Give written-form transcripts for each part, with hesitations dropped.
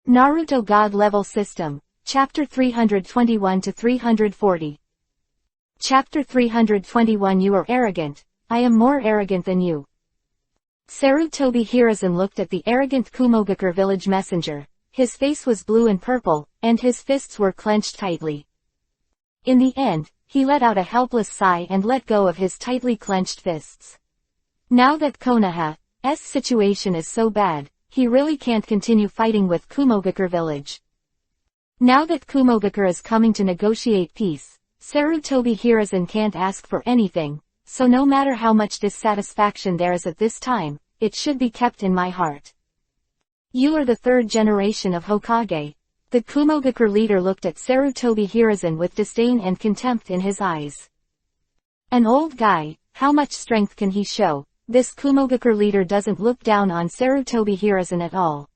Naruto God Level System, Chapter 321-340. Chapter 321 You are arrogant, I am more arrogant than you. Sarutobi Hiruzen looked at the arrogant Kumogakure village messenger. His face was blue and purple, and his fists were clenched tightly. In the end, he let out a helpless sigh and let go of his tightly clenched fists. Now that Konoha's situation is so bad, he really can't continue fighting with Kumogakure village. Now that Kumogakure is coming to negotiate peace, Sarutobi Hiruzen can't ask for anything, so no matter how much dissatisfaction there is at this time, it should be kept in my heart. You are the third generation of Hokage. The Kumogakure leader looked at Sarutobi Hiruzen with disdain and contempt in his eyes. An old guy, how much strength can he show? This Kumogakure leader doesn't look down on Sarutobi Hiruzen at all.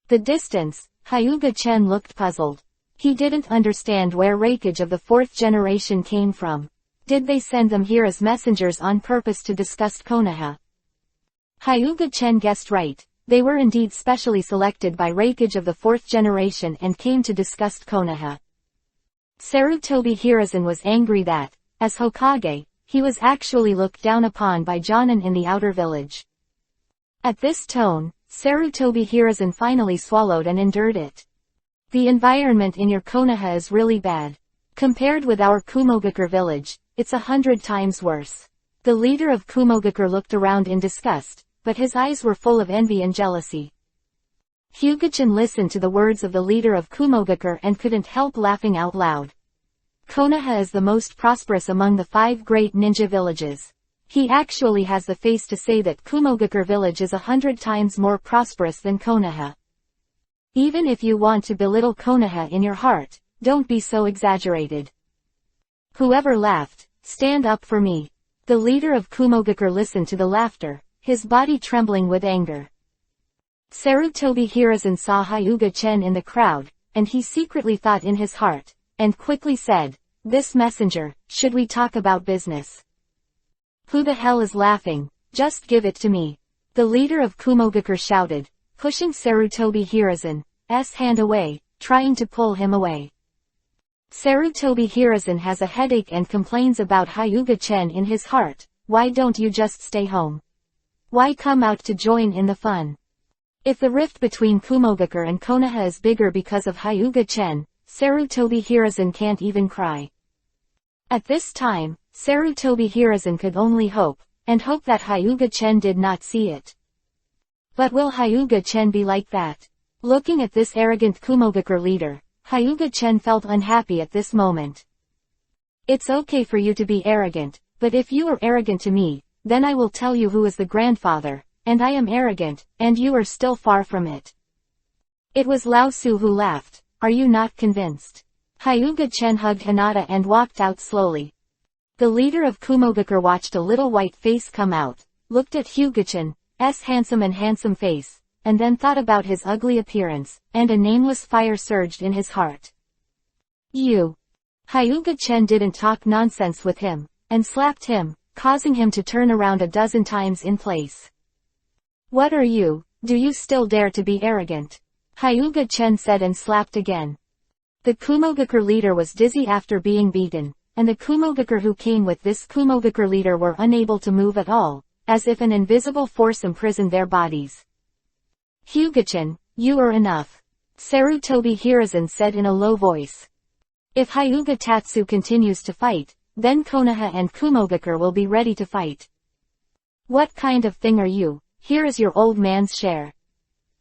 The distance, Hyuga-chen looked puzzled. He didn't understand where Raikage of the fourth generation came from. Did they send them here as messengers on purpose to discuss Konoha? Hyuga-chen guessed right. They were indeed specially selected by Raikage of the fourth generation and came to discuss Konoha. Sarutobi Hiruzen was angry that, as Hokage, he was actually looked down upon by Jonin in the outer village. At this tone, Sarutobi Hiruzen finally swallowed and endured it. The environment in your Konoha is really bad. Compared with our Kumogakure village, it's 100 times worse. The leader of Kumogakure looked around in disgust, but his eyes were full of envy and jealousy. Hyuga-chen listened to the words of the leader of Kumogakure and couldn't help laughing out loud. Konoha is the most prosperous among the 5 great ninja villages. He actually has the face to say that Kumogakure village is 100 times more prosperous than Konoha. Even if you want to belittle Konoha in your heart, don't be so exaggerated. Whoever laughed, stand up for me. The leader of Kumogakure listened to the laughter, his body trembling with anger. Sarutobi Hiruzen saw Hyuga-chen in the crowd, and he secretly thought in his heart, and quickly said, "This messenger, should we talk about business?" "Who the hell is laughing? Just give it to me." The leader of Kumogakure shouted, pushing Sarutobi Hiruzen's hand away, trying to pull him away. Sarutobi Hiruzen has a headache and complains about Hyuga-chen in his heart. Why don't you just stay home? Why come out to join in the fun? If the rift between Kumogakure and Konoha is bigger because of Hyuga-chen, Sarutobi Hiruzen can't even cry. At this time, Sarutobi Hiruzen could only hope that Hyuga-chen did not see it. But will Hyuga-chen be like that? Looking at this arrogant Kumogakure leader, Hyuga-chen felt unhappy at this moment. It's okay for you to be arrogant, but if you are arrogant to me, then I will tell you who is the grandfather, and I am arrogant, and you are still far from it. It was Lao Su who laughed. Are you not convinced? Hyuga-chen hugged Hinata and walked out slowly. The leader of Kumogakure watched a little white face come out, looked at Hyuga-chen's handsome face, and then thought about his ugly appearance, and a nameless fire surged in his heart. You. Hyuga-chen didn't talk nonsense with him, and slapped him, causing him to turn around a dozen times in place. What are you? Do you still dare to be arrogant? Hyuga-chen said and slapped again. The Kumogakure leader was dizzy after being beaten, and the Kumogakure who came with this Kumogakure leader were unable to move at all, as if an invisible force imprisoned their bodies. Hyuga-chen, you are enough. Sarutobi Hiruzen said in a low voice. If Hyuga Tatsu continues to fight, then Konoha and Kumogakure will be ready to fight. What kind of thing are you? Here is your old man's share.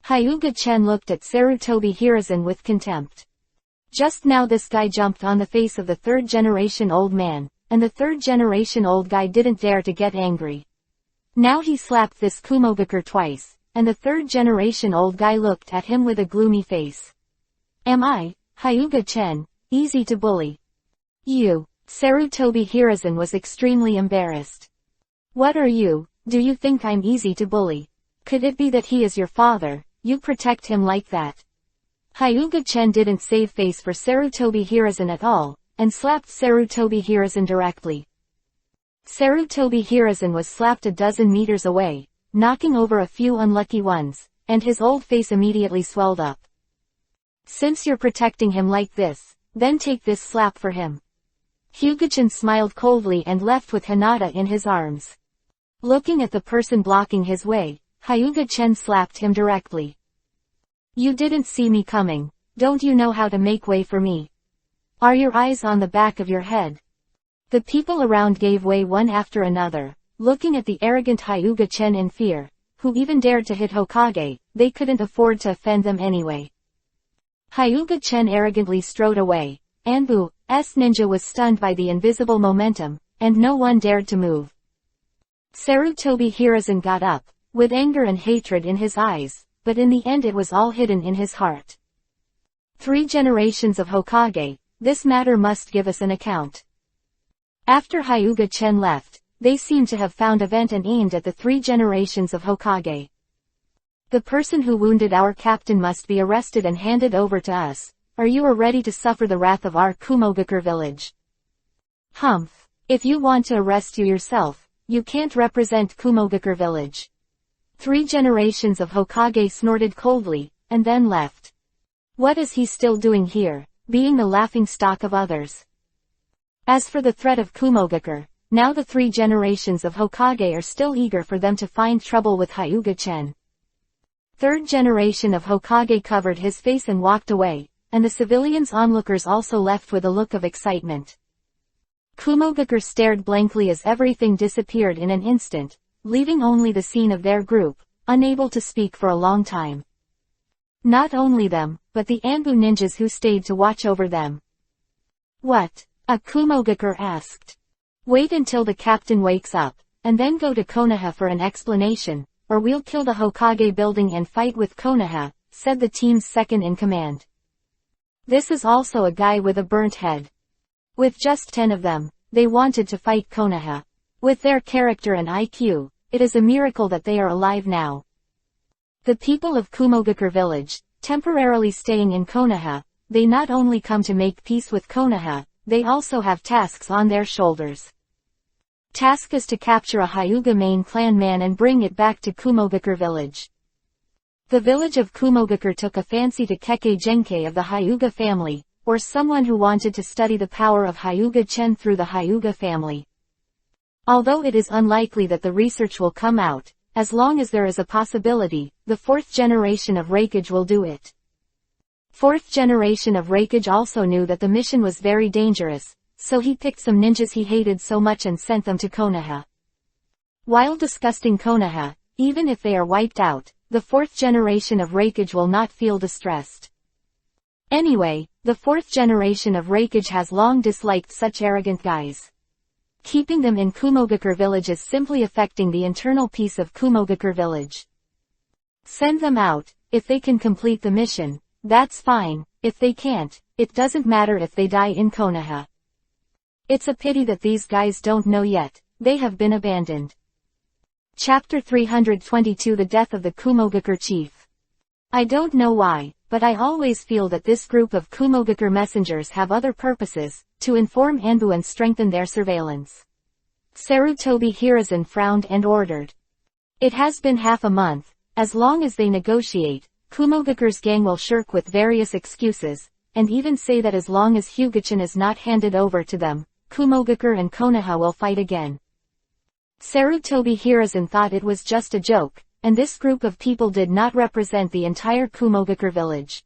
Hyuga-chen looked at Sarutobi Hiruzen with contempt. Just now this guy jumped on the face of the third-generation old man, and the third-generation old guy didn't dare to get angry. Now he slapped this Kumogakure twice, and the third-generation old guy looked at him with a gloomy face. Am I, Hyuga-chen, easy to bully? You. Sarutobi Hiruzen was extremely embarrassed. What are you? Do you think I'm easy to bully? Could it be that he is your father? You protect him like that. Hyuga-chen didn't save face for Sarutobi Hiruzen at all, and slapped Sarutobi Hiruzen directly. Sarutobi Hiruzen was slapped a dozen meters away, knocking over a few unlucky ones, and his old face immediately swelled up. Since you're protecting him like this, then take this slap for him. Hyuga-chan smiled coldly and left with Hinata in his arms. Looking at the person blocking his way, Hyuga-chan slapped him directly. You didn't see me coming, don't you know how to make way for me? Are your eyes on the back of your head? The people around gave way one after another, looking at the arrogant Hyuga-chan in fear, who even dared to hit Hokage. They couldn't afford to offend them anyway. Hyuga-chan arrogantly strode away. Anbu's ninja was stunned by the invisible momentum, and no one dared to move. Sarutobi Hiruzen got up, with anger and hatred in his eyes, but in the end it was all hidden in his heart. 3 generations of Hokage, this matter must give us an account. After Hyuga-chan left, they seemed to have found a vent and aimed at the 3 generations of Hokage. The person who wounded our captain must be arrested and handed over to us. Are you ready to suffer the wrath of our Kumogakure village? Humph. If you want to arrest you yourself, you can't represent Kumogakure village. 3 generations of Hokage snorted coldly, and then left. What is he still doing here, being the laughingstock of others? As for the threat of Kumogakure, now the 3 generations of Hokage are still eager for them to find trouble with Hyuga-chan. 3rd generation of Hokage covered his face and walked away, and the civilians onlookers also left with a look of excitement. Kumogakure stared blankly as everything disappeared in an instant, leaving only the scene of their group, unable to speak for a long time. Not only them, but the Anbu ninjas who stayed to watch over them. What? A Kumogakure asked. Wait until the captain wakes up, and then go to Konoha for an explanation, or we'll kill the Hokage building and fight with Konoha, said the team's second in command. This is also a guy with a burnt head. With just 10 of them, they wanted to fight Konoha. With their character and IQ, it is a miracle that they are alive now. The people of Kumogakure village, temporarily staying in Konoha, they not only come to make peace with Konoha, they also have tasks on their shoulders. Task is to capture a Hyuga main clan man and bring it back to Kumogakure village. The village of Kumogakure took a fancy to Kekkei Genkei of the Hyuga family, or someone who wanted to study the power of Hyuga-chen through the Hyuga family. Although it is unlikely that the research will come out, as long as there is a possibility, the 4th generation of Raikage will do it. 4th generation of Raikage also knew that the mission was very dangerous, so he picked some ninjas he hated so much and sent them to Konoha. While disgusting Konoha, even if they are wiped out, the 4th generation of Raikage will not feel distressed. Anyway, the 4th generation of Raikage has long disliked such arrogant guys. Keeping them in Kumogakure village is simply affecting the internal peace of Kumogakure village. Send them out, if they can complete the mission, that's fine, if they can't, it doesn't matter if they die in Konoha. It's a pity that these guys don't know yet, they have been abandoned. Chapter 322 The Death of the Kumogakure Chief. I don't know why, but I always feel that this group of Kumogakure messengers have other purposes, to inform Anbu and strengthen their surveillance. Sarutobi Hiruzen frowned and ordered. It has been half a month, as long as they negotiate, Kumogakure's gang will shirk with various excuses, and even say that as long as Hyuga-chan is not handed over to them, Kumogakure and Konoha will fight again. Sarutobi Hiruzen thought it was just a joke, and this group of people did not represent the entire Kumogakure village.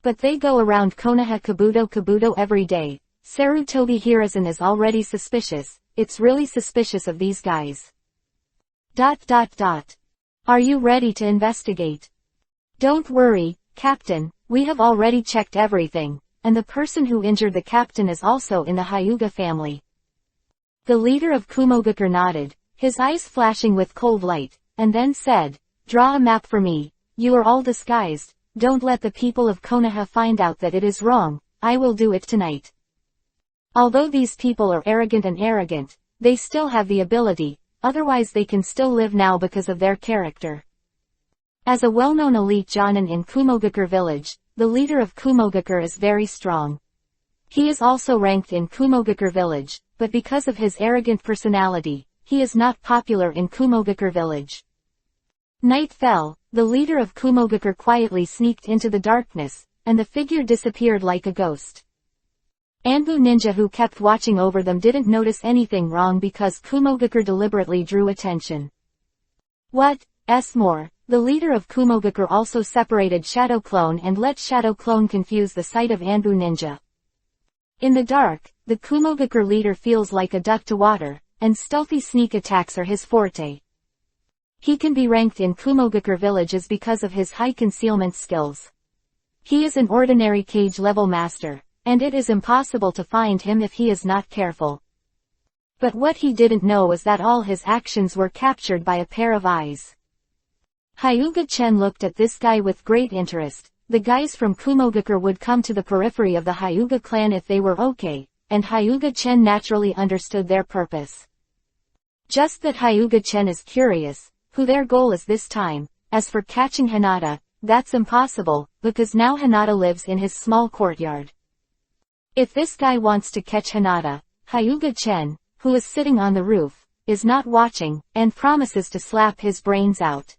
But they go around Konoha Kabuto every day. Sarutobi Hiruzen is already suspicious, it's really suspicious of these guys. Are you ready to investigate? Don't worry, Captain, we have already checked everything, and the person who injured the captain is also in the Hyuga family. The leader of Kumogakure nodded, his eyes flashing with cold light, and then said, draw a map for me, you are all disguised, don't let the people of Konoha find out that it is wrong, I will do it tonight. Although these people are arrogant, they still have the ability, otherwise they can still live now because of their character. As a well-known elite jonin in Kumogakure village, the leader of Kumogakure is very strong. He is also ranked in Kumogakure village, but because of his arrogant personality, he is not popular in Kumogakure village. Night fell, the leader of Kumogakure quietly sneaked into the darkness, and the figure disappeared like a ghost. Anbu ninja who kept watching over them didn't notice anything wrong because Kumogakure deliberately drew attention. What's more, the leader of Kumogakure also separated Shadow Clone and let Shadow Clone confuse the sight of Anbu ninja. In the dark, the Kumogakure leader feels like a duck to water, and stealthy sneak attacks are his forte. He can be ranked in Kumogakure villages because of his high concealment skills. He is an ordinary cage-level master, and it is impossible to find him if he is not careful. But what he didn't know was that all his actions were captured by a pair of eyes. Hyuga-chen looked at this guy with great interest. The guys from Kumogakure would come to the periphery of the Hyuga clan if they were okay, and Hyuga-chen naturally understood their purpose. Just that Hyuga-chen is curious, who their goal is this time. As for catching Hinata, that's impossible, because now Hinata lives in his small courtyard. If this guy wants to catch Hinata, Hyuga-chen, who is sitting on the roof, is not watching, and promises to slap his brains out.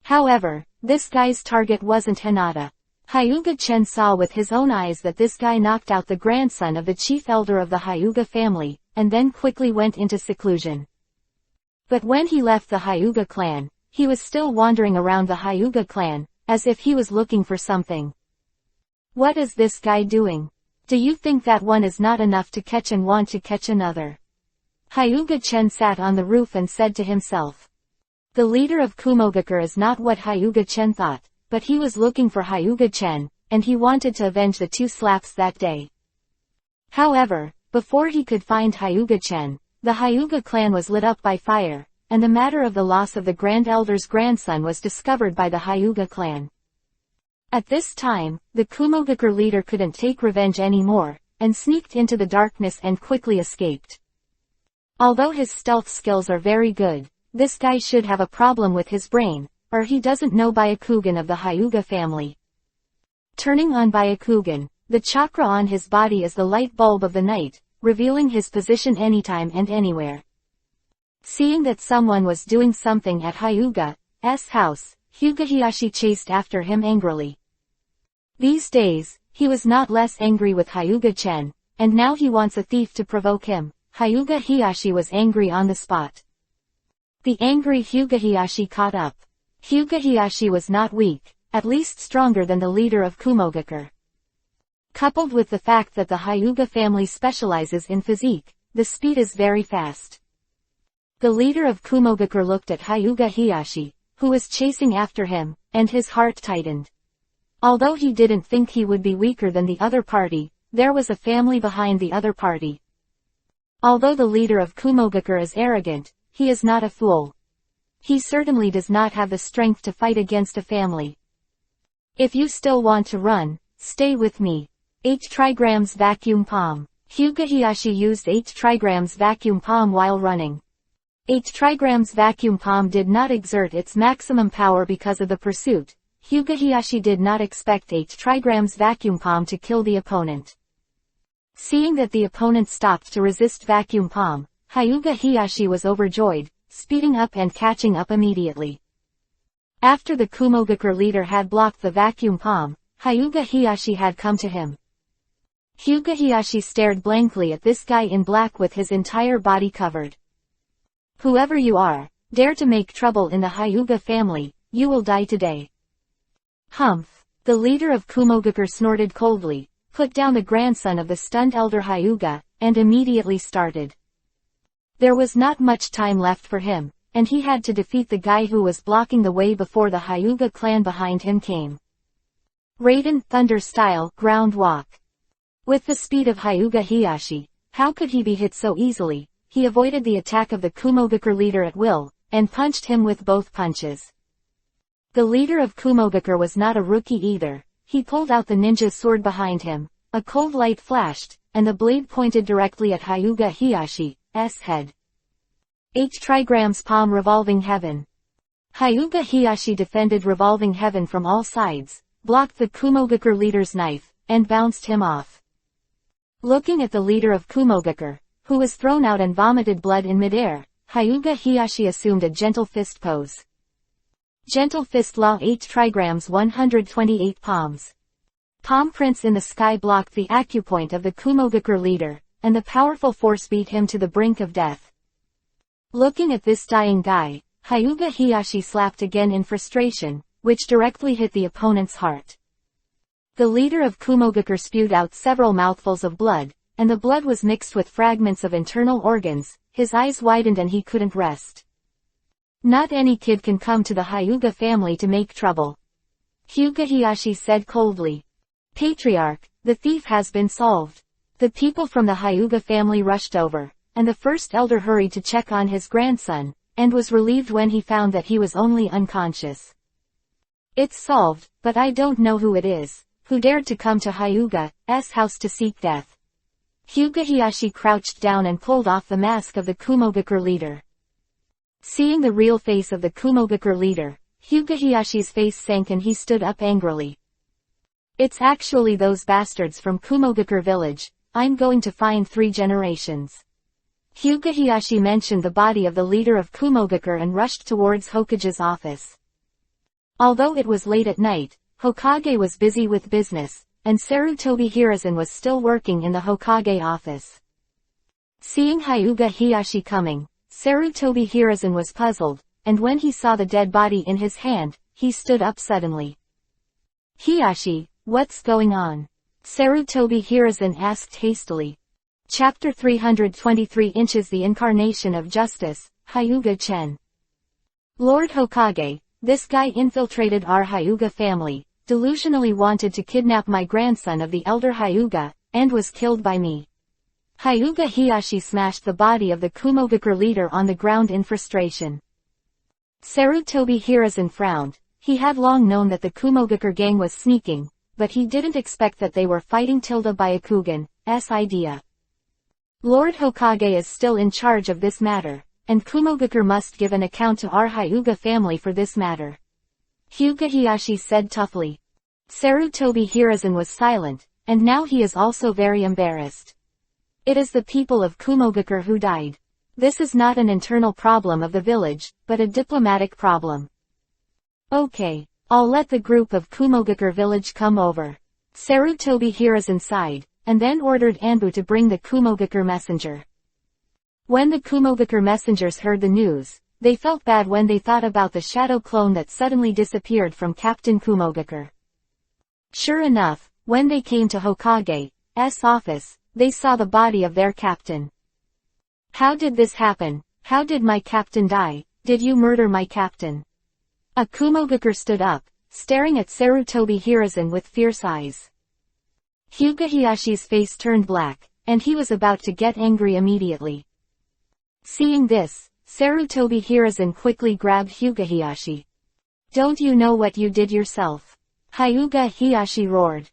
However, this guy's target wasn't Hinata. Hyuga-chen saw with his own eyes that this guy knocked out the grandson of the chief elder of the Hyuga family, and then quickly went into seclusion. But when he left the Hyuga clan, he was still wandering around the Hyuga clan, as if he was looking for something. What is this guy doing? Do you think that one is not enough to catch and want to catch another? Hyuga-chen sat on the roof and said to himself. The leader of Kumogakure is not what Hyuga-chen thought, but he was looking for Hyuga-chen, and he wanted to avenge the 2 slaps that day. However, before he could find Hyuga-chen, the Hyuga clan was lit up by fire, and the matter of the loss of the Grand Elder's grandson was discovered by the Hyuga clan. At this time, the Kumogakure leader couldn't take revenge anymore, and sneaked into the darkness and quickly escaped. Although his stealth skills are very good, this guy should have a problem with his brain, or he doesn't know Byakugan of the Hyuga family. Turning on Byakugan, the chakra on his body is the light bulb of the night, revealing his position anytime and anywhere. Seeing that someone was doing something at Hyuga's house, Hyuga-Hiyashi chased after him angrily. These days, he was not less angry with Hyuga-chen, and now he wants a thief to provoke him. Hyuga-Hiyashi was angry on the spot. The angry Hyuga-Hiyashi caught up. Hyuga-Hiyashi was not weak, at least stronger than the leader of Kumogakure. Coupled with the fact that the Hyuga family specializes in physique, the speed is very fast. The leader of Kumogakure looked at Hyuga-Hiyashi, who was chasing after him, and his heart tightened. Although he didn't think he would be weaker than the other party, there was a family behind the other party. Although the leader of Kumogakure is arrogant, he is not a fool. He certainly does not have the strength to fight against a family. If you still want to run, stay with me. 8 trigrams vacuum palm. Hyuga-Hiyashi used 8 trigrams vacuum palm while running. 8 trigrams vacuum palm did not exert its maximum power because of the pursuit. Hyuga-Hiyashi did not expect 8 trigrams vacuum palm to kill the opponent. Seeing that the opponent stopped to resist vacuum palm, Hyuga-Hiyashi was overjoyed, speeding up and catching up immediately. After the Kumogakure leader had blocked the vacuum palm, Hyuga-Hiyashi had come to him. Hyuga-Hiyashi stared blankly at this guy in black with his entire body covered. Whoever you are, dare to make trouble in the Hyuga family, you will die today. Humph! The leader of Kumogakure snorted coldly, put down the grandson of the stunned elder Hyuga, and immediately started. There was not much time left for him, and he had to defeat the guy who was blocking the way before the Hyuga clan behind him came. Raiden Thunder style ground walk. With the speed of Hyuga-Hiyashi, how could he be hit so easily? He avoided the attack of the Kumogakure leader at will, and punched him with both punches. The leader of Kumogakure was not a rookie either. He pulled out the ninja sword behind him, a cold light flashed, and the blade pointed directly at Hyuga-Hiyashi's head. 8 trigrams palm revolving heaven. Hyuga-Hiyashi defended revolving heaven from all sides, blocked the Kumogakure leader's knife, and bounced him off. Looking at the leader of Kumogakure, who was thrown out and vomited blood in midair, Hyuga-Hiyashi assumed a gentle fist pose. Gentle fist law 8 trigrams 128 palms. Palm prints in the sky blocked the acupoint of the Kumogakure leader, and the powerful force beat him to the brink of death. Looking at this dying guy, Hyuga Hiyashi slapped again in frustration, which directly hit the opponent's heart. The leader of Kumogakure spewed out several mouthfuls of blood, and the blood was mixed with fragments of internal organs. His eyes widened and he couldn't rest. Not any kid can come to the Hyuga family to make trouble. Hyuga Hiyashi said coldly. Patriarch, the thief has been solved. The people from the Hyuga family rushed over, and the first elder hurried to check on his grandson, and was relieved when he found that he was only unconscious. It's solved, but I don't know who it is, who dared to come to Hyuga's house to seek death. Hyuga Hiyashi crouched down and pulled off the mask of the Kumogakure leader. Seeing the real face of the Kumogakure leader, Hyuga Hiyashi's face sank and he stood up angrily. It's actually those bastards from Kumogakure village. I'm going to find 3 generations. Hyuga Hiyashi mentioned the body of the leader of Kumogakure and rushed towards Hokage's office. Although it was late at night, Hokage was busy with business, and Sarutobi Hiruzen was still working in the Hokage office. Seeing Hyuga Hiyashi coming, Sarutobi Hiruzen was puzzled, and when he saw the dead body in his hand, he stood up suddenly. Hiyashi, what's going on? Sarutobi Hiruzen asked hastily. Chapter 323 Inches The Incarnation of Justice, Hyuga Chen. Lord Hokage, this guy infiltrated our Hyuga family, delusionally wanted to kidnap my grandson of the elder Hyuga, and was killed by me. Hyuga Hiyashi smashed the body of the Kumogakure leader on the ground in frustration. Sarutobi Hiruzen frowned. He had long known that the Kumogakure gang was sneaking, but he didn't expect that they were fighting Byakugan's idea. Lord Hokage is still in charge of this matter, and Kumogakure must give an account to our Hyuga family for this matter. Hyuga Hiyashi said toughly. Sarutobi Hiruzen was silent, and now he is also very embarrassed. It is the people of Kumogakure who died. This is not an internal problem of the village, but a diplomatic problem. Okay, I'll let the group of Kumogakure village come over. Sarutobi Hiruzen sighed, and then ordered Anbu to bring the Kumogakure messenger. When the Kumogakure messengers heard the news, they felt bad when they thought about the shadow clone that suddenly disappeared from Captain Kumogakure. Sure enough, when they came to Hokage's office, they saw the body of their captain. How did this happen? How did my captain die? Did you murder my captain? A Kumogakure stood up, staring at Sarutobi Hiruzen with fierce eyes. Hyuga Hiyashi's face turned black, and he was about to get angry immediately. Seeing this, Sarutobi Hiruzen quickly grabbed Hyuga Hiyashi. Don't you know what you did yourself? Hyuga Hiyashi roared.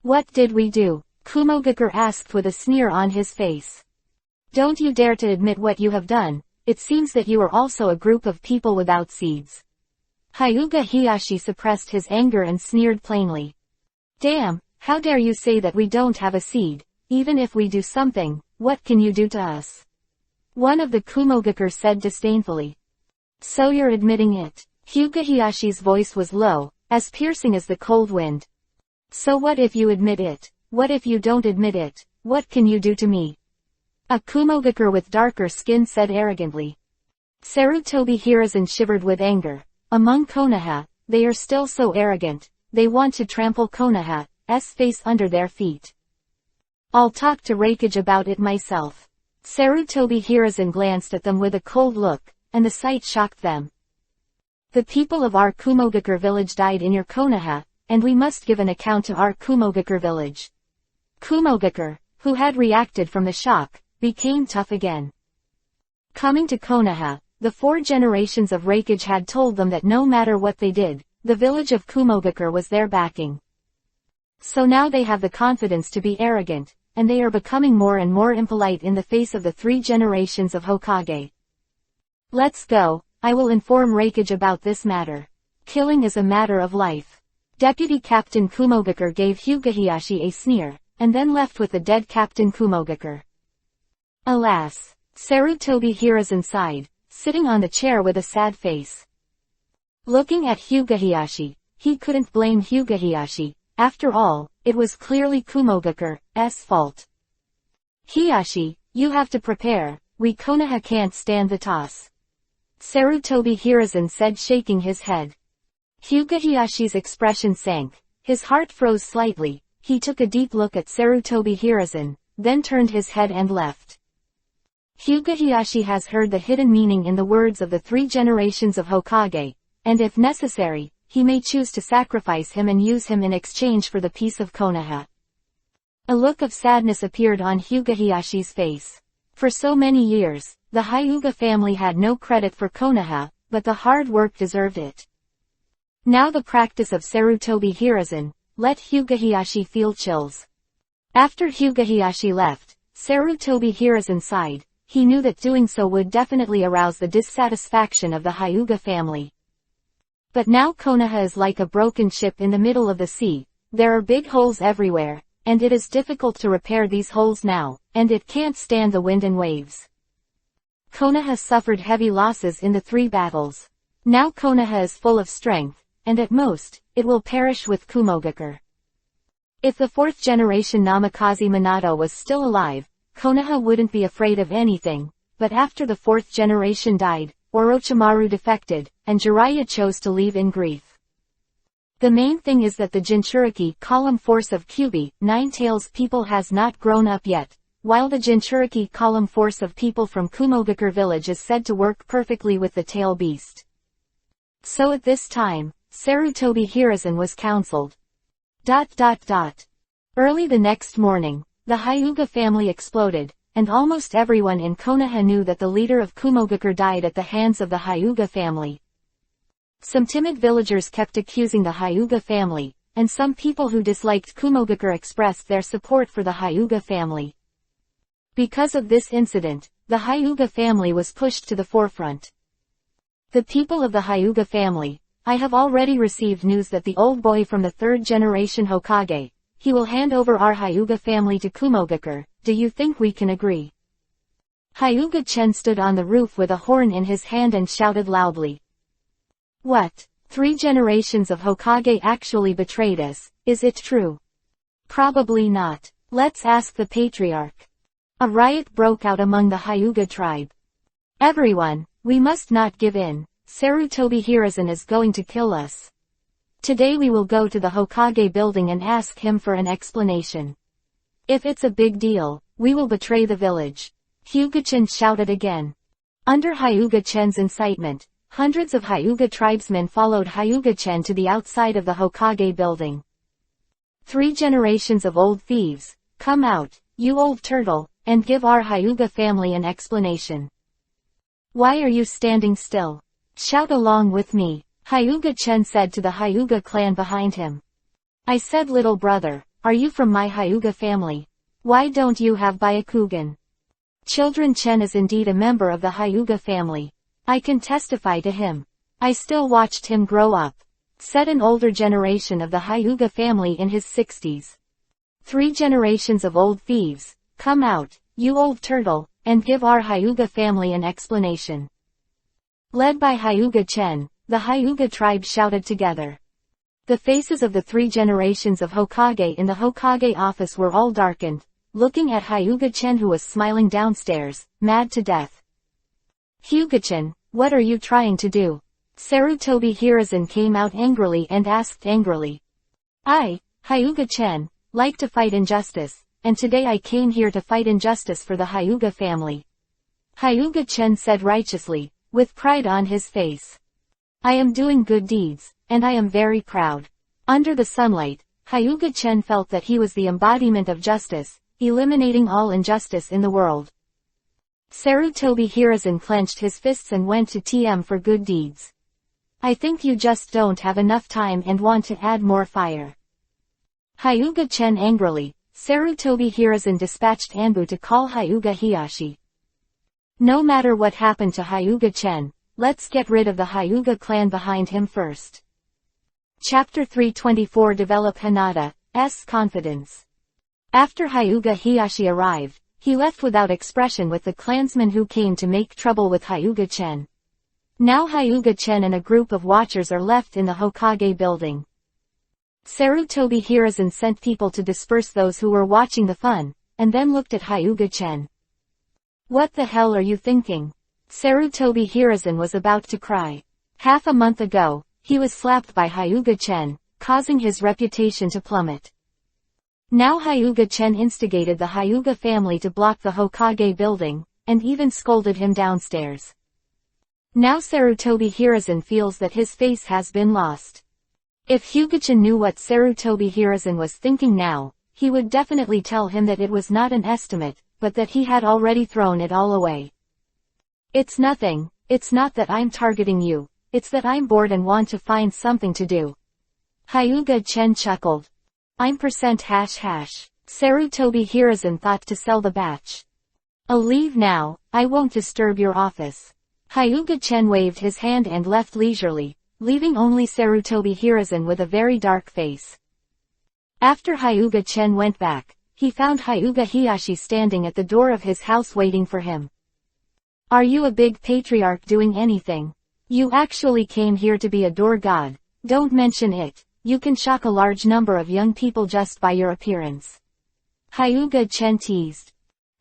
What did we do? Kumogakure asked with a sneer on his face. Don't you dare to admit what you have done. It seems that you are also a group of people without seeds. Hyuga Hiyashi suppressed his anger and sneered plainly. Damn, how dare you say that we don't have a seed? Even if we do something, what can you do to us? One of the Kumogakure said disdainfully. So you're admitting it? Hyuga Hiyashi's voice was low, as piercing as the cold wind. So what if you admit it? What if you don't admit it? What can you do to me? A Kumogakure with darker skin said arrogantly. Sarutobi Hiruzen shivered with anger. Among Konoha, they are still so arrogant, they want to trample Konoha's face under their feet. I'll talk to Raikage about it myself. Sarutobi Hiruzen glanced at them with a cold look, and the sight shocked them. The people of our Kumogakure village died in your Konoha, and we must give an account to our Kumogakure village. Kumogakure, who had reacted from the shock, became tough again. Coming to Konoha, the 4 generations of Raikage had told them that no matter what they did, the village of Kumogakure was their backing. So now they have the confidence to be arrogant, and they are becoming more and more impolite in the face of the 3 generations of Hokage. Let's go, I will inform Raikage about this matter. Killing is a matter of life. Deputy Captain Kumogakure gave Hyuga Hiyashi a sneer, and then left with the dead Captain Kumogakure. Alas! Sarutobi Hiruzen sighed, sitting on the chair with a sad face. Looking at Hyuga Hiyashi, he couldn't blame Hyuga Hiyashi, After all, it was clearly Kumogakure's fault. Hiyashi, you have to prepare, we Konoha can't stand the toss. Sarutobi Hiruzen said, shaking his head. Hyuga Hiyashi's expression sank, his heart froze slightly, he took a deep look at Sarutobi Hiruzen, then turned his head and left. Hyuga Hiyashi has heard the hidden meaning in the words of the 3 generations of Hokage, and if necessary, he may choose to sacrifice him and use him in exchange for the peace of Konoha. A look of sadness appeared on Hyuga Hiyashi's face. For so many years, the Hyuga family had no credit for Konoha, but the hard work deserved it. Now the practice of Sarutobi Hiruzen let Hyuga Hiyashi feel chills. After Hyuga Hiyashi left, Sarutobi Hiruzen sighed. He knew that doing so would definitely arouse the dissatisfaction of the Hyuga family. But now Konoha is like a broken ship in the middle of the sea. There are big holes everywhere, and it is difficult to repair these holes now, and it can't stand the wind and waves. Konoha suffered heavy losses in the 3 battles. Now Konoha is full of strength, and at most, it will perish with Kumogakur. If the 4th generation Namikaze Minato was still alive, Konoha wouldn't be afraid of anything, but after the 4th generation died, Orochimaru defected, and Jiraiya chose to leave in grief. The main thing is that the Jinchuriki column force of Kyuubi, 9 Tails people has not grown up yet, while the Jinchuriki column force of people from Kumogakur village is said to work perfectly with the tail beast. So at this time, Sarutobi Hiruzen was counseled. Early the next morning, the Hyuga family exploded, and almost everyone in Konoha knew that the leader of Kumogakur died at the hands of the Hyuga family. Some timid villagers kept accusing the Hyuga family, and some people who disliked Kumogakur expressed their support for the Hyuga family. Because of this incident, the Hyuga family was pushed to the forefront. The people of the Hyuga family, I have already received news that the old boy from the 3rd generation Hokage, he will hand over our Hyuga family to Kumogakur. Do you think we can agree? Hyuga Chen stood on the roof with a horn in his hand and shouted loudly. What? 3 generations of Hokage actually betrayed us, is it true? Probably not. Let's ask the patriarch. A riot broke out among the Hyuga tribe. Everyone, we must not give in. Sarutobi Hiruzen is going to kill us. Today we will go to the Hokage building and ask him for an explanation. If it's a big deal, we will betray the village. Hyuga-chen shouted again. Under Hyuga-chen's incitement, hundreds of Hyuga tribesmen followed Hyuga-chen to the outside of the Hokage building. 3 generations of old thieves, come out, you old turtle, and give our Hyuga family an explanation. Why are you standing still? Shout along with me. Hyuga-chen said to the Hyuga clan behind him. I said, little brother, are you from my Hyuga family? Why don't you have Byakugan? Children, Chen is indeed a member of the Hyuga family. I can testify to him. I still watched him grow up, said an older generation of the Hyuga family in his 60s. 3 generations of old thieves, come out, you old turtle, and give our Hyuga family an explanation. Led by Hyuga-chen, the Hyuga tribe shouted together. The faces of the 3 generations of Hokage in the Hokage office were all darkened, looking at Hyuga-chen, who was smiling downstairs, mad to death. Hyuga-chen, what are you trying to do? Sarutobi Hiruzen came out angrily and asked angrily. I, Hyuga-chen, like to fight injustice, and today I came here to fight injustice for the Hyuga family. Hyuga-chen said righteously, with pride on his face. I am doing good deeds, and I am very proud. Under the sunlight, Hyuga-chen felt that he was the embodiment of justice, eliminating all injustice in the world. Sarutobi Hiruzen clenched his fists and went to TM for good deeds. I think you just don't have enough time and want to add more fire. Hyuga-chen angrily, Sarutobi Hiruzen dispatched Anbu to call Hyuga Hiyashi. No matter what happened to Hyuga-chen, let's get rid of the Hyuga clan behind him first. Chapter 324 Develop Hinata's confidence. After Hyuga Hiyashi arrived, he left without expression with the clansmen who came to make trouble with Hyuga-chen. Now Hyuga-chen and a group of watchers are left in the Hokage building. Sarutobi Hiruzen sent people to disperse those who were watching the fun, and then looked at Hyuga-chen. What the hell are you thinking? Sarutobi Hiruzen was about to cry. Half a month ago, he was slapped by Hyuga-chen, causing his reputation to plummet. Now Hyuga-chen instigated the Hyuga family to block the Hokage building, and even scolded him downstairs. Now Sarutobi Hiruzen feels that his face has been lost. If Hyuga-chen knew what Sarutobi Hiruzen was thinking now, he would definitely tell him that it was not an estimate, but that he had already thrown it all away. It's nothing, it's not that I'm targeting you, it's that I'm bored and want to find something to do. Hyuga-chen chuckled. I'm %#. Sarutobi Hiruzen thought to sell the batch. I'll leave now, I won't disturb your office. Hyuga-chen waved his hand and left leisurely, leaving only Sarutobi Hiruzen with a very dark face. After Hyuga-chen went back, he found Hyuga Hiyashi standing at the door of his house waiting for him. Are you a big patriarch doing anything? You actually came here to be a door god. Don't mention it. You can shock a large number of young people just by your appearance. Hyuga-chen teased.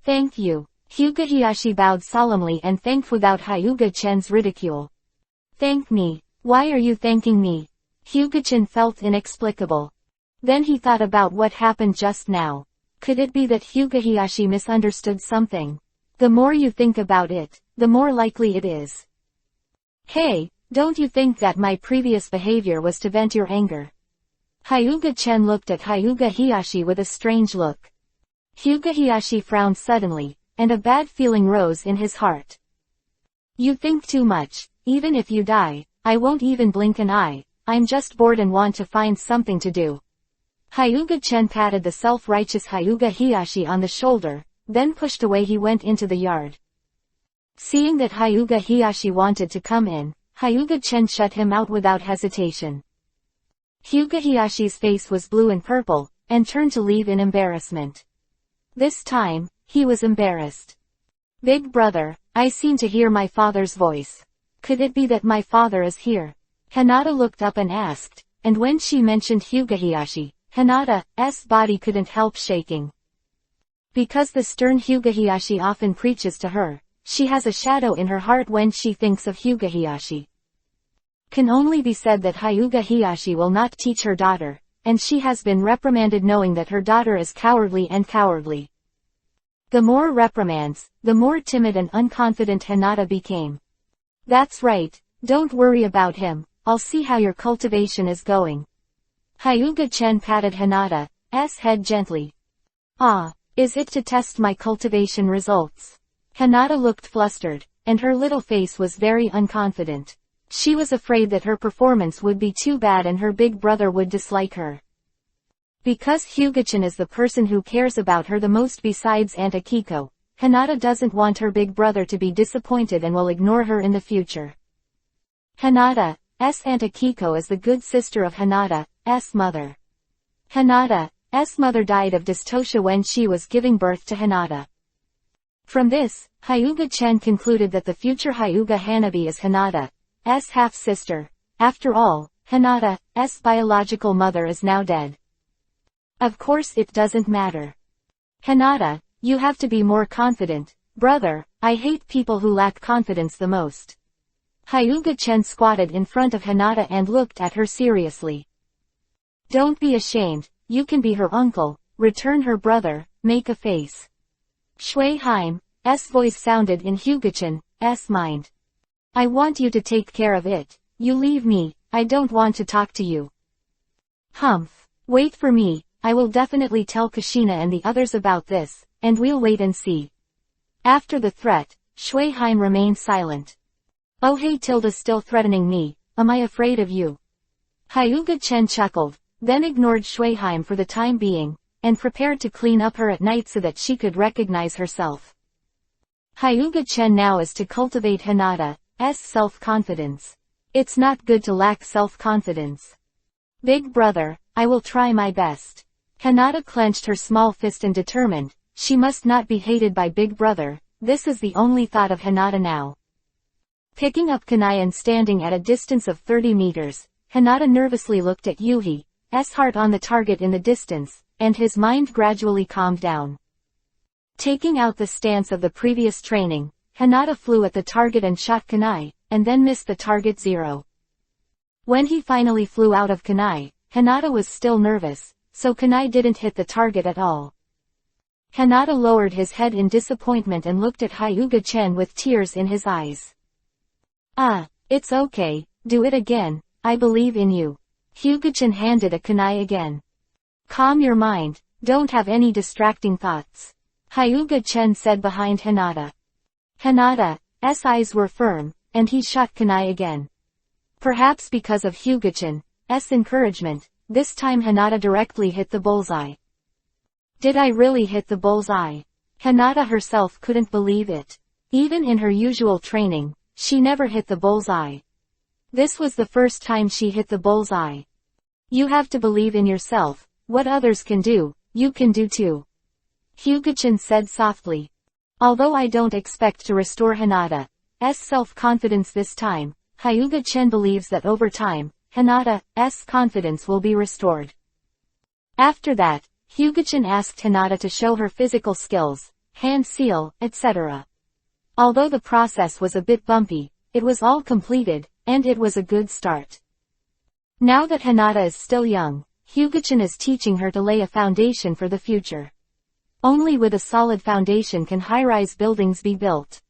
Thank you. Hyuga Hiyashi bowed solemnly and thanked without Hyuga-chen's ridicule. Thank me. Why are you thanking me? Hyuga-chen felt inexplicable. Then he thought about what happened just now. Could it be that Hyuga Hiyashi misunderstood something? The more you think about it, the more likely it is. Hey, don't you think that my previous behavior was to vent your anger? Hyuga-chen looked at Hyuga Hiyashi with a strange look. Hyuga Hiyashi frowned suddenly, and a bad feeling rose in his heart. You think too much. Even if you die, I won't even blink an eye. I'm just bored and want to find something to do. Hyuga-chen patted the self-righteous Hyuga Hiyashi on the shoulder, then pushed away. He went into the yard. Seeing that Hyuga Hiyashi wanted to come in, Hyuga-chen shut him out without hesitation. Hyuga Hiyashi's face was blue and purple, and turned to leave in embarrassment. This time, he was embarrassed. Big brother, I seem to hear my father's voice. Could it be that my father is here? Hinata looked up and asked, and when she mentioned Hyuga Hiyashi, Hinata's body couldn't help shaking. Because the stern Hyuga Hiyashi often preaches to her, she has a shadow in her heart when she thinks of Hyuga Hiyashi. Can only be said that Hyuga Hiyashi will not teach her daughter, and she has been reprimanded knowing that her daughter is cowardly and cowardly. The more reprimands, the more timid and unconfident Hinata became. That's right, don't worry about him, I'll see how your cultivation is going. Hyuga-chen patted Hinata's head gently. Ah, is it to test my cultivation results? Hinata looked flustered, and her little face was very unconfident. She was afraid that her performance would be too bad and her big brother would dislike her. Because Hyuga-chen is the person who cares about her the most besides Aunt Akiko, Hinata doesn't want her big brother to be disappointed and will ignore her in the future. Hinata's Aunt Akiko is the good sister of Hinata's mother. Hinata's mother died of dystocia when she was giving birth to Hinata. From this, Hyuga-chen concluded that the future Hyuga Hanabi is Hinata's half-sister. After all, Hinata's biological mother is now dead. Of course it doesn't matter. Hinata, you have to be more confident. Brother, I hate people who lack confidence the most. Hyuga-chen squatted in front of Hinata and looked at her seriously. Don't be ashamed, you can be her uncle, return her brother, make a face. Shui Haim's voice sounded in Hyuga-chan's mind. I want you to take care of it. You leave me, I don't want to talk to you. Humph. Wait for me, I will definitely tell Kushina and the others about this, and we'll wait and see. After the threat, Shui Haim remained silent. Oh hey, Tilda, still threatening me, am I afraid of you? Hyuga-chen chuckled, then ignored Shui Haim for the time being, and prepared to clean up her at night so that she could recognize herself. Hyuga-chen now is to cultivate Hinata's self-confidence. It's not good to lack self-confidence. Big brother, I will try my best. Hinata clenched her small fist and determined, she must not be hated by big brother, this is the only thought of Hinata now. Picking up kunai and standing at a distance of 30 meters, Hinata nervously looked at Yuhi, Hanada's heart on the target in the distance, and his mind gradually calmed down. Taking out the stance of the previous training, Hanada flew at the target and shot kunai, and then missed the target 0. When he finally flew out of kunai, Hanada was still nervous, so kunai didn't hit the target at all. Hanada lowered his head in disappointment and looked at Hyuga-chen with tears in his eyes. It's okay, do it again, I believe in you. Hyuga-chen handed a kunai again. Calm your mind, don't have any distracting thoughts. Hyuga-chen said behind Hanada. Hanada's eyes were firm, and he shot kunai again. Perhaps because of Hyuga-chan's encouragement, this time Hanada directly hit the bullseye. Did I really hit the bullseye? Hanada herself couldn't believe it. Even in her usual training, she never hit the bullseye. This was the first time she hit the bullseye. You have to believe in yourself, what others can do, you can do too. Hyuga-chen said softly. Although I don't expect to restore Hanada's self-confidence this time, Hyuga-chen believes that over time, Hanada's confidence will be restored. After that, Hyuga-chen asked Hanada to show her physical skills, hand seal, etc. Although the process was a bit bumpy, it was all completed, and it was a good start. Now that Hanada is still young, Hyuga-chen is teaching her to lay a foundation for the future. Only with a solid foundation can high-rise buildings be built.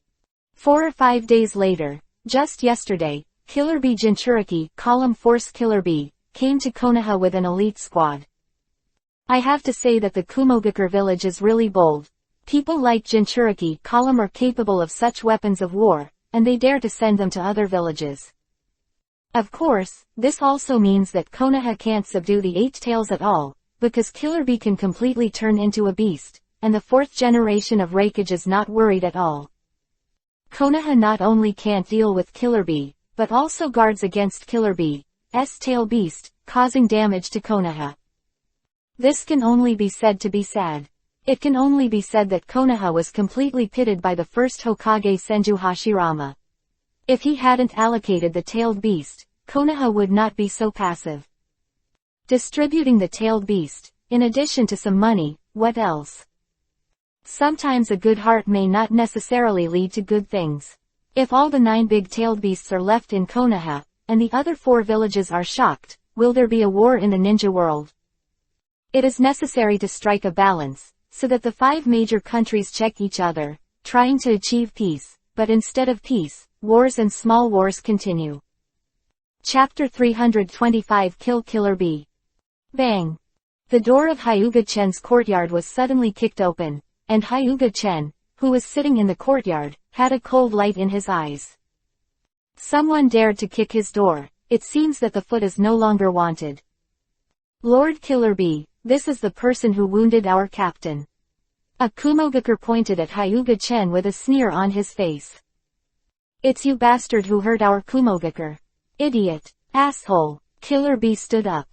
4 or 5 days later, just yesterday, Killer Bee Jinchuriki, Column Force Killer Bee, came to Konoha with an elite squad. I have to say that the Kumogakure village is really bold. People like Jinchuriki Column are capable of such weapons of war, and they dare to send them to other villages. Of course, this also means that Konoha can't subdue the 8 tails at all, because Killer Bee can completely turn into a beast, and the 4th generation of Reikage is not worried at all. Konoha not only can't deal with Killer Bee, but also guards against Killer Bee's tail beast, causing damage to Konoha. This can only be said to be sad. It can only be said that Konoha was completely pitted by the first Hokage Senju Hashirama. If he hadn't allocated the tailed beast, Konoha would not be so passive. Distributing the tailed beast, in addition to some money, what else? Sometimes a good heart may not necessarily lead to good things. If all the 9 big-tailed beasts are left in Konoha, and the other 4 villages are shocked, will there be a war in the ninja world? It is necessary to strike a balance, so that the 5 major countries check each other, trying to achieve peace, but instead of peace, wars and small wars continue. Chapter 325 Kill Killer Bee. Bang! The door of Hyuga-chen's courtyard was suddenly kicked open, and Hyuga-chen, who was sitting in the courtyard, had a cold light in his eyes. Someone dared to kick his door. It seems that the foot is no longer wanted. Lord Killer Bee, this is the person who wounded our captain. A Kumogakure pointed at Hyuga-chen with a sneer on his face. It's you bastard who hurt our Kumogakure. Idiot. Asshole. Killer Bee stood up.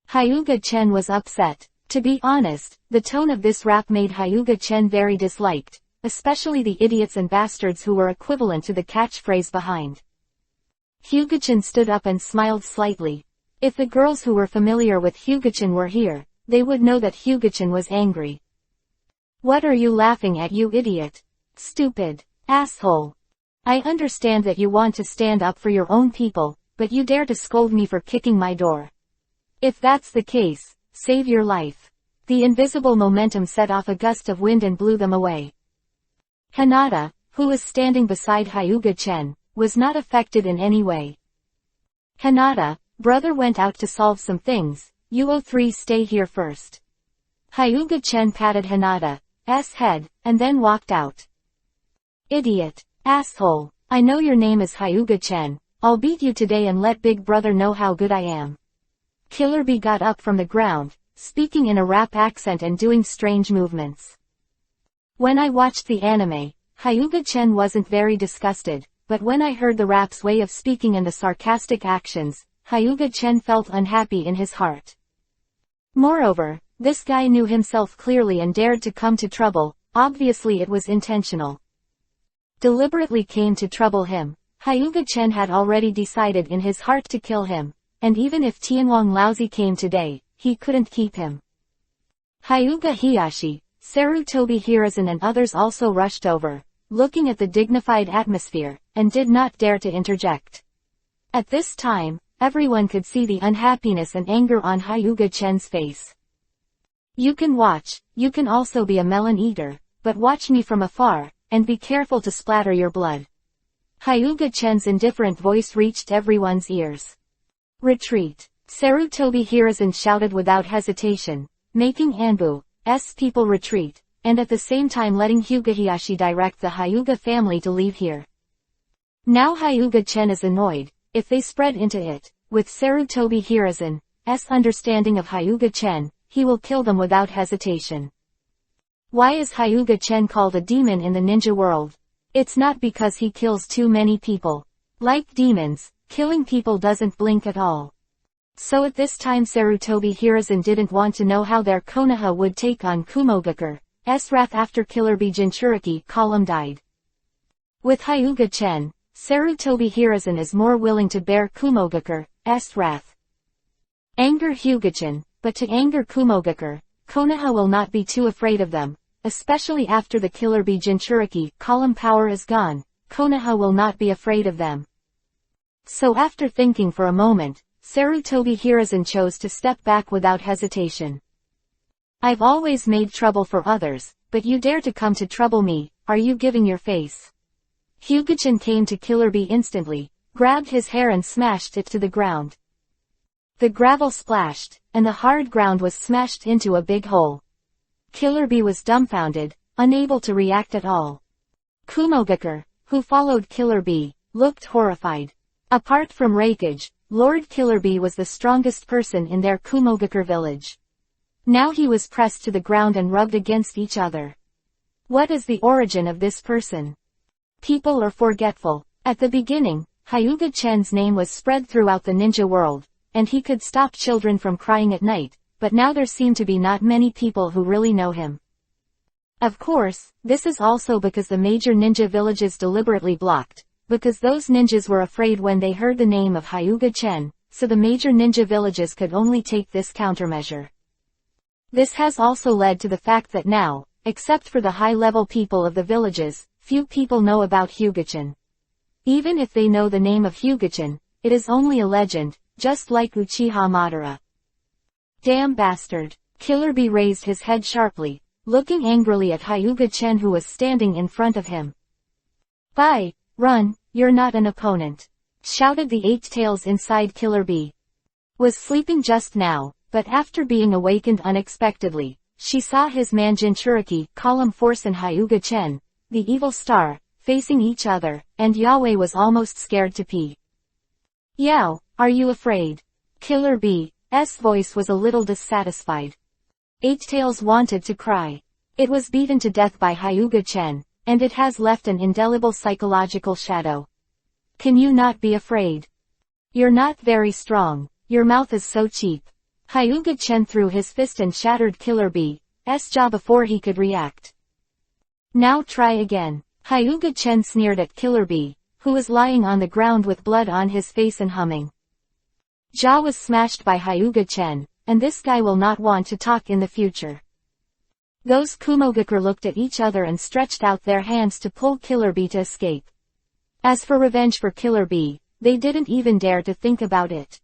Hyuga-chen was upset. To be honest, the tone of this rap made Hyuga-chen very disliked, especially the idiots and bastards who were equivalent to the catchphrase behind. Hyuga-chen stood up and smiled slightly. If the girls who were familiar with Hyuga-chen were here, they would know that Hyuga-chen was angry. What are you laughing at, you idiot? Stupid. Asshole. I understand that you want to stand up for your own people, but you dare to scold me for kicking my door. If that's the case, save your life. The invisible momentum set off a gust of wind and blew them away. Hanada, who was standing beside Hyuga-chen, was not affected in any way. Hanada, brother went out to solve some things, you 3 stay here first. Hyuga-chen patted Hanada's head, and then walked out. Idiot. Asshole. I know your name is Hyuga-chen, I'll beat you today and let big brother know how good I am. Killer Bee got up from the ground, speaking in a rap accent and doing strange movements. When I watched the anime, Hyuga-chen wasn't very disgusted, but when I heard the rap's way of speaking and the sarcastic actions, Hyuga-chen felt unhappy in his heart. Moreover, this guy knew himself clearly and dared to come to trouble, obviously it was intentional. Deliberately came to trouble him. Hyuga-chen had already decided in his heart to kill him, and even if Tianwang Laozi came today, he couldn't keep him. Hyuga Hiyashi, Sarutobi Hiruzen and others also rushed over, looking at the dignified atmosphere, and did not dare to interject. At this time, everyone could see the unhappiness and anger on Hyuga Chen's face. You can watch, you can also be a melon eater, but watch me from afar, and be careful to splatter your blood. Hyuga Chen's indifferent voice reached everyone's ears. Retreat. Sarutobi Hiruzen shouted without hesitation, making Anbu's people retreat, and at the same time letting Hyuga Hiyashi direct the Hyuga family to leave here. Now Hyuga Chen is annoyed, if they spread into it, with Sarutobi Hiruzen's understanding of Hyuga Chen, he will kill them without hesitation. Why is Hyuga Chen called a demon in the ninja world? It's not because he kills too many people. Like demons, killing people doesn't blink at all. So at this time Sarutobi Hiruzen didn't want to know how their Konoha would take on Kumogakure's wrath after Killer Bee Jinchuriki column died. With Hyuga Chen, Sarutobi Hiruzen is more willing to bear Kumogakure's wrath. Anger Hyuga-chan, but to anger Kumogakur, Konoha will not be too afraid of them, especially after the Killer Bee Jinchuriki column power is gone, Konoha will not be afraid of them. So after thinking for a moment, Sarutobi Hiruzen chose to step back without hesitation. I've always made trouble for others, but you dare to come to trouble me, are you giving your face? Hyuga-chan came to Killer Bee instantly, grabbed his hair and smashed it to the ground. The gravel splashed, and the hard ground was smashed into a big hole. Killer Bee was dumbfounded, unable to react at all. Kumogakur, who followed Killer Bee, looked horrified. Apart from Raikage, Lord Killer Bee was the strongest person in their Kumogakur village. Now he was pressed to the ground and rubbed against each other. What is the origin of this person? People are forgetful. At the beginning, Hyuga Chen's name was spread throughout the ninja world, and he could stop children from crying at night, but now there seem to be not many people who really know him. Of course, this is also because the major ninja villages deliberately blocked, because those ninjas were afraid when they heard the name of Hyuga Chen, so the major ninja villages could only take this countermeasure. This has also led to the fact that now, except for the high-level people of the villages, few people know about Hyuga-chan. Even if they know the name of Hyuga-chan, it is only a legend, just like Uchiha Madara. Damn bastard. Killer Bee raised his head sharply, looking angrily at Hyuga Chen who was standing in front of him. Bye, run, you're not an opponent, shouted the eight tails inside Killer Bee. Was sleeping just now, but after being awakened unexpectedly, she saw his man Jinchuriki, column force and Hyuga Chen, the evil star, facing each other, and Yahweh was almost scared to pee. Yao, are you afraid? Killer Bee's voice was a little dissatisfied. Eight Tails wanted to cry. It was beaten to death by Hyuga Chen, and it has left an indelible psychological shadow. Can you not be afraid? You're not very strong, your mouth is so cheap. Hyuga Chen threw his fist and shattered Killer Bee's jaw before he could react. Now try again. Hyuga Chen sneered at Killer Bee, who was lying on the ground with blood on his face and humming. Jaw was smashed by Hyuga Chen, and this guy will not want to talk in the future. Those Kumogakur looked at each other and stretched out their hands to pull Killer Bee to escape. As for revenge for Killer Bee, they didn't even dare to think about it.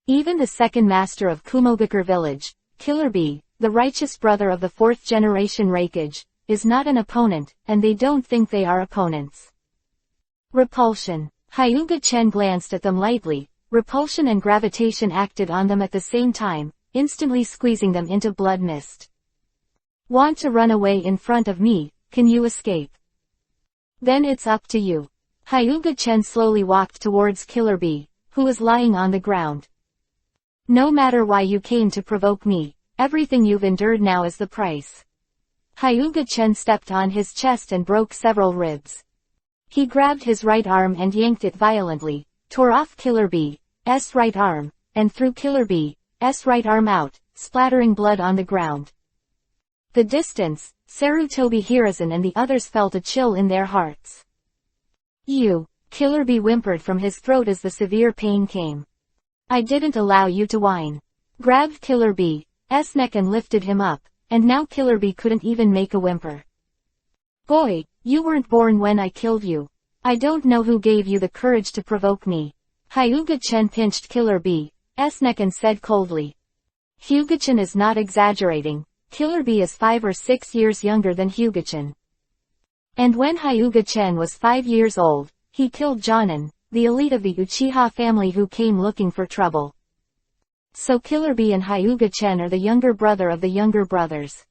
Even the second master of Kumogakur village, Killer Bee, the righteous brother of the fourth generation Raikage, is not an opponent, and they don't think they are opponents. Repulsion. Hyuga Chen glanced at them lightly. Repulsion and gravitation acted on them at the same time, instantly squeezing them into blood mist. Want to run away in front of me? Can you escape? Then it's up to you. Hyuga Chen slowly walked towards Killer Bee, who was lying on the ground. No matter why you came to provoke me, everything you've endured now is the price. Hyuga Chen stepped on his chest and broke several ribs. He grabbed his right arm and yanked it violently, tore off Killer Bee's right arm, and threw Killer Bee's right arm out, splattering blood on the ground. The distance, Sarutobi Hiruzen and the others felt a chill in their hearts. You, Killer Bee whimpered from his throat as the severe pain came. I didn't allow you to whine. grabbed Killer Bee's neck and lifted him up, and now Killer Bee couldn't even make a whimper. Boy, you weren't born when I killed you. I don't know who gave you the courage to provoke me. Hyuga-chan pinched Killer Bee's neck and said coldly. Hyuga-chan is not exaggerating. Killer Bee is 5 or 6 years younger than Hyuga-chan. And when Hyuga-chan was 5 years old, he killed Jonin, the elite of the Uchiha family who came looking for trouble. So Killer Bee and Hyuga-chan are the younger brother of the younger brothers.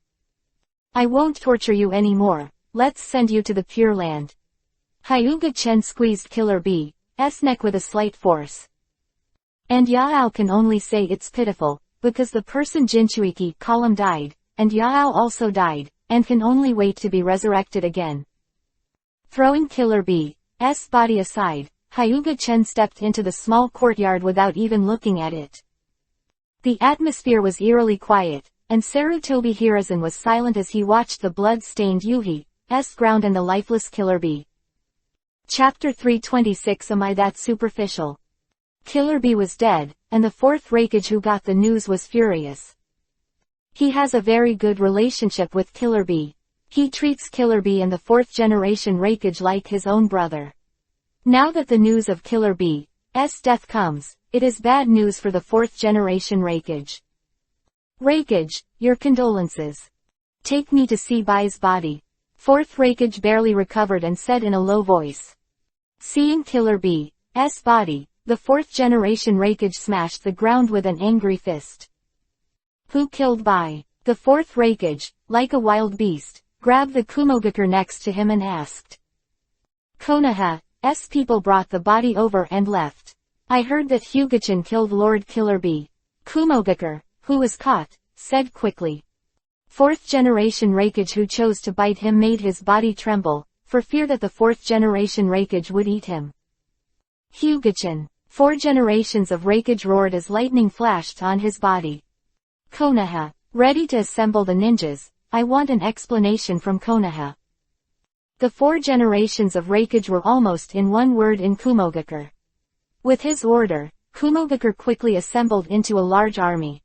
I won't torture you anymore, let's send you to the Pure Land. Hyuga-chan squeezed Killer Bee's neck with a slight force. And Yao can only say it's pitiful, because the person Jinchuiki column died, and Yao also died, and can only wait to be resurrected again. Throwing Killer Bee's body aside, Hyuga-chan stepped into the small courtyard without even looking at it. The atmosphere was eerily quiet, and Sarutobi Hiruzen was silent as he watched the blood-stained Yuhi's ground and the lifeless Killer Bee. Chapter 326. Am I that superficial? Killer Bee was dead, and the fourth Raikage who got the news was furious. He has a very good relationship with Killer Bee. He treats Killer Bee and the fourth generation Raikage like his own brother. Now that the news of Killer Bee's death comes, it is bad news for the fourth generation Raikage. Raikage, your condolences. Take me to see Bai's body. Fourth Raikage barely recovered and said in a low voice. Seeing Killer Bee's body, the fourth generation Raikage smashed the ground with an angry fist. Who killed Bai? The fourth Raikage, like a wild beast, grabbed the Kumogakure next to him and asked. Konoha's people brought the body over and left. I heard that Hyuga-chan killed Lord Killer Bee. Kumogakure, who was caught, said quickly. Fourth generation Raikage who chose to bite him made his body tremble, for fear that the fourth generation Raikage would eat him. Hyuga-chan. 4 generations of Raikage roared as lightning flashed on his body. Konoha. Ready to assemble the ninjas, I want an explanation from Konoha. The 4 generations of Raikage were almost in one word in Kumogakure. With his order, Kumogakure quickly assembled into a large army.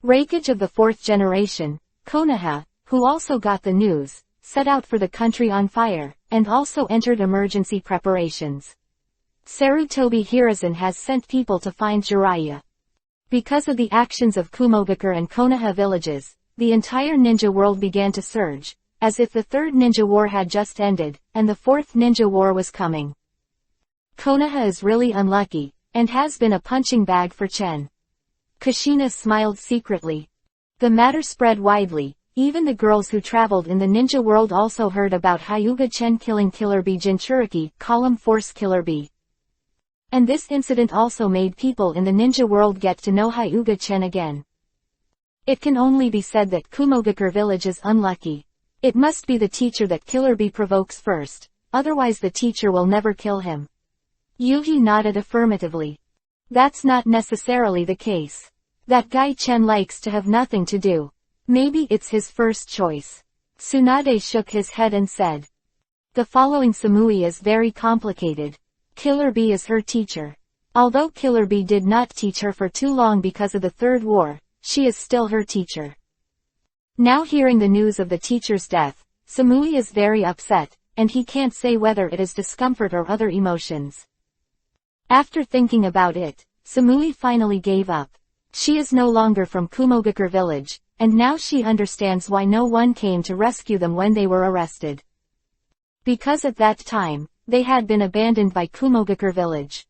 Raikage of the 4th generation, Konoha, who also got the news, set out for the country on fire, and also entered emergency preparations. Sarutobi Hiruzen has sent people to find Jiraiya. Because of the actions of Kumogakure and Konoha villages, the entire ninja world began to surge, as if the 3rd ninja war had just ended, and the 4th ninja war was coming. Konoha is really unlucky, and has been a punching bag for Chen. Kushina smiled secretly. The matter spread widely, even the girls who traveled in the ninja world also heard about Hyuga-chan killing Killer Bee Jinchuriki, column force Killer Bee. And this incident also made people in the ninja world get to know Hyuga-chan again. It can only be said that Kumogakure village is unlucky. It must be the teacher that Killer Bee provokes first, otherwise the teacher will never kill him. Yuhi nodded affirmatively. That's not necessarily the case. That guy Chen likes to have nothing to do. Maybe it's his first choice. Tsunade shook his head and said. The following Samui is very complicated. Killer Bee is her teacher. Although Killer Bee did not teach her for too long because of the 3rd war, she is still her teacher. Now hearing the news of the teacher's death, Samui is very upset, and he can't say whether it is discomfort or other emotions. After thinking about it, Samui finally gave up. She is no longer from Kumogakure village, and now she understands why no one came to rescue them when they were arrested. Because at that time, they had been abandoned by Kumogakure village.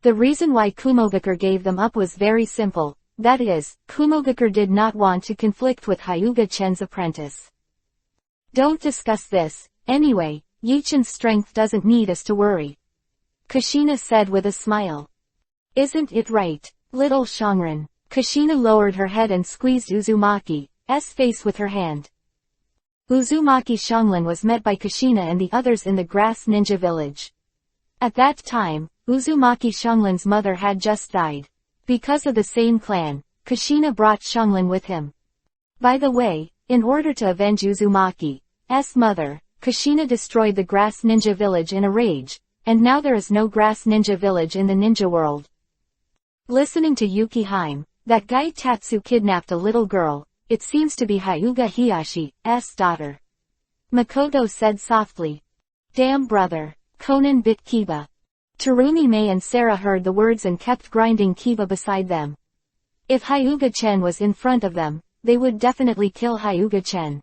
The reason why Kumogakure gave them up was very simple, that is, Kumogakure did not want to conflict with Hyuga-chan's apprentice. Don't discuss this, anyway, Yi-chan's strength doesn't need us to worry. Kushina said with a smile. Isn't it right, little Shangren? Kushina lowered her head and squeezed Uzumaki's face with her hand. Uzumaki Shanglin was met by Kushina and the others in the grass ninja village. At that time, Uzumaki Shanglin's mother had just died. Because of the same clan, Kushina brought Shanglin with him. By the way, in order to avenge Uzumaki's mother, Kushina destroyed the grass ninja village in a rage, and now there is no grass ninja village in the ninja world. Listening to Yuki Haim, That guy Tatsu kidnapped a little girl. It seems to be Hyuga Hiyashi's daughter. Makoto said softly. Damn brother. Conan bit Kiba. Terumi May and Sarah heard the words and kept grinding Kiba beside them. If Hyuga-chen was in front of them, they would definitely kill Hyuga-chen.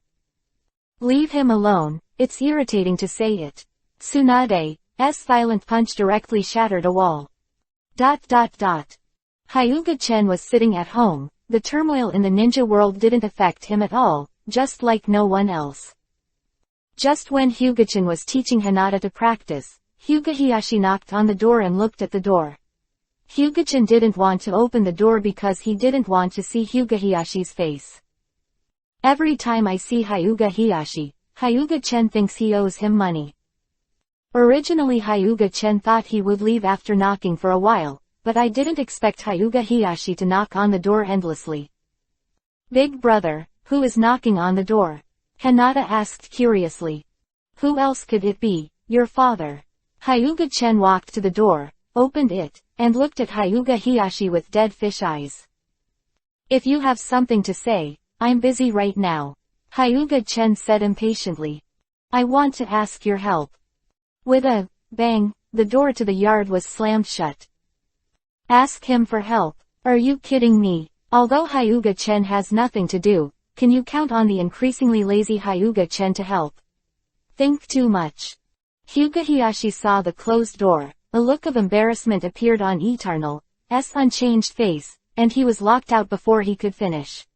Leave him alone, it's irritating to say it. Tsunade's violent punch directly shattered a wall. Hyuga-chen was sitting at home. The turmoil in the ninja world didn't affect him at all, just like no one else. Just when Hyuga-chen was teaching Hinata to practice, Hyuga Hiyashi knocked on the door and looked at the door. Hyuga-chen didn't want to open the door because he didn't want to see Hyuga Hiyashi's face. Every time I see Hyuga Hiyashi, Hyuga-chen thinks he owes him money. Originally Hyuga-chen thought he would leave after knocking for a while, but I didn't expect Hyuga Hiyashi to knock on the door endlessly. Big brother, who is knocking on the door? Hinata asked curiously. Who else could it be? Your father. Hyuga-chen walked to the door, opened it, and looked at Hyuga Hiyashi with dead fish eyes. If you have something to say, I'm busy right now. Hyuga-chen said impatiently. I want to ask your help. With a bang, the door to the yard was slammed shut. Ask him for help. Are you kidding me? Although Hyuga-chen has nothing to do, can you count on the increasingly lazy Hyuga-chen to help? Think too much. Hyuga Hiyashi saw the closed door. A look of embarrassment appeared on Eternal's unchanged face, and he was locked out before he could finish.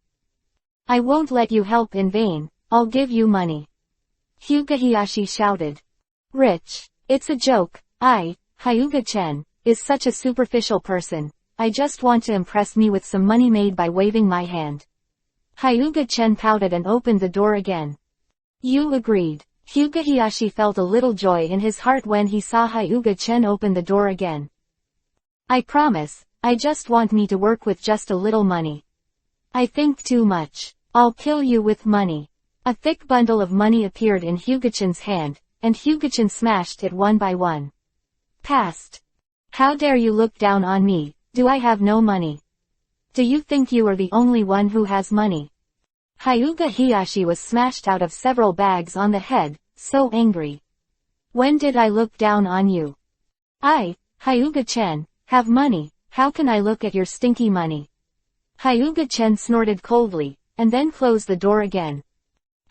I won't let you help in vain, I'll give you money. Hyuga Hiyashi shouted. Rich. It's a joke. Hyuga-chen, is such a superficial person. I just want to impress me with some money made by waving my hand. Hyuga-chen pouted and opened the door again. You agreed. Hyuga Hiyashi felt a little joy in his heart when he saw Hyuga-chen open the door again. I promise, I just want me to work with just a little money. I think too much. I'll kill you with money. A thick bundle of money appeared in Hyuga-chen's hand, and Hyuga-chen smashed it one by one. Passed. How dare you look down on me? Do I have no money? Do you think you are the only one who has money? Hyuga Hiyashi was smashed out of several bags on the head, so angry. When did I look down on you? Hyuga-chen, have money, how can I look at your stinky money? Hyuga-chen snorted coldly, and then closed the door again.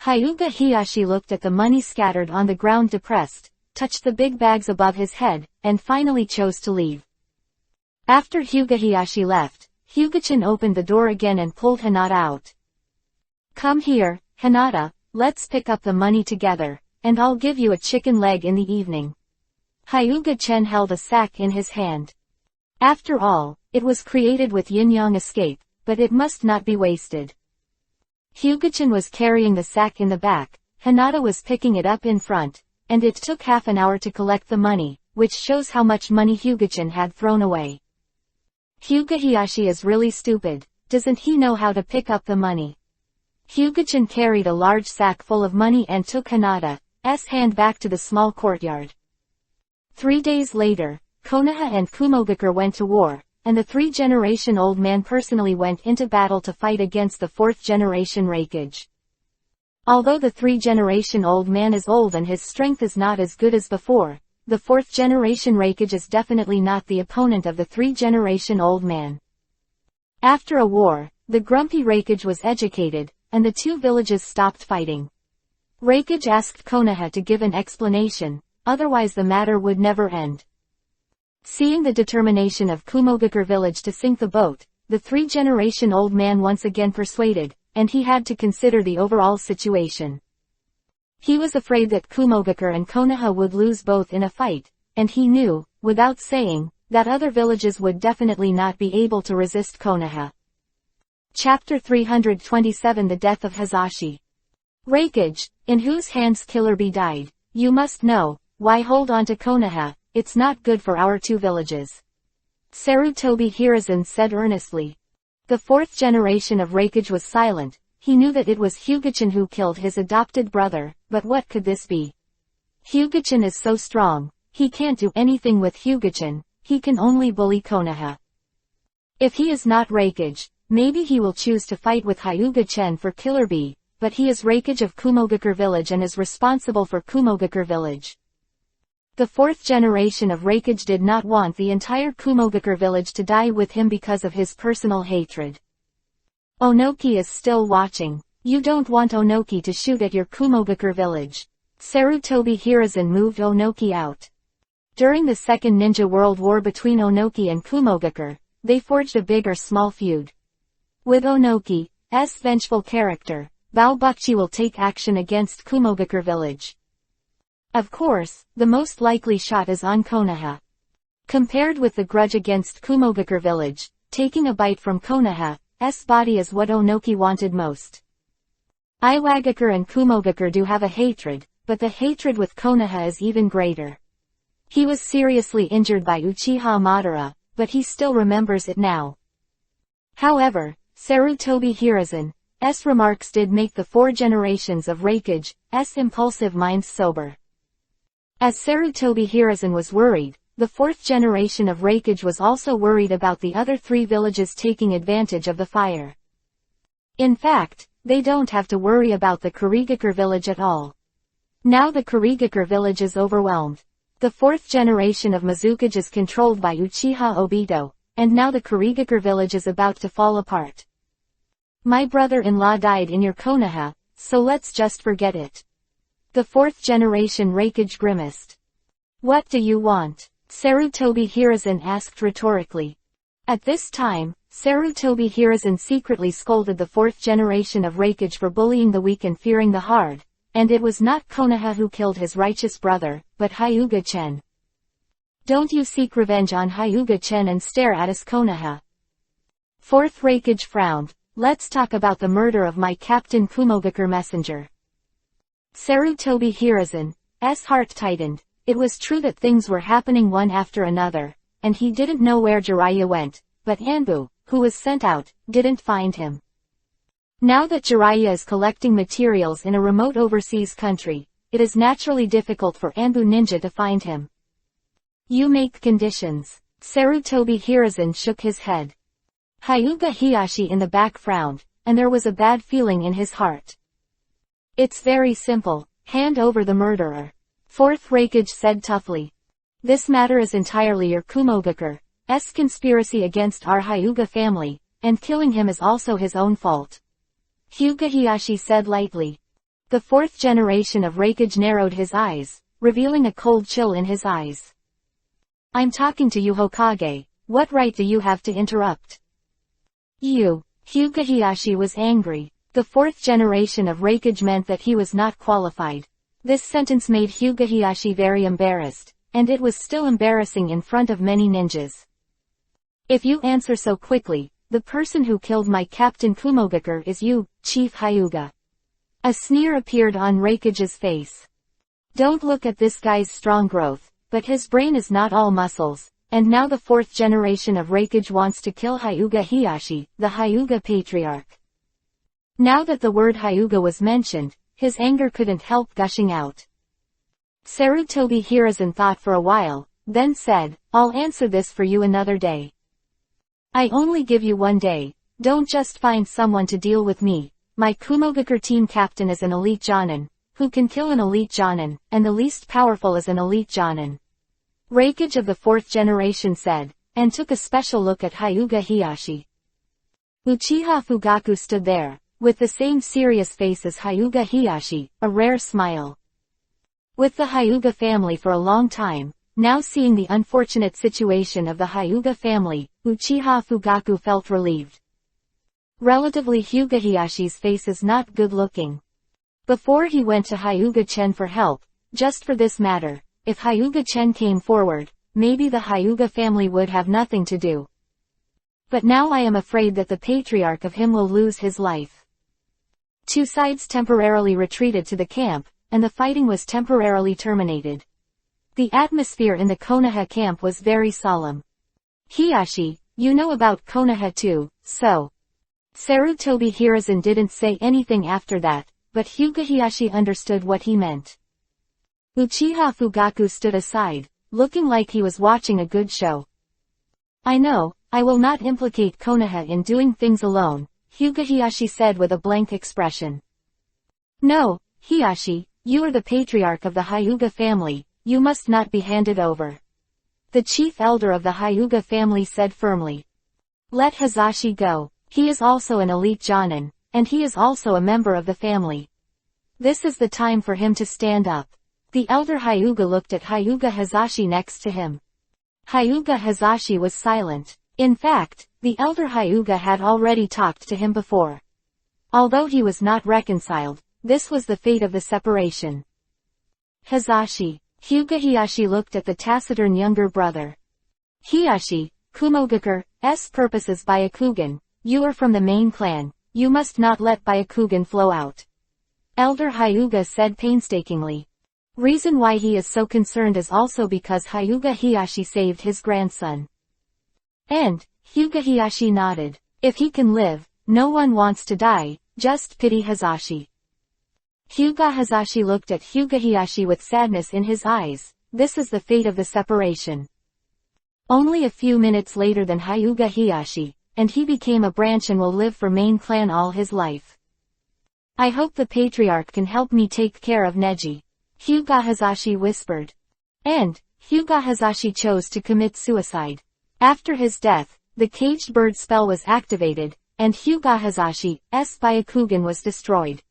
Hyuga Hiyashi looked at the money scattered on the ground depressed, touched the big bags above his head, and finally chose to leave. After Hyuga Hiyashi left, Hyuga-chen opened the door again and pulled Hinata out. Come here, Hinata, let's pick up the money together, and I'll give you a chicken leg in the evening. Hyuga-chen held a sack in his hand. After all, it was created with yin-yang escape, but it must not be wasted. Hyuga-chen was carrying the sack in the back, Hinata was picking it up in front, and it took half an hour to collect the money, which shows how much money Hyuga-chen had thrown away. Hyuga Hiyashi is really stupid, doesn't he know how to pick up the money? Hyuga-chen carried a large sack full of money and took Hinata's hand back to the small courtyard. 3 days later, Konoha and Kumogakure went to war, and the 3-generation-old man personally went into battle to fight against the 4th-generation Raikage. Although the 3-generation-old man is old and his strength is not as good as before, the 4th-generation Raikage is definitely not the opponent of the 3-generation-old man. After a war, the grumpy Raikage was educated, and the 2 villages stopped fighting. Raikage asked Konoha to give an explanation, otherwise the matter would never end. Seeing the determination of Kumogakure village to sink the boat, the 3-generation-old man once again persuaded, and he had to consider the overall situation. He was afraid that Kumogakure and Konoha would lose both in a fight, and he knew, without saying, that other villages would definitely not be able to resist Konoha. Chapter 327 The Death of Hazashi. Raikage, in whose hands Killer Bee died, you must know, why hold on to Konoha, it's not good for our 2 villages. Sarutobi Hiruzen said earnestly. The 4th generation of Raikage was silent, he knew that it was Hyuga-chen who killed his adopted brother, but what could this be? Hyuga-chen is so strong, he can't do anything with Hyuga-chen, he can only bully Konoha. If he is not Raikage, maybe he will choose to fight with Hyuga-chen for Killer Bee, but he is Reikage of Kumogakure village and is responsible for Kumogakure village. The fourth generation of Reikage did not want the entire Kumogakure village to die with him because of his personal hatred. Onoki is still watching. You don't want Onoki to shoot at your Kumogakure village. Sarutobi Hiruzen moved Onoki out. During the Second Ninja World War between Onoki and Kumogakure, they forged a big or small feud. With Onoki's vengeful character, Baobuchi will take action against Kumogakure village. Of course, the most likely shot is on Konoha. Compared with the grudge against Kumogakure village, taking a bite from Konoha's body is what Onoki wanted most. Iwagakure and Kumogakure do have a hatred, but the hatred with Konoha is even greater. He was seriously injured by Uchiha Madara, but he still remembers it now. However, Sarutobi Hiruzen's remarks did make the four generations of Reikage's impulsive minds sober. As Sarutobi Hiruzen was worried, the fourth generation of Reikage was also worried about the other three villages taking advantage of the fire. In fact, they don't have to worry about the Kurigakure village at all. Now the Kurigakure village is overwhelmed. The fourth generation of Mizukage is controlled by Uchiha Obito, and now the Kurigakure village is about to fall apart. My brother-in-law died in your Konoha, so let's just forget it. The fourth generation Reikage grimaced. What do you want? Sarutobi Hiruzen asked rhetorically. At this time, Sarutobi Hiruzen secretly scolded the fourth generation of Reikage for bullying the weak and fearing the hard, and it was not Konoha who killed his righteous brother, but Hyuga-chen. Don't you seek revenge on Hyuga-chen and stare at us Konoha. Fourth Reikage frowned. Let's talk about the murder of my Captain Kumogakure messenger. Sarutobi Hiruzen's heart tightened. It was true that things were happening one after another, and he didn't know where Jiraiya went, but Anbu, who was sent out, didn't find him. Now that Jiraiya is collecting materials in a remote overseas country, it is naturally difficult for Anbu Ninja to find him. You make conditions. Sarutobi Hiruzen shook his head. Hyuga Hiyashi in the back frowned, and there was a bad feeling in his heart. It's very simple, hand over the murderer. Fourth Reikage said toughly. This matter is entirely your Kumogakure's conspiracy against our Hyuga family, and killing him is also his own fault. Hyuga Hiyashi said lightly. The fourth generation of Reikage narrowed his eyes, revealing a cold chill in his eyes. I'm talking to you Hokage, what right do you have to interrupt? You. Hyuga Hiyashi was angry. The fourth generation of Reikage meant that he was not qualified. This sentence made Hyuga Hiyashi very embarrassed, and it was still embarrassing in front of many ninjas. If you answer so quickly, the person who killed my Captain Kumogakure is you, Chief Hyuga. A sneer appeared on Reikage's face. Don't look at this guy's strong growth, but his brain is not all muscles, and now the fourth generation of Reikage wants to kill Hyuga Hiyashi, the Hyuga Patriarch. Now that the word Hyuga was mentioned, his anger couldn't help gushing out. Sarutobi Hiruzen thought for a while, then said, I'll answer this for you another day. I only give you one day, don't just find someone to deal with me. My Kumogakure team captain is an elite Jonin, who can kill an elite Jonin, and the least powerful is an elite Jonin. Reikage of the fourth generation said, and took a special look at Hyuga Hiyashi. Uchiha Fugaku stood there, with the same serious face as Hyuga Hiyashi, a rare smile. With the Hyuga family for a long time, now seeing the unfortunate situation of the Hyuga family, Uchiha Fugaku felt relieved. Relatively Hyuga Hiyashi's face is not good looking. Before he went to Hyuga-chen for help, just for this matter, if Hyuga-chen came forward, maybe the Hyuga family would have nothing to do. But now I am afraid that the patriarch of him will lose his life. Two sides temporarily retreated to the camp, and the fighting was temporarily terminated. The atmosphere in the Konoha camp was very solemn. Hiyashi, you know about Konoha too, so. Sarutobi Hiruzen didn't say anything after that, but Hyuga Hiyashi understood what he meant. Uchiha Fugaku stood aside, looking like he was watching a good show. I know, I will not implicate Konoha in doing things alone, Hyuga Hiyashi said with a blank expression. No, Hiyashi, you are the patriarch of the Hyuga family, you must not be handed over. The chief elder of the Hyuga family said firmly. Let Hazashi go, he is also an elite jonin, and he is also a member of the family. This is the time for him to stand up. The elder Hyuga looked at Hyuga Hazashi next to him. Hyuga Hazashi was silent. In fact, the elder Hyuga had already talked to him before. Although he was not reconciled, this was the fate of the separation. Hazashi. Hyuga Hiyashi looked at the taciturn younger brother. Hiyashi, Kumogakure's purpose is Byakugan, you are from the main clan, you must not let Byakugan flow out. Elder Hyuga said painstakingly. Reason why he is so concerned is also because Hyuga Hiyashi saved his grandson. And, Hyuga Hiyashi nodded. If he can live, no one wants to die, just pity Hazashi. Hyuga Hazashi looked at Hyuga Hiyashi with sadness in his eyes. This is the fate of the separation. Only a few minutes later than Hyuga Hiyashi, and he became a branch and will live for main clan all his life. I hope the patriarch can help me take care of Neji. Hyuga Hazashi whispered. And, Hyuga Hazashi chose to commit suicide. After his death, the caged bird spell was activated, and Hyuga Hazashi's Byakugan was destroyed.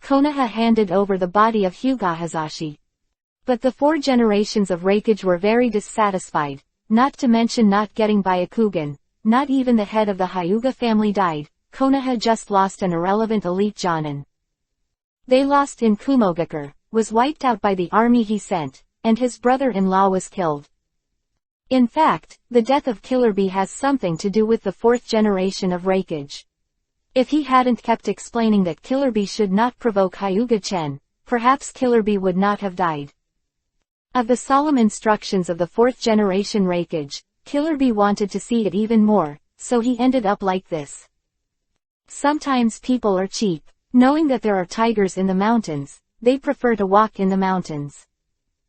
Konoha handed over the body of Hyuga Hazashi. But the 4 generations of Reikage were very dissatisfied, not to mention not getting Byakugan, not even the head of the Hyuga family died, Konoha just lost an irrelevant elite jonin. They lost in Kumogakur, was wiped out by the army he sent, and his brother-in-law was killed. In fact, the death of Killer Bee has something to do with the 4th generation of Reikage. If he hadn't kept explaining that Killer Bee should not provoke Hyuga-chen, perhaps Killer Bee would not have died. Of the solemn instructions of the 4th generation Reikage, Killer Bee wanted to see it even more, so he ended up like this. Sometimes people are cheap. Knowing that there are tigers in the mountains, they prefer to walk in the mountains.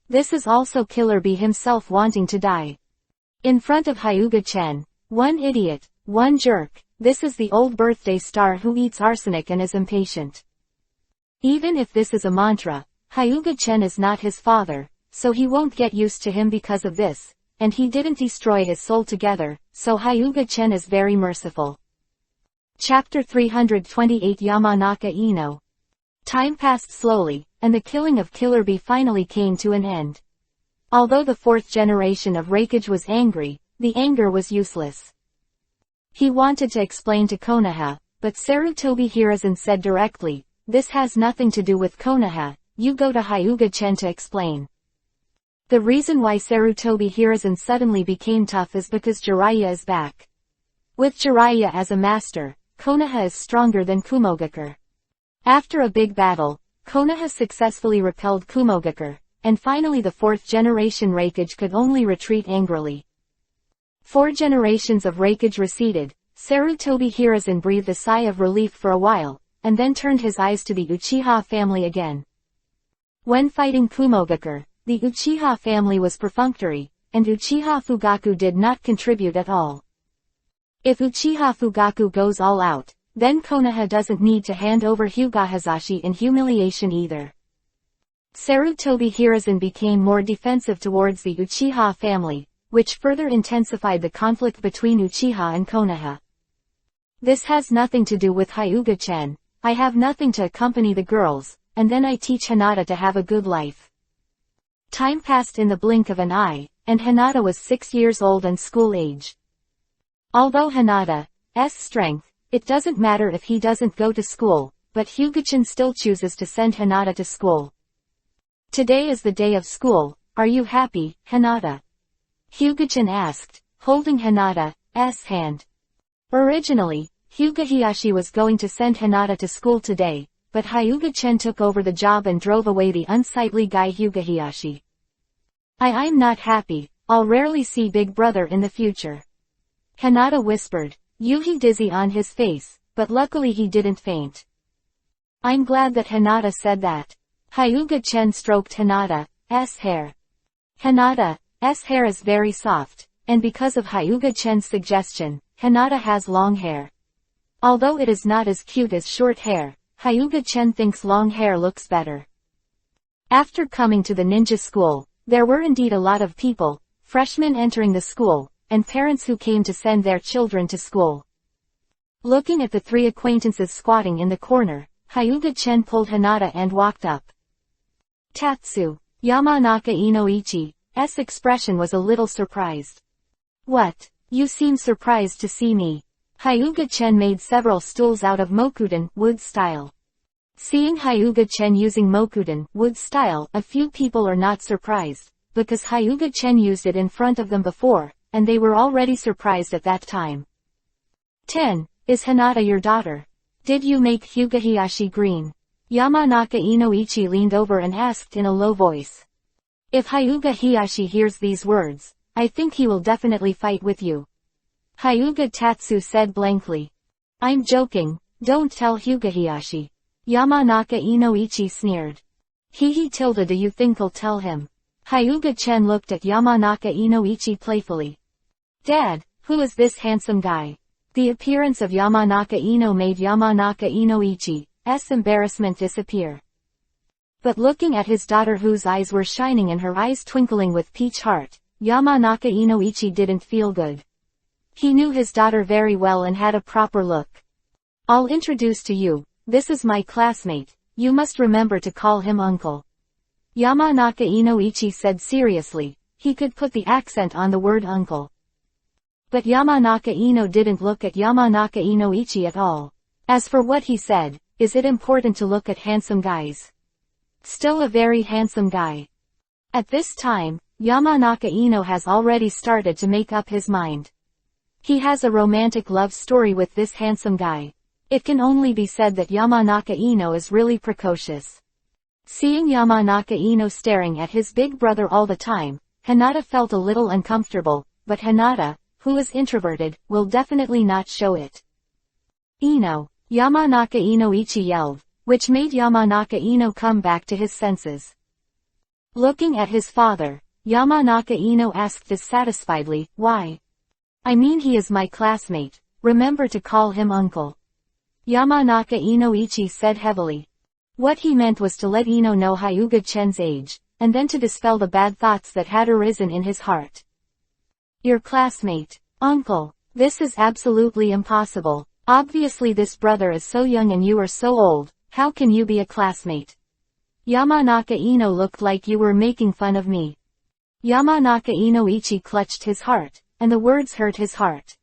This is also Killer Bee himself wanting to die. In front of Hyuga-chen, one idiot, one jerk, this is the old birthday star who eats arsenic and is impatient. Even if this is a mantra, Hyuga-chen is not his father, so he won't get used to him because of this, and he didn't destroy his soul together, so Hyuga-chen is very merciful. Chapter 328 Yamanaka Ino. Time passed slowly, and the killing of Killer Bee finally came to an end. Although the 4th generation of Reikage was angry, the anger was useless. He wanted to explain to Konoha, but Sarutobi Hiruzen said directly, this has nothing to do with Konoha, you go to Hyuga-chen to explain. The reason why Sarutobi Hiruzen suddenly became tough is because Jiraiya is back. With Jiraiya as a master, Konoha is stronger than Kumogakur. After a big battle, Konoha successfully repelled Kumogakur, and finally the 4th generation Reikage could only retreat angrily. 4 generations of Reikage receded. Sarutobi Hiruzen breathed a sigh of relief for a while, and then turned his eyes to the Uchiha family again. When fighting Kumogakur, the Uchiha family was perfunctory, and Uchiha Fugaku did not contribute at all. If Uchiha Fugaku goes all out, then Konoha doesn't need to hand over Hyuga Hazashi in humiliation either. Sarutobi Hiruzen became more defensive towards the Uchiha family, which further intensified the conflict between Uchiha and Konoha. This has nothing to do with Hyuga-chen, I have nothing to accompany the girls, and then I teach Hinata to have a good life. Time passed in the blink of an eye, and Hinata was 6 years old and school age. Although Hinata's strength, it doesn't matter if he doesn't go to school, but Hyuga-chen still chooses to send Hinata to school. Today is the day of school, are you happy, Hinata? Hyuga-chen asked, holding Hinata's hand. Originally, Hyuga Hiyashi was going to send Hinata to school today, but Hyuga-chen took over the job and drove away the unsightly guy Hyuga Hiyashi. I'm not happy, I'll rarely see Big Brother in the future. Hinata whispered, Yuhi dizzy on his face, but luckily he didn't faint. I'm glad that Hinata said that. Hyuga-chen stroked Hinata's hair. Hinata's hair is very soft, and because of Hyuga-chen's suggestion, Hinata has long hair. Although it is not as cute as short hair, Hyuga-chen thinks long hair looks better. After coming to the ninja school, there were indeed a lot of people, freshmen entering the school, and parents who came to send their children to school. Looking at the three acquaintances squatting in the corner, Hyuga-chen pulled Hinata and walked up. Tatsu, Yamanaka Inoichi's expression was a little surprised. What? You seem surprised to see me. Hyuga-chen made several stools out of mokudan, wood style. Seeing Hyuga-chen using mokudan, wood style, a few people are not surprised, because Hyuga-chen used it in front of them before, and they were already surprised at that time. 10. Is Hinata your daughter? Did you make Hyuga-Hiyashi green? Yamanaka Inoichi leaned over and asked in a low voice. If Hyuga-Hiyashi hears these words, I think he will definitely fight with you. Hyuga Tatsu said blankly. I'm joking, don't tell Hyuga-Hiyashi. Yamanaka Inoichi sneered. He tilde do you think I'll tell him? Hyuga-chen looked at Yamanaka Inoichi playfully. Dad, who is this handsome guy? The appearance of Yamanaka Ino made Yamanaka Inoichi's embarrassment disappear. But looking at his daughter whose eyes were shining and her eyes twinkling with peach heart, Yamanaka Inoichi didn't feel good. He knew his daughter very well and had a proper look. I'll introduce to you, this is my classmate, you must remember to call him uncle. Yamanaka Inoichi said seriously, he could put the accent on the word uncle. But Yamanaka Ino didn't look at Yamanaka Inoichi at all. As for what he said, is it important to look at handsome guys? Still a very handsome guy. At this time, Yamanaka Ino has already started to make up his mind. He has a romantic love story with this handsome guy. It can only be said that Yamanaka Ino is really precocious. Seeing Yamanaka Ino staring at his big brother all the time, Hinata felt a little uncomfortable, but Hinata, who is introverted, will definitely not show it. Ino, Yamanaka Inoichi yelled, which made Yamanaka Ino come back to his senses. Looking at his father, Yamanaka Ino asked dissatisfiedly, why? I mean he is my classmate, remember to call him uncle. Yamanaka Inoichi said heavily. What he meant was to let Ino know Hyuga-chen's age, and then to dispel the bad thoughts that had arisen in his heart. Your classmate, uncle, this is absolutely impossible. Obviously this brother is so young and you are so old, how can you be a classmate? Yamanaka Ino looked like you were making fun of me. Yamanaka Inoichi clutched his heart, and the words hurt his heart.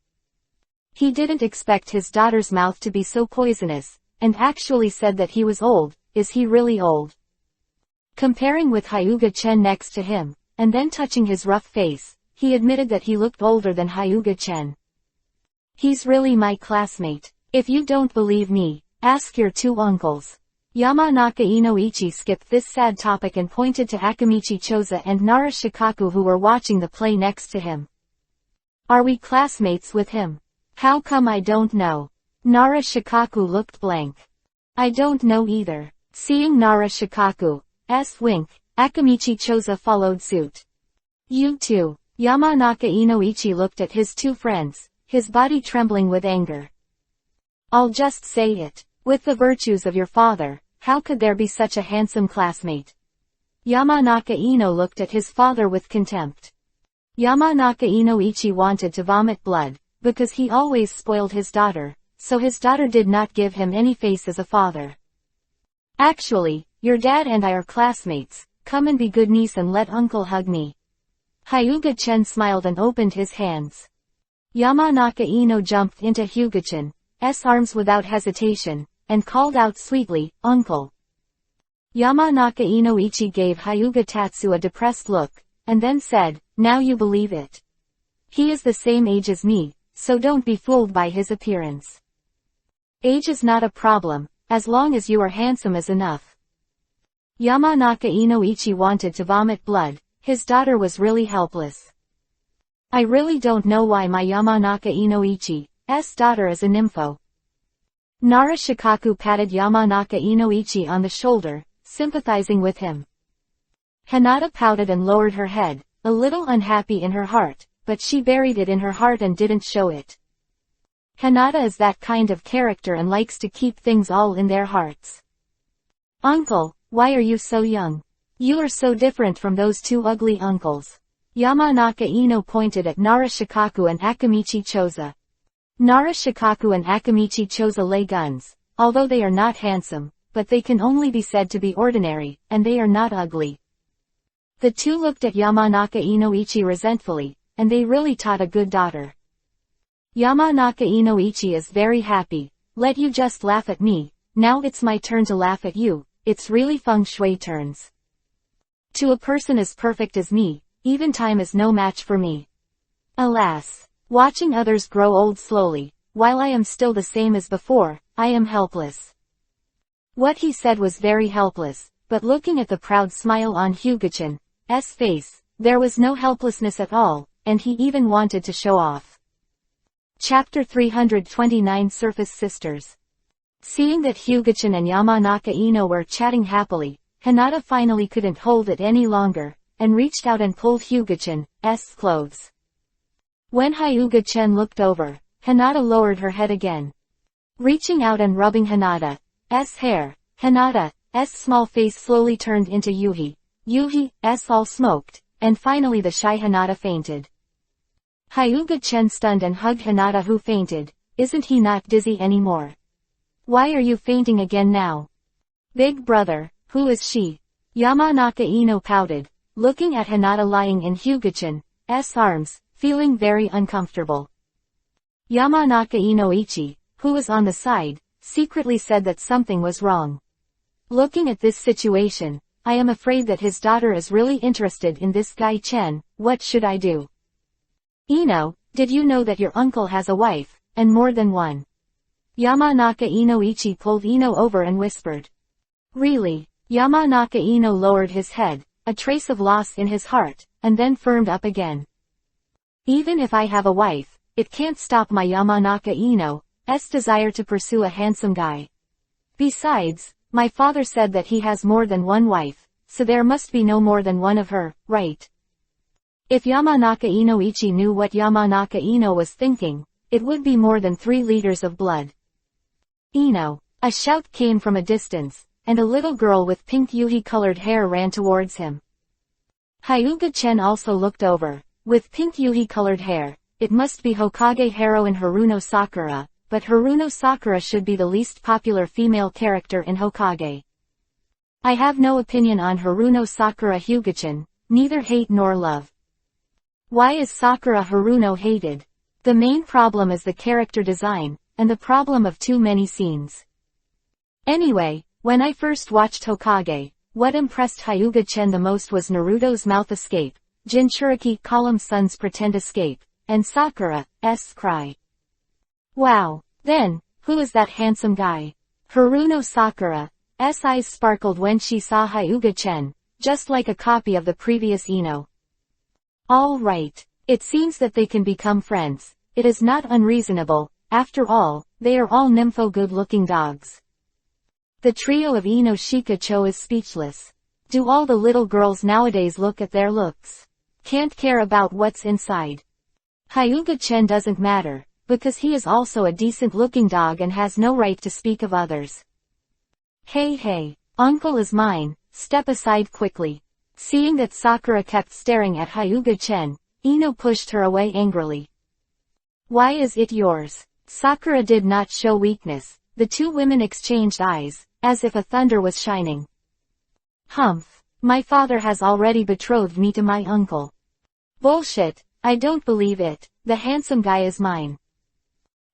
He didn't expect his daughter's mouth to be so poisonous, and actually said that he was old. Is he really old? Comparing with Hyuga-chen next to him, and then touching his rough face, he admitted that he looked older than Hyuga-chen. He's really my classmate. If you don't believe me, ask your two uncles. Yamanaka Inoichi skipped this sad topic and pointed to Akamichi Choza and Nara Shikaku who were watching the play next to him. Are we classmates with him? How come I don't know? Nara Shikaku looked blank. I don't know either. Seeing Nara Shikaku's wink, Akamichi Choza followed suit. You too. Yamanaka Inoichi looked at his two friends, his body trembling with anger. I'll just say it. With the virtues of your father, how could there be such a handsome classmate? Yamanaka Ino looked at his father with contempt. Yamanaka Inoichi wanted to vomit blood, because he always spoiled his daughter, so his daughter did not give him any face as a father. Actually, your dad and I are classmates, come and be good niece and let uncle hug me. Hyuga-chen smiled and opened his hands. Yamanaka Ino jumped into Hyuga-chen's arms without hesitation, and called out sweetly, uncle. Yamanaka Inoichi gave Hyuga Tatsu a depressed look, and then said, now you believe it. He is the same age as me, so don't be fooled by his appearance. Age is not a problem, as long as you are handsome is enough. Yamanaka Inoichi wanted to vomit blood, his daughter was really helpless. I really don't know why my Yamanaka Inoichi's daughter is a nympho. Nara Shikaku patted Yamanaka Inoichi on the shoulder, sympathizing with him. Hinata pouted and lowered her head, a little unhappy in her heart, but she buried it in her heart and didn't show it. Hinata is that kind of character and likes to keep things all in their hearts. Uncle, why are you so young? You are so different from those two ugly uncles. Yamanaka Ino pointed at Nara Shikaku and Akamichi Choza. Nara Shikaku and Akamichi Choza lay guns, although they are not handsome, but they can only be said to be ordinary, and they are not ugly. The two looked at Yamanaka Inoichi resentfully, and they really taught a good daughter. Yamanaka Inoichi is very happy. Let you just laugh at me, now it's my turn to laugh at you, it's really feng shui turns. To a person as perfect as me, even time is no match for me. Alas, watching others grow old slowly, while I am still the same as before, I am helpless. What he said was very helpless, but looking at the proud smile on Hyuga-chan's face, there was no helplessness at all, and he even wanted to show off. Chapter 329 Surface Sisters. Seeing that Hyuga-chan and Yamanaka Ino were chatting happily, Hinata finally couldn't hold it any longer, and reached out and pulled Hyuga-chan's clothes. When Hyuga-chan looked over, Hinata lowered her head again. Reaching out and rubbing Hinata's hair, Hinata's small face slowly turned into Yuhi's all smoked, and finally the shy Hinata fainted. Hyuga-chan stunned and hugged Hinata, who fainted. Isn't he not dizzy anymore? Why are you fainting again now? Big brother, who is she? Yamanaka Ino pouted, looking at Hinata lying in Hyuga-chan's arms, feeling very uncomfortable. Yamanaka Inoichi, who was on the side, secretly said that something was wrong. Looking at this situation, I am afraid that his daughter is really interested in this guy Chen. What should I do? Ino, did you know that your uncle has a wife, and more than one? Yamanaka Inoichi pulled Ino over and whispered. Really? Yamanaka Ino lowered his head, a trace of loss in his heart, and then firmed up again. Even if I have a wife, it can't stop my Yamanaka Ino's desire to pursue a handsome guy. Besides, my father said that he has more than one wife, so there must be no more than one of her, right? If Yamanaka Inoichi knew what Yamanaka Ino was thinking, it would be more than 3 liters of blood. Ino! A shout came from a distance, and a little girl with pink Yuhi-colored hair ran towards him. Hyuga-chen also looked over. With pink Yuhi-colored hair, it must be Hokage heroine Haruno Sakura, but Haruno Sakura should be the least popular female character in Hokage. I have no opinion on Haruno Sakura Hyuga-chan, neither hate nor love. Why is Sakura Haruno hated? The main problem is the character design, and the problem of too many scenes. Anyway, when I first watched Hokage, what impressed Hyuga-chen the most was Naruto's mouth escape, Jinchuriki Column Sun's pretend escape, and Sakura's cry. Wow! Then, who is that handsome guy? Haruno Sakura's eyes sparkled when she saw Hyuga-chen, just like a copy of the previous Ino. All right. It seems that they can become friends. It is not unreasonable, after all, they are all nympho good-looking dogs. The trio of Ino Shikacho is speechless. Do all the little girls nowadays look at their looks? Can't care about what's inside. Hyuga-chen doesn't matter, because he is also a decent-looking dog and has no right to speak of others. Hey, uncle is mine, step aside quickly. Seeing that Sakura kept staring at Hyuga-chen, Ino pushed her away angrily. Why is it yours? Sakura did not show weakness. The two women exchanged eyes, as if a thunder was shining. Humph! My father has already betrothed me to my uncle. Bullshit! I don't believe it. The handsome guy is mine.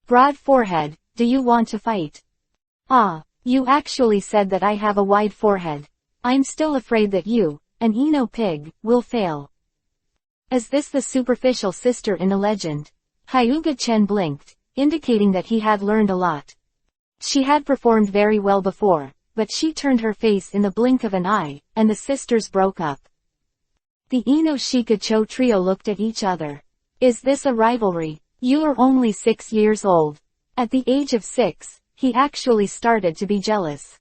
Broad forehead, do you want to fight? Ah, you actually said that I have a wide forehead. I'm still afraid that you, an Ino pig, will fail. Is this the superficial sister in the legend? Hyuga-chen blinked, indicating that he had learned a lot. She had performed very well before, but she turned her face in the blink of an eye, and the sisters broke up. The Ino Shikacho trio looked at each other. Is this a rivalry? You are only 6 years old. At the age of 6, he actually started to be jealous.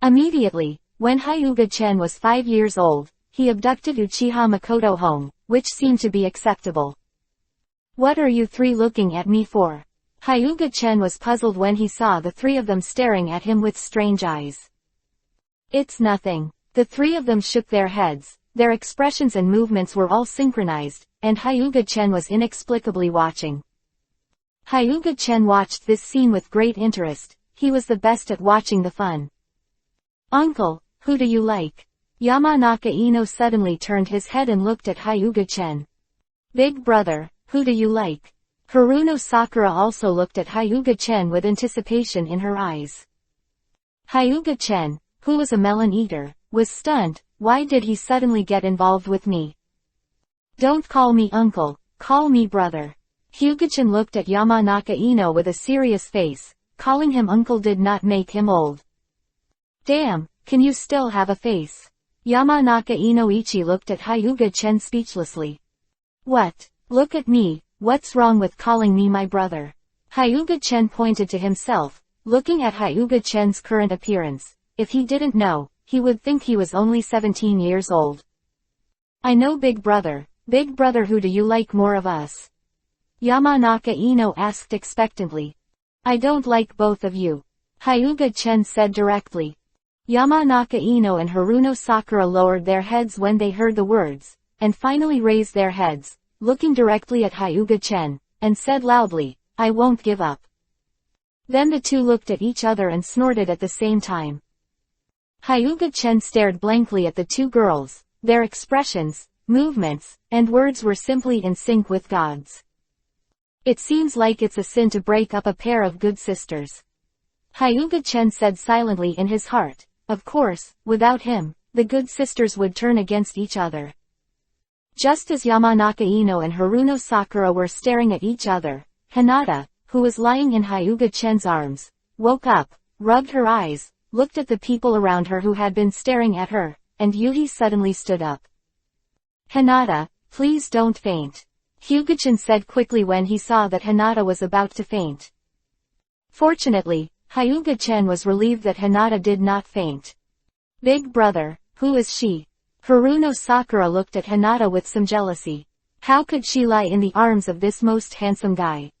Immediately, when Hyuga-chen was 5 years old, he abducted Uchiha Makoto home, which seemed to be acceptable. What are you three looking at me for? Hyuga-chen was puzzled when he saw the three of them staring at him with strange eyes. It's nothing. The three of them shook their heads, their expressions and movements were all synchronized, and Hyuga-chen was inexplicably watching. Hyuga-chen watched this scene with great interest, he was the best at watching the fun. Uncle, who do you like? Yamanaka Ino suddenly turned his head and looked at Hyuga-chen. Big brother, who do you like? Haruno Sakura also looked at Hyuga-chen with anticipation in her eyes. Hyuga-chen, who was a melon eater, was stunned. Why did he suddenly get involved with me? Don't call me uncle, call me brother. Hyuga-chen looked at Yamanaka Ino with a serious face, calling him uncle did not make him old. Damn, can you still have a face? Yamanaka Inoichi looked at Hyuga-chen speechlessly. What? Look at me, what's wrong with calling me my brother? Hyuga-chen pointed to himself, looking at Hyuga-chen's current appearance. If he didn't know, he would think he was only 17 years old. I know big brother who do you like more of us? Yamanaka Ino asked expectantly. I don't like both of you. Hyuga-chen said directly. Yamanaka Ino and Haruno Sakura lowered their heads when they heard the words, and finally raised their heads, looking directly at Hyuga-chen, and said loudly, I won't give up. Then the two looked at each other and snorted at the same time. Hyuga-chen stared blankly at the two girls, their expressions, movements, and words were simply in sync with God's. It seems like it's a sin to break up a pair of good sisters. Hyuga-chen said silently in his heart. Of course, without him, the good sisters would turn against each other. Just as Yamanaka Ino and Haruno Sakura were staring at each other, Hinata, who was lying in Hyuga-chen's arms, woke up, rubbed her eyes, looked at the people around her who had been staring at her, and Yuhi suddenly stood up. Hinata, please don't faint. Hyuga-chen said quickly when he saw that Hinata was about to faint. Fortunately, Hyuga-chen was relieved that Hinata did not faint. Big brother, who is she? Haruno Sakura looked at Hinata with some jealousy. How could she lie in the arms of this most handsome guy?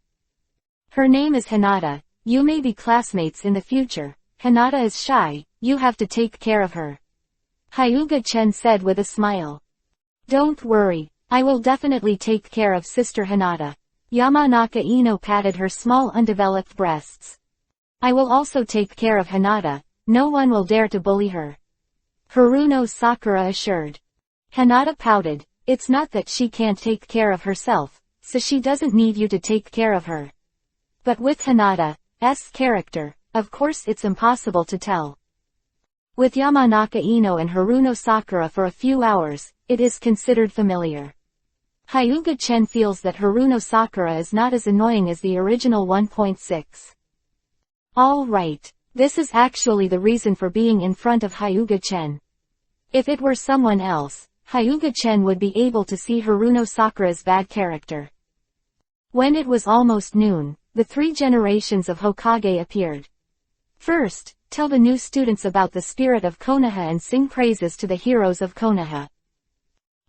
Her name is Hinata, you may be classmates in the future. Hinata is shy, you have to take care of her. Hyuga-chen said with a smile. Don't worry, I will definitely take care of Sister Hinata. Yamanaka Ino patted her small undeveloped breasts. I will also take care of Hinata, no one will dare to bully her. Haruno Sakura assured. Hinata pouted, it's not that she can't take care of herself, so she doesn't need you to take care of her. But with Hinata's character, of course it's impossible to tell. With Yamanaka Ino and Haruno Sakura for a few hours, it is considered familiar. Hyuga-chen feels that Haruno Sakura is not as annoying as the original 1.6. All right, this is actually the reason for being in front of Hyuga-chen. If it were someone else, Hyuga-chen would be able to see Haruno Sakura's bad character. When it was almost noon, the three generations of Hokage appeared. First, tell the new students about the spirit of Konoha and sing praises to the heroes of Konoha.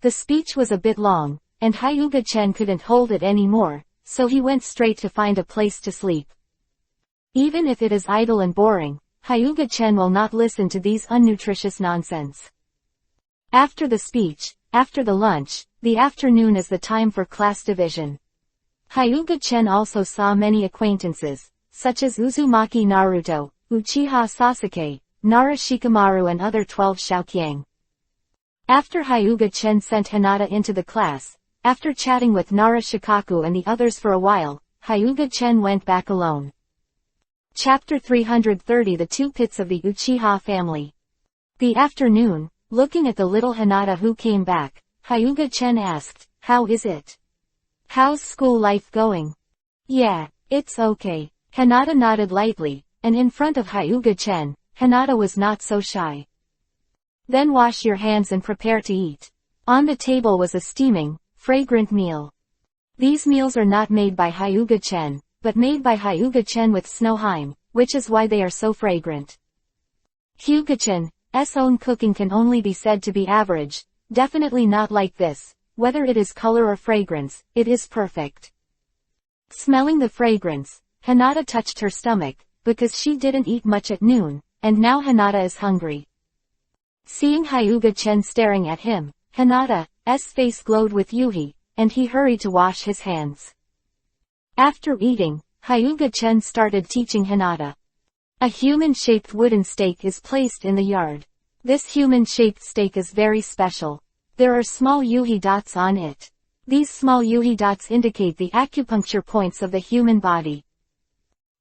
The speech was a bit long, and Hyuga-chen couldn't hold it anymore, so he went straight to find a place to sleep. Even if it is idle and boring, Hyuga-chen will not listen to these unnutritious nonsense. After the speech, after the lunch, the afternoon is the time for class division. Hyuga-chen also saw many acquaintances, such as Uzumaki Naruto, Uchiha Sasuke, Nara Shikamaru and other 12 Shaoqiang. After Hyuga-chen sent Hinata into the class, after chatting with Nara Shikaku and the others for a while, Hyuga-chen went back alone. Chapter 330 The Two Pits of the Uchiha Family. The afternoon, looking at the little Hinata who came back, Hyuga-chen asked, how is it? How's school life going? Yeah, it's okay. Hinata nodded lightly, and in front of Hyuga-chen, Hinata was not so shy. Then wash your hands and prepare to eat. On the table was a steaming, fragrant meal. These meals are not made by Hyuga-chen, but made by Hyuga-chen with Snoheim, which is why they are so fragrant. Hyuga-chen's own cooking can only be said to be average, definitely not like this, whether it is color or fragrance, it is perfect. Smelling the fragrance, Hinata touched her stomach, because she didn't eat much at noon, and now Hinata is hungry. Seeing Hyuga-chen staring at him, Hinata's face glowed with yuhi, and he hurried to wash his hands. After eating, Hyuga-chen started teaching Hinata. A human-shaped wooden stake is placed in the yard. This human-shaped stake is very special. There are small yuhi dots on it. These small yuhi dots indicate the acupuncture points of the human body.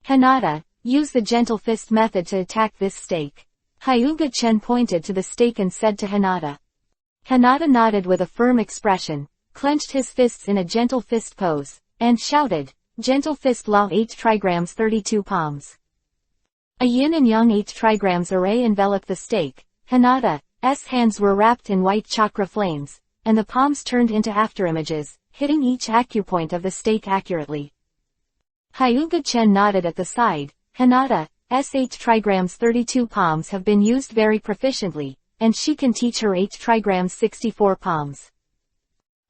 Hinata, use the gentle fist method to attack this stake. Hyuga-chen pointed to the stake and said to Hinata. Hinata nodded with a firm expression, clenched his fists in a gentle fist pose, and shouted, "Gentle fist law 8 trigrams 32 palms." A yin and yang 8 trigrams array enveloped the stake. Hinata's hands were wrapped in white chakra flames, and the palms turned into afterimages, hitting each acupoint of the stake accurately. Hyuga-chen nodded at the side. Hinata's 8 trigrams 32 palms have been used very proficiently, and she can teach her 8 trigrams 64 palms.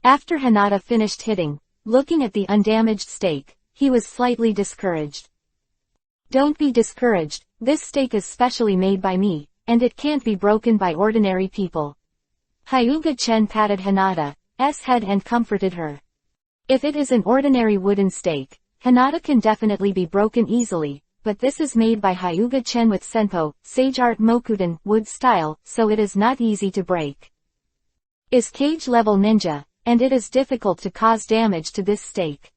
After Hinata finished hitting, looking at the undamaged stake, he was slightly discouraged. Don't be discouraged, this stake is specially made by me, and it can't be broken by ordinary people. Hyuga-chen patted Hinata's head and comforted her. If it is an ordinary wooden stake, Hinata can definitely be broken easily, but this is made by Hyuga-chen with Senpo, Sage Art Mokudan, wood style, so it is not easy to break. Is cage level ninja, and it is difficult to cause damage to this stake.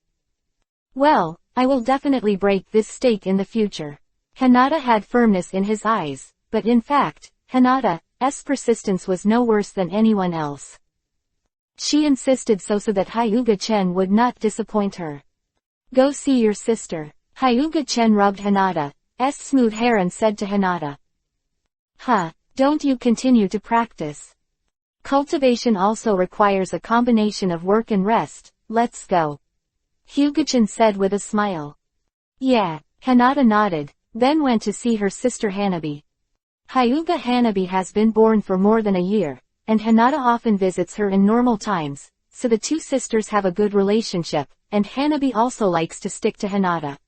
Well, I will definitely break this stake in the future. Hinata had firmness in his eyes, but in fact, Hinata's persistence was no worse than anyone else. She insisted so that Hyuga-chen would not disappoint her. Go see your sister. Hyuga-chen rubbed Hinata's smooth hair and said to Hinata. Don't you continue to practice? Cultivation also requires a combination of work and rest, let's go. Hyuga-chen said with a smile. Yeah, Hinata nodded, then went to see her sister Hanabi. Hyuga Hanabi has been born for more than a year, and Hinata often visits her in normal times, so the two sisters have a good relationship, and Hanabi also likes to stick to Hinata.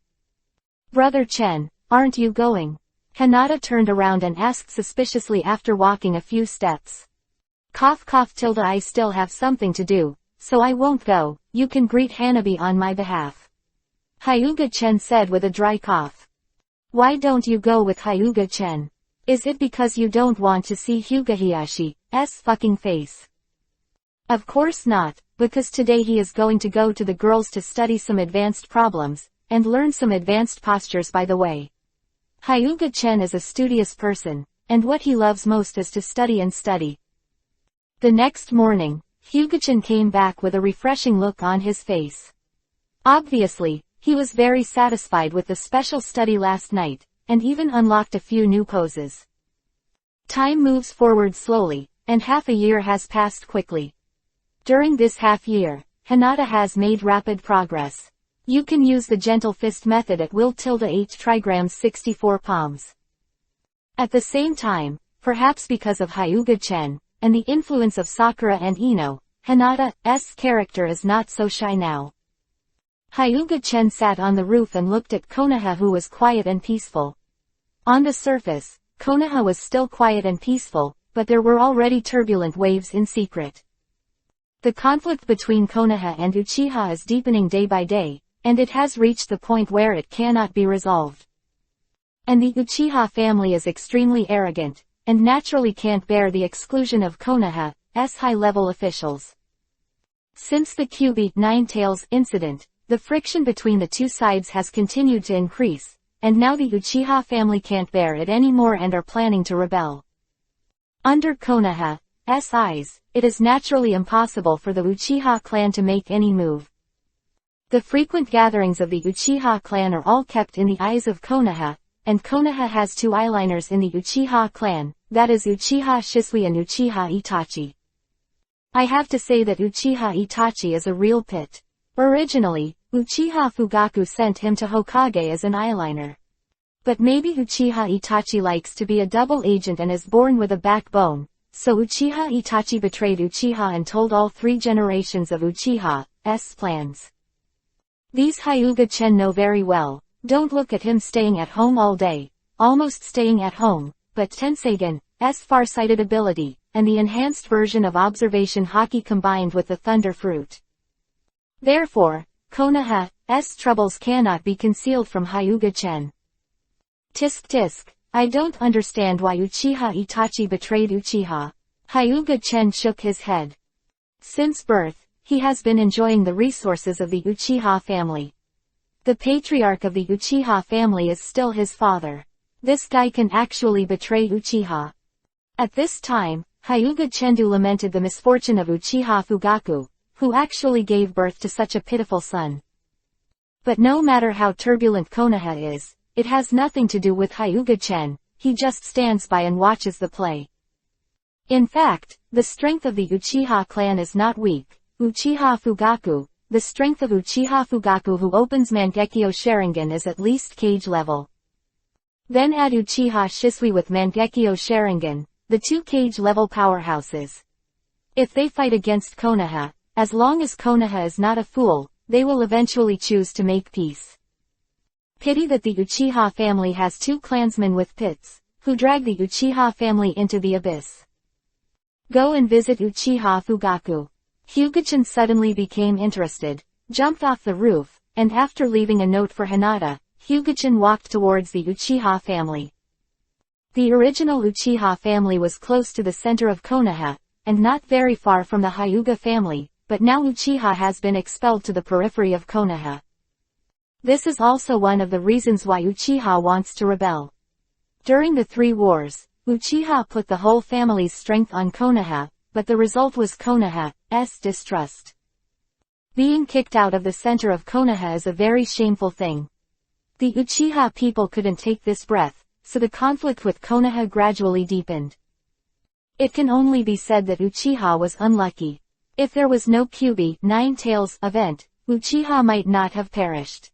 Brother Chen, aren't you going? Hinata turned around and asked suspiciously after walking a few steps. Cough cough tilde I still have something to do, so I won't go, you can greet Hanabi on my behalf. Hyuga-chen said with a dry cough. Why don't you go with Hyuga-chen? Is it because you don't want to see Hyuga-Hiyashi's fucking face? Of course not, because today he is going to go to the girls to study some advanced problems, and learn some advanced postures by the way. Hyuga-chen is a studious person, and what he loves most is to study and study. The next morning, Hyuga-chen came back with a refreshing look on his face. Obviously, he was very satisfied with the special study last night, and even unlocked a few new poses. Time moves forward slowly, and half a year has passed quickly. During this half year, Hinata has made rapid progress. You can use the gentle fist method at will tilde 8 trigrams 64 palms. At the same time, perhaps because of Hyuga-chen, and the influence of Sakura and Ino, Hinata's character is not so shy now. Hyuga-chen sat on the roof and looked at Konoha, who was quiet and peaceful. On the surface, Konoha was still quiet and peaceful, but there were already turbulent waves in secret. The conflict between Konoha and Uchiha is deepening day by day, and it has reached the point where it cannot be resolved. And the Uchiha family is extremely arrogant, and naturally can't bear the exclusion of Konoha's high-level officials. Since the Kyuubi Nine-Tails incident, the friction between the two sides has continued to increase, and now the Uchiha family can't bear it anymore and are planning to rebel. Under Konoha's eyes, it is naturally impossible for the Uchiha clan to make any move. The frequent gatherings of the Uchiha clan are all kept in the eyes of Konoha, and Konoha has two eyeliners in the Uchiha clan, that is Uchiha Shisui and Uchiha Itachi. I have to say that Uchiha Itachi is a real pit. Originally, Uchiha Fugaku sent him to Hokage as an eyeliner. But maybe Uchiha Itachi likes to be a double agent and is born with a backbone, so Uchiha Itachi betrayed Uchiha and told all 3 generations of Uchiha's plans. These Hyuga-chen know very well, don't look at him staying at home all day, almost staying at home, but Tensagen's far-sighted ability, and the enhanced version of observation haki combined with the thunder fruit. Therefore, Konoha's troubles cannot be concealed from Hyuga-chen. Tisk tisk, I don't understand why Uchiha Itachi betrayed Uchiha. Hyuga-chen shook his head. Since birth, he has been enjoying the resources of the Uchiha family. The patriarch of the Uchiha family is still his father. This guy can actually betray Uchiha. At this time, Hyuga-chen lamented the misfortune of Uchiha Fugaku, who actually gave birth to such a pitiful son. But no matter how turbulent Konoha is, it has nothing to do with Hyuga-chen, he just stands by and watches the play. In fact, the strength of the Uchiha clan is not weak. Uchiha Fugaku, the strength of Uchiha Fugaku who opens Mangekyo Sharingan is at least cage level. Then add Uchiha Shisui with Mangekyo Sharingan, the two cage level powerhouses. If they fight against Konoha, as long as Konoha is not a fool, they will eventually choose to make peace. Pity that the Uchiha family has two clansmen with pits, who drag the Uchiha family into the abyss. Go and visit Uchiha Fugaku. Hyuga-chen suddenly became interested, jumped off the roof, and after leaving a note for Hinata, Hyuga-chen walked towards the Uchiha family. The original Uchiha family was close to the center of Konoha, and not very far from the Hyuga family, but now Uchiha has been expelled to the periphery of Konoha. This is also one of the reasons why Uchiha wants to rebel. During the three wars, Uchiha put the whole family's strength on Konoha, but the result was Konoha's distrust. Being kicked out of the center of Konoha is a very shameful thing. The Uchiha people couldn't take this breath, so the conflict with Konoha gradually deepened. It can only be said that Uchiha was unlucky. If there was no Kyuubi Nine Tails event, Uchiha might not have perished.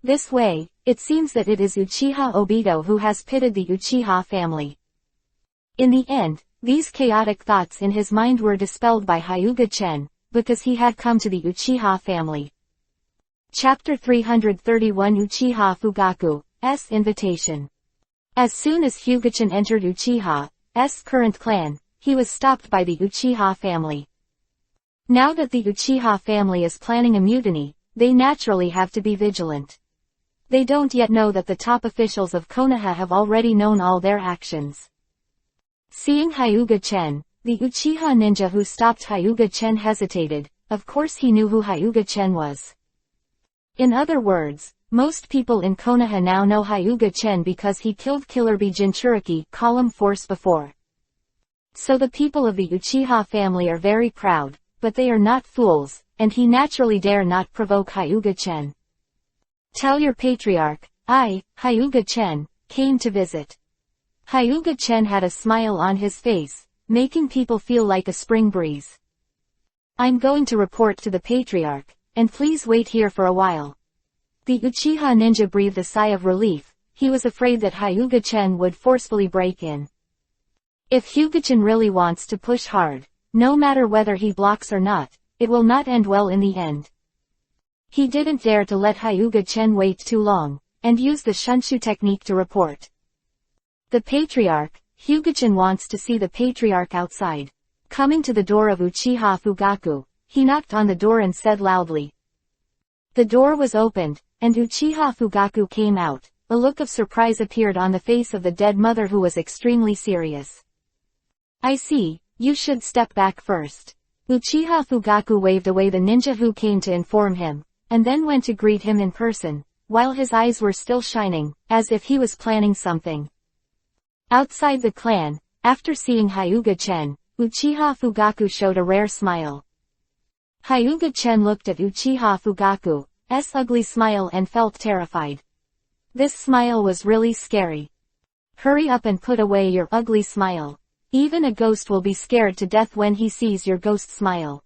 This way, it seems that it is Uchiha Obito who has pitted the Uchiha family. In the end, these chaotic thoughts in his mind were dispelled by Hyuga-chen, because he had come to the Uchiha family. Chapter 331 Uchiha Fugaku's Invitation. As soon as Hyuga-chen entered Uchiha's current clan, he was stopped by the Uchiha family. Now that the Uchiha family is planning a mutiny, they naturally have to be vigilant. They don't yet know that the top officials of Konoha have already known all their actions. Seeing Hyuga-chen, the Uchiha ninja who stopped Hyuga-chen hesitated. Of course he knew who Hyuga-chen was. In other words, most people in Konoha now know Hyuga-chen because he killed Killer Bee Jinchuriki column force before. So the people of the Uchiha family are very proud, but they are not fools, and he naturally dare not provoke Hyuga-chen. Tell your patriarch, I, Hyuga-chen, came to visit. Hyuga-chen had a smile on his face, making people feel like a spring breeze. I'm going to report to the patriarch, and please wait here for a while. The Uchiha ninja breathed a sigh of relief. He was afraid that Hyuga-chen would forcefully break in. If Hyuga-chen really wants to push hard, no matter whether he blocks or not, it will not end well in the end. He didn't dare to let Hyuga-chen wait too long, and use the shunshu technique to report. The patriarch, Hyuga-chen wants to see the patriarch outside. Coming to the door of Uchiha Fugaku, he knocked on the door and said loudly. The door was opened, and Uchiha Fugaku came out. A look of surprise appeared on the face of the dead mother who was extremely serious. I see, you should step back first. Uchiha Fugaku waved away the ninja who came to inform him, and then went to greet him in person, while his eyes were still shining, as if he was planning something. Outside the clan, after seeing Hyuga-chen, Uchiha Fugaku showed a rare smile. Hyuga-chen looked at Uchiha Fugaku's ugly smile and felt terrified. This smile was really scary. Hurry up and put away your ugly smile. Even a ghost will be scared to death when he sees your ghost smile.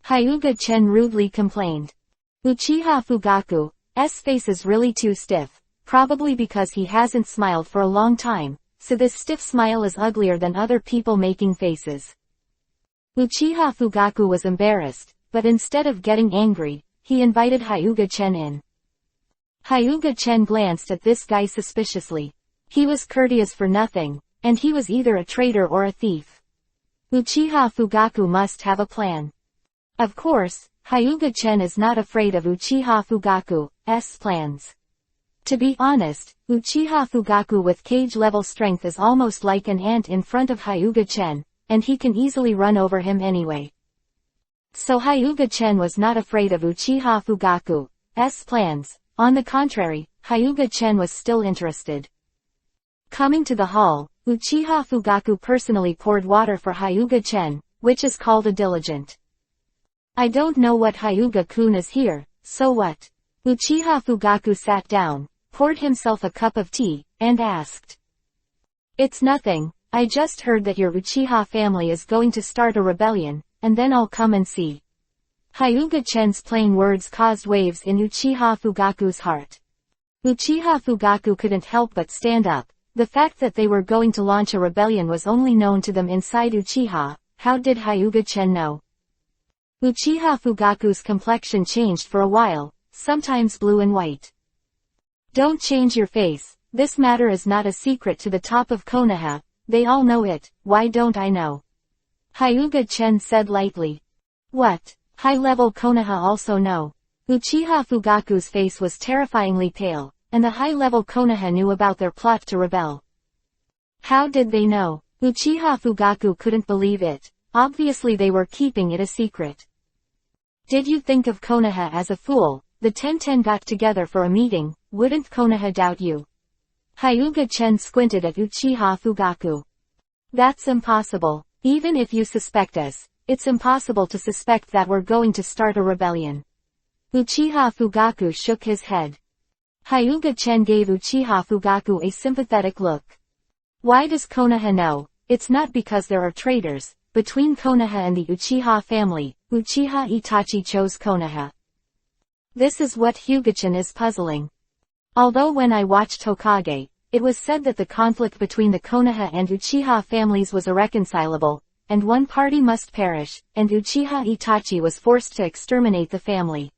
Hyuga-chen rudely complained. Uchiha Fugaku's face is really too stiff, probably because he hasn't smiled for a long time, so this stiff smile is uglier than other people making faces. Uchiha Fugaku was embarrassed, but instead of getting angry, he invited Hyuga-chen in. Hyuga-chen glanced at this guy suspiciously. He was courteous for nothing, and he was either a traitor or a thief. Uchiha Fugaku must have a plan. Of course, Hyuga-chen is not afraid of Uchiha Fugaku's plans. To be honest, Uchiha Fugaku with cage-level strength is almost like an ant in front of Hyuga-chen, and he can easily run over him anyway. So Hyuga-chen was not afraid of Uchiha Fugaku's plans. On the contrary, Hyuga-chen was still interested. Coming to the hall, Uchiha Fugaku personally poured water for Hyuga-chen, which is called a diligent. I don't know what Hyuga-kun is here, so what? Uchiha Fugaku sat down, poured himself a cup of tea, and asked. It's nothing, I just heard that your Uchiha family is going to start a rebellion, and then I'll come and see. Hyuga-chen's plain words caused waves in Uchiha Fugaku's heart. Uchiha Fugaku couldn't help but stand up. The fact that they were going to launch a rebellion was only known to them inside Uchiha. How did Hyuga-chen know? Uchiha Fugaku's complexion changed for a while, sometimes blue and white. Don't change your face, this matter is not a secret to the top of Konoha, they all know it, why don't I know? Hyuga-chen said lightly. What? High-level Konoha also know. Uchiha Fugaku's face was terrifyingly pale, and the high-level Konoha knew about their plot to rebel. How did they know? Uchiha Fugaku couldn't believe it, obviously they were keeping it a secret. Did you think of Konoha as a fool? The Ten got together for a meeting, wouldn't Konoha doubt you? Hyuga-chen squinted at Uchiha Fugaku. That's impossible. Even if you suspect us, it's impossible to suspect that we're going to start a rebellion. Uchiha Fugaku shook his head. Hyuga-chen gave Uchiha Fugaku a sympathetic look. Why does Konoha know? It's not because there are traitors. Between Konoha and the Uchiha family, Uchiha Itachi chose Konoha. This is what Hyuga-chen is puzzling. Although when I watched Hokage, it was said that the conflict between the Konoha and Uchiha families was irreconcilable, and one party must perish, and Uchiha Itachi was forced to exterminate the family.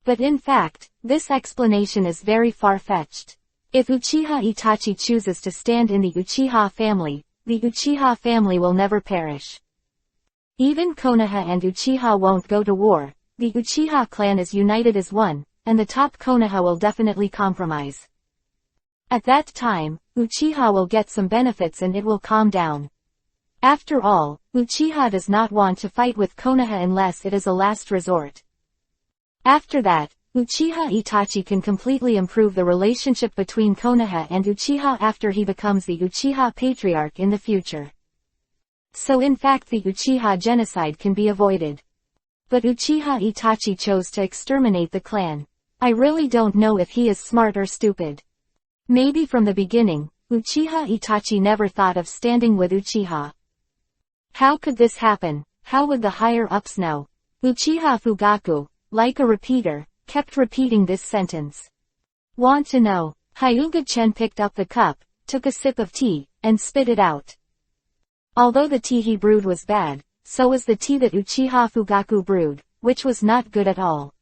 But in fact, this explanation is very far-fetched. If Uchiha Itachi chooses to stand in the Uchiha family, the Uchiha family will never perish. Even Konoha and Uchiha won't go to war, the Uchiha clan is united as one, and the top Konoha will definitely compromise. At that time, Uchiha will get some benefits and it will calm down. After all, Uchiha does not want to fight with Konoha unless it is a last resort. After that, Uchiha Itachi can completely improve the relationship between Konoha and Uchiha after he becomes the Uchiha Patriarch in the future. So in fact the Uchiha genocide can be avoided. But Uchiha Itachi chose to exterminate the clan. I really don't know if he is smart or stupid. Maybe from the beginning, Uchiha Itachi never thought of standing with Uchiha. How could this happen? How would the higher-ups know? Uchiha Fugaku, like a repeater, kept repeating this sentence. Want to know? Hyuga-chen picked up the cup, took a sip of tea, and spit it out. Although the tea he brewed was bad, so was the tea that Uchiha Fugaku brewed, which was not good at all.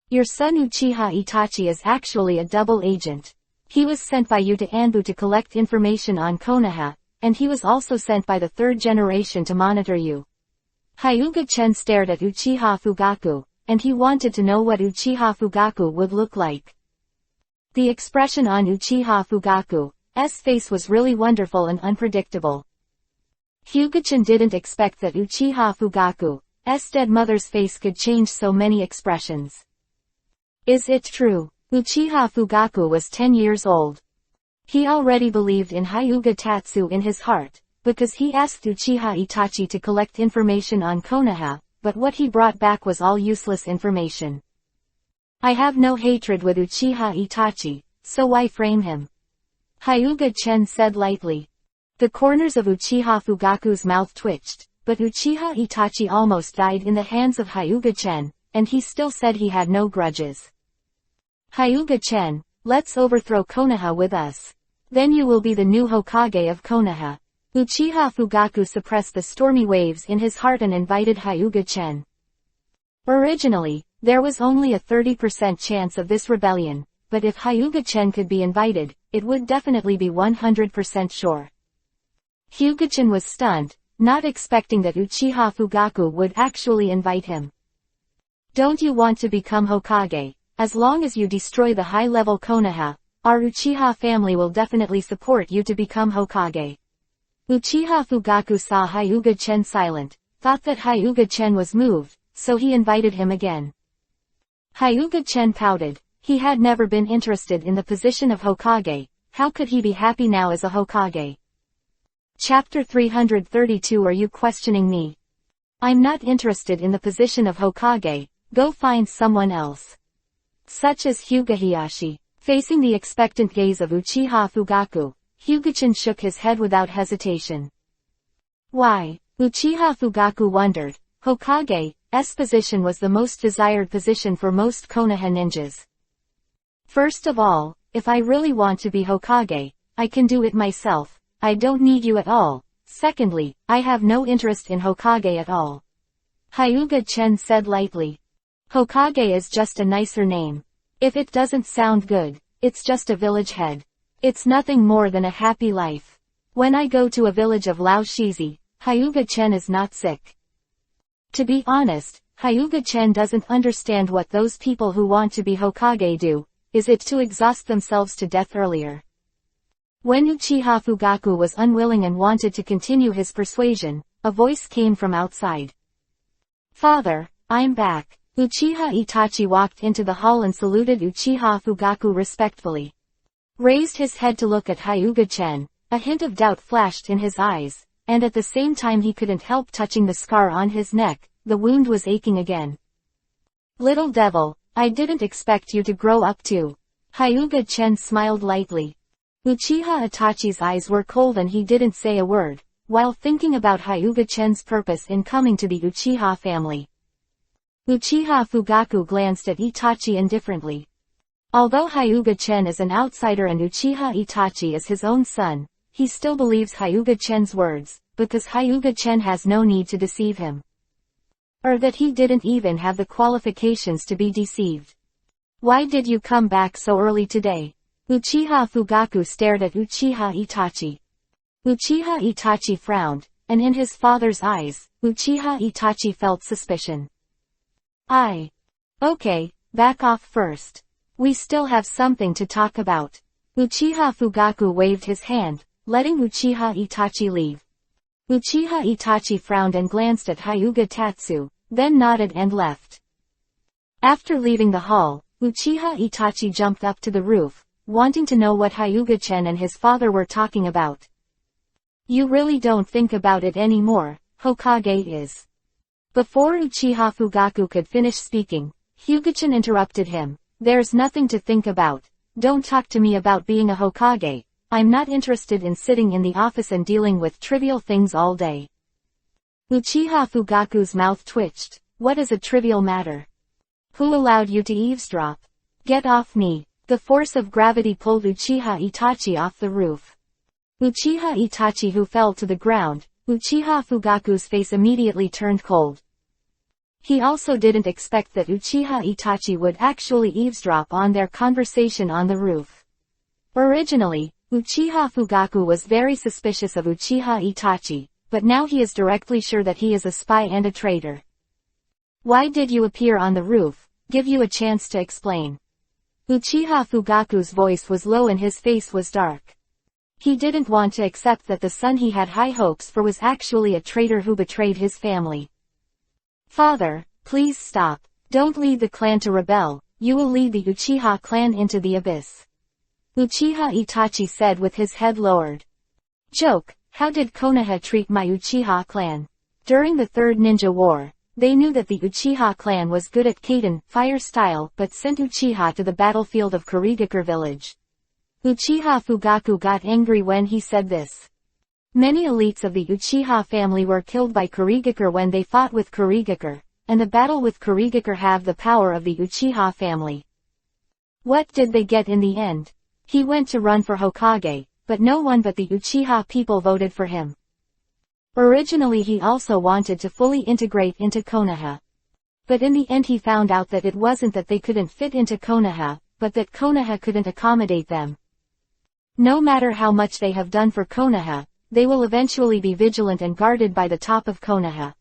Your son Uchiha Itachi is actually a double agent. He was sent by you to Anbu to collect information on Konoha, and he was also sent by the third generation to monitor you. Hyuga-chen stared at Uchiha Fugaku, and he wanted to know what Uchiha Fugaku would look like. The expression on Uchiha Fugaku's face was really wonderful and unpredictable. Hyuga-chen didn't expect that Uchiha Fugaku's dead mother's face could change so many expressions. Is it true? Uchiha Fugaku was 10 years old. He already believed in Hyuga Tatsu in his heart, because he asked Uchiha Itachi to collect information on Konoha, but what he brought back was all useless information. I have no hatred with Uchiha Itachi, so why frame him? Hyuga-chen said lightly. The corners of Uchiha Fugaku's mouth twitched, but Uchiha Itachi almost died in the hands of Hyuga-chen, and he still said he had no grudges. Hyuga-chen, let's overthrow Konoha with us. Then you will be the new Hokage of Konoha. Uchiha Fugaku suppressed the stormy waves in his heart and invited Hyuga-chen. Originally, There was only a 30% chance of this rebellion, but if Hyuga-chen could be invited, it would definitely be 100% sure. Hyuga-chen was stunned, not expecting that Uchiha Fugaku would actually invite him. Don't you want to become Hokage? As long as you destroy the high-level Konoha, our Uchiha family will definitely support you to become Hokage. Uchiha Fugaku saw Hyuga-chen silent, thought that Hyuga-chen was moved, so he invited him again. Hyuga-chen pouted. He had never been interested in the position of Hokage. How could he be happy now as a Hokage? Chapter 332. Are you questioning me? I'm not interested in the position of Hokage. Go find someone else. Such as Hyuga Hiyashi. Facing the expectant gaze of Uchiha Fugaku, Hyuga-chen shook his head without hesitation. Why? Uchiha Fugaku wondered. Hokage's position was the most desired position for most Konoha ninjas. First of all, if I really want to be Hokage, I can do it myself. I don't need you at all. Secondly, I have no interest in Hokage at all. Hyuga-chen said lightly. Hokage is just a nicer name. If it doesn't sound good, it's just a village head. It's nothing more than a happy life. When I go to a village of Lao Shizi, Hyuga-chen is not sick. To be honest, Hyuga-chen doesn't understand what those people who want to be Hokage do. Is it to exhaust themselves to death earlier? When Uchiha Fugaku was unwilling and wanted to continue his persuasion, a voice came from outside. Father, I'm back. Uchiha Itachi walked into the hall and saluted Uchiha Fugaku respectfully. Raised his head to look at Hyuga-chen, a hint of doubt flashed in his eyes, and at the same time he couldn't help touching the scar on his neck. The wound was aching again. Little devil, I didn't expect you to grow up too. Hyuga-chen smiled lightly. Uchiha Itachi's eyes were cold and he didn't say a word, while thinking about Hyuga-chen's purpose in coming to the Uchiha family. Uchiha Fugaku glanced at Itachi indifferently. Although Hyuga-chen is an outsider and Uchiha Itachi is his own son, he still believes Hyuga-chen's words, because Hyuga-chen has no need to deceive him. Or that he didn't even have the qualifications to be deceived. Why did you come back so early today? Uchiha Fugaku stared at Uchiha Itachi. Uchiha Itachi frowned, and in his father's eyes, Uchiha Itachi felt suspicion. Okay, back off first. We still have something to talk about. Uchiha Fugaku waved his hand, letting Uchiha Itachi leave. Uchiha Itachi frowned and glanced at Hyuga Tatsu, then nodded and left. After leaving the hall, Uchiha Itachi jumped up to the roof, wanting to know what Hyuga-chen and his father were talking about. You really don't think about it anymore, Hokage is. Before Uchiha Fugaku could finish speaking, Hyuga-chen interrupted him. There's nothing to think about. Don't talk to me about being a Hokage. I'm not interested in sitting in the office and dealing with trivial things all day. Uchiha Fugaku's mouth twitched. What is a trivial matter? Who allowed you to eavesdrop? Get off me. The force of gravity pulled Uchiha Itachi off the roof. Uchiha Itachi who fell to the ground. Uchiha Fugaku's face immediately turned cold. He also didn't expect that Uchiha Itachi would actually eavesdrop on their conversation on the roof. Originally, Uchiha Fugaku was very suspicious of Uchiha Itachi, but now he is directly sure that he is a spy and a traitor. Why did you appear on the roof? Give you a chance to explain. Uchiha Fugaku's voice was low and his face was dark. He didn't want to accept that the son he had high hopes for was actually a traitor who betrayed his family. Father, please stop. Don't lead the clan to rebel, you will lead the Uchiha clan into the abyss. Uchiha Itachi said with his head lowered. Joke, how did Konoha treat my Uchiha clan? During the Third Ninja War, they knew that the Uchiha clan was good at Kaiden, fire style, but sent Uchiha to the battlefield of Kurigakure village. Uchiha Fugaku got angry when he said this. Many elites of the Uchiha family were killed by Kurigakure when they fought with Kurigakure, and the battle with Kurigakure have the power of the Uchiha family. What did they get in the end? He went to run for Hokage, but no one but the Uchiha people voted for him. Originally he also wanted to fully integrate into Konoha. But in the end he found out that it wasn't that they couldn't fit into Konoha, but that Konoha couldn't accommodate them. No matter how much they have done for Konoha, they will eventually be vigilant and guarded by the top of Konoha.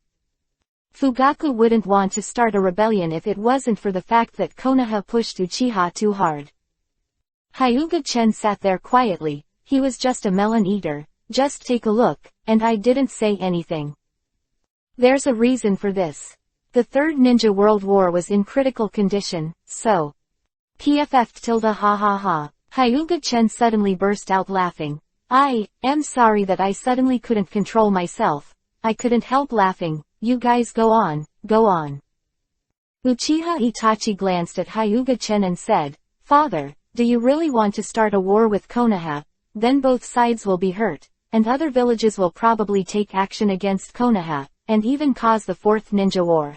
Fugaku wouldn't want to start a rebellion if it wasn't for the fact that Konoha pushed Uchiha too hard. Hyuga-chen sat there quietly. He was just a melon eater. Just take a look, and I didn't say anything. There's a reason for this. The Third Ninja World War was in critical condition, so. PFF ha ha ha. Hyuga-chen suddenly burst out laughing. I am sorry that I suddenly couldn't control myself. I couldn't help laughing. You guys go on, go on. Uchiha Itachi glanced at Hyuga-chen and said, Father, do you really want to start a war with Konoha? Then both sides will be hurt, and other villages will probably take action against Konoha, and even cause the Fourth Ninja War.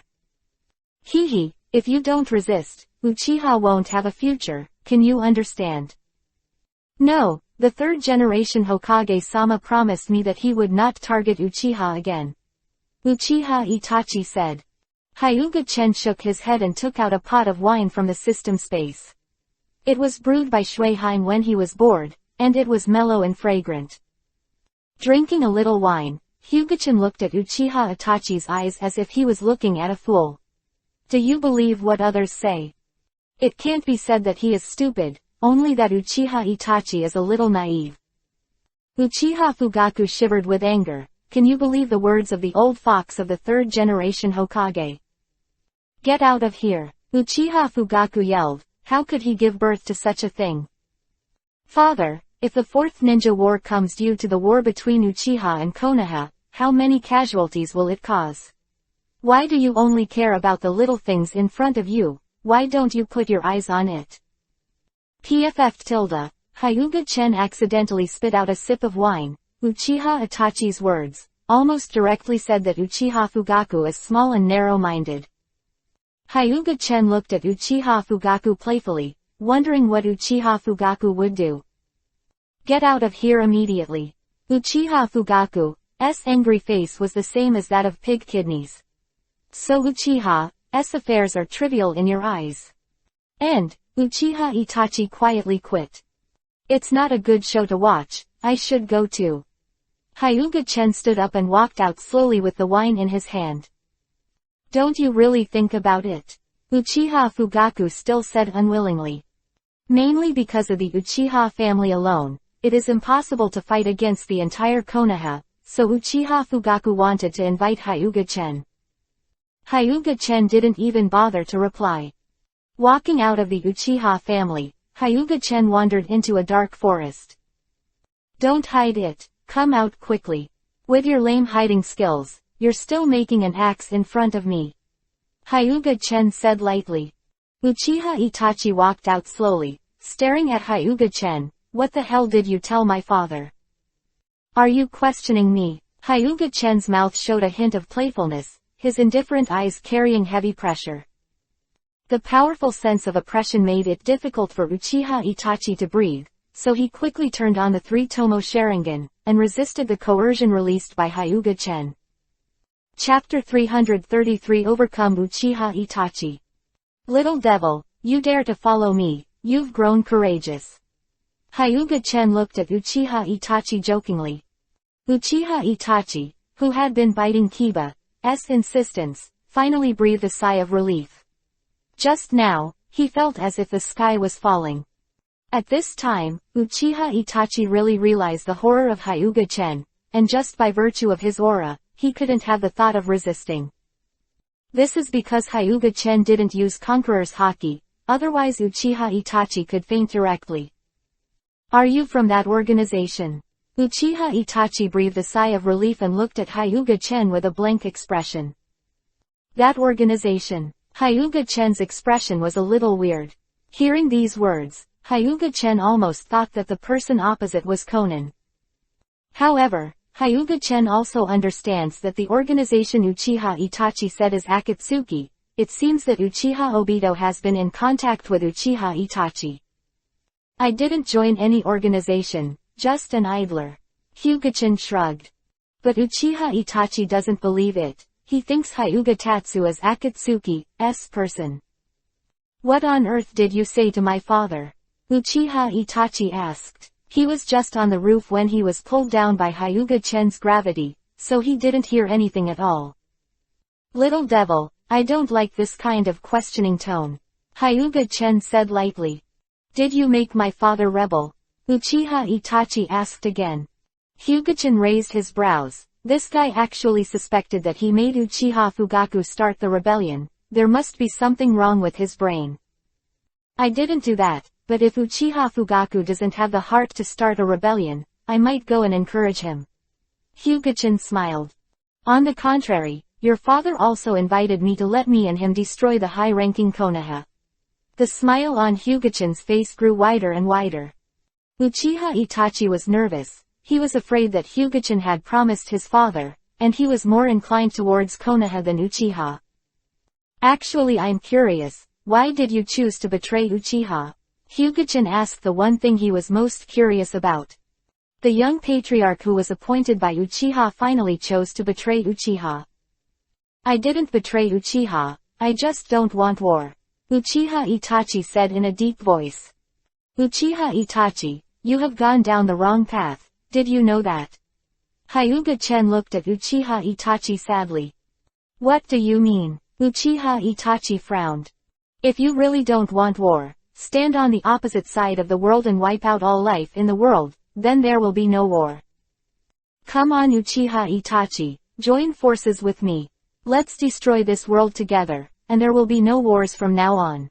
Hehe, if you don't resist, Uchiha won't have a future, can you understand? No, the third generation Hokage-sama promised me that he would not target Uchiha again. Uchiha Itachi said. Hyuga-chen shook his head and took out a pot of wine from the system space. It was brewed by Shueheim when he was bored, and it was mellow and fragrant. Drinking a little wine, Hyuga-chen looked at Uchiha Itachi's eyes as if he was looking at a fool. Do you believe what others say? It can't be said that he is stupid, only that Uchiha Itachi is a little naive. Uchiha Fugaku shivered with anger. Can you believe the words of the old fox of the third generation Hokage? Get out of here, Uchiha Fugaku yelled. How could he give birth to such a thing? Father, if the Fourth Ninja War comes due to the war between Uchiha and Konoha, how many casualties will it cause? Why do you only care about the little things in front of you? Why don't you put your eyes on it? PFF. Hyuga-chen accidentally spit out a sip of wine. Uchiha Itachi's words, almost directly said that Uchiha Fugaku is small and narrow-minded. Hyuga-chen looked at Uchiha Fugaku playfully, wondering what Uchiha Fugaku would do. Get out of here immediately. Uchiha Fugaku's angry face was the same as that of pig kidneys. So Uchiha's affairs are trivial in your eyes. And, Uchiha Itachi quietly quit. It's not a good show to watch, I should go too. Hyuga-chen stood up and walked out slowly with the wine in his hand. Don't you really think about it? Uchiha Fugaku still said unwillingly. Mainly because of the Uchiha family alone, it is impossible to fight against the entire Konoha, so Uchiha Fugaku wanted to invite Hyuga-chen. Hyuga-chen didn't even bother to reply. Walking out of the Uchiha family, Hyuga-chen wandered into a dark forest. Don't hide it, come out quickly. With your lame hiding skills, you're still making an axe in front of me. Hyuga-chen said lightly. Uchiha Itachi walked out slowly, staring at Hyuga-chen. What the hell did you tell my father? Are you questioning me? Hyuga-chen's mouth showed a hint of playfulness, his indifferent eyes carrying heavy pressure. The powerful sense of oppression made it difficult for Uchiha Itachi to breathe, so he quickly turned on the three-tomo Sharingan, and resisted the coercion released by Hyuga-chen. Chapter 333 Overcome Uchiha Itachi. Little devil, you dare to follow me, you've grown courageous. Hyuga-chen looked at Uchiha Itachi jokingly. Uchiha Itachi, who had been biting Kiba's insistence, finally breathed a sigh of relief. Just now, he felt as if the sky was falling. At this time, Uchiha Itachi really realized the horror of Hyuga-chen, and just by virtue of his aura, he couldn't have the thought of resisting. This is because Hyuga-chen didn't use Conqueror's Haki, otherwise Uchiha Itachi could faint directly. Are you from that organization? Uchiha Itachi breathed a sigh of relief and looked at Hyuga-chen with a blank expression. That organization. Hyuga-chen's expression was a little weird. Hearing these words, Hyuga-chen almost thought that the person opposite was Konan. However, Hyuga-chen also understands that the organization Uchiha Itachi said is Akatsuki. It seems that Uchiha Obito has been in contact with Uchiha Itachi. I didn't join any organization, just an idler. Hyuga-chen shrugged. But Uchiha Itachi doesn't believe it. He thinks Hyuga Tatsu is Akatsuki's person. What on earth did you say to my father? Uchiha Itachi asked. He was just on the roof when he was pulled down by Hyuga-chen's gravity, so he didn't hear anything at all. Little devil, I don't like this kind of questioning tone. Hyuga-chen said lightly. Did you make my father rebel? Uchiha Itachi asked again. Hyuga-chen raised his brows. This guy actually suspected that he made Uchiha Fugaku start the rebellion. There must be something wrong with his brain. I didn't do that, but if Uchiha Fugaku doesn't have the heart to start a rebellion, I might go and encourage him. Hyuga-chen smiled. On the contrary, your father also invited me to let me and him destroy the high-ranking Konoha. The smile on Hyuga-chen's face grew wider and wider. Uchiha Itachi was nervous. He was afraid that Hyuga-chen had promised his father, and he was more inclined towards Konoha than Uchiha. Actually, I'm curious, why did you choose to betray Uchiha? Hyuga-chen asked the one thing he was most curious about. The young patriarch who was appointed by Uchiha finally chose to betray Uchiha. I didn't betray Uchiha, I just don't want war. Uchiha Itachi said in a deep voice. Uchiha Itachi, you have gone down the wrong path, did you know that? Hyuga-chen looked at Uchiha Itachi sadly. What do you mean? Uchiha Itachi frowned. If you really don't want war, stand on the opposite side of the world and wipe out all life in the world, then there will be no war. Come on Uchiha Itachi, join forces with me. Let's destroy this world together, and there will be no wars from now on.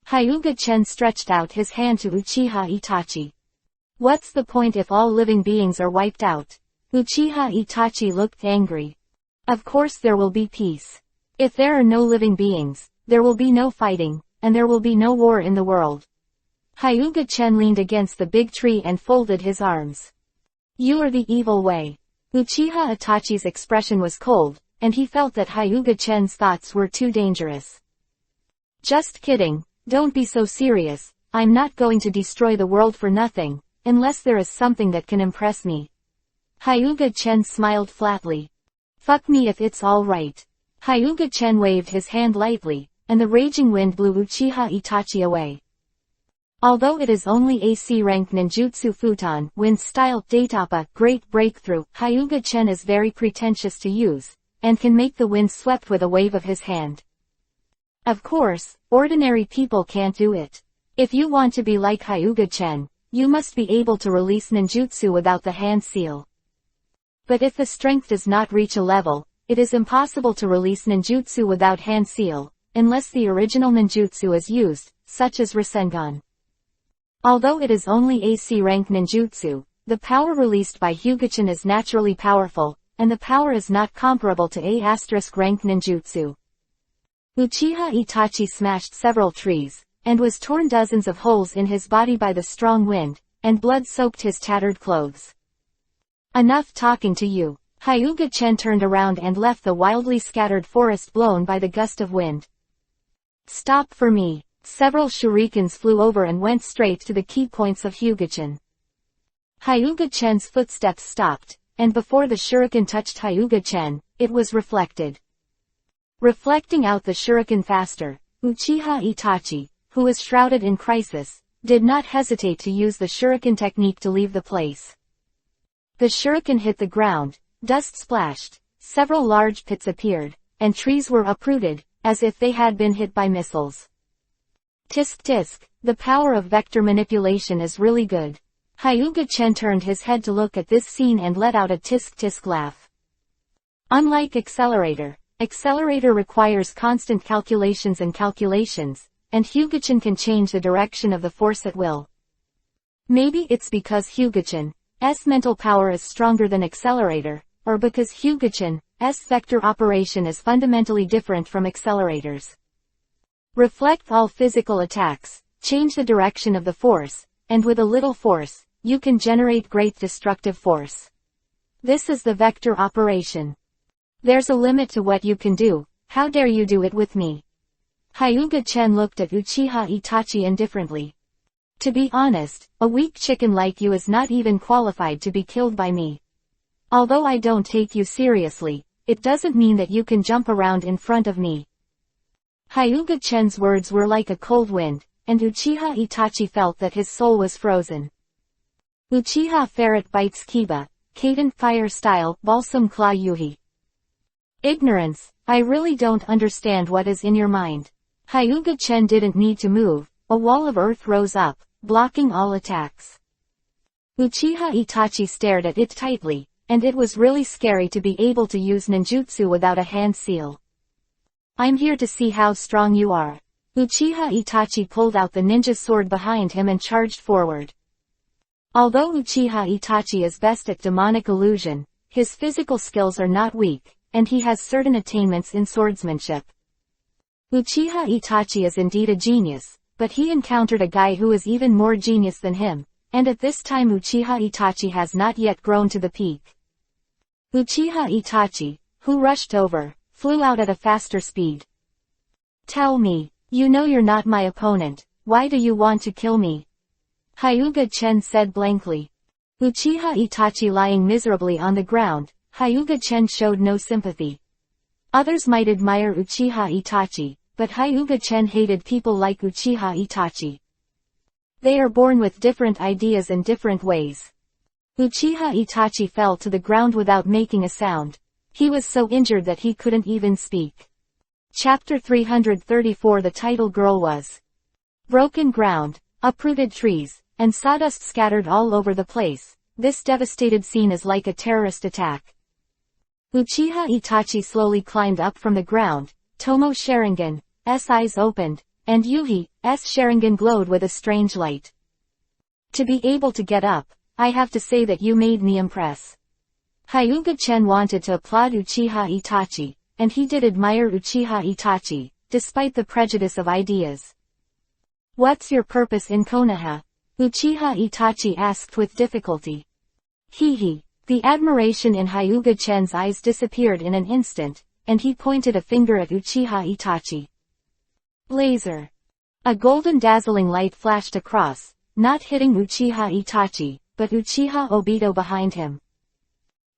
Hyuga-chen stretched out his hand to Uchiha Itachi. What's the point if all living beings are wiped out? Uchiha Itachi looked angry. Of course there will be peace. If there are no living beings, there will be no fighting, and there will be no war in the world. Hyuga-chen leaned against the big tree and folded his arms. You are the evil way. Uchiha Itachi's expression was cold, and he felt that Hyuga-chen's thoughts were too dangerous. Just kidding, don't be so serious, I'm not going to destroy the world for nothing, unless there is something that can impress me. Hyuga-chen smiled flatly. Fuck me if it's all right. Hyuga-chen waved his hand lightly, and the raging wind blew Uchiha Itachi away. Although it is only AC rank ninjutsu futon, wind style, Datapa, great breakthrough, Hyuga-chen is very pretentious to use, and can make the wind swept with a wave of his hand. Of course, ordinary people can't do it. If you want to be like Hyuga-chen, you must be able to release ninjutsu without the hand seal. But if the strength does not reach a level, it is impossible to release ninjutsu without hand seal, unless the original ninjutsu is used, such as Rasengan. Although it is only AC rank ninjutsu, the power released by Hyuga-chen is naturally powerful, and the power is not comparable to A** rank ninjutsu. Uchiha Itachi smashed several trees, and was torn dozens of holes in his body by the strong wind, and blood soaked his tattered clothes. Enough talking to you. Hyuga-chen turned around and left the wildly scattered forest blown by the gust of wind. Stop for me. Several shurikens flew over and went straight to the key points of Hyuga-chen. Hyuga-chen's footsteps stopped, and before the shuriken touched Hyuga-chen, it was reflected. Reflecting out the shuriken faster, Uchiha Itachi, who was shrouded in crisis, did not hesitate to use the shuriken technique to leave the place. The shuriken hit the ground, dust splashed, several large pits appeared, and trees were uprooted, as if they had been hit by missiles. Tisk tisk, the power of vector manipulation is really good. Hyuga-chen turned his head to look at this scene and let out a tisk tisk laugh. Unlike Accelerator requires constant calculations, and Hyuga-chen can change the direction of the force at will. Maybe it's because Hyuga-chen's mental power is stronger than Accelerator, or because Hyuga-chen's vector operation is fundamentally different from Accelerator's. Reflect all physical attacks, change the direction of the force, and with a little force, you can generate great destructive force. This is the vector operation. There's a limit to what you can do, how dare you do it with me? Hyuga-chen looked at Uchiha Itachi indifferently. To be honest, a weak chicken like you is not even qualified to be killed by me. Although I don't take you seriously, it doesn't mean that you can jump around in front of me. Hyuga-chen's words were like a cold wind, and Uchiha Itachi felt that his soul was frozen. Uchiha Ferret Bites Kiba, Kaden Fire Style, Balsam Claw Yuhi. Ignorance, I really don't understand what is in your mind. Hyuga-chen didn't need to move, a wall of earth rose up, blocking all attacks. Uchiha Itachi stared at it tightly, and it was really scary to be able to use ninjutsu without a hand seal. I'm here to see how strong you are. Uchiha Itachi pulled out the ninja sword behind him and charged forward. Although Uchiha Itachi is best at demonic illusion, his physical skills are not weak, and he has certain attainments in swordsmanship. Uchiha Itachi is indeed a genius, but he encountered a guy who is even more genius than him, and at this time Uchiha Itachi has not yet grown to the peak. Uchiha Itachi, who rushed over, flew out at a faster speed. Tell me, you know you're not my opponent, why do you want to kill me? Hyuga-chen said blankly. Uchiha Itachi lying miserably on the ground, Hyuga-chen showed no sympathy. Others might admire Uchiha Itachi, but Hyuga-chen hated people like Uchiha Itachi. They are born with different ideas and different ways. Uchiha Itachi fell to the ground without making a sound. He was so injured that he couldn't even speak. Chapter 334. The title girl was broken ground, uprooted trees, and sawdust scattered all over the place. This devastated scene is like a terrorist attack. Uchiha Itachi slowly climbed up from the ground, Tomo Sharingan's eyes opened, and Yuhi's Sharingan glowed with a strange light. To be able to get up, I have to say that you made me impress. Hyuga-chen wanted to applaud Uchiha Itachi, and he did admire Uchiha Itachi, despite the prejudice of ideas. What's your purpose in Konoha? Uchiha Itachi asked with difficulty. The admiration in Hyuga-chen's eyes disappeared in an instant, and he pointed a finger at Uchiha Itachi. Laser. A golden dazzling light flashed across, not hitting Uchiha Itachi, but Uchiha Obito behind him.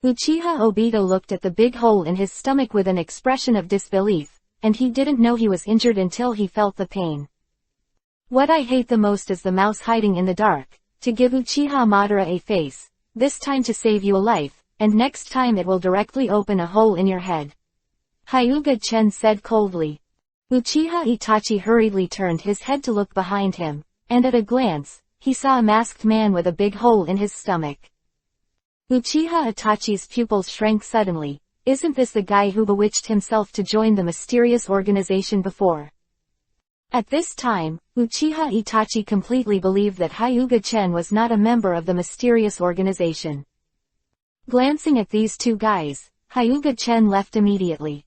Uchiha Obito looked at the big hole in his stomach with an expression of disbelief, and he didn't know he was injured until he felt the pain. What I hate the most is the mouse hiding in the dark, to give Uchiha Madara a face, this time to save you a life, and next time it will directly open a hole in your head. Hyuga-chen said coldly. Uchiha Itachi hurriedly turned his head to look behind him, and at a glance, he saw a masked man with a big hole in his stomach. Uchiha Itachi's pupils shrank suddenly. Isn't this the guy who bewitched himself to join the mysterious organization before? At this time, Uchiha Itachi completely believed that Hyuga-chen was not a member of the mysterious organization. Glancing at these two guys, Hyuga-chen left immediately.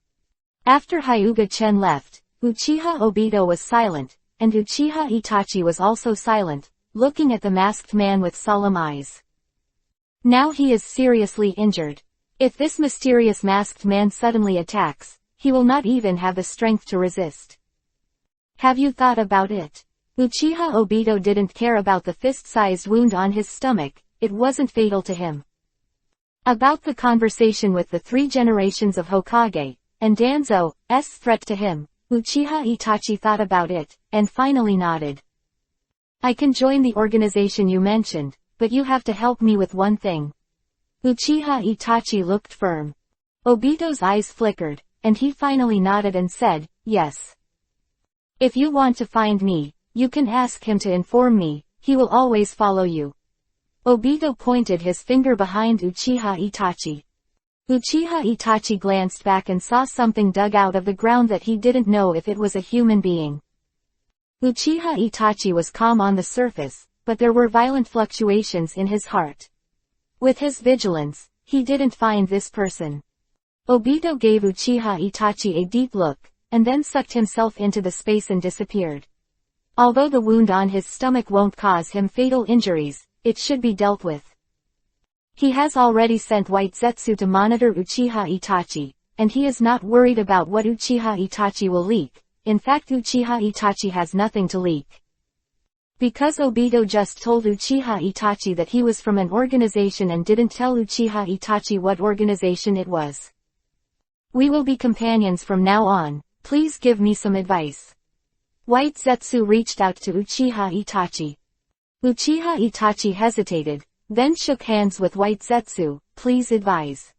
After Hyuga-chen left, Uchiha Obito was silent, and Uchiha Itachi was also silent, looking at the masked man with solemn eyes. Now he is seriously injured. If this mysterious masked man suddenly attacks, he will not even have the strength to resist. Have you thought about it? Uchiha Obito didn't care about the fist-sized wound on his stomach, it wasn't fatal to him. About the conversation with the 3 generations of Hokage, and Danzo's threat to him, Uchiha Itachi thought about it, and finally nodded. I can join the organization you mentioned, but you have to help me with one thing. Uchiha Itachi looked firm. Obito's eyes flickered, and he finally nodded and said, yes. If you want to find me, you can ask him to inform me, he will always follow you. Obito pointed his finger behind Uchiha Itachi. Uchiha Itachi glanced back and saw something dug out of the ground that he didn't know if it was a human being. Uchiha Itachi was calm on the surface, but there were violent fluctuations in his heart. With his vigilance, he didn't find this person. Obito gave Uchiha Itachi a deep look, and then sucked himself into the space and disappeared. Although the wound on his stomach won't cause him fatal injuries, it should be dealt with. He has already sent White Zetsu to monitor Uchiha Itachi, and he is not worried about what Uchiha Itachi will leak. In fact, Uchiha Itachi has nothing to leak. Because Obito just told Uchiha Itachi that he was from an organization and didn't tell Uchiha Itachi what organization it was. We will be companions from now on, please give me some advice. White Zetsu reached out to Uchiha Itachi. Uchiha Itachi hesitated, then shook hands with White Zetsu, please advise.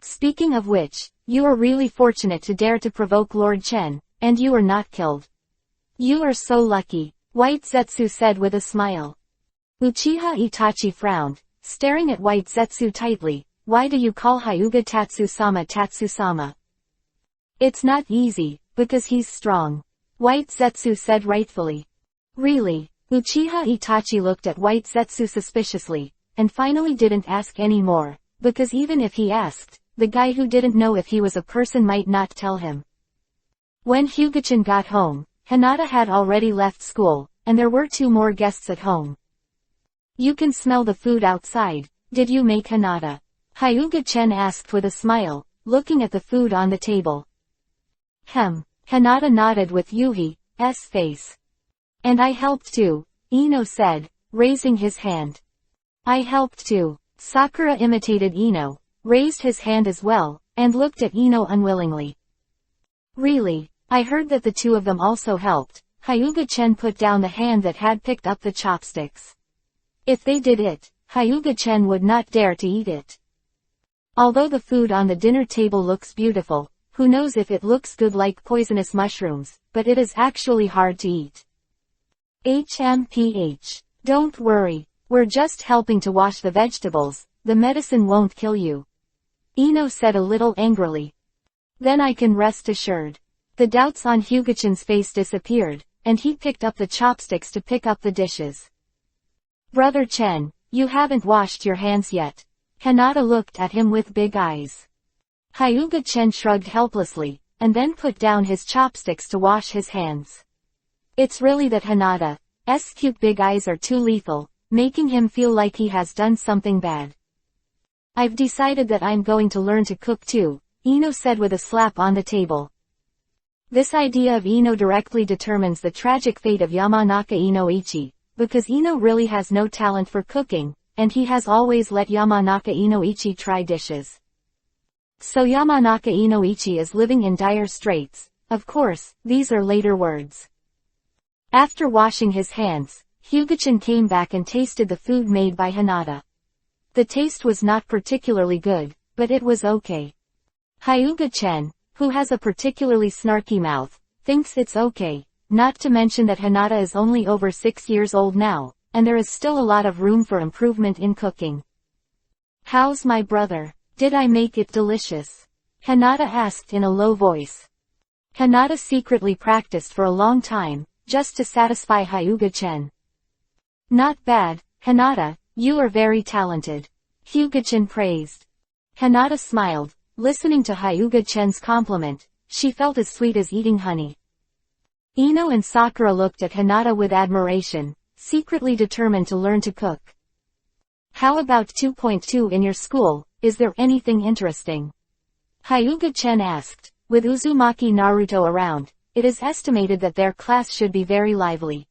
Speaking of which, you are really fortunate to dare to provoke Lord Chen, and you are not killed. You are so lucky, White Zetsu said with a smile. Uchiha Itachi frowned, staring at White Zetsu tightly. Why do you call Hyuga Tatsu-sama Tatsu-sama? It's not easy, because he's strong. White Zetsu said rightfully. Really? Uchiha Itachi looked at White Zetsu suspiciously, and finally didn't ask any more, because even if he asked, the guy who didn't know if he was a person might not tell him. When Hyuga-chan got home, Hinata had already left school, and there were 2 more guests at home. You can smell the food outside, did you make Hinata? Hyuga-chan asked with a smile, looking at the food on the table. Hinata nodded with Yuhi's face. And I helped too, Ino said, raising his hand. I helped too. Sakura imitated Ino, raised his hand as well, and looked at Ino unwillingly. Really? I heard that the 2 of them also helped. Hyuga-chan put down the hand that had picked up the chopsticks. If they did it, Hyuga-chan would not dare to eat it. Although the food on the dinner table looks beautiful, who knows if it looks good like poisonous mushrooms, but it is actually hard to eat. HMPH. Don't worry, we're just helping to wash the vegetables, the medicine won't kill you. Ino said a little angrily. Then I can rest assured. The doubts on Hyuga-chan's face disappeared, and he picked up the chopsticks to pick up the dishes. Brother Chen, you haven't washed your hands yet. Hinata looked at him with big eyes. Hyuga-chen shrugged helplessly, and then put down his chopsticks to wash his hands. It's really that Hinata's cute big eyes are too lethal, making him feel like he has done something bad. I've decided that I'm going to learn to cook too, Ino said with a slap on the table. This idea of Ino directly determines the tragic fate of Yamanaka Inoichi, because Ino really has no talent for cooking, and he has always let Yamanaka Inoichi try dishes. So Yamanaka Inoichi is living in dire straits. Of course, these are later words. After washing his hands, Hyuga-chan came back and tasted the food made by Hinata. The taste was not particularly good, but it was okay. Hyuga-chan, who has a particularly snarky mouth, thinks it's okay, not to mention that Hinata is only over 6 years old now, and there is still a lot of room for improvement in cooking. How's my brother? Did I make it delicious? Hinata asked in a low voice. Hinata secretly practiced for a long time, just to satisfy Hyuga-chan. Not bad, Hinata, you are very talented. Hyuga-chan praised. Hinata smiled, listening to Hyuga-chan's compliment. She felt as sweet as eating honey. Ino and Sakura looked at Hinata with admiration, secretly determined to learn to cook. How about 2.2 in your school, is there anything interesting? Hyuga-chan asked. With Uzumaki Naruto around, it is estimated that their class should be very lively.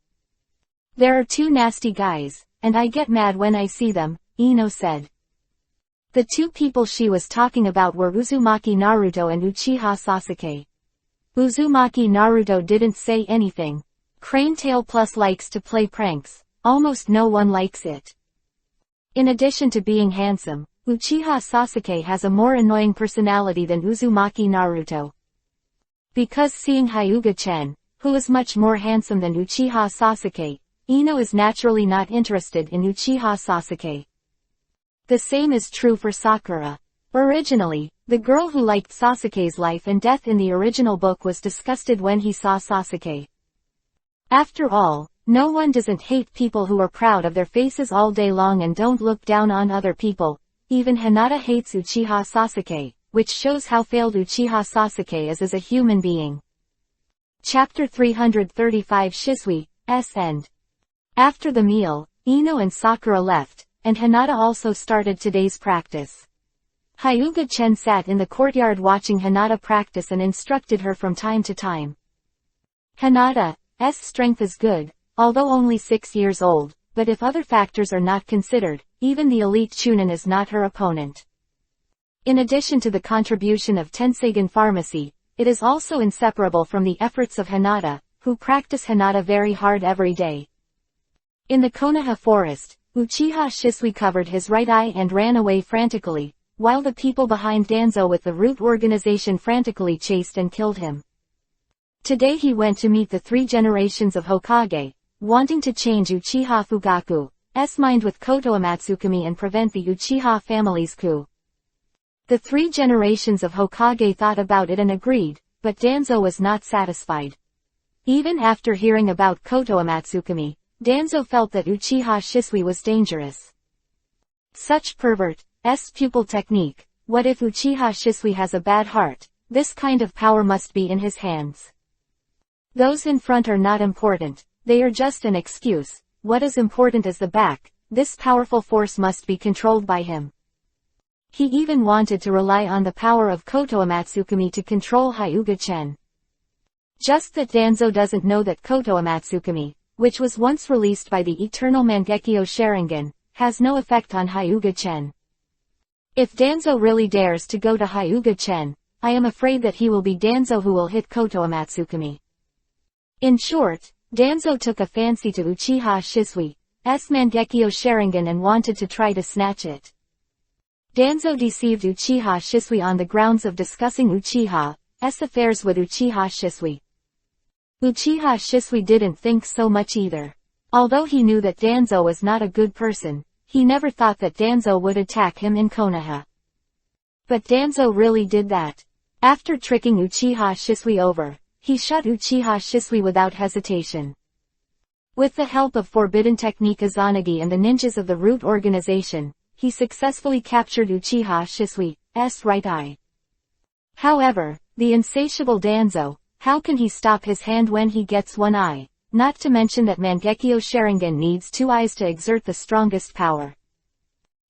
There are 2 nasty guys, and I get mad when I see them, Ino said. The 2 people she was talking about were Uzumaki Naruto and Uchiha Sasuke. Uzumaki Naruto didn't say anything. Cranetail Plus likes to play pranks, almost no one likes it. In addition to being handsome, Uchiha Sasuke has a more annoying personality than Uzumaki Naruto. Because seeing Hyuga-chan, who is much more handsome than Uchiha Sasuke, Ino is naturally not interested in Uchiha Sasuke. The same is true for Sakura. Originally, the girl who liked Sasuke's life and death in the original book was disgusted when he saw Sasuke. After all, no one doesn't hate people who are proud of their faces all day long and don't look down on other people. Even Hinata hates Uchiha Sasuke, which shows how failed Uchiha Sasuke is as a human being. Chapter 335 Shisui's End. After the meal, Ino and Sakura left, and Hinata also started today's practice. Hyuga-chen sat in the courtyard watching Hinata practice and instructed her from time to time. Hinata's strength is good, although only 6 years old, but if other factors are not considered, even the elite Chunin is not her opponent. In addition to the contribution of Tensagen Pharmacy, it is also inseparable from the efforts of Hinata, who practice Hinata very hard every day. In the Konoha forest, Uchiha Shisui covered his right eye and ran away frantically, while the people behind Danzo with the root organization frantically chased and killed him. Today he went to meet the 3 generations of Hokage, wanting to change Uchiha Fugaku's mind with Koto Amatsukami and prevent the Uchiha family's coup. The 3 generations of Hokage thought about it and agreed, but Danzo was not satisfied. Even after hearing about Koto Amatsukami, Danzo felt that Uchiha Shisui was dangerous. Such pervert's pupil technique, what if Uchiha Shisui has a bad heart? This kind of power must be in his hands. Those in front are not important, they are just an excuse. What is important is the back, this powerful force must be controlled by him. He even wanted to rely on the power of Koto Amatsukami to control Hyuga-chen. Just that Danzo doesn't know that Koto Amatsukami, which was once released by the eternal Mangekyo Sharingan, has no effect on Hyuga-chen. If Danzo really dares to go to Hyuga-chen, I am afraid that he will be Danzo who will hit Koto Amatsukami. In short, Danzo took a fancy to Uchiha Shisui's Mangekyo Sharingan and wanted to try to snatch it. Danzo deceived Uchiha Shisui on the grounds of discussing Uchiha's affairs with Uchiha Shisui. Uchiha Shisui didn't think so much either. Although he knew that Danzo was not a good person, he never thought that Danzo would attack him in Konoha. But Danzo really did that. After tricking Uchiha Shisui over, he shot Uchiha Shisui without hesitation. With the help of Forbidden Technique Izanagi and the ninjas of the Root Organization, he successfully captured Uchiha Shisui's right eye. However, the insatiable Danzo, how can he stop his hand when he gets one eye? Not to mention that Mangekyo Sharingan needs 2 eyes to exert the strongest power.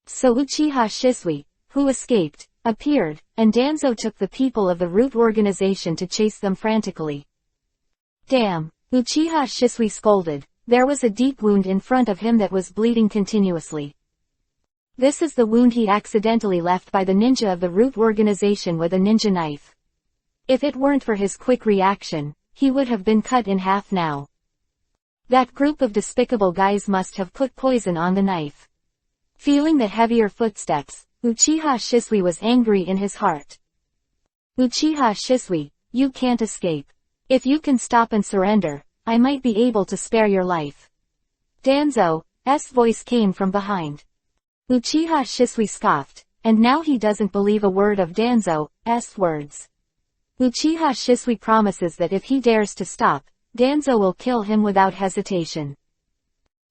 So Uchiha Shisui, who escaped, appeared, and Danzo took the people of the Root Organization to chase them frantically. Damn! Uchiha Shisui scolded. There was a deep wound in front of him that was bleeding continuously. This is the wound he accidentally left by the ninja of the Root Organization with a ninja knife. If it weren't for his quick reaction, he would have been cut in half now. That group of despicable guys must have put poison on the knife. Feeling the heavier footsteps, Uchiha Shisui was angry in his heart. Uchiha Shisui, you can't escape. If you can stop and surrender, I might be able to spare your life. Danzo's voice came from behind. Uchiha Shisui scoffed, and now he doesn't believe a word of Danzo's words. Uchiha Shisui promises that if he dares to stop, Danzo will kill him without hesitation.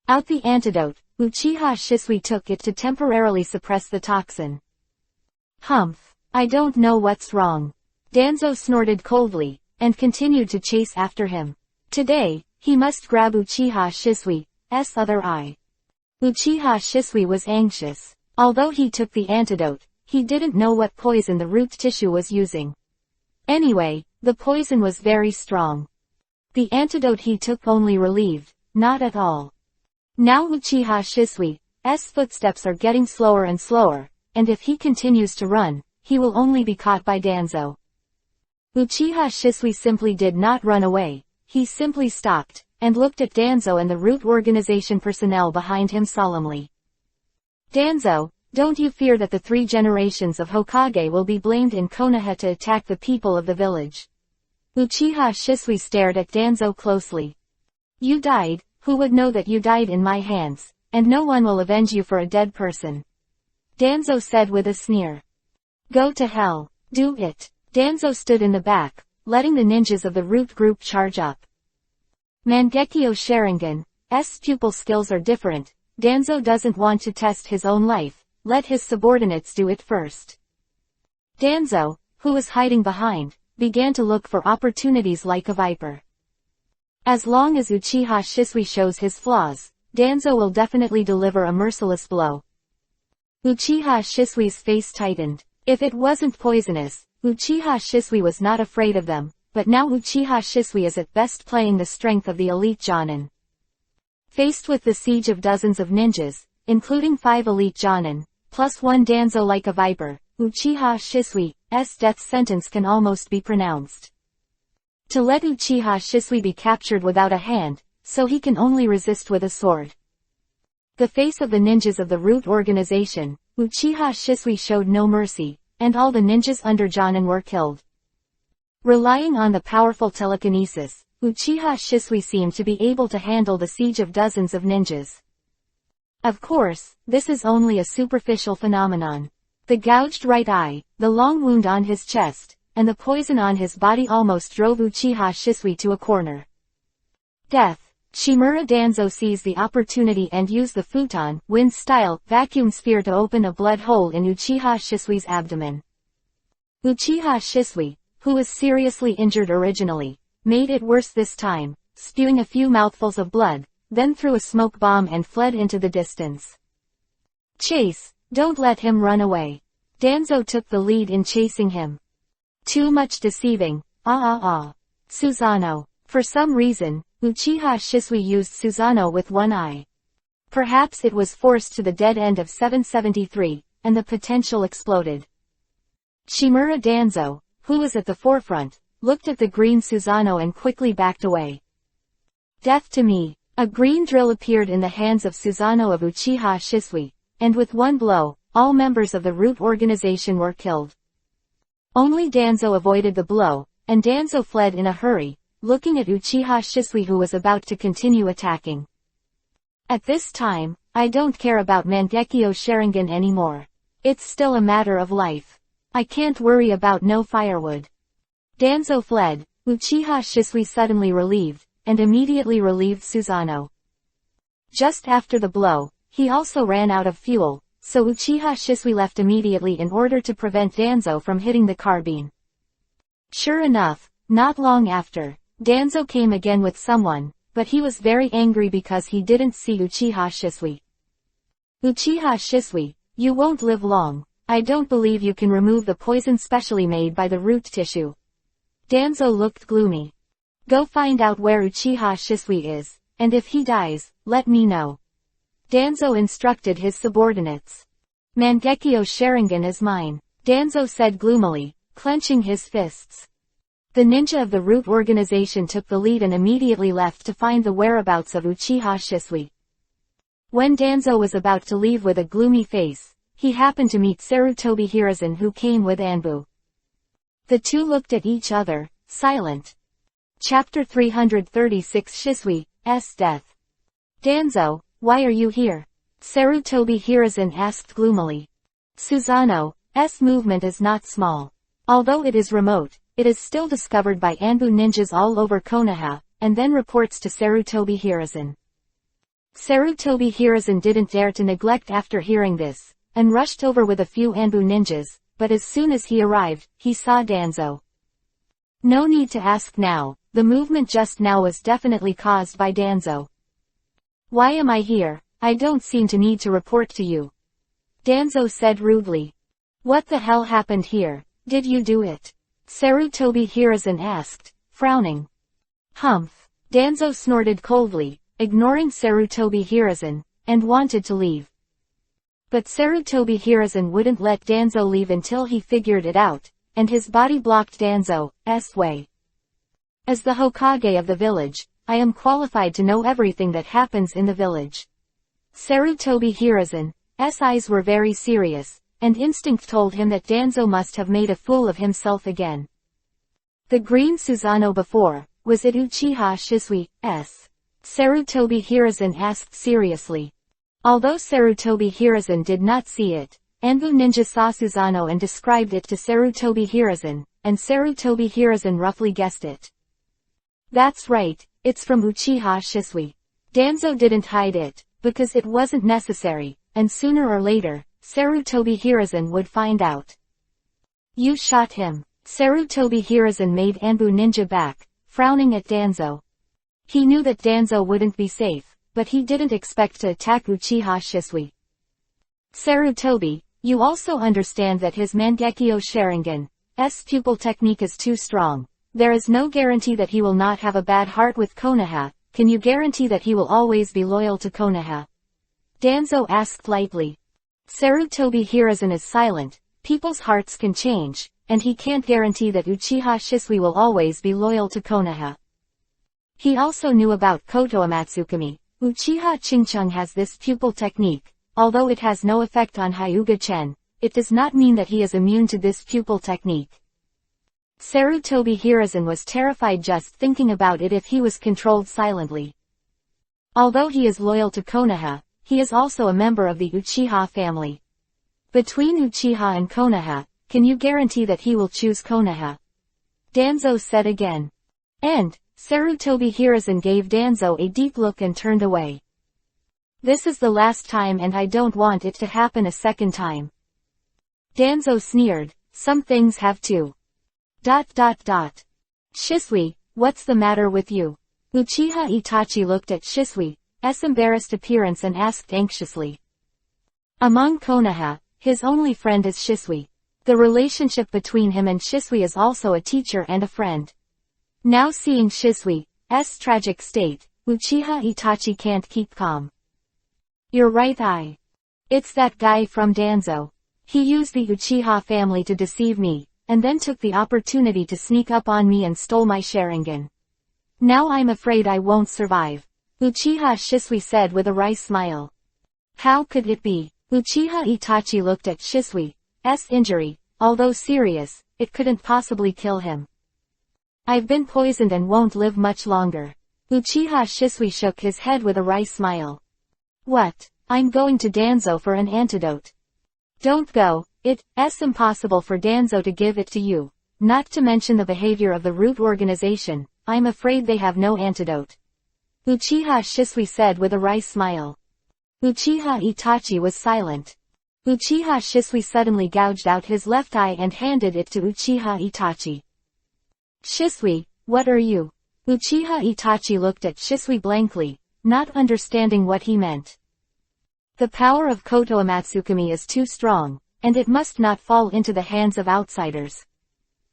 Out the antidote, Uchiha Shisui took it to temporarily suppress the toxin. Humph! I don't know what's wrong. Danzo snorted coldly, and continued to chase after him. Today, he must grab Uchiha Shisui's other eye. Uchiha Shisui was anxious. Although he took the antidote, he didn't know what poison the root tissue was using. Anyway, the poison was very strong. The antidote he took only relieved, not at all. Now Uchiha Shisui's footsteps are getting slower and slower, and if he continues to run, he will only be caught by Danzo. Uchiha Shisui simply did not run away, he simply stopped, and looked at Danzo and the Root Organization personnel behind him solemnly. Danzo, don't you fear that the 3 generations of Hokage will be blamed in Konoha to attack the people of the village? Uchiha Shisui stared at Danzo closely. You died, who would know that you died in my hands, and no one will avenge you for a dead person. Danzo said with a sneer. Go to hell. Do it. Danzo stood in the back, letting the ninjas of the Root group charge up. Mangekyo Sharingan's pupil skills are different. Danzo doesn't want to test his own life. Let his subordinates do it first. Danzo, who was hiding behind, began to look for opportunities like a viper. As long as Uchiha Shisui shows his flaws, Danzo will definitely deliver a merciless blow. Uchiha Shisui's face tightened. If it wasn't poisonous, Uchiha Shisui was not afraid of them, but now Uchiha Shisui is at best playing the strength of the elite Jonin. Faced with the siege of dozens of ninjas, including 5 elite Jonin, plus 1 Danzo like a viper, Uchiha Shisui's death sentence can almost be pronounced. To let Uchiha Shisui be captured without a hand, so he can only resist with a sword. The face of the ninjas of the root organization, Uchiha Shisui showed no mercy, and all the ninjas under Jonin were killed. Relying on the powerful telekinesis, Uchiha Shisui seemed to be able to handle the siege of dozens of ninjas. Of course, this is only a superficial phenomenon. The gouged right eye, the long wound on his chest, and the poison on his body almost drove Uchiha Shisui to a corner. Death. Shimura Danzo seized the opportunity and used the futon, wind-style, vacuum sphere to open a blood hole in Uchiha Shisui's abdomen. Uchiha Shisui, who was seriously injured originally, made it worse this time, spewing a few mouthfuls of blood, then threw a smoke bomb and fled into the distance. Chase, don't let him run away. Danzo took the lead in chasing him. Too much deceiving, Susanoo. For some reason, Uchiha Shisui used Susanoo with one eye. Perhaps it was forced to the dead end of 773, and the potential exploded. Shimura Danzo, who was at the forefront, looked at the green Susanoo and quickly backed away. Death to me. A green drill appeared in the hands of Susanoo of Uchiha Shisui, and with one blow, all members of the root organization were killed. Only Danzo avoided the blow, and Danzo fled in a hurry, looking at Uchiha Shisui who was about to continue attacking. At this time, I don't care about Mangekyo Sharingan anymore. It's still a matter of life. I can't worry about no firewood. Danzo fled, Uchiha Shisui suddenly relieved, and immediately relieved Susanoo. Just after the blow, he also ran out of fuel, so Uchiha Shisui left immediately in order to prevent Danzo from hitting the carbine. Sure enough, not long after, Danzo came again with someone, but he was very angry because he didn't see Uchiha Shisui. Uchiha Shisui, you won't live long. I don't believe you can remove the poison specially made by the root tissue. Danzo looked gloomy. Go find out where Uchiha Shisui is, and if he dies, let me know. Danzo instructed his subordinates. Mangekyo Sharingan is mine, Danzo said gloomily, clenching his fists. The ninja of the root organization took the lead and immediately left to find the whereabouts of Uchiha Shisui. When Danzo was about to leave with a gloomy face, he happened to meet Sarutobi Hiruzen who came with Anbu. The two looked at each other, silent. Chapter 336 Shisui's Death. Danzo, why are you here? Sarutobi Hiruzen asked gloomily. Susanoo's movement is not small. Although it is remote, it is still discovered by Anbu ninjas all over Konoha, and then reports to Sarutobi Hiruzen. Sarutobi Hiruzen didn't dare to neglect after hearing this, and rushed over with a few Anbu ninjas, but as soon as he arrived, he saw Danzo. No need to ask now, the movement just now was definitely caused by Danzo. Why am I here? I don't seem to need to report to you. Danzo said rudely. What the hell happened here? Did you do it? Sarutobi Hiruzen asked, frowning. Humph. Danzo snorted coldly, ignoring Sarutobi Hiruzen, and wanted to leave. But Sarutobi Hiruzen wouldn't let Danzo leave until he figured it out, and his body blocked Danzo's way. As the Hokage of the village, I am qualified to know everything that happens in the village. Sarutobi Hiruzen's eyes were very serious, and instinct told him that Danzo must have made a fool of himself again. The green Susanoo before, was it Uchiha Shisui's? Sarutobi Hiruzen asked seriously. Although Sarutobi Hiruzen did not see it, Anbu ninja saw Susanoo and described it to Sarutobi Hiruzen, and Sarutobi Hiruzen roughly guessed it. That's right, it's from Uchiha Shisui. Danzo didn't hide it, because it wasn't necessary, and sooner or later, Sarutobi Hiruzen would find out. You shot him. Sarutobi Hiruzen made Anbu ninja back, frowning at Danzo. He knew that Danzo wouldn't be safe, but he didn't expect to attack Uchiha Shisui. Sarutobi, you also understand that his Mangekyo Sharingan's pupil technique is too strong. There is no guarantee that he will not have a bad heart with Konoha. Can you guarantee that he will always be loyal to Konoha? Danzo asked lightly. Sarutobi Hiruzen is silent, People's hearts can change, and he can't guarantee that Uchiha Shisui will always be loyal to Konoha. He also knew about Koto Amatsukami. Uchiha Chingchung has this pupil technique. Although it has no effect on Hyuga-chen, it does not mean that he is immune to this pupil technique. Sarutobi Hiruzen was terrified just thinking about it if he was controlled silently. Although he is loyal to Konoha, he is also a member of the Uchiha family. Between Uchiha and Konoha, can you guarantee that he will choose Konoha? Danzo said again. And, Sarutobi Hiruzen gave Danzo a deep look and turned away. This is the last time and I don't want it to happen a second time. Danzo sneered, some things have to. ... Shisui, what's the matter with you? Uchiha Itachi looked at Shisui's embarrassed appearance and asked anxiously. Among Konoha, his only friend is Shisui. The relationship between him and Shisui is also a teacher and a friend. Now seeing Shisui's tragic state, Uchiha Itachi can't keep calm. You're right. It's that guy from Danzo. He used the Uchiha family to deceive me, and then took the opportunity to sneak up on me and stole my Sharingan. Now I'm afraid I won't survive. Uchiha Shisui said with a wry smile. How could it be? Uchiha Itachi looked at Shisui's injury. Although serious, it couldn't possibly kill him. I've been poisoned and won't live much longer. Uchiha Shisui shook his head with a wry smile. What? I'm going to Danzo for an antidote. Don't go, it's impossible for Danzo to give it to you. Not to mention the behavior of the root organization, I'm afraid they have no antidote. Uchiha Shisui said with a wry smile. Uchiha Itachi was silent. Uchiha Shisui suddenly gouged out his left eye and handed it to Uchiha Itachi. Shisui, what are you? Uchiha Itachi looked at Shisui blankly, not understanding what he meant. The power of Koto Amatsukami is too strong, and it must not fall into the hands of outsiders.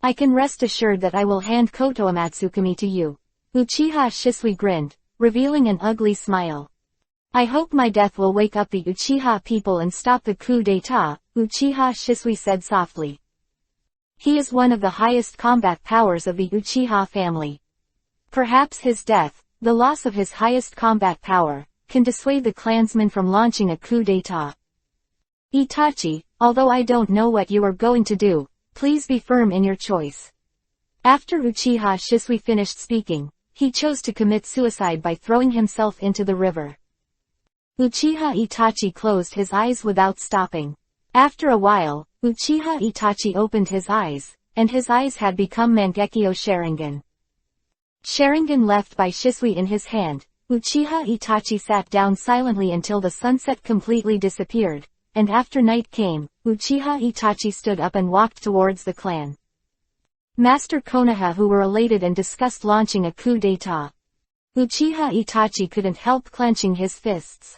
I can rest assured that I will hand Koto Amatsukami to you. Uchiha Shisui grinned, revealing an ugly smile. I hope my death will wake up the Uchiha people and stop the coup d'état, Uchiha Shisui said softly. He is one of the highest combat powers of the Uchiha family. Perhaps his death, the loss of his highest combat power, can dissuade the clansmen from launching a coup d'état. Itachi, although I don't know what you are going to do, please be firm in your choice. After Uchiha Shisui finished speaking, he chose to commit suicide by throwing himself into the river. Uchiha Itachi closed his eyes without stopping. After a while, Uchiha Itachi opened his eyes, and his eyes had become Mangekyo Sharingan. Sharingan left by Shisui in his hand, Uchiha Itachi sat down silently until the sunset completely disappeared, and after night came, Uchiha Itachi stood up and walked towards the clan. Master Konoha who were elated and discussed launching a coup d'état. Uchiha Itachi couldn't help clenching his fists.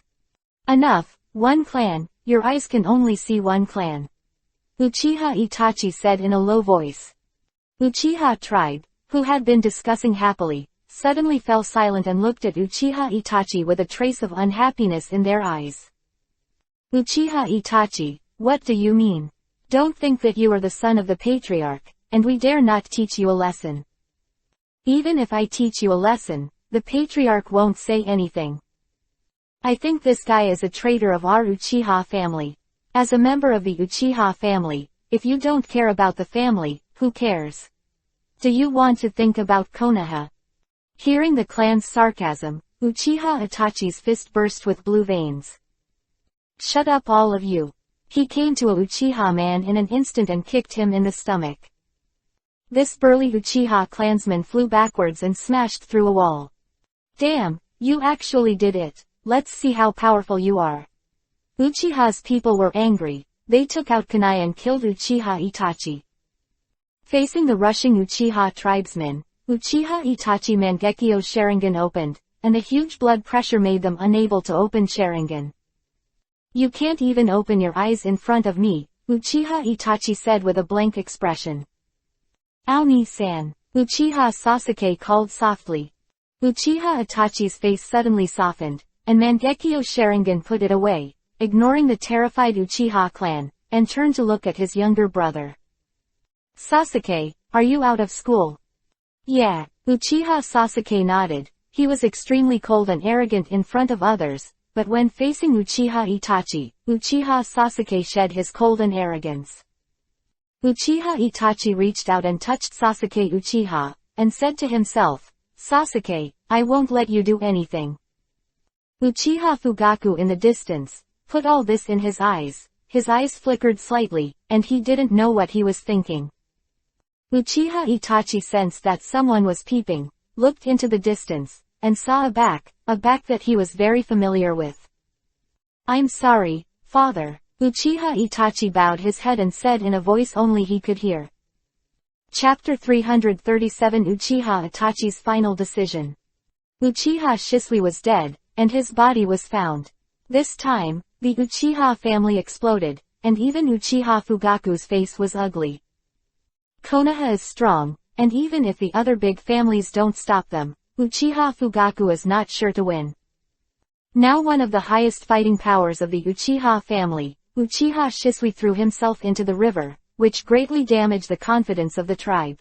Enough, one clan, your eyes can only see one clan. Uchiha Itachi said in a low voice. Uchiha tribe, who had been discussing happily, suddenly fell silent and looked at Uchiha Itachi with a trace of unhappiness in their eyes. Uchiha Itachi, what do you mean? Don't think that you are the son of the patriarch, and we dare not teach you a lesson. Even if I teach you a lesson, the patriarch won't say anything. I think this guy is a traitor of our Uchiha family. As a member of the Uchiha family, if you don't care about the family, who cares? Do you want to think about Konoha? Hearing the clan's sarcasm, Uchiha Itachi's fist burst with blue veins. Shut up all of you. He came to a Uchiha man in an instant and kicked him in the stomach. This burly Uchiha clansman flew backwards and smashed through a wall. Damn, you actually did it. Let's see how powerful you are. Uchiha's people were angry. They took out kunai and killed Uchiha Itachi. Facing the rushing Uchiha tribesmen, Uchiha Itachi Mangekyo Sharingan opened, and the huge blood pressure made them unable to open Sharingan. You can't even open your eyes in front of me, Uchiha Itachi said with a blank expression. Aoni-san, Uchiha Sasuke called softly. Uchiha Itachi's face suddenly softened, and Mangekyo Sharingan put it away, ignoring the terrified Uchiha clan, and turned to look at his younger brother. Sasuke, are you out of school? Yeah. Uchiha Sasuke nodded. He was extremely cold and arrogant in front of others, but when facing Uchiha Itachi, Uchiha Sasuke shed his cold and arrogance. Uchiha Itachi reached out and touched Sasuke Uchiha, and said to himself, Sasuke, I won't let you do anything. Uchiha Fugaku in the distance, put all this in his eyes flickered slightly, and he didn't know what he was thinking. Uchiha Itachi sensed that someone was peeping, looked into the distance, and saw a back that he was very familiar with. I'm sorry, father. Uchiha Itachi bowed his head and said in a voice only he could hear. Chapter 337 Uchiha Itachi's Final Decision. Uchiha Shisui was dead, and his body was found. This time, the Uchiha family exploded, and even Uchiha Fugaku's face was ugly. Konoha is strong, and even if the other big families don't stop them, Uchiha Fugaku is not sure to win. Now one of the highest fighting powers of the Uchiha family, Uchiha Shisui threw himself into the river, which greatly damaged the confidence of the tribe.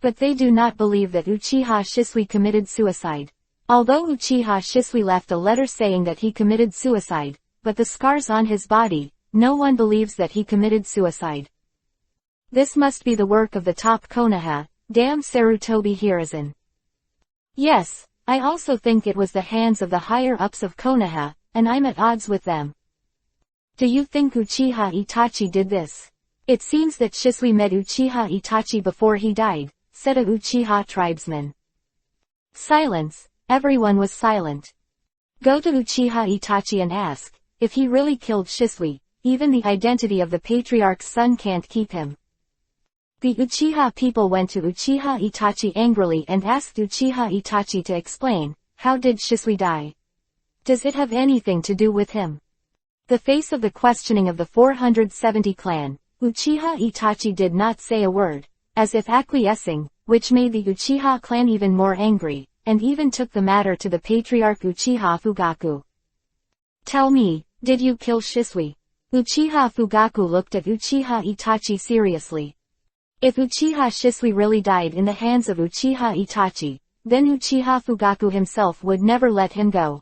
But they do not believe that Uchiha Shisui committed suicide. Although Uchiha Shisui left a letter saying that he committed suicide, but the scars on his body, no one believes that he committed suicide. This must be the work of the top Konoha, damn Sarutobi Hiruzen. Yes, I also think it was the hands of the higher-ups of Konoha, and I'm at odds with them. Do you think Uchiha Itachi did this? It seems that Shisui met Uchiha Itachi before he died, said a Uchiha tribesman. Silence, everyone was silent. Go to Uchiha Itachi and ask, if he really killed Shisui, even the identity of the patriarch's son can't keep him. The Uchiha people went to Uchiha Itachi angrily and asked Uchiha Itachi to explain, how did Shisui die? Does it have anything to do with him? The face of the questioning of the 470 clan, Uchiha Itachi did not say a word, as if acquiescing, which made the Uchiha clan even more angry, and even took the matter to the patriarch Uchiha Fugaku. Tell me, did you kill Shisui? Uchiha Fugaku looked at Uchiha Itachi seriously. If Uchiha Shisui really died in the hands of Uchiha Itachi, then Uchiha Fugaku himself would never let him go.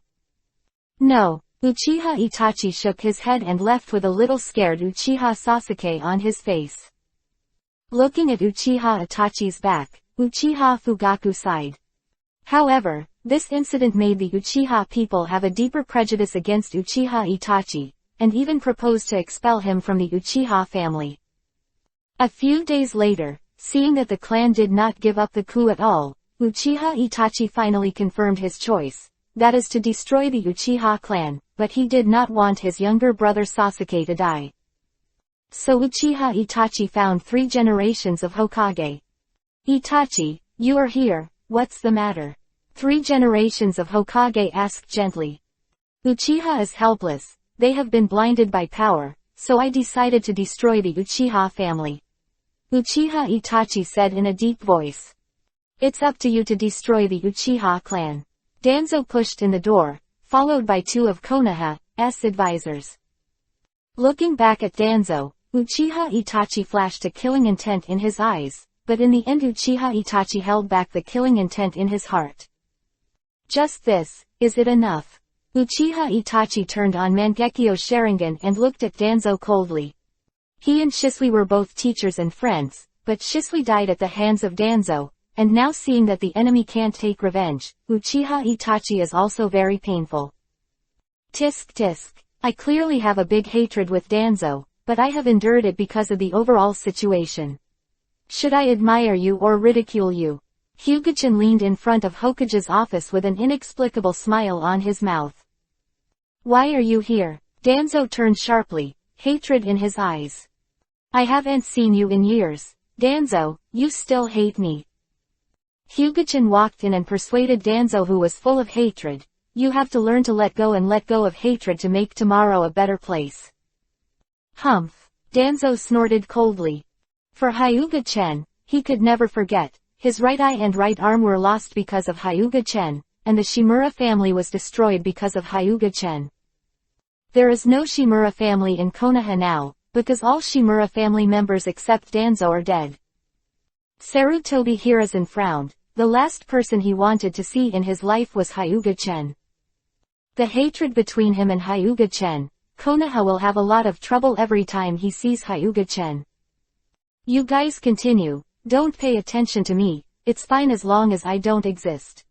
No. Uchiha Itachi shook his head and left with a little scared Uchiha Sasuke on his face. Looking at Uchiha Itachi's back, Uchiha Fugaku sighed. However, this incident made the Uchiha people have a deeper prejudice against Uchiha Itachi, and even proposed to expel him from the Uchiha family. A few days later, seeing that the clan did not give up the coup at all, Uchiha Itachi finally confirmed his choice, that is to destroy the Uchiha clan, but he did not want his younger brother Sasuke to die. So Uchiha Itachi found 3 generations of Hokage. Itachi, you are here, what's the matter? 3 generations of Hokage asked gently. Uchiha is helpless, they have been blinded by power, so I decided to destroy the Uchiha family. Uchiha Itachi said in a deep voice. It's up to you to destroy the Uchiha clan. Danzo pushed in the door, followed by 2 of Konoha's advisors. Looking back at Danzo, Uchiha Itachi flashed a killing intent in his eyes, but in the end Uchiha Itachi held back the killing intent in his heart. Just this, is it enough? Uchiha Itachi turned on Mangekyo Sharingan and looked at Danzo coldly. He and Shisui were both teachers and friends, but Shisui died at the hands of Danzo, and now seeing that the enemy can't take revenge, Uchiha Itachi is also very painful. Tisk tisk. I clearly have a big hatred with Danzo, but I have endured it because of the overall situation. Should I admire you or ridicule you? Hyuga-chan leaned in front of Hokage's office with an inexplicable smile on his mouth. Why are you here? Danzo turned sharply, hatred in his eyes. I haven't seen you in years. Danzo, you still hate me. Hyuga-chan walked in and persuaded Danzo, who was full of hatred. You have to learn to let go of hatred to make tomorrow a better place. Humph. Danzo snorted coldly. For Hyuga-chan, he could never forget. His right eye and right arm were lost because of Hyuga-chan, and the Shimura family was destroyed because of Hyuga-chan. There is no Shimura family in Konoha now, because all Shimura family members except Danzo are dead. Sarutobi Hiruzen frowned. The last person he wanted to see in his life was Hyuga-chen. The hatred between him and Hyuga-chen. Konoha will have a lot of trouble every time he sees Hyuga-chen. You guys continue. Don't pay attention to me, it's fine as long as I don't exist.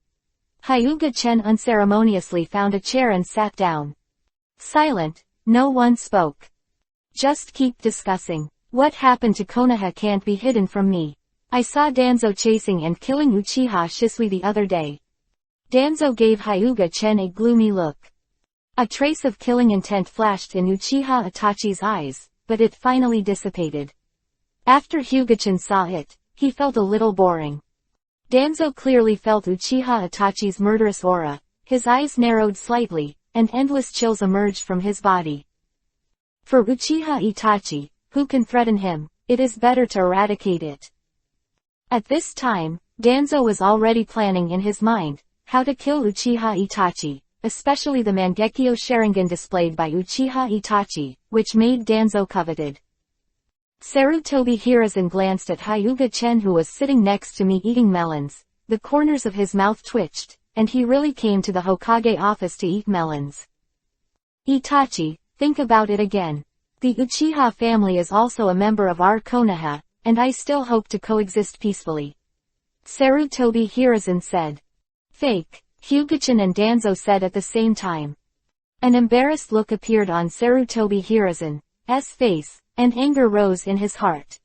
Hyuga-chen unceremoniously found a chair and sat down. Silent, no one spoke. Just keep discussing. What happened to Konoha can't be hidden from me. I saw Danzo chasing and killing Uchiha Shisui the other day. Danzo gave Hyuga-chen a gloomy look. A trace of killing intent flashed in Uchiha Itachi's eyes, but it finally dissipated. After Hyuga-chen saw it, he felt a little boring. Danzo clearly felt Uchiha Itachi's murderous aura, his eyes narrowed slightly, and endless chills emerged from his body. For Uchiha Itachi, who can threaten him, it is better to eradicate it. At this time, Danzo was already planning in his mind how to kill Uchiha Itachi, especially the Mangekyo Sharingan displayed by Uchiha Itachi, which made Danzo coveted. Sarutobi Hiruzen glanced at Hyuga-chen who was sitting next to me eating melons. The corners of his mouth twitched, and he really came to the Hokage office to eat melons. Itachi, think about it again. The Uchiha family is also a member of our Konoha, and I still hope to coexist peacefully. Sarutobi Hiruzen said. Fake, Hyuga-chen and Danzo said at the same time. An embarrassed look appeared on Sarutobi Hiruzen's face, and anger rose in his heart.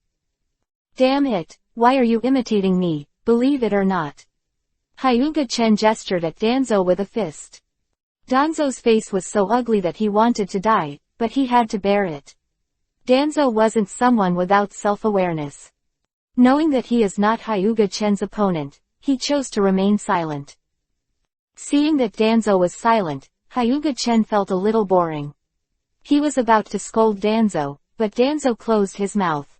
Damn it, why are you imitating me, believe it or not? Hyuga-chen gestured at Danzo with a fist. Danzo's face was so ugly that he wanted to die, but he had to bear it. Danzo wasn't someone without self-awareness. Knowing that he is not Hyuga-chen's opponent, he chose to remain silent. Seeing that Danzo was silent, Hyuga-chen felt a little boring. He was about to scold Danzo, but Danzo closed his mouth.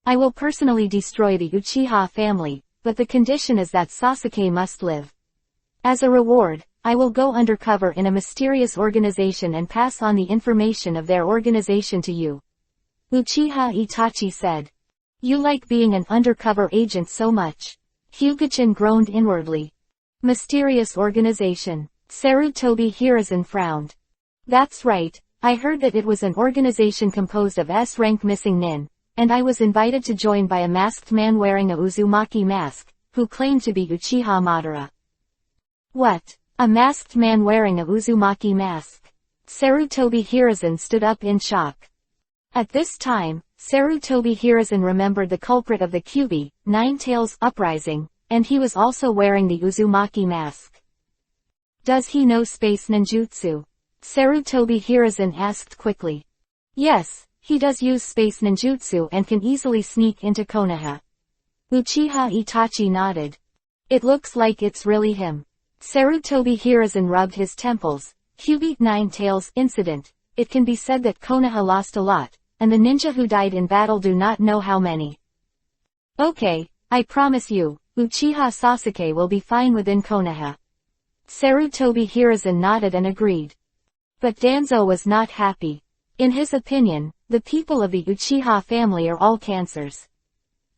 I will personally destroy the Uchiha family, but the condition is that Sasuke must live. As a reward, I will go undercover in a mysterious organization and pass on the information of their organization to you. Uchiha Itachi said. You like being an undercover agent so much. Hyuga-chen groaned inwardly. Mysterious organization. Sarutobi Hiruzen frowned. That's right, I heard that it was an organization composed of S-rank missing nin, and I was invited to join by a masked man wearing a Uzumaki mask, who claimed to be Uchiha Madara. What? A masked man wearing a Uzumaki mask? Sarutobi Hiruzen stood up in shock. At this time, Sarutobi Hiruzen remembered the culprit of the Kyuubi, Nine Tails uprising, and he was also wearing the Uzumaki mask. Does he know space ninjutsu? Sarutobi Hiruzen asked quickly. Yes, he does use space ninjutsu and can easily sneak into Konoha. Uchiha Itachi nodded. It looks like it's really him. Sarutobi Hiruzen rubbed his temples. Kyuubi Nine Tails incident. It can be said that Konoha lost a lot, and the ninja who died in battle do not know how many. Okay, I promise you, Uchiha Sasuke will be fine within Konoha. Sarutobi Hiruzen nodded and agreed. But Danzo was not happy. In his opinion, the people of the Uchiha family are all cancers.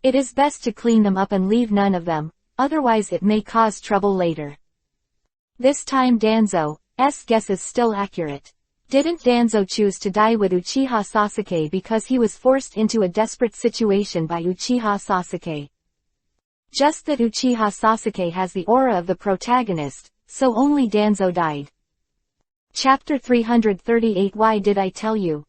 It is best to clean them up and leave none of them, otherwise it may cause trouble later. This time Danzo's guess is still accurate. Didn't Danzo choose to die with Uchiha Sasuke because he was forced into a desperate situation by Uchiha Sasuke? Just that Uchiha Sasuke has the aura of the protagonist, so only Danzo died. Chapter 338 Why did I tell you?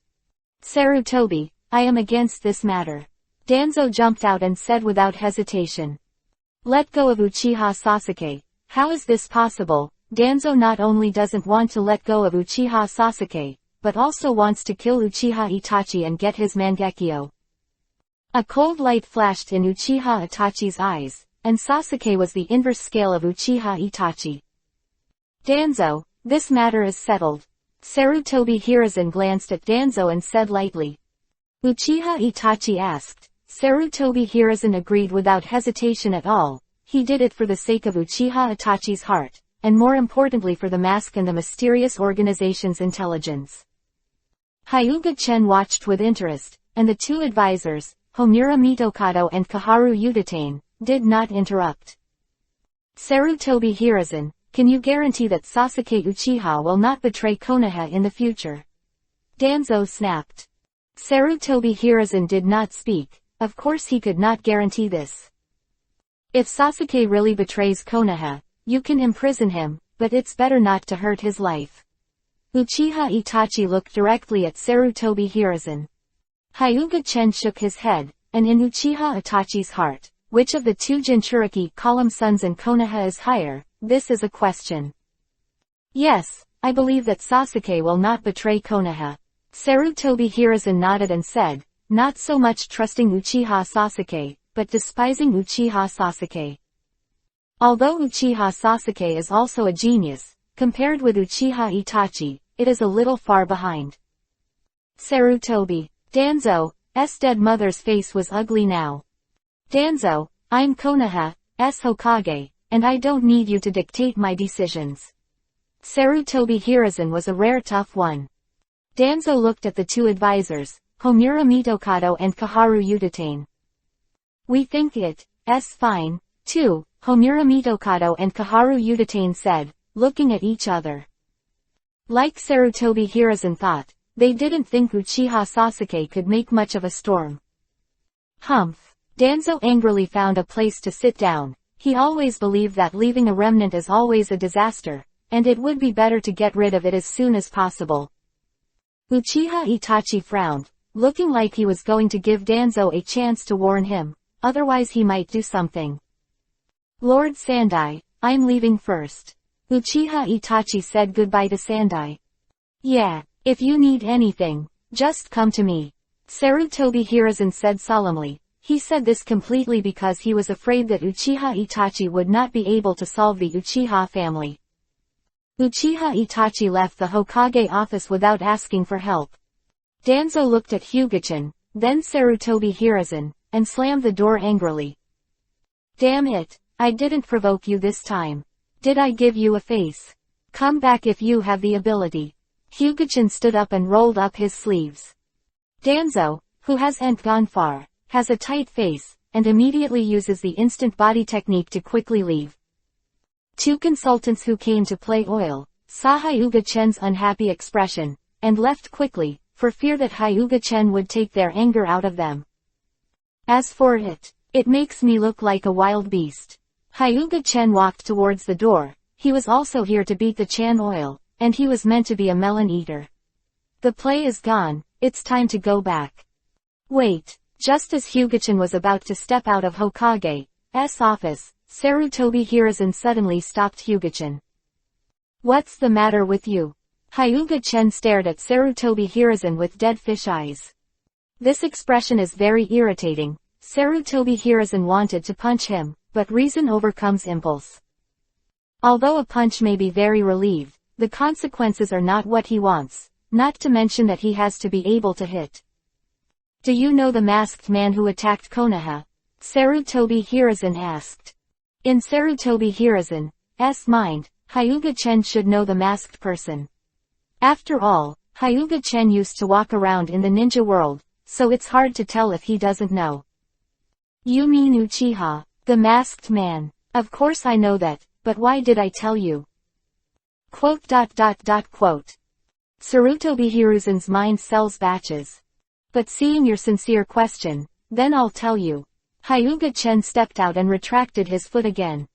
Sarutobi, I am against this matter. Danzo jumped out and said without hesitation. Let go of Uchiha Sasuke. How is this possible? Danzo not only doesn't want to let go of Uchiha Sasuke, but also wants to kill Uchiha Itachi and get his Mangekyo. A cold light flashed in Uchiha Itachi's eyes, and Sasuke was the inverse scale of Uchiha Itachi. Danzo, this matter is settled. Sarutobi Hiruzen glanced at Danzo and said lightly. Uchiha Itachi asked. Sarutobi Hiruzen agreed without hesitation at all. He did it for the sake of Uchiha Itachi's heart, and more importantly for the mask and the mysterious organization's intelligence. Hyuga-chen watched with interest, and the two advisors, Homura Mitokado and Kaharu Udatane, did not interrupt. Sarutobi Hiruzen, can you guarantee that Sasuke Uchiha will not betray Konoha in the future? Danzo snapped. Sarutobi Hiruzen did not speak. Of course he could not guarantee this. If Sasuke really betrays Konoha, you can imprison him, but it's better not to hurt his life. Uchiha Itachi looked directly at Sarutobi Hiruzen. Hyuga-chen shook his head, and in Uchiha Itachi's heart, which of the two Jinchuriki column sons and Konoha is higher, this is a question. Yes, I believe that Sasuke will not betray Konoha. Sarutobi Hiruzen nodded and said, not so much trusting Uchiha Sasuke, but despising Uchiha Sasuke. Although Uchiha Sasuke is also a genius, compared with Uchiha Itachi, it is a little far behind. Sarutobi. Danzo's dead mother's face was ugly now. Danzo, I'm Konoha's Hokage, and I don't need you to dictate my decisions. Sarutobi Hiruzen was a rare tough one. Danzo looked at the two advisors, Homura Mitokado and Kaharu Udatane. We think it's fine, too, Homura Mitokado and Kaharu Udatane said, looking at each other. Like Sarutobi Hiruzen thought, they didn't think Uchiha Sasuke could make much of a storm. Humph. Danzo angrily found a place to sit down. He always believed that leaving a remnant is always a disaster, and it would be better to get rid of it as soon as possible. Uchiha Itachi frowned, looking like he was going to give Danzo a chance to warn him, otherwise he might do something. Lord Sandai, I'm leaving first. Uchiha Itachi said goodbye to Sandai. Yeah, if you need anything, just come to me. Sarutobi Hiruzen said solemnly. He said this completely because he was afraid that Uchiha Itachi would not be able to solve the Uchiha family. Uchiha Itachi left the Hokage office without asking for help. Danzo looked at Hyuga-chen, then Sarutobi Hiruzen, and slammed the door angrily. Damn it, I didn't provoke you this time. Did I give you a face? Come back if you have the ability. Hyuga-chen stood up and rolled up his sleeves. Danzo, who hasn't gone far, has a tight face, and immediately uses the instant body technique to quickly leave. Two consultants who came to play oil, saw Hyuga-chen's unhappy expression, and left quickly, for fear that Hyuga-chen would take their anger out of them. As for it makes me look like a wild beast. Hyuga-chen walked towards the door. He was also here to beat the Chan oil, and he was meant to be a melon eater. The play is gone, it's time to go back. Wait, just as Hyuga-chen was about to step out of Hokage's office, Sarutobi Hiruzen suddenly stopped Hyuga-chen. What's the matter with you? Hyuga-chen stared at Sarutobi Hiruzen with dead fish eyes. This expression is very irritating. Sarutobi Hiruzen wanted to punch him, but reason overcomes impulse. Although a punch may be very relieved, the consequences are not what he wants, not to mention that he has to be able to hit. Do you know the masked man who attacked Konoha? Sarutobi Hiruzen asked. In Sarutobi Hiruzen's mind, Hyuga-chen should know the masked person. After all, Hyuga-chen used to walk around in the ninja world, so it's hard to tell if he doesn't know. You mean Uchiha, the masked man? Of course I know that, but why did I tell you? Sarutobi Hiruzen's mind sells batches. But seeing your sincere question, then I'll tell you. Hyuga-chen stepped out and retracted his foot again.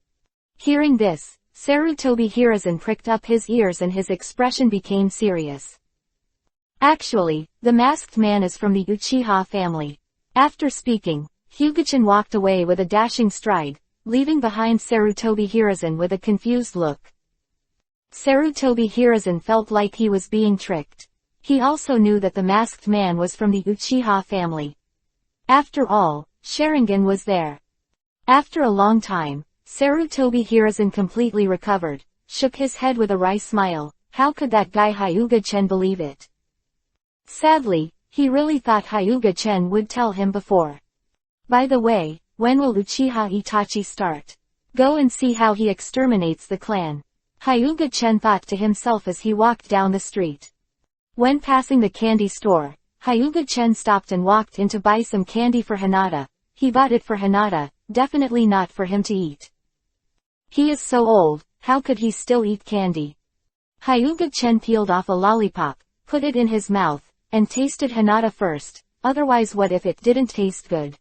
Hearing this, Sarutobi Hiruzen pricked up his ears and his expression became serious. Actually, the masked man is from the Uchiha family. After speaking, Hyuga-chen walked away with a dashing stride, leaving behind Sarutobi Hiruzen with a confused look. Sarutobi Hiruzen felt like he was being tricked. He also knew that the masked man was from the Uchiha family. After all, Sharingan was there. After a long time, Sarutobi Hiruzen completely recovered, shook his head with a wry smile. How could that guy Hyuga-chen believe it? Sadly, he really thought Hyuga-chen would tell him before. By the way, when will Uchiha Itachi start? Go and see how he exterminates the clan. Hyuga-chen thought to himself as he walked down the street. When passing the candy store, Hyuga-chen stopped and walked in to buy some candy for Hinata. He bought it for Hinata, definitely not for him to eat. He is so old, how could he still eat candy? Hyuga-chen peeled off a lollipop, put it in his mouth, and tasted Hinata first, otherwise what if it didn't taste good?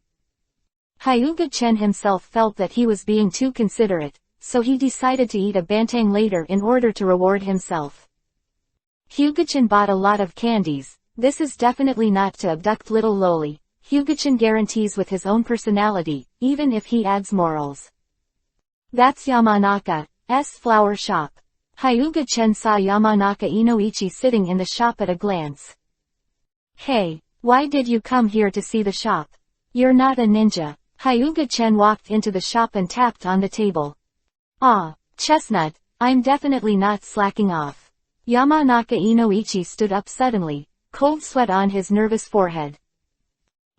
Hyuga-chen himself felt that he was being too considerate, so he decided to eat a bantang later in order to reward himself. Hyuga-chen bought a lot of candies. This is definitely not to abduct little Loli. Hyuga-chen guarantees with his own personality, even if he adds morals. That's Yamanaka's flower shop. Hyuga-chen saw Yamanaka Inoichi sitting in the shop at a glance. Hey, why did you come here to see the shop? You're not a ninja. Hyuga-chen walked into the shop and tapped on the table. Ah, Chestnut, I'm definitely not slacking off. Yamanaka Inoichi stood up suddenly, cold sweat on his nervous forehead.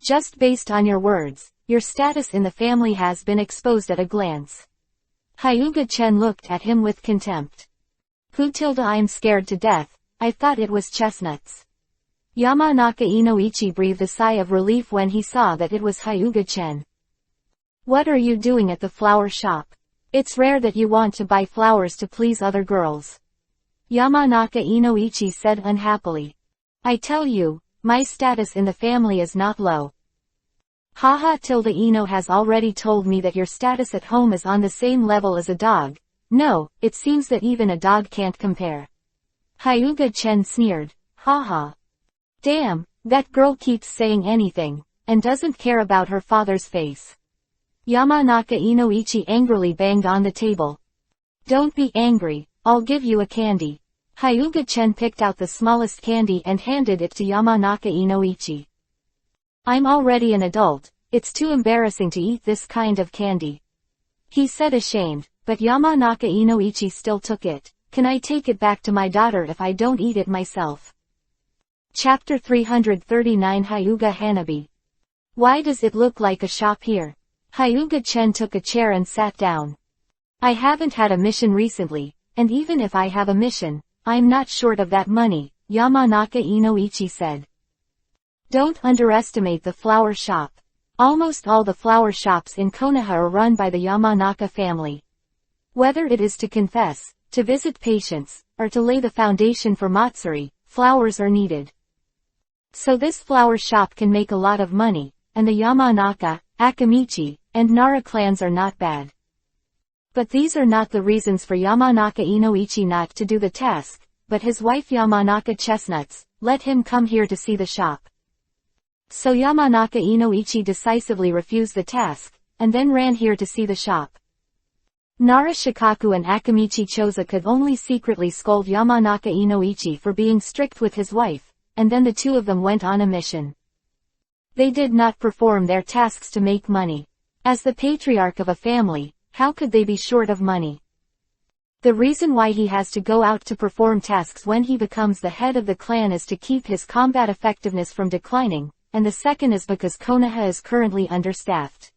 Just based on your words, your status in the family has been exposed at a glance. Hyuga-chen looked at him with contempt. I'm scared to death, I thought it was Chestnuts. Yamanaka Inoichi breathed a sigh of relief when he saw that it was Hyuga-chen. What are you doing at the flower shop? It's rare that you want to buy flowers to please other girls. Yamanaka Inoichi said unhappily. I tell you, my status in the family is not low. Haha Ino has already told me that your status at home is on the same level as a dog. No, it seems that even a dog can't compare. Hyuga-chen sneered. Haha. Damn, that girl keeps saying anything, and doesn't care about her father's face. Yamanaka Inoichi angrily banged on the table. Don't be angry, I'll give you a candy. Hyuga-chen picked out the smallest candy and handed it to Yamanaka Inoichi. I'm already an adult, it's too embarrassing to eat this kind of candy. He said ashamed, but Yamanaka Inoichi still took it. Can I take it back to my daughter if I don't eat it myself? Chapter 339 Hyuga Hanabi. Why does it look like a shop here? Hyuga-chen took a chair and sat down. I haven't had a mission recently, and even if I have a mission, I'm not short of that money, Yamanaka Inoichi said. Don't underestimate the flower shop. Almost all the flower shops in Konoha are run by the Yamanaka family. Whether it is to confess, to visit patients, or to lay the foundation for matsuri, flowers are needed. So this flower shop can make a lot of money, and the Yamanaka, Akamichi, and Nara clans are not bad. But these are not the reasons for Yamanaka Inoichi not to do the task, but his wife Yamanaka Chestnuts let him come here to see the shop. So Yamanaka Inoichi decisively refused the task, and then ran here to see the shop. Nara Shikaku and Akamichi Choza could only secretly scold Yamanaka Inoichi for being strict with his wife, and then the two of them went on a mission. They did not perform their tasks to make money. As the patriarch of a family, how could they be short of money? The reason why he has to go out to perform tasks when he becomes the head of the clan is to keep his combat effectiveness from declining, and the second is because Konoha is currently understaffed.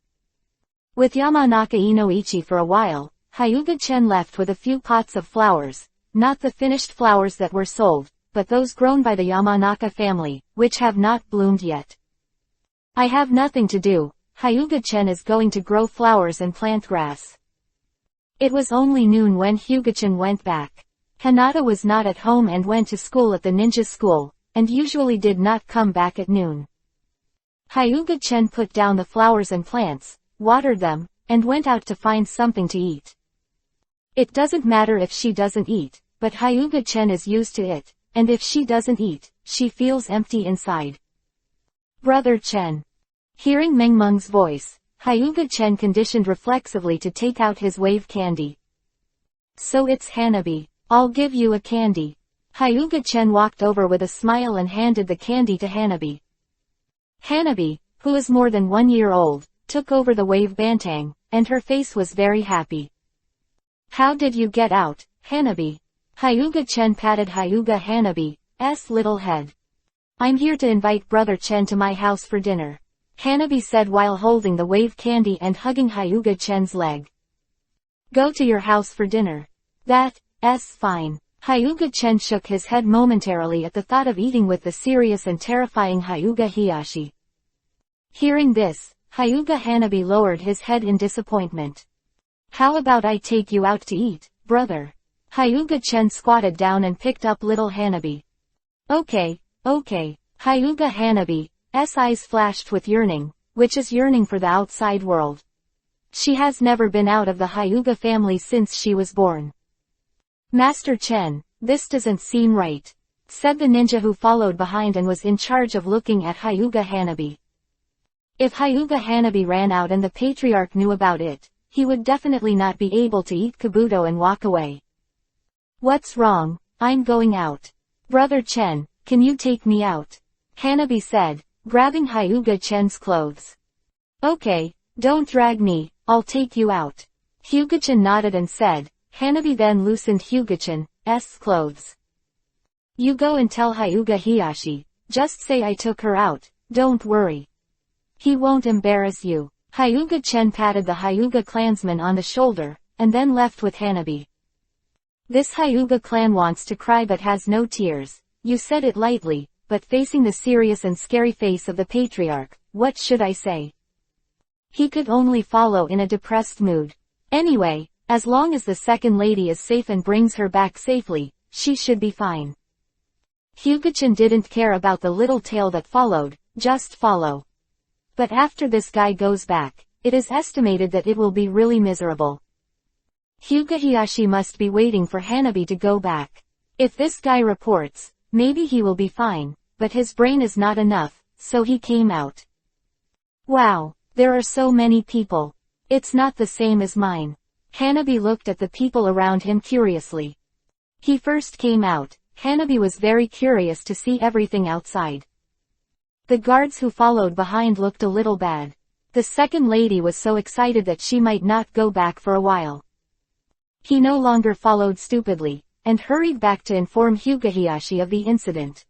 With Yamanaka Inoichi for a while, Hyuga-chen left with a few pots of flowers, not the finished flowers that were sold, but those grown by the Yamanaka family, which have not bloomed yet. I have nothing to do, Hyuga-chen is going to grow flowers and plant grass. It was only noon when Hyuga-chen went back. Hinata was not at home and went to school at the ninja school, and usually did not come back at noon. Hyuga-chen put down the flowers and plants, watered them, and went out to find something to eat. It doesn't matter if she doesn't eat, but Hyuga-chen is used to it, and if she doesn't eat, she feels empty inside. Brother Chen. Hearing Mengmeng's voice, Hyuga-chen conditioned reflexively to take out his wave candy. So it's Hanabi. I'll give you a candy. Hyuga-chen walked over with a smile and handed the candy to Hanabi. Hanabi, who is more than 1 year old, took over the wave bantang, and her face was very happy. How did you get out, Hanabi? Hyuga-chen patted Hyuga Hanabi's little head. I'm here to invite Brother Chen to my house for dinner, Hanabi said while holding the wave candy and hugging Hyuga-chen's leg. Go to your house for dinner. That's fine. Hyuga-chen shook his head momentarily at the thought of eating with the serious and terrifying Hyuga Hiyashi. Hearing this, Hyuga Hanabi lowered his head in disappointment. How about I take you out to eat, brother? Hyuga-chen squatted down and picked up little Hanabi. Okay. Hyuga Hanabi's eyes flashed with yearning, which is yearning for the outside world. She has never been out of the Hyuga family since she was born. Master Chen, this doesn't seem right, said the ninja who followed behind and was in charge of looking at Hyuga Hanabi. If Hyuga Hanabi ran out and the patriarch knew about it, he would definitely not be able to eat Kabuto and walk away. What's wrong? I'm going out. Brother Chen, can you take me out? Hanabi said, grabbing Hyuga Chen's clothes. Okay, don't drag me, I'll take you out. Hyuga-chen nodded and said. Hanabi then loosened Hyuga-chan's clothes. You go and tell Hyuga Hiyashi, just say I took her out, don't worry. He won't embarrass you. Hyuga-chen patted the Hyuga clansman on the shoulder, and then left with Hanabi. This Hyuga clan wants to cry but has no tears. You said it lightly, but facing the serious and scary face of the patriarch, what should I say? He could only follow in a depressed mood. Anyway, as long as the second lady is safe and brings her back safely, she should be fine. Hyuga-chen didn't care about the little tale that followed, just follow. But after this guy goes back, it is estimated that it will be really miserable. Hyuga Hiyashi must be waiting for Hanabi to go back. If this guy reports, maybe he will be fine, but his brain is not enough, so he came out. Wow, there are so many people. It's not the same as mine. Hanabi looked at the people around him curiously. He first came out. Hanabi was very curious to see everything outside. The guards who followed behind looked a little bad. The second lady was so excited that she might not go back for a while. He no longer followed stupidly, and hurried back to inform Hyuga Hiyashi of the incident.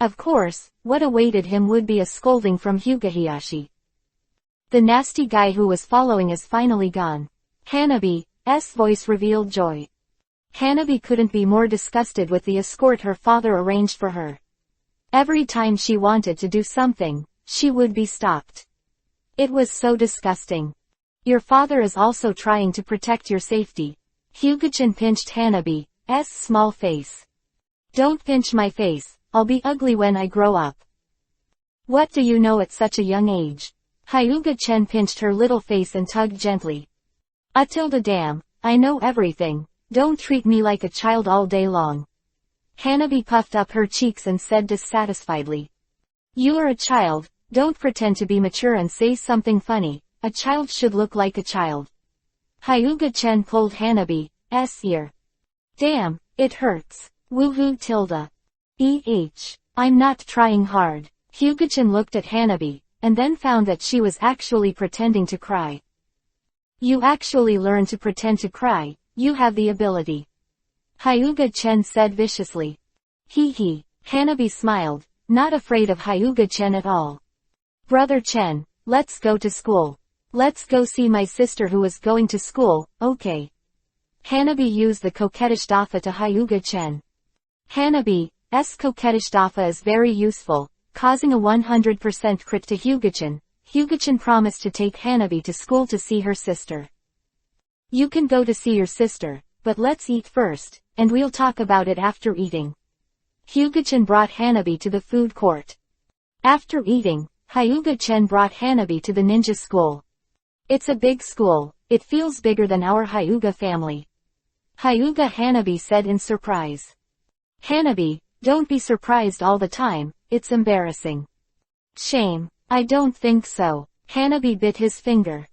Of course, what awaited him would be a scolding from Hyuga Hiyashi. The nasty guy who was following is finally gone. Hanabi's voice revealed joy. Hanabi couldn't be more disgusted with the escort her father arranged for her. Every time she wanted to do something, she would be stopped. It was so disgusting. Your father is also trying to protect your safety. Hyuga-chen pinched Hanabi's small face. Don't pinch my face, I'll be ugly when I grow up. What do you know at such a young age? Hyuga-chen pinched her little face and tugged gently. Damn, I know everything, don't treat me like a child all day long. Hanabi puffed up her cheeks and said dissatisfiedly. You are a child, don't pretend to be mature and say something funny, a child should look like a child. Hyuga-chen pulled Hanabi's ear. Damn, it hurts. Woohoo tilde. I'm not trying hard. Hyuga-chen looked at Hanabi, and then found that she was actually pretending to cry. You actually learn to pretend to cry, you have the ability. Hyuga-chen said viciously. Hee. Hanabi smiled, not afraid of Hyuga-chen at all. Brother Chen, let's go to school. Let's go see my sister who is going to school, okay. Hanabi used the coquettish dafa to Hyuga-chen. Hanabi's coquettish dafa is very useful, causing a 100% crit to Hyuga-chen. Hyuga-chen promised to take Hanabi to school to see her sister. You can go to see your sister, but let's eat first, and we'll talk about it after eating. Hyuga-chen brought Hanabi to the food court. After eating, Hyuga-chen brought Hanabi to the ninja school. It's a big school, it feels bigger than our Hyuga family. Hyuga Hanabi said in surprise. Hanabi, don't be surprised all the time, it's embarrassing. Shame. I don't think so. Hanabi bit his finger.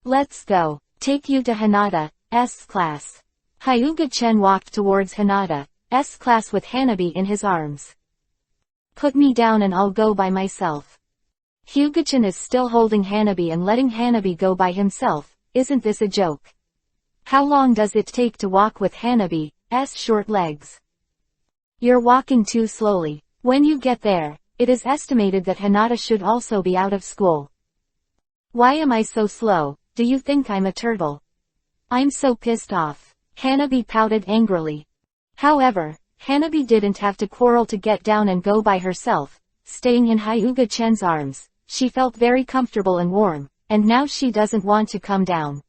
Let's go. Take you to Hanada's class. Hyuga-chen walked towards Hanada's class with Hanabi in his arms. Put me down and I'll go by myself. Hyuga-chen is still holding Hanabi and letting Hanabi go by himself, isn't this a joke? How long does it take to walk with Hanabi's short legs? You're walking too slowly. When you get there, it is estimated that Hanada should also be out of school. Why am I so slow? Do you think I'm a turtle? I'm so pissed off. Hanabi pouted angrily. However, Hanabi didn't have to quarrel to get down and go by herself. Staying in Hyuga-chen's arms, she felt very comfortable and warm, and now she doesn't want to come down.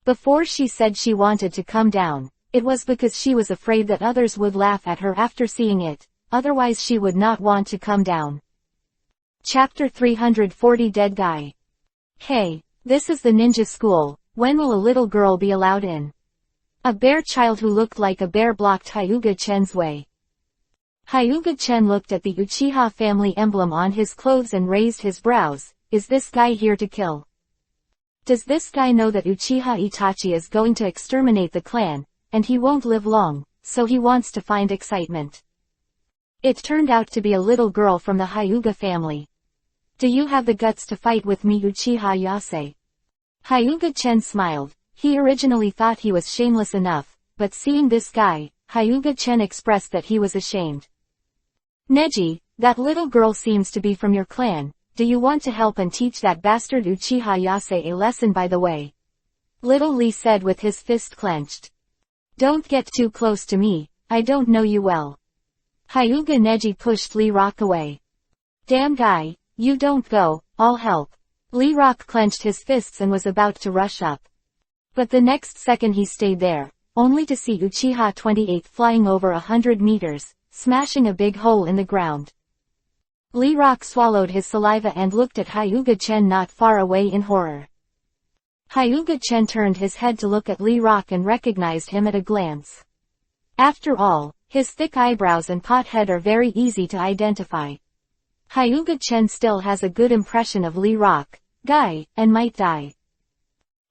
Before she said she wanted to come down, it was because she was afraid that others would laugh at her after seeing it, otherwise she would not want to come down. Chapter 340 Dead Guy. Hey, this is the ninja school, when will a little girl be allowed in? A bear child who looked like a bear blocked Hyuga-chen's way. Hyuga-chen looked at the Uchiha family emblem on his clothes and raised his brows. Is this guy here to kill? Does this guy know that Uchiha Itachi is going to exterminate the clan, and he won't live long, so he wants to find excitement? It turned out to be a little girl from the Hyuga family. Do you have the guts to fight with me, Uchiha Yase? Hyuga-chen smiled. He originally thought he was shameless enough, but seeing this guy, Hyuga-chen expressed that he was ashamed. Neji, that little girl seems to be from your clan. Do you want to help and teach that bastard Uchiha Yase a lesson by the way? Little Lee said with his fist clenched. Don't get too close to me, I don't know you well. Hyuga Neji pushed Lee Rock away. Damn guy, you don't go, I'll help. Lee Rock clenched his fists and was about to rush up. But the next second he stayed there, only to see Uchiha 28 flying over 100 meters, smashing a big hole in the ground. Lee Rock swallowed his saliva and looked at Hyuga-chen not far away in horror. Hyuga-chen turned his head to look at Lee Rock and recognized him at a glance. After all, his thick eyebrows and pot head are very easy to identify. Hyuga-chen still has a good impression of Lee Rock, guy, and Might Dai.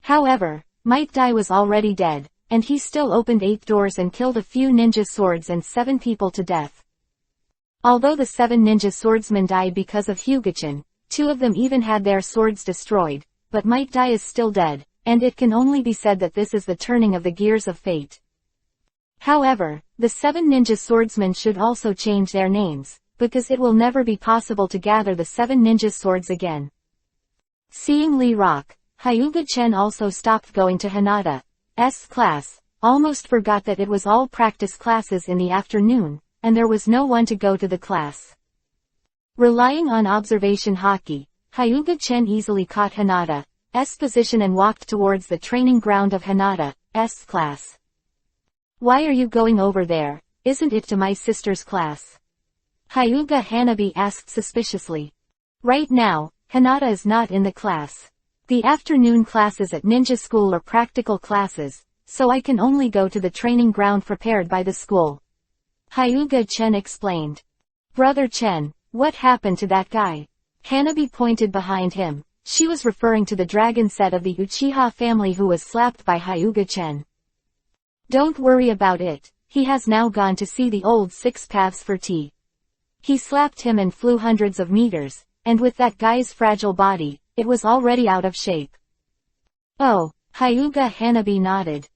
However, Might Dai was already dead, and he still opened 8 doors and killed a few ninja swords and 7 people to death. Although the 7 ninja swordsmen died because of Hyuga-chen, 2 of them even had their swords destroyed, but Might Dai is still dead, and it can only be said that this is the turning of the gears of fate. However, the 7 ninja swordsmen should also change their names, because it will never be possible to gather the 7 ninja swords again. Seeing Lee Rock, Hyuga-chen also stopped going to Hinata's class, almost forgot that it was all practice classes in the afternoon, and there was no one to go to the class. Relying on observation haki, Hyuga-chen easily caught Hinata's position and walked towards the training ground of Hinata's class. Why are you going over there? Isn't it to my sister's class? Hyuga Hanabi asked suspiciously. Right now, Hinata is not in the class. The afternoon classes at ninja school are practical classes, so I can only go to the training ground prepared by the school. Hyuga-chen explained. Brother Chen, what happened to that guy? Hanabi pointed behind him. She was referring to the dragon set of the Uchiha family who was slapped by Hyuga-chen. Don't worry about it, he has now gone to see the old 6 paths for tea. He slapped him and flew hundreds of meters, and with that guy's fragile body, it was already out of shape. Oh, Hyuga Hanabi nodded.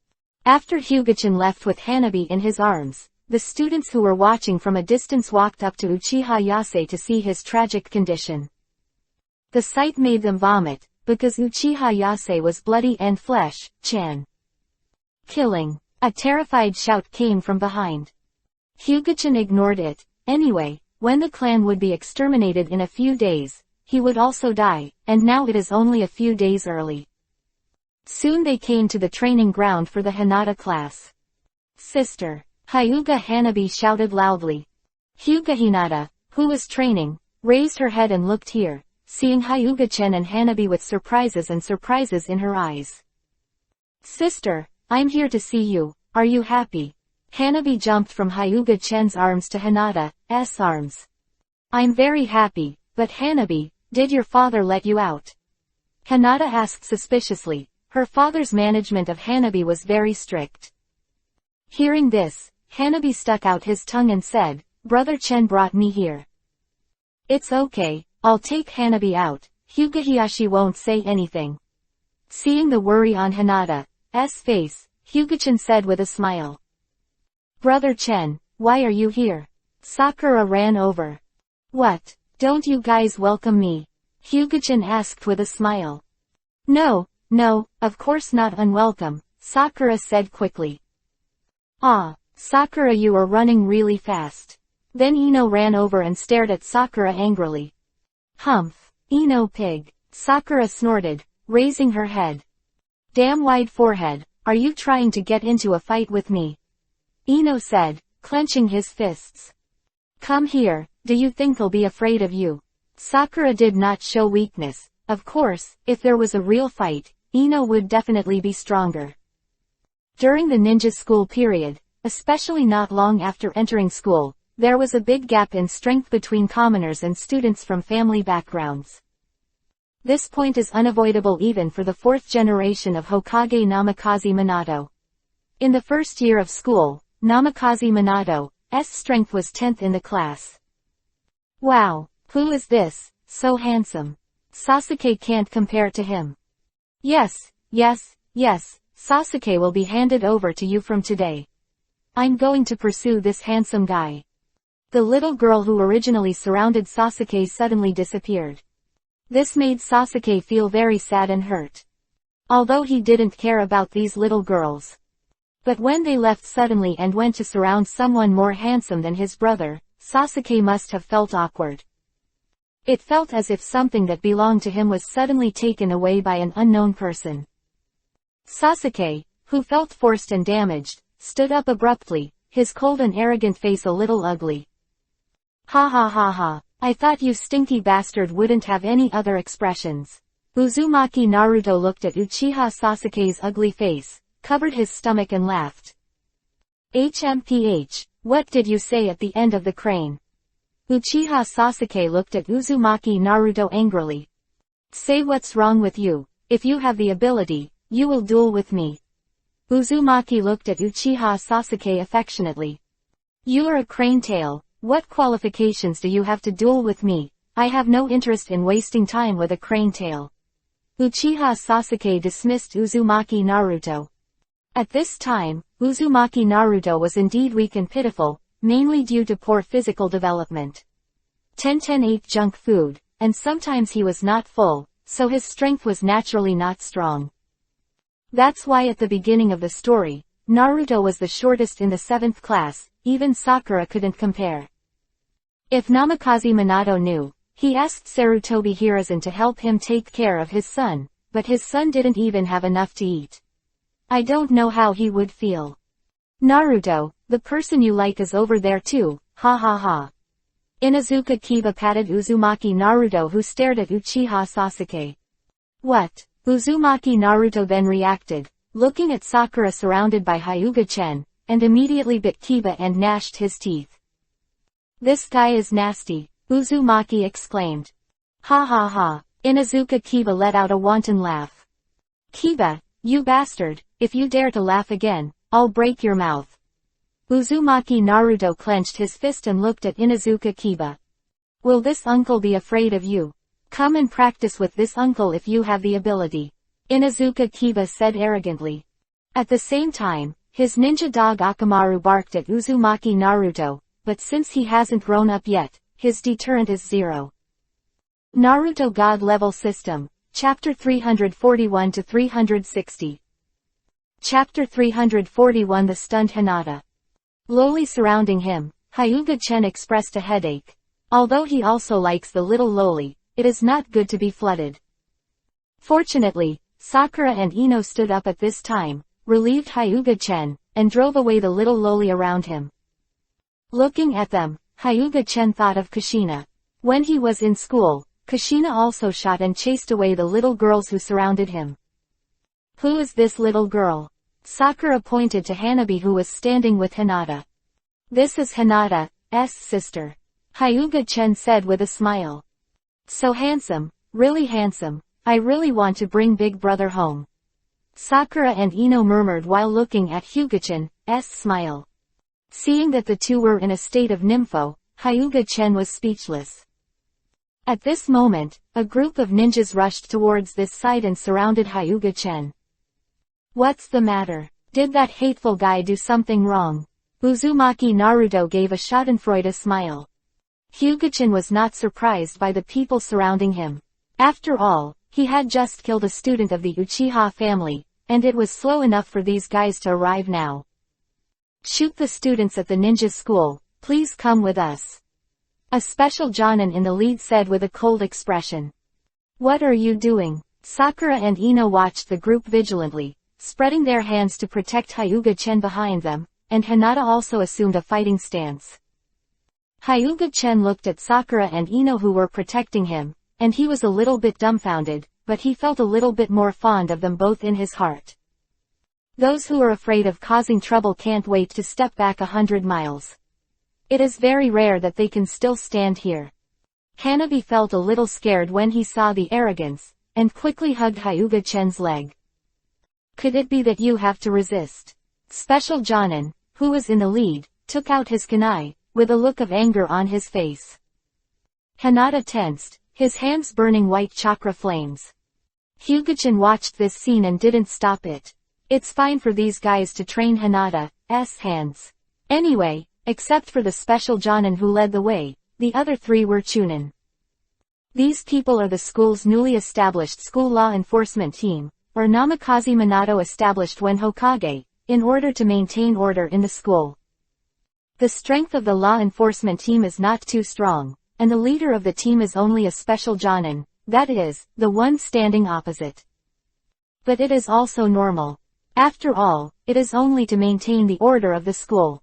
After Hyuga-chen left with Hanabi in his arms, the students who were watching from a distance walked up to Uchiha Yase to see his tragic condition. The sight made them vomit, because Uchiha Yase was bloody and flesh-chan. Killing. A terrified shout came from behind. Hyuga-chen ignored it. Anyway, when the clan would be exterminated in a few days, he would also die, and now it is only a few days early. Soon they came to the training ground for the Hinata class. Sister, Hyuga Hanabi shouted loudly. Hyuga Hinata, who was training, raised her head and looked here, seeing Hyuga-chen and Hanabi with surprises in her eyes. Sister, I'm here to see you, are you happy? Hanabi jumped from Hyuga-chen's arms to Hinata's arms. I'm very happy, but Hanabi, did your father let you out? Hinata asked suspiciously. Her father's management of Hanabi was very strict. Hearing this, Hanabi stuck out his tongue and said, Brother Chen brought me here. It's okay, I'll take Hanabi out. Hyuga Hiyashi won't say anything. Seeing the worry on Hinata's face, Hyuga-chen said with a smile. Brother Chen, why are you here? Sakura ran over. What, don't you guys welcome me? Hyuga-chen asked with a smile. No, of course not unwelcome, Sakura said quickly. Ah, Sakura, you are running really fast. Then Ino ran over and stared at Sakura angrily. Humph, Ino pig. Sakura snorted, raising her head. Damn wide forehead, are you trying to get into a fight with me? Ino said, clenching his fists. Come here, do you think they'll be afraid of you? Sakura did not show weakness. Of course, if there was a real fight, Ino would definitely be stronger. During the ninja school period, especially not long after entering school, there was a big gap in strength between commoners and students from family backgrounds. This point is unavoidable even for the fourth generation of Hokage Namikaze Minato. In the first year of school, Namikaze Minato's strength was 10th in the class. Wow, who is this, so handsome? Sasuke can't compare to him. Yes, Sasuke will be handed over to you from today. I'm going to pursue this handsome guy. The little girl who originally surrounded Sasuke suddenly disappeared. This made Sasuke feel very sad and hurt. Although he didn't care about these little girls. But when they left suddenly and went to surround someone more handsome than his brother, Sasuke must have felt awkward. It felt as if something that belonged to him was suddenly taken away by an unknown person. Sasuke, who felt forced and damaged, stood up abruptly, his cold and arrogant face a little ugly. Ha ha ha ha, I thought you stinky bastard wouldn't have any other expressions. Uzumaki Naruto looked at Uchiha Sasuke's ugly face, covered his stomach and laughed. HMPH, what did you say at the end of the crane? Uchiha Sasuke looked at Uzumaki Naruto angrily. Say what's wrong with you. If you have the ability, you will duel with me. Uzumaki looked at Uchiha Sasuke affectionately. You are a crane tail, what qualifications do you have to duel with me? I have no interest in wasting time with a crane tail. Uchiha Sasuke dismissed Uzumaki Naruto. At this time, Uzumaki Naruto was indeed weak and pitiful, mainly due to poor physical development. Tenten ate junk food, and sometimes he was not full, so his strength was naturally not strong. That's why at the beginning of the story, Naruto was the shortest in the 7th class, even Sakura couldn't compare. If Namikaze Minato knew, he asked Sarutobi Hiruzen to help him take care of his son, but his son didn't even have enough to eat. I don't know how he would feel. Naruto, the person you like is over there too, ha ha ha. Inuzuka Kiba patted Uzumaki Naruto who stared at Uchiha Sasuke. What? Uzumaki Naruto then reacted, looking at Sakura surrounded by Hyuga-chen, and immediately bit Kiba and gnashed his teeth. This guy is nasty, Uzumaki exclaimed. Ha ha ha, Inuzuka Kiba let out a wanton laugh. Kiba, you bastard, if you dare to laugh again, I'll break your mouth. Uzumaki Naruto clenched his fist and looked at Inuzuka Kiba. Will this uncle be afraid of you? Come and practice with this uncle if you have the ability. Inuzuka Kiba said arrogantly. At the same time, his ninja dog Akamaru barked at Uzumaki Naruto, but since he hasn't grown up yet, his deterrent is 0. Naruto God Level System, Chapter 341 to 360. Chapter 341 The Stunned Hinata. Lowly surrounding him, Hyuga-chen expressed a headache. Although he also likes the little lowly, it is not good to be flooded. Fortunately, Sakura and Ino stood up at this time, relieved Hyuga-chen, and drove away the little lowly around him. Looking at them, Hyuga-chen thought of Kushina. When he was in school, Kushina also shot and chased away the little girls who surrounded him. Who is this little girl? Sakura pointed to Hanabi who was standing with Hinata. This is Hinata's sister. Hyuga-chen said with a smile. So handsome, really handsome, I really want to bring big brother home. Sakura and Ino murmured while looking at Hyuga-chen's smile. Seeing that the two were in a state of nympho, Hyuga-chen was speechless. At this moment, a group of ninjas rushed towards this side and surrounded Hyuga-chen. What's the matter? Did that hateful guy do something wrong? Uzumaki Naruto gave a schadenfreude smile. Hyuga-chen was not surprised by the people surrounding him. After all, he had just killed a student of the Uchiha family, and it was slow enough for these guys to arrive now. Shoot the students at the ninja school, please come with us. A special Jonin in the lead said with a cold expression. What are you doing? Sakura and Ino watched the group vigilantly, spreading their hands to protect Hyuga-chen behind them, and Hinata also assumed a fighting stance. Hyuga-chen looked at Sakura and Ino who were protecting him, and he was a little bit dumbfounded, but he felt a little bit more fond of them both in his heart. Those who are afraid of causing trouble can't wait to step back 100 miles. It is very rare that they can still stand here. Hanabi felt a little scared when he saw the arrogance, and quickly hugged Hyuga-chen's leg. Could it be that you have to resist? Special Jonin, who was in the lead, took out his kunai, with a look of anger on his face. Hinata tensed, his hands burning white chakra flames. Hyuga-chen watched this scene and didn't stop it. It's fine for these guys to train Hinata's hands. Anyway, except for the special Jonin who led the way, the other three were Chunin. These people are the school's newly established school law enforcement team, or Namikaze Minato established when Hokage, in order to maintain order in the school. The strength of the law enforcement team is not too strong, and the leader of the team is only a special Jonin, that is, the one standing opposite. But it is also normal. After all, it is only to maintain the order of the school.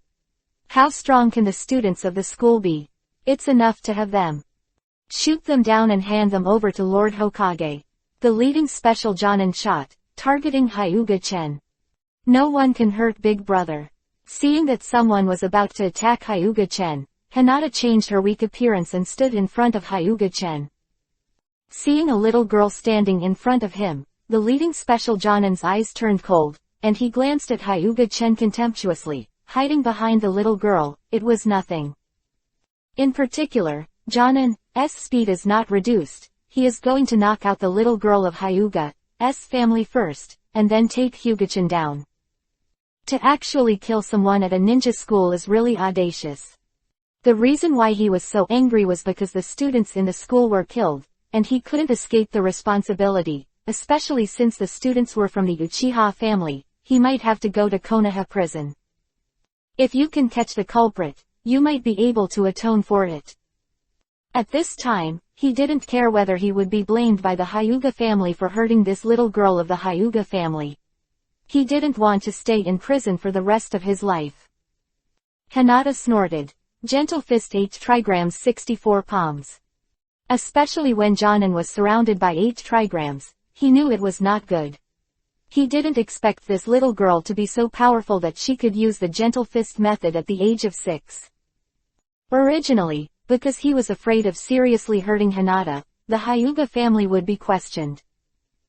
How strong can the students of the school be? It's enough to have them. Shoot them down and hand them over to Lord Hokage. The leading special Jonin shot, targeting Hyuga-chen. No one can hurt Big Brother. Seeing that someone was about to attack Hyuga-chen, Hinata changed her weak appearance and stood in front of Hyuga-chen. Seeing a little girl standing in front of him, the leading special Jonin's eyes turned cold, and he glanced at Hyuga-chen contemptuously, hiding behind the little girl. It was nothing. In particular, Jonin's speed is not reduced. He is going to knock out the little girl of Hyuga's family first, and then take Hyuga-chen down. To actually kill someone at a ninja school is really audacious. The reason why he was so angry was because the students in the school were killed, and he couldn't escape the responsibility, especially since the students were from the Uchiha family. He might have to go to Konoha prison. If you can catch the culprit, you might be able to atone for it. At this time, he didn't care whether he would be blamed by the Hyuga family for hurting this little girl of the Hyuga family. He didn't want to stay in prison for the rest of his life. Hinata snorted. Gentle fist 8 trigrams 64 palms. Especially when Jonin was surrounded by 8 trigrams, he knew it was not good. He didn't expect this little girl to be so powerful that she could use the gentle fist method at the age of 6. Originally, because he was afraid of seriously hurting Hinata, the Hyuga family would be questioned.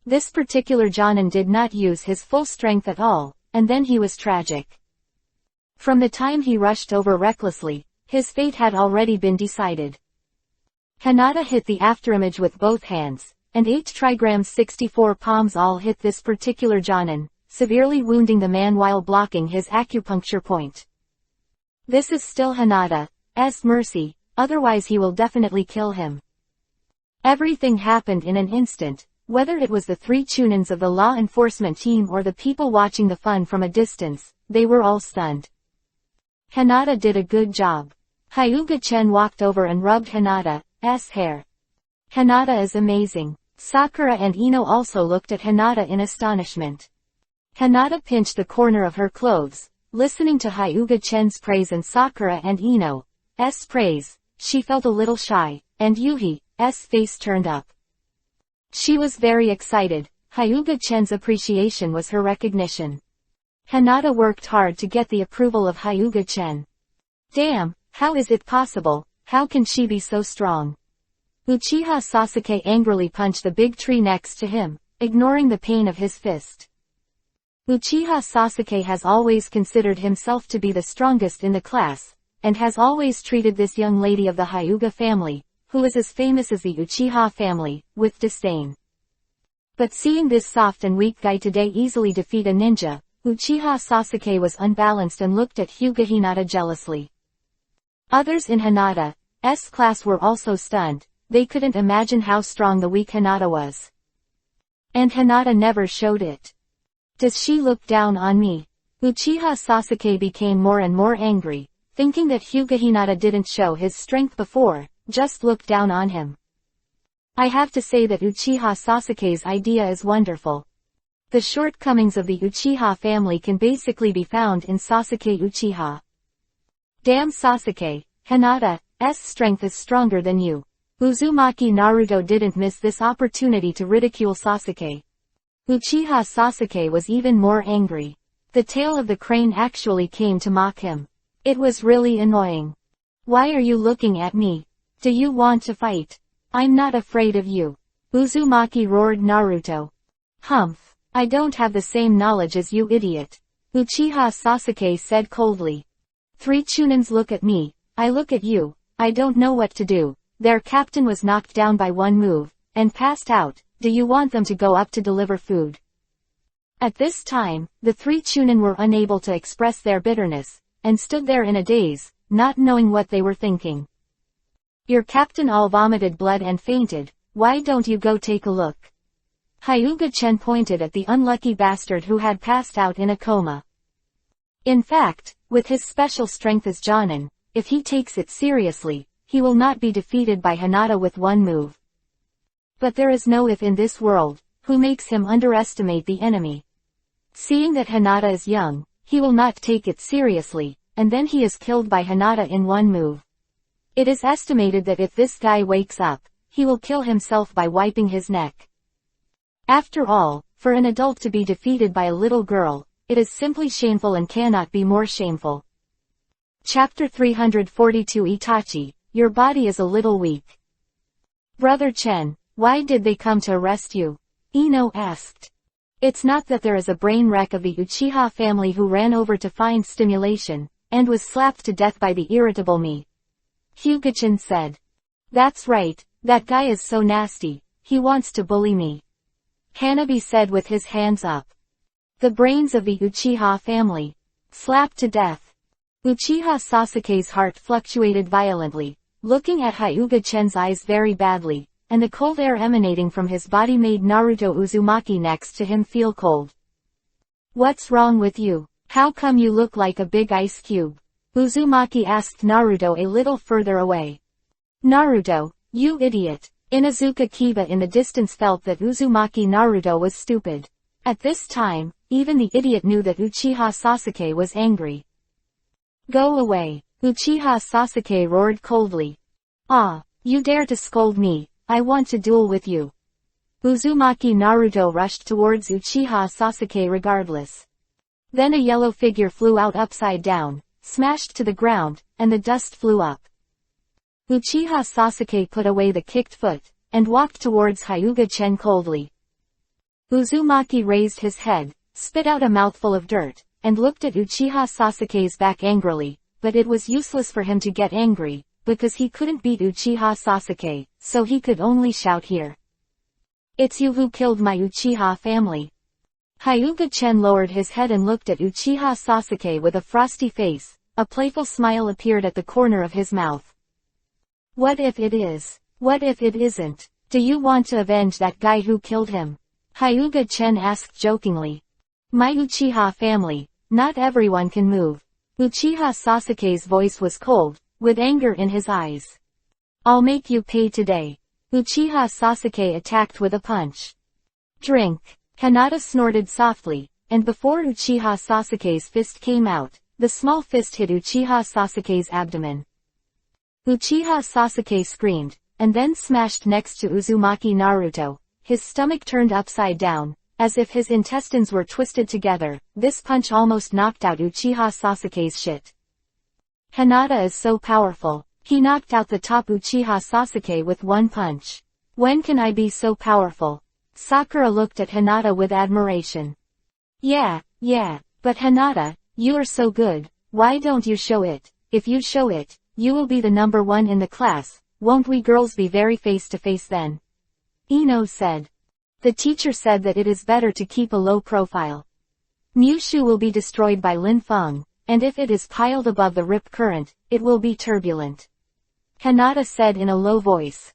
This particular Jonin did not use his full strength at all, and then he was tragic. From the time he rushed over recklessly, his fate had already been decided. Hinata hit the afterimage with both hands, and 8 trigrams 64 palms all hit this particular Jonin, severely wounding the man while blocking his acupuncture point. This is still Hinata's mercy, otherwise he will definitely kill him. Everything happened in an instant, whether it was the 3 Chunins of the law enforcement team or the people watching the fun from a distance, they were all stunned. Hinata did a good job. Hyuga-chen walked over and rubbed Hinata's hair. Hinata is amazing. Sakura and Ino also looked at Hinata in astonishment. Hinata pinched the corner of her clothes, listening to Hyuga-chen's praise and Sakura and Ino's praise. She felt a little shy, and Yuhi's face turned up. She was very excited. Hyuga-chen's appreciation was her recognition. Hinata worked hard to get the approval of Hyuga-chen. Damn, how is it possible? How can she be so strong? Uchiha Sasuke angrily punched the big tree next to him, ignoring the pain of his fist. Uchiha Sasuke has always considered himself to be the strongest in the class, and has always treated this young lady of the Hyuga family, who is as famous as the Uchiha family, with disdain. But seeing this soft and weak guy today easily defeat a ninja, Uchiha Sasuke was unbalanced and looked at Hyuga Hinata jealously. Others in Hinata's class were also stunned. They couldn't imagine how strong the weak Hinata was. And Hinata never showed it. Does she look down on me? Uchiha Sasuke became more and more angry, thinking that Hyuga Hinata didn't show his strength before, just looked down on him. I have to say that Uchiha Sasuke's idea is wonderful. The shortcomings of the Uchiha family can basically be found in Sasuke Uchiha. Damn Sasuke, Hinata's strength is stronger than you. Uzumaki Naruto didn't miss this opportunity to ridicule Sasuke. Uchiha Sasuke was even more angry. The tail of the crane actually came to mock him. It was really annoying. Why are you looking at me? Do you want to fight? I'm not afraid of you. Uzumaki roared Naruto. Humph. I don't have the same knowledge as you, idiot. Uchiha Sasuke said coldly. Three Chunins look at me, I look at you, I don't know what to do. Their captain was knocked down by one move, and passed out. Do you want them to go up to deliver food? At this time, the three Chunin were unable to express their bitterness, and stood there in a daze, not knowing what they were thinking. Your captain all vomited blood and fainted, why don't you go take a look? Hyuga-chen pointed at the unlucky bastard who had passed out in a coma. In fact, with his special strength as Jonin, if he takes it seriously, he will not be defeated by Hinata with one move. But there is no if in this world, who makes him underestimate the enemy. Seeing that Hinata is young, he will not take it seriously, and then he is killed by Hinata in one move. It is estimated that if this guy wakes up, he will kill himself by wiping his neck. After all, for an adult to be defeated by a little girl, it is simply shameful and cannot be more shameful. Chapter 342 Itachi, your body is a little weak. Brother Chen, why did they come to arrest you? Ino asked. It's not that there is a brain wreck of the Uchiha family who ran over to find stimulation, and was slapped to death by the irritable me. Hyuga-chan said. That's right, that guy is so nasty, he wants to bully me. Hanabi said with his hands up. The brains of the Uchiha family. Slapped to death. Uchiha Sasuke's heart fluctuated violently, looking at Hyuga-chan's eyes very badly, and the cold air emanating from his body made Naruto Uzumaki next to him feel cold. What's wrong with you? How come you look like a big ice cube? Uzumaki asked Naruto a little further away. Naruto, you idiot. Inuzuka Kiba in the distance felt that Uzumaki Naruto was stupid. At this time, even the idiot knew that Uchiha Sasuke was angry. Go away. Uchiha Sasuke roared coldly. Ah, you dare to scold me, I want to duel with you. Uzumaki Naruto rushed towards Uchiha Sasuke regardless. Then a yellow figure flew out upside down, smashed to the ground, and the dust flew up. Uchiha Sasuke put away the kicked foot, and walked towards Hyuga-chen coldly. Uzumaki raised his head, spit out a mouthful of dirt, and looked at Uchiha Sasuke's back angrily, but it was useless for him to get angry, because he couldn't beat Uchiha Sasuke, so he could only shout here. It's you who killed my Uchiha family. Hyuga-chen lowered his head and looked at Uchiha Sasuke with a frosty face, a playful smile appeared at the corner of his mouth. What if it is? What if it isn't? Do you want to avenge that guy who killed him? Hyuga-chen asked jokingly. My Uchiha family, not everyone can move. Uchiha Sasuke's voice was cold, with anger in his eyes. I'll make you pay today. Uchiha Sasuke attacked with a punch. Drink. Hinata snorted softly, and before Uchiha Sasuke's fist came out, the small fist hit Uchiha Sasuke's abdomen. Uchiha Sasuke screamed, and then smashed next to Uzumaki Naruto. His stomach turned upside down, as if his intestines were twisted together. This punch almost knocked out Uchiha Sasuke's shit. Hinata is so powerful. He knocked out the top Uchiha Sasuke with one punch. When can I be so powerful? Sakura looked at Hinata with admiration. Yeah, but Hinata, you are so good, why don't you show it? If you show it, you will be the number one in the class, won't we girls be very face to face then? Ino said. The teacher said that it is better to keep a low profile. Mushu will be destroyed by Lin Feng, and if it is piled above the rip current, it will be turbulent. Hinata said in a low voice.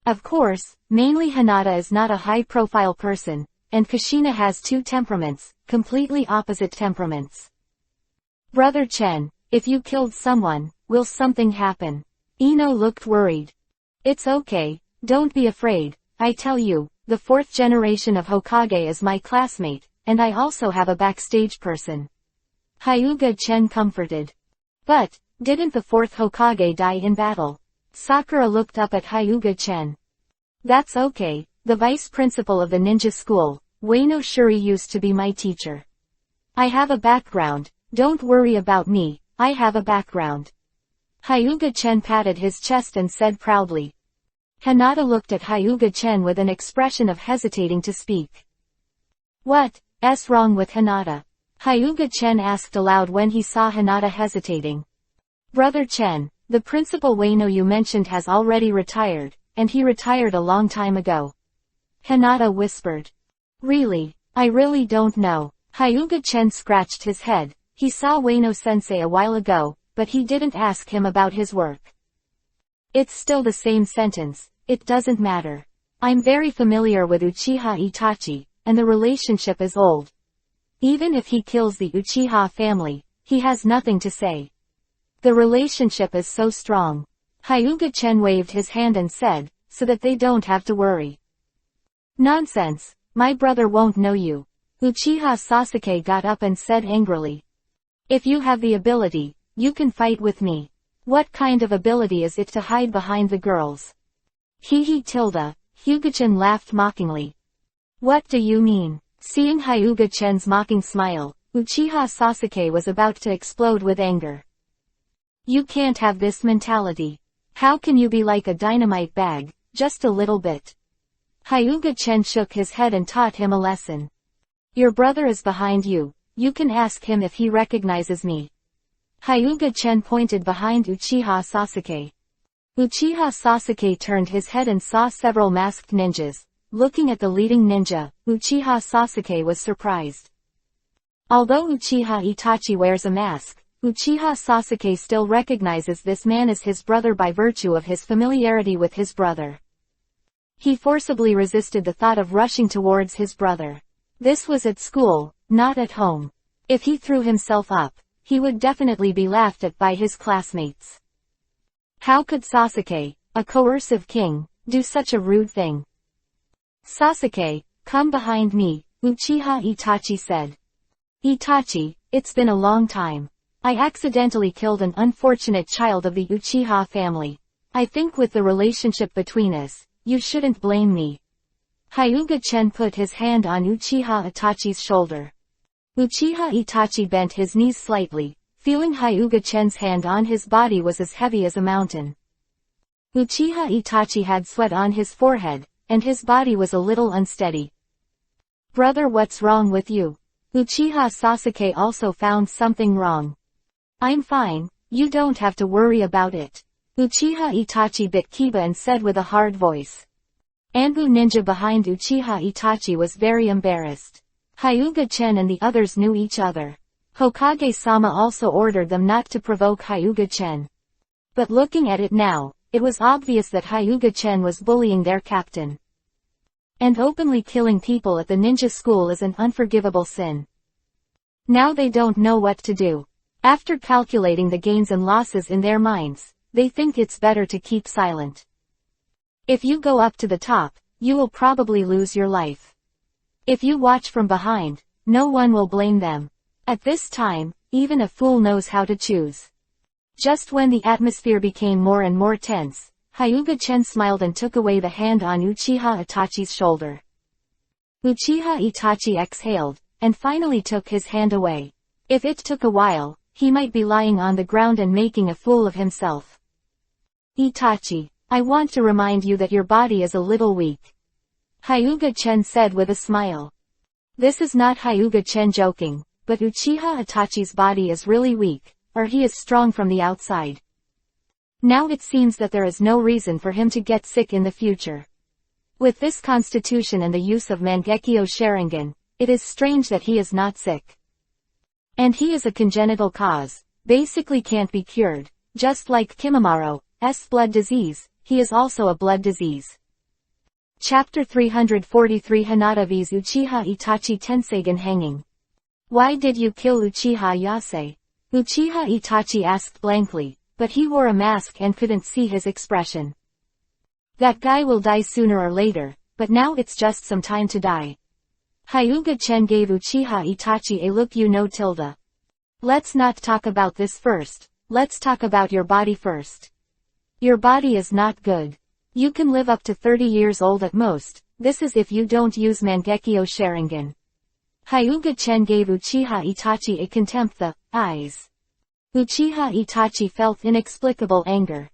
Of course, mainly Hinata is not a high-profile person, and Kushina has two temperaments, completely opposite temperaments. Brother Chen, if you killed someone, will something happen? Ino looked worried. It's okay, don't be afraid, I tell you, the 4th generation of Hokage is my classmate, and I also have a backstage person. Hyuga Chen comforted. But, didn't the 4th Hokage die in battle? Sakura looked up at Hyuga Chen. That's okay, the vice principal of the ninja school, Ueno Shuri used to be my teacher. I have a background, don't worry about me, I have a background. Hyuga Chen patted his chest and said proudly. Hinata looked at Hyuga Chen with an expression of hesitating to speak. What's wrong with Hinata? Hyuga Chen asked aloud when he saw Hinata hesitating. Brother Chen, the principal Ueno you mentioned has already retired, and he retired a long time ago. Hinata whispered. Really? I really don't know. Hyuga Chen scratched his head. He saw Ueno-sensei a while ago, but he didn't ask him about his work. It's still the same sentence, it doesn't matter. I'm very familiar with Uchiha Itachi, and the relationship is old. Even if he kills the Uchiha family, he has nothing to say. The relationship is so strong. Hyuga Chen waved his hand and said, so that they don't have to worry. Nonsense, my brother won't know you. Uchiha Sasuke got up and said angrily. If you have the ability, you can fight with me. What kind of ability is it to hide behind the girls? Hyuga-chan laughed mockingly. What do you mean? Seeing Hyuga-chan's mocking smile, Uchiha Sasuke was about to explode with anger. You can't have this mentality. How can you be like a dynamite bag, just a little bit? Hyuga-chan shook his head and taught him a lesson. Your brother is behind you, you can ask him if he recognizes me. Hyuga-chan pointed behind Uchiha Sasuke. Uchiha Sasuke turned his head and saw several masked ninjas. Looking at the leading ninja, Uchiha Sasuke was surprised. Although Uchiha Itachi wears a mask, Uchiha Sasuke still recognizes this man as his brother by virtue of his familiarity with his brother. He forcibly resisted the thought of rushing towards his brother. This was at school, not at home. If he threw himself up, he would definitely be laughed at by his classmates. How could Sasuke, a coercive king, do such a rude thing? Sasuke, come behind me, Uchiha Itachi said. Itachi, it's been a long time. I accidentally killed an unfortunate child of the Uchiha family. I think with the relationship between us, you shouldn't blame me. Hyuga-chen put his hand on Uchiha Itachi's shoulder. Uchiha Itachi bent his knees slightly, feeling Hyuga-chen's hand on his body was as heavy as a mountain. Uchiha Itachi had sweat on his forehead, and his body was a little unsteady. Brother, what's wrong with you? Uchiha Sasuke also found something wrong. I'm fine, you don't have to worry about it. Uchiha Itachi bit Kiba and said with a hard voice. Anbu ninja behind Uchiha Itachi was very embarrassed. Hyuga-chen and the others knew each other. Hokage-sama also ordered them not to provoke Hyuga-chen. But looking at it now, it was obvious that Hyuga-chen was bullying their captain. And openly killing people at the ninja school is an unforgivable sin. Now they don't know what to do. After calculating the gains and losses in their minds, they think it's better to keep silent. If you go up to the top, you will probably lose your life. If you watch from behind, no one will blame them. At this time, even a fool knows how to choose. Just when the atmosphere became more and more tense, Hyuga-chen smiled and took away the hand on Uchiha Itachi's shoulder. Uchiha Itachi exhaled, and finally took his hand away. If it took a while, he might be lying on the ground and making a fool of himself. Itachi, I want to remind you that your body is a little weak. Hyuga-chen said with a smile. This is not Hyuga-chen joking, but Uchiha Itachi's body is really weak, or he is strong from the outside. Now it seems that there is no reason for him to get sick in the future. With this constitution and the use of Mangekyo Sharingan, it is strange that he is not sick. And he is a congenital cause, basically can't be cured, just like Kimamaro's blood disease, he is also a blood disease. Chapter 343 Hinata vs Uchiha Itachi Tenseigan hanging. Why did you kill Uchiha Yase? Uchiha Itachi asked blankly, but he wore a mask and couldn't see his expression. That guy will die sooner or later, but now it's just some time to die. Hyuga-chen gave Uchiha Itachi a look tilde. Let's not talk about this first, let's talk about your body first. Your body is not good. You can live up to 30 years old at most, this is if you don't use Mangekyo Sharingan. Hyuga-chen gave Uchiha Itachi a contempt the eyes. Uchiha Itachi felt inexplicable anger.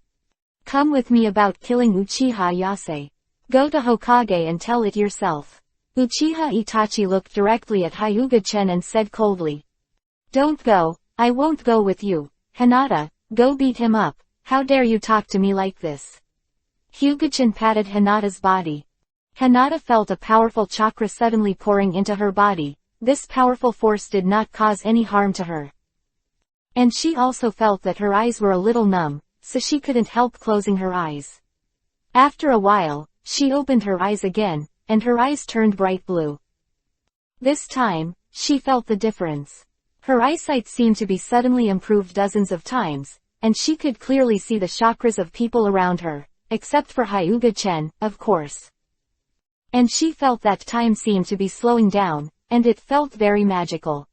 Come with me about killing Uchiha Yase. Go to Hokage and tell it yourself. Uchiha Itachi looked directly at Hyuga-chen and said coldly. Don't go, I won't go with you. Hinata, go beat him up, how dare you talk to me like this. Hyuga-chen patted Hinata's body. Hinata felt a powerful chakra suddenly pouring into her body. This powerful force did not cause any harm to her. And she also felt that her eyes were a little numb, so she couldn't help closing her eyes. After a while, she opened her eyes again, and her eyes turned bright blue. This time, she felt the difference. Her eyesight seemed to be suddenly improved dozens of times, and she could clearly see the chakras of people around her, except for Hyuga-chen, of course. And she felt that time seemed to be slowing down, and it felt very magical.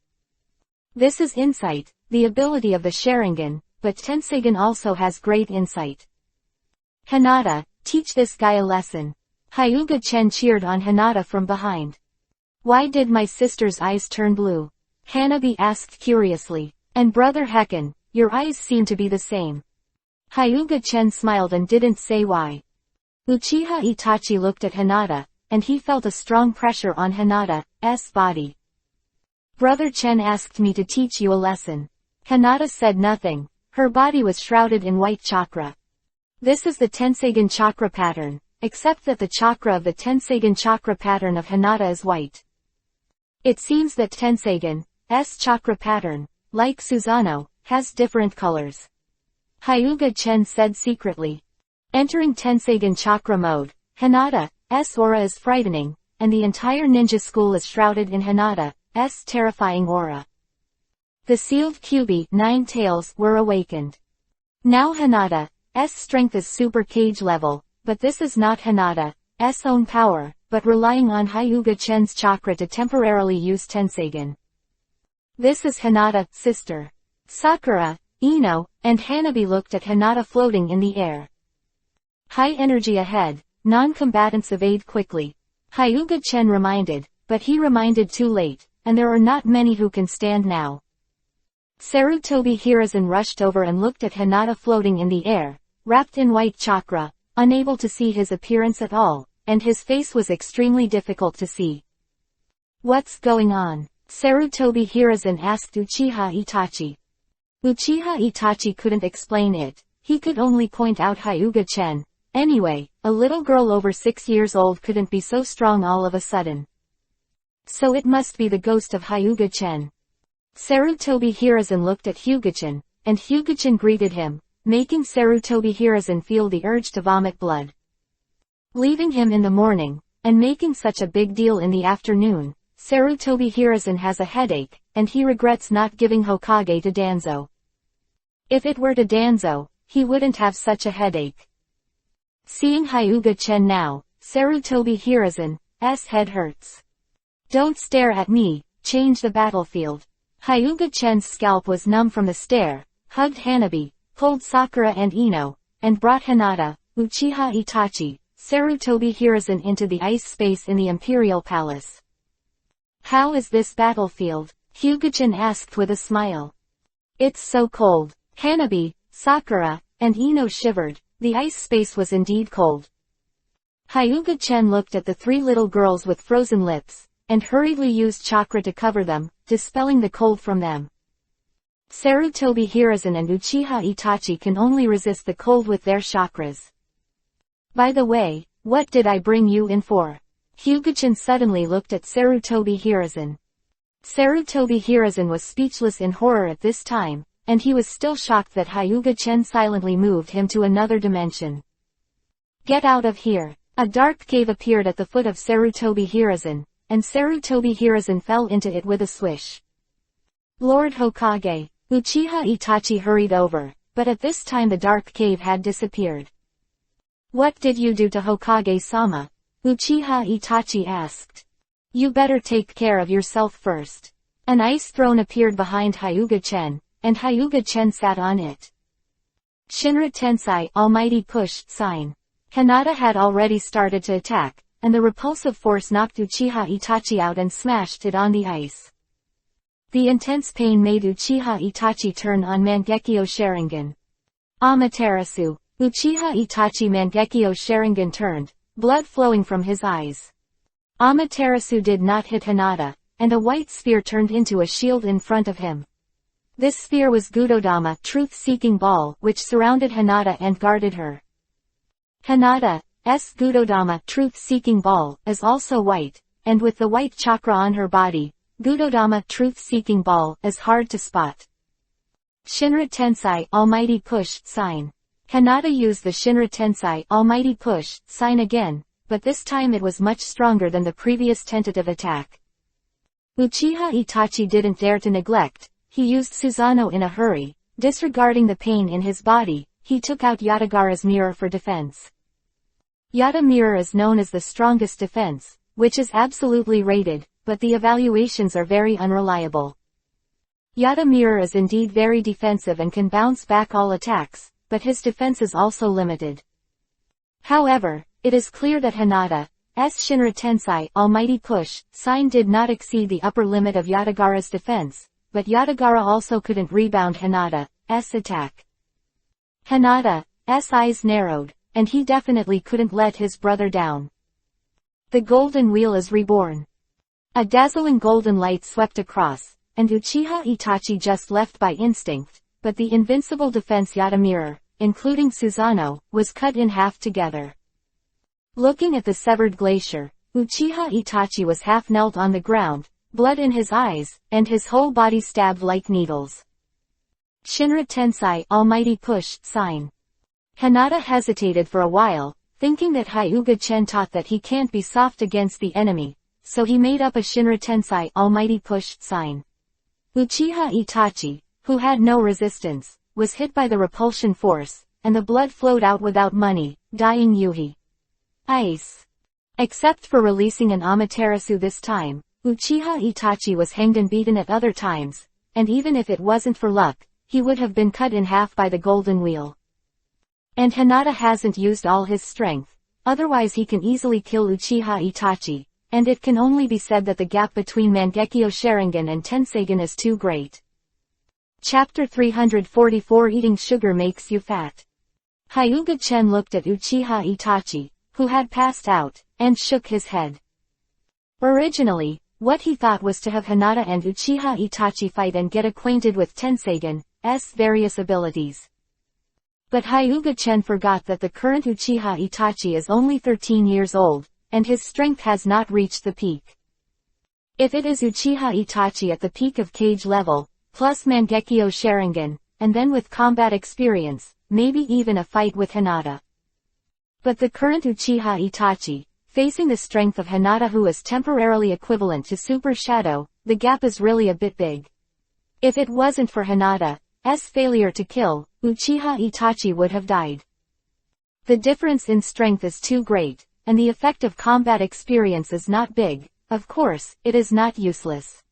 This is insight, the ability of the Sharingan, but Tenseigan also has great insight. Hinata, teach this guy a lesson. Hyuga-chen cheered on Hinata from behind. Why did my sister's eyes turn blue? Hanabi asked curiously. And brother Hekken, your eyes seem to be the same. Hyuga-chen smiled and didn't say why. Uchiha Itachi looked at Hinata, and he felt a strong pressure on Hinata's body. Brother Chen asked me to teach you a lesson. Hinata said nothing. Her body was shrouded in white chakra. This is the Tenseigan chakra pattern, except that the chakra of the Tenseigan chakra pattern of Hinata is white. It seems that Tenseigan's chakra pattern, like Susanoo, has different colors. Hyuga-chen said secretly. Entering Tenseigan chakra mode, Hinata's aura is frightening, and the entire ninja school is shrouded in Hinata's terrifying aura. The sealed Kyuubi 9 tails were awakened. Now Hinata's strength is super cage level, but this is not Hinata's own power, but relying on Hyuga-chen's chakra to temporarily use Tenseigan. This is Hinata's sister. Sakura, Ino, and Hanabi looked at Hinata floating in the air. High energy ahead, non-combatants evade quickly. Hyuga-chen reminded, but he reminded too late, and there are not many who can stand now. Sarutobi Hiruzen rushed over and looked at Hinata floating in the air, wrapped in white chakra, unable to see his appearance at all, and his face was extremely difficult to see. What's going on? Sarutobi Hiruzen asked Uchiha Itachi. Uchiha Itachi couldn't explain it, he could only point out Hyuga-chen. Anyway, a little girl over 6 years old couldn't be so strong all of a sudden. So it must be the ghost of Hyuga-chen. Sarutobi Hiruzen looked at Hyuga-chen, and Hyuga-chen greeted him, making Sarutobi Hiruzen feel the urge to vomit blood. Leaving him in the morning, and making such a big deal in the afternoon, Sarutobi Hiruzen has a headache, and he regrets not giving Hokage to Danzo. If it were to Danzo, he wouldn't have such a headache. Seeing Hyuga-chen now, Sarutobi Hiruzen's head hurts. Don't stare at me, change the battlefield. Hyuga-chen's scalp was numb from the stare, hugged Hanabi, pulled Sakura and Ino, and brought Hinata, Uchiha Itachi, Sarutobi Hiruzen into the ice space in the Imperial Palace. How is this battlefield? Hyuga-chen asked with a smile. It's so cold. Hanabi, Sakura, and Ino shivered. The ice space was indeed cold. Hyuga-chen looked at the 3 little girls with frozen lips, and hurriedly used chakra to cover them, dispelling the cold from them. Sarutobi Hiruzen and Uchiha Itachi can only resist the cold with their chakras. By the way, what did I bring you in for? Hyuga-chen suddenly looked at Sarutobi Hiruzen. Sarutobi Hiruzen was speechless in horror at this time, and he was still shocked that Hyuga-chen silently moved him to another dimension. Get out of here! A dark cave appeared at the foot of Sarutobi Hiruzen, and Sarutobi Hiruzen fell into it with a swish. Lord Hokage, Uchiha Itachi hurried over, but at this time the dark cave had disappeared. "What did you do to Hokage-sama?" Uchiha Itachi asked. "You better take care of yourself first." An ice throne appeared behind Hyuga-chen, and Hyuga-chen sat on it. Shinra Tensei Almighty Push sign. Hinata had already started to attack, and the repulsive force knocked Uchiha Itachi out and smashed it on the ice. The intense pain made Uchiha Itachi turn on Mangekyo Sharingan. Amaterasu. Uchiha Itachi Mangekyo Sharingan turned, blood flowing from his eyes. Amaterasu did not hit Hinata, and a white sphere turned into a shield in front of him. This sphere was Gudodama Truth-Seeking Ball, which surrounded Hinata and guarded her. Hinata's Gudodama Truth-Seeking Ball is also white, and with the white chakra on her body, Gudodama Truth-Seeking Ball is hard to spot. Shinra Tensei Almighty Push sign. Hinata used the Shinra Tensei Almighty Push sign again, but this time it was much stronger than the previous tentative attack. Uchiha Itachi didn't dare to neglect. He used Susanoo in a hurry. Disregarding the pain in his body, he took out Yatagara's mirror for defense. Yata mirror is known as the strongest defense, which is absolutely rated, but the evaluations are very unreliable. Yata mirror is indeed very defensive and can bounce back all attacks, but his defense is also limited. However, it is clear that Hinata's Shinra Tensei Almighty Push sign did not exceed the upper limit of Yatagara's defense, but Yatagara also couldn't rebound Hinata's attack. Hinata's eyes narrowed, and he definitely couldn't let his brother down. The golden wheel is reborn. A dazzling golden light swept across, and Uchiha Itachi just left by instinct, but the invincible defense Yata mirror, including Susanoo, was cut in half together. Looking at the severed glacier, Uchiha Itachi was half knelt on the ground, blood in his eyes, and his whole body stabbed like needles. Shinra Tensei Almighty Push sign. Hinata hesitated for a while, thinking that Hyuga-chen taught that he can't be soft against the enemy, so he made up a Shinra Tensei Almighty Push sign. Uchiha Itachi, who had no resistance, was hit by the repulsion force, and the blood flowed out without money, dying Yuhi. Ice. Except for releasing an Amaterasu this time, Uchiha Itachi was hanged and beaten at other times, and even if it wasn't for luck, he would have been cut in half by the golden wheel. And Hinata hasn't used all his strength, otherwise he can easily kill Uchiha Itachi, and it can only be said that the gap between Mangekyo Sharingan and Tenseigan is too great. Chapter 344 Eating Sugar Makes You Fat. Hyuga-chen looked at Uchiha Itachi, who had passed out, and shook his head. Originally, what he thought was to have Hinata and Uchiha Itachi fight and get acquainted with Tenseigan's various abilities. But Hyuga-chen forgot that the current Uchiha Itachi is only 13 years old, and his strength has not reached the peak. If it is Uchiha Itachi at the peak of cage level, plus Mangekyo Sharingan, and then with combat experience, maybe even a fight with Hinata. But the current Uchiha Itachi, facing the strength of Hinata who is temporarily equivalent to Super Shadow, the gap is really a bit big. If it wasn't for Hinata's failure to kill, Uchiha Itachi would have died. The difference in strength is too great, and the effect of combat experience is not big. Of course, it is not useless.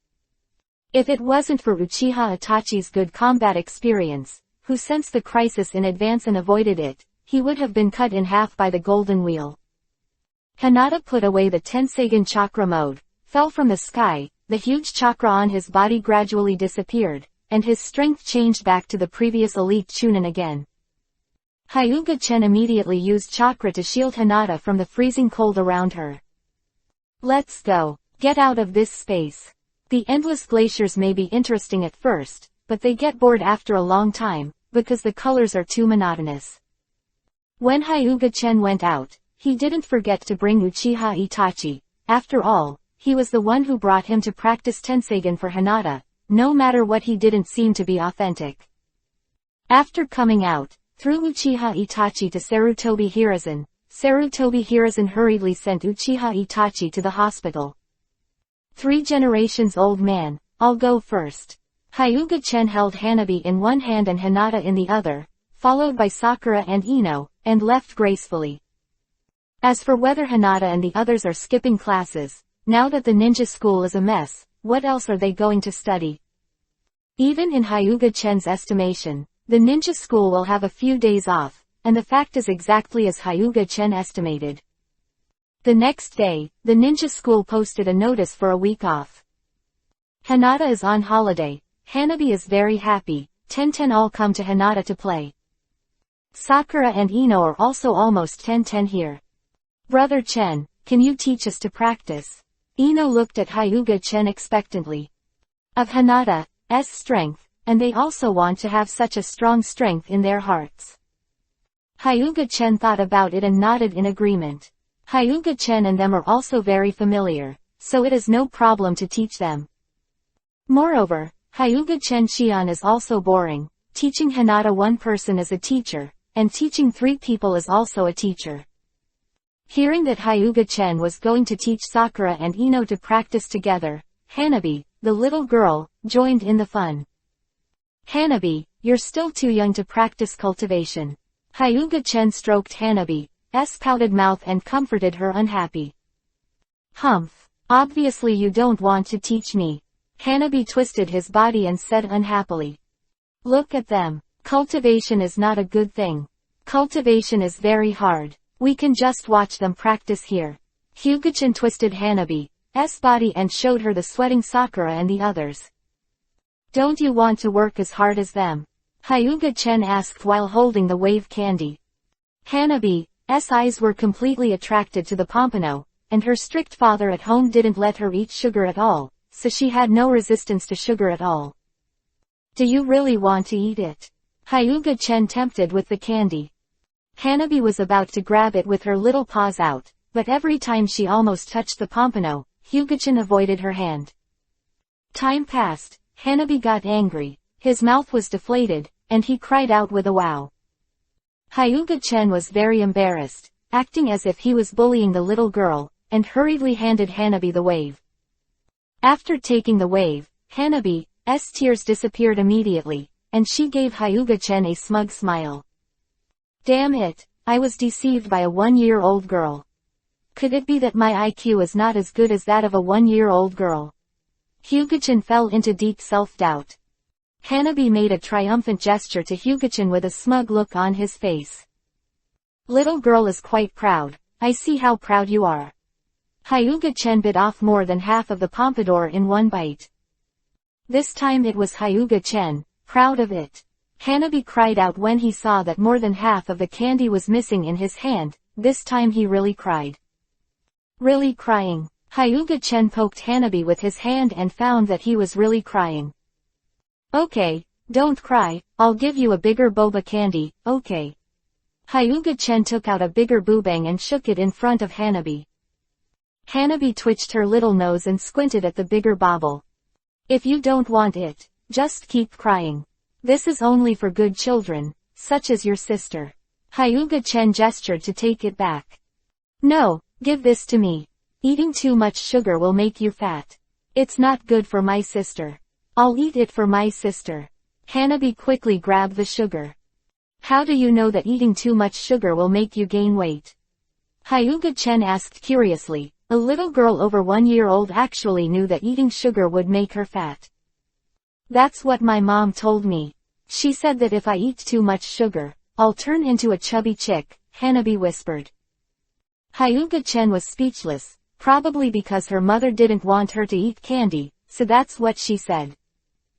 If it wasn't for Uchiha Itachi's good combat experience, who sensed the crisis in advance and avoided it, he would have been cut in half by the golden wheel. Hinata put away the Tenseigan chakra mode, fell from the sky, the huge chakra on his body gradually disappeared, and his strength changed back to the previous elite Chunin again. Hyuga-chen immediately used chakra to shield Hinata from the freezing cold around her. Let's go. Get out of this space. The endless glaciers may be interesting at first, but they get bored after a long time, because the colors are too monotonous. When Hyuga-chen went out, he didn't forget to bring Uchiha Itachi. After all, he was the one who brought him to practice Tenseigan for Hinata, no matter what he didn't seem to be authentic. After coming out, through Uchiha Itachi to Sarutobi Hiruzen, Sarutobi Hiruzen hurriedly sent Uchiha Itachi to the hospital. 3 generations old man, I'll go first. Hyuga-chen held Hanabi in one hand and Hinata in the other, followed by Sakura and Ino, and left gracefully. As for whether Hinata and the others are skipping classes, now that the ninja school is a mess, what else are they going to study? Even in Hyuga-chen's estimation, the ninja school will have a few days off, and the fact is exactly as Hyuga-chen estimated. The next day, the ninja school posted a notice for a week off. Hinata is on holiday. Hanabi is very happy. 10-10 all come to Hinata to play. Sakura and Ino are also almost 10-10 here. Brother Chen, can you teach us to practice? Ino looked at Hyuga-chen expectantly. Of Hinata's strength, and they also want to have such a strong strength in their hearts. Hyuga-chen thought about it and nodded in agreement. Hyuga-chen and them are also very familiar, so it is no problem to teach them. Moreover, Hyuga-chen Shion is also boring. Teaching Hinata one person is a teacher, and teaching 3 people is also a teacher. Hearing that Hyuga-chen was going to teach Sakura and Ino to practice together, Hanabi, the little girl, joined in the fun. Hanabi, you're still too young to practice cultivation. Hyuga-chen stroked Hanabi's pouted mouth and comforted her unhappy. Humph. Obviously you don't want to teach me. Hanabi twisted his body and said unhappily. Look at them. Cultivation is not a good thing. Cultivation is very hard. We can just watch them practice here. Hyuga-chen twisted Hanabi's body and showed her the sweating Sakura and the others. Don't you want to work as hard as them? Hyuga-chen asked while holding the wave candy. Hanabi's eyes were completely attracted to the pompano, and her strict father at home didn't let her eat sugar at all, so she had no resistance to sugar at all. Do you really want to eat it? Hyuga-chen tempted with the candy. Hanabi was about to grab it with her little paws out, but every time she almost touched the pompano, Hyuga-chen avoided her hand. Time passed. Hanabi got angry. His mouth was deflated, and he cried out with a wow. Hyuga-chen was very embarrassed, acting as if he was bullying the little girl, and hurriedly handed Hanabi the wave. After taking the wave, Hanabi's tears disappeared immediately, and she gave Hyuga-chen a smug smile. Damn it, I was deceived by a 1-year-old girl. Could it be that my IQ is not as good as that of a 1-year-old girl? Hyuga-chen fell into deep self-doubt. Hanabi made a triumphant gesture to Hyuga-chen with a smug look on his face. Little girl is quite proud. I see how proud you are. Hyuga-chen bit off more than half of the pompadour in one bite. This time it was Hyuga-chen, proud of it. Hanabi cried out when he saw that more than half of the candy was missing in his hand. This time he really cried. Really crying. Hyuga-chen poked Hanabi with his hand and found that he was really crying. Okay, don't cry, I'll give you a bigger boba candy, okay. Hyuga-chen took out a bigger boobang and shook it in front of Hanabi. Hanabi twitched her little nose and squinted at the bigger bauble. If you don't want it, just keep crying. This is only for good children, such as your sister. Hyuga-chen gestured to take it back. No, give this to me. Eating too much sugar will make you fat. It's not good for my sister. I'll eat it for my sister. Hanabi quickly grabbed the sugar. How do you know that eating too much sugar will make you gain weight? Hyuga-chen asked curiously. A little girl over 1-year-old actually knew that eating sugar would make her fat. That's what my mom told me. She said that if I eat too much sugar, I'll turn into a chubby chick, Hanabi whispered. Hyuga-chen was speechless, probably because her mother didn't want her to eat candy, so that's what she said.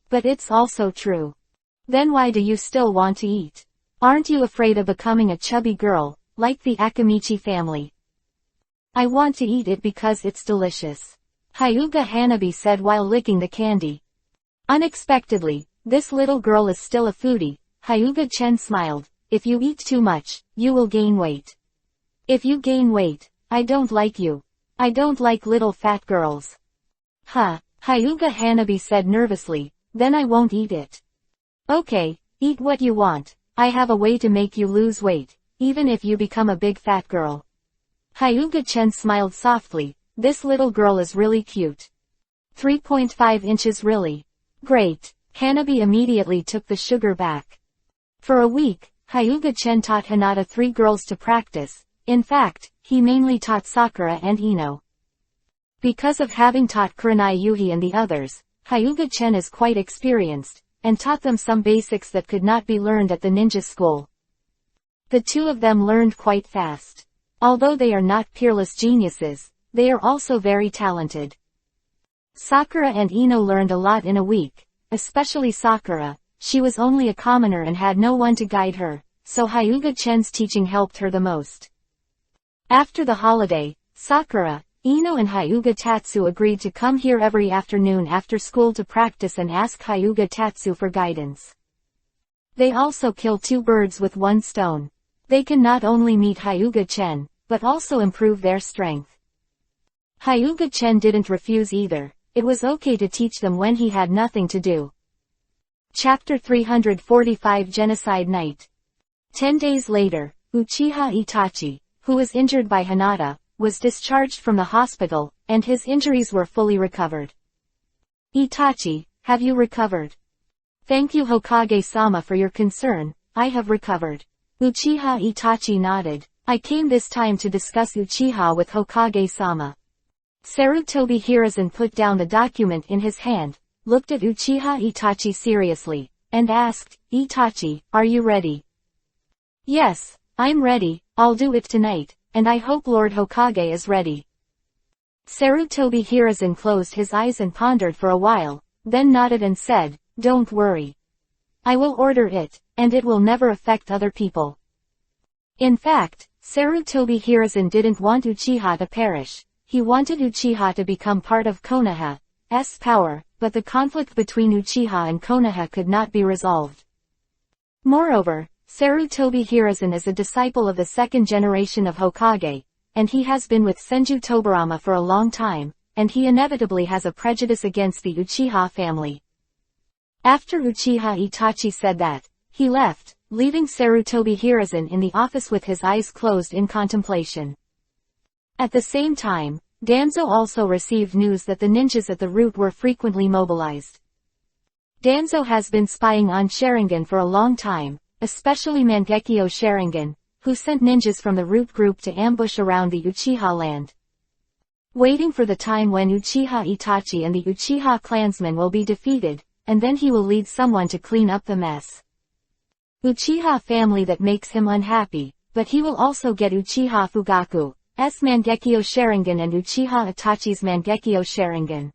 But it's also true. Then why do you still want to eat? Aren't you afraid of becoming a chubby girl, like the Akamichi family? I want to eat it because it's delicious. Hyuga Hanabi said while licking the candy. Unexpectedly, this little girl is still a foodie. Hyuga-chen smiled. If you eat too much, you will gain weight. If you gain weight, I don't like you. I don't like little fat girls. Huh, Hyuga Hanabi said nervously, then I won't eat it. Okay, eat what you want. I have a way to make you lose weight, even if you become a big fat girl. Hyuga-chen smiled softly. This little girl is really cute. 3.5 inches really. Great. Hanabi immediately took the sugar back. For a week, Hyuga-chen taught Hinata 3 girls to practice. In fact, he mainly taught Sakura and Ino. Because of having taught Kurenai Yuhi and the others, Hyuga-chen is quite experienced, and taught them some basics that could not be learned at the ninja school. The 2 of them learned quite fast. Although they are not peerless geniuses, they are also very talented. Sakura and Ino learned a lot in a week, especially Sakura. She was only a commoner and had no one to guide her, so Hyuga-chen's teaching helped her the most. After the holiday, Sakura, Ino and Hyuga Tatsu agreed to come here every afternoon after school to practice and ask Hyuga Tatsu for guidance. They also kill 2 birds with 1 stone. They can not only meet Hyuga-chen, but also improve their strength. Hyuga-chen didn't refuse either. It was okay to teach them when he had nothing to do. Chapter 345 Genocide Night. 10 days later, Uchiha Itachi, who was injured by Hinata, was discharged from the hospital, and his injuries were fully recovered. Itachi, have you recovered? Thank you Hokage-sama for your concern, I have recovered. Uchiha Itachi nodded. I came this time to discuss Uchiha with Hokage-sama. Sarutobi Hiruzen put down the document in his hand, looked at Uchiha Itachi seriously, and asked, Itachi, are you ready? Yes, I'm ready, I'll do it tonight, and I hope Lord Hokage is ready. Sarutobi Hiruzen closed his eyes and pondered for a while, then nodded and said, don't worry. I will order it, and it will never affect other people. In fact, Sarutobi Hiruzen didn't want Uchiha to perish. He wanted Uchiha to become part of Konoha's power, but the conflict between Uchiha and Konoha could not be resolved. Moreover, Sarutobi Hiruzen is a disciple of the 2nd generation of Hokage, and he has been with Senju Tobarama for a long time, and he inevitably has a prejudice against the Uchiha family. After Uchiha Itachi said that, he left, leaving Sarutobi Hiruzen in the office with his eyes closed in contemplation. At the same time, Danzo also received news that the ninjas at the route were frequently mobilized. Danzo has been spying on Sharingan for a long time, especially Mangekyo Sharingan, who sent ninjas from the route group to ambush around the Uchiha land. Waiting for the time when Uchiha Itachi and the Uchiha clansmen will be defeated, and then he will lead someone to clean up the mess. Uchiha family that makes him unhappy, but he will also get Uchiha Fugaku's Mangekyo Sharingan and Uchiha Itachi's Mangekyo Sharingan.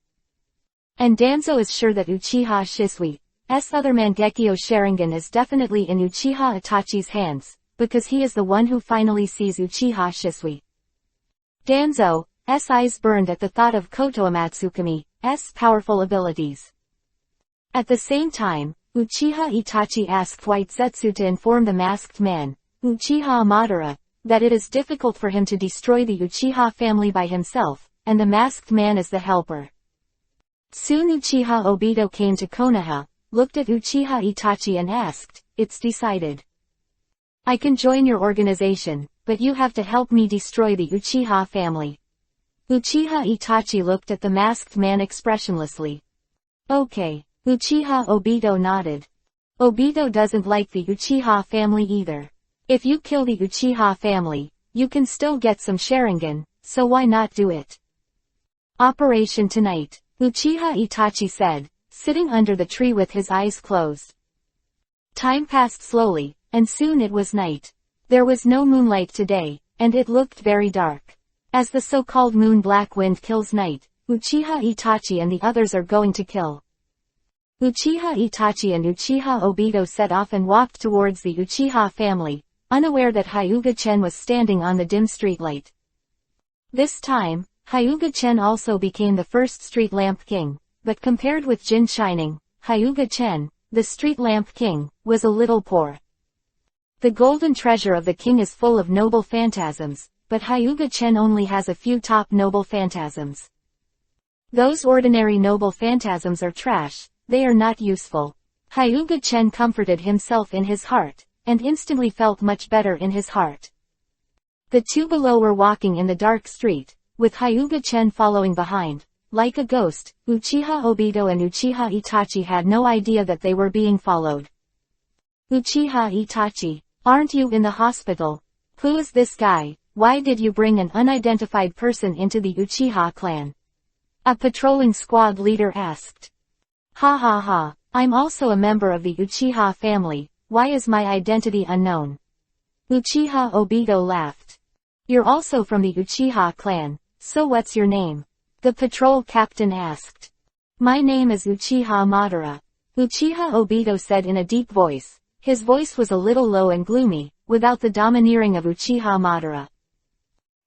And Danzo is sure that Uchiha Shisui's other Mangekyo Sharingan is definitely in Uchiha Itachi's hands, because he is the one who finally sees Uchiha Shisui. Danzo's eyes burned at the thought of Koto Amatsukami's powerful abilities. At the same time, Uchiha Itachi asked White Zetsu to inform the masked man, Uchiha Madara, that it is difficult for him to destroy the Uchiha family by himself, and the masked man is the helper. Soon Uchiha Obito came to Konoha, looked at Uchiha Itachi and asked, it's decided. I can join your organization, but you have to help me destroy the Uchiha family. Uchiha Itachi looked at the masked man expressionlessly. Okay. Uchiha Obito nodded. Obito doesn't like the Uchiha family either. If you kill the Uchiha family, you can still get some Sharingan, so why not do it? Operation tonight, Uchiha Itachi said, sitting under the tree with his eyes closed. Time passed slowly, and soon it was night. There was no moonlight today, and it looked very dark. As the so-called moon black wind kills night, Uchiha Itachi and the others are going to kill. Uchiha Itachi and Uchiha Obito set off and walked towards the Uchiha family, unaware that Hyuga-chen was standing on the dim streetlight. This time, Hyuga-chen also became the first street lamp king, but compared with Jin Shining, Hyuga-chen, the street lamp king, was a little poor. The golden treasure of the king is full of noble phantasms, but Hyuga-chen only has a few top noble phantasms. Those ordinary noble phantasms are trash, they are not useful. Hyuga-chen comforted himself in his heart, and instantly felt much better in his heart. The two below were walking in the dark street, with Hyuga-chen following behind, like a ghost. Uchiha Obito and Uchiha Itachi had no idea that they were being followed. Uchiha Itachi, aren't you in the hospital? Who is this guy? Why did you bring an unidentified person into the Uchiha clan? A patrolling squad leader asked. Ha ha ha, I'm also a member of the Uchiha family, why is my identity unknown? Uchiha Obito laughed. You're also from the Uchiha clan, so what's your name? The patrol captain asked. My name is Uchiha Madara. Uchiha Obito said in a deep voice. His voice was a little low and gloomy, without the domineering of Uchiha Madara.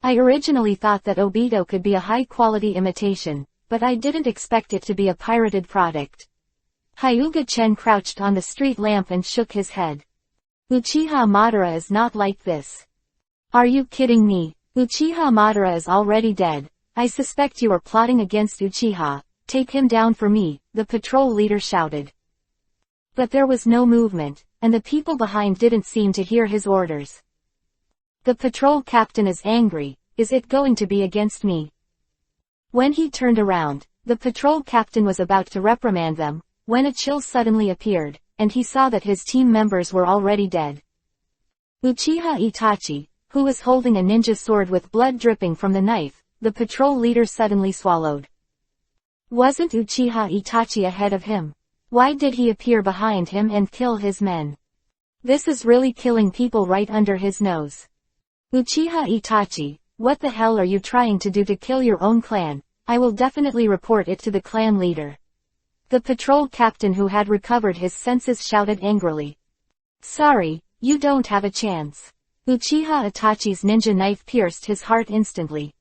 I originally thought that Obito could be a high-quality imitation, but I didn't expect it to be a pirated product. Hyuga Chen crouched on the street lamp and shook his head. Uchiha Madara is not like this. Are you kidding me? Uchiha Madara is already dead. I suspect you are plotting against Uchiha. Take him down for me, the patrol leader shouted. But there was no movement, and the people behind didn't seem to hear his orders. The patrol captain is angry, is it going to be against me? When he turned around, the patrol captain was about to reprimand them, when a chill suddenly appeared, and he saw that his team members were already dead. Uchiha Itachi, who was holding a ninja sword with blood dripping from the knife, the patrol leader suddenly swallowed. Wasn't Uchiha Itachi ahead of him? Why did he appear behind him and kill his men? This is really killing people right under his nose. Uchiha Itachi, what the hell are you trying to do to kill your own clan? I will definitely report it to the clan leader. The patrol captain who had recovered his senses shouted angrily. Sorry, you don't have a chance. Uchiha Itachi's ninja knife pierced his heart instantly.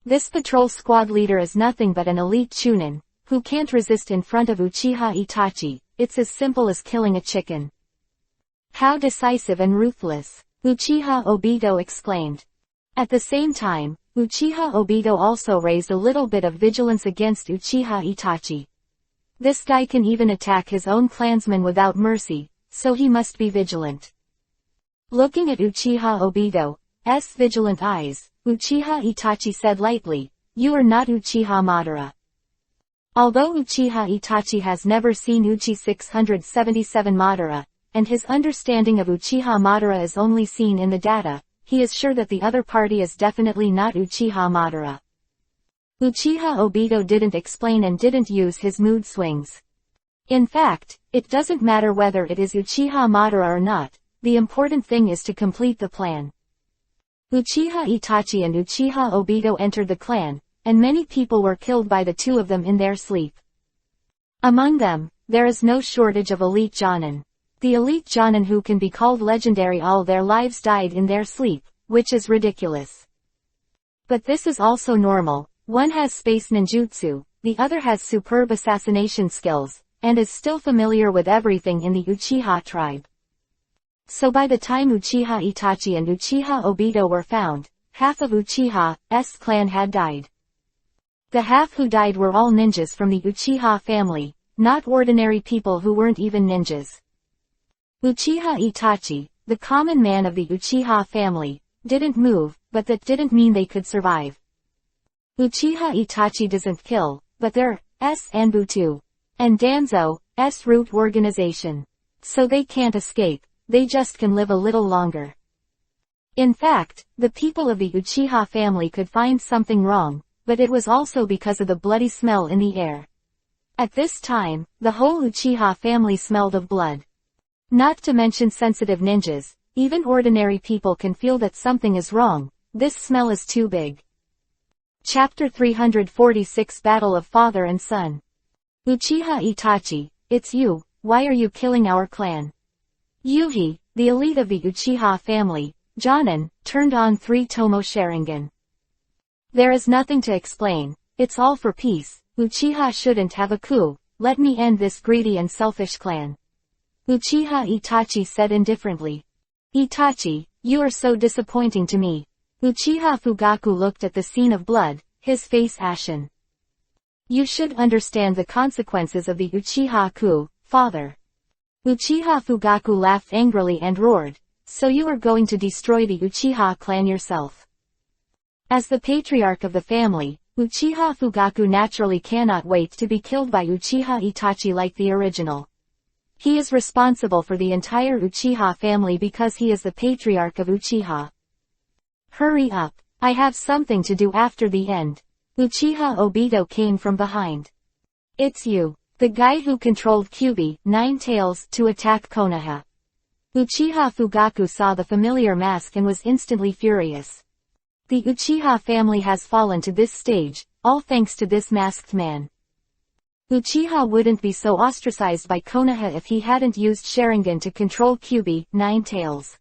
This patrol squad leader is nothing but an elite chunin, who can't resist in front of Uchiha Itachi. It's as simple as killing a chicken. How decisive and ruthless, Uchiha Obito exclaimed. At the same time, Uchiha Obito also raised a little bit of vigilance against Uchiha Itachi. This guy can even attack his own clansmen without mercy, so he must be vigilant. Looking at Uchiha Obito's vigilant eyes, Uchiha Itachi said lightly, you are not Uchiha Madara. Although Uchiha Itachi has never seen Uchi 677 Madara, and his understanding of Uchiha Madara is only seen in the data, he is sure that the other party is definitely not Uchiha Madara. Uchiha Obito didn't explain and didn't use his mood swings. In fact, it doesn't matter whether it is Uchiha Madara or not, the important thing is to complete the plan. Uchiha Itachi and Uchiha Obito entered the clan, and many people were killed by the two of them in their sleep. Among them, there is no shortage of elite jonin. The elite jonin who can be called legendary all their lives died in their sleep, which is ridiculous. But this is also normal. One has space ninjutsu, the other has superb assassination skills, and is still familiar with everything in the Uchiha tribe. So by the time Uchiha Itachi and Uchiha Obito were found, half of Uchiha's clan had died. The half who died were all ninjas from the Uchiha family, not ordinary people who weren't even ninjas. Uchiha Itachi, the common man of the Uchiha family, didn't move, but that didn't mean they could survive. Uchiha Itachi doesn't kill, but there's Anbutu and Danzo's root organization. So they can't escape, they just can live a little longer. In fact, the people of the Uchiha family could find something wrong, but it was also because of the bloody smell in the air. At this time, the whole Uchiha family smelled of blood. Not to mention sensitive ninjas, even ordinary people can feel that something is wrong. This smell is too big. Chapter 346 Battle of Father and Son. Uchiha Itachi, it's you, why are you killing our clan? Yuhi, the elite of the Uchiha family, Jonin, turned on 3 Tomo Sharingan. There is nothing to explain, it's all for peace. Uchiha shouldn't have a coup, let me end this greedy and selfish clan. Uchiha Itachi said indifferently. Itachi, you are so disappointing to me. Uchiha Fugaku looked at the scene of blood, his face ashen. You should understand the consequences of the Uchiha coup, father. Uchiha Fugaku laughed angrily and roared, so you are going to destroy the Uchiha clan yourself. As the patriarch of the family, Uchiha Fugaku naturally cannot wait to be killed by Uchiha Itachi like the original. He is responsible for the entire Uchiha family because he is the patriarch of Uchiha. Hurry up, I have something to do after the end. Uchiha Obito came from behind. It's you, the guy who controlled Kyuubi, Nine Tails, to attack Konoha. Uchiha Fugaku saw the familiar mask and was instantly furious. The Uchiha family has fallen to this stage, all thanks to this masked man. Uchiha wouldn't be so ostracized by Konoha if he hadn't used Sharingan to control Kyuubi, Nine Tails.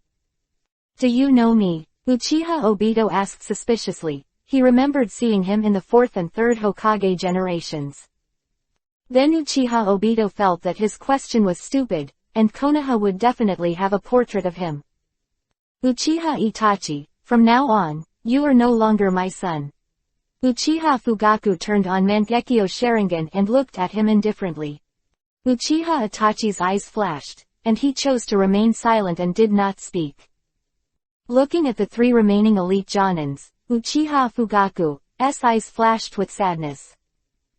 Do you know me? Uchiha Obito asked suspiciously. He remembered seeing him in the 4th and 3rd Hokage generations. Then Uchiha Obito felt that his question was stupid, and Konoha would definitely have a portrait of him. Uchiha Itachi, from now on, you are no longer my son. Uchiha Fugaku turned on Mangekyo Sharingan and looked at him indifferently. Uchiha Itachi's eyes flashed, and he chose to remain silent and did not speak. Looking at the 3 remaining elite Jonins, Uchiha Fugaku's eyes flashed with sadness.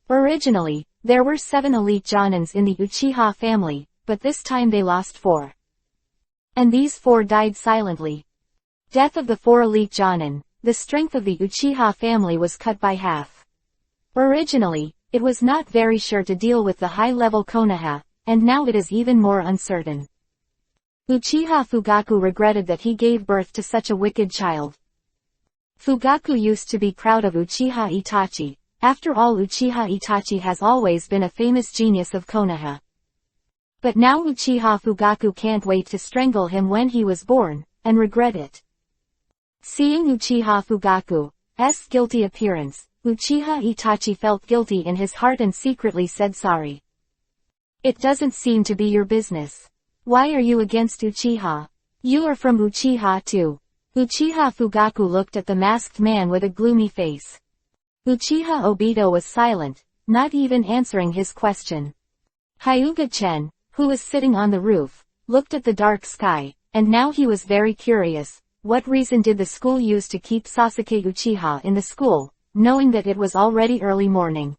Originally, there were 7 elite Jonins in the Uchiha family, but this time they lost 4. And these 4 died silently. Death of the 4 elite Jonin. The strength of the Uchiha family was cut by half. Originally, it was not very sure to deal with the high-level Konoha, and now it is even more uncertain. Uchiha Fugaku regretted that he gave birth to such a wicked child. Fugaku used to be proud of Uchiha Itachi. After all, Uchiha Itachi has always been a famous genius of Konoha. But now Uchiha Fugaku can't wait to strangle him when he was born, and regret it. Seeing Uchiha Fugaku's guilty appearance, Uchiha Itachi felt guilty in his heart and secretly said sorry. It doesn't seem to be your business. Why are you against Uchiha? You are from Uchiha too. Uchiha Fugaku looked at the masked man with a gloomy face. Uchiha Obito was silent, not even answering his question. Hyuga-chen, who was sitting on the roof, looked at the dark sky, and now he was very curious. What reason did the school use to keep Sasuke Uchiha in the school, knowing that it was already early morning?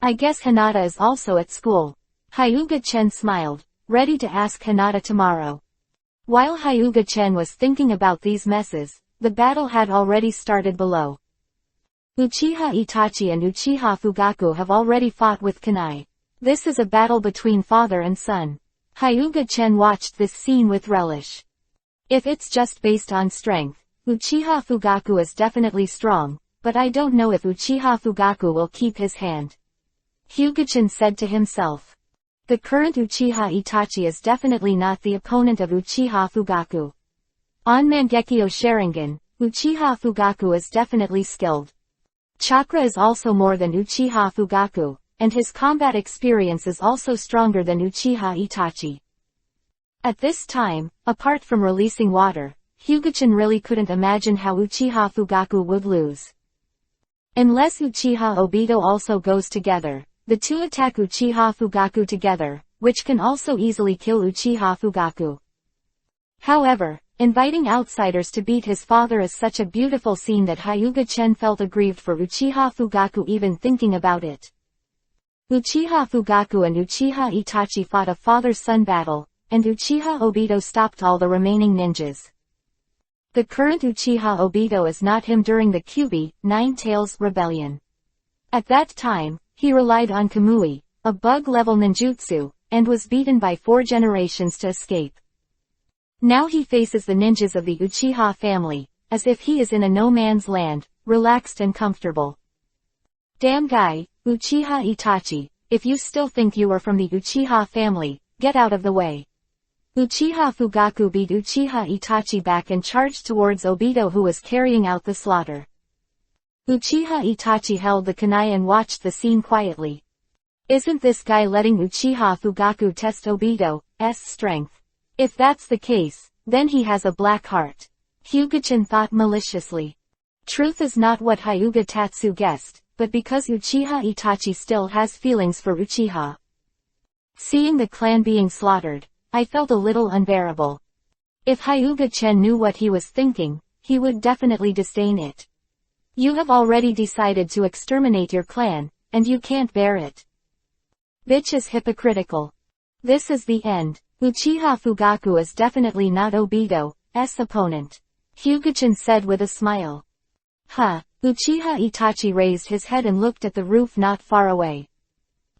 I guess Hinata is also at school. Hyuga-chen smiled, ready to ask Hinata tomorrow. While Hyuga-chen was thinking about these messes, the battle had already started below. Uchiha Itachi and Uchiha Fugaku have already fought with kunai. This is a battle between father and son. Hyuga-chen watched this scene with relish. If it's just based on strength, Uchiha Fugaku is definitely strong, but I don't know if Uchiha Fugaku will keep his hand. Hyuga-chen said to himself. The current Uchiha Itachi is definitely not the opponent of Uchiha Fugaku. On Mangekyo Sharingan, Uchiha Fugaku is definitely skilled. Chakra is also more than Uchiha Fugaku, and his combat experience is also stronger than Uchiha Itachi. At this time, apart from releasing water, Hyuga-chen really couldn't imagine how Uchiha Fugaku would lose. Unless Uchiha Obito also goes together, the 2 attack Uchiha Fugaku together, which can also easily kill Uchiha Fugaku. However, inviting outsiders to beat his father is such a beautiful scene that Hyuga-chen felt aggrieved for Uchiha Fugaku even thinking about it. Uchiha Fugaku and Uchiha Itachi fought a father-son battle, and Uchiha Obito stopped all the remaining ninjas. The current Uchiha Obito is not him during the Kyuubi, Nine Tails rebellion. At that time, he relied on Kamui, a bug-level ninjutsu, and was beaten by 4 generations to escape. Now he faces the ninjas of the Uchiha family, as if he is in a no-man's land, relaxed and comfortable. Damn guy, Uchiha Itachi, if you still think you are from the Uchiha family, get out of the way. Uchiha Fugaku beat Uchiha Itachi back and charged towards Obito, who was carrying out the slaughter. Uchiha Itachi held the kunai and watched the scene quietly. Isn't this guy letting Uchiha Fugaku test Obito's strength? If that's the case, then he has a black heart. Hyuga-chen thought maliciously. Truth is not what Hyuga Tatsu guessed, but because Uchiha Itachi still has feelings for Uchiha. Seeing the clan being slaughtered, I felt a little unbearable. If Hyuga-chen knew what he was thinking, he would definitely disdain it. You have already decided to exterminate your clan, and you can't bear it. Bitch is hypocritical. This is the end. Uchiha Fugaku is definitely not Obito's opponent. Hyuga-chan said with a smile. Huh. Uchiha Itachi raised his head and looked at the roof not far away.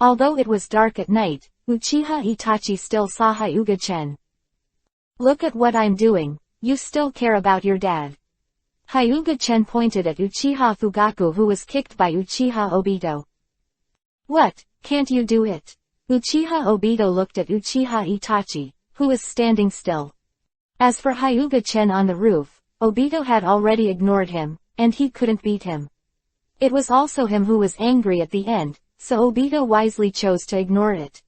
Although it was dark at night, Uchiha Itachi still saw Hyuga-chan. Look at what I'm doing, you still care about your dad. Hyuga-chan pointed at Uchiha Fugaku, who was kicked by Uchiha Obito. What, can't you do it? Uchiha Obito looked at Uchiha Itachi, who was standing still. As for Hyuga-chan on the roof, Obito had already ignored him, and he couldn't beat him. It was also him who was angry at the end, so Obito wisely chose to ignore it.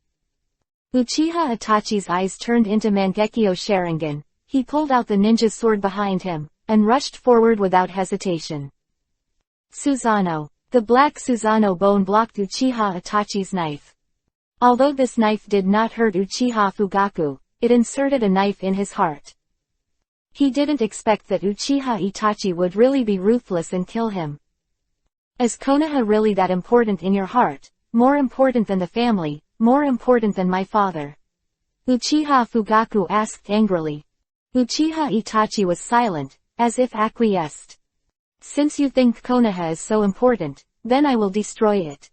Uchiha Itachi's eyes turned into Mangekyo Sharingan. He pulled out the ninja's sword behind him, and rushed forward without hesitation. Susanoo. The black Susanoo bone blocked Uchiha Itachi's knife. Although this knife did not hurt Uchiha Fugaku, it inserted a knife in his heart. He didn't expect that Uchiha Itachi would really be ruthless and kill him. Is Konoha really that important in your heart? More important than the family, more important than my father? Uchiha Fugaku asked angrily. Uchiha Itachi was silent, as if acquiesced. Since you think Konoha is so important, then I will destroy it.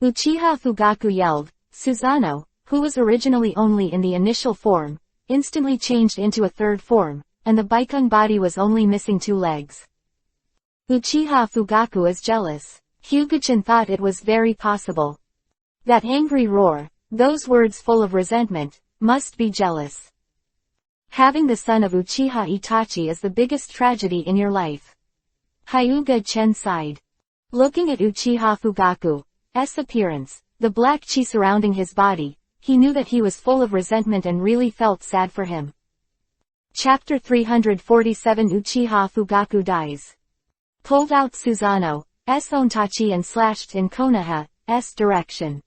Uchiha Fugaku yelled. Susanoo, who was originally only in the initial form, instantly changed into a third form, and the Baikun body was only missing 2 legs. Uchiha Fugaku is jealous. Hyuga-chan thought it was very possible. That angry roar, those words full of resentment, must be jealous. Having the son of Uchiha Itachi is the biggest tragedy in your life. Hyuga-chan sighed. Looking at Uchiha Fugaku's appearance, the black chi surrounding his body, he knew that he was full of resentment and really felt sad for him. Chapter 347 Uchiha Fugaku dies. Pulled out Susanoo's ontachi and slashed in Konoha's direction.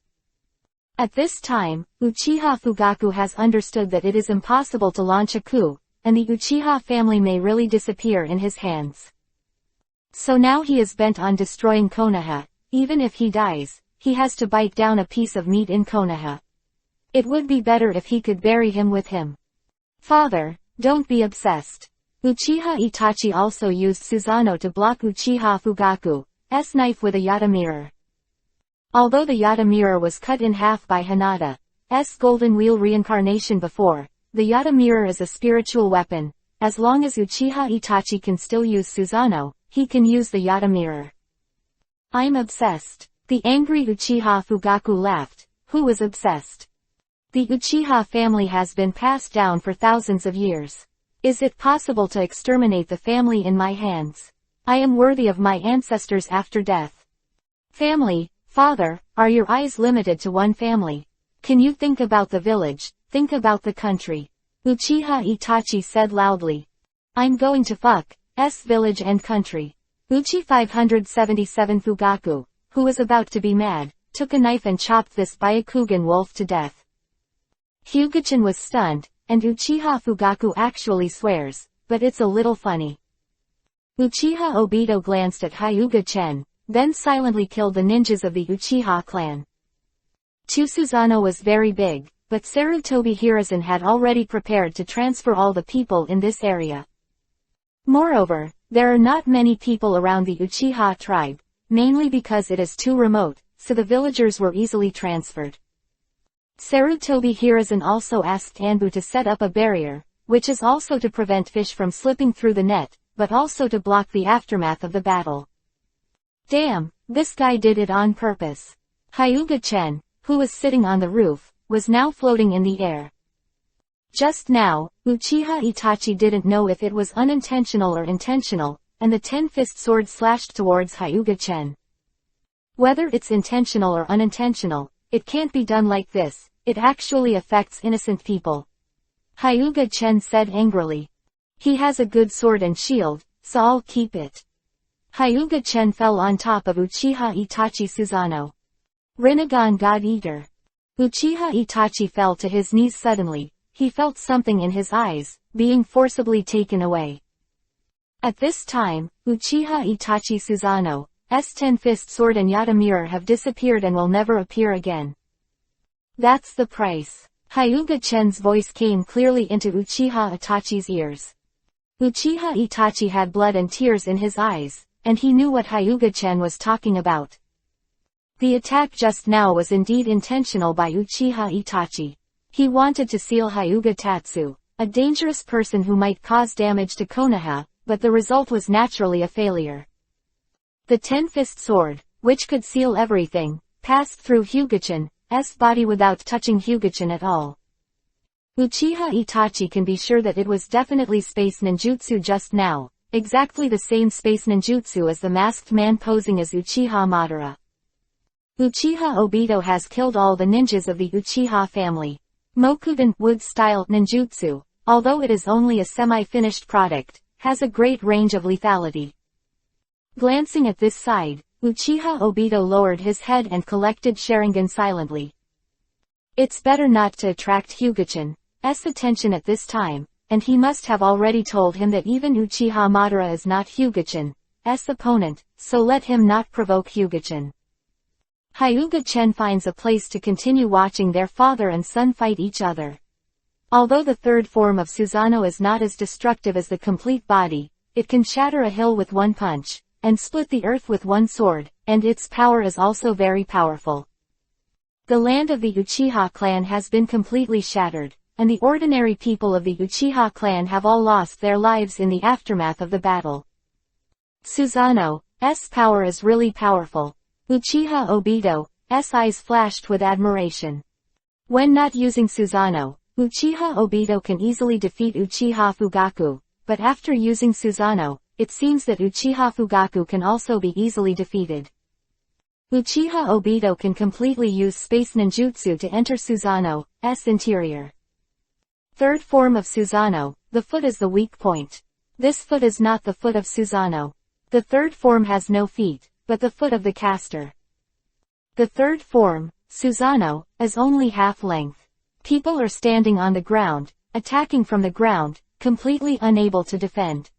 At this time, Uchiha Fugaku has understood that it is impossible to launch a coup, and the Uchiha family may really disappear in his hands. So now he is bent on destroying Konoha. Even if he dies, he has to bite down a piece of meat in Konoha. It would be better if he could bury him with him. Father, don't be obsessed. Uchiha Itachi also used Susanoo to block Uchiha Fugaku's knife with a Yata mirror. Although the Yata mirror was cut in half by Hinata's golden wheel reincarnation before, the Yata mirror is a spiritual weapon. As long as Uchiha Itachi can still use Susanoo, he can use the Yata mirror. I'm obsessed. The angry Uchiha Fugaku laughed. Who was obsessed? The Uchiha family has been passed down for thousands of years. Is it possible to exterminate the family in my hands? I am worthy of my ancestors after death. Family, father, are your eyes limited to one family? Can you think about the village, think about the country? Uchiha Itachi said loudly. I'm going to fuck's village and country. Uchi 577 Fugaku, who was about to be mad, took a knife and chopped this Byakugan wolf to death. Hyuga-chan was stunned, and Uchiha Fugaku actually swears, but it's a little funny. Uchiha Obito glanced at Hyuga-chan, then silently killed the ninjas of the Uchiha clan. Susanoo was very big, but Sarutobi Hiruzen had already prepared to transfer all the people in this area. Moreover, there are not many people around the Uchiha tribe, mainly because it is too remote, so the villagers were easily transferred. Sarutobi Hiruzen also asked Anbu to set up a barrier, which is also to prevent fish from slipping through the net, but also to block the aftermath of the battle. Damn, this guy did it on purpose. Hyuga-chan, who was sitting on the roof, was now floating in the air. Just now, Uchiha Itachi didn't know if it was unintentional or intentional, and the 10-fist sword slashed towards Hyuga-chan. Whether it's intentional or unintentional, it can't be done like this, it actually affects innocent people. Hyuga-chan said angrily. He has a good sword and shield, so I'll keep it. Hyuga-chan fell on top of Uchiha Itachi Susanoo. Rinnegan God Eater. Uchiha Itachi fell to his knees suddenly. He felt something in his eyes, being forcibly taken away. At this time, Uchiha Itachi Susanoo,'s Ten-Fist Sword and Yata Mirror have disappeared and will never appear again. That's the price. Hyuga-chen's voice came clearly into Uchiha Itachi's ears. Uchiha Itachi had blood and tears in his eyes, and he knew what Hyuga-chen was talking about. The attack just now was indeed intentional by Uchiha Itachi. He wanted to seal Hyuga Tatsu, a dangerous person who might cause damage to Konoha, but the result was naturally a failure. The Ten-Fist Sword, which could seal everything, passed through Hyuga-chen's body without touching Hyuga-chen at all. Uchiha Itachi can be sure that it was definitely space ninjutsu just now, exactly the same space ninjutsu as the masked man posing as Uchiha Madara. Uchiha Obito has killed all the ninjas of the Uchiha family. Mokudan wood-style ninjutsu, although it is only a semi-finished product, has a great range of lethality. Glancing at this side, Uchiha Obito lowered his head and collected Sharingan silently. It's better not to attract Hyuga-chen's attention at this time, and he must have already told him that even Uchiha Madara is not Hyuga-chen's opponent, so let him not provoke Hyuga-chen. Hyuga-chen finds a place to continue watching their father and son fight each other. Although the third form of Susanoo is not as destructive as the complete body, it can shatter a hill with one punch, and split the earth with one sword, and its power is also very powerful. The land of the Uchiha clan has been completely shattered, and the ordinary people of the Uchiha clan have all lost their lives in the aftermath of the battle. Susanoo's power is really powerful. Uchiha Obito's eyes flashed with admiration. When not using Susanoo, Uchiha Obito can easily defeat Uchiha Fugaku, but after using Susanoo, it seems that Uchiha Fugaku can also be easily defeated. Uchiha Obito can completely use space ninjutsu to enter Susanoo's interior. Third form of Susanoo, the foot is the weak point. This foot is not the foot of Susanoo. The third form has no feet, but the foot of the caster. The third form, Susanoo, is only half length. People are standing on the ground, attacking from the ground, completely unable to defend.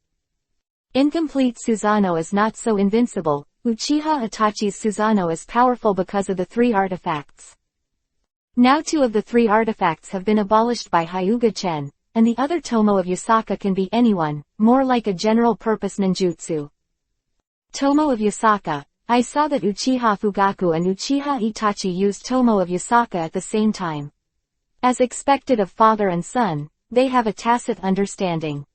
Incomplete Susanoo is not so invincible. Uchiha Itachi's Susanoo is powerful because of the three artifacts. Now two of the three artifacts have been abolished by Hyuga-chen, and the other Tomo of Yasaka can be anyone, more like a general-purpose ninjutsu. Tomo of Yasaka. I saw that Uchiha Fugaku and Uchiha Itachi used Tomo of Yasaka at the same time. As expected of father and son, they have a tacit understanding.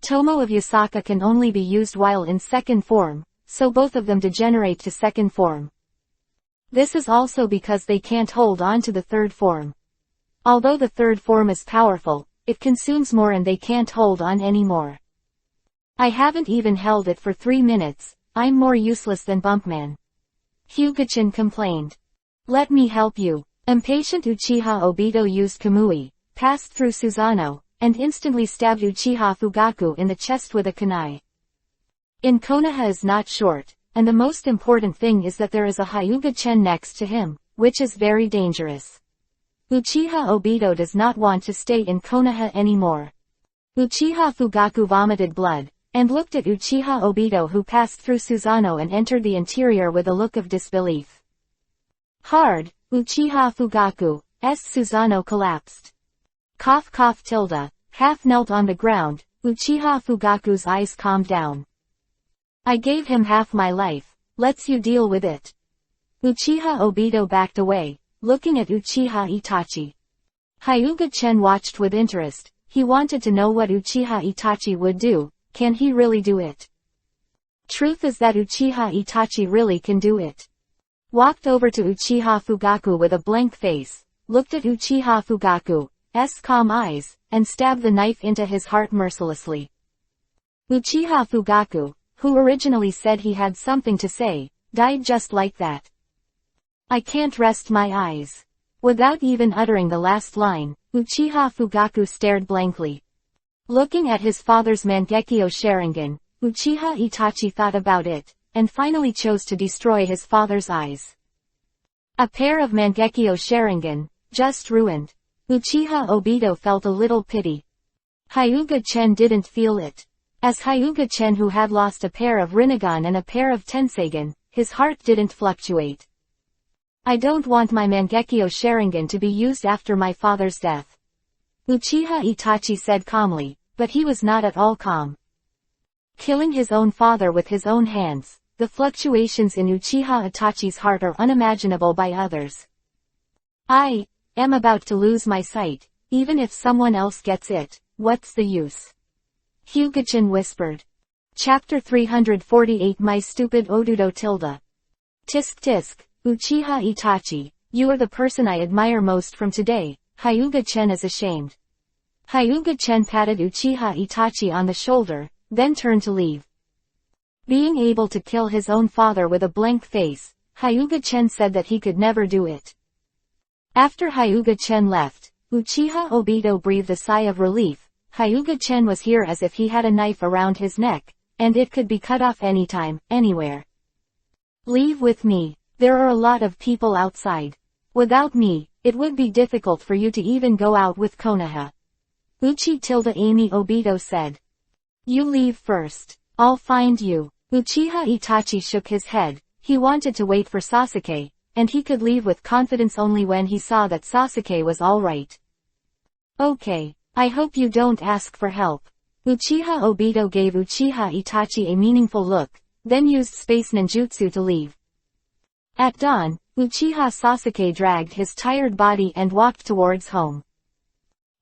Tomo of Yasaka can only be used while in second form, so both of them degenerate to second form. This is also because they can't hold on to the third form. Although the third form is powerful, it consumes more and they can't hold on anymore. I haven't even held it for 3 minutes, I'm more useless than Bumpman. Hyuga-chen complained. Let me help you. Impatient Uchiha Obito used Kamui, passed through Susanoo, and instantly stabbed Uchiha Fugaku in the chest with a kunai. In Konoha is not short, and the most important thing is that there is a Hyuga-chen next to him, which is very dangerous. Uchiha Obito does not want to stay in Konoha anymore. Uchiha Fugaku vomited blood, and looked at Uchiha Obito who passed through Susanoo and entered the interior with a look of disbelief. Hard, Uchiha Fugaku's Susanoo collapsed. Cough cough tilde, half knelt on the ground, Uchiha Fugaku's eyes calmed down. I gave him half my life, let's you deal with it. Uchiha Obito backed away, looking at Uchiha Itachi. Hyuga-chen watched with interest, he wanted to know what Uchiha Itachi would do. Can he really do it? Truth is that Uchiha Itachi really can do it. Walked over to Uchiha Fugaku with a blank face, looked at Uchiha Fugaku's calm eyes, and stabbed the knife into his heart mercilessly. Uchiha Fugaku, who originally said he had something to say, died just like that. I can't rest my eyes. Without even uttering the last line, Uchiha Fugaku stared blankly. Looking at his father's Mangekyo Sharingan, Uchiha Itachi thought about it, and finally chose to destroy his father's eyes. A pair of Mangekyo Sharingan, just ruined. Uchiha Obito felt a little pity. Hyuga-chen didn't feel it. As Hyuga-chen, who had lost a pair of Rinnegan and a pair of Tensegan, his heart didn't fluctuate. I don't want my Mangekyo Sharingan to be used after my father's death. Uchiha Itachi said calmly, but he was not at all calm. Killing his own father with his own hands, the fluctuations in Uchiha Itachi's heart are unimaginable by others. I am about to lose my sight, even if someone else gets it, what's the use? Hyuga-chan whispered. Chapter 348 My Stupid Odudo Tilda. Tisk tisk, Uchiha Itachi, you are the person I admire most from today. Hyuga-chen is ashamed. Hyuga-chen patted Uchiha Itachi on the shoulder, then turned to leave. Being able to kill his own father with a blank face, Hyuga-chen said that he could never do it. After Hyuga-chen left, Uchiha Obito breathed a sigh of relief. Hyuga-chen was here as if he had a knife around his neck, and it could be cut off anytime, anywhere. Leave with me. There are a lot of people outside. Without me, it would be difficult for you to even go out with Konoha. Amy Obito said. You leave first. I'll find you. Uchiha Itachi shook his head. He wanted to wait for Sasuke, and he could leave with confidence only when he saw that Sasuke was alright. Okay. I hope you don't ask for help. Uchiha Obito gave Uchiha Itachi a meaningful look, then used space ninjutsu to leave. At dawn, Uchiha Sasuke dragged his tired body and walked towards home.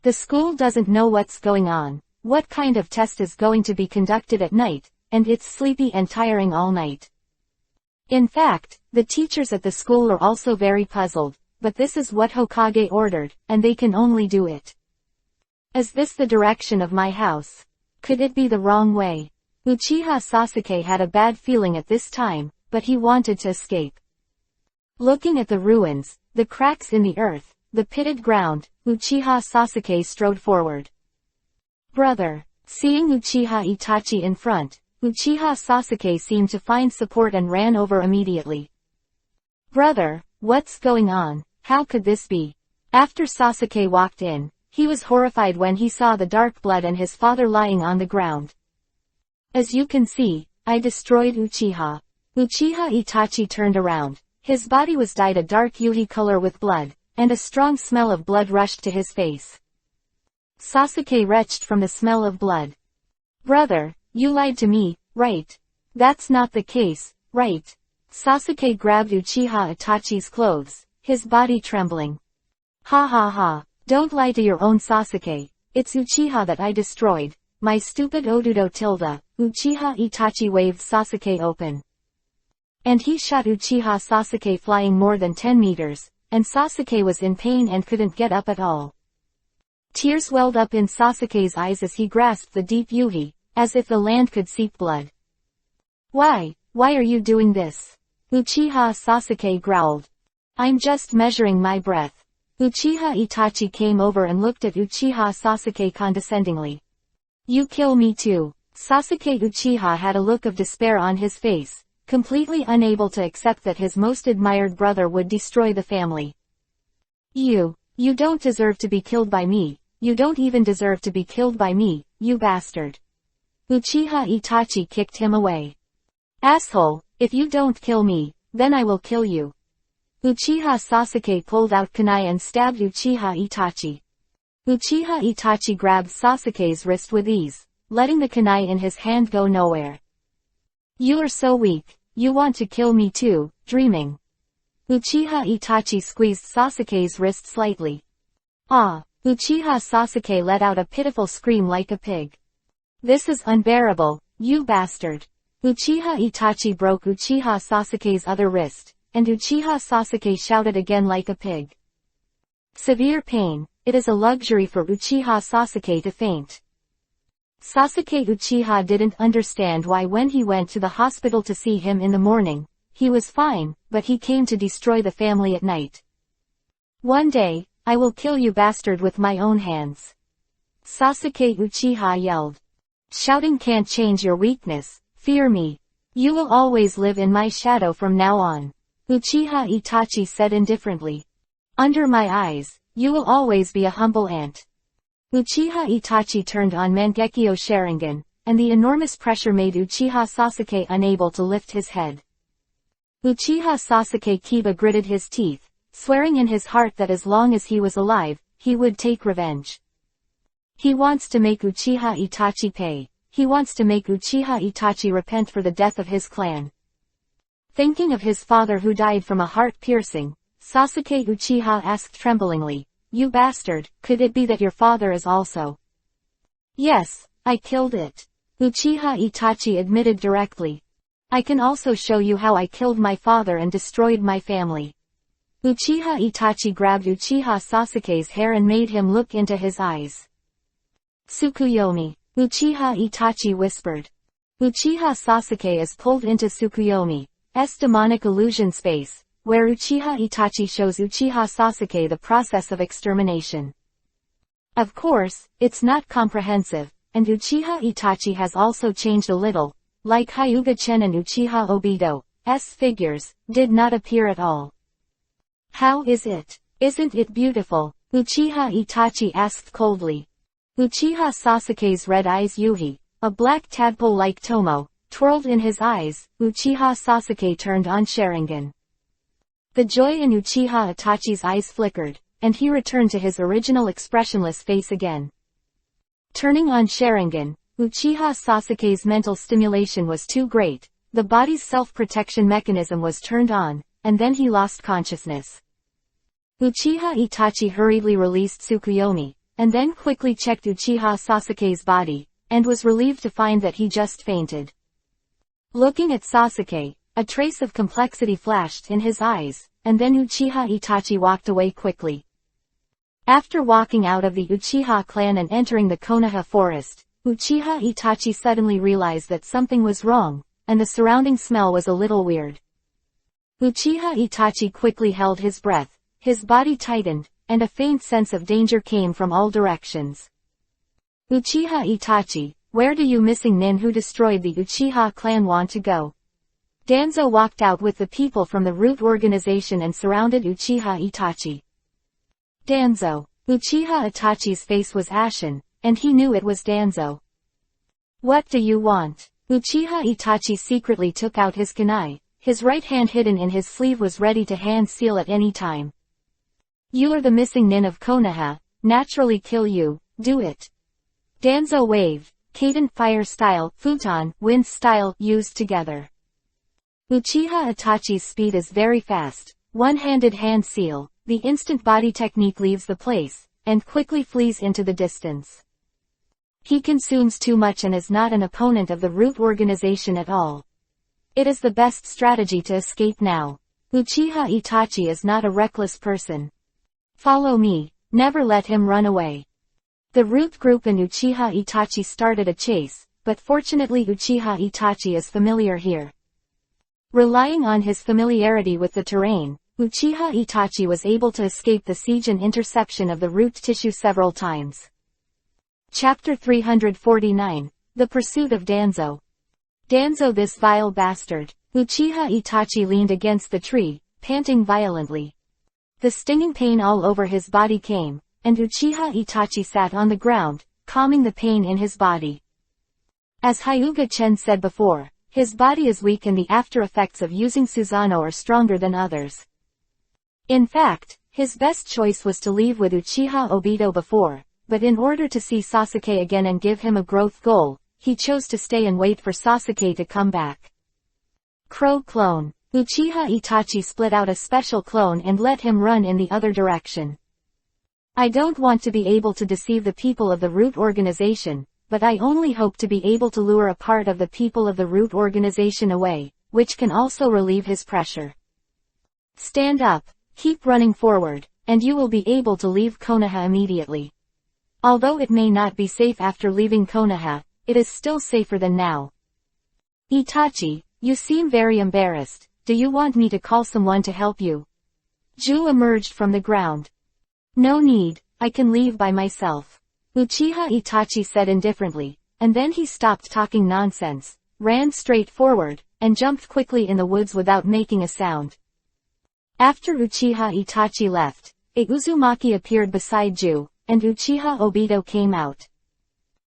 The school doesn't know what's going on, what kind of test is going to be conducted at night, and it's sleepy and tiring all night. In fact, the teachers at the school are also very puzzled, but this is what Hokage ordered, and they can only do it. Is this the direction of my house? Could it be the wrong way? Uchiha Sasuke had a bad feeling at this time, but he wanted to escape. Looking at the ruins, the cracks in the earth, the pitted ground, Uchiha Sasuke strode forward. Brother. Seeing Uchiha Itachi in front, Uchiha Sasuke seemed to find support and ran over immediately. Brother, what's going on? How could this be? After Sasuke walked in, he was horrified when he saw the dark blood and his father lying on the ground. As you can see, I destroyed Uchiha. Uchiha Itachi turned around. His body was dyed a dark yui color with blood, and a strong smell of blood rushed to his face. Sasuke retched from the smell of blood. Brother, you lied to me, right? That's not the case, right? Sasuke grabbed Uchiha Itachi's clothes, his body trembling. Ha ha ha. Don't lie to your own Sasuke. It's Uchiha that I destroyed. My stupid Odudo Tilda. Uchiha Itachi waved Sasuke open. And he shot Uchiha Sasuke flying more than 10 meters, and Sasuke was in pain and couldn't get up at all. Tears welled up in Sasuke's eyes as he grasped the deep yui, as if the land could seep blood. Why are you doing this? Uchiha Sasuke growled. I'm just measuring my breath. Uchiha Itachi came over and looked at Uchiha Sasuke condescendingly. You kill me too. Sasuke Uchiha had a look of despair on his face, completely unable to accept that his most admired brother would destroy the family. You don't deserve to be killed by me. You don't even deserve to be killed by me, you bastard. Uchiha Itachi kicked him away. Asshole, if you don't kill me, then I will kill you. Uchiha Sasuke pulled out kunai and stabbed Uchiha Itachi. Uchiha Itachi grabbed Sasuke's wrist with ease, letting the kunai in his hand go nowhere. You are so weak, you want to kill me too, dreaming. Uchiha Itachi squeezed Sasuke's wrist slightly. Ah! Uchiha Sasuke let out a pitiful scream like a pig. This is unbearable, you bastard. Uchiha Itachi broke Uchiha Sasuke's other wrist, and Uchiha Sasuke shouted again like a pig. Severe pain, it is a luxury for Uchiha Sasuke to faint. Sasuke Uchiha didn't understand why when he went to the hospital to see him in the morning, he was fine, but he came to destroy the family at night. One day, I will kill you bastard with my own hands. Sasuke Uchiha yelled. Shouting can't change your weakness, fear me. You will always live in my shadow from now on. Uchiha Itachi said indifferently. Under my eyes, you will always be a humble ant. Uchiha Itachi turned on Mangekyo Sharingan, and the enormous pressure made Uchiha Sasuke unable to lift his head. Uchiha Sasuke Kiba gritted his teeth, swearing in his heart that as long as he was alive, he would take revenge. He wants to make Uchiha Itachi pay. He wants to make Uchiha Itachi repent for the death of his clan. Thinking of his father who died from a heart-piercing, Sasuke Uchiha asked tremblingly, "You bastard, could it be that your father is also?" "Yes, I killed it," Uchiha Itachi admitted directly. "I can also show you how I killed my father and destroyed my family." Uchiha Itachi grabbed Uchiha Sasuke's hair and made him look into his eyes. "Tsukuyomi," Uchiha Itachi whispered. Uchiha Sasuke is pulled into Tsukuyomi's demonic illusion space, where Uchiha Itachi shows Uchiha Sasuke the process of extermination. Of course, it's not comprehensive, and Uchiha Itachi has also changed a little, like Hyuga-chen and Uchiha Obito's figures, did not appear at all. "How is it? Isn't it beautiful?" Uchiha Itachi asked coldly. Uchiha Sasuke's red eyes Yuhi, a black tadpole-like Tomo, twirled in his eyes. Uchiha Sasuke turned on Sharingan. The joy in Uchiha Itachi's eyes flickered, and he returned to his original expressionless face again. Turning on Sharingan, Uchiha Sasuke's mental stimulation was too great, the body's self-protection mechanism was turned on, and then he lost consciousness. Uchiha Itachi hurriedly released Tsukuyomi, and then quickly checked Uchiha Sasuke's body, and was relieved to find that he just fainted. Looking at Sasuke, a trace of complexity flashed in his eyes, and then Uchiha Itachi walked away quickly. After walking out of the Uchiha clan and entering the Konoha forest, Uchiha Itachi suddenly realized that something was wrong, and the surrounding smell was a little weird. Uchiha Itachi quickly held his breath, his body tightened, and a faint sense of danger came from all directions. "Uchiha Itachi, where do you missing nin who destroyed the Uchiha clan want to go?" Danzo walked out with the people from the root organization and surrounded Uchiha Itachi. "Danzo." Uchiha Itachi's face was ashen, and he knew it was Danzo. "What do you want?" Uchiha Itachi secretly took out his kunai, his right hand hidden in his sleeve was ready to hand seal at any time. "You are the missing nin of Konoha, naturally kill you, do it." Danzo waved, Kaden fire style, futon, wind style, used together. Uchiha Itachi's speed is very fast, one-handed hand seal, the instant body technique leaves the place, and quickly flees into the distance. He consumes too much and is not an opponent of the root organization at all. It is the best strategy to escape now. Uchiha Itachi is not a reckless person. Follow me, never let him run away. The root group and Uchiha Itachi started a chase, but fortunately Uchiha Itachi is familiar here. Relying on his familiarity with the terrain, Uchiha Itachi was able to escape the siege and interception of the root tissue several times. Chapter 349, The Pursuit of Danzo. "Danzo, this vile bastard." Uchiha Itachi leaned against the tree, panting violently. The stinging pain all over his body came, and Uchiha Itachi sat on the ground, calming the pain in his body. As Hyuga-chen said before, his body is weak and the after effects of using Susanoo are stronger than others. In fact, his best choice was to leave with Uchiha Obito before, but in order to see Sasuke again and give him a growth goal, he chose to stay and wait for Sasuke to come back. Crow clone. Uchiha Itachi split out a special clone and let him run in the other direction. "I don't want to be able to deceive the people of the root organization, but I only hope to be able to lure a part of the people of the root organization away, which can also relieve his pressure. Stand up, keep running forward, and you will be able to leave Konoha immediately. Although it may not be safe after leaving Konoha, it is still safer than now." "Itachi, you seem very embarrassed. Do you want me to call someone to help you?" Ju emerged from the ground. "No need, I can leave by myself," Uchiha Itachi said indifferently, and then he stopped talking nonsense, ran straight forward, and jumped quickly in the woods without making a sound. After Uchiha Itachi left, a Uzumaki appeared beside Ju, and Uchiha Obito came out.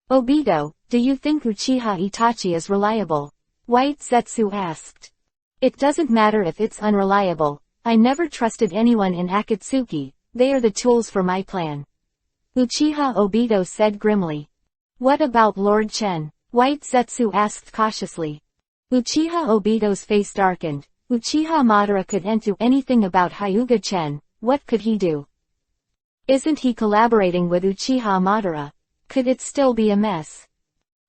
Obito, do you think Uchiha Itachi is reliable? White Zetsu asked. It doesn't matter if it's unreliable. I never trusted anyone in Akatsuki, they are the tools for my plan. Uchiha Obito said grimly. What about Lord Chen? White Zetsu asked cautiously. Uchiha Obito's face darkened. Uchiha Madara couldn't do anything about Hyuga Chen, what could he do? Isn't he collaborating with Uchiha Madara? Could it still be a mess?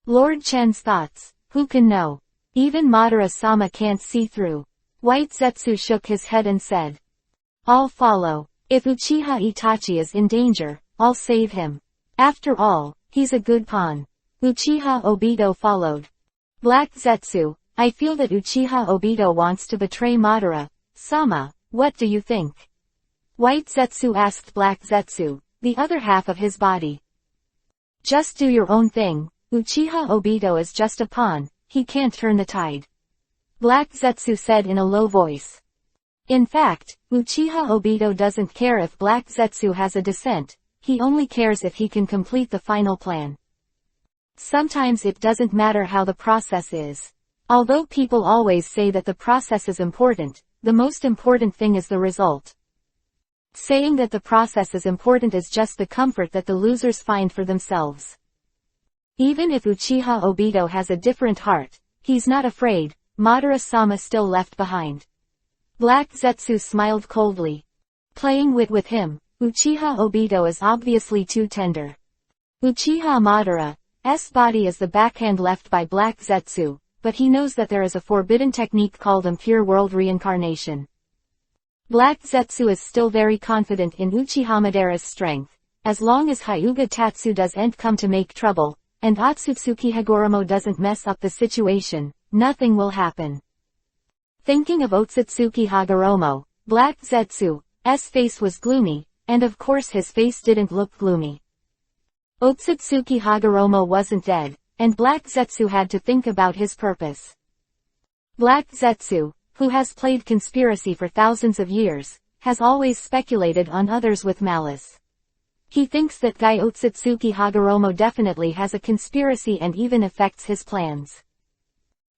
Lord Chen's thoughts, who can know? Even Madara-sama can't see through. White Zetsu shook his head and said. I'll follow. If Uchiha Itachi is in danger, I'll save him. After all, he's a good pawn. Uchiha Obito followed. Black Zetsu, I feel that Uchiha Obito wants to betray Madara. Sama, what do you think? White Zetsu asked Black Zetsu, the other half of his body. Just do your own thing. Uchiha Obito is just a pawn, he can't turn the tide. Black Zetsu said in a low voice. In fact, Uchiha Obito doesn't care if Black Zetsu has a dissent, he only cares if he can complete the final plan. Sometimes it doesn't matter how the process is. Although people always say that the process is important, the most important thing is the result. Saying that the process is important is just the comfort that the losers find for themselves. Even if Uchiha Obito has a different heart, he's not afraid, Madara-sama still left behind. Black Zetsu smiled coldly. Playing wit with him, Uchiha Obito is obviously too tender. Uchiha Madara's body is the backhand left by Black Zetsu, but he knows that there is a forbidden technique called impure world reincarnation. Black Zetsu is still very confident in Uchiha Madara's strength. As long as Hyuga Tatsu doesn't come to make trouble, and Otsutsuki Hagoromo doesn't mess up the situation, nothing will happen. Thinking of Otsutsuki Hagoromo, Black Zetsu's face was gloomy, and of course his face didn't look gloomy. Otsutsuki Hagoromo wasn't dead, and Black Zetsu had to think about his purpose. Black Zetsu, who has played conspiracy for thousands of years, has always speculated on others with malice. He thinks that Guy Otsutsuki Hagoromo definitely has a conspiracy and even affects his plans.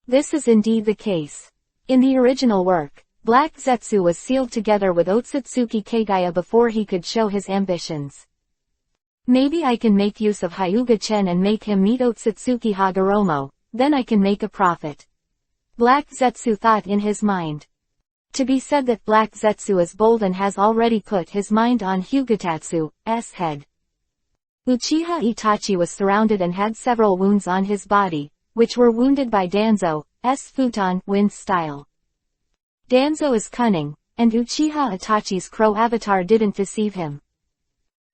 This is indeed the case. In the original work, Black Zetsu was sealed together with Otsutsuki Kagaya before he could show his ambitions. Maybe I can make use of Hyuga Chen and make him meet Otsutsuki Hagoromo, then I can make a profit. Black Zetsu thought in his mind. To be said that Black Zetsu is bold and has already put his mind on Hyugatatsu's head. Uchiha Itachi was surrounded and had several wounds on his body, which were wounded by Danzo's futon wind style. Danzo is cunning, and Uchiha Itachi's crow avatar didn't deceive him.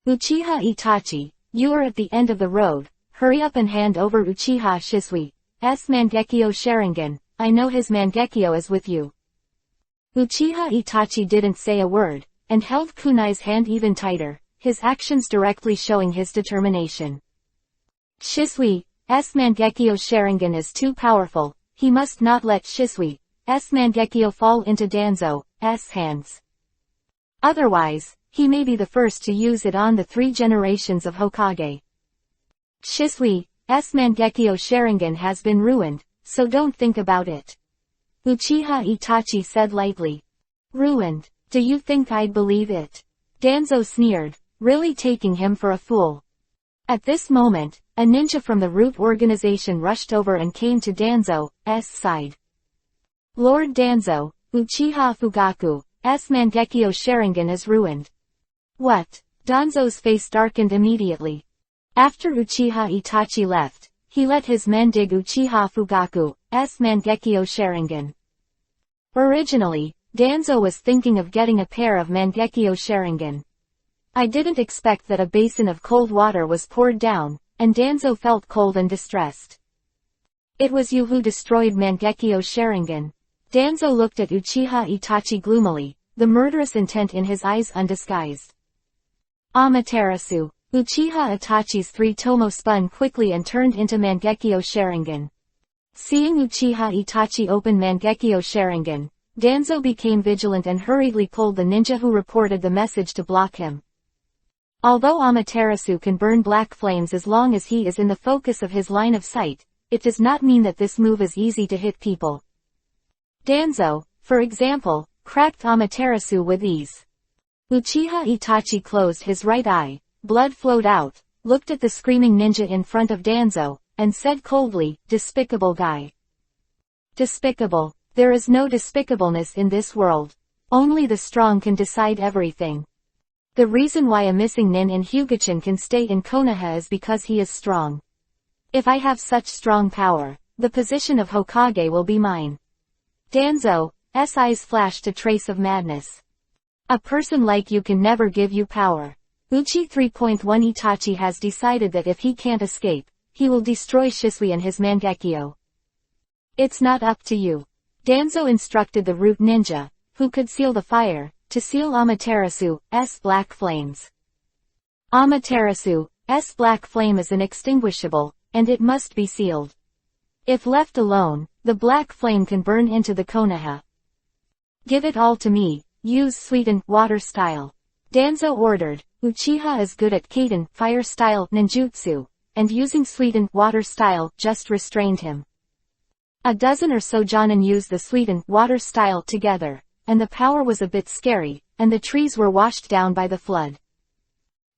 Uchiha Itachi, you are at the end of the road, hurry up and hand over Uchiha Shisui's Mangekyo Sharingan. I know his Mangekyo is with you. Uchiha Itachi didn't say a word, and held Kunai's hand even tighter, his actions directly showing his determination. Shisui's Mangekyo Sharingan is too powerful, he must not let Shisui's Mangekyo fall into Danzo's hands. Otherwise, he may be the first to use it on the 3 generations of Hokage. Shisui's Mangekyo Sharingan has been ruined, so don't think about it. Uchiha Itachi said lightly. Ruined? Do you think I'd believe it? Danzo sneered, really taking him for a fool. At this moment, a ninja from the Root organization rushed over and came to Danzo's side. Lord Danzo, Uchiha Fugaku's Mangekyo Sharingan is ruined. What? Danzo's face darkened immediately. After Uchiha Itachi left, he let his men dig Uchiha Fugaku's Mangekyo Sharingan. Originally, Danzo was thinking of getting a pair of Mangekyo Sharingan. I didn't expect that a basin of cold water was poured down, and Danzo felt cold and distressed. It was you who destroyed Mangekyo Sharingan. Danzo looked at Uchiha Itachi gloomily, the murderous intent in his eyes undisguised. Amaterasu. Uchiha Itachi's 3 tomo spun quickly and turned into Mangekyo Sharingan. Seeing Uchiha Itachi open Mangekyo Sharingan, Danzo became vigilant and hurriedly pulled the ninja who reported the message to block him. Although Amaterasu can burn black flames as long as he is in the focus of his line of sight, it does not mean that this move is easy to hit people. Danzo, for example, cracked Amaterasu with ease. Uchiha Itachi closed his right eye, blood flowed out, looked at the screaming ninja in front of Danzo, and said coldly, "Despicable guy." Despicable. There is no despicableness in this world. Only the strong can decide everything. The reason why a missing nin in Hyuga-chan can stay in Konoha is because he is strong. If I have such strong power, the position of Hokage will be mine. Danzo's eyes flashed a trace of madness. A person like you can never give you power. Uchi 3.1 Itachi has decided that if he can't escape, he will destroy Shisui and his Mangekyo. It's not up to you. Danzo instructed the root ninja, who could seal the fire, to seal Amaterasu's black flames. Amaterasu's black flame is inextinguishable, and it must be sealed. If left alone, the black flame can burn into the Konoha. Give it all to me, use sweetened water style. Danzo ordered. Uchiha is good at Kaiden fire style ninjutsu, and using sweetened water style just restrained him. A dozen or so Jonin used the sweetened water style together, and the power was a bit scary, and the trees were washed down by the flood.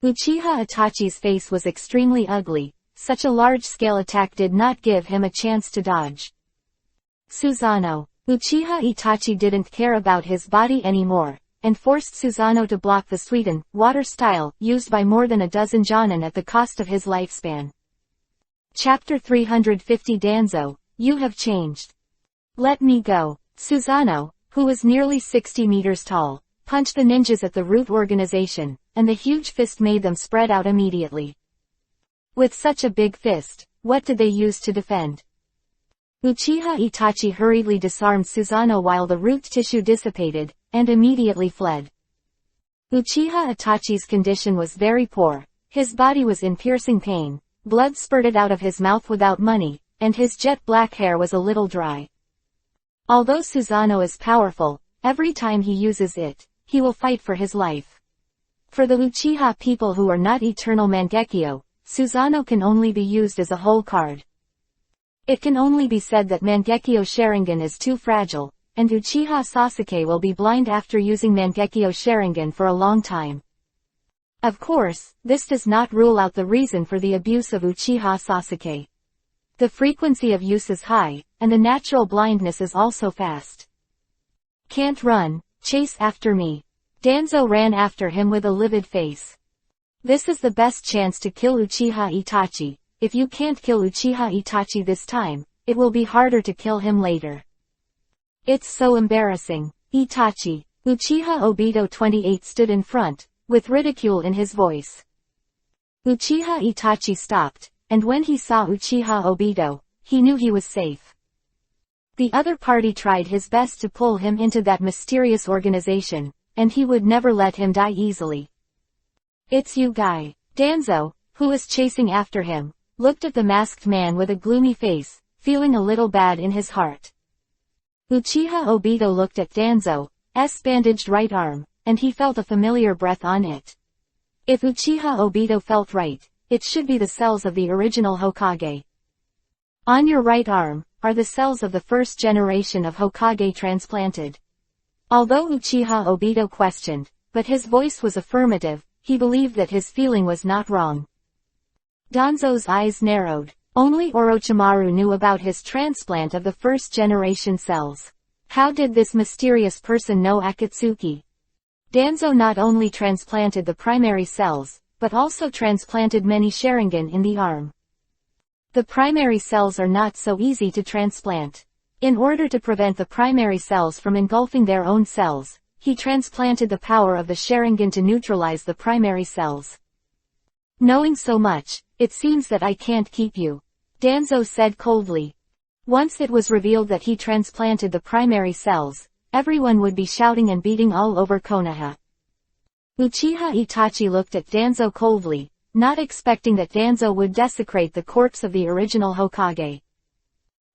Uchiha Itachi's face was extremely ugly. Such a large-scale attack did not give him a chance to dodge. Susanoo. Uchiha Itachi didn't care about his body anymore, and forced Susanoo to block the sweetened water style used by more than a dozen Jonin at the cost of his lifespan. Chapter 350 Danzo, you have changed. Let me go. Susanoo, who was nearly 60 meters tall, punched the ninjas at the root organization, and the huge fist made them spread out immediately. With such a big fist, what did they use to defend? Uchiha Itachi hurriedly disarmed Susanoo while the root tissue dissipated, and immediately fled. Uchiha Itachi's condition was very poor, his body was in piercing pain, blood spurted out of his mouth without money, and his jet black hair was a little dry. Although Susanoo is powerful, every time he uses it, he will fight for his life. For the Uchiha people who are not eternal Mangekyo, Susanoo can only be used as a whole card. It can only be said that Mangekyo Sharingan is too fragile, and Uchiha Sasuke will be blind after using Mangekyo Sharingan for a long time. Of course, this does not rule out the reason for the abuse of Uchiha Sasuke. The frequency of use is high, and the natural blindness is also fast. Can't run, chase after me. Danzo ran after him with a livid face. This is the best chance to kill Uchiha Itachi. If you can't kill Uchiha Itachi this time, it will be harder to kill him later. It's so embarrassing. Itachi. Uchiha Obito 28 stood in front, with ridicule in his voice. Uchiha Itachi stopped, and when he saw Uchiha Obito, he knew he was safe. The other party tried his best to pull him into that mysterious organization, and he would never let him die easily. It's you guy. Danzo, who was chasing after him, looked at the masked man with a gloomy face, feeling a little bad in his heart. Uchiha Obito looked at Danzo's bandaged right arm, and he felt a familiar breath on it. If Uchiha Obito felt right, it should be the cells of the original Hokage. On your right arm, are the cells of the first generation of Hokage transplanted. Although Uchiha Obito questioned, but his voice was affirmative, he believed that his feeling was not wrong. Danzo's eyes narrowed. Only Orochimaru knew about his transplant of the first-generation cells. How did this mysterious person know Akatsuki? Danzo not only transplanted the primary cells, but also transplanted many Sharingan in the arm. The primary cells are not so easy to transplant. In order to prevent the primary cells from engulfing their own cells, he transplanted the power of the Sharingan to neutralize the primary cells. Knowing so much, it seems that I can't keep you, Danzo said coldly. Once it was revealed that he transplanted the primary cells, everyone would be shouting and beating all over Konoha. Uchiha Itachi looked at Danzo coldly, not expecting that Danzo would desecrate the corpse of the original Hokage.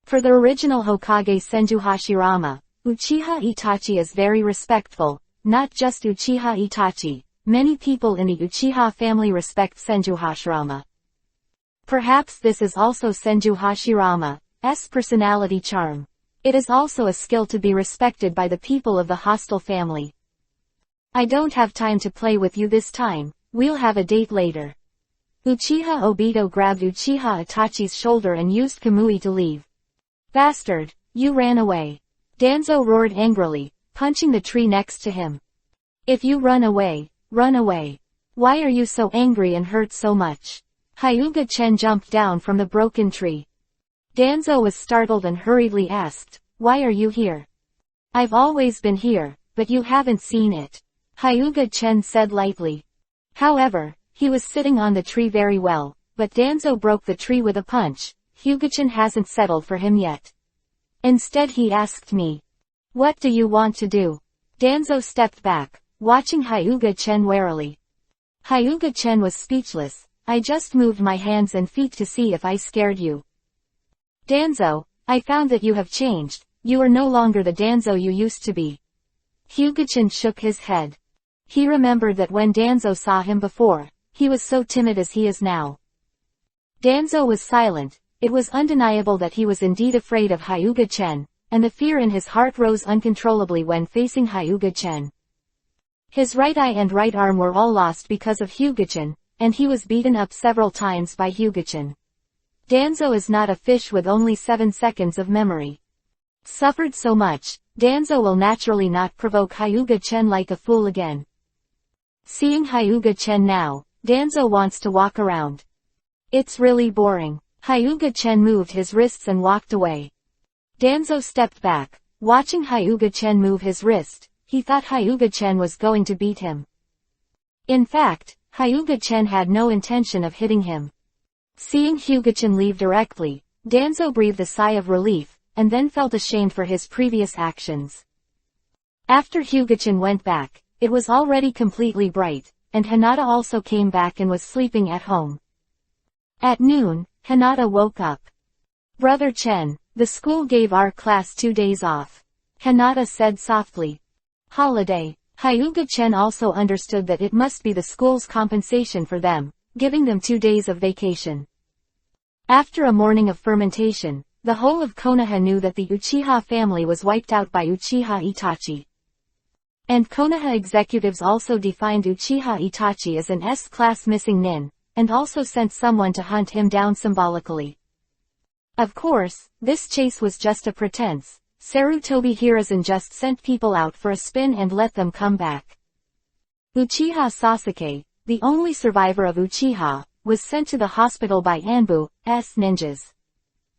For the original Hokage Senju Hashirama, Uchiha Itachi is very respectful, not just Uchiha Itachi, Many people in the Uchiha family respect Senju Hashirama. Perhaps this is also Senju Hashirama's personality charm. It is also a skill to be respected by the people of the hostile family. I don't have time to play with you this time, we'll have a date later. Uchiha Obito grabbed Uchiha Itachi's shoulder and used Kamui to leave. Bastard, you ran away. Danzo roared angrily, punching the tree next to him. If you run away, run away. Why are you so angry and hurt so much? Hyuga Chen jumped down from the broken tree. Danzo was startled and hurriedly asked, why are you here? I've always been here, but you haven't seen it. Hyuga Chen said lightly. However, he was sitting on the tree very well, but Danzo broke the tree with a punch. Hyuga-chan hasn't settled for him yet. Instead he asked me. What do you want to do? Danzo stepped back, watching Hyuga-chan warily. Hyuga-chan was speechless. I just moved my hands and feet to see if I scared you. Danzo, I found that you have changed. You are no longer the Danzo you used to be. Hyuga-chan shook his head. He remembered that when Danzo saw him before, he was so timid as he is now. Danzo was silent. It was undeniable that he was indeed afraid of Hyuga-chen, and the fear in his heart rose uncontrollably when facing Hyuga-chen. His right eye and right arm were all lost because of Hyuga-chen, and he was beaten up several times by Hyuga-chen. Danzo is not a fish with only 7 seconds of memory. Suffered so much, Danzo will naturally not provoke Hyuga-chen like a fool again. Seeing Hyuga-chen now, Danzo wants to walk around. It's really boring. Hyuga-chen moved his wrists and walked away. Danzo stepped back, watching Hyuga-chen move his wrist. He thought Hyuga-chen was going to beat him. In fact, Hyuga-chen had no intention of hitting him. Seeing Hyuga-chen leave directly, Danzo breathed a sigh of relief, and then felt ashamed for his previous actions. After Hyuga-chen went back, it was already completely bright, and Hinata also came back and was sleeping at home. At noon, Hinata woke up. Brother Chen, the school gave our class 2 days off. Hinata said softly. Holiday. Hyuga-chen also understood that it must be the school's compensation for them, giving them 2 days of vacation. After a morning of fermentation, the whole of Konoha knew that the Uchiha family was wiped out by Uchiha Itachi. And Konoha executives also defined Uchiha Itachi as an S-class missing nin, and also sent someone to hunt him down symbolically. Of course, this chase was just a pretense. Sarutobi Hiruzen just sent people out for a spin and let them come back. Uchiha Sasuke, the only survivor of Uchiha, was sent to the hospital by Anbu's ninjas.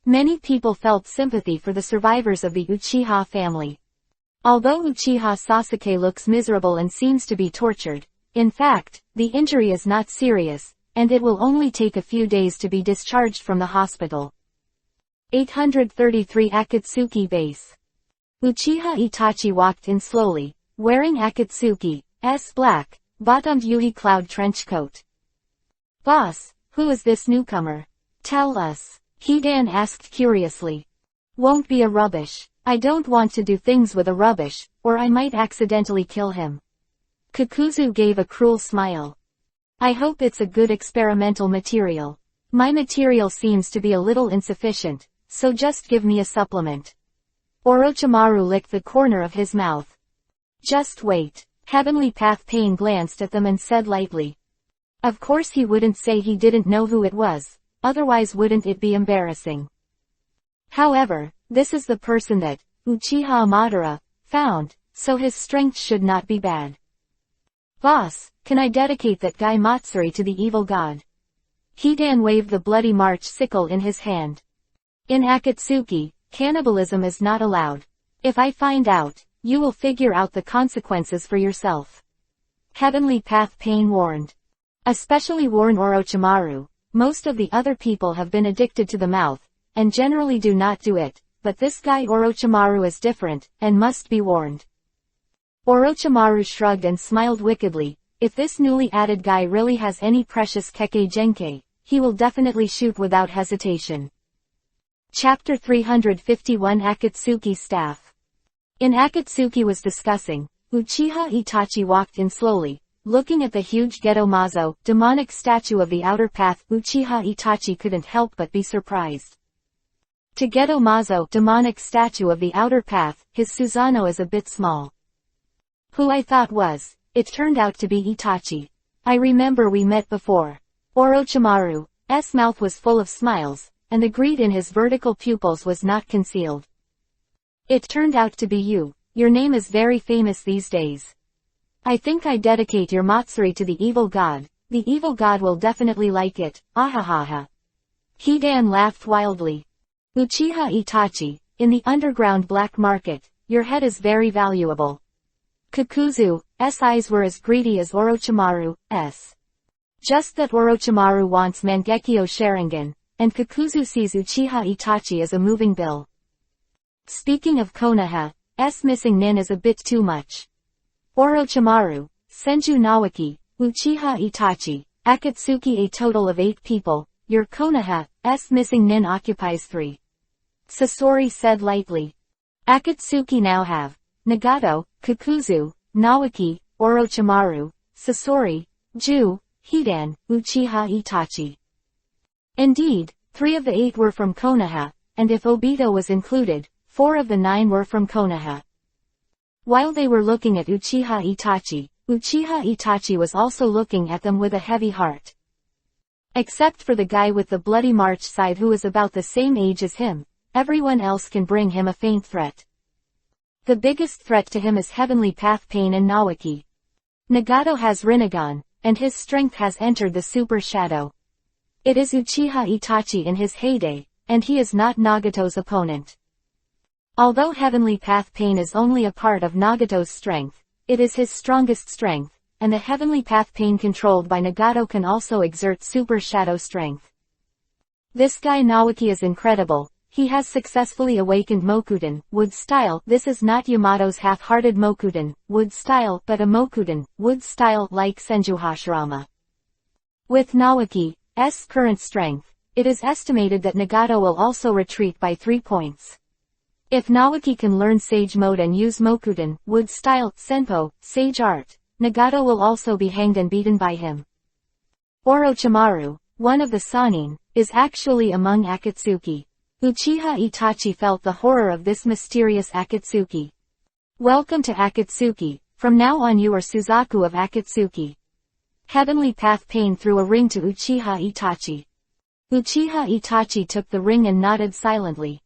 Many people felt sympathy for the survivors of the Uchiha family. Although Uchiha Sasuke looks miserable and seems to be tortured, in fact, the injury is not serious, and it will only take a few days to be discharged from the hospital. 833 Akatsuki Base. Uchiha Itachi walked in slowly, wearing Akatsuki's black, bottomed Yui Cloud trench coat. Boss, who is this newcomer? Tell us. Hidan asked curiously. Won't be a rubbish. I don't want to do things with a rubbish, or I might accidentally kill him. Kakuzu gave a cruel smile. I hope it's a good experimental material. My material seems to be a little insufficient, so just give me a supplement. Orochimaru licked the corner of his mouth. Just wait. Heavenly Path Pain glanced at them and said lightly. Of course he wouldn't say he didn't know who it was, otherwise wouldn't it be embarrassing? However, this is the person that Uchiha Madara found, so his strength should not be bad. Boss, can I dedicate that guy Matsuri to the evil god? Hidan waved the bloody march sickle in his hand. In Akatsuki, cannibalism is not allowed. If I find out, you will figure out the consequences for yourself. Heavenly Path Pain warned. Especially warn Orochimaru. Most of the other people have been addicted to the mouth, and generally do not do it, but this guy Orochimaru is different, and must be warned. Orochimaru shrugged and smiled wickedly. If this newly added guy really has any precious Kekkei Genkai, he will definitely shoot without hesitation. Chapter 351 Akatsuki Staff. In Akatsuki was discussing, Uchiha Itachi walked in slowly, looking at the huge Geto-Mazo, demonic statue of the outer path, Uchiha Itachi couldn't help but be surprised. To Geto-Mazo, demonic statue of the outer path, his Susanoo is a bit small. Who I thought was, it turned out to be Itachi. I remember we met before. Orochimaru's mouth was full of smiles, and the greed in his vertical pupils was not concealed. It turned out to be you. Your name is very famous these days. I think I dedicate your Matsuri to the evil god. The evil god will definitely like it, ahahaha. Hidan laughed wildly. Uchiha Itachi, in the underground black market, your head is very valuable. Kakuzu's eyes were as greedy as Orochimaru's. Just that Orochimaru wants Mangekyo Sharingan, and Kakuzu sees Uchiha Itachi as a moving bill. Speaking of Konoha's missing nin is a bit too much. Orochimaru, Senju Naoki, Uchiha Itachi, Akatsuki, a total of 8 people, your Konoha's missing nin occupies 3. Sasori said lightly. Akatsuki now have Nagato, Kakuzu, Naoki, Orochimaru, Sasori, Ju, Hidan, Uchiha Itachi. Indeed, 3 of the 8 were from Konoha, and if Obito was included, 4 of the 9 were from Konoha. While they were looking at Uchiha Itachi was also looking at them with a heavy heart. Except for the guy with the bloody march side who is about the same age as him, everyone else can bring him a faint threat. The biggest threat to him is Heavenly Path Pain and Naoki. Nagato has Rinnegan, and his strength has entered the Super Shadow. It is Uchiha Itachi in his heyday, and he is not Nagato's opponent. Although Heavenly Path Pain is only a part of Nagato's strength, it is his strongest strength, and the Heavenly Path Pain controlled by Nagato can also exert Super Shadow strength. This guy Naoki is incredible. He has successfully awakened Mokuden, wood style. This is not Yamato's half-hearted Mokuden, wood style, but a Mokuden, wood style like Senju Hashirama. With Naoki's current strength, it is estimated that Nagato will also retreat by 3 points. If Naoki can learn Sage Mode and use Mokuden, wood style, Senpo, Sage Art, Nagato will also be hanged and beaten by him. Orochimaru, one of the Sannin, is actually among Akatsuki. Uchiha Itachi felt the horror of this mysterious Akatsuki. Welcome to Akatsuki, from now on you are Suzaku of Akatsuki. Heavenly Path Pain threw a ring to Uchiha Itachi. Uchiha Itachi took the ring and nodded silently.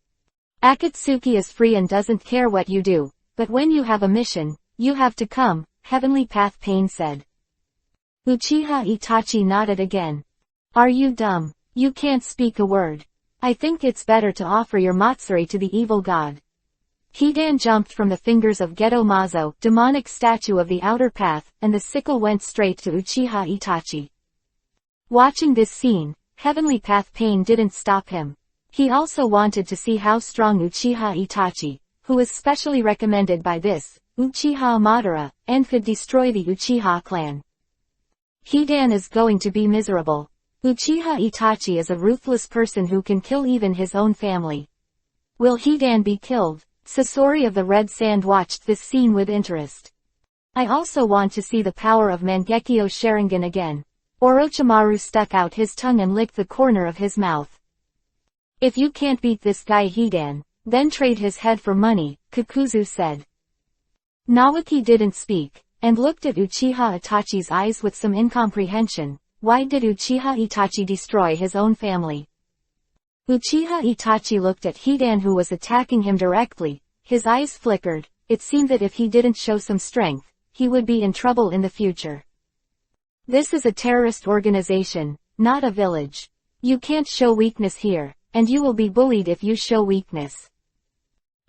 Akatsuki is free and doesn't care what you do, but when you have a mission, you have to come, Heavenly Path Pain said. Uchiha Itachi nodded again. Are you dumb? You can't speak a word. I think it's better to offer your Matsuri to the evil god. Hidan jumped from the fingers of Geto-Mazo, demonic statue of the outer path, and the sickle went straight to Uchiha Itachi. Watching this scene, Heavenly Path Pain didn't stop him. He also wanted to see how strong Uchiha Itachi, who is specially recommended by this, Uchiha Madara, and could destroy the Uchiha clan. Hidan is going to be miserable. Uchiha Itachi is a ruthless person who can kill even his own family. Will Hidan be killed? Sasori of the Red Sand watched this scene with interest. I also want to see the power of Mangekyo Sharingan again. Orochimaru stuck out his tongue and licked the corner of his mouth. If you can't beat this guy Hidan, then trade his head for money, Kakuzu said. Naoki didn't speak, and looked at Uchiha Itachi's eyes with some incomprehension. Why did Uchiha Itachi destroy his own family? Uchiha Itachi looked at Hidan who was attacking him directly. His eyes flickered. It seemed that if he didn't show some strength, he would be in trouble in the future. This is a terrorist organization, not a village. You can't show weakness here, and you will be bullied if you show weakness.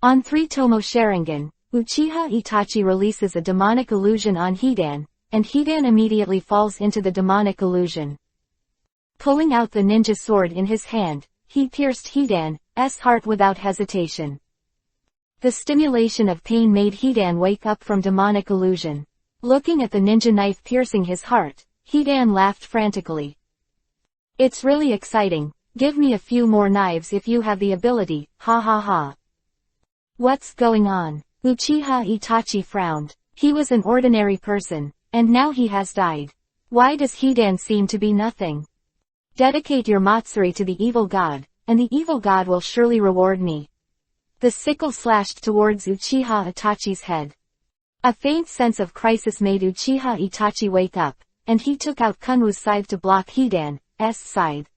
On 3 Tomo Sharingan, Uchiha Itachi releases a demonic illusion on Hidan, and Hidan immediately falls into the demonic illusion. Pulling out the ninja sword in his hand, he pierced Hidan's heart without hesitation. The stimulation of pain made Hidan wake up from demonic illusion. Looking at the ninja knife piercing his heart, Hidan laughed frantically. It's really exciting. Give me a few more knives if you have the ability, ha ha ha. What's going on? Uchiha Itachi frowned. He was an ordinary person, and now he has died. Why does Hidan seem to be nothing? Dedicate your Matsuri to the evil god, and the evil god will surely reward me. The sickle slashed towards Uchiha Itachi's head. A faint sense of crisis made Uchiha Itachi wake up, and he took out Kunwu's scythe to block Hidan's scythe.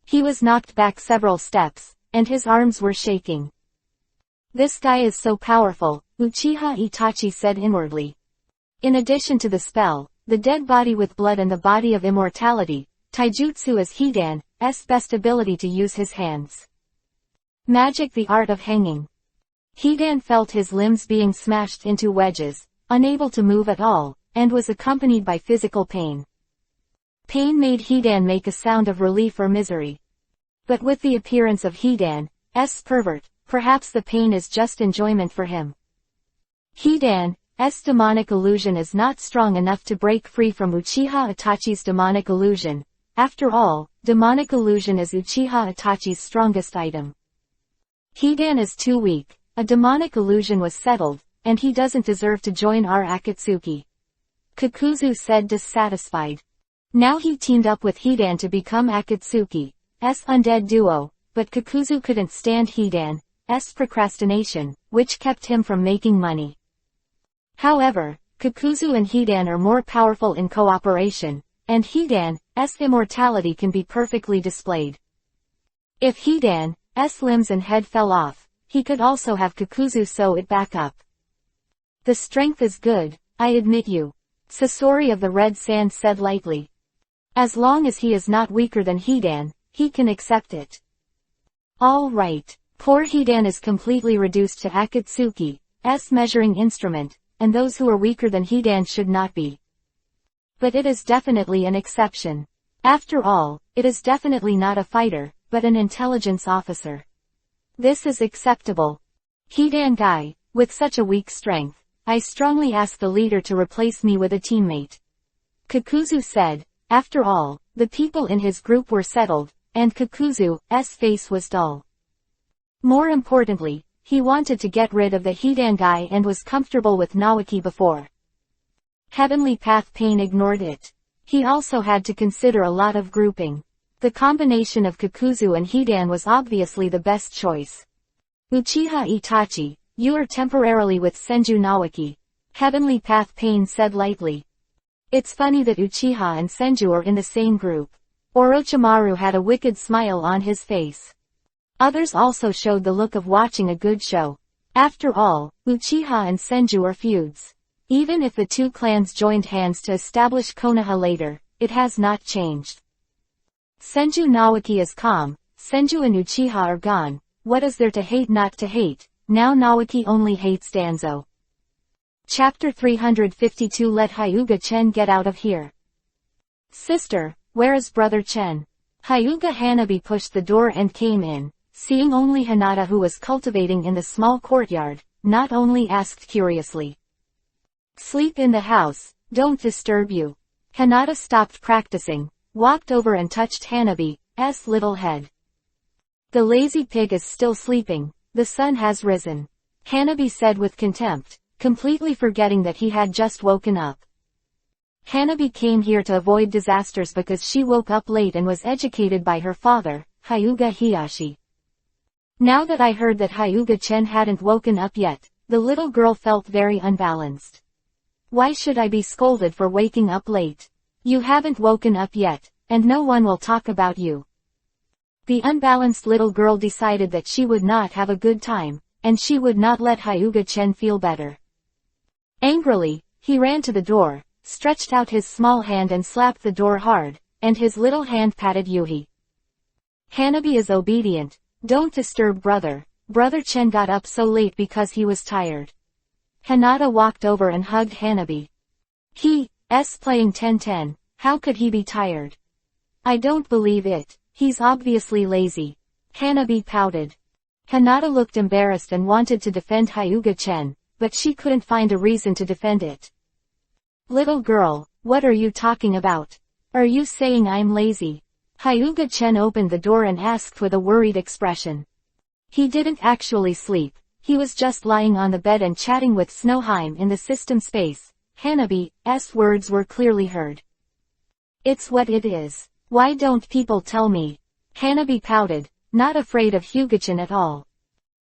He was knocked back several steps, and his arms were shaking. This guy is so powerful, Uchiha Itachi said inwardly. In addition to the spell, the dead body with blood and the body of immortality, Taijutsu is Hidan's best ability to use his hands. Magic, the art of hanging. Hidan felt his limbs being smashed into wedges, unable to move at all, and was accompanied by physical pain. Pain made Hidan make a sound of relief or misery. But with the appearance of Hidan's pervert, perhaps the pain is just enjoyment for him. Hidan's demonic illusion is not strong enough to break free from Uchiha Itachi's demonic illusion. After all, demonic illusion is Uchiha Itachi's strongest item. Hidan is too weak. A demonic illusion was settled, and he doesn't deserve to join our Akatsuki. Kakuzu said, dissatisfied. Now he teamed up with Hidan to become Akatsuki's undead duo, but Kakuzu couldn't stand Hidan's procrastination, which kept him from making money. However, Kakuzu and Hidan are more powerful in cooperation, and Hidan's immortality can be perfectly displayed. If Hidan's limbs and head fell off, he could also have Kakuzu sew it back up. The strength is good, I admit you. Sasori of the Red Sand said lightly. As long as he is not weaker than Hidan, he can accept it. All right, poor Hidan is completely reduced to Akatsuki's measuring instrument, and those who are weaker than Hidan should not be. But it is definitely an exception. After all, it is definitely not a fighter, but an intelligence officer. This is acceptable. Hidan guy, with such a weak strength, I strongly ask the leader to replace me with a teammate. Kakuzu said. After all, the people in his group were settled, and Kakuzu's face was dull. More importantly, he wanted to get rid of the Hidan guy and was comfortable with Naoki before. Heavenly Path Pain ignored it. He also had to consider a lot of grouping. The combination of Kakuzu and Hidan was obviously the best choice. Uchiha Itachi, you are temporarily with Senju Naoki. Heavenly Path Pain said lightly. It's funny that Uchiha and Senju are in the same group. Orochimaru had a wicked smile on his face. Others also showed the look of watching a good show. After all, Uchiha and Senju are feuds. Even if the two clans joined hands to establish Konoha later, it has not changed. Senju Naoki is calm, Senju and Uchiha are gone. What is there to hate? Not to hate. Now Naoki only hates Danzo. Chapter 352. Let Hyuga Chen get out of here. Sister, where is brother Chen? Hyuga Hanabi pushed the door and came in, seeing only Hinata, who was cultivating in the small courtyard. Not only asked curiously. Sleep in the house, don't disturb you. Hinata stopped practicing, walked over and touched Hanabi's little head. The lazy pig is still sleeping, the sun has risen. Hanabi said with contempt, completely forgetting that he had just woken up. Hanabi came here to avoid disasters because she woke up late and was educated by her father, Hyuga Hiyashi. Now that I heard that Hyuga Chen hadn't woken up yet, the little girl felt very unbalanced. Why should I be scolded for waking up late? You haven't woken up yet, and no one will talk about you. The unbalanced little girl decided that she would not have a good time, and she would not let Hyuga Chen feel better. Angrily, he ran to the door, stretched out his small hand and slapped the door hard, and his little hand patted Yuhi. Hanabi is obedient. Don't disturb brother. Brother Chen got up so late because he was tired. Hinata walked over and hugged Hanabi. He's playing 10-10, how could he be tired? I don't believe it, he's obviously lazy. Hanabi pouted. Hinata looked embarrassed and wanted to defend Hyuga Chen, but she couldn't find a reason to defend it. Little girl, what are you talking about? Are you saying I'm lazy? Hyuga Chen opened the door and asked with a worried expression. He didn't actually sleep, he was just lying on the bed and chatting with Snowheim in the system space, Hanabi's words were clearly heard. It's what it is. Why don't people tell me? Hanabi pouted, not afraid of Hyuga-chan at all.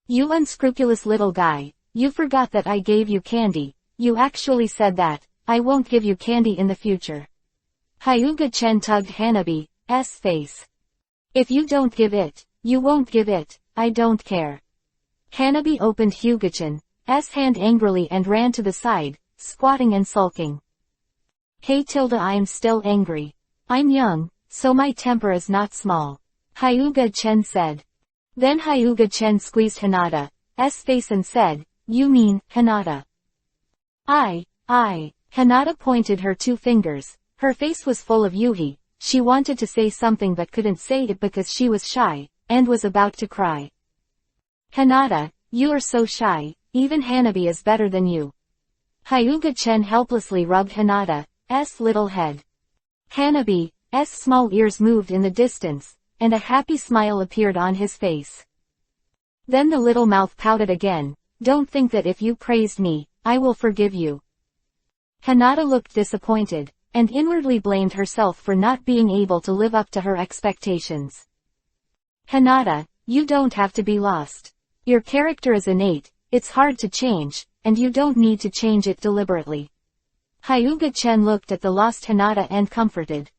You unscrupulous little guy, you forgot that I gave you candy. You actually said that. I won't give you candy in the future. Hyuga-chan tugged Hanabi's face. If you don't give it, you won't give it, I don't care. Hanabi opened Hyuga-chan's hand angrily and ran to the side, squatting and sulking. Hey Tilda, I'm still angry. I'm young, so my temper is not small. Hyuga-chan said. Then Hyuga-chan squeezed Hinata's face and said, You mean, Hinata? I. Hinata pointed her 2 fingers. Her face was full of yuhi. She wanted to say something but couldn't say it because she was shy, and was about to cry. Hinata, you are so shy, even Hanabi is better than you. Hyuga-chan helplessly rubbed Hinata's little head. Hanabi's small ears moved in the distance, and a happy smile appeared on his face. Then the little mouth pouted again. Don't think that if you praised me, I will forgive you. Hinata looked disappointed, and inwardly blamed herself for not being able to live up to her expectations. Hinata, you don't have to be lost. Your character is innate, it's hard to change, and you don't need to change it deliberately. Hyuga-chan looked at the lost Hinata and comforted.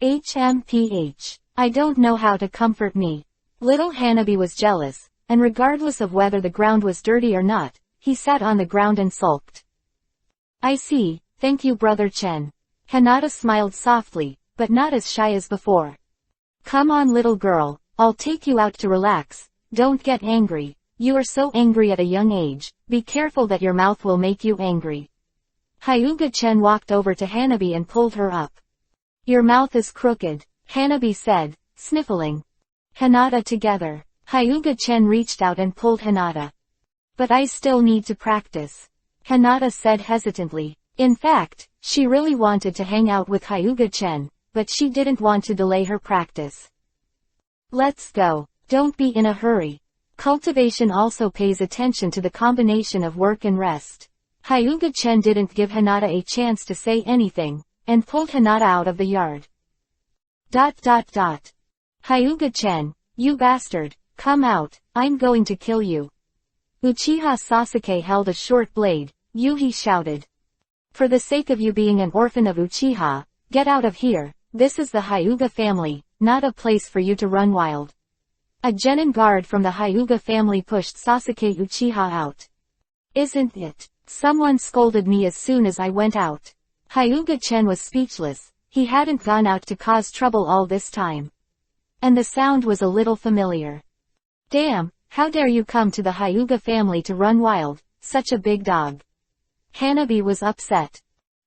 I don't know how to comfort me. Little Hanabi was jealous, and regardless of whether the ground was dirty or not, he sat on the ground and sulked. I see, thank you Brother Chen. Hinata smiled softly, but not as shy as before. Come on little girl, I'll take you out to relax, don't get angry. You are so angry at a young age, be careful that your mouth will make you angry. Hyuga-chan walked over to Hanabi and pulled her up. Your mouth is crooked, Hanabi said, sniffling. Hinata together. Hyuga-chan reached out and pulled Hinata. But I still need to practice. Hinata said hesitantly. In fact, she really wanted to hang out with Hyuga-chan, but she didn't want to delay her practice. Let's go. Don't be in a hurry. Cultivation also pays attention to the combination of work and rest. Hyuga-chan didn't give Hinata a chance to say anything, and pulled Hinata out of the yard. Hyuga-chan, you bastard, come out, I'm going to kill you. Uchiha Sasuke held a short blade, Yuhi shouted. For the sake of you being an orphan of Uchiha, get out of here, this is the Hyuga family, not a place for you to run wild. A genin guard from the Hyuga family pushed Sasuke Uchiha out. Isn't it? Someone scolded me as soon as I went out. Hyuga-chan was speechless, he hadn't gone out to cause trouble all this time. And the sound was a little familiar. Damn, how dare you come to the Hyuga family to run wild, such a big dog. Hanabi was upset.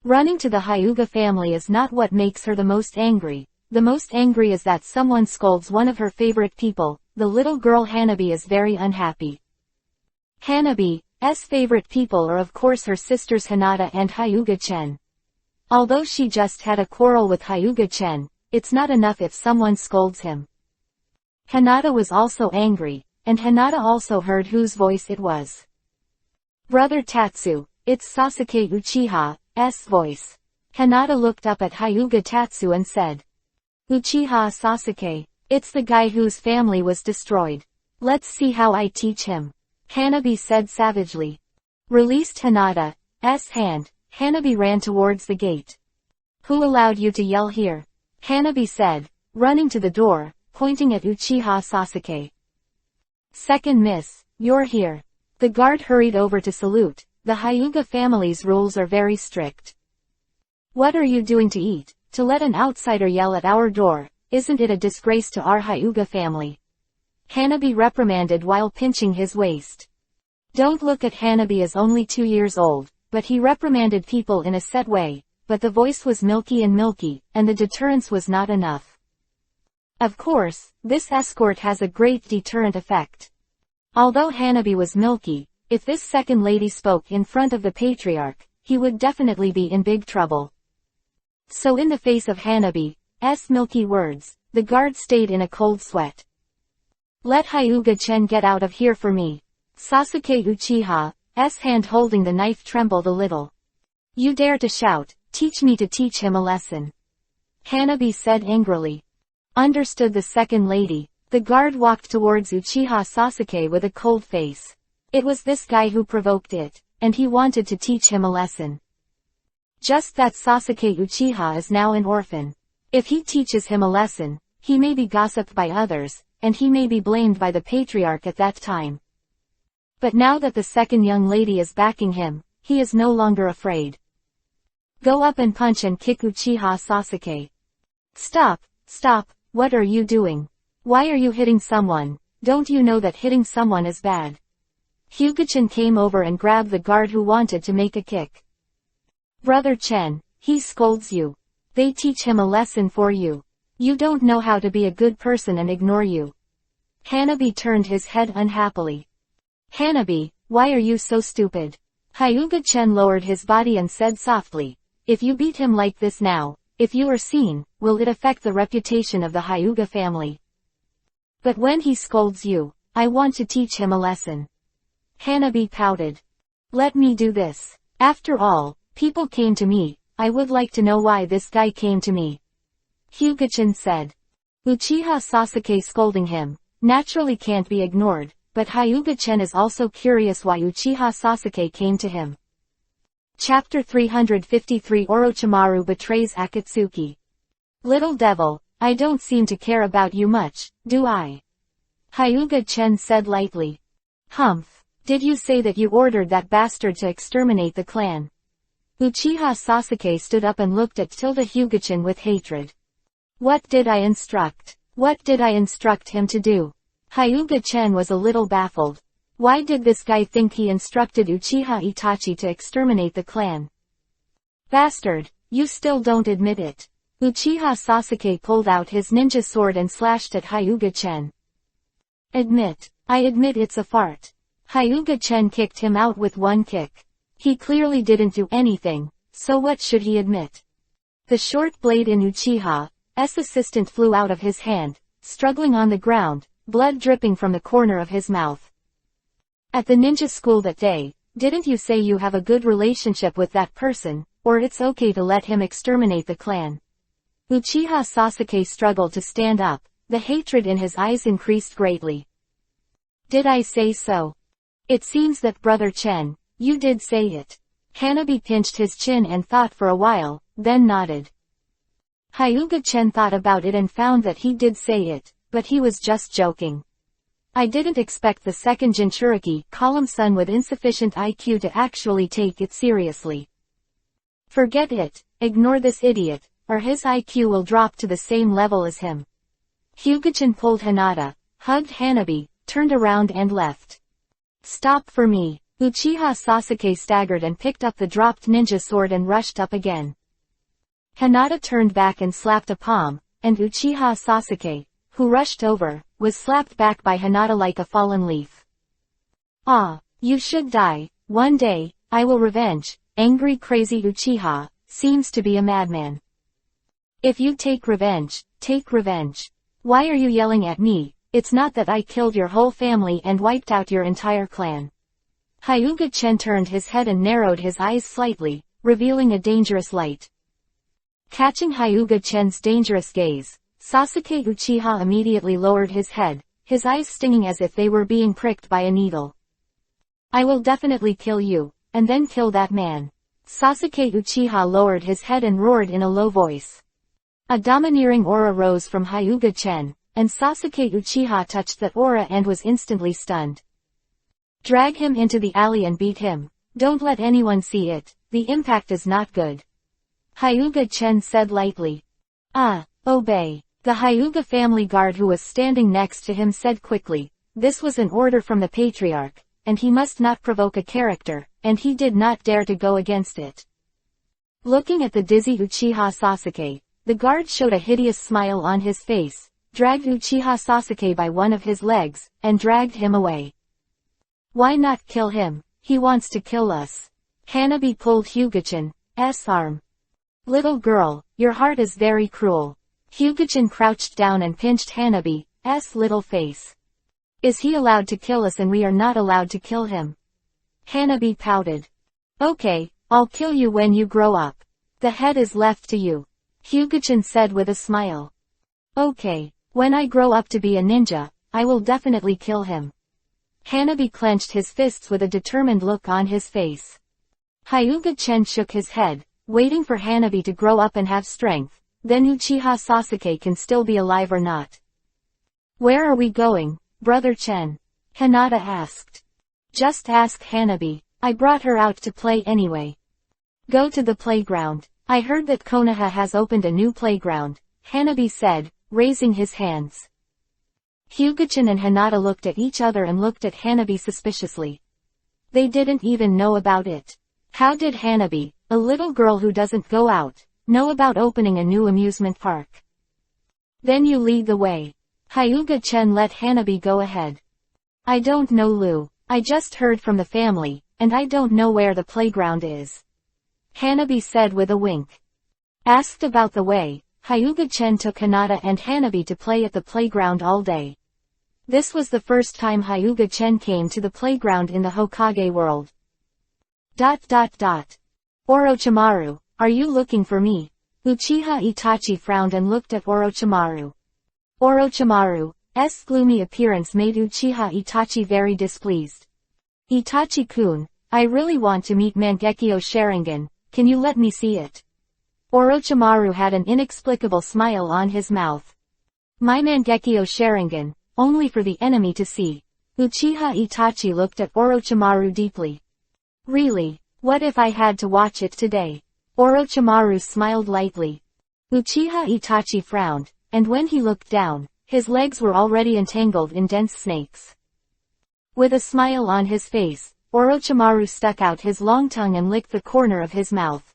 Running to the Hyuga family is not what makes her the most angry. The most angry is that someone scolds one of her favorite people. The little girl Hanabi is very unhappy. Hanabi's favorite people are of course her sisters Hinata and Hyuga-chan. Although she just had a quarrel with Hyuga-chan, it's not enough if someone scolds him. Hinata was also angry, and Hinata also heard whose voice it was. Brother Tatsu, it's Sasuke Uchiha's voice. Hinata looked up at Hyuga Tatsu and said. Uchiha Sasuke, it's the guy whose family was destroyed. Let's see how I teach him. Hanabi said savagely. Released Hinata's hand, Hanabi ran towards the gate. Who allowed you to yell here? Hanabi said, running to the door, pointing at Uchiha Sasuke. Second miss, you're here. The guard hurried over to salute. The Hyuga family's rules are very strict. What are you doing to eat? To let an outsider yell at our door, isn't it a disgrace to our Hyuga family? Hanabi reprimanded while pinching his waist. Don't look at Hanabi as only 2 years old, but he reprimanded people in a set way, but the voice was milky, and the deterrence was not enough. Of course, this escort has a great deterrent effect. Although Hanabi was milky, if this second lady spoke in front of the patriarch, he would definitely be in big trouble. So in the face of Hanabi's milky words, the guard stayed in a cold sweat. Let Hyuga-chan get out of here for me. Sasuke Uchiha's hand holding the knife trembled a little. You dare to shout, teach me to teach him a lesson. Hanabi said angrily. Understood the second lady. The guard walked towards Uchiha Sasuke with a cold face. It was this guy who provoked it, and he wanted to teach him a lesson. Just that Sasuke Uchiha is now an orphan. If he teaches him a lesson, he may be gossiped by others, and he may be blamed by the patriarch at that time. But now that the second young lady is backing him, he is no longer afraid. Go up and punch and kick Uchiha Sasuke. Stop, stop, what are you doing? Why are you hitting someone? Don't you know that hitting someone is bad? Hyuga-chan came over and grabbed the guard who wanted to make a kick. Brother Chen, he scolds you. They teach him a lesson for you. You don't know how to be a good person and ignore you. Hanabi turned his head unhappily. Hanabi, why are you so stupid? Hyuga-chan lowered his body and said softly, if you beat him like this now, if you are seen, will it affect the reputation of the Hyuga family? But when he scolds you, I want to teach him a lesson. Hanabi pouted. Let me do this. After all, people came to me, I would like to know why this guy came to me. Hyuga-chan said. Uchiha Sasuke scolding him, naturally can't be ignored, but Hyuga-chan is also curious why Uchiha Sasuke came to him. Chapter 353 Orochimaru betrays Akatsuki. Little devil, I don't seem to care about you much, do I? Hyuga-chan said lightly. Humph, did you say that you ordered that bastard to exterminate the clan? Uchiha Sasuke stood up and looked at Hyuga-chan with hatred. What did I instruct? What did I instruct him to do? Hyuga-chan was a little baffled. Why did this guy think he instructed Uchiha Itachi to exterminate the clan? Bastard, you still don't admit it. Uchiha Sasuke pulled out his ninja sword and slashed at Hyuga-chan. Admit. I admit it's a fart. Hyuga-chan kicked him out with one kick. He clearly didn't do anything, so what should he admit? The short blade in Uchiha's assistant flew out of his hand, struggling on the ground, blood dripping from the corner of his mouth. At the ninja school that day, didn't you say you have a good relationship with that person, or it's okay to let him exterminate the clan? Uchiha Sasuke struggled to stand up, the hatred in his eyes increased greatly. Did I say so? It seems that Brother Chen, you did say it. Hanabi pinched his chin and thought for a while, then nodded. Hyuga-chan thought about it and found that he did say it, but he was just joking. I didn't expect the second Jinchuriki column-son with insufficient IQ to actually take it seriously. Forget it, ignore this idiot, or his IQ will drop to the same level as him. Hyuga-chan pulled Hinata, hugged Hanabi, turned around and left. Stop for me. Uchiha Sasuke staggered and picked up the dropped ninja sword and rushed up again. Hinata turned back and slapped a palm, and Uchiha Sasuke, who rushed over, was slapped back by Hinata like a fallen leaf. Ah, you should die, one day, I will revenge. Angry crazy Uchiha, seems to be a madman. If you take revenge, take revenge. Why are you yelling at me? It's not that I killed your whole family and wiped out your entire clan. Hyuga-chan turned his head and narrowed his eyes slightly, revealing a dangerous light. Catching Hyuga-chan's dangerous gaze, Sasuke Uchiha immediately lowered his head, his eyes stinging as if they were being pricked by a needle. I will definitely kill you, and then kill that man. Sasuke Uchiha lowered his head and roared in a low voice. A domineering aura rose from Hyuga-chan, and Sasuke Uchiha touched that aura and was instantly stunned. Drag him into the alley and beat him. Don't let anyone see it, the impact is not good. Hyuga-chan said lightly. Obey. The Hyuga family guard who was standing next to him said quickly, this was an order from the patriarch, and he must not provoke a character, and he did not dare to go against it. Looking at the dizzy Uchiha Sasuke, the guard showed a hideous smile on his face, dragged Uchiha Sasuke by one of his legs, and dragged him away. Why not kill him? He wants to kill us. Hanabi pulled Hyuga-chan's arm. Little girl, your heart is very cruel. Hyuga-chan crouched down and pinched Hanabi's little face. Is he allowed to kill us and we are not allowed to kill him? Hanabi pouted. Okay, I'll kill you when you grow up. The head is left to you. Hyuga-chan said with a smile. Okay, when I grow up to be a ninja, I will definitely kill him. Hanabi clenched his fists with a determined look on his face. Hyuga-chan shook his head, waiting for Hanabi to grow up and have strength, then Uchiha Sasuke can still be alive or not. Where are we going, Brother Chen? Hinata asked. Just ask Hanabi, I brought her out to play anyway. Go to the playground. I heard that Konoha has opened a new playground, Hanabi said, raising his hands. Hyuga-chan and Hinata looked at each other and looked at Hanabi suspiciously. They didn't even know about it. How did Hanabi, a little girl who doesn't go out, know about opening a new amusement park? Then you lead the way. Hyuga-chan let Hanabi go ahead. I don't know, Lou. I just heard from the family, and I don't know where the playground is. Hanabi said with a wink. Asked about the way, Hyuga-chan took Hinata and Hanabi to play at the playground all day. This was the first time Hyuga-chan came to the playground in the Hokage world. Orochimaru, are you looking for me? Uchiha Itachi frowned and looked at Orochimaru. Orochimaru's gloomy appearance made Uchiha Itachi very displeased. Itachi-kun, I really want to meet Mangekyo Sharingan, can you let me see it? Orochimaru had an inexplicable smile on his mouth. My Mangekyo Sharingan, only for the enemy to see. Uchiha Itachi looked at Orochimaru deeply. Really, what if I had to watch it today? Orochimaru smiled lightly. Uchiha Itachi frowned, and when he looked down, his legs were already entangled in dense snakes. With a smile on his face, Orochimaru stuck out his long tongue and licked the corner of his mouth.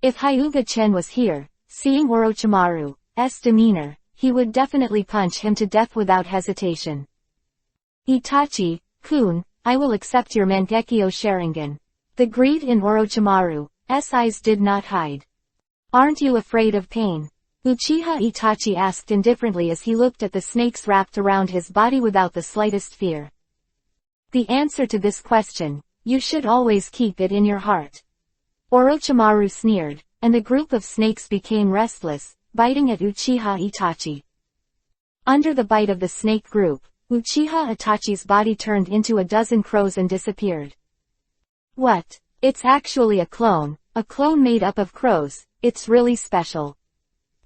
If Hyuga-chan was here, seeing Orochimaru's demeanor, he would definitely punch him to death without hesitation. Itachi-kun, I will accept your Mangekyo Sharingan. The greed in Orochimaru's eyes did not hide. Aren't you afraid of pain? Uchiha Itachi asked indifferently as he looked at the snakes wrapped around his body without the slightest fear. The answer to this question, you should always keep it in your heart. Orochimaru sneered, and the group of snakes became restless, biting at Uchiha Itachi. Under the bite of the snake group, Uchiha Itachi's body turned into a dozen crows and disappeared. What? It's actually a clone made up of crows, it's really special.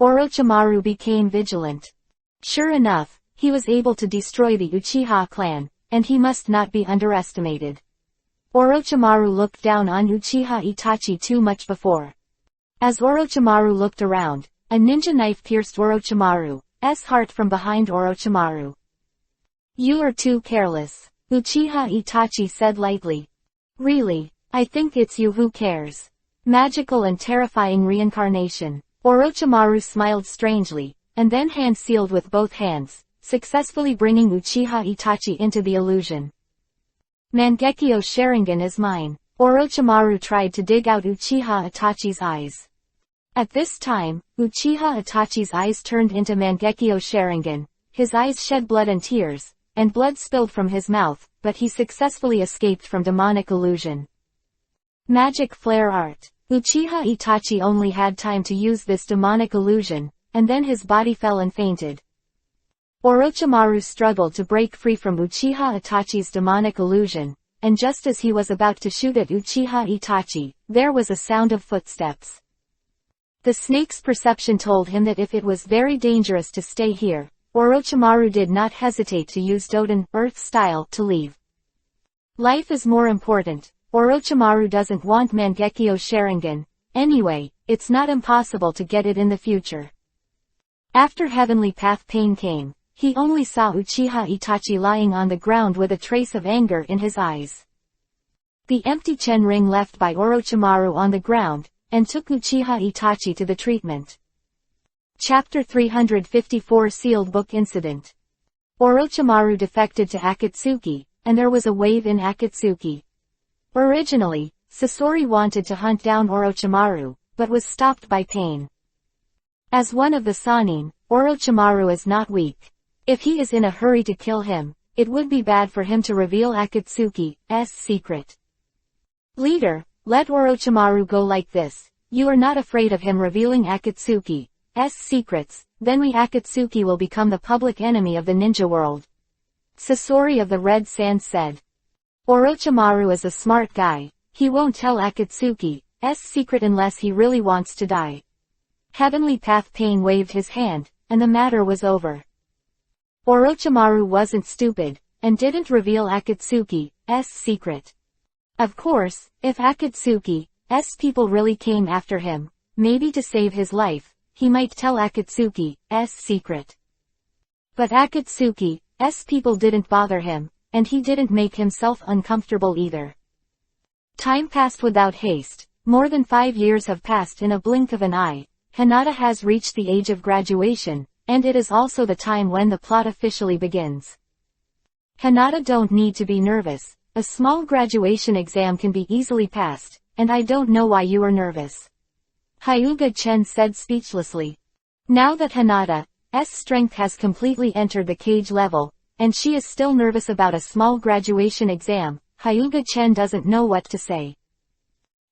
Orochimaru became vigilant. Sure enough, he was able to destroy the Uchiha clan, and he must not be underestimated. Orochimaru looked down on Uchiha Itachi too much before. As Orochimaru looked around, a ninja knife pierced Orochimaru's heart from behind Orochimaru. You are too careless, Uchiha Itachi said lightly. Really, I think it's you who cares. Magical and terrifying reincarnation. Orochimaru smiled strangely, and then hand sealed with both hands, successfully bringing Uchiha Itachi into the illusion. Mangekyo Sharingan is mine. Orochimaru tried to dig out Uchiha Itachi's eyes. At this time, Uchiha Itachi's eyes turned into Mangekyo Sharingan, his eyes shed blood and tears, and blood spilled from his mouth, but he successfully escaped from demonic illusion. Magic flare art. Uchiha Itachi only had time to use this demonic illusion, and then his body fell and fainted. Orochimaru struggled to break free from Uchiha Itachi's demonic illusion, and just as he was about to shoot at Uchiha Itachi, there was a sound of footsteps. The snake's perception told him that if it was very dangerous to stay here, Orochimaru did not hesitate to use Doden, Earth style, to leave. Life is more important. Orochimaru doesn't want Mangekyo Sharingan. Anyway, it's not impossible to get it in the future. After Heavenly Path pain came, he only saw Uchiha Itachi lying on the ground with a trace of anger in his eyes. The empty Chen ring left by Orochimaru on the ground, and took Uchiha Itachi to the treatment. Chapter 354 Sealed Book Incident. Orochimaru defected to Akatsuki, and there was a wave in Akatsuki. Originally, Sasori wanted to hunt down Orochimaru, but was stopped by pain. As one of the Sannin, Orochimaru is not weak. If he is in a hurry to kill him, it would be bad for him to reveal Akatsuki's secret. Leader, let Orochimaru go like this. You are not afraid of him revealing Akatsuki's secrets, then we Akatsuki will become the public enemy of the ninja world. Sasori of the Red Sand said. Orochimaru is a smart guy. He won't tell Akatsuki's secret unless he really wants to die. Heavenly Path Pain waved his hand, and the matter was over. Orochimaru wasn't stupid, and didn't reveal Akatsuki's secret. Of course, if Akatsuki's people really came after him, maybe to save his life, he might tell Akatsuki's secret. But Akatsuki's people didn't bother him, and he didn't make himself uncomfortable either. Time passed without haste. More than 5 years have passed in a blink of an eye. Hinata has reached the age of graduation, and it is also the time when the plot officially begins. Hinata, don't need to be nervous. A small graduation exam can be easily passed, and I don't know why you are nervous. Hyuga Chen said speechlessly. Now that Hinata's strength has completely entered the cage level, and she is still nervous about a small graduation exam, Hyuga Chen doesn't know what to say.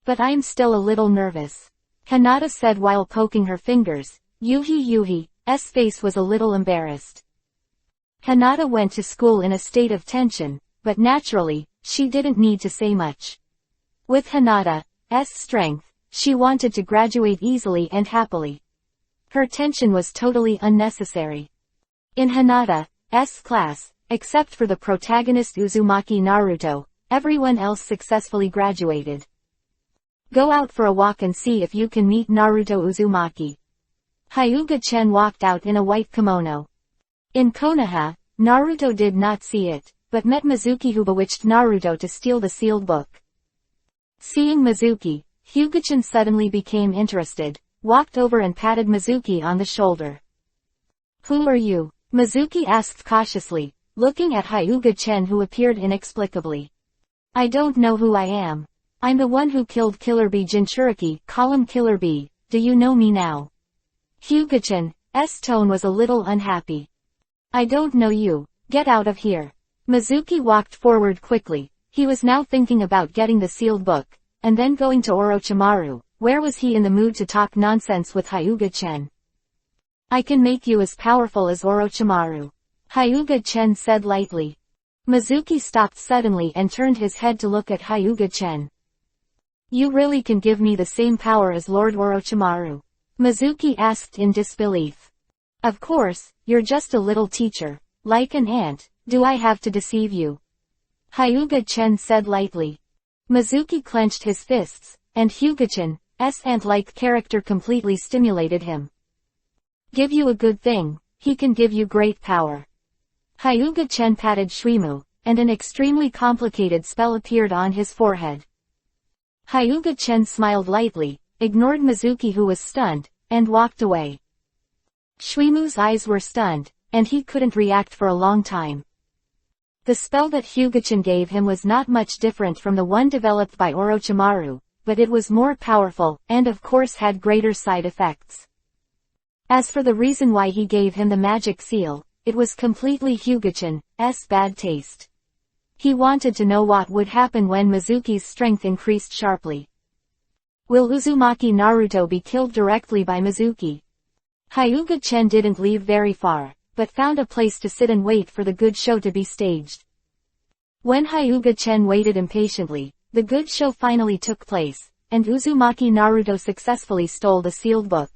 But I'm still a little nervous, Hinata said while poking her fingers. Yuhi's face was a little embarrassed. Hinata went to school in a state of tension, but naturally, she didn't need to say much. With Hinata's strength, she wanted to graduate easily and happily. Her tension was totally unnecessary. In Hinata's class, except for the protagonist Uzumaki Naruto, everyone else successfully graduated. Go out for a walk and see if you can meet Naruto Uzumaki. Hyuga Chen walked out in a white kimono. In Konoha, Naruto did not see it, but met Mizuki, who bewitched Naruto to steal the sealed book. Seeing Mizuki, Hyuga-chan suddenly became interested, walked over and patted Mizuki on the shoulder. Who are you? Mizuki asked cautiously, looking at Hyuga-chan, who appeared inexplicably. I don't know who I am. I'm the one who killed Killer Bee Jinchuriki, call him Killer Bee, do you know me now? Hyuga-chan's tone was a little unhappy. I don't know you, get out of here. Mizuki walked forward quickly. He was now thinking about getting the sealed book, and then going to Orochimaru. Where was he in the mood to talk nonsense with Hyuga-chen? I can make you as powerful as Orochimaru, Hyuga-chen said lightly. Mizuki stopped suddenly and turned his head to look at Hyuga-chen. You really can give me the same power as Lord Orochimaru? Mizuki asked in disbelief. Of course, you're just a little teacher, like an ant. Do I have to deceive you? Hyuga-chen said lightly. Mizuki clenched his fists, and Hyuga-chan's ant-like character completely stimulated him. Give you a good thing, he can give you great power. Hyuga-chen patted Shuimu, and an extremely complicated spell appeared on his forehead. Hyuga-chen smiled lightly, ignored Mizuki, who was stunned, and walked away. Shuimu's eyes were stunned, and he couldn't react for a long time. The spell that Hyuga-chen gave him was not much different from the one developed by Orochimaru, but it was more powerful, and of course had greater side effects. As for the reason why he gave him the magic seal, it was completely Hyuga-chan's bad taste. He wanted to know what would happen when Mizuki's strength increased sharply. Will Uzumaki Naruto be killed directly by Mizuki? Hyuga-chen didn't leave very far, but found a place to sit and wait for the good show to be staged. When Hyuga-chen waited impatiently, the good show finally took place, and Uzumaki Naruto successfully stole the sealed book.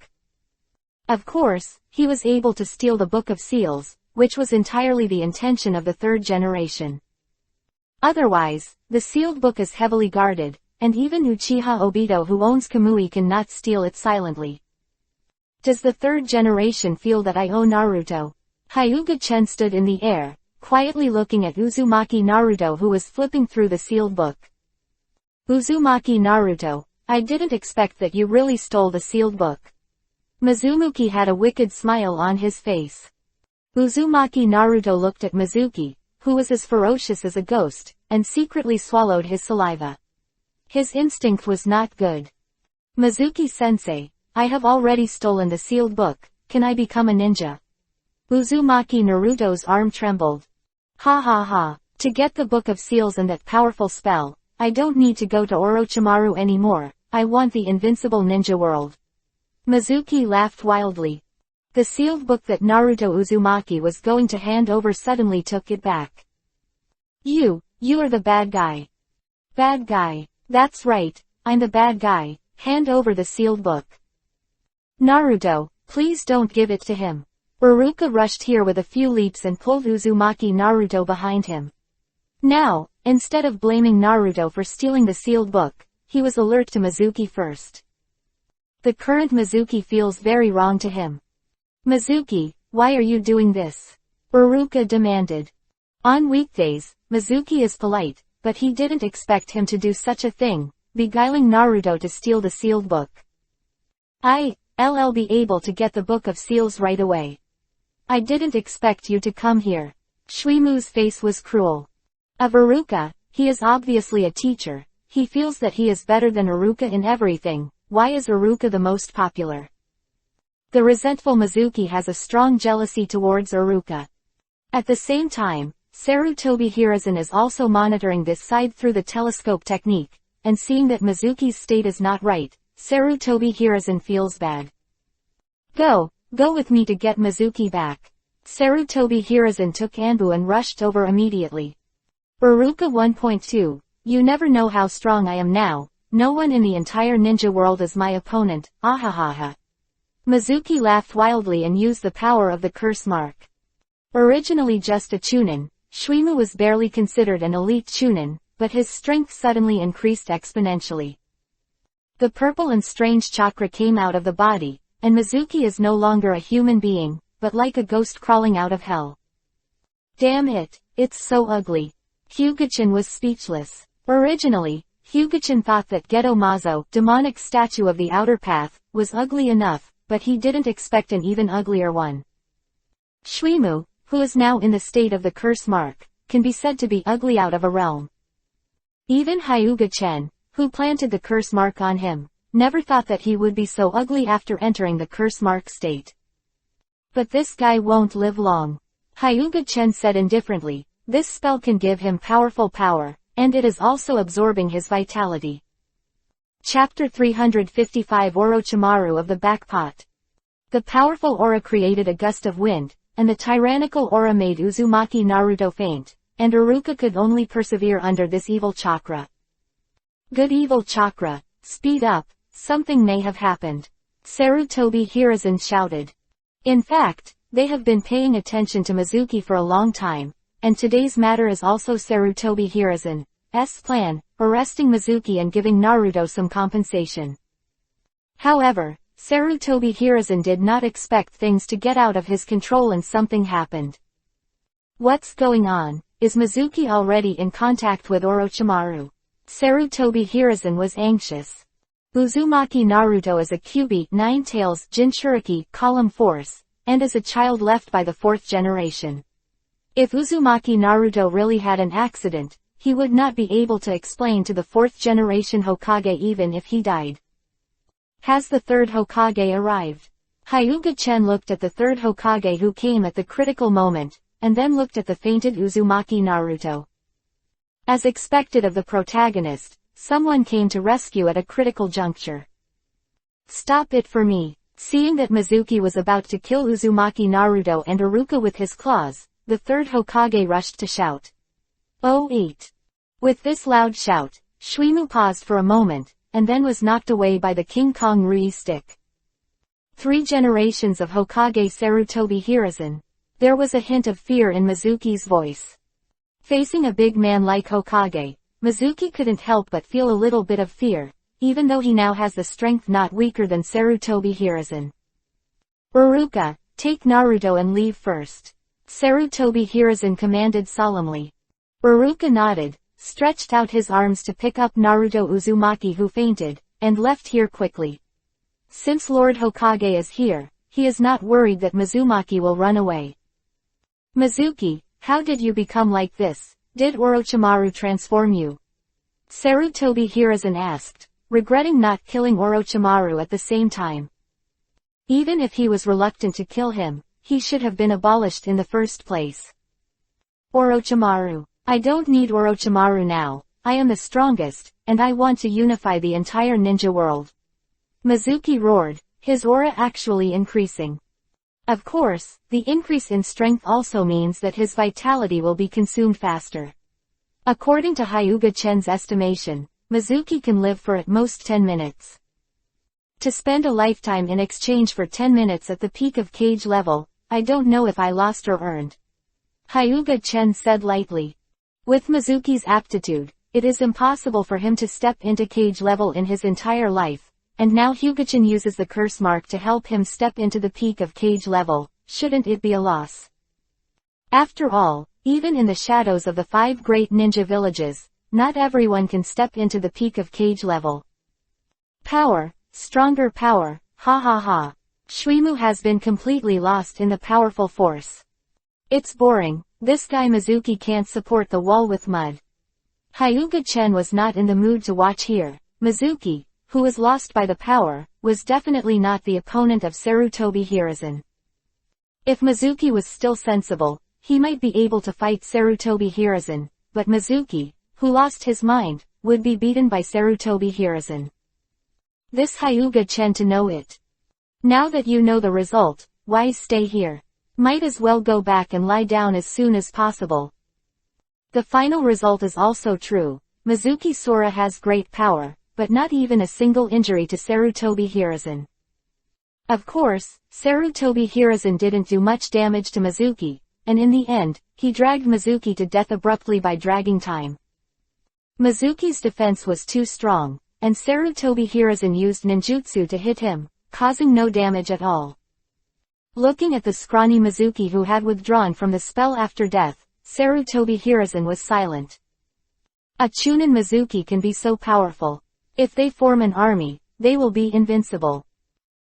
Of course, he was able to steal the Book of Seals, which was entirely the intention of the third generation. Otherwise, the sealed book is heavily guarded, and even Uchiha Obito, who owns Kamui, cannot steal it silently. Does the third generation feel that I owe Naruto? Hyuga-chen stood in the air, quietly looking at Uzumaki Naruto, who was flipping through the sealed book. Uzumaki Naruto, I didn't expect that you really stole the sealed book. Mizumuki had a wicked smile on his face. Uzumaki Naruto looked at Mizuki, who was as ferocious as a ghost, and secretly swallowed his saliva. His instinct was not good. Mizuki-sensei, I have already stolen the sealed book, can I become a ninja? Uzumaki Naruto's arm trembled. Ha ha ha, to get the Book of Seals and that powerful spell, I don't need to go to Orochimaru anymore, I want the invincible ninja world. Mizuki laughed wildly. The sealed book that Naruto Uzumaki was going to hand over suddenly took it back. You are the bad guy. Bad guy. That's right, I'm the bad guy, hand over the sealed book. Naruto, please don't give it to him. Iruka rushed here with a few leaps and pulled Uzumaki Naruto behind him. Now, instead of blaming Naruto for stealing the sealed book, he was alert to Mizuki first. The current Mizuki feels very wrong to him. Mizuki, why are you doing this? Iruka demanded. On weekdays, Mizuki is polite, but he didn't expect him to do such a thing, beguiling Naruto to steal the sealed book. I'll be able to get the book of seals right away. I didn't expect you to come here. Shuimu's face was cruel. Of Iruka, he is obviously a teacher, he feels that he is better than Iruka in everything. Why is Iruka the most popular? The resentful Mizuki has a strong jealousy towards Iruka. At the same time, Sarutobi Hiruzen is also monitoring this side through the telescope technique, and seeing that Mizuki's state is not right, Sarutobi Hiruzen feels bad. Go with me to get Mizuki back. Sarutobi Hiruzen took Anbu and rushed over immediately. Iruka 1.2, you never know how strong I am now, no one in the entire ninja world is my opponent, ahahaha. Mizuki laughed wildly and used the power of the curse mark. Originally just a chunin, Shuimu was barely considered an elite chunin, but his strength suddenly increased exponentially. The purple and strange chakra came out of the body, and Mizuki is no longer a human being, but like a ghost crawling out of hell. Damn it, it's so ugly. Hyuga-chan was speechless. Originally, Hyuga-chan thought that Geto Mazo, demonic statue of the outer path, was ugly enough, but he didn't expect an even uglier one. Shuimu, who is now in the state of the curse mark, can be said to be ugly out of a realm. Even Hyuga-chan, who planted the curse mark on him, never thought that he would be so ugly after entering the curse mark state. But this guy won't live long. Hyuga-chan said indifferently, this spell can give him powerful power, and it is also absorbing his vitality. Chapter 355 Orochimaru of the Backpot. The powerful aura created a gust of wind, and the tyrannical aura made Uzumaki Naruto faint, and Iruka could only persevere under this evil chakra. Good evil chakra, speed up, something may have happened. Sarutobi Hiruzen shouted. In fact, they have been paying attention to Mizuki for a long time, and today's matter is also Sarutobi Hiruzen's plan, arresting Mizuki and giving Naruto some compensation. However, Sarutobi Hiruzen did not expect things to get out of his control and something happened. What's going on? Is Mizuki already in contact with Orochimaru? Sarutobi Hiruzen was anxious. Uzumaki Naruto is a Kyuubi, Nine-Tails, Jinchuriki, column force, and is a child left by the fourth generation. If Uzumaki Naruto really had an accident, he would not be able to explain to the fourth generation Hokage even if he died. Has the third Hokage arrived? Hyuga-chan looked at the third Hokage who came at the critical moment, and then looked at the fainted Uzumaki Naruto. As expected of the protagonist, someone came to rescue at a critical juncture. Stop it for me. Seeing that Mizuki was about to kill Uzumaki Naruto and Iruka with his claws, the third Hokage rushed to shout. Oh 8. With this loud shout, Shuimu paused for a moment, and then was knocked away by the King Kong Rui stick. 3 generations of Hokage Sarutobi Hiruzen. There was a hint of fear in Mizuki's voice. Facing a big man like Hokage, Mizuki couldn't help but feel a little bit of fear, even though he now has the strength not weaker than Sarutobi Hiruzen. Iruka, take Naruto and leave first. Sarutobi Hiruzen commanded solemnly. Iruka nodded, stretched out his arms to pick up Naruto Uzumaki who fainted, and left here quickly. Since Lord Hokage is here, he is not worried that Mizumaki will run away. Mizuki, how did you become like this? Did Orochimaru transform you? Sarutobi Hiruzen asked, regretting not killing Orochimaru at the same time. Even if he was reluctant to kill him, he should have been abolished in the first place. Orochimaru. I don't need Orochimaru now, I am the strongest, and I want to unify the entire ninja world. Mizuki roared, his aura actually increasing. Of course, the increase in strength also means that his vitality will be consumed faster. According to Hyuga Chen's estimation, Mizuki can live for at most 10 minutes. To spend a lifetime in exchange for 10 minutes at the peak of cage level, I don't know if I lost or earned. Hyuga Chen said lightly. With Mizuki's aptitude, it is impossible for him to step into cage level in his entire life, and now Hyuga-chan uses the curse mark to help him step into the peak of cage level. Shouldn't it be a loss? After all, even in the shadows of the 5 great ninja villages, not everyone can step into the peak of cage level. Power, stronger power, ha ha ha. Shuimu has been completely lost in the powerful force. It's boring, this guy Mizuki can't support the wall with mud. Hyuga Chen was not in the mood to watch here. Mizuki, who was lost by the power, was definitely not the opponent of Sarutobi Hiruzen. If Mizuki was still sensible, he might be able to fight Sarutobi Hiruzen, but Mizuki, who lost his mind, would be beaten by Sarutobi Hiruzen. This Hyuga Chen to know it. Now that you know the result, why stay here? Might as well go back and lie down as soon as possible. The final result is also true. Mizuki Sora has great power, but not even a single injury to Sarutobi Hiruzen. Of course, Sarutobi Hiruzen didn't do much damage to Mizuki, and in the end, he dragged Mizuki to death abruptly by dragging time. Mizuki's defense was too strong, and Sarutobi Hiruzen used ninjutsu to hit him, causing no damage at all. Looking at the scrawny Mizuki who had withdrawn from the spell after death, Sarutobi Hiruzen was silent. A Chunin Mizuki can be so powerful. If they form an army, they will be invincible.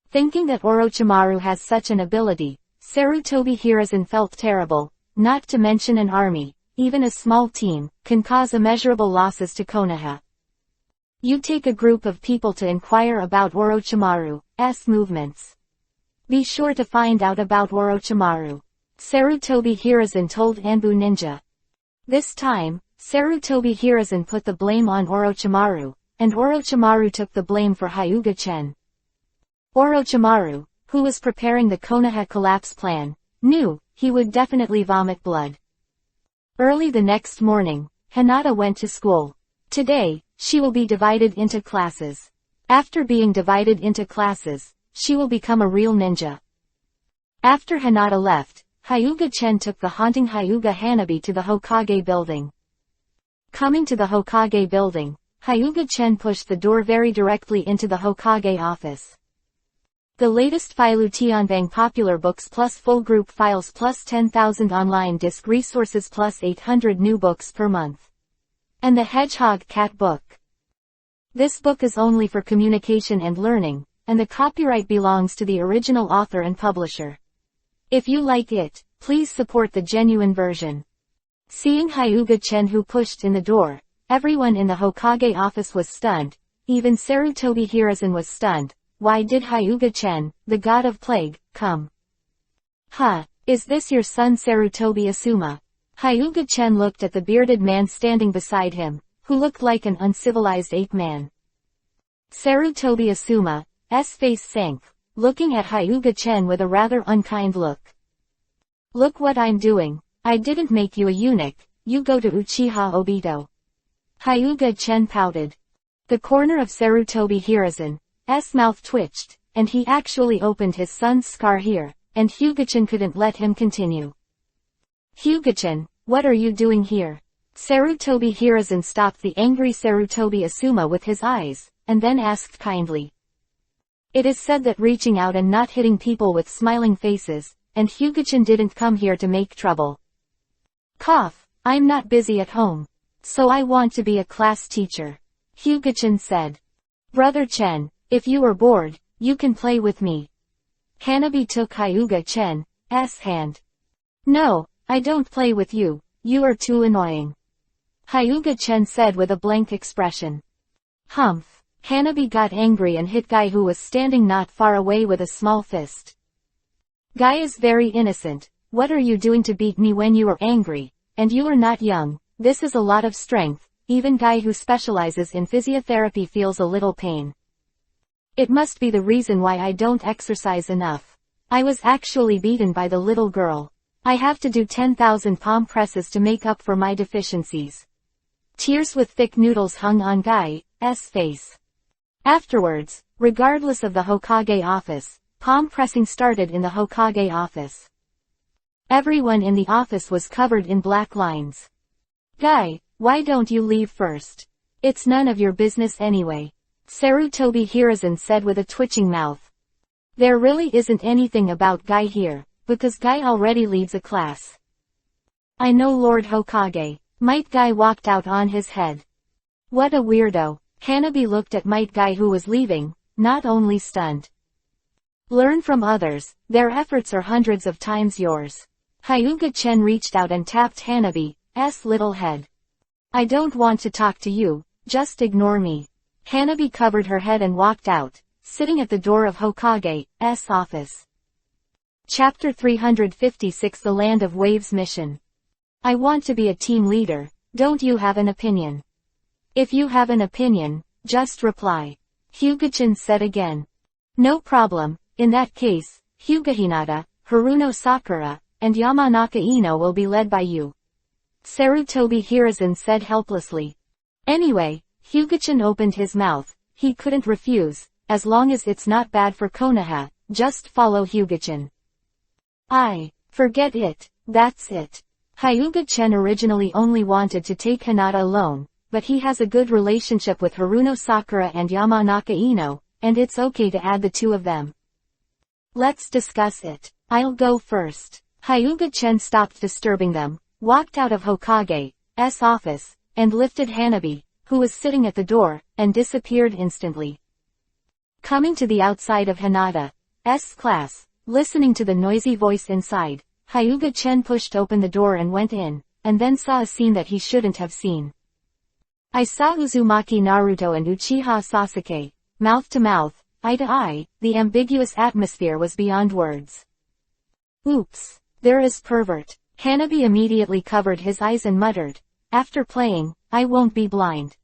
Thinking that Orochimaru has such an ability, Sarutobi Hiruzen felt terrible. Not to mention an army, even a small team, can cause immeasurable losses to Konoha. You take a group of people to inquire about Orochimaru's movements. Be sure to find out about Orochimaru. Sarutobi Hiruzen told Anbu Ninja. This time, Sarutobi Hiruzen put the blame on Orochimaru, and Orochimaru took the blame for Hyuga Chen. Orochimaru, who was preparing the Konoha collapse plan, knew he would definitely vomit blood. Early the next morning, Hinata went to school. Today, she will be divided into classes. After being divided into classes, she will become a real ninja. After Hinata left, Hyuga Chen took the haunting Hyuga Hanabi to the Hokage building. Coming to the Hokage building, Hyuga Chen pushed the door very directly into the Hokage office. The latest Filu Tianbang Popular Books plus full group files plus 10,000 online disc resources plus 800 new books per month. And the Hedgehog Cat book. This book is only for communication and learning, and the copyright belongs to the original author and publisher. If you like it, please support the genuine version. Seeing Hyuga Chen who pushed in the door, everyone in the Hokage office was stunned, even Sarutobi Hiruzen was stunned. Why did Hyuga Chen, the god of plague, come? Huh, is this your son Sarutobi Asuma? Hyuga Chen looked at the bearded man standing beside him, who looked like an uncivilized ape man. Sarutobi Asuma's face sank, looking at Hyuga Chen with a rather unkind look. Look what I'm doing. I didn't make you a eunuch, you go to Uchiha Obito. Hyuga Chen pouted. The corner of Sarutobi Hiruzen's mouth twitched, and he actually opened his son's scar here, and Hyuga-chan couldn't let him continue. Hyuga-chan, what are you doing here? Sarutobi Hiruzen stopped the angry Sarutobi Asuma with his eyes, and then asked kindly. It is said that reaching out and not hitting people with smiling faces, and Hyuga-chan didn't come here to make trouble. Cough, I'm not busy at home. So I want to be a class teacher. Hyuga-chan said. Brother Chen, if you are bored, you can play with me. Hanabi took Hyuga Chen's hand. No, I don't play with you, you are too annoying. Hyuga Chen said with a blank expression. Humph. Hanabi got angry and hit Guy who was standing not far away with a small fist. Guy is very innocent. What are you doing to beat me when you are angry? And you are not young. This is a lot of strength. even guy who specializes in physiotherapy feels a little pain. It must be the reason why I don't exercise enough. I was actually beaten by the little girl. I have to do 10,000 palm presses to make up for my deficiencies. Tears with thick noodles hung on Guy's face. Afterwards, regardless of the Hokage office, palm pressing started in the Hokage office. Everyone in the office was covered in black lines. Guy, why don't you leave first? It's none of your business anyway. Sarutobi Hiruzen said with a twitching mouth. There really isn't anything about Guy here, because Guy already leads a class. I know Lord Hokage. Might Guy walked out on his head. What a weirdo. Hanabi looked at Might Guy who was leaving, not only stunned. Learn from others, their efforts are hundreds of times yours. Hyuga-chen reached out and tapped Hanabi's little head. I don't want to talk to you, just ignore me. Hanabi covered her head and walked out, sitting at the door of Hokage's office. Chapter 356 The Land of Waves Mission. I want to be a team leader, don't you have an opinion? If you have an opinion, just reply. Hyuga-chan said again. No problem, in that case, Hyuga Hinata, Haruno Sakura, and Yamanaka Ino will be led by you. Sarutobi Hiruzen said helplessly. Anyway, Hyuga-chan opened his mouth, he couldn't refuse, as long as it's not bad for Konoha, just follow Hyuga-chan. Forget it, that's it. Hyuga-chen originally only wanted to take Hinata alone, but he has a good relationship with Haruno Sakura and Yamanaka Ino, and it's okay to add the two of them. Let's discuss it. I'll go first. Hyuga-chen stopped disturbing them, walked out of Hokage's office, and lifted Hanabi, who was sitting at the door, and disappeared instantly. Coming to the outside of Hinata's class, listening to the noisy voice inside, Hyuga-chen pushed open the door and went in, and then saw a scene that he shouldn't have seen. I saw Uzumaki Naruto and Uchiha Sasuke, mouth to mouth, eye to eye, the ambiguous atmosphere was beyond words. Oops, there is pervert. Hanabi immediately covered his eyes and muttered, after playing, I won't be blind.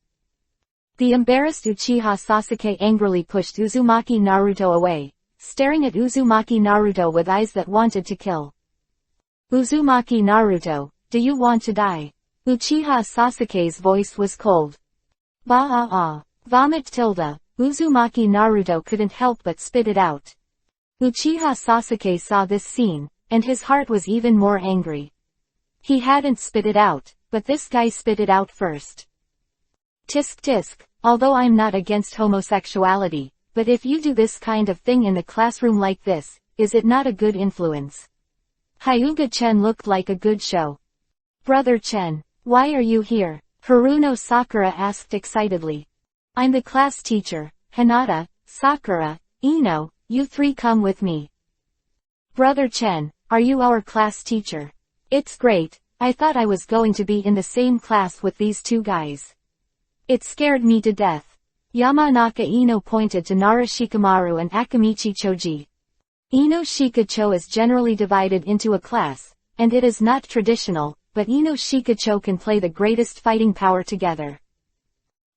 The embarrassed Uchiha Sasuke angrily pushed Uzumaki Naruto away, staring at Uzumaki Naruto with eyes that wanted to kill. Uzumaki Naruto, do you want to die? Uchiha Sasuke's voice was cold. Vomit tilde, Uzumaki Naruto couldn't help but spit it out. Uchiha Sasuke saw this scene, and his heart was even more angry. He hadn't spit it out, but this guy spit it out first. Tisk tisk, although I'm not against homosexuality, but if you do this kind of thing in the classroom like this, is it not a good influence? Hyuga-chen looked like a good show. Brother Chen, why are you here? Haruno Sakura asked excitedly. I'm the class teacher, Hinata, Sakura, Ino, you three come with me. Brother Chen, are you our class teacher? It's great, I thought I was going to be in the same class with these two guys. It scared me to death. Yamanaka Ino pointed to Nara Shikamaru and Akamichi Choji. Ino Shikacho is generally divided into a class, and it is not traditional, but Ino Shikacho can play the greatest fighting power together.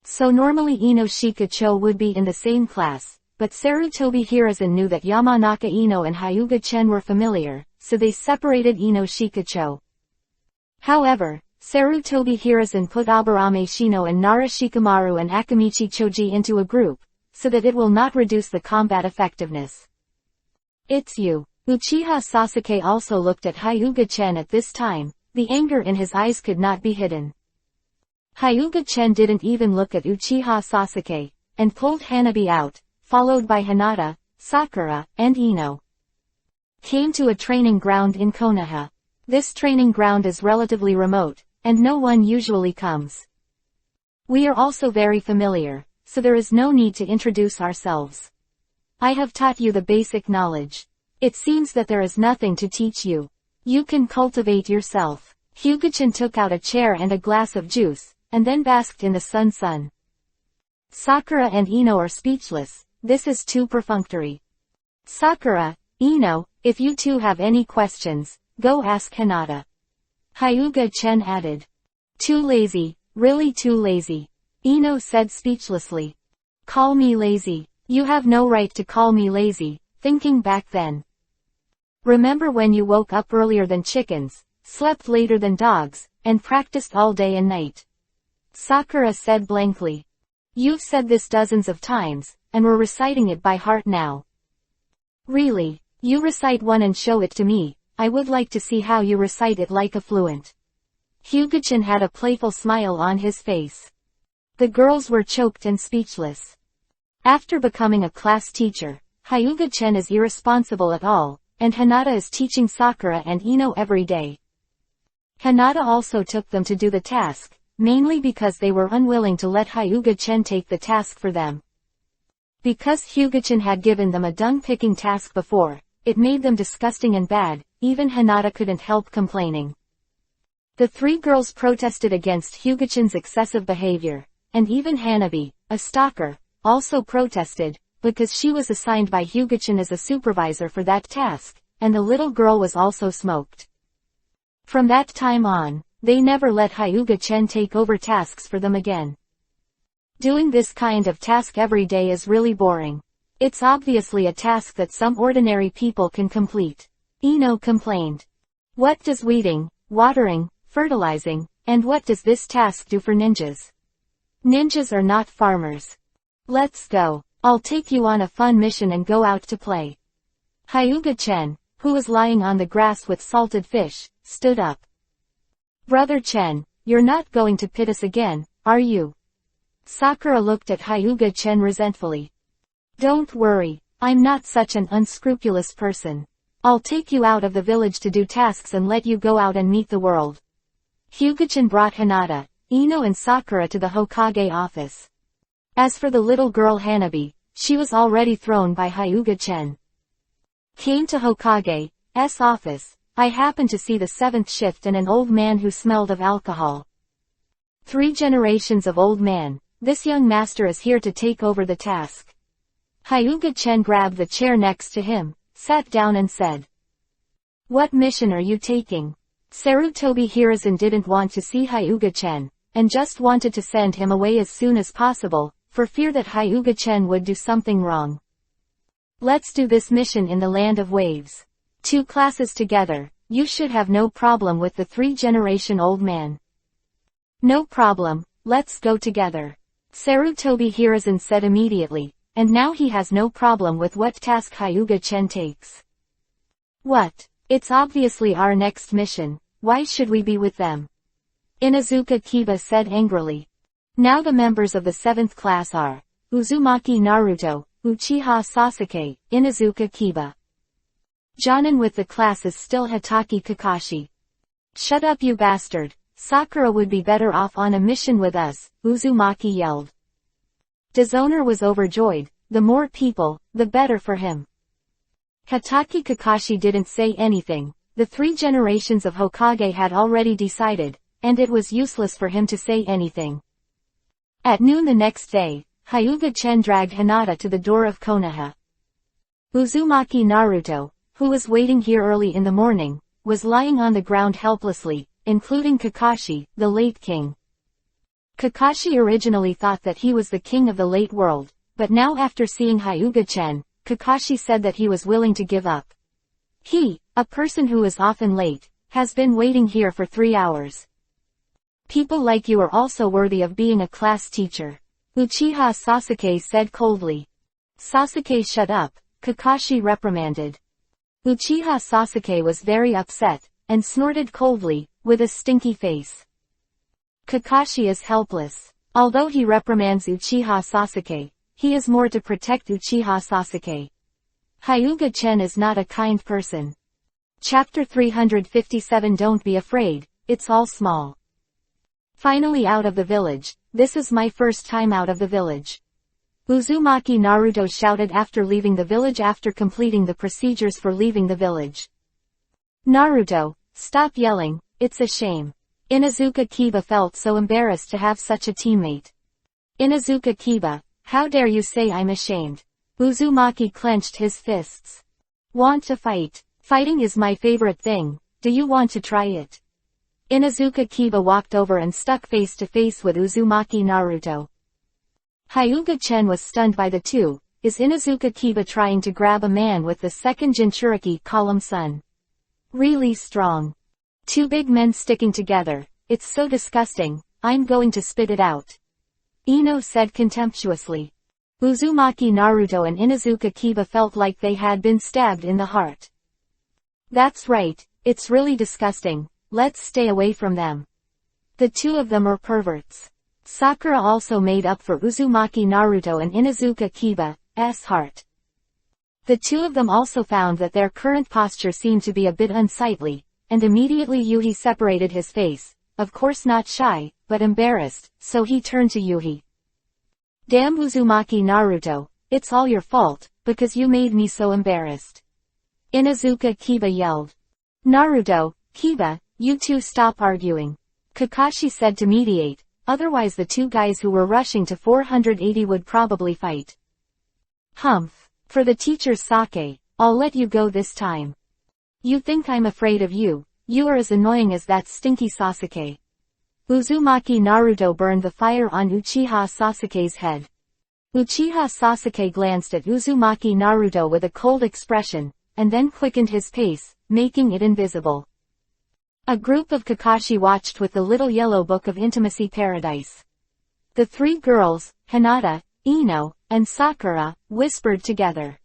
So normally Ino Shikacho would be in the same class, but Sarutobi Hiruzen knew that Yamanaka Ino and Hyuga-chen were familiar, so they separated Ino Shikacho. However, Sarutobi Hiruzen put Aburame Shino and Nara Shikamaru and Akamichi Choji into a group, so that it will not reduce the combat effectiveness. It's you. Uchiha Sasuke also looked at Hyuga-chen at this time, the anger in his eyes could not be hidden. Hyuga-chen didn't even look at Uchiha Sasuke, and pulled Hanabi out, followed by Hinata, Sakura, and Ino. Came to a training ground in Konoha. This training ground is relatively remote, and no one usually comes. We are also very familiar, so there is no need to introduce ourselves. I have taught you the basic knowledge. It seems that there is nothing to teach you. You can cultivate yourself. Hyuga-chen took out a chair and a glass of juice, and then basked in the sun. Sakura and Ino are speechless, this is too perfunctory. Sakura, Ino, if you two have any questions, go ask Hinata. Hyuga-chen added. Too lazy, really too lazy. Ino said speechlessly. Call me lazy. You have no right to call me lazy, thinking back then. Remember when you woke up earlier than chickens, slept later than dogs, and practiced all day and night? Sakura said blankly. You've said this dozens of times, and we're reciting it by heart now. Really? You recite one and show it to me. I would like to see how you recite it like a fluent. Hyuga-chan had a playful smile on his face. The girls were choked and speechless. After becoming a class teacher, Hyuga-chan is irresponsible at all, and Hinata is teaching Sakura and Ino every day. Hinata also took them to do the task, mainly because they were unwilling to let Hyuga-chan take the task for them. Because Hyuga-chan had given them a dung-picking task before, it made them disgusting and bad. Even Hinata couldn't help complaining. The three girls protested against Hyuga-chan's excessive behavior, and even Hanabi, a stalker, also protested, because she was assigned by Hyuga-chan as a supervisor for that task, and the little girl was also smoked. From that time on, they never let Hyuga-chan take over tasks for them again. Doing this kind of task every day is really boring. It's obviously a task that some ordinary people can complete. Ino complained. What does weeding, watering, fertilizing, and what does this task do for ninjas? Ninjas are not farmers. Let's go. I'll take you on a fun mission and go out to play. Hyuga-chan, who was lying on the grass with salted fish, stood up. Brother Chen, you're not going to pit us again, are you? Sakura looked at Hyuga-chan resentfully. Don't worry, I'm not such an unscrupulous person. I'll take you out of the village to do tasks and let you go out and meet the world. Hyuga-chan brought Hinata, Ino and Sakura to the Hokage office. As for the little girl Hanabi, she was already thrown by Hyuga-chan. Came to Hokage's office. I happened to see the 7th shift and an old man who smelled of alcohol. 3 generations of old man, this young master is here to take over the task. Hyuga-chan grabbed the chair next to him, sat down and said. What mission are you taking? Sarutobi Hiruzen didn't want to see Hyuga-chan, and just wanted to send him away as soon as possible, for fear that Hyuga-chan would do something wrong. Let's do this mission in the land of waves. 2 classes together, you should have no problem with the 3-generation-old man. No problem, let's go together. Sarutobi Hiruzen said immediately. And now he has no problem with what task Hyuga-chan takes. What? It's obviously our next mission, why should we be with them? Inuzuka Kiba said angrily. Now the members of the 7th class are, Uzumaki Naruto, Uchiha Sasuke, Inuzuka Kiba. Jonin with the class is still Hatake Kakashi. Shut up you bastard, Sakura would be better off on a mission with us, Uzumaki yelled. Dishonor was overjoyed, the more people, the better for him. Hatake Kakashi didn't say anything, the 3 generations of Hokage had already decided, and it was useless for him to say anything. At noon the next day, Hyuga-chan dragged Hinata to the door of Konoha. Uzumaki Naruto, who was waiting here early in the morning, was lying on the ground helplessly, including Kakashi, the late king. Kakashi originally thought that he was the king of the late world, but now after seeing Hyuga-chan, Kakashi said that he was willing to give up. He, a person who is often late, has been waiting here for 3 hours. People like you are also worthy of being a class teacher. Uchiha Sasuke said coldly. Sasuke shut up, Kakashi reprimanded. Uchiha Sasuke was very upset, and snorted coldly, with a stinky face. Kakashi is helpless. Although he reprimands Uchiha Sasuke, he is more to protect Uchiha Sasuke. Hyuga-chan is not a kind person. Chapter 357 Don't be afraid, it's all small. Finally out of the village, this is my first time out of the village. Uzumaki Naruto shouted after leaving the village after completing the procedures for leaving the village. Naruto, stop yelling, it's a shame. Inuzuka Kiba felt so embarrassed to have such a teammate. Inuzuka Kiba, how dare you say I'm ashamed? Uzumaki clenched his fists. Want to fight? Fighting is my favorite thing, do you want to try it? Inuzuka Kiba walked over and stuck face to face with Uzumaki Naruto. Hyuga-chen was stunned by the two. Is Inuzuka Kiba trying to grab a man with the second Jinchuriki column sun? Really strong. Two big men sticking together. It's so disgusting, I'm going to spit it out. Ino said contemptuously. Uzumaki Naruto and Inuzuka Kiba felt like they had been stabbed in the heart. That's right, it's really disgusting, let's stay away from them. The two of them are perverts. Sakura also made up for Uzumaki Naruto and Inuzuka Kiba's heart. The two of them also found that their current posture seemed to be a bit unsightly, and immediately Yuhi separated his face, of course not shy, but embarrassed, so he turned to Yuhi. Damn Uzumaki Naruto, it's all your fault, because you made me so embarrassed. Inuzuka Kiba yelled. Naruto, Kiba, you two stop arguing. Kakashi said to mediate, otherwise the two guys who were rushing to 480 would probably fight. Humph. For the teacher's sake, I'll let you go this time. You think I'm afraid of you? You are as annoying as that stinky Sasuke. Uzumaki Naruto burned the fire on Uchiha Sasuke's head. Uchiha Sasuke glanced at Uzumaki Naruto with a cold expression, and then quickened his pace, making it invisible. A group of Kakashi watched with the little yellow book of Intimacy Paradise. The three girls, Hinata, Ino, and Sakura, whispered together.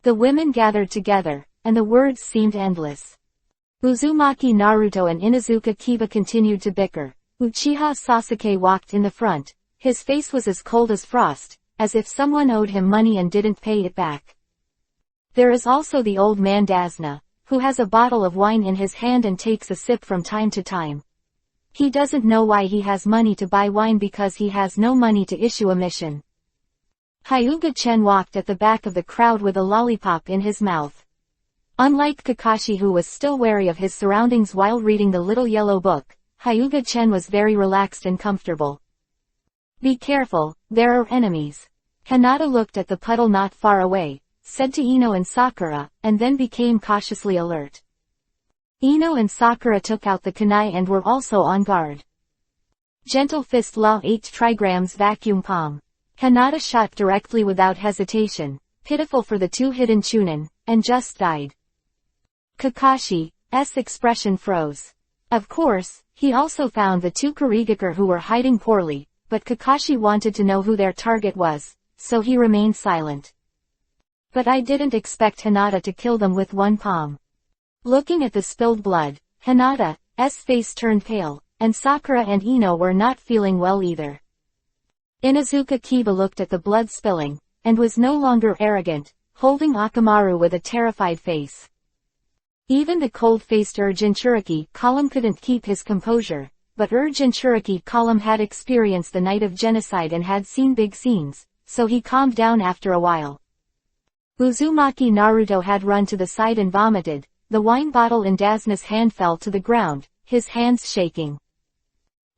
The women gathered together, and the words seemed endless. Uzumaki Naruto and Inuzuka Kiba continued to bicker. Uchiha Sasuke walked in the front. His face was as cold as frost, as if someone owed him money and didn't pay it back. There is also the old man Dazna, who has a bottle of wine in his hand and takes a sip from time to time. He doesn't know why he has money to buy wine because he has no money to issue a mission. Hyuga-chen walked at the back of the crowd with a lollipop in his mouth. Unlike Kakashi, who was still wary of his surroundings while reading the little yellow book, Hyuga-chen was very relaxed and comfortable. Be careful, there are enemies. Hinata looked at the puddle not far away, said to Ino and Sakura, and then became cautiously alert. Ino and Sakura took out the kunai and were also on guard. Gentle Fist Law 8 trigrams Vacuum Palm. Hinata shot directly without hesitation, pitiful for the two hidden Chunin, and just died. Kakashi's expression froze. Of course, he also found the two Kurigakure who were hiding poorly, but Kakashi wanted to know who their target was, so he remained silent. But I didn't expect Hinata to kill them with one palm. Looking at the spilled blood, Hinata's face turned pale, and Sakura and Ino were not feeling well either. Inuzuka Kiba looked at the blood spilling, and was no longer arrogant, holding Akamaru with a terrified face. Even the cold-faced Jinchuriki column couldn't keep his composure, but Jinchuriki column had experienced the night of genocide and had seen big scenes, so he calmed down after a while. Uzumaki Naruto had run to the side and vomited. The wine bottle in Dazna's hand fell to the ground, his hands shaking.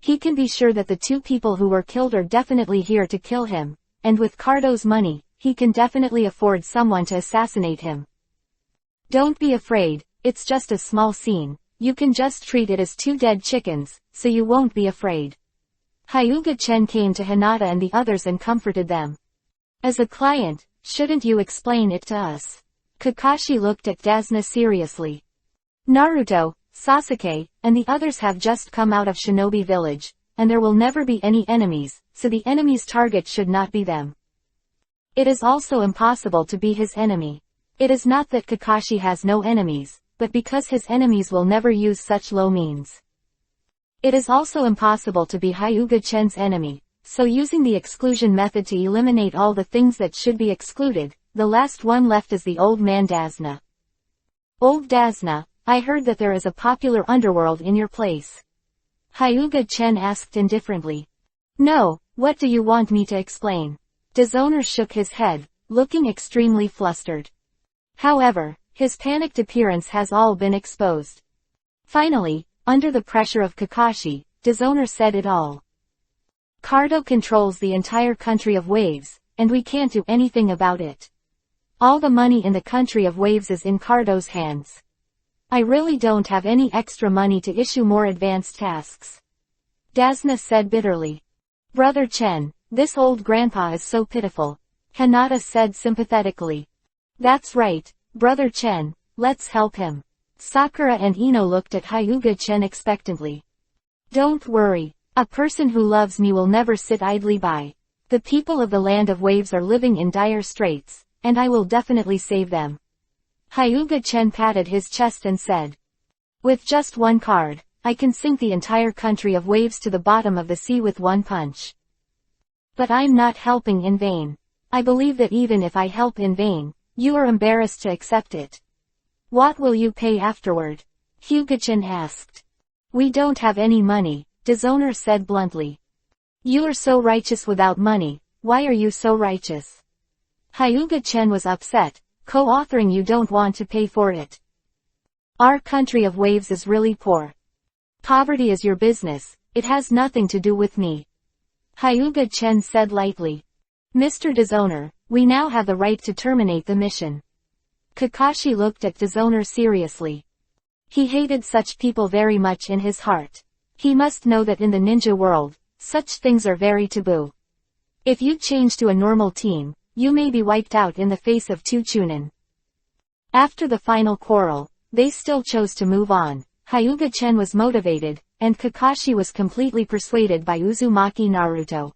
He can be sure that the two people who were killed are definitely here to kill him, and with Cardo's money, he can definitely afford someone to assassinate him. Don't be afraid, it's just a small scene, you can just treat it as two dead chickens, so you won't be afraid. Hyuga-chen came to Hinata and the others and comforted them. As a client, shouldn't you explain it to us? Kakashi looked at Dazna seriously. Naruto, Sasuke, and the others have just come out of Shinobi Village, and there will never be any enemies, so the enemy's target should not be them. It is also impossible to be his enemy. It is not that Kakashi has no enemies, but because his enemies will never use such low means. It is also impossible to be Hyuga-chen's enemy, so using the exclusion method to eliminate all the things that should be excluded, the last one left is the old man Dazna. Old Dazna, I heard that there is a popular underworld in your place. Hyuga-chen asked indifferently. No, what do you want me to explain? Dazona shook his head, looking extremely flustered. However, his panicked appearance has all been exposed. Finally, under the pressure of Kakashi, Dazona said it all. Cardo controls the entire country of Waves, and we can't do anything about it. All the money in the country of Waves is in Cardo's hands. I really don't have any extra money to issue more advanced tasks. Dasna said bitterly. Brother Chen, this old grandpa is so pitiful. Hinata said sympathetically. That's right, Brother Chen, let's help him. Sakura and Ino looked at Hyuga Chen expectantly. Don't worry, a person who loves me will never sit idly by. The people of the Land of Waves are living in dire straits, and I will definitely save them. Hyuga Chen patted his chest and said. With just one card, I can sink the entire country of waves to the bottom of the sea with one punch. But I'm not helping in vain. I believe that even if I help in vain, you are embarrassed to accept it. What will you pay afterward? Hyuga-chan asked. We don't have any money, Dishonor said bluntly. You are so righteous without money, why are you so righteous? Hyuga-chan was upset, co-authoring you don't want to pay for it. Our country of waves is really poor. Poverty is your business, it has nothing to do with me. Hyuga-chan said lightly. Mr. Dishonor, we now have the right to terminate the mission. Kakashi looked at Dishonor seriously. He hated such people very much in his heart. He must know that in the ninja world, such things are very taboo. If you change to a normal team, you may be wiped out in the face of two Chunin. After the final quarrel, they still chose to move on. Hyuga-chen was motivated, and Kakashi was completely persuaded by Uzumaki Naruto.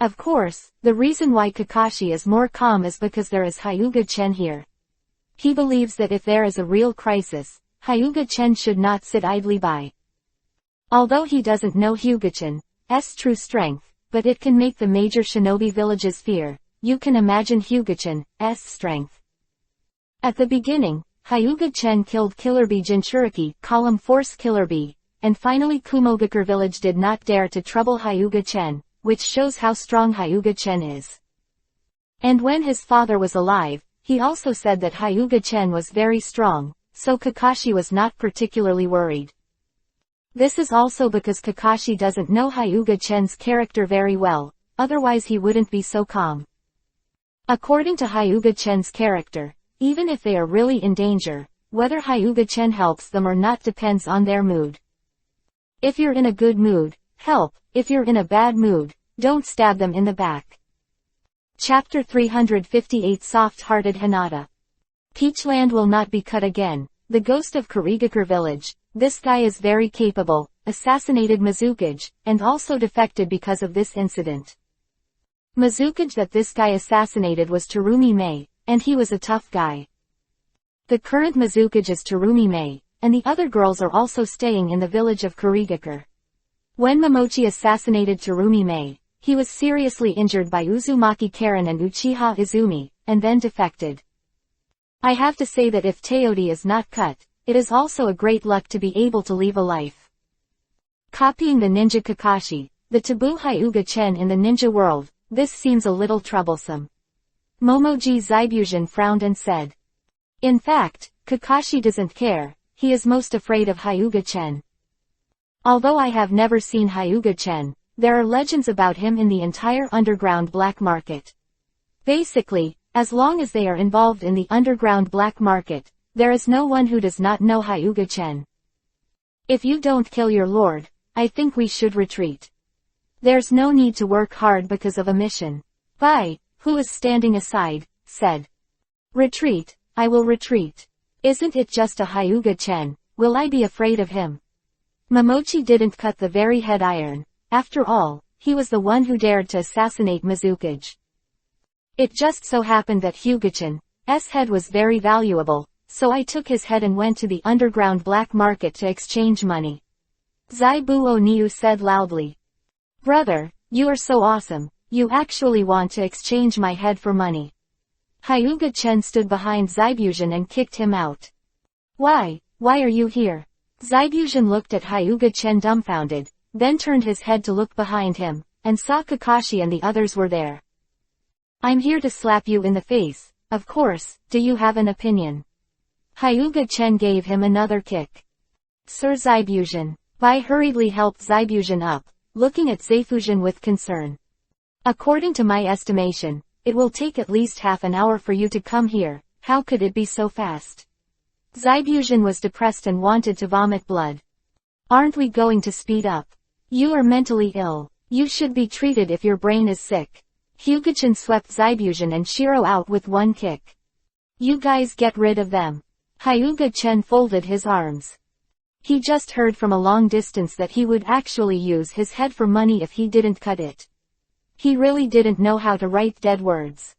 Of course, the reason why Kakashi is more calm is because there is Hyuga-chen here. He believes that if there is a real crisis, Hyuga-chen should not sit idly by. Although he doesn't know Hyuga-chan's true strength, but it can make the major shinobi villages fear, you can imagine Hyuga-chan's strength. At the beginning, Hyuga-chen killed Killer Bee Jinchuriki, Column Force Killer Bee, and finally Kumogakure village did not dare to trouble Hyuga-chen, which shows how strong Hyuga-chen is. And when his father was alive, he also said that Hyuga-chen was very strong, so Kakashi was not particularly worried. This is also because Kakashi doesn't know Hyuga-chen's character very well, otherwise he wouldn't be so calm. According to Hyuga-chen's character, even if they are really in danger, whether Hyuga-chen helps them or not depends on their mood. If you're in a good mood, help. If you're in a bad mood, don't stab them in the back. Chapter 358 Soft-Hearted Hinata. Peachland will not be cut again. The ghost of Kurigakure village, this guy is very capable, assassinated Mizukage, and also defected because of this incident. Mizukage that this guy assassinated was Terumi Mei, and he was a tough guy. The current Mizukage is Terumi Mei, and the other girls are also staying in the village of Kurigakure. When Momochi assassinated Terumi Mei, he was seriously injured by Uzumaki Karen and Uchiha Izumi, and then defected. I have to say that if Teodi is not cut, it is also a great luck to be able to leave a life. Copying the ninja Kakashi, the taboo Hyuga-chen in the ninja world, this seems a little troublesome. Momoji Zaibugen frowned and said. In fact, Kakashi doesn't care, he is most afraid of Hyuga-chen. Although I have never seen Hyuga-chen, there are legends about him in the entire underground black market. Basically, as long as they are involved in the underground black market, there is no one who does not know Hyuga-chen. If you don't kill your lord, I think we should retreat. There's no need to work hard because of a mission. Bai, who is standing aside, said. Retreat, I will retreat. Isn't it just a Hyuga-chen, will I be afraid of him? Momochi didn't cut the very head iron. After all, he was the one who dared to assassinate Mizukage. It just so happened that Hyuga-chan's head was very valuable, so I took his head and went to the underground black market to exchange money. Zaibuo Niu said loudly. Brother, you are so awesome, you actually want to exchange my head for money. Hyuga-chen stood behind Zaibugen and kicked him out. Why are you here? Zaibugen looked at Hyuga-chen dumbfounded, then turned his head to look behind him, and saw Kakashi and the others were there. I'm here to slap you in the face, of course, do you have an opinion? Hyuga-chen gave him another kick. Sir Zaibugen. Bai hurriedly helped Zaibugen up, looking at Zaifugen with concern. According to my estimation, it will take at least half an hour for you to come here, how could it be so fast? Zaibuzhin was depressed and wanted to vomit blood. Aren't we going to speed up? You are mentally ill. You should be treated if your brain is sick. Hyuga-chan swept Zaibuzhin and Shiro out with one kick. You guys get rid of them. Hyuga-chan folded his arms. He just heard from a long distance that he would actually use his head for money if he didn't cut it. He really didn't know how to write dead words.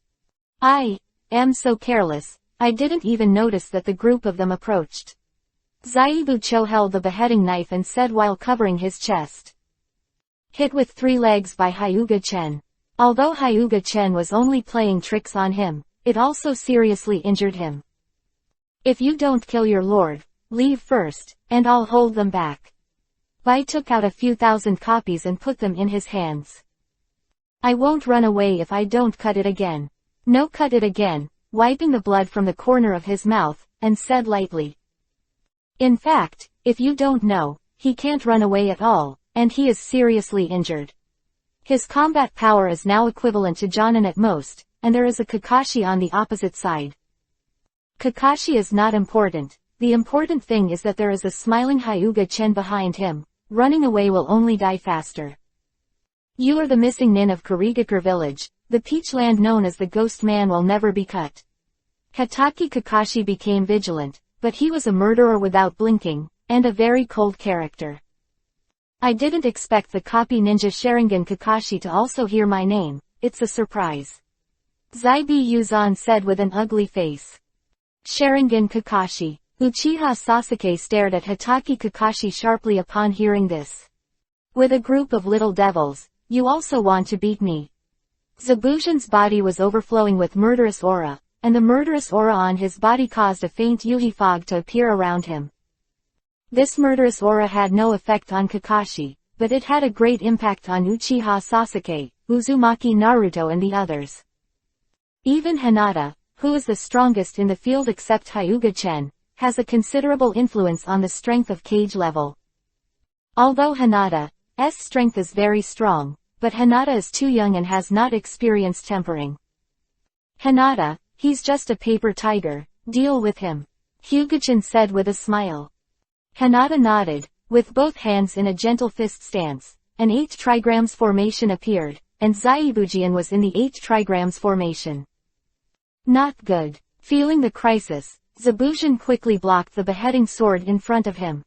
I am so careless, I didn't even notice that the group of them approached. Zaibucho held the beheading knife and said while covering his chest. Hit with 3 legs by Hyuga-chen. Although Hyuga-chen was only playing tricks on him, it also seriously injured him. If you don't kill your lord, leave first, and I'll hold them back. Bai took out a few thousand copies and put them in his hands. I won't run away if I don't cut it again. No, cut it again, wiping the blood from the corner of his mouth, and said lightly. In fact, if you don't know, he can't run away at all, and he is seriously injured. His combat power is now equivalent to Jonin at most, and there is a Kakashi on the opposite side. Kakashi is not important, the important thing is that there is a smiling Hyuga-chen behind him. Running away will only die faster. You are the missing nin of Kurigakure village, the peach land known as the ghost man will never be cut. Hatake Kakashi became vigilant, but he was a murderer without blinking, and a very cold character. I didn't expect the copy ninja Sharingan Kakashi to also hear my name, it's a surprise. Zaibi-Yuzan said with an ugly face. Sharingan Kakashi. Uchiha Sasuke stared at Hatake Kakashi sharply upon hearing this. With a group of little devils, you also want to beat me. Zabujan's body was overflowing with murderous aura, and the murderous aura on his body caused a faint yuhi fog to appear around him. This murderous aura had no effect on Kakashi, but it had a great impact on Uchiha Sasuke, Uzumaki Naruto and the others. Even Hinata, who is the strongest in the field except Hyuga-chen, has a considerable influence on the strength of cage level. Although Hinata's strength is very strong, but Hinata is too young and has not experienced tempering. Hinata, he's just a paper tiger, deal with him. Hyuga-chan said with a smile. Hinata nodded, with both hands in a gentle fist stance. An 8 trigrams formation appeared, and Zaibujian was in the 8 trigrams formation. Not good. Feeling the crisis, Zabujan quickly blocked the beheading sword in front of him.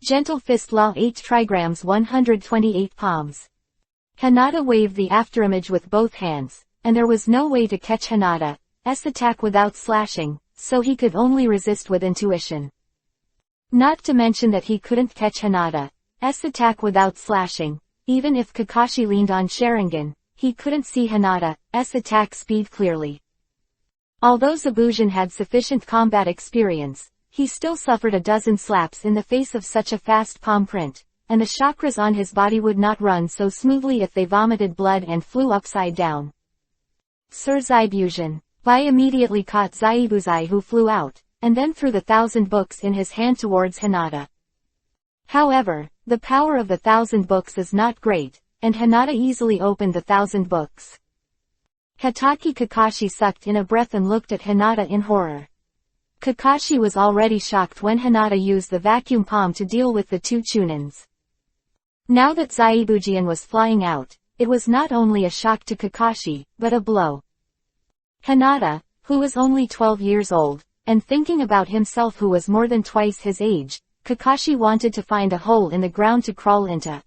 Gentle fist law 8 trigrams 128 palms. Hinata waved the afterimage with both hands, and there was no way to catch Hinata's attack without slashing, so he could only resist with intuition. Not to mention that he couldn't catch Hinata's attack without slashing, even if Kakashi leaned on Sharingan, he couldn't see Hinata's attack speed clearly. Although Zabujan had sufficient combat experience, he still suffered a dozen slaps in the face of such a fast palm print, and the chakras on his body would not run so smoothly if they vomited blood and flew upside down. Sir Zaibujan. Bai immediately caught Zaibuzai who flew out, and then threw the 1,000 books in his hand towards Hinata. However, the power of the 1,000 books is not great, and Hinata easily opened the 1,000 books. Hatake Kakashi sucked in a breath and looked at Hinata in horror. Kakashi was already shocked when Hinata used the vacuum palm to deal with the 2 chunins. Now that Zaibujian was flying out, it was not only a shock to Kakashi, but a blow. Hinata, who was only 12 years old, and thinking about himself who was more than twice his age, Kakashi wanted to find a hole in the ground to crawl into.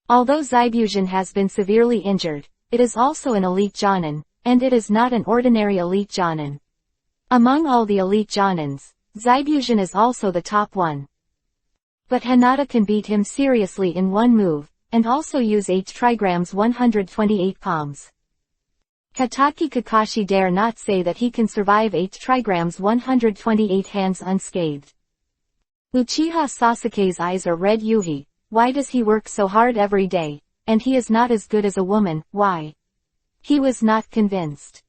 Although Zaibujan has been severely injured, it is also an elite Jonin, and it is not an ordinary elite Jonin. Among all the elite Jonins, Zaibujan is also the top one. But Hinata can beat him seriously in one move, and also use 8 trigrams 128 palms. Hatake Kakashi dare not say that he can survive 8 trigrams 128 hands unscathed. Uchiha Sasuke's eyes are red. Yuhi, why does he work so hard every day? And he is not as good as a woman, why? He was not convinced.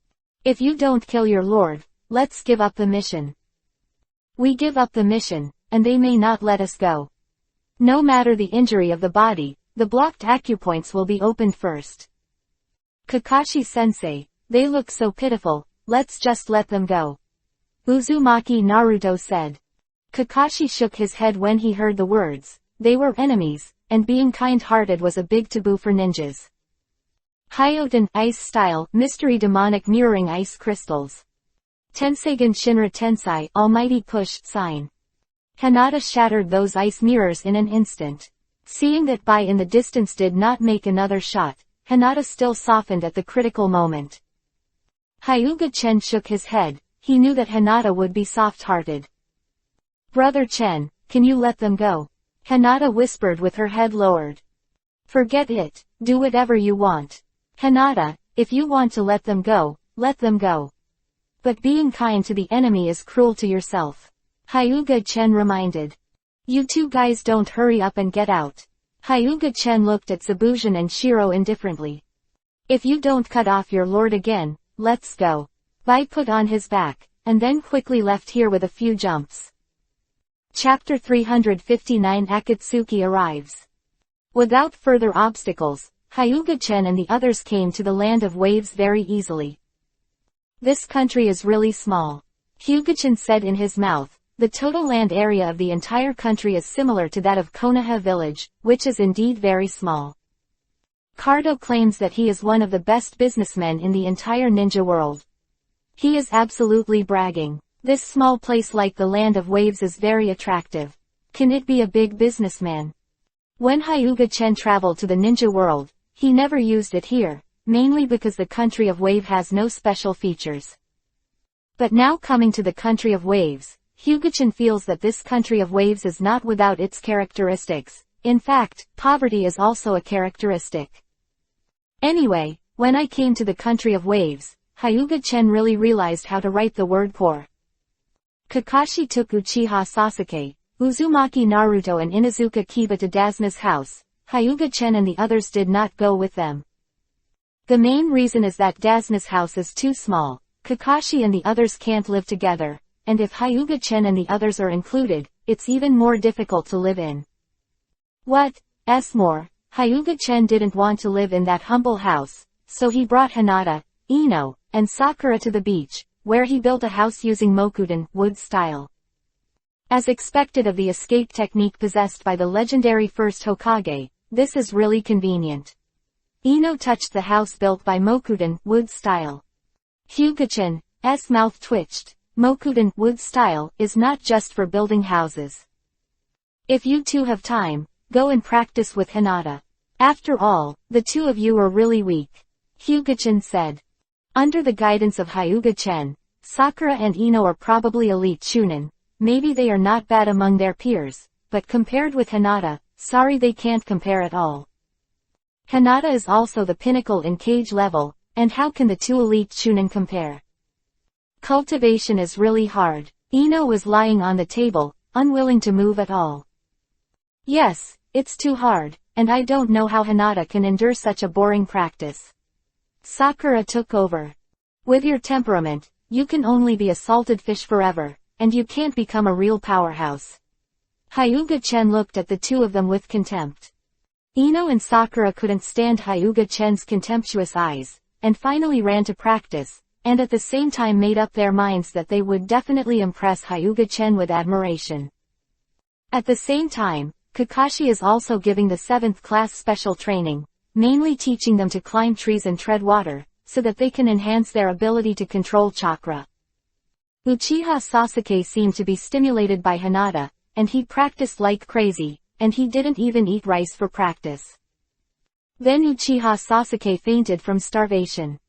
If you don't kill your lord, let's give up the mission. We give up the mission, and they may not let us go. No matter the injury of the body, the blocked acupoints will be opened first. Kakashi-sensei, they look so pitiful, let's just let them go. Uzumaki Naruto said. Kakashi shook his head when he heard the words. They were enemies, and being kind-hearted was a big taboo for ninjas. Hyoten, ice style, mystery demonic mirroring ice crystals. Tenseigan Shinra Tensai, almighty push, sign. Hinata shattered those ice mirrors in an instant. Seeing that Bai in the distance did not make another shot, Hinata still softened at the critical moment. Hyuga Chen shook his head, he knew that Hinata would be soft-hearted. Brother Chen, can you let them go? Hinata whispered with her head lowered. Forget it, do whatever you want. Hinata, if you want to let them go, let them go. But being kind to the enemy is cruel to yourself. Hyuga Chen reminded. You two guys don't hurry up and get out. Hyuga Chen looked at Zabuzan and Shiro indifferently. If you don't cut off your lord again, let's go. Bai put on his back, and then quickly left here with a few jumps. Chapter 359 Akatsuki arrives. Without further obstacles, Hyuga Chen and the others came to the land of waves very easily. This country is really small. Hyuga Chen said in his mouth. The total land area of the entire country is similar to that of Konoha village, which is indeed very small. Cardo claims that he is one of the best businessmen in the entire ninja world. He is absolutely bragging. This small place like the land of waves is very attractive. Can it be a big businessman? When Hyuga Chen traveled to the ninja world, he never used it here, mainly because the country of wave has no special features. But now coming to the country of waves, Hyuga Chen feels that this country of waves is not without its characteristics. In fact, poverty is also a characteristic. Anyway, when I came to the country of waves, Hyuga Chen really realized how to write the word poor. Kakashi took Uchiha Sasuke, Uzumaki Naruto and Inuzuka Kiba to Dazuna's house. Hyuga Chen and the others did not go with them. The main reason is that Dazuna's house is too small. Kakashi and the others can't live together. And if Hyuga Chen and the others are included, it's even more difficult to live in. What's more, Hyuga Chen didn't want to live in that humble house, so he brought Hinata, Ino, and Sakura to the beach, where he built a house using Mokuden, wood style. As expected of the escape technique possessed by the legendary first Hokage, this is really convenient. Ino touched the house built by Mokuden, wood style. Hyuga Chen's mouth twitched. Mokuden, wood style, is not just for building houses. If you two have time, go and practice with Hinata. After all, the two of you are really weak. Hyuga Chen said. Under the guidance of Hyuga Chen, Sakura and Ino are probably elite Chunin. Maybe they are not bad among their peers, but compared with Hinata, sorry they can't compare at all. Hinata is also the pinnacle in cage level, and how can the two elite Chunin compare? Cultivation is really hard. Ino was lying on the table, unwilling to move at all. Yes, it's too hard, and I don't know how Hinata can endure such a boring practice. Sakura took over. With your temperament, you can only be a salted fish forever, and you can't become a real powerhouse. Hyuga Chen looked at the two of them with contempt. Ino and Sakura couldn't stand Hyuga Chen's contemptuous eyes, and finally ran to practice, and at the same time made up their minds that they would definitely impress Hyuga Chen with admiration. At the same time, Kakashi is also giving the 7th class special training, mainly teaching them to climb trees and tread water, so that they can enhance their ability to control chakra. Uchiha Sasuke seemed to be stimulated by Hinata, and he practiced like crazy, and he didn't even eat rice for practice. Then Uchiha Sasuke fainted from starvation.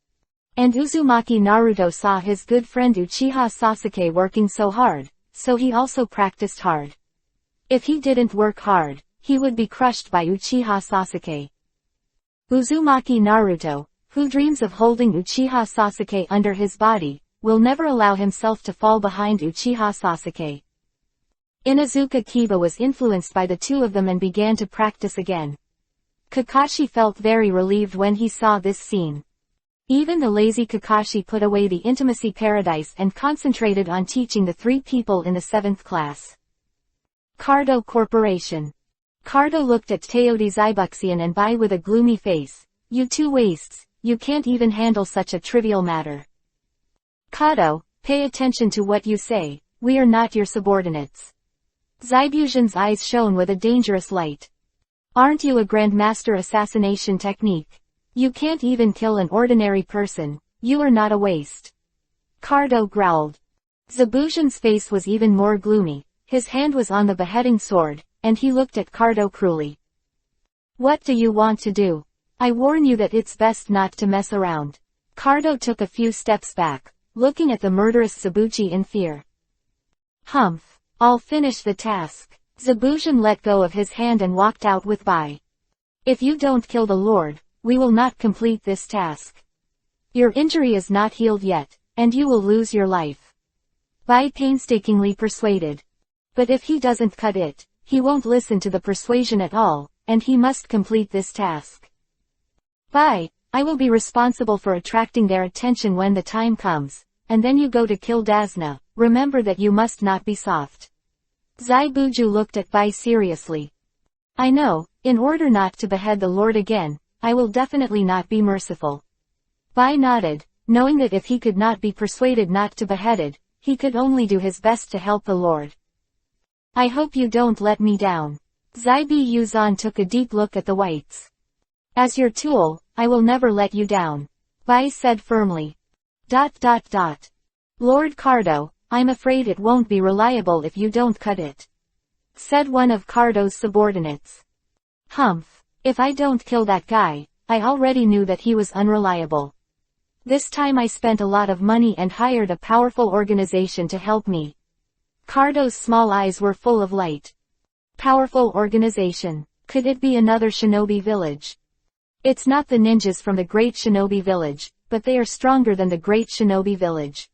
And Uzumaki Naruto saw his good friend Uchiha Sasuke working so hard, so he also practiced hard. If he didn't work hard, he would be crushed by Uchiha Sasuke. Uzumaki Naruto, who dreams of holding Uchiha Sasuke under his body, will never allow himself to fall behind Uchiha Sasuke. Inuzuka Kiba was influenced by the two of them and began to practice again. Kakashi felt very relieved when he saw this scene. Even the lazy Kakashi put away the intimacy paradise and concentrated on teaching the 3 people in the 7th class. Cardo Corporation. Cardo looked at Teodi Zaibuxian and Bai with a gloomy face. You two wastes, you can't even handle such a trivial matter. Kado, Pay attention to what you say, we are not your subordinates. Zaibusion's eyes shone with a dangerous light. Aren't you a grandmaster assassination technique? You can't even kill an ordinary person, you are not a waste. Cardo growled. Zaibusion's face was even more gloomy, his hand was on the beheading sword, and he looked at Cardo cruelly. What do you want to do? I warn you that it's best not to mess around. Cardo took a few steps back, looking at the murderous Zaibuji in fear. Humph, I'll finish the task. Zaibusion let go of his hand and walked out with Bai. If you don't kill the Lord, we will not complete this task. Your injury is not healed yet, and you will lose your life. Bai painstakingly persuaded. But if he doesn't cut it, he won't listen to the persuasion at all, and he must complete this task. Bai, I will be responsible for attracting their attention when the time comes, and then you go to kill Dasna, remember that you must not be soft. Zaibuju looked at Bai seriously. I know, in order not to behead the Lord again, I will definitely not be merciful. Bai nodded, knowing that if he could not be persuaded not to beheaded, he could only do his best to help the Lord. I hope you don't let me down. Zaibi Yuzan took a deep look at the whites. As your tool, I will never let you down. Bai said firmly. Lord Cardo, I'm afraid it won't be reliable if you don't cut it. Said one of Cardo's subordinates. Humph, if I don't kill that guy, I already knew that he was unreliable. This time I spent a lot of money and hired a powerful organization to help me. Cardo's small eyes were full of light. Powerful organization. Could it be another shinobi village? It's not the ninjas from the Great Shinobi Village, but they are stronger than the Great Shinobi Village.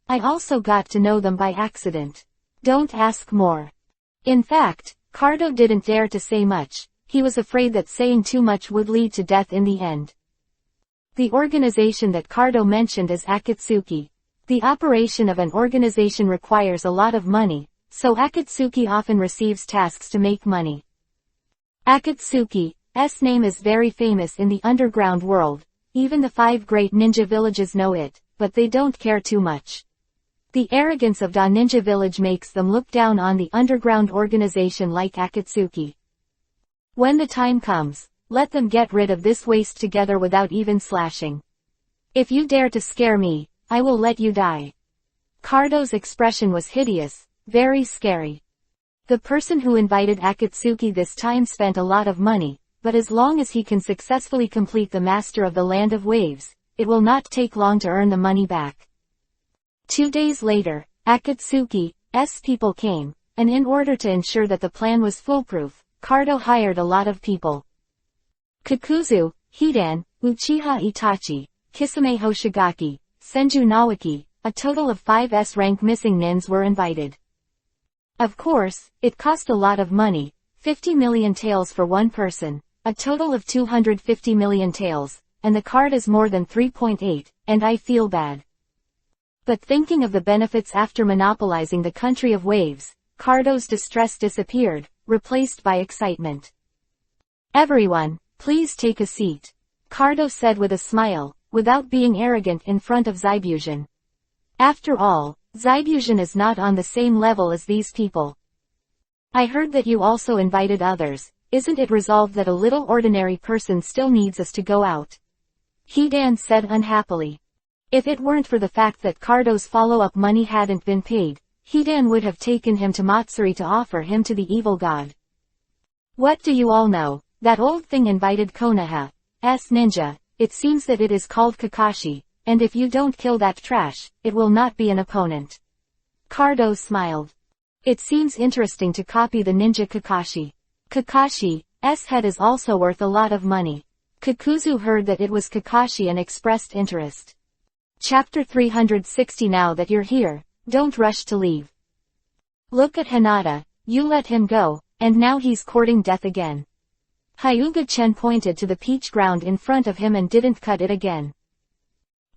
I also got to know them by accident. Don't ask more. In fact, Cardo didn't dare to say much, he was afraid that saying too much would lead to death in the end. The organization that Cardo mentioned is Akatsuki. The operation of an organization requires a lot of money, so Akatsuki often receives tasks to make money. Akatsuki's name is very famous in the underground world, even the 5 great ninja villages know it, but they don't care too much. The arrogance of Da Ninja Village makes them look down on the underground organization like Akatsuki. When the time comes, let them get rid of this waste together without even slashing. If you dare to scare me, I will let you die. Cardo's expression was hideous, very scary. The person who invited Akatsuki this time spent a lot of money, but as long as he can successfully complete the Master of the Land of Waves, it will not take long to earn the money back. 2 days later, Akatsuki's people came, and in order to ensure that the plan was foolproof, Cardo hired a lot of people. Kakuzu, Hidan, Uchiha Itachi, Kisame Hoshigaki, Senju Nawaki, a total of 5 S-rank missing nins were invited. Of course, it cost a lot of money, 50 million taels for one person, a total of 250 million taels, and the card is more than 3.8, and I feel bad. But thinking of the benefits after monopolizing the country of waves, Cardo's distress disappeared, replaced by excitement. Everyone, please take a seat. Cardo said with a smile, without being arrogant in front of Zaibusion. After all, Zaibusion is not on the same level as these people. I heard that you also invited others, isn't it resolved that a little ordinary person still needs us to go out? Hidan said unhappily. If it weren't for the fact that Cardo's follow-up money hadn't been paid, Hidan would have taken him to Matsuri to offer him to the evil god. What do you all know? That old thing invited Konoha's ninja, it seems that it is called Kakashi, and if you don't kill that trash, it will not be an opponent. Cardo smiled. It seems interesting to copy the ninja Kakashi. Kakashi's head is also worth a lot of money. Kakuzu heard that it was Kakashi and expressed interest. Chapter 360. Now that you're here, don't rush to leave. Look at Hinata, you let him go, and now he's courting death again. Hyuga-chen pointed to the peach ground in front of him and didn't cut it again.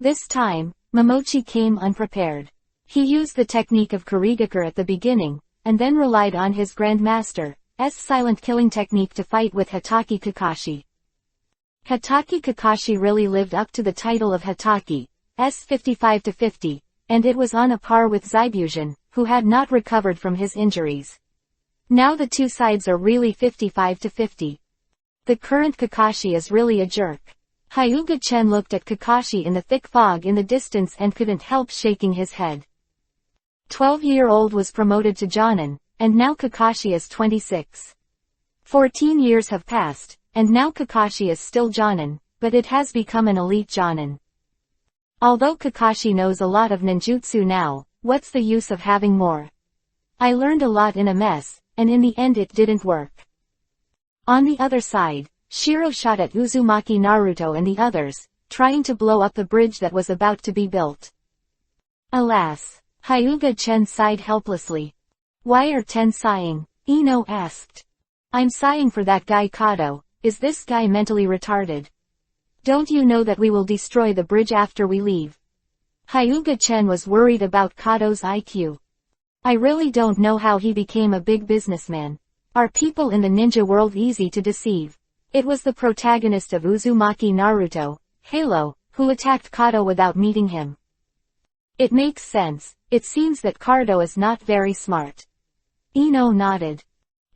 This time, Momochi came unprepared. He used the technique of Kurigakure at the beginning, and then relied on his grandmaster's silent killing technique to fight with Hatake Kakashi. Hatake Kakashi really lived up to the title of Hatake's 55-50, and it was on a par with Zaibusion, who had not recovered from his injuries. Now the two sides are really 55-50. The current Kakashi is really a jerk. Hyuga-chen looked at Kakashi in the thick fog in the distance and couldn't help shaking his head. 12-year-old was promoted to Jonin, and now Kakashi is 26. 14 years have passed, and now Kakashi is still Jonin, but it has become an elite Jonin. Although Kakashi knows a lot of ninjutsu now, what's the use of having more? I learned a lot in a mess, and in the end it didn't work. On the other side, Shiro shot at Uzumaki Naruto and the others, trying to blow up the bridge that was about to be built. Alas! Hyuga-chen sighed helplessly. Why are Ten sighing? Ino asked. I'm sighing for that guy Kato. Is this guy mentally retarded? Don't you know that we will destroy the bridge after we leave? Hyuga-chen was worried about Kato's IQ. I really don't know how he became a big businessman. Are people in the ninja world easy to deceive? It was the protagonist of Uzumaki Naruto, Halo, who attacked Kato without meeting him. It makes sense. It seems that Kato is not very smart. Ino nodded.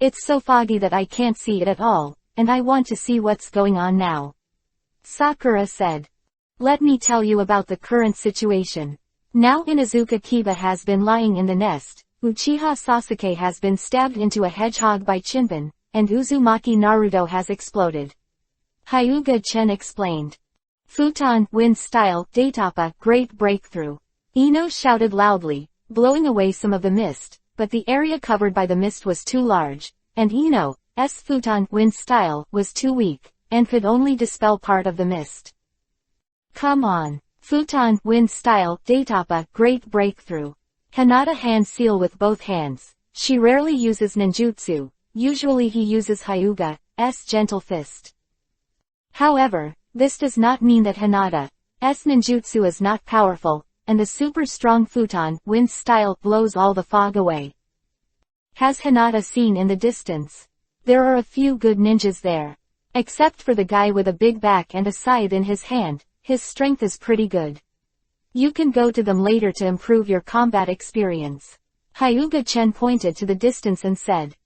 It's so foggy that I can't see it at all, and I want to see what's going on now. Sakura said. Let me tell you about the current situation. Now Inuzuka Kiba has been lying in the nest, Uchiha Sasuke has been stabbed into a hedgehog by Chinban, and Uzumaki Naruto has exploded. Hyuga-chen explained. Futon, wind style, Datapa, great breakthrough. Ino shouted loudly, blowing away some of the mist, but the area covered by the mist was too large, and Ino's futon, wind style, was too weak, and could only dispel part of the mist. Come on. Futon, wind style, Datapa, great breakthrough. Hinata hand seal with both hands. She rarely uses ninjutsu, usually he uses Hyuga's gentle fist. However, this does not mean that Hinata's ninjutsu is not powerful, and the super strong futon, wind style, blows all the fog away. Has Hinata seen in the distance? There are a few good ninjas there. Except for the guy with a big back and a scythe in his hand, his strength is pretty good. You can go to them later to improve your combat experience. Hyuga-chen pointed to the distance and said.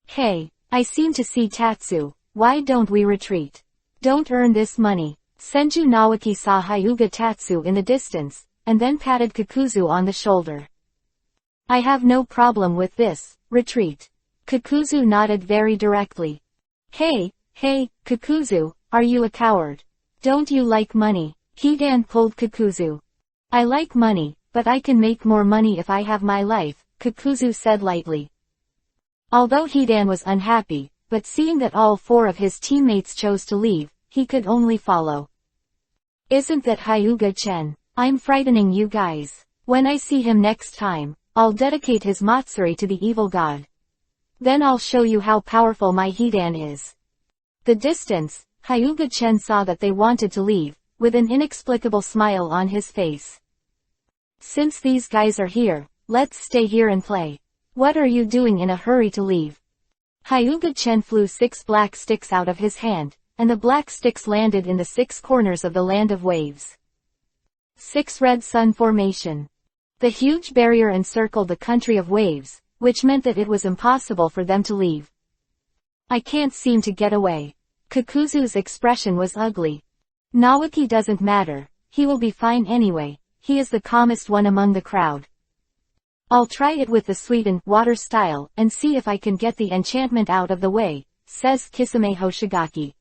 Hey, I seem to see Tatsu, why don't we retreat? Don't earn this money. Senju Nawaki saw Hyuga Tatsu in the distance, and then patted Kakuzu on the shoulder. I have no problem with this, retreat. Kakuzu nodded very directly. Hey, Kakuzu, are you a coward? Don't you like money? Hidan pulled Kakuzu. I like money, but I can make more money if I have my life, Kakuzu said lightly. Although Hidan was unhappy, but seeing that all four of his teammates chose to leave, he could only follow. Isn't that Hyuga-chen? I'm frightening you guys. When I see him next time, I'll dedicate his Matsuri to the evil god. Then I'll show you how powerful my Hidan is. The distance, Hyuga-chen saw that they wanted to leave, with an inexplicable smile on his face. Since these guys are here, let's stay here and play. What are you doing in a hurry to leave? Hyuga-chen flew 6 black sticks out of his hand, and the black sticks landed in the 6 corners of the land of waves. 6 Red Sun Formation. The huge barrier encircled the country of waves, which meant that it was impossible for them to leave. I can't seem to get away. Kakuzu's expression was ugly. Nawaki doesn't matter, he will be fine anyway, he is the calmest one among the crowd. I'll try it with the Suiten water style and see if I can get the enchantment out of the way, says Kisame Hoshigaki.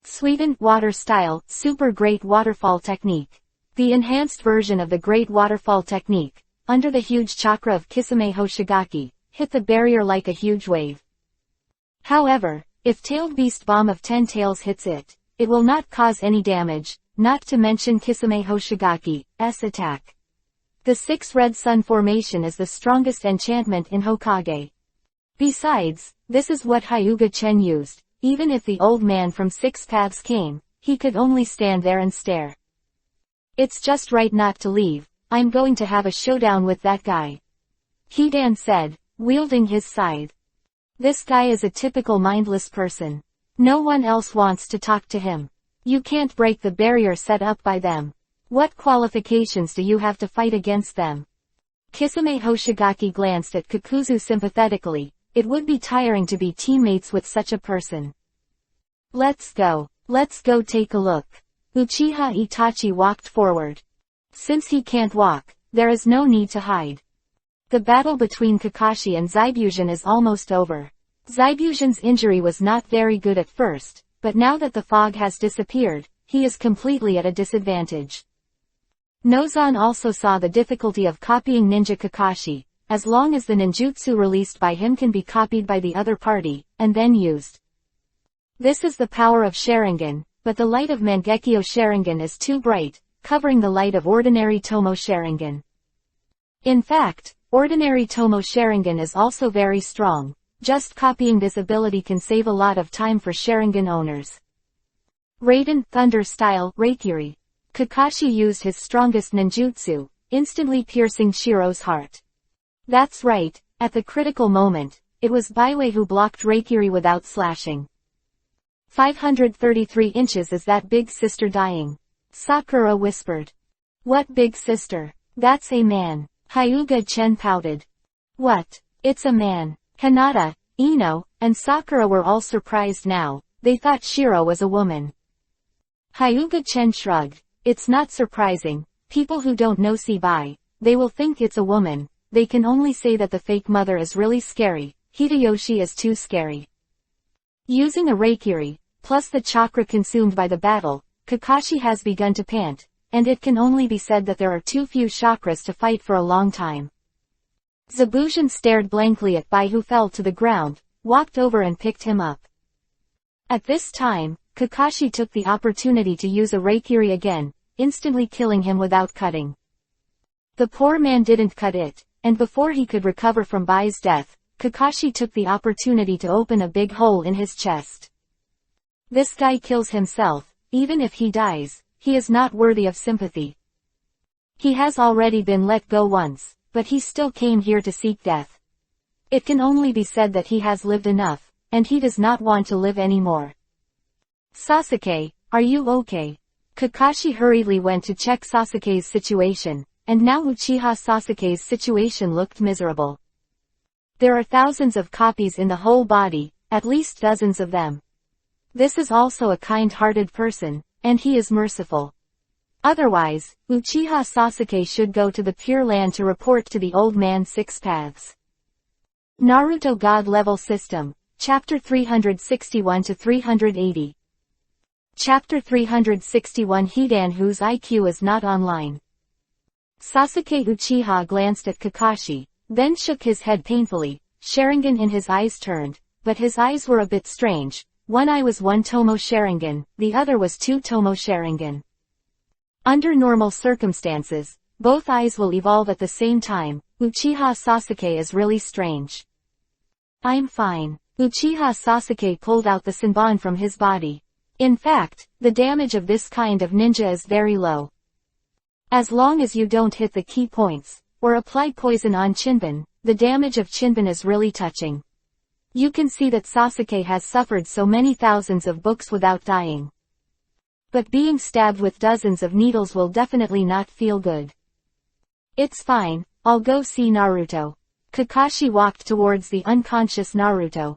Suiten water style, super great waterfall technique. The enhanced version of the great waterfall technique, under the huge chakra of Kisame Hoshigaki, hit the barrier like a huge wave. However, if Tailed Beast Bomb of 10 Tails hits it, it will not cause any damage, not to mention Kisame Hoshigaki's attack. The 6 Red Sun Formation is the strongest enchantment in Hokage. Besides, this is what Hyuga-chen used. Even if the old man from 6 Paths came, he could only stand there and stare. It's just right not to leave, I'm going to have a showdown with that guy. Hidan said, wielding his scythe. This guy is a typical mindless person. No one else wants to talk to him. You can't break the barrier set up by them. What qualifications do you have to fight against them? Kisame Hoshigaki glanced at Kakuzu sympathetically. It would be tiring to be teammates with such a person. Let's go take a look. Uchiha Itachi walked forward. Since he can't walk, there is no need to hide. The battle between Kakashi and Zaibushin is almost over. Zaibushin's injury was not very good at first, but now that the fog has disappeared, he is completely at a disadvantage. Nozan also saw the difficulty of copying Ninja Kakashi, as long as the ninjutsu released by him can be copied by the other party, and then used. This is the power of Sharingan, but the light of Mangekyo Sharingan is too bright, covering the light of ordinary Tomo Sharingan. In fact, ordinary Tomo Sharingan is also very strong. Just copying this ability can save a lot of time for Sharingan owners. Raiden Thunder Style Reikiri. Kakashi used his strongest ninjutsu, instantly piercing Shiro's heart. That's right, at the critical moment, it was Baiwei who blocked Reikiri without slashing. 533 inches is that big sister dying? Sakura whispered. What big sister? That's a man. Hyuga Chen pouted. What? It's a man. Hinata, Ino, and Sakura were all surprised now. They thought Shiro was a woman. Hyuga Chen shrugged. It's not surprising. People who don't know Sebai, they will think it's a woman. They can only say that the fake mother is really scary. Hideyoshi is too scary. Using a Reikiri, plus the chakra consumed by the battle, Kakashi has begun to pant, and it can only be said that there are too few chakras to fight for a long time. Zabushин stared blankly at Bai, who fell to the ground, walked over and picked him up. At this time, Kakashi took the opportunity to use a Reikiri again, instantly killing him without cutting. The poor man didn't cut it, and before he could recover from Bai's death, Kakashi took the opportunity to open a big hole in his chest. This guy kills himself. Even if he dies, he is not worthy of sympathy. He has already been let go once, but he still came here to seek death. It can only be said that he has lived enough, and he does not want to live anymore. Sasuke, are you okay? Kakashi hurriedly went to check Sasuke's situation, and now Uchiha Sasuke's situation looked miserable. There are thousands of copies in the whole body, at least dozens of them. This is also a kind-hearted person, and he is merciful. Otherwise, Uchiha Sasuke should go to the Pure Land to report to the Old Man Six Paths. Naruto God Level System, Chapter 361-380. Chapter 361 Hidan whose IQ is not online. Sasuke Uchiha glanced at Kakashi, then shook his head painfully. Sharingan in his eyes turned, but his eyes were a bit strange. One eye was 1 Tomo Sharingan, the other was 2 Tomo Sharingan. Under normal circumstances, both eyes will evolve at the same time. Uchiha Sasuke is really strange. I'm fine. Uchiha Sasuke pulled out the Senbon from his body. In fact, the damage of this kind of ninja is very low. As long as you don't hit the key points, or apply poison on Chinbin, the damage of Chinbin is really touching. You can see that Sasuke has suffered so many thousands of books without dying. But being stabbed with dozens of needles will definitely not feel good. It's fine, I'll go see Naruto. Kakashi walked towards the unconscious Naruto.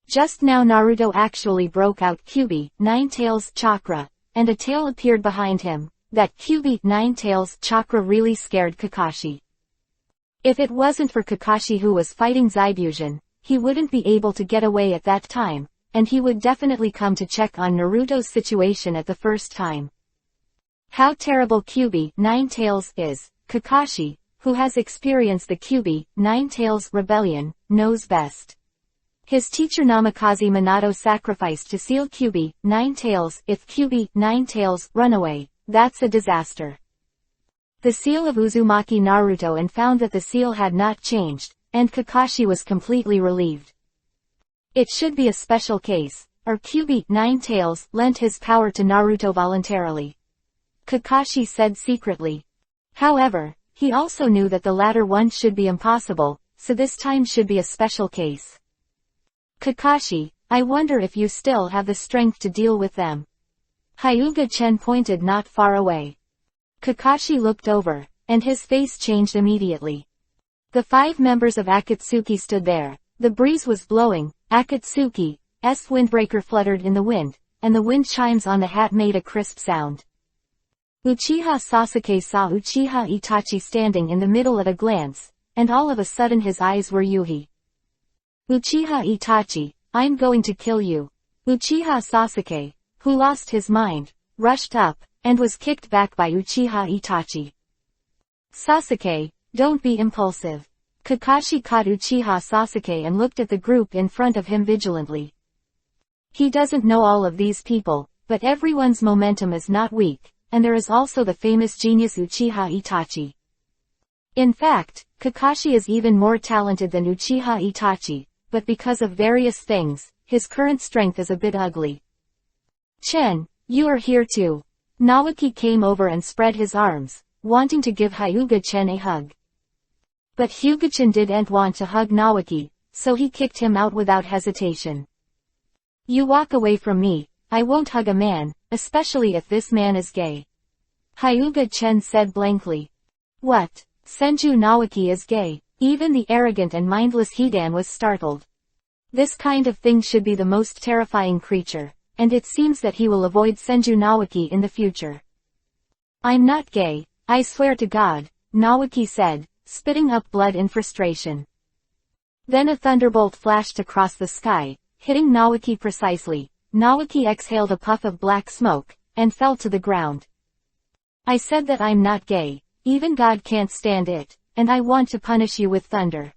Just now Naruto actually broke out Kyuubi, Nine-Tails chakra, and a tail appeared behind him. That Kyuubi, Nine-Tails chakra really scared Kakashi. If it wasn't for Kakashi who was fighting Zaibushin, he wouldn't be able to get away at that time, and he would definitely come to check on Naruto's situation at the first time. How terrible Kyuubi, Nine-Tails is, Kakashi, who has experienced the Kyuubi, Nine-Tails rebellion, knows best. His teacher Namikaze Minato sacrificed to seal Kyuubi, Nine-Tails. If Kyuubi, Nine-Tails, run away, that's a disaster. The seal of Uzumaki Naruto and found that the seal had not changed, and Kakashi was completely relieved. It should be a special case, or Kyuubi, Nine-Tails, lent his power to Naruto voluntarily. Kakashi said secretly. However, he also knew that the latter one should be impossible, so this time should be a special case. Kakashi, I wonder if you still have the strength to deal with them. Hyuga Chen pointed not far away. Kakashi looked over, and his face changed immediately. The 5 members of Akatsuki stood there. The breeze was blowing, Akatsuki's windbreaker fluttered in the wind, and the wind chimes on the hat made a crisp sound. Uchiha Sasuke saw Uchiha Itachi standing in the middle at a glance, and all of a sudden his eyes were Yuhi. Uchiha Itachi, I'm going to kill you. Uchiha Sasuke, who lost his mind, rushed up, and was kicked back by Uchiha Itachi. Sasuke, don't be impulsive. Kakashi caught Uchiha Sasuke and looked at the group in front of him vigilantly. He doesn't know all of these people, but everyone's momentum is not weak, and there is also the famous genius Uchiha Itachi. In fact, Kakashi is even more talented than Uchiha Itachi, but because of various things, his current strength is a bit ugly. Chen, you are here too. Naoki came over and spread his arms, wanting to give Hyuga-chen a hug. But Hyuga-chen didn't want to hug Naoki, so he kicked him out without hesitation. You walk away from me, I won't hug a man, especially if this man is gay. Hyuga-chen said blankly. What? Senju Naoki is gay? Even the arrogant and mindless Hidan was startled. This kind of thing should be the most terrifying creature, and it seems that he will avoid Senju Naoki in the future. I'm not gay, I swear to God, Naoki said, spitting up blood in frustration. Then a thunderbolt flashed across the sky, hitting Naoki precisely. Naoki exhaled a puff of black smoke, and fell to the ground. I said that I'm not gay, even God can't stand it, and I want to punish you with thunder.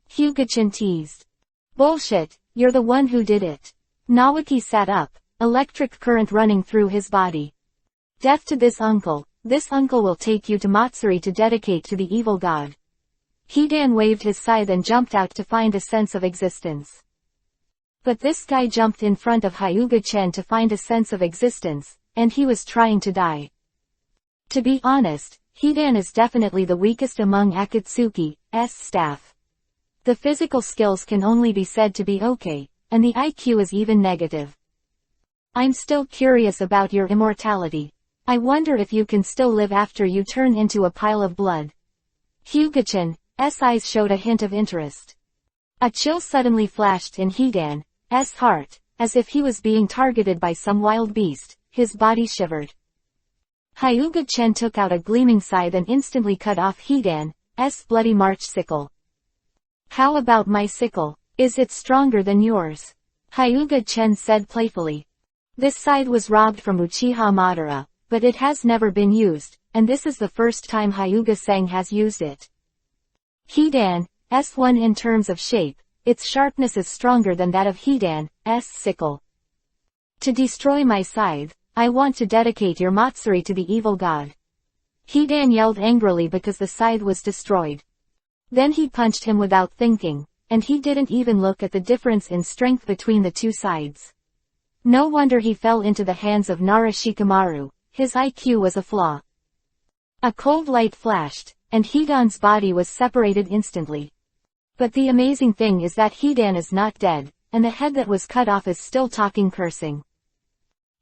Hyuga-chen teased. Bullshit, you're the one who did it. Naoki sat up, electric current running through his body. Death to this uncle will take you to Matsuri to dedicate to the evil god. Hidan waved his scythe and jumped out to find a sense of existence. But this guy jumped in front of Hyuga-chen to find a sense of existence, and he was trying to die. To be honest, Hidan is definitely the weakest among Akatsuki's staff. The physical skills can only be said to be okay, and the IQ is even negative. I'm still curious about your immortality. I wonder if you can still live after you turn into a pile of blood. Hyuga-chen's eyes showed a hint of interest. A chill suddenly flashed in Hidan's heart, as if he was being targeted by some wild beast. His body shivered. Hyuga-chen took out a gleaming scythe and instantly cut off Hidan's bloody March sickle. How about my sickle? Is it stronger than yours? Hyuga-chen said playfully. This scythe was robbed from Uchiha Madara, but it has never been used, and this is the first time Hyuga-san has used it. Hidan's one in terms of shape, its sharpness is stronger than that of Hidan's sickle. To destroy my scythe, I want to dedicate your Matsuri to the evil god. Hidan yelled angrily because the scythe was destroyed. Then he punched him without thinking, and he didn't even look at the difference in strength between the two sides. No wonder he fell into the hands of Nara Shikamaru, his IQ was a flaw. A cold light flashed, and Hidan's body was separated instantly. But the amazing thing is that Hidan is not dead, and the head that was cut off is still talking cursing.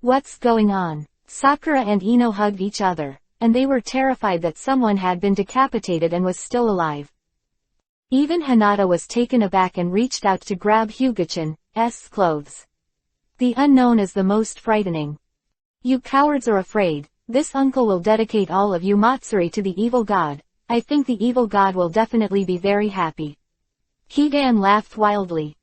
What's going on? Sakura and Ino hugged each other, and they were terrified that someone had been decapitated and was still alive. Even Hinata was taken aback and reached out to grab Hyuga-chan's clothes. The unknown is the most frightening. You cowards are afraid, this uncle will dedicate all of you Matsuri to the evil god. I think the evil god will definitely be very happy. Hidan laughed wildly.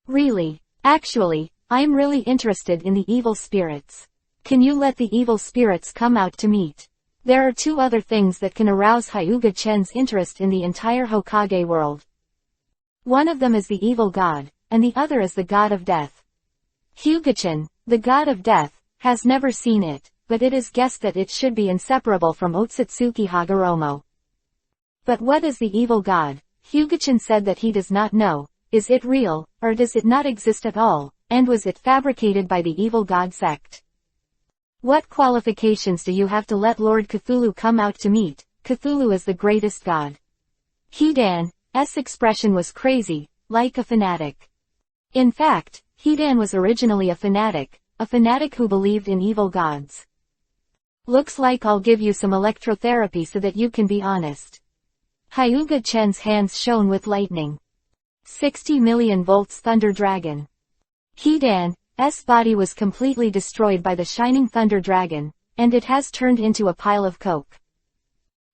Really? Actually, I'm really interested in the evil spirits. Can you let the evil spirits come out to meet? There are 2 other things that can arouse Hyuga-chan's interest in the entire Hokage world. One of them is the evil god, and the other is the god of death. Hyuga-chan, the god of death, has never seen it, but it is guessed that it should be inseparable from Otsutsuki Hagoromo. But what is the evil god? Hyuga-chan said that he does not know. Is it real, or does it not exist at all, and was it fabricated by the evil god sect? What qualifications do you have to let Lord Cthulhu come out to meet? Cthulhu is the greatest god. Hidan's expression was crazy, like a fanatic. In fact, Hidan was originally a fanatic who believed in evil gods. Looks like I'll give you some electrotherapy so that you can be honest. Hyuga Chen's hands shone with lightning. 60 million volts Thunder Dragon. Hidan's body was completely destroyed by the shining Thunder Dragon, and it has turned into a pile of coke.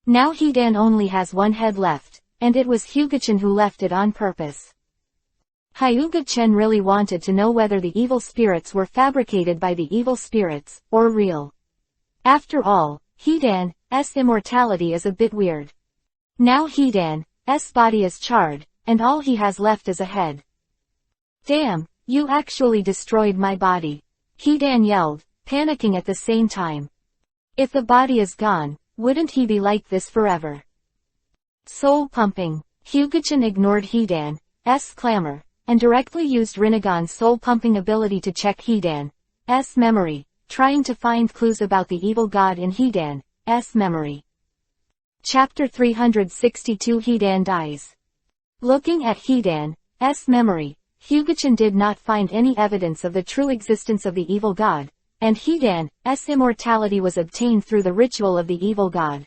Now Hidan only has one head left, and it was Hyuga-chan who left it on purpose. Hyuga-chan really wanted to know whether the evil spirits were fabricated by the evil spirits, or real. After all, Hidan's immortality is a bit weird. Now Hidan's body is charred, and all he has left is a head. Damn, you actually destroyed my body. Hidan yelled, panicking at the same time. If the body is gone, wouldn't he be like this forever? Soul pumping. Hyuga-chan ignored Hidan's clamor, and directly used Rinnegan's soul pumping ability to check Hidan's memory, trying to find clues about the evil god in Hidan's memory. Chapter 362 Hidan dies. Looking at Hidan's memory, Hyuga-chan did not find any evidence of the true existence of the evil god, and Hidan's immortality was obtained through the ritual of the evil god.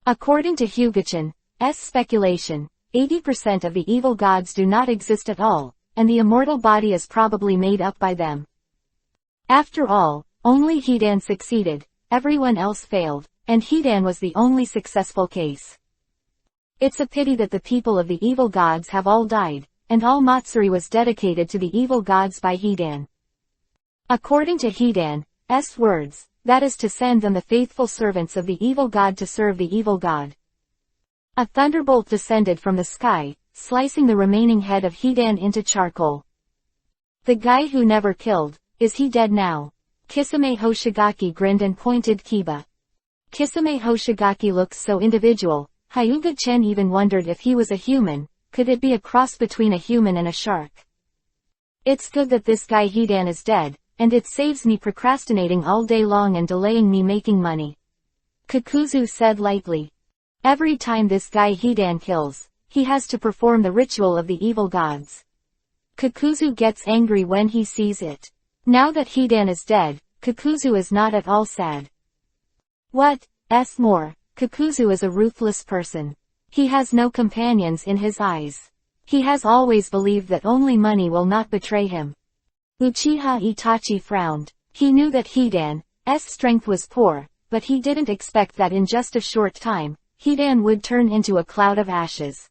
According to Hyuga-chan's speculation, 80% of the evil gods do not exist at all, and the immortal body is probably made up by them. After all, only Hidan succeeded, everyone else failed, and Hidan was the only successful case. It's a pity that the people of the evil gods have all died, and all Matsuri was dedicated to the evil gods by Hidan. According to Hidan's words, that is to send them the faithful servants of the evil god to serve the evil god. A thunderbolt descended from the sky, slicing the remaining head of Hidan into charcoal. The guy who never killed, is he dead now? Kisame Hoshigaki grinned and pointed Kiba. Kisame Hoshigaki looks so individual, Hyuga-chan even wondered if he was a human, could it be a cross between a human and a shark? It's good that this guy Hidan is dead, and it saves me procrastinating all day long and delaying me making money. Kakuzu said lightly. Every time this guy Hidan kills, he has to perform the ritual of the evil gods. Kakuzu gets angry when he sees it. Now that Hidan is dead, Kakuzu is not at all sad. What's more, Kakuzu is a ruthless person. He has no companions in his eyes. He has always believed that only money will not betray him. Uchiha Itachi frowned. He knew that Hidan's strength was poor, but he didn't expect that in just a short time, Hidan would turn into a cloud of ashes.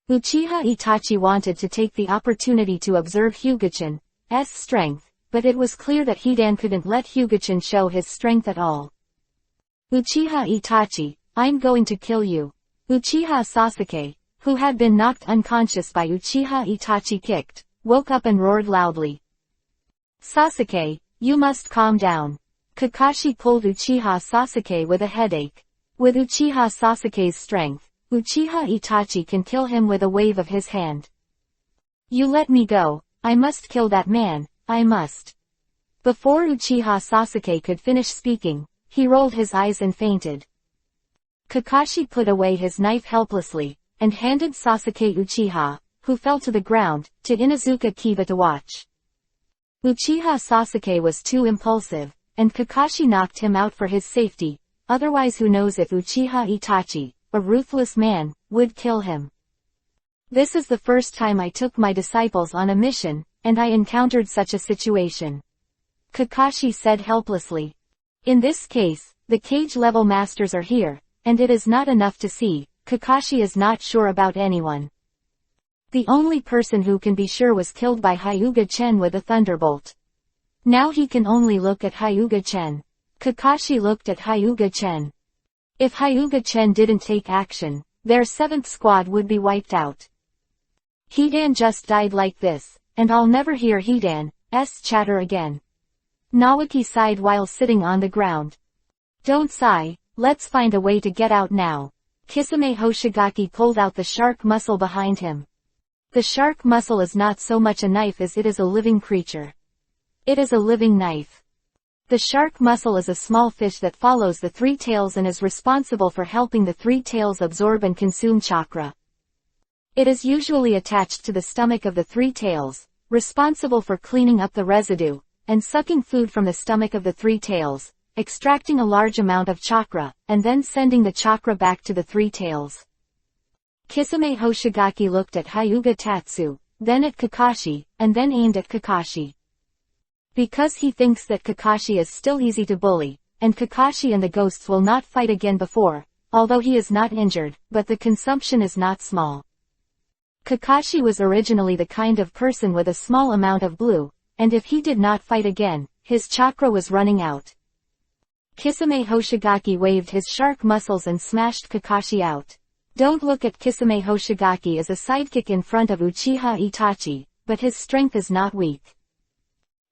Uchiha Itachi wanted to take the opportunity to observe Hyuga-chan's strength, but it was clear that Hidan couldn't let Hyuga-chan show his strength at all. Uchiha Itachi, I'm going to kill you. Uchiha Sasuke, who had been knocked unconscious by Uchiha Itachi kicked, woke up and roared loudly. Sasuke, you must calm down. Kakashi pulled Uchiha Sasuke with a headache. With Uchiha Sasuke's strength, Uchiha Itachi can kill him with a wave of his hand. You let me go, I must kill that man, I must. Before Uchiha Sasuke could finish speaking, he rolled his eyes and fainted. Kakashi put away his knife helplessly, and handed Sasuke Uchiha, who fell to the ground, to Inuzuka Kiba to watch. Uchiha Sasuke was too impulsive, and Kakashi knocked him out for his safety, otherwise who knows if Uchiha Itachi, a ruthless man, would kill him. This is the first time I took my disciples on a mission, and I encountered such a situation. Kakashi said helplessly. In this case, the cage-level masters are here, and it is not enough to see, Kakashi is not sure about anyone. The only person who can be sure was killed by Hyuga-chen with a thunderbolt. Now he can only look at Hyuga-chen. Kakashi looked at Hyuga-chen. If Hyuga-chen didn't take action, their 7th squad would be wiped out. Hidan just died like this, and I'll never hear Hidan's chatter again. Naoki sighed while sitting on the ground. Don't sigh, let's find a way to get out now. Kisame Hoshigaki pulled out the shark muscle behind him. The shark muscle is not so much a knife as it is a living creature. It is a living knife. The shark muscle is a small fish that follows the 3 tails and is responsible for helping the 3 tails absorb and consume chakra. It is usually attached to the stomach of the 3 tails, responsible for cleaning up the residue, and sucking food from the stomach of the 3 tails, extracting a large amount of chakra, and then sending the chakra back to the three tails. Kisame Hoshigaki looked at Hyuga Tatsu, then at Kakashi, and then aimed at Kakashi. Because he thinks that Kakashi is still easy to bully, and Kakashi and the ghosts will not fight again before, although he is not injured, but the consumption is not small. Kakashi was originally the kind of person with a small amount of blue, and if he did not fight again, his chakra was running out. Kisame Hoshigaki waved his shark muscles and smashed Kakashi out. Don't look at Kisame Hoshigaki as a sidekick in front of Uchiha Itachi, but his strength is not weak.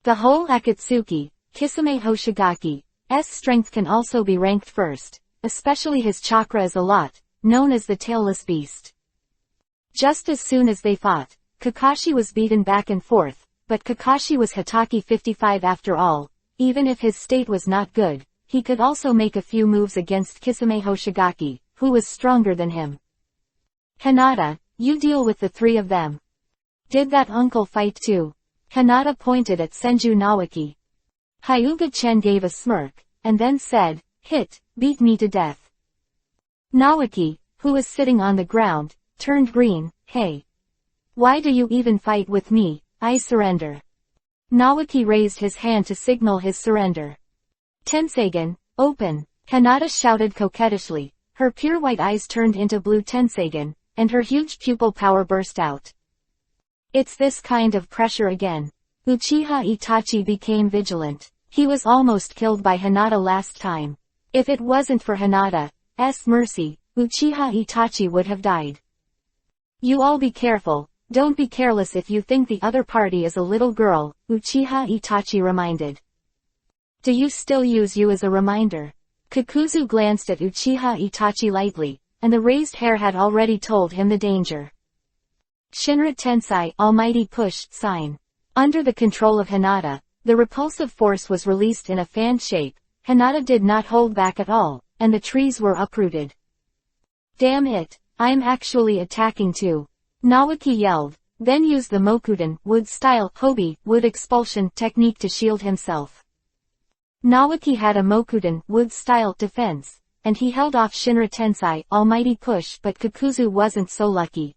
The whole Akatsuki, Kisame Hoshigaki's strength can also be ranked first, especially his chakra is a lot, known as the tailless beast. Just as soon as they fought, Kakashi was beaten back and forth, but Kakashi was Hitaki 55 after all. Even if his state was not good, he could also make a few moves against Kisame Hoshigaki, who was stronger than him. Hinata, you deal with the three of them. Did that uncle fight too? Hinata pointed at Senju Nawaki. Hyuga Chen gave a smirk, and then said, beat me to death. Nawaki, who was sitting on the ground, turned green. Hey. Why do you even fight with me? I surrender. Nawaki raised his hand to signal his surrender. Tenseigan, open, Hinata shouted coquettishly, her pure white eyes turned into blue Tenseigan, and her huge pupil power burst out. It's this kind of pressure again. Uchiha Itachi became vigilant. He was almost killed by Hinata last time. If it wasn't for Hinata's mercy, Uchiha Itachi would have died. You all be careful, don't be careless if you think the other party is a little girl, Uchiha Itachi reminded. Do you still use you as a reminder? Kakuzu glanced at Uchiha Itachi lightly, and the raised hair had already told him the danger. Shinra Tensei, Almighty Push, sign. Under the control of Hinata, the repulsive force was released in a fan shape. Hinata did not hold back at all, and the trees were uprooted. Damn it, I'm actually attacking too. Nawaki yelled, then used the Mokuden, wood-style, Hobi, wood expulsion technique to shield himself. Nawaki had a Mokuden, wood-style, defense, and he held off Shinra Tensei, Almighty Push, but Kakuzu wasn't so lucky.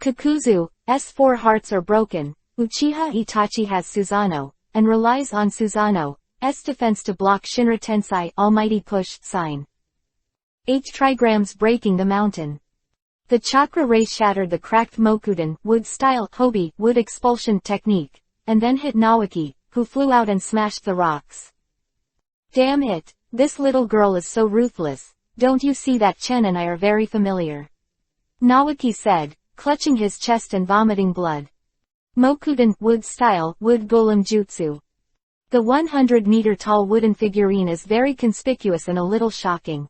Kakuzu's 4 hearts are broken. Uchiha Itachi has Susanoo, and relies on Susanoo's defense to block Shinra Tensei, Almighty Push, sign. 8 trigrams breaking the mountain. The chakra ray shattered the cracked Mokuden, wood-style, Hobi, wood expulsion technique, and then hit Nawaki, who flew out and smashed the rocks. Damn it, this little girl is so ruthless, don't you see that Chen and I are very familiar? Nawaki said, clutching his chest and vomiting blood. Mokuden, wood-style, wood golem jutsu. The 100-meter-tall wooden figurine is very conspicuous and a little shocking.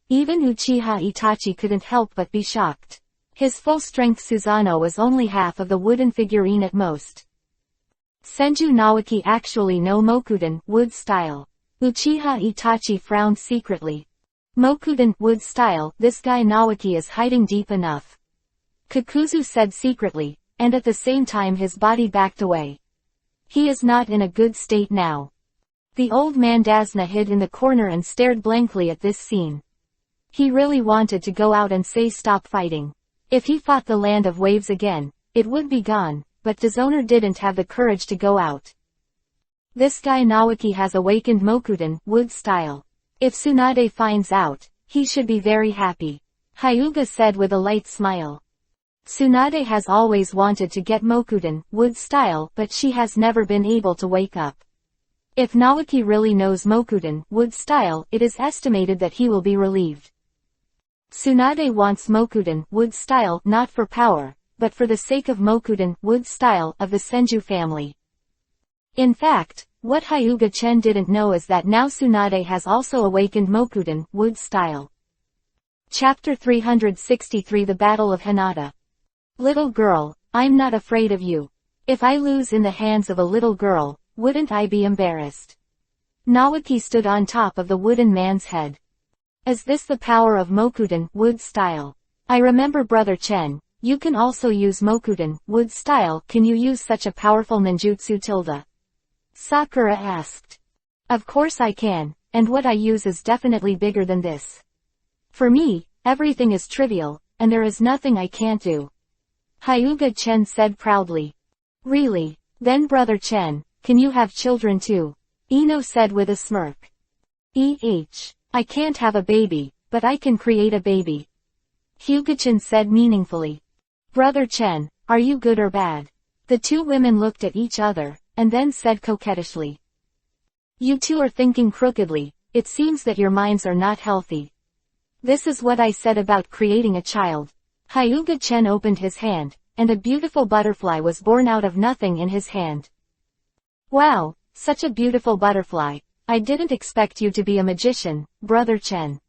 Even Uchiha Itachi couldn't help but be shocked. His full-strength Susanoo was only half of the wooden figurine at most. Senju Nawaki actually no Mokuden, wood-style. Uchiha Itachi frowned secretly. Mokuden, wood-style, this guy Nawaki is hiding deep enough. Kakuzu said secretly, and at the same time his body backed away. He is not in a good state now. The old man Dasna hid in the corner and stared blankly at this scene. He really wanted to go out and say stop fighting. If he fought the land of waves again, it would be gone, but Dishonor didn't have the courage to go out. This guy Nawaki has awakened Mokuden, wood-style. If Tsunade finds out, he should be very happy. Hyuga said with a light smile. Tsunade has always wanted to get Mokuden, wood-style, but she has never been able to wake up. If Nawaki really knows Mokuden, wood-style, it is estimated that he will be relieved. Tsunade wants Mokuden, wood-style, not for power, but for the sake of Mokuden, wood-style, of the Senju family. In fact, what Hyuga Chen didn't know is that now Tsunade has also awakened Mokuden, wood-style. Chapter 363 The Battle of Hinata. Little girl, I'm not afraid of you. If I lose in the hands of a little girl, wouldn't I be embarrassed? Nawaki stood on top of the wooden man's head. Is this the power of Mokuden, wood-style? I remember Brother Chen, you can also use Mokuden, wood-style, can you use such a powerful ninjutsu tilde? Sakura asked. Of course I can, and what I use is definitely bigger than this. For me, everything is trivial, and there is nothing I can't do. Hyuga Chen said proudly. Really? Then Brother Chen, can you have children too? Ino said with a smirk. I can't have a baby, but I can create a baby. Hyuga-chan said meaningfully. Brother Chen, are you good or bad? The two women looked at each other, and then said coquettishly. You two are thinking crookedly, it seems that your minds are not healthy. This is what I said about creating a child. Hyuga-chen opened his hand, and a beautiful butterfly was born out of nothing in his hand. Wow, such a beautiful butterfly. I didn't expect you to be a magician, Brother Chen.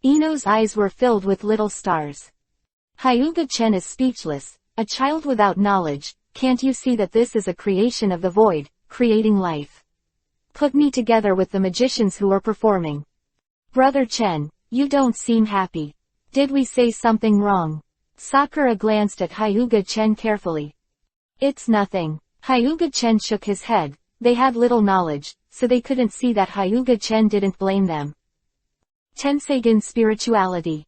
Ino's eyes were filled with little stars. Hyuga Chen is speechless, a child without knowledge, can't you see that this is a creation of the void, creating life? Put me together with the magicians who are performing. Brother Chen, you don't seem happy. Did we say something wrong? Sakura glanced at Hyuga Chen carefully. It's nothing. Hyuga Chen shook his head. They had little knowledge, so they couldn't see that Hyuga Chen didn't blame them. Tenseigen spirituality.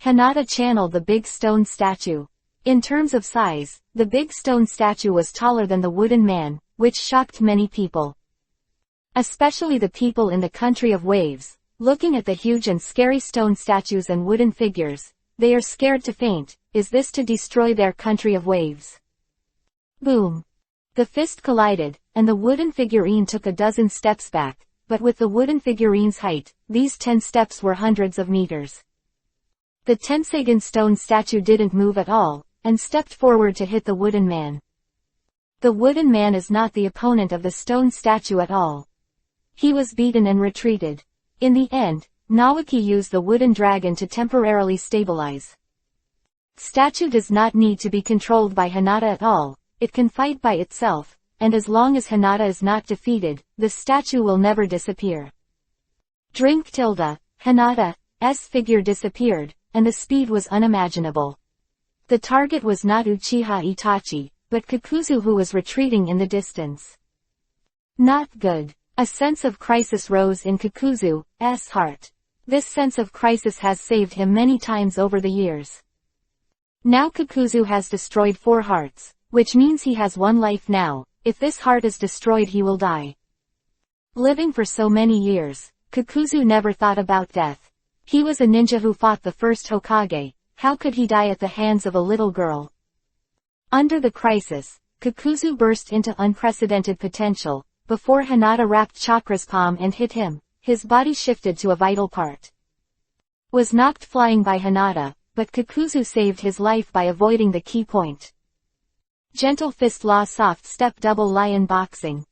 Hinata channeled the big stone statue. In terms of size, the big stone statue was taller than the wooden man, which shocked many people. Especially the people in the country of waves, looking at the huge and scary stone statues and wooden figures. They are scared to faint. Is this to destroy their country of waves? Boom. The fist collided, and the wooden figurine took a dozen steps back, but with the wooden figurine's height, these 10 steps were hundreds of meters. The Tenseigen stone statue didn't move at all, and stepped forward to hit the wooden man. The wooden man is not the opponent of the stone statue at all. He was beaten and retreated. In the end, Naoki used the wooden dragon to temporarily stabilize. Statue does not need to be controlled by Hinata at all. It can fight by itself, and as long as Hinata is not defeated, the statue will never disappear. Drink tilde, Hinata's figure disappeared, and the speed was unimaginable. The target was not Uchiha Itachi, but Kakuzu, who was retreating in the distance. Not good. A sense of crisis rose in Kakuzu's heart. This sense of crisis has saved him many times over the years. Now Kakuzu has destroyed 4 hearts. Which means he has 1 life now. If this heart is destroyed, he will die. Living for so many years, Kakuzu never thought about death. He was a ninja who fought the first Hokage. How could he die at the hands of a little girl? Under the crisis, Kakuzu burst into unprecedented potential. Before Hinata wrapped Chakra's palm and hit him, his body shifted to a vital part. Was knocked flying by Hinata, but Kakuzu saved his life by avoiding the key point. Gentle fist law soft step double lion boxing.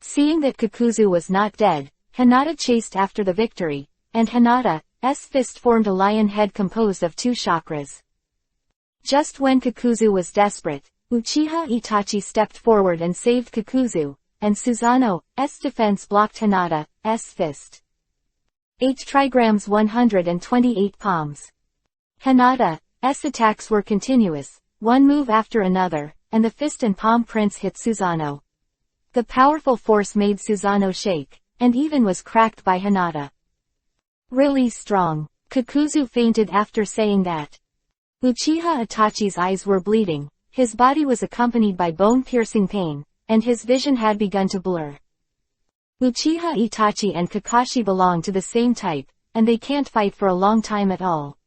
Seeing that Kakuzu was not dead, Hinata chased after the victory, and Hinata's fist formed a lion head composed of 2 chakras. Just when Kakuzu was desperate, Uchiha Itachi stepped forward and saved Kakuzu, and Susanoo's defense blocked Hinata's fist. 8 trigrams 128 palms. Hinata's attacks were continuous, one move after another, and the fist and palm prints hit Susanoo. The powerful force made Susanoo shake, and even was cracked by Hinata. Really strong. Kakuzu fainted after saying that. Uchiha Itachi's eyes were bleeding, his body was accompanied by bone-piercing pain, and his vision had begun to blur. Uchiha Itachi and Kakashi belong to the same type, and they can't fight for a long time at all.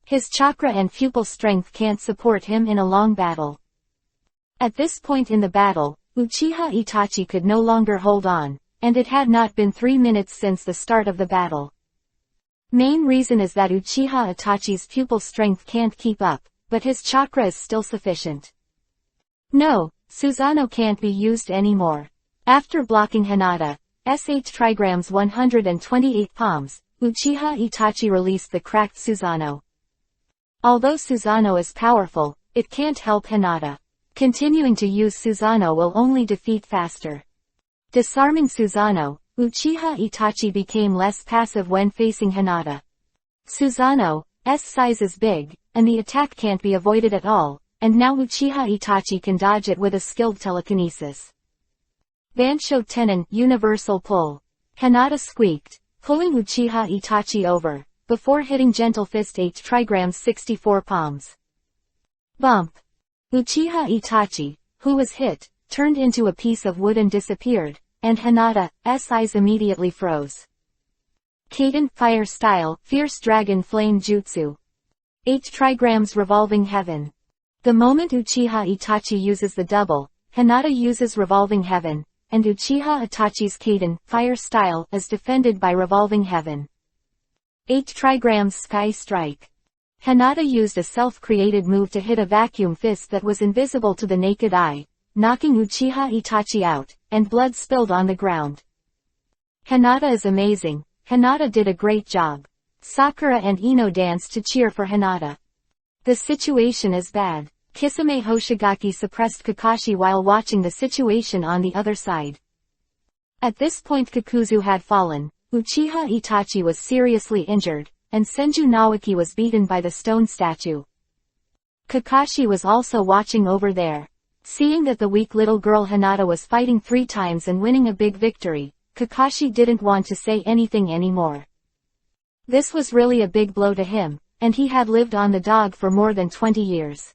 His chakra and pupil strength can't support him in a long battle. At this point in the battle, Uchiha Itachi could no longer hold on, and it had not been 3 minutes since the start of the battle. Main reason is that Uchiha Itachi's pupil strength can't keep up, but his chakra is still sufficient. No, Susanoo can't be used anymore. After blocking Hinata's 8 trigrams 128 palms, Uchiha Itachi released the cracked Susanoo. Although Susanoo is powerful, it can't help Hinata. Continuing to use Susanoo will only defeat faster. Disarming Susanoo, Uchiha Itachi became less passive when facing Hinata. Susanoo's size is big, and the attack can't be avoided at all, and now Uchiha Itachi can dodge it with a skilled telekinesis. Bansho Tenon, Universal Pull. Hinata squeaked, pulling Uchiha Itachi over, before hitting Gentle Fist 8 trigrams 64 palms. Bump! Uchiha Itachi, who was hit, turned into a piece of wood and disappeared, and Hinata's eyes immediately froze. Kaden, Fire Style, Fierce Dragon Flame Jutsu. 8 trigrams Revolving Heaven. The moment Uchiha Itachi uses the double, Hinata uses Revolving Heaven, and Uchiha Itachi's Kaden, Fire Style, is defended by Revolving Heaven. 8 trigrams Sky Strike. Hinata used a self-created move to hit a vacuum fist that was invisible to the naked eye, knocking Uchiha Itachi out, and blood spilled on the ground. Hinata is amazing. Hinata did a great job. Sakura and Ino danced to cheer for Hinata. The situation is bad. Kisame Hoshigaki suppressed Kakashi while watching the situation on the other side. At this point Kakuzu had fallen, Uchiha Itachi was seriously injured, and Senju Nawaki was beaten by the stone statue. Kakashi was also watching over there. Seeing that the weak little girl Hinata was fighting 3 times and winning a big victory, Kakashi didn't want to say anything anymore. This was really a big blow to him, and he had lived on the dog for more than 20 years.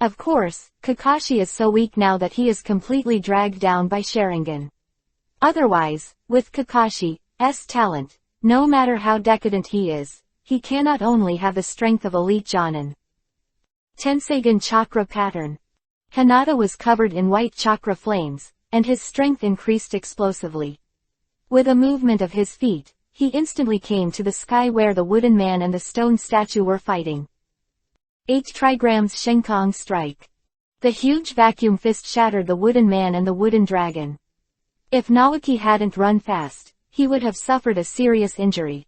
Of course, Kakashi is so weak now that he is completely dragged down by Sharingan. Otherwise, with Kakashi's talent, no matter how decadent he is, he cannot only have the strength of elite Jonin. Tenseigan Chakra Pattern. Hinata was covered in white chakra flames, and his strength increased explosively. With a movement of his feet, he instantly came to the sky where the wooden man and the stone statue were fighting. 8 trigrams Shenkong Strike. The huge vacuum fist shattered the wooden man and the wooden dragon. If Nawaki hadn't run fast, he would have suffered a serious injury.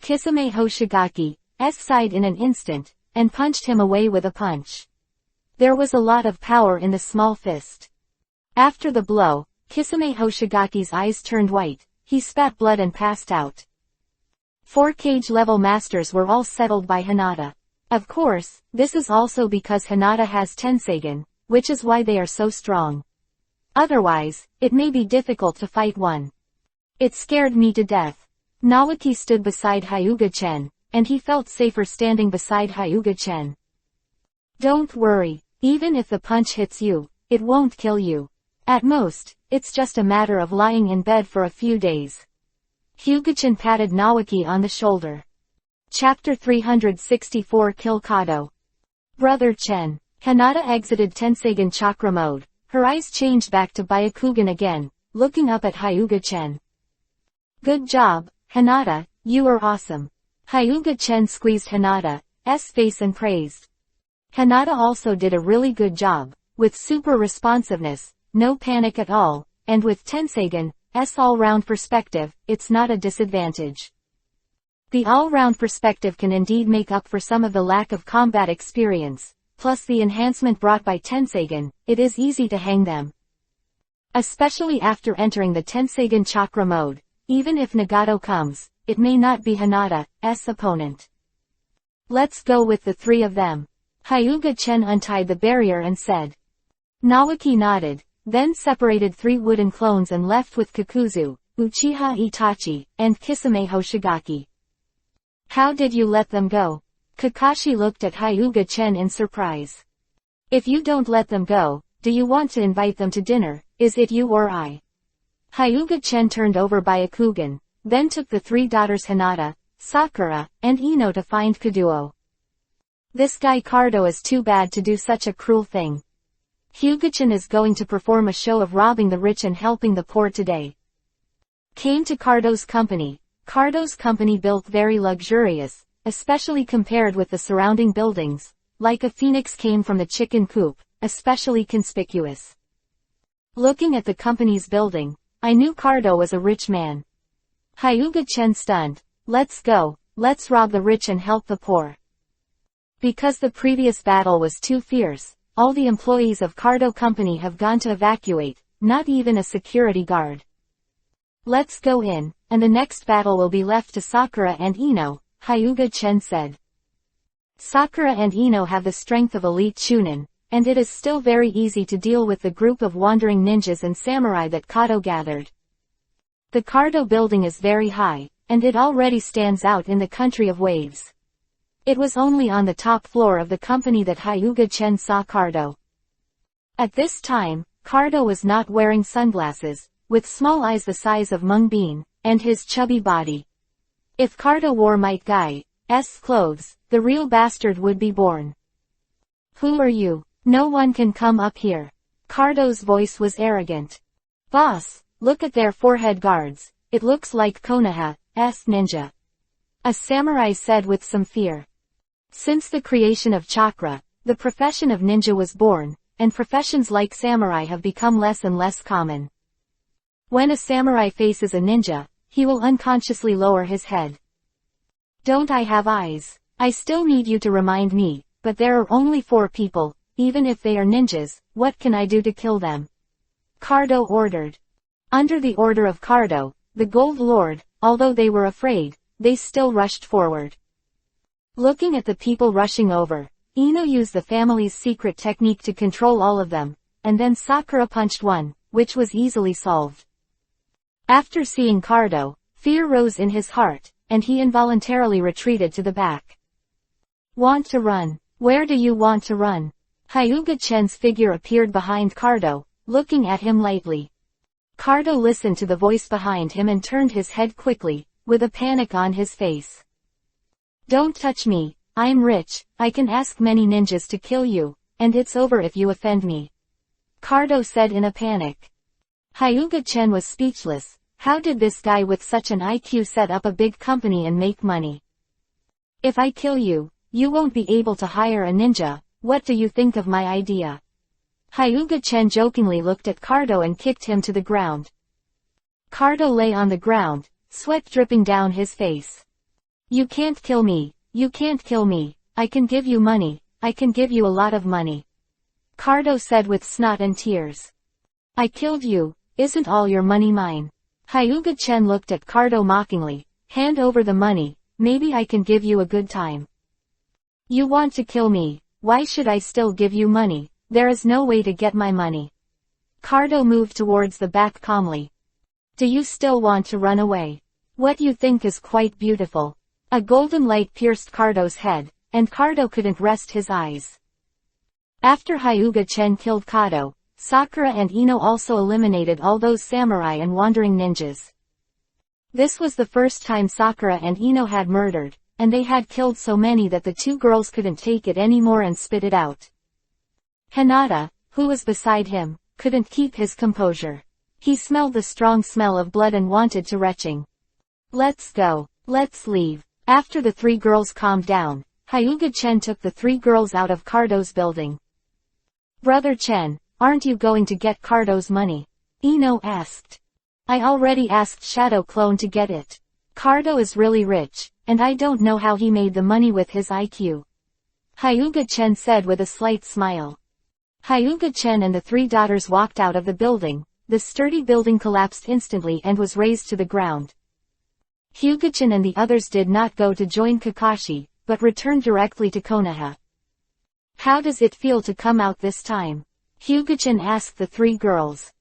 Kisame Hoshigaki sighed in an instant, and punched him away with a punch. There was a lot of power in the small fist. After the blow, Kisame Hoshigaki's eyes turned white, he spat blood and passed out. 4 cage level masters were all settled by Hinata. Of course, this is also because Hinata has Tenseigan, which is why they are so strong. Otherwise, it may be difficult to fight one. It scared me to death. Nawaki stood beside Hyuga-chen, and he felt safer standing beside Hyuga-chen. Don't worry, even if the punch hits you, it won't kill you. At most, it's just a matter of lying in bed for a few days. Hyuga-chen patted Nawaki on the shoulder. Chapter 364 Kill Kado. Brother Chen. Hinata exited Tenseigan Chakra mode, her eyes changed back to Byakugan again, looking up at Hyuga-chen. Good job, Hinata, you are awesome. Hyuga-chen squeezed Hinata's face and praised. Hinata also did a really good job, with super responsiveness, no panic at all, and with Tenseigan's all-round perspective, it's not a disadvantage. The all-round perspective can indeed make up for some of the lack of combat experience, plus the enhancement brought by Tenseigan, it is easy to hang them. Especially after entering the Tenseigan Chakra mode, even if Nagato comes, it may not be Hinata's opponent. Let's go with the 3 of them. Hyuga-chen untied the barrier and said. Nawaki nodded, then separated 3 wooden clones and left with Kakuzu, Uchiha Itachi, and Kisame Hoshigaki. How did you let them go? Kakashi looked at Hyuga-chen in surprise. If you don't let them go, do you want to invite them to dinner, is it you or I? Hyuga-chen turned over Byakugan, then took the 3 daughters Hinata, Sakura, and Ino to find Kaduo. This guy Cardo is too bad to do such a cruel thing. Hyuga-chen is going to perform a show of robbing the rich and helping the poor today. Came to Cardo's company. Cardo's company built very luxurious, especially compared with the surrounding buildings, like a phoenix came from the chicken coop, especially conspicuous. Looking at the company's building, I knew Cardo was a rich man. Hyuga-chen stunned. Let's go, let's rob the rich and help the poor. Because the previous battle was too fierce, all the employees of Cardo Company have gone to evacuate, not even a security guard. Let's go in, and the next battle will be left to Sakura and Ino, Hyuga-chen said. Sakura and Ino have the strength of elite Chunin, and it is still very easy to deal with the group of wandering ninjas and samurai that Kato gathered. The Cardo building is very high, and it already stands out in the country of waves. It was only on the top floor of the company that Hyuga-chen saw Cardo. At this time, Cardo was not wearing sunglasses, with small eyes the size of mung bean, and his chubby body. If Cardo wore Might Guy's clothes, the real bastard would be born. Who are you? No one can come up here. Cardo's voice was arrogant. Boss, look at their forehead guards, it looks like Konoha's ninja. A samurai said with some fear. Since the creation of chakra, the profession of ninja was born, and professions like samurai have become less and less common. When a samurai faces a ninja, he will unconsciously lower his head. Don't I have eyes? I still need you to remind me, but there are only 4 people, even if they are ninjas, what can I do to kill them? Cardo ordered. Under the order of Cardo, the Gold Lord, although they were afraid, they still rushed forward. Looking at the people rushing over, Ino used the family's secret technique to control all of them, and then Sakura punched one, which was easily solved. After seeing Cardo, fear rose in his heart, and he involuntarily retreated to the back. Want to run? Where do you want to run? Hyuga-chen's figure appeared behind Cardo, looking at him lightly. Cardo listened to the voice behind him and turned his head quickly, with a panic on his face. Don't touch me, I'm rich, I can ask many ninjas to kill you, and it's over if you offend me. Cardo said in a panic. Hyuga-chen was speechless. How did this guy with such an IQ set up a big company and make money? If I kill you, you won't be able to hire a ninja, what do you think of my idea? Hyuga-chen jokingly looked at Cardo and kicked him to the ground. Cardo lay on the ground, sweat dripping down his face. You can't kill me, you can't kill me, I can give you money, I can give you a lot of money. Cardo said with snot and tears. I killed you, isn't all your money mine? Hyuga-chen looked at Cardo mockingly, hand over the money, maybe I can give you a good time. You want to kill me, why should I still give you money? There is no way to get my money. Cardo moved towards the back calmly. Do you still want to run away? What you think is quite beautiful. A golden light pierced Cardo's head, and Cardo couldn't rest his eyes. After Hyuga-chen killed Cardo, Sakura and Ino also eliminated all those samurai and wandering ninjas. This was the first time Sakura and Ino had murdered, and they had killed so many that the 2 girls couldn't take it anymore and spit it out. Hinata, who was beside him, couldn't keep his composure. He smelled the strong smell of blood and wanted to retching. Let's go. Let's leave. After the 3 girls calmed down, Hyuga-chen took the 3 girls out of Cardo's building. Brother Chen, aren't you going to get Cardo's money? Ino asked. I already asked Shadow Clone to get it. Cardo is really rich, and I don't know how he made the money with his IQ. Hyuga-chen said with a slight smile. Hyuga-chen and the 3 daughters walked out of the building. The sturdy building collapsed instantly and was razed to the ground. Hyuga-chen and the others did not go to join Kakashi, but returned directly to Konoha. How does it feel to come out this time? Hyuga-chen asked the 3 girls.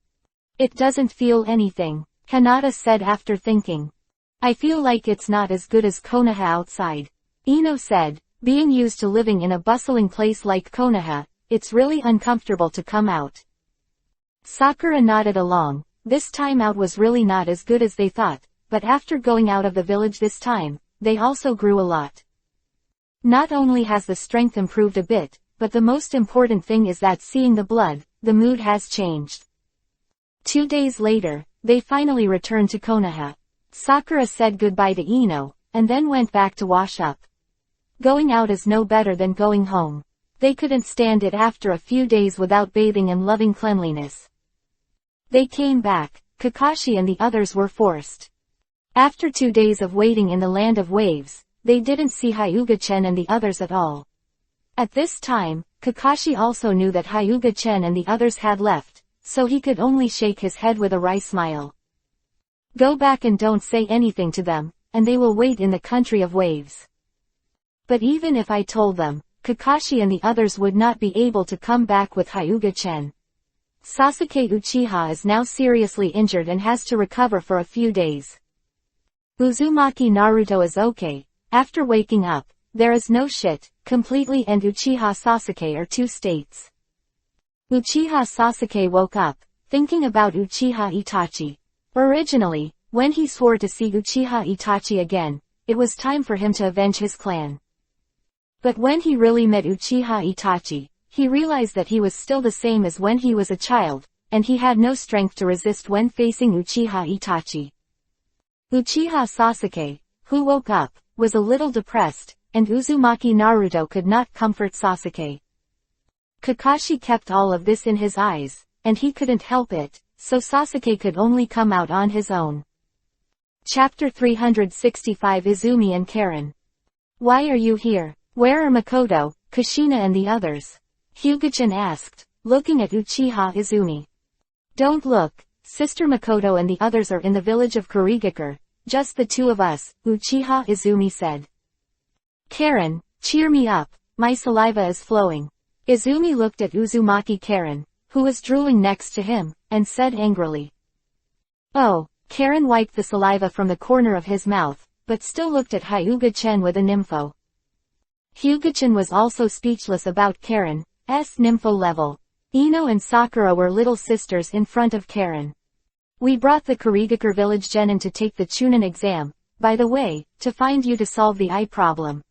It doesn't feel anything, Hinata said after thinking. I feel like it's not as good as Konoha outside. Ino said, being used to living in a bustling place like Konoha, it's really uncomfortable to come out. Sakura nodded along. This time out was really not as good as they thought, but after going out of the village this time, they also grew a lot. Not only has the strength improved a bit, but the most important thing is that seeing the blood, the mood has changed. 2 days later, they finally returned to Konoha. Sakura said goodbye to Ino, and then went back to wash up. Going out is no better than going home. They couldn't stand it after a few days without bathing and loving cleanliness. They came back. Kakashi and the others were forced. After 2 days of waiting in the land of waves, they didn't see Hyuga-chen and the others at all. At this time, Kakashi also knew that Hyuga-chen and the others had left, so he could only shake his head with a wry smile. Go back and don't say anything to them, and they will wait in the country of waves. But even if I told them, Kakashi and the others would not be able to come back with Hyuga-chen. Sasuke Uchiha is now seriously injured and has to recover for a few days. Uzumaki Naruto is okay. After waking up, there is no shit, completely, and Uchiha Sasuke are two states. Uchiha Sasuke woke up, thinking about Uchiha Itachi. Originally, when he swore to see Uchiha Itachi again, it was time for him to avenge his clan. But when he really met Uchiha Itachi, he realized that he was still the same as when he was a child, and he had no strength to resist when facing Uchiha Itachi. Uchiha Sasuke, who woke up, was a little depressed, and Uzumaki Naruto could not comfort Sasuke. Kakashi kept all of this in his eyes, and he couldn't help it, so Sasuke could only come out on his own. Chapter 365 Izumi and Karen. Why are you here? Where are Makoto, Kushina and the others? Hyuga-chan asked, looking at Uchiha Izumi. Don't look, Sister Makoto and the others are in the village of Kurigakure, just the two of us, Uchiha Izumi said. Karen, cheer me up, my saliva is flowing. Izumi looked at Uzumaki Karen, who was drooling next to him, and said angrily. Oh, Karen wiped the saliva from the corner of his mouth, but still looked at Hyuga-chan with a nympho. Hyuga-chan was also speechless about Karen's nympho level. Ino and Sakura were little sisters in front of Karen. We brought the Kurigakure village genin to take the Chunin exam, by the way, to find you to solve the eye problem.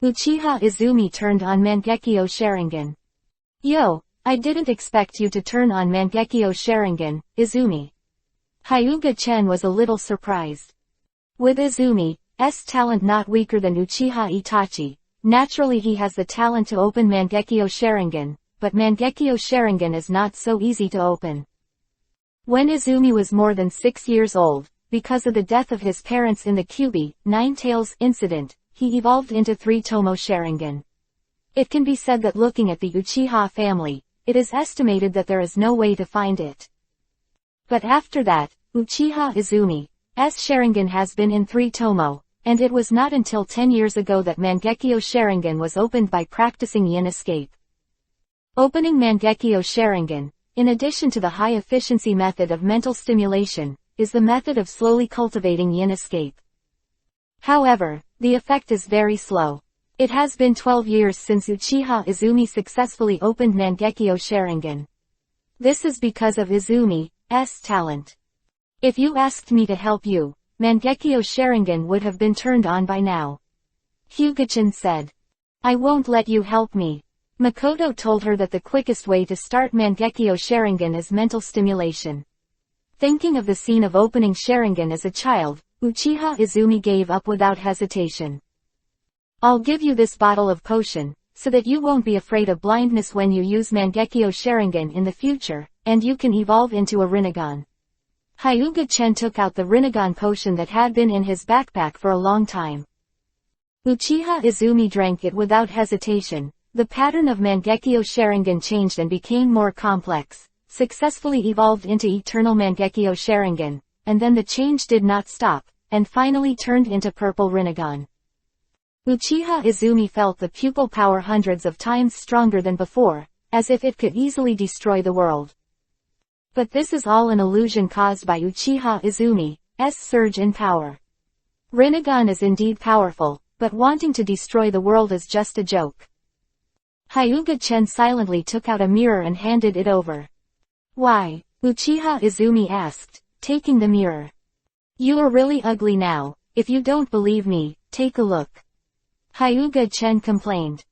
Uchiha Izumi turned on Mangekyo Sharingan. Yo, I didn't expect you to turn on Mangekyo Sharingan, Izumi. Hyuga-chan was a little surprised. With Izumi's talent not weaker than Uchiha Itachi, naturally he has the talent to open Mangekyo Sharingan, but Mangekyo Sharingan is not so easy to open. When Izumi was more than 6 years old, because of the death of his parents in the Kyuubi Nine Tails incident, he evolved into 3-Tomo Sharingan. It can be said that looking at the Uchiha family, it is estimated that there is no way to find it. But after that, Uchiha Izumi's Sharingan has been in 3-Tomo, and it was not until 10 years ago that Mangekyo Sharingan was opened by practicing Yin Escape. Opening Mangekyo Sharingan, in addition to the high-efficiency method of mental stimulation, is the method of slowly cultivating Yin Escape. However, the effect is very slow. It has been 12 years since Uchiha Izumi successfully opened Mangekyo Sharingan. This is because of Izumi's talent. If you asked me to help you, Mangekyo Sharingan would have been turned on by now. Hyuga-chan said. I won't let you help me. Makoto told her that the quickest way to start Mangekyo Sharingan is mental stimulation. Thinking of the scene of opening Sharingan as a child, Uchiha Izumi gave up without hesitation. I'll give you this bottle of potion, so that you won't be afraid of blindness when you use Mangekyo Sharingan in the future, and you can evolve into a Rinnegan. Hyuga-chan took out the Rinnegan potion that had been in his backpack for a long time. Uchiha Izumi drank it without hesitation. The pattern of Mangekyo Sharingan changed and became more complex, successfully evolved into Eternal Mangekyo Sharingan, and then the change did not stop, and finally turned into Purple Rinnegan. Uchiha Izumi felt the pupil power hundreds of times stronger than before, as if it could easily destroy the world. But this is all an illusion caused by Uchiha Izumi's surge in power. Rinnegan is indeed powerful, but wanting to destroy the world is just a joke. Hyuga-chan silently took out a mirror and handed it over. Why? Uchiha Izumi asked, taking the mirror. You are really ugly now. If you don't believe me, take a look. Hyuga-chan complained.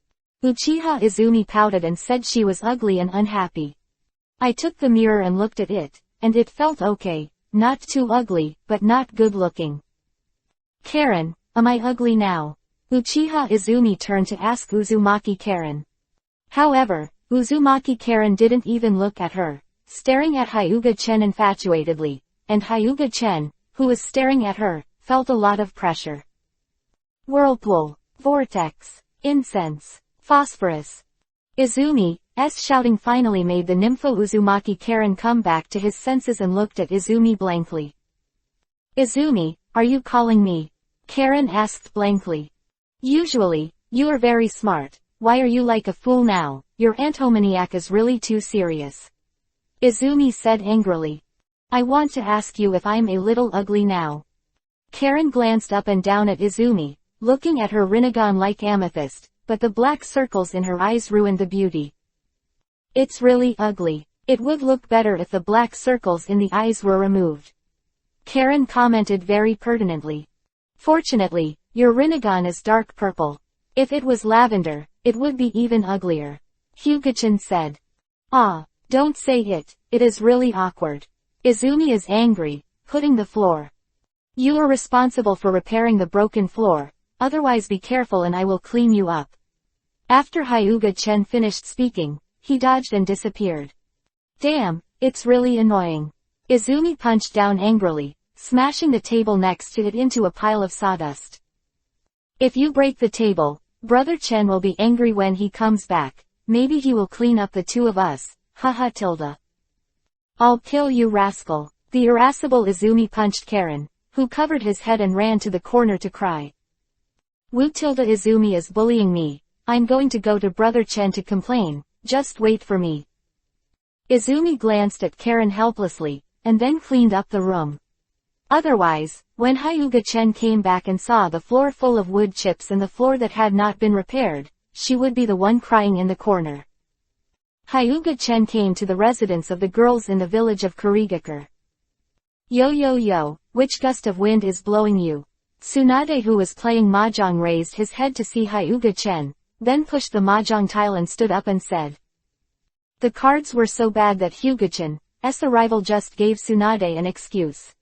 Uchiha Izumi pouted and said she was ugly and unhappy. I took the mirror and looked at it, and it felt okay, not too ugly, but not good looking. Karen, am I ugly now? Uchiha Izumi turned to ask Uzumaki Karen. However, Uzumaki Karen didn't even look at her, staring at Hyuga-chan infatuatedly, and Hyuga-chan, who was staring at her, felt a lot of pressure. Whirlpool, vortex, incense, phosphorus. Izumi's shouting finally made the nympho Uzumaki Karen come back to his senses and looked at Izumi blankly. Izumi, are you calling me? Karen asked blankly. Usually, you are very smart. Why are you like a fool now? Your antomaniac is really too serious. Izumi said angrily. I want to ask you if I'm a little ugly now. Karen glanced up and down at Izumi, looking at her Rinnegan like amethyst, but the black circles in her eyes ruined the beauty. It's really ugly. It would look better if the black circles in the eyes were removed. Karen commented very pertinently. Fortunately, your Rinnegan is dark purple. If it was lavender, it would be even uglier. Hyuga-chan said. Ah, don't say it, it is really awkward. Izumi is angry, putting the floor. You are responsible for repairing the broken floor, otherwise be careful and I will clean you up. After Hyuga-chan finished speaking, he dodged and disappeared. Damn, it's really annoying. Izumi punched down angrily, smashing the table next to it into a pile of sawdust. If you break the table, Brother Chen will be angry when he comes back. Maybe he will clean up the two of us, haha tilde. I'll kill you rascal. The irascible Izumi punched Karen, who covered his head and ran to the corner to cry. Wu tilde Izumi is bullying me, I'm going to go to Brother Chen to complain, just wait for me. Izumi glanced at Karen helplessly, and then cleaned up the room. Otherwise, when Hyuga-chan came back and saw the floor full of wood chips and the floor that had not been repaired, she would be the one crying in the corner. Hyuga-chan came to the residence of the girls in the village of Kurigakure. Yo yo yo, which gust of wind is blowing you? Tsunade, who was playing mahjong, raised his head to see Hyuga-chan, then pushed the mahjong tile and stood up and said. The cards were so bad that Hyuga-chan's arrival just gave Tsunade an excuse.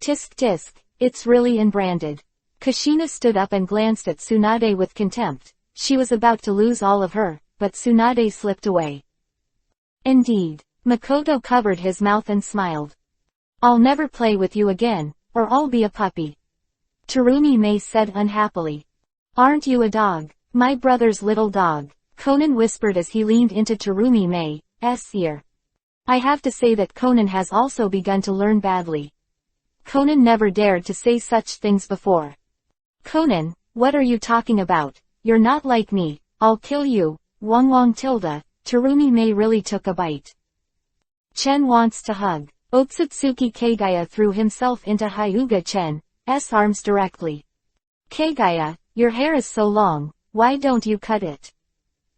Tisk tisk, it's really unbranded. Kushina stood up and glanced at Tsunade with contempt. She was about to lose all of her, but Tsunade slipped away. Indeed. Makoto covered his mouth and smiled. I'll never play with you again, or I'll be a puppy. Terumi Mei said unhappily. Aren't you a dog? My brother's little dog, Conan whispered as he leaned into Terumi Mei's ear. I have to say that Conan has also begun to learn badly. Conan never dared to say such things before. Conan, what are you talking about? You're not like me, I'll kill you, Wong Wong tilde. Terumi Mei really took a bite. Chen wants to hug. Otsutsuki Kagaya threw himself into Hyuga-chan's arms directly. Kagaya, your hair is so long, why don't you cut it?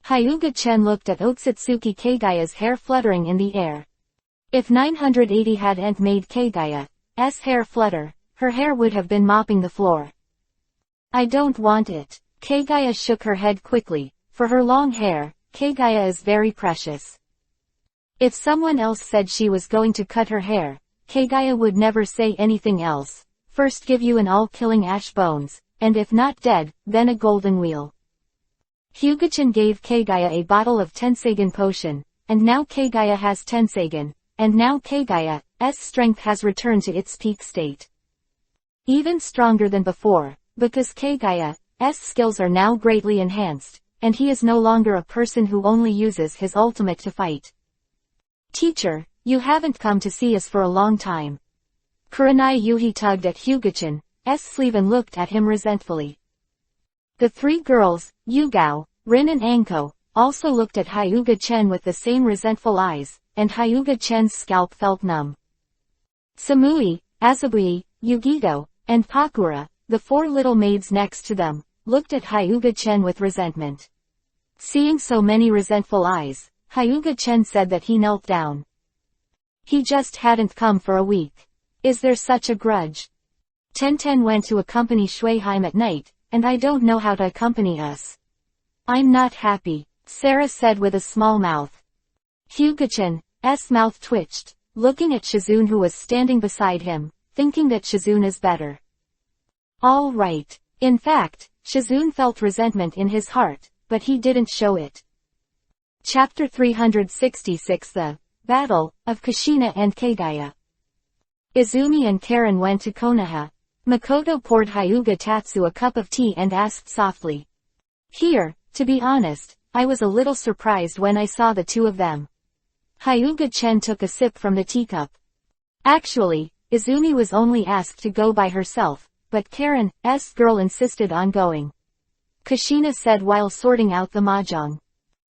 Hyuga-chan looked at Otsutsuki Kagaya's hair fluttering in the air. If 980 hadn't made Kagaya's hair flutter, her hair would have been mopping the floor. I don't want it. Kagaya shook her head quickly. For her long hair, Kagaya is very precious. If someone else said she was going to cut her hair, Kagaya would never say anything else. First give you an all-killing ash bones, and if not dead, then a golden wheel. Hyuga-chan gave Kagaya a bottle of Tenseigan potion, and now Kagaya has Tenseigan, and now Kagaya's strength has returned to its peak state. Even stronger than before, because Kagaya's skills are now greatly enhanced, and he is no longer a person who only uses his ultimate to fight. Teacher, you haven't come to see us for a long time. Kurenai Yuhi tugged at Hyuga-chan's sleeve and looked at him resentfully. The three girls, Yugao, Rin and Anko, also looked at Hyuga-chan with the same resentful eyes, and Hyuga-chan's scalp felt numb. Samui, Azabui, Yugito, and Pakura, the four little maids next to them, looked at Hyuga-chan with resentment. Seeing so many resentful eyes, Hyuga-chan said that he knelt down. He just hadn't come for a week. Is there such a grudge? Tenten went to accompany Shueheim at night, and I don't know how to accompany us. I'm not happy, Sarah said with a small mouth. Hyuga-chan's mouth twitched, looking at Shizune who was standing beside him, thinking that Shizune is better. All right. In fact, Shizune felt resentment in his heart, but he didn't show it. Chapter 366 The Battle of Kushina and Kagaya. Izumi and Karen went to Konoha. Makoto poured Hyuga Tatsu a cup of tea and asked softly. Here, to be honest, I was a little surprised when I saw the two of them. Hyuga-chan took a sip from the teacup. Actually, Izumi was only asked to go by herself, but Karen's girl insisted on going. Kushina said while sorting out the mahjong.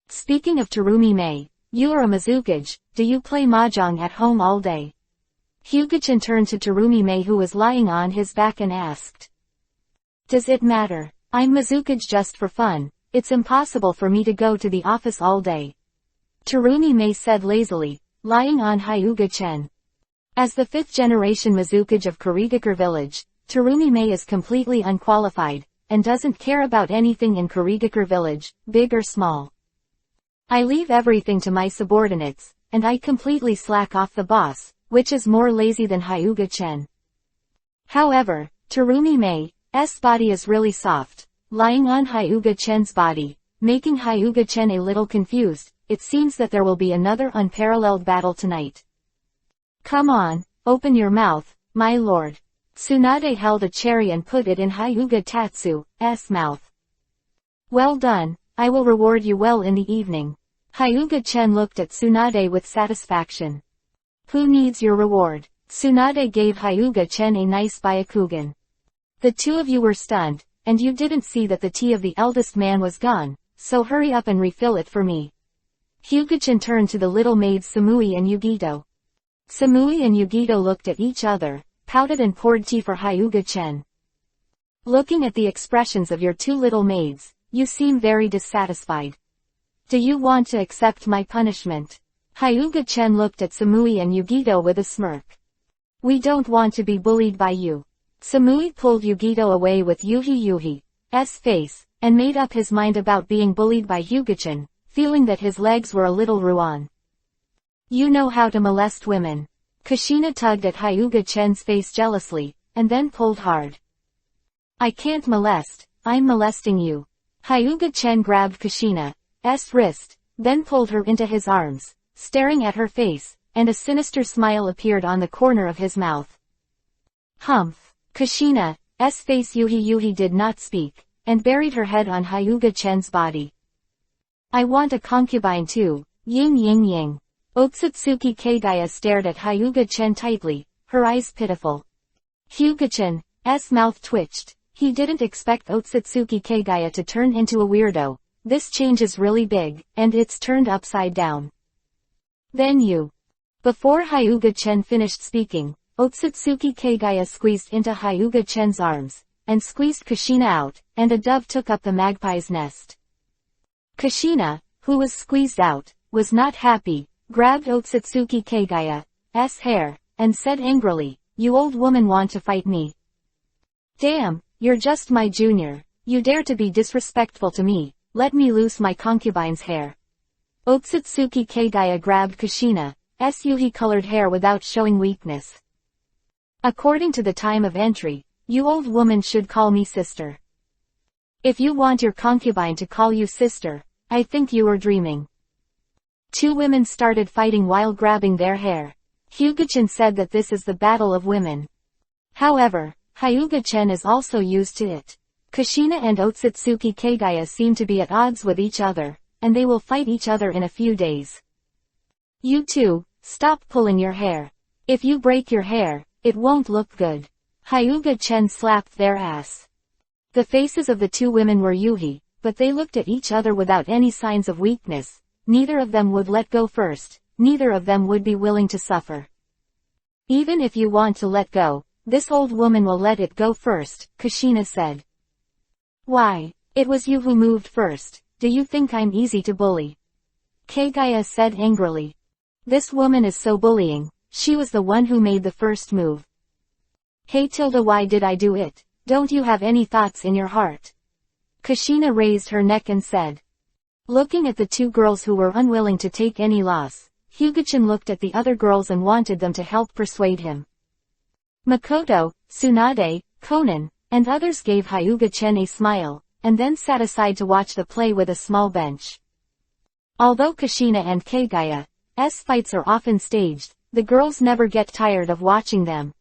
Speaking of Terumi Mei, you are a Mizukage, do you play mahjong at home all day? Hyuga-chan turned to Terumi-mei who was lying on his back and asked. Does it matter? I'm Mizuka just for fun, it's impossible for me to go to the office all day. Terumi-mei said lazily, lying on Hyuga-chan. As the 5th generation Mizukage of Kurigakure village, Terumi-mei is completely unqualified, and doesn't care about anything in Kurigakure village, big or small. I leave everything to my subordinates, and I completely slack off the boss, which is more lazy than Hyuga-chan. However, Terumi-mei's body is really soft, lying on Hyuga-chan's body, making Hyuga-chan a little confused. It seems that there will be another unparalleled battle tonight. Come on, open your mouth, my lord. Tsunade held a cherry and put it in Hyuga Tatsu's mouth. Well done, I will reward you well in the evening. Hyuga-chan looked at Tsunade with satisfaction. Who needs your reward? Tsunade gave Hyuga-chan a nice Byakugan. The two of you were stunned, and you didn't see that the tea of the eldest man was gone, so hurry up and refill it for me. Hyuga-chan turned to the little maids Samui and Yugito. Samui and Yugito looked at each other, pouted and poured tea for Hyuga-chan. Looking at the expressions of your two little maids, you seem very dissatisfied. Do you want to accept my punishment? Hyuga-chan looked at Samui and Yugito with a smirk. We don't want to be bullied by you. Samui pulled Yugito away with Yuhi's face, and made up his mind about being bullied by Hyuga-chan, feeling that his legs were a little ruined. You know how to molest women. Kushina tugged at Hyuga-chan's face jealously, and then pulled hard. I can't molest, I'm molesting you. Hyuga-chan grabbed Kushina's wrist, then pulled her into his arms, staring at her face, and a sinister smile appeared on the corner of his mouth. Humph. Kushina's face Yuhi did not speak, and buried her head on Hyuga-chan's body. I want a concubine too, ying. Otsutsuki Kagaya stared at Hyuga-chan tightly, her eyes pitiful. Hyuga-chan's mouth twitched. He didn't expect Otsutsuki Kagaya to turn into a weirdo. This change is really big, and it's turned upside down. Then you. Before Hyuga-chan finished speaking, Otsutsuki Kagaya squeezed into Hyuga-chan's arms, and squeezed Kushina out, and a dove took up the magpie's nest. Kushina, who was squeezed out, was not happy, grabbed Otsutsuki Kagaya's hair, and said angrily, You old woman want to fight me? Damn, you're just my junior, you dare to be disrespectful to me, let me loose my concubine's hair. Otsutsuki Kagaya grabbed Kushina's Yuhi-colored hair without showing weakness. According to the time of entry, you old woman should call me sister. If you want your concubine to call you sister, I think you are dreaming. Two women started fighting while grabbing their hair. Hyuga-chan said that this is the battle of women. However, Hyuga-chan is also used to it. Kushina and Otsutsuki Kagaya seem to be at odds with each other, and they will fight each other in a few days. You two, stop pulling your hair. If you break your hair, it won't look good. Hyuga-chan slapped their ass. The faces of the two women were Yuhi, but they looked at each other without any signs of weakness. Neither of them would let go first, neither of them would be willing to suffer. Even if you want to let go, this old woman will let it go first, Kushina said. Why? It was you who moved first, do you think I'm easy to bully? Kagaya said angrily. This woman is so bullying, she was the one who made the first move. Hey Tilda, why did I do it? Don't you have any thoughts in your heart? Kushina raised her neck and said. Looking at the two girls who were unwilling to take any loss, Hyuga-chan looked at the other girls and wanted them to help persuade him. Makoto, Tsunade, Konan, and others gave Hyuga-chan a smile, and then sat aside to watch the play with a small bench. Although Kushina and Kagaya's fights are often staged, the girls never get tired of watching them.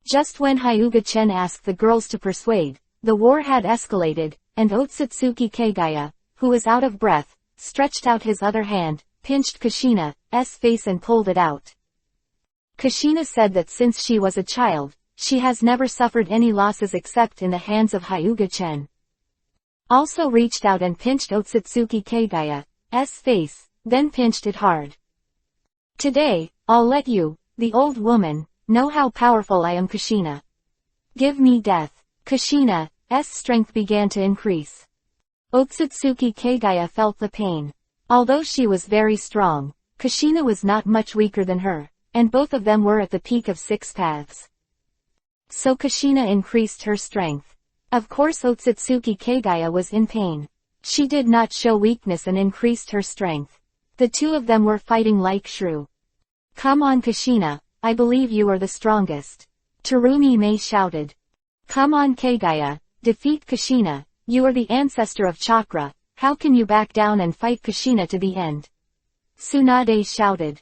Just when Hyuga-chan asked the girls to persuade, the war had escalated, and Otsutsuki Kagaya, who was out of breath, stretched out his other hand, pinched Kushina's face and pulled it out. Kushina said that since she was a child, she has never suffered any losses except in the hands of Hyuga-chan. Also reached out and pinched Otsutsuki Kagaya's face, then pinched it hard. Today, I'll let you, the old woman, know how powerful I am. Kushina. Give me death. Kushina's strength began to increase. Otsutsuki Kagaya felt the pain. Although she was very strong, Kushina was not much weaker than her, and both of them were at the peak of 6 paths. So Kushina increased her strength. Of course Otsutsuki Kagaya was in pain. She did not show weakness and increased her strength. The two of them were fighting like shrew. Come on Kushina, I believe you are the strongest. Terumi Mei shouted. Come on Kagaya, defeat Kushina, you are the ancestor of chakra, how can you back down and fight Kushina to the end? Tsunade shouted.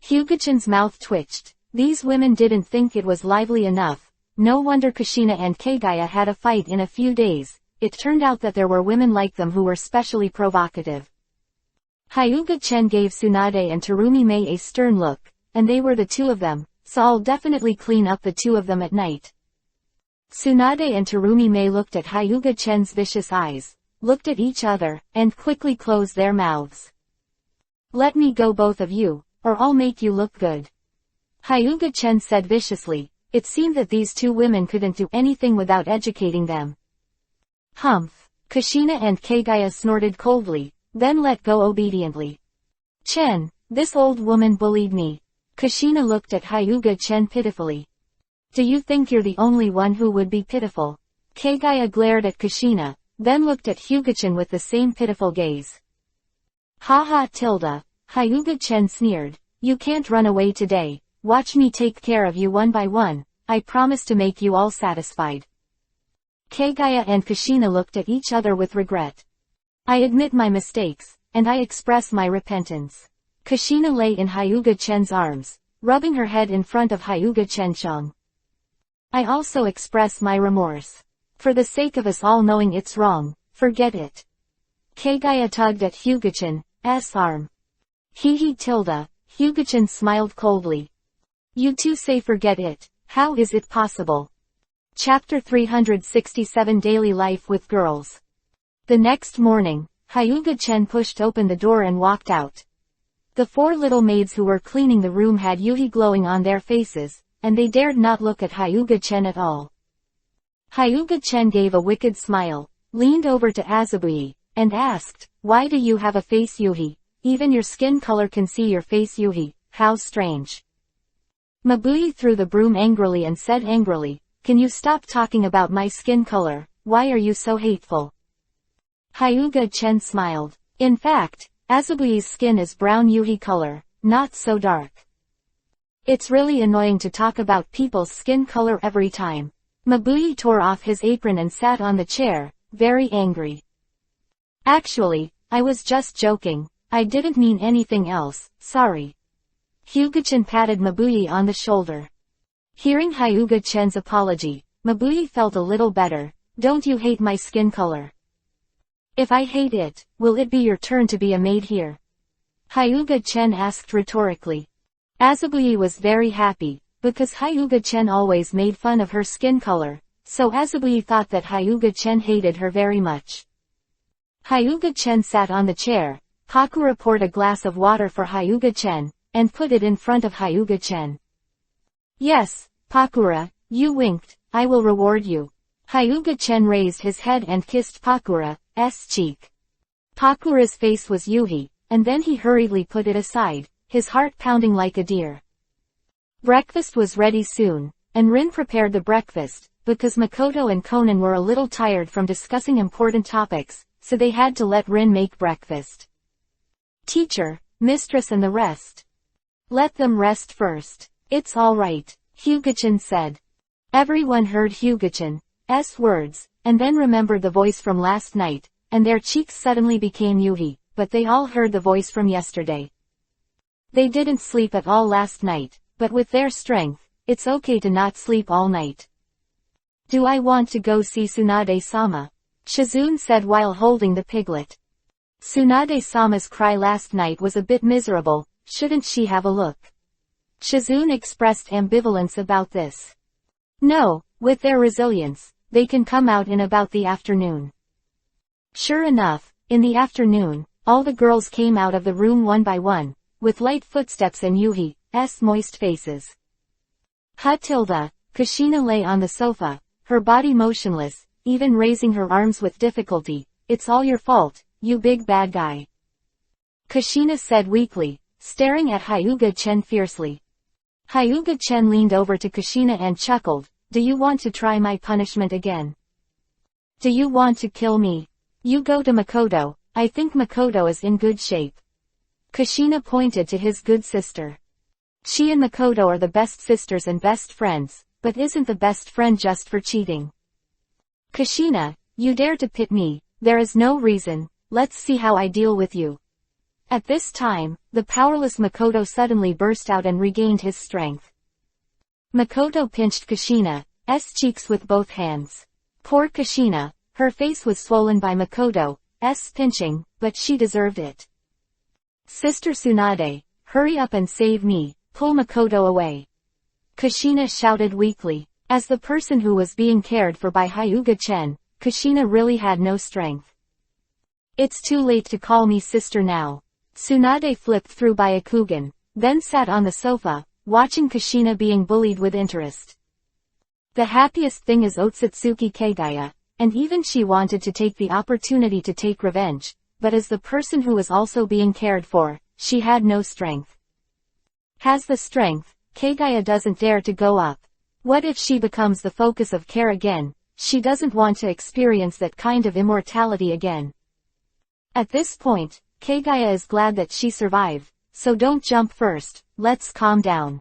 Hyuga-chan's mouth twitched. These women didn't think it was lively enough. No wonder Kushina and Kagaya had a fight in a few days. It turned out that there were women like them who were specially provocative. Hyuga-chan gave Tsunade and Terumi Mei a stern look, and they were the two of them, so I'll definitely clean up the two of them at night. Tsunade and Terumi Mei looked at Hyuga-chan's vicious eyes, looked at each other, and quickly closed their mouths. Let me go both of you, or I'll make you look good. Hyuga-chan said viciously. It seemed that these two women couldn't do anything without educating them. Humph! Kushina and Kagaya snorted coldly, then let go obediently. Chen, this old woman bullied me. Kushina looked at Hyuga-chan pitifully. Do you think you're the only one who would be pitiful? Kagaya glared at Kushina, then looked at Hyuga-chan with the same pitiful gaze. Ha ha tilde, Hyuga-chan sneered. You can't run away today. Watch me take care of you one by one, I promise to make you all satisfied. Kagaya and Kushina looked at each other with regret. I admit my mistakes, and I express my repentance. Kushina lay in Hyuga-chan's arms, rubbing her head in front of Hyuga-chan. I also express my remorse. For the sake of us all knowing it's wrong, forget it. Kagaya tugged at Hyuga-chan's arm. Hee tilde, Hyuga-chan smiled coldly. You two say forget it, how is it possible? Chapter 367 Daily Life with Girls. The next morning, Hyuga-chan pushed open the door and walked out. The 4 little maids who were cleaning the room had yuhi glowing on their faces, and they dared not look at Hyuga-chan at all. Hyuga-chan gave a wicked smile, leaned over to Azabui, and asked, why do you have a face yuhi? Even your skin color can see your face yuhi, how strange. Mabui threw the broom angrily and said angrily, can you stop talking about my skin color, why are you so hateful? Hyuga-chan smiled. In fact, Azabui's skin is brown yuhi color, not so dark. It's really annoying to talk about people's skin color every time. Mabui tore off his apron and sat on the chair, very angry. Actually, I was just joking, I didn't mean anything else, sorry. Hyuga-chan patted Mabui on the shoulder. Hearing Hyuga-chan's apology, Mabui felt a little better. Don't you hate my skin color? If I hate it, will it be your turn to be a maid here? Hyuga-chan asked rhetorically. Azabui was very happy, because Hyuga-chan always made fun of her skin color, so Azabui thought that Hyuga-chan hated her very much. Hyuga-chan sat on the chair. Pakura poured a glass of water for Hyuga-chan, and put it in front of Hyuga-chan. Yes, Pakura, you winked, I will reward you. Hyuga-chan raised his head and kissed Pakura's cheek. Pakura's face was yuhi, and then he hurriedly put it aside, his heart pounding like a deer. Breakfast was ready soon, and Rin prepared the breakfast, because Makoto and Conan were a little tired from discussing important topics, so they had to let Rin make breakfast. Teacher, mistress and the rest. Let them rest first. It's all right, Hyuga-chan said. Everyone heard Hyuga-chan's words, and then remembered the voice from last night, and their cheeks suddenly became yuhi, but they all heard the voice from yesterday. They didn't sleep at all last night, but with their strength, it's okay to not sleep all night. Do I want to go see Tsunade-sama? Shizune said while holding the piglet. Tsunade-sama's cry last night was a bit miserable, shouldn't she have a look? Shizune expressed ambivalence about this. No, with their resilience, they can come out in about the afternoon. Sure enough, in the afternoon, all the girls came out of the room one by one, with light footsteps and Yuhi's moist faces. Kushina lay on the sofa, her body motionless, even raising her arms with difficulty. It's all your fault, you big bad guy. Kushina said weakly, staring at Hyuga-chen fiercely. Hyuga-chen leaned over to Kushina and chuckled, do you want to try my punishment again? Do you want to kill me? You go to Makoto, I think Makoto is in good shape. Kushina pointed to his good sister. She and Makoto are the best sisters and best friends, but isn't the best friend just for cheating? Kushina, you dare to pit me, there is no reason, let's see how I deal with you. At this time, the powerless Makoto suddenly burst out and regained his strength. Makoto pinched Kushina's cheeks with both hands. Poor Kushina, her face was swollen by Makoto's pinching, but she deserved it. Sister Tsunade, hurry up and save me, pull Makoto away. Kushina shouted weakly. As the person who was being cared for by Hyuga-chen, Kushina really had no strength. It's too late to call me sister now. Tsunade flipped through Byakugan, then sat on the sofa, watching Kushina being bullied with interest. The happiest thing is Otsutsuki Kagaya, and even she wanted to take the opportunity to take revenge, but as the person who was also being cared for, she had no strength. Has the strength, Kagaya doesn't dare to go up. What if she becomes the focus of care again? She doesn't want to experience that kind of immortality again. At this point, Kagaya is glad that she survived, so don't jump first, let's calm down.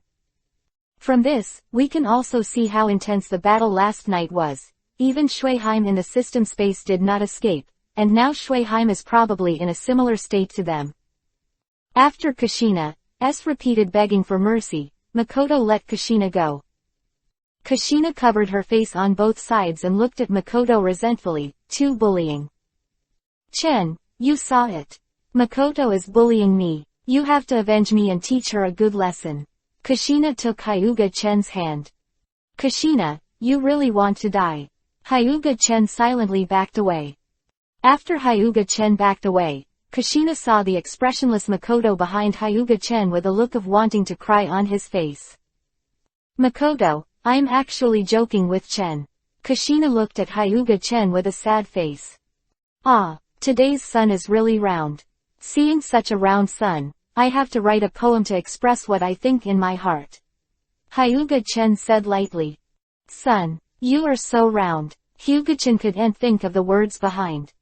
From this, we can also see how intense the battle last night was. Even Schweiheim in the system space did not escape, and now Schweiheim is probably in a similar state to them. After Kushina's repeated begging for mercy, Makoto let Kushina go. Kushina covered her face on both sides and looked at Makoto resentfully, too bullying. Chen, you saw it. Makoto is bullying me. You have to avenge me and teach her a good lesson. Kushina took Hyuga-chen's hand. Kushina, you really want to die. Hyuga-chen silently backed away. After Hyuga-chen backed away, Kushina saw the expressionless Makoto behind Hyuga-chen with a look of wanting to cry on his face. Makoto, I'm actually joking with Chen. Kushina looked at Hyuga-chen with a sad face. Ah, today's sun is really round. Seeing such a round sun, I have to write a poem to express what I think in my heart. Hyuga-chen said lightly. Sun, you are so round. Hyuga-chen couldn't think of the words behind.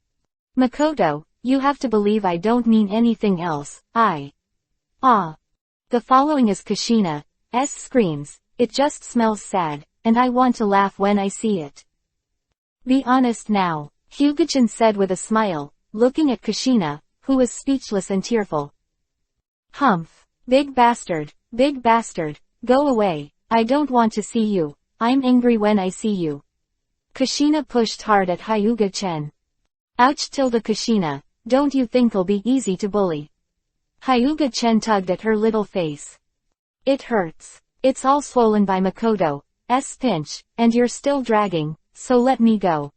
Makoto, you have to believe I don't mean anything else, The following is Kushina's screams. It just smells sad, and I want to laugh when I see it. Be honest now, Hyuga-chen said with a smile, looking at Kushina, who was speechless and tearful. Humph. Big bastard, go away, I don't want to see you, I'm angry when I see you. Kushina pushed hard at Hyuga-chen. Ouch Kushina, don't you think it'll be easy to bully? Hyuga-chen tugged at her little face. It hurts. It's all swollen by Makoto's pinch, and you're still dragging, so let me go.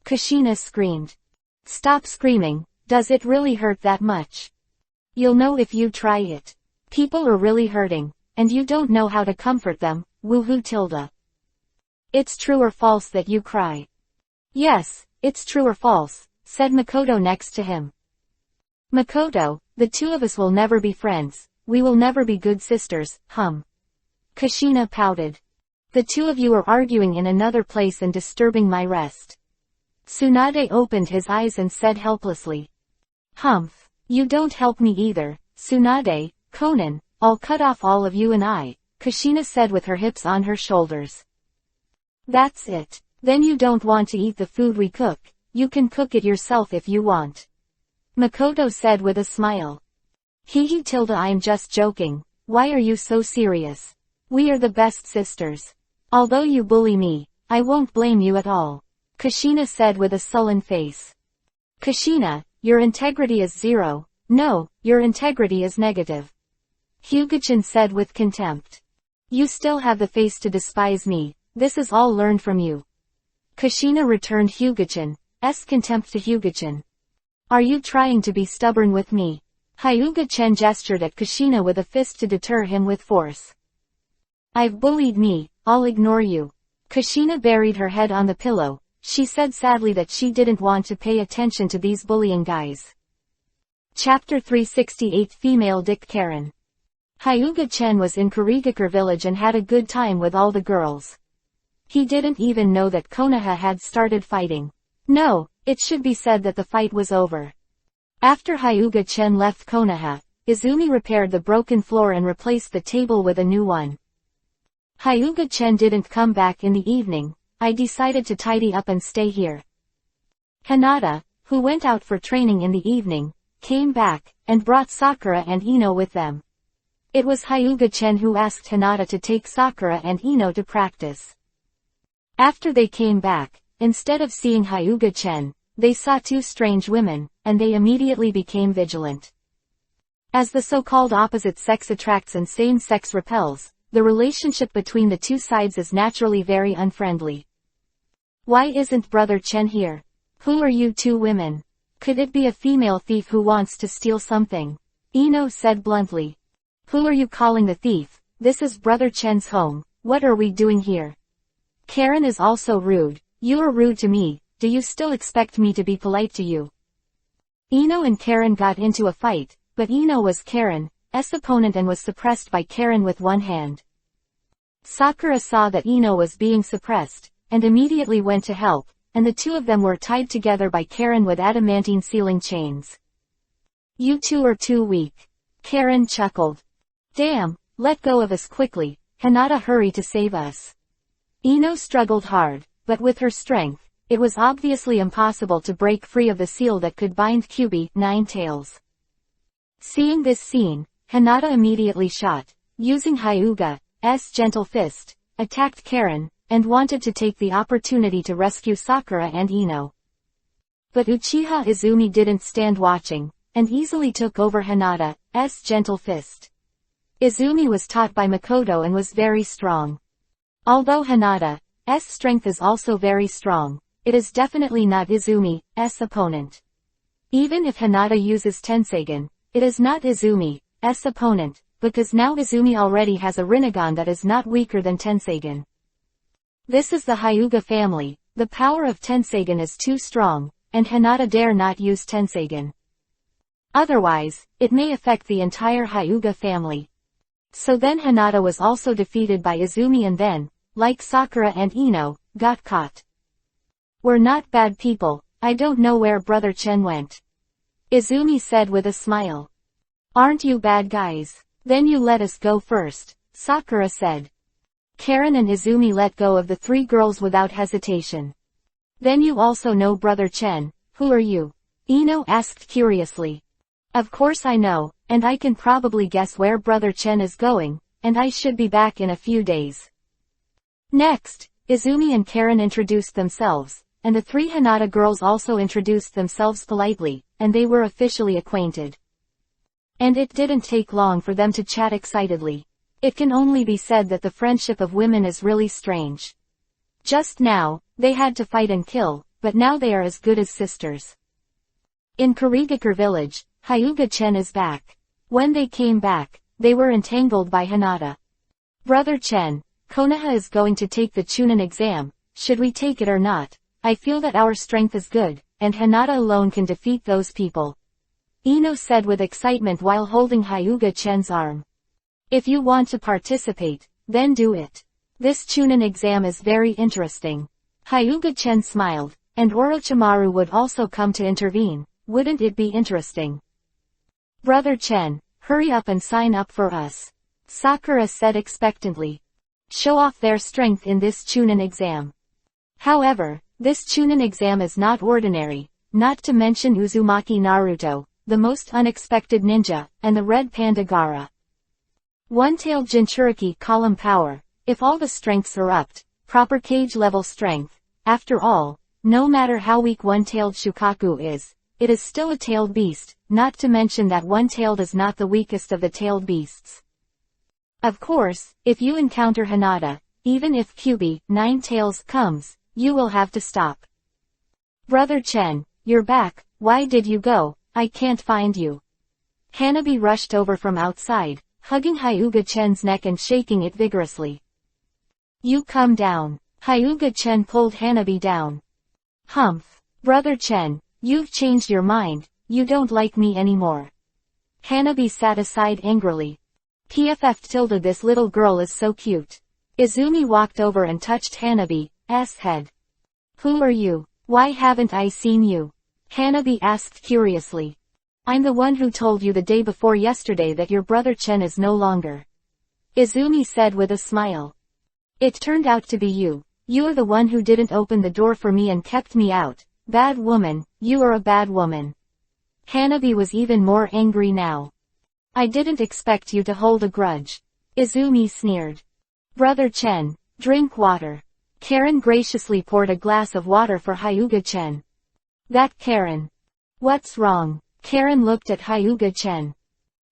Kushina screamed. Stop screaming, does it really hurt that much? You'll know if you try it. People are really hurting, and you don't know how to comfort them, woohoo. It's true or false that you cry? Yes, it's true or false, said Makoto next to him. Makoto, the two of us will never be friends, we will never be good sisters, Kushina pouted. The two of you are arguing in another place and disturbing my rest. Tsunade opened his eyes and said helplessly. Humph. You don't help me either, Tsunade, Conan, I'll cut off all of you and Kushina said with her hips on her shoulders. That's it. Then you don't want to eat the food we cook, you can cook it yourself if you want. Makoto said with a smile. I'm just joking, why are you so serious? We are the best sisters. Although you bully me, I won't blame you at all. Kushina said with a sullen face. Kushina, your integrity is 0, no, your integrity is negative. Hyuga-chen said with contempt. You still have the face to despise me, this is all learned from you. Kushina returned Hyuga-chen's contempt to Hyuga-chen. Are you trying to be stubborn with me? Hyuga-chen gestured at Kushina with a fist to deter him with force. I've bullied me, I'll ignore you. Kushina buried her head on the pillow. She said sadly that she didn't want to pay attention to these bullying guys. Chapter 368 Female Dick Karen. Hyuga-chen was in Kurigakure village and had a good time with all the girls. He didn't even know that Konoha had started fighting. No, it should be said that the fight was over. After Hyuga-chen left Konoha, Izumi repaired the broken floor and replaced the table with a new one. Hyuga-chen didn't come back in the evening. I decided to tidy up and stay here. Hinata, who went out for training in the evening, came back, and brought Sakura and Ino with them. It was Hyuga-chen who asked Hinata to take Sakura and Ino to practice. After they came back, instead of seeing Hyuga-chen, they saw two strange women, and they immediately became vigilant. As the so-called opposite sex attracts and same sex repels, the relationship between the two sides is naturally very unfriendly. Why isn't Brother Chen here? Who are you two women? Could it be a female thief who wants to steal something? Ino said bluntly. Who are you calling the thief? This is Brother Chen's home. What are we doing here? Karen is also rude. You are rude to me. Do you still expect me to be polite to you? Ino and Karen got into a fight, but Ino was Karen's opponent and was suppressed by Karen with one hand. Sakura saw that Ino was being suppressed, and immediately went to help, and the two of them were tied together by Karen with adamantine sealing chains. You two are too weak. Karen chuckled. Damn, let go of us quickly, Hinata, hurry to save us. Ino struggled hard, but with her strength, it was obviously impossible to break free of the seal that could bind Kyuubi, Nine Tails. Seeing this scene, Hinata immediately shot, using Hyuga's gentle fist, attacked Karen, and wanted to take the opportunity to rescue Sakura and Ino. But Uchiha Izumi didn't stand watching, and easily took over Hinata's gentle fist. Izumi was taught by Makoto and was very strong. Although Hinata's strength is also very strong, it is definitely not Izumi's opponent. Even if Hinata uses Tenseigin, it is not Izumi's opponent, because now Izumi already has a Rinnegan that is not weaker than Tenseigin. This is the Hyuga family. The power of Tenseigin is too strong, and Hinata dare not use Tenseigin. Otherwise, it may affect the entire Hyuga family. So then Hinata was also defeated by Izumi and then, like Sakura and Ino, got caught. We're not bad people. I don't know where Brother Chen went. Izumi said with a smile. Aren't you bad guys? Then you let us go first, Sakura said. Karen and Izumi let go of the three girls without hesitation. Then you also know Brother Chen. Who are you? Ino asked curiously. Of course I know, and I can probably guess where Brother Chen is going, and I should be back in a few days. Next, Izumi and Karen introduced themselves, and the three Hinata girls also introduced themselves politely, and they were officially acquainted. And it didn't take long for them to chat excitedly. It can only be said that the friendship of women is really strange. Just now, they had to fight and kill, but now they are as good as sisters. In Kurigakure village, Hyuga-chen is back. When they came back, they were entangled by Hinata. Brother Chen, Konoha is going to take the Chunin exam. Should we take it or not? I feel that our strength is good, and Hinata alone can defeat those people. Ino said with excitement while holding Hyuga-chen's arm. If you want to participate, then do it. This Chunin exam is very interesting. Hyuga-chen smiled, and Orochimaru would also come to intervene. Wouldn't it be interesting? Brother Chen, hurry up and sign up for us. Sakura said expectantly. Show off their strength in this Chunin exam. However, this Chunin exam is not ordinary, not to mention Uzumaki Naruto, the most unexpected ninja, and the Red Panda Gaara. One-tailed Jinchuriki column power. If all the strengths are upped, proper cage level strength. After all, no matter how weak one-tailed Shukaku is, it is still a tailed beast, not to mention that one-tailed is not the weakest of the tailed beasts. Of course, if you encounter Hinata, even if Kyuubi, Nine Tails, comes, you will have to stop. Brother Chen, you're back. Why did you go? I can't find you. Hanabi rushed over from outside, hugging Hyuga-chen's neck and shaking it vigorously. You come down. Hyuga-chen pulled Hanabi down. Humph. Brother Chen, you've changed your mind, you don't like me anymore. Hanabi sat aside angrily. PFF this little girl is so cute. Izumi walked over and touched Hanabi's head. Who are you? Why haven't I seen you? Hanabi asked curiously. I'm the one who told you the day before yesterday that your brother Chen is no longer. Izumi said with a smile. It turned out to be you. You're the one who didn't open the door for me and kept me out. Bad woman, you are a bad woman. Hanabi was even more angry now. I didn't expect you to hold a grudge. Izumi sneered. Brother Chen, drink water. Karen graciously poured a glass of water for Hyuga-chen. That Karen. What's wrong? Karen looked at Hyuga-chen.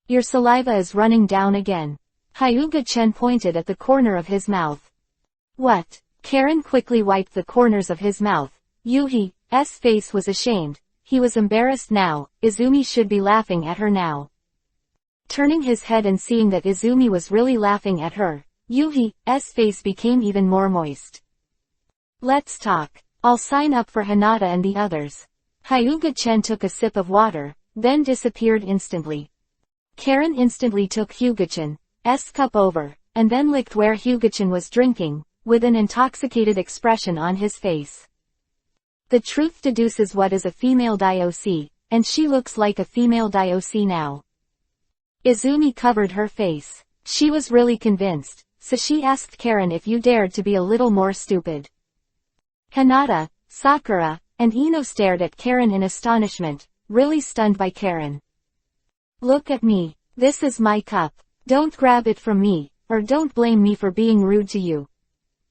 Your saliva is running down again. Hyuga-chen pointed at the corner of his mouth. What? Karen quickly wiped the corners of his mouth. Yuhi's face was ashamed. He was embarrassed now. Izumi should be laughing at her now. Turning his head and seeing that Izumi was really laughing at her, Yuhi's face became even more moist. Let's talk. I'll sign up for Hinata and the others. Hyuga-chen took a sip of water, then disappeared instantly. Karen instantly took Hyuga-chen's cup over, and then licked where Hyuga-chen was drinking, with an intoxicated expression on his face. The truth deduces what is a female DOC, and she looks like a female DOC now. Izumi covered her face. She was really convinced, so she asked Karen if you dared to be a little more stupid. Hinata, Sakura, and Ino stared at Karen in astonishment, really stunned by Karen. Look at me. This is my cup. Don't grab it from me, or don't blame me for being rude to you.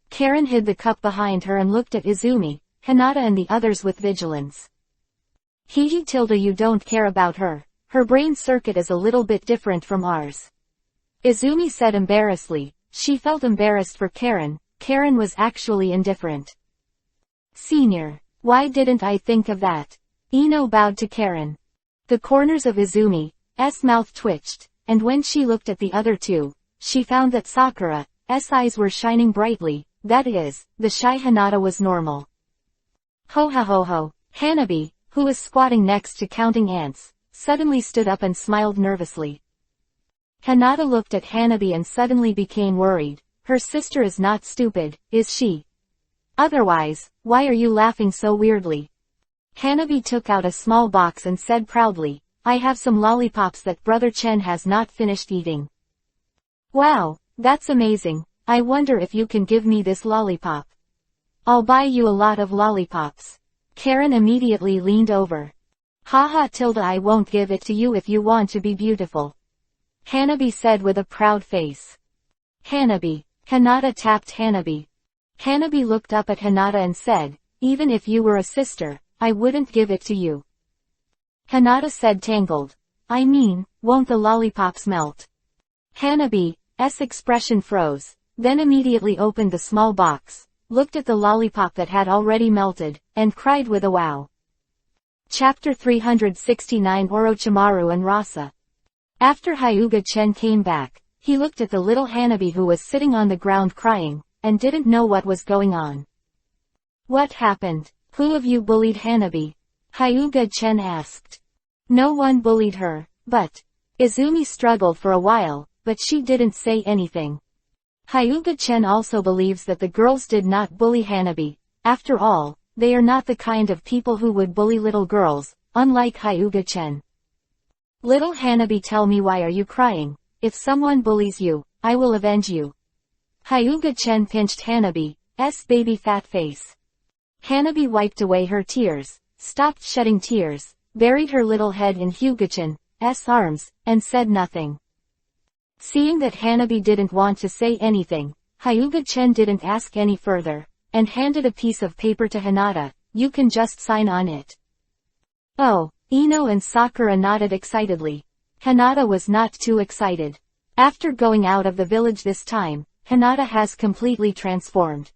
Karen hid the cup behind her and looked at Izumi, Hinata and the others with vigilance. You don't care about her. Her brain circuit is a little bit different from ours. Izumi said embarrassedly. She felt embarrassed for Karen. Karen was actually indifferent. Senior. Why didn't I think of that? Ino bowed to Karen. The corners of Izumi's mouth twitched, and when she looked at the other two, she found that Sakura's eyes were shining brightly, that is, the shy Hinata was normal. Ho ha ho ho. Hanabi, who was squatting next to counting ants, suddenly stood up and smiled nervously. Hinata looked at Hanabi and suddenly became worried. Her sister is not stupid, is she? Otherwise, why are you laughing so weirdly? Hanabi took out a small box and said proudly, I have some lollipops that Brother Chen has not finished eating. Wow, that's amazing. I wonder if you can give me this lollipop. I'll buy you a lot of lollipops. Karen immediately leaned over. Haha I won't give it to you if you want to be beautiful. Hanabi said with a proud face. Hanabi. Hinata tapped Hanabi. Hanabi looked up at Hinata and said, even if you were a sister, I wouldn't give it to you. Hinata said tangled. I mean, won't the lollipops melt? Hanabi's expression froze, then immediately opened the small box, looked at the lollipop that had already melted, and cried with a wow. Chapter 369 Orochimaru and Rasa. After Hyuga-chen came back, he looked at the little Hanabi who was sitting on the ground crying, and didn't know what was going on. What happened? Who of you bullied Hanabi? Hyuga-chen asked. No one bullied her, but Izumi struggled for a while, but she didn't say anything. Hyuga-chen also believes that the girls did not bully Hanabi. After all, they are not the kind of people who would bully little girls, unlike Hyuga-chen. Little Hanabi, tell me, why are you crying? If someone bullies you, I will avenge you. Hyuga-chen pinched Hanabi's baby fat face. Hanabi wiped away her tears, stopped shedding tears, buried her little head in Hyuga-chan's arms, and said nothing. Seeing that Hanabi didn't want to say anything, Hyuga-chen didn't ask any further, and handed a piece of paper to Hinata. You can just sign on it. Oh, Ino and Sakura nodded excitedly. Hinata was not too excited. After going out of the village this time, Hinata has completely transformed.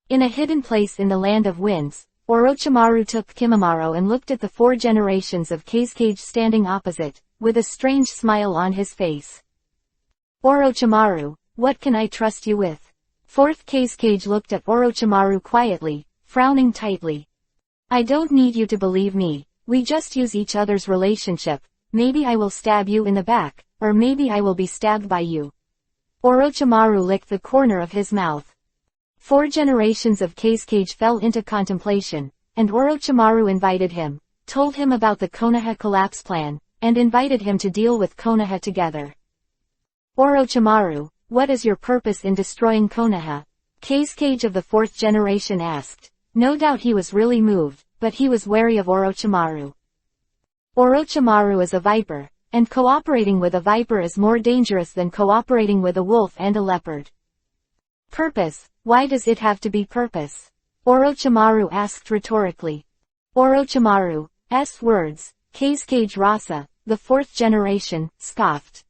In a hidden place in the land of winds, Orochimaru took Kimimaro and looked at the 4 generations of Kazekage standing opposite, with a strange smile on his face. Orochimaru, what can I trust you with? 4th Kazekage looked at Orochimaru quietly, frowning tightly. I don't need you to believe me, we just use each other's relationship, maybe I will stab you in the back, or maybe I will be stabbed by you. Orochimaru licked the corner of his mouth. 4 generations of Kazekage fell into contemplation, and Orochimaru invited him, told him about the Konoha collapse plan, and invited him to deal with Konoha together. Orochimaru, what is your purpose in destroying Konoha? Kazekage of the 4th generation asked. No doubt he was really moved, but he was wary of Orochimaru. Orochimaru is a viper, and cooperating with a viper is more dangerous than cooperating with a wolf and a leopard. Purpose, why does it have to be purpose? Orochimaru asked rhetorically. Orochimaru's words, Kazekage Rasa, the 4th generation, scoffed.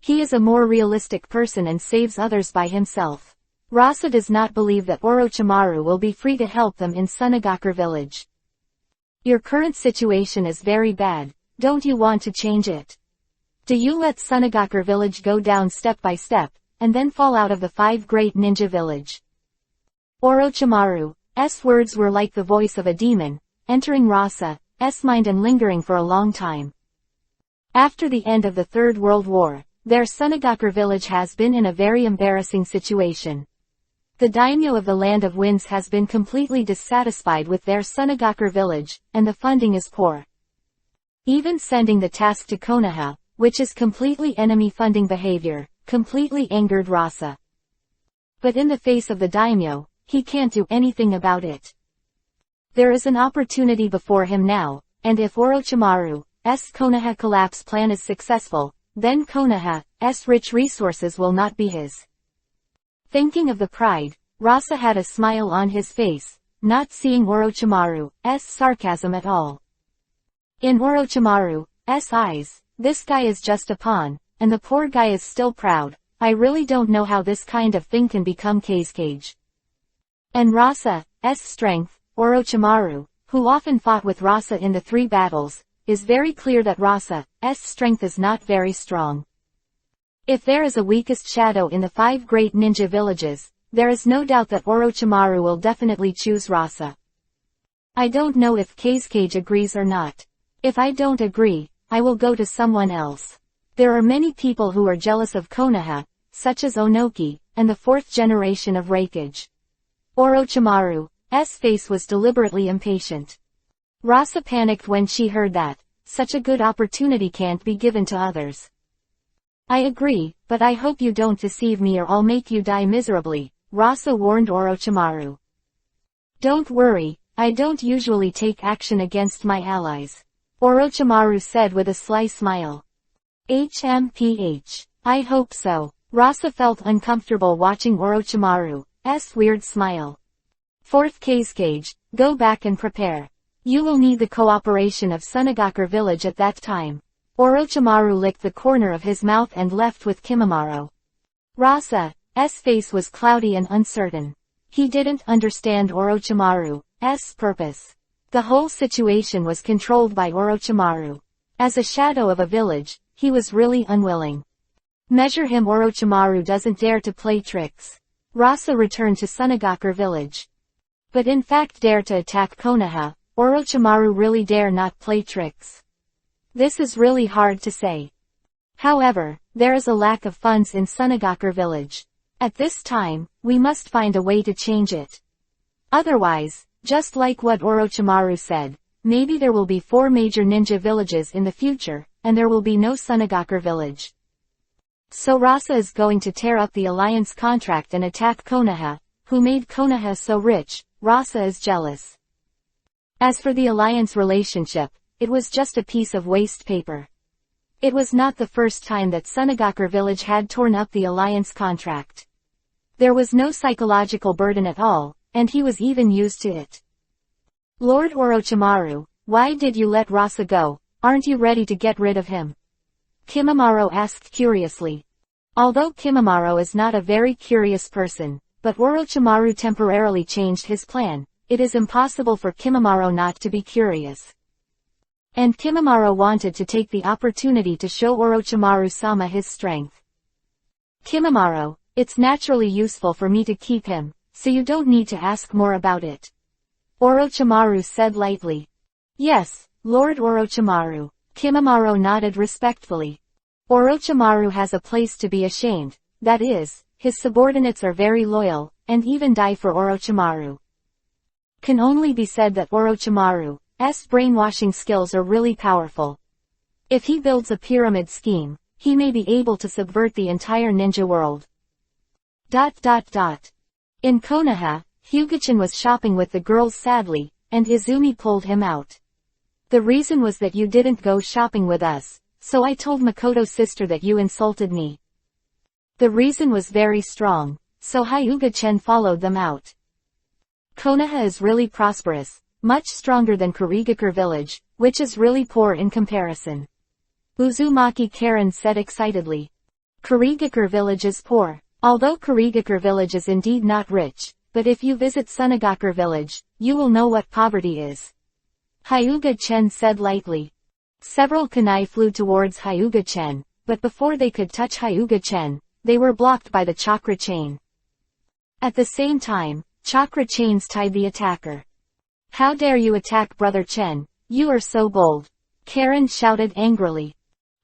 He is a more realistic person and saves others by himself. Rasa does not believe that Orochimaru will be free to help them in Sunagakure village. Your current situation is very bad, don't you want to change it? Do you let Sunagakure village go down step by step, and then fall out of the 5 great ninja village? Orochimaru's words were like the voice of a demon, entering Rasa's mind and lingering for a long time. After the end of the Third World War, their Sunagakure village has been in a very embarrassing situation. The daimyo of the Land of Winds has been completely dissatisfied with their Sunagakure village, and the funding is poor. Even sending the task to Konoha, which is completely enemy-funding behavior, completely angered Rasa. But in the face of the daimyo, he can't do anything about it. There is an opportunity before him now, and if Orochimaru's Konoha collapse plan is successful, then Konoha's rich resources will not be his. Thinking of the pride, Rasa had a smile on his face, not seeing Orochimaru's sarcasm at all. In Orochimaru's eyes, this guy is just a pawn, and the poor guy is still proud. I really don't know how this kind of thing can become Kazekage. And Rasa's strength, Orochimaru, who often fought with Rasa in the 3 battles, is very clear that Rasa's strength is not very strong. If there is a weakest shadow in the 5 great ninja villages, there is no doubt that Orochimaru will definitely choose Rasa. I don't know if Kazekage agrees or not. If I don't agree, I will go to someone else. There are many people who are jealous of Konoha, such as Onoki, and the 4th generation of Raikage. Orochimaru's face was deliberately impatient. Rasa panicked when she heard that. Such a good opportunity can't be given to others. I agree, but I hope you don't deceive me or I'll make you die miserably, Rasa warned Orochimaru. Don't worry, I don't usually take action against my allies, Orochimaru said with a sly smile. I hope so. Rasa felt uncomfortable watching Orochimaru's weird smile. 4th Kazekage, go back and prepare. You will need the cooperation of Sunagakure village at that time. Orochimaru licked the corner of his mouth and left with Kimimaro. Rasa's face was cloudy and uncertain. He didn't understand Orochimaru's purpose. The whole situation was controlled by Orochimaru. As a shadow of a village, he was really unwilling. Measure him. Orochimaru doesn't dare to play tricks. Rasa returned to Sunagakure village. But in fact dare to attack Konoha, Orochimaru really dare not play tricks. This is really hard to say. However, there is a lack of funds in Sunagakure village. At this time, we must find a way to change it. Otherwise, just like what Orochimaru said, maybe there will be 4 major ninja villages in the future, and there will be no Sunagakure village. So Rasa is going to tear up the alliance contract and attack Konoha, who made Konoha so rich. Rasa is jealous. As for the alliance relationship, it was just a piece of waste paper. It was not the first time that Sunagakure village had torn up the alliance contract. There was no psychological burden at all, and he was even used to it. Lord Orochimaru, why did you let Rasa go? Aren't you ready to get rid of him? Kimimaro asked curiously. Although Kimimaro is not a very curious person, but Orochimaru temporarily changed his plan, it is impossible for Kimimaro not to be curious. And Kimimaro wanted to take the opportunity to show Orochimaru-sama his strength. Kimimaro, it's naturally useful for me to keep him, so you don't need to ask more about it. Orochimaru said lightly. Yes, Lord Orochimaru. Kimimaro nodded respectfully. Orochimaru has a place to be ashamed, that is, his subordinates are very loyal, and even die for Orochimaru. Can only be said that Orochimaru's brainwashing skills are really powerful. If he builds a pyramid scheme, he may be able to subvert the entire ninja world. In Konoha, Hyuga-chan was shopping with the girls sadly, and Izumi pulled him out. The reason was that you didn't go shopping with us, so I told Makoto's sister that you insulted me. The reason was very strong, so Hyuga-chan followed them out. Konoha is really prosperous, much stronger than Kurigakure village, which is really poor in comparison. Uzumaki Karen said excitedly. Kurigakure village is poor. Although Kurigakure village is indeed not rich, but if you visit Sunagakure village, you will know what poverty is. Hyuga-chen said lightly. Several kunai flew towards Hyuga-chen, but before they could touch Hyuga-chen, they were blocked by the chakra chain. At the same time, chakra chains tied the attacker. How dare you attack Brother Chen, you are so bold. Karen shouted angrily.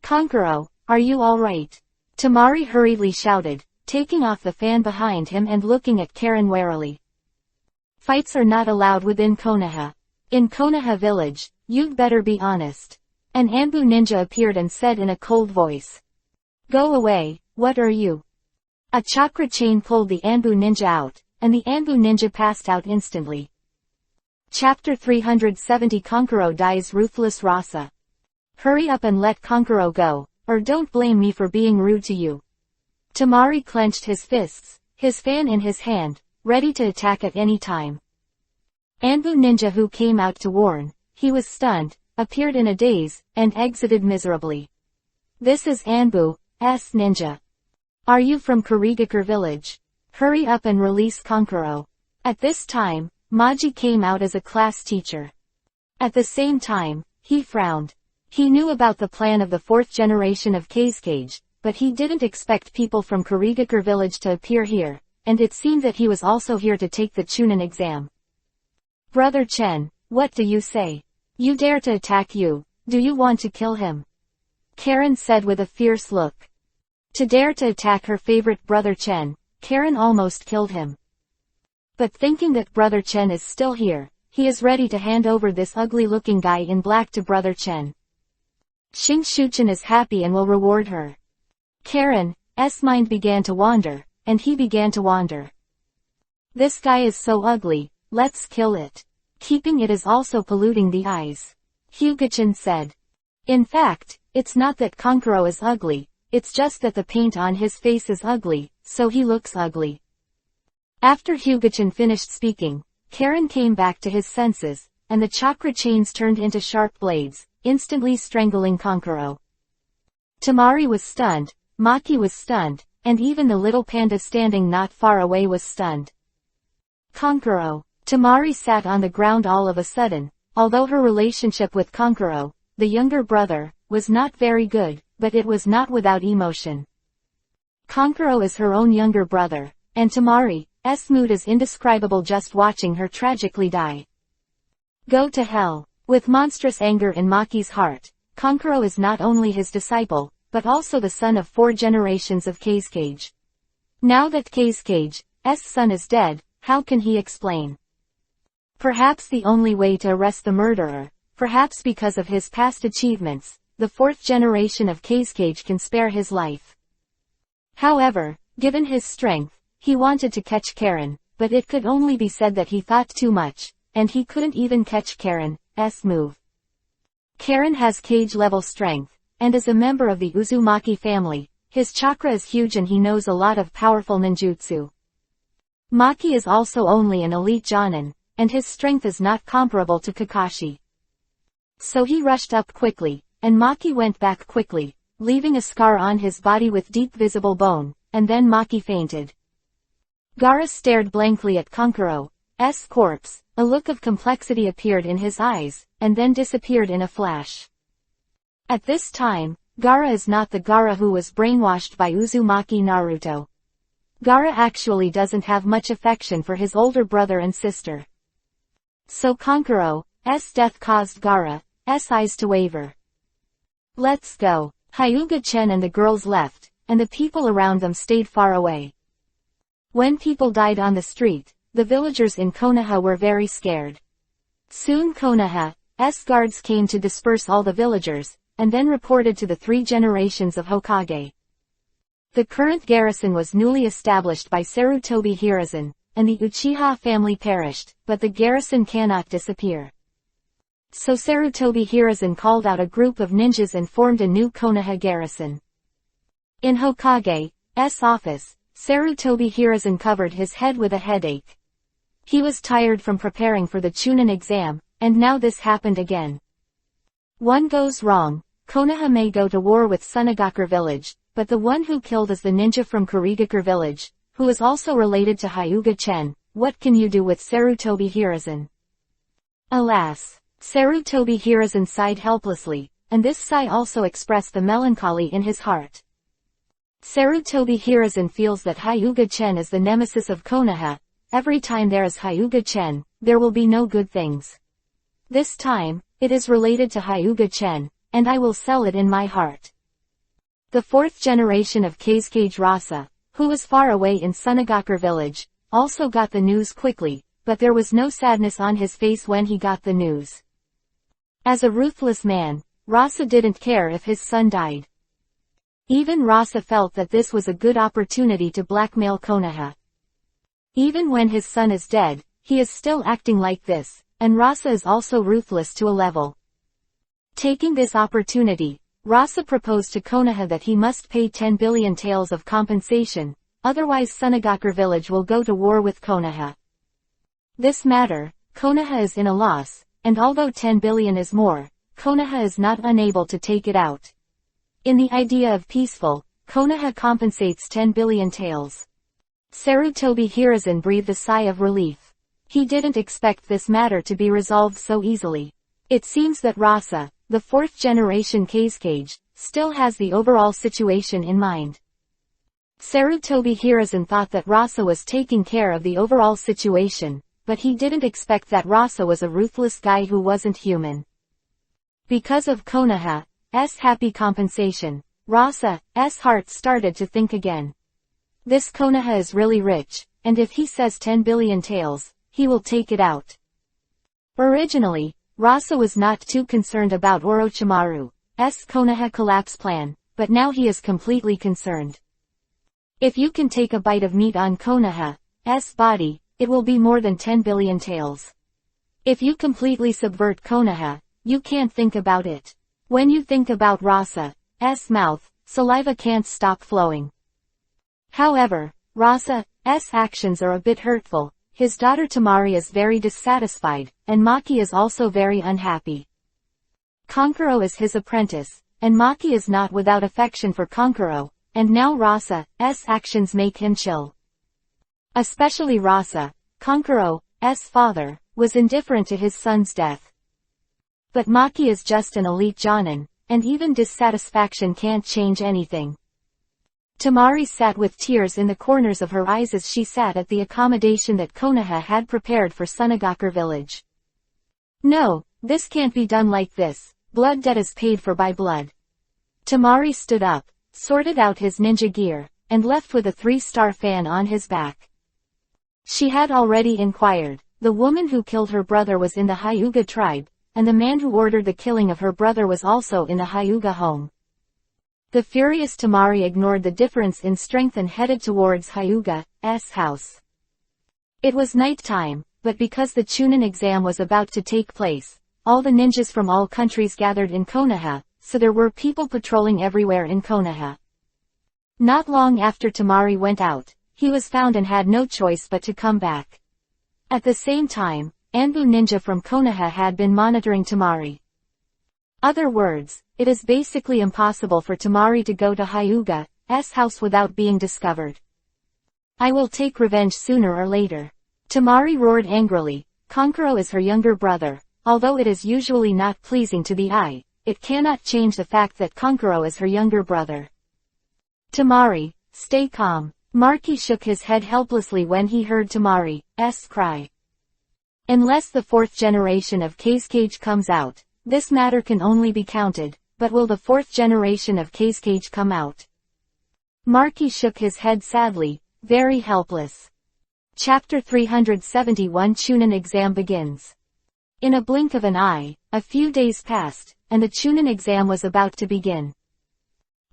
Kankuro, are you alright? Tamari hurriedly shouted, taking off the fan behind him and looking at Karen warily. Fights are not allowed within Konoha. In Konoha village, you'd better be honest. An Anbu ninja appeared and said in a cold voice. Go away, what are you? A chakra chain pulled the Anbu ninja out, and the Anbu ninja passed out instantly. Chapter 370 Kankuro dies ruthless Rasa. Hurry up and let Kankuro go, or don't blame me for being rude to you. Tamari clenched his fists, his fan in his hand, ready to attack at any time. Anbu ninja who came out to warn, he was stunned, appeared in a daze, and exited miserably. This is Anbu's ninja. Are you from Kurigakure village? Hurry up and release Kankuro. At this time, Maji came out as a class teacher. At the same time, he frowned. He knew about the plan of the fourth generation of Kazekage, but he didn't expect people from Kurigakure village to appear here, and it seemed that he was also here to take the Chunin exam. Brother Chen, what do you say? You dare to attack you, do you want to kill him? Karen said with a fierce look. To dare to attack her favorite Brother Chen, Karen almost killed him. But thinking that Brother Chen is still here, he is ready to hand over this ugly-looking guy in black to Brother Chen. Xing Shuchen is happy and will reward her. Karen's mind began to wander, and he began to wander. This guy is so ugly, let's kill it. Keeping it is also polluting the eyes. Hyuga-chan said. In fact, it's not that Kankuro is ugly, it's just that the paint on his face is ugly, so he looks ugly. After Hyuga-chan finished speaking, Karen came back to his senses, and the chakra chains turned into sharp blades, instantly strangling Kankuro. Tamari was stunned, Maki was stunned, and even the little panda standing not far away was stunned. Kankuro. Tamari sat on the ground all of a sudden, although her relationship with Kankuro, the younger brother, was not very good, but it was not without emotion. Kankuro is her own younger brother, and Tamari's mood is indescribable just watching her tragically die. Go to hell. With monstrous anger in Maki's heart, Kankuro is not only his disciple, but also the son of 4 generations of Kazekage. Now that Kazecage's son is dead, how can he explain? Perhaps the only way to arrest the murderer, perhaps because of his past achievements, the 4th generation of Kazekage can spare his life. However, given his strength, he wanted to catch Karen, but it could only be said that he thought too much, and he couldn't even catch Karen's move. Karen has Kage-level strength, and is a member of the Uzumaki family. His chakra is huge and he knows a lot of powerful ninjutsu. Maki is also only an elite Jonin, and his strength is not comparable to Kakashi. So he rushed up quickly, and Maki went back quickly, leaving a scar on his body with deep visible bone, and then Maki fainted. Gaara stared blankly at Kankuro's corpse, A look of complexity appeared in his eyes, and then disappeared in a flash. At this time, Gaara is not the Gaara who was brainwashed by Uzumaki Naruto. Gaara actually doesn't have much affection for his older brother and sister. So Kankuro's death caused Gaara's eyes to waver. "Let's go." Hyuga-chen and the girls left, and the people around them stayed far away. When people died on the street, the villagers in Konoha were very scared. Soon Konoha's guards came to disperse all the villagers, and then reported to the 3 generations of Hokage. The current garrison was newly established by Sarutobi Hiruzen, and the Uchiha family perished, but the garrison cannot disappear. So Sarutobi Hiruzen called out a group of ninjas and formed a new Konoha garrison. In Hokage's office, Sarutobi Hiruzen covered his head with a headache. He was tired from preparing for the Chunin exam, and now this happened again. One goes wrong, Konoha may go to war with Sunagakure village, but the one who killed is the ninja from Kurigakure village, who is also related to Hyuga-chen. What can you do with Sarutobi Hiruzen? Alas! Sarutobi Hiruzen sighed helplessly, and this sigh also expressed the melancholy in his heart. Sarutobi Hiruzen feels that Hyuga-chen is the nemesis of Konoha. Every time there is Hyuga-chen, there will be no good things. This time, it is related to Hyuga-chen, and I will sell it in my heart. The 4th generation of Kazekage Rasa, who was far away in Sunagakure village, also got the news quickly, but there was no sadness on his face when he got the news. As a ruthless man, Rasa didn't care if his son died. Even Rasa felt that this was a good opportunity to blackmail Konoha. Even when his son is dead, he is still acting like this, and Rasa is also ruthless to a level. Taking this opportunity, Rasa proposed to Konoha that he must pay 10 billion taels of compensation, otherwise Sunagakure village will go to war with Konoha. This matter, Konoha is in a loss, and although 10 billion is more, Konoha is not unable to take it out. In the idea of peaceful, Konoha compensates 10 billion taels. Sarutobi Hiruzen breathed a sigh of relief. He didn't expect this matter to be resolved so easily. It seems that Rasa, the 4th generation Kazekage, still has the overall situation in mind. Sarutobi Hiruzen thought that Rasa was taking care of the overall situation, but he didn't expect that Rasa was a ruthless guy who wasn't human. Because of Konoha's happy compensation, Rasa's heart started to think again. This Konoha is really rich, and if he says 10 billion taels, he will take it out. Originally, Rasa was not too concerned about Orochimaru's Konoha collapse plan, but now he is completely concerned. If you can take a bite of meat on Konoha's body, it will be more than 10 billion taels. If you completely subvert Konoha, you can't think about it. When you think about Rasa's mouth, saliva can't stop flowing. However, Rasa's actions are a bit hurtful. His daughter Temari is very dissatisfied, and Maki is also very unhappy. Kankuro is his apprentice, and Maki is not without affection for Kankuro, and now Rasa's actions make him chill. Especially Rasa, Kankuro's father, was indifferent to his son's death. But Maki is just an elite jonin, and even dissatisfaction can't change anything. Temari sat with tears in the corners of her eyes as she sat at the accommodation that Konoha had prepared for Sunagakure village. No, this can't be done like this. Blood debt is paid for by blood. Temari stood up, sorted out his ninja gear, and left with a 3-star fan on his back. She had already inquired. The woman who killed her brother was in the Hyuga tribe, and the man who ordered the killing of her brother was also in the Hyuga home. The furious Temari ignored the difference in strength and headed towards Hyuga's house. It was night time, but because the Chunin exam was about to take place, all the ninjas from all countries gathered in Konoha, so there were people patrolling everywhere in Konoha. Not long after Temari went out, he was found and had no choice but to come back. At the same time, Anbu ninja from Konoha had been monitoring Temari. Other words, it is basically impossible for Temari to go to Hyuga's house without being discovered. I will take revenge sooner or later. Temari roared angrily, Kankuro is her younger brother. Although it is usually not pleasing to the eye, it cannot change the fact that Kankuro is her younger brother. Tamari, stay calm. Marky shook his head helplessly when he heard Tamari's cry. Unless the fourth generation of Cage comes out, this matter can only be counted, but will the fourth generation of Cage come out? Marky shook his head sadly, very helpless. Chapter 371 Chunin exam begins. In a blink of an eye, a few days passed, and the Chunin exam was about to begin.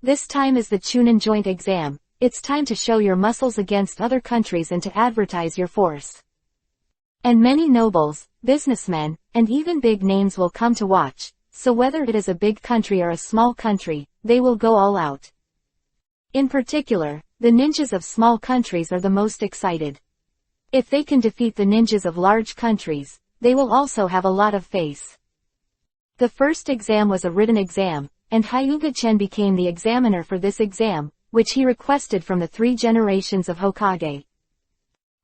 This time is the Chunin joint exam. It's time to show your muscles against other countries and to advertise your force. And many nobles, businessmen, and even big names will come to watch, so whether it is a big country or a small country, they will go all out. In particular, the ninjas of small countries are the most excited. If they can defeat the ninjas of large countries, they will also have a lot of face. The first exam was a written exam, and Hyuga-chen became the examiner for this exam, which he requested from the 3 generations of Hokage.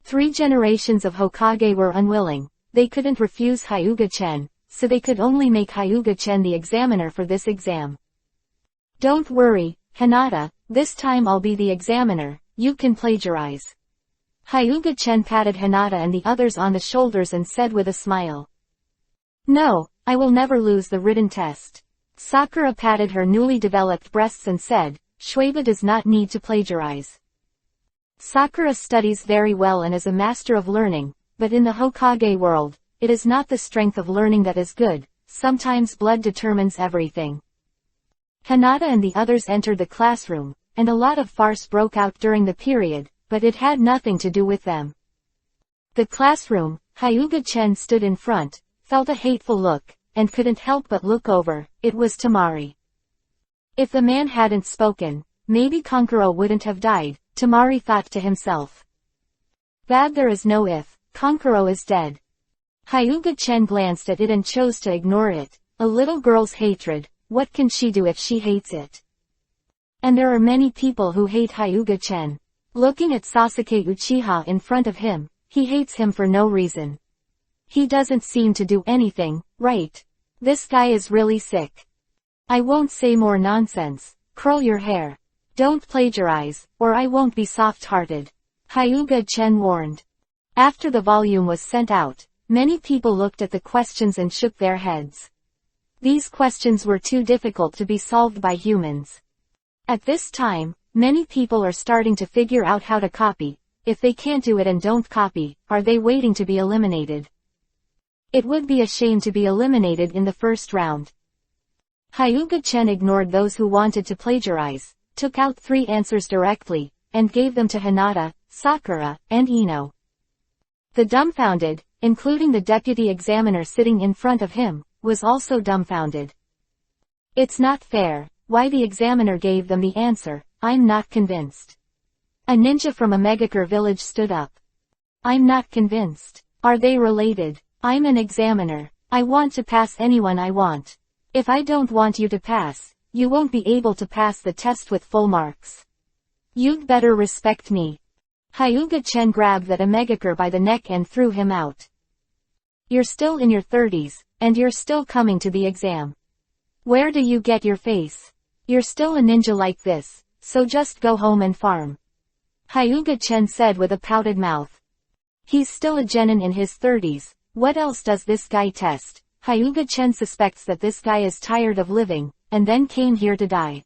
3 generations of Hokage were unwilling. They couldn't refuse Hyuga-chen, so they could only make Hyuga-chen the examiner for this exam. Don't worry, Hinata, this time I'll be the examiner, you can plagiarize. Hyuga-chen patted Hinata and the others on the shoulders and said with a smile. No, I will never lose the written test. Sakura patted her newly developed breasts and said, Shueiba does not need to plagiarize. Sakura studies very well and is a master of learning, but in the Hokage world, it is not the strength of learning that is good, sometimes blood determines everything. Hinata and the others entered the classroom, and a lot of farce broke out during the period, but it had nothing to do with them. The classroom, Hyuga-chen stood in front, felt a hateful look, and couldn't help but look over. It was Tamari. If the man hadn't spoken, maybe Kankuro wouldn't have died, Tamari thought to himself. Bad, there is no if, Kankuro is dead. Hyuga-chen glanced at it and chose to ignore it. A little girl's hatred, what can she do if she hates it? And there are many people who hate Hyuga-chen. Looking at Sasuke Uchiha in front of him, he hates him for no reason. He doesn't seem to do anything, right? This guy is really sick. I won't say more nonsense. Curl your hair. Don't plagiarize, or I won't be soft-hearted. Hyuga-chen warned. After the volume was sent out, many people looked at the questions and shook their heads. These questions were too difficult to be solved by humans. At this time, many people are starting to figure out how to copy. If they can't do it and don't copy, are they waiting to be eliminated? It would be a shame to be eliminated in the first round. Hyuga-chen ignored those who wanted to plagiarize, took out 3 answers directly, and gave them to Hinata, Sakura, and Ino. The dumbfounded, including the deputy examiner sitting in front of him, was also dumbfounded. It's not fair. Why the examiner gave them the answer, I'm not convinced. A ninja from a Megakure village stood up. I'm not convinced. Are they related? I'm an examiner. I want to pass anyone I want. If I don't want you to pass, you won't be able to pass the test with full marks. You'd better respect me. Hyuga-chen grabbed that Megakure by the neck and threw him out. You're still in your 30s, and you're still coming to the exam. Where do you get your face? You're still a ninja like this, so just go home and farm. Hyuga-chen said with a pouted mouth. He's still a genin in his 30s. What else does this guy test? Hyuga-chen suspects that this guy is tired of living, and then came here to die.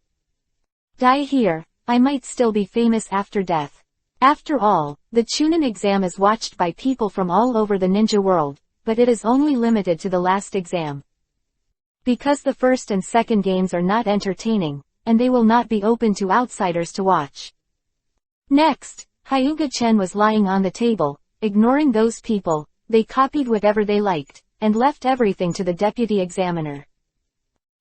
Die here, I might still be famous after death. After all, the Chunin exam is watched by people from all over the ninja world, but it is only limited to the last exam. Because the first and second games are not entertaining, and they will not be open to outsiders to watch. Next, Hyuga-chen was lying on the table, ignoring those people. They copied whatever they liked, and left everything to the deputy examiner.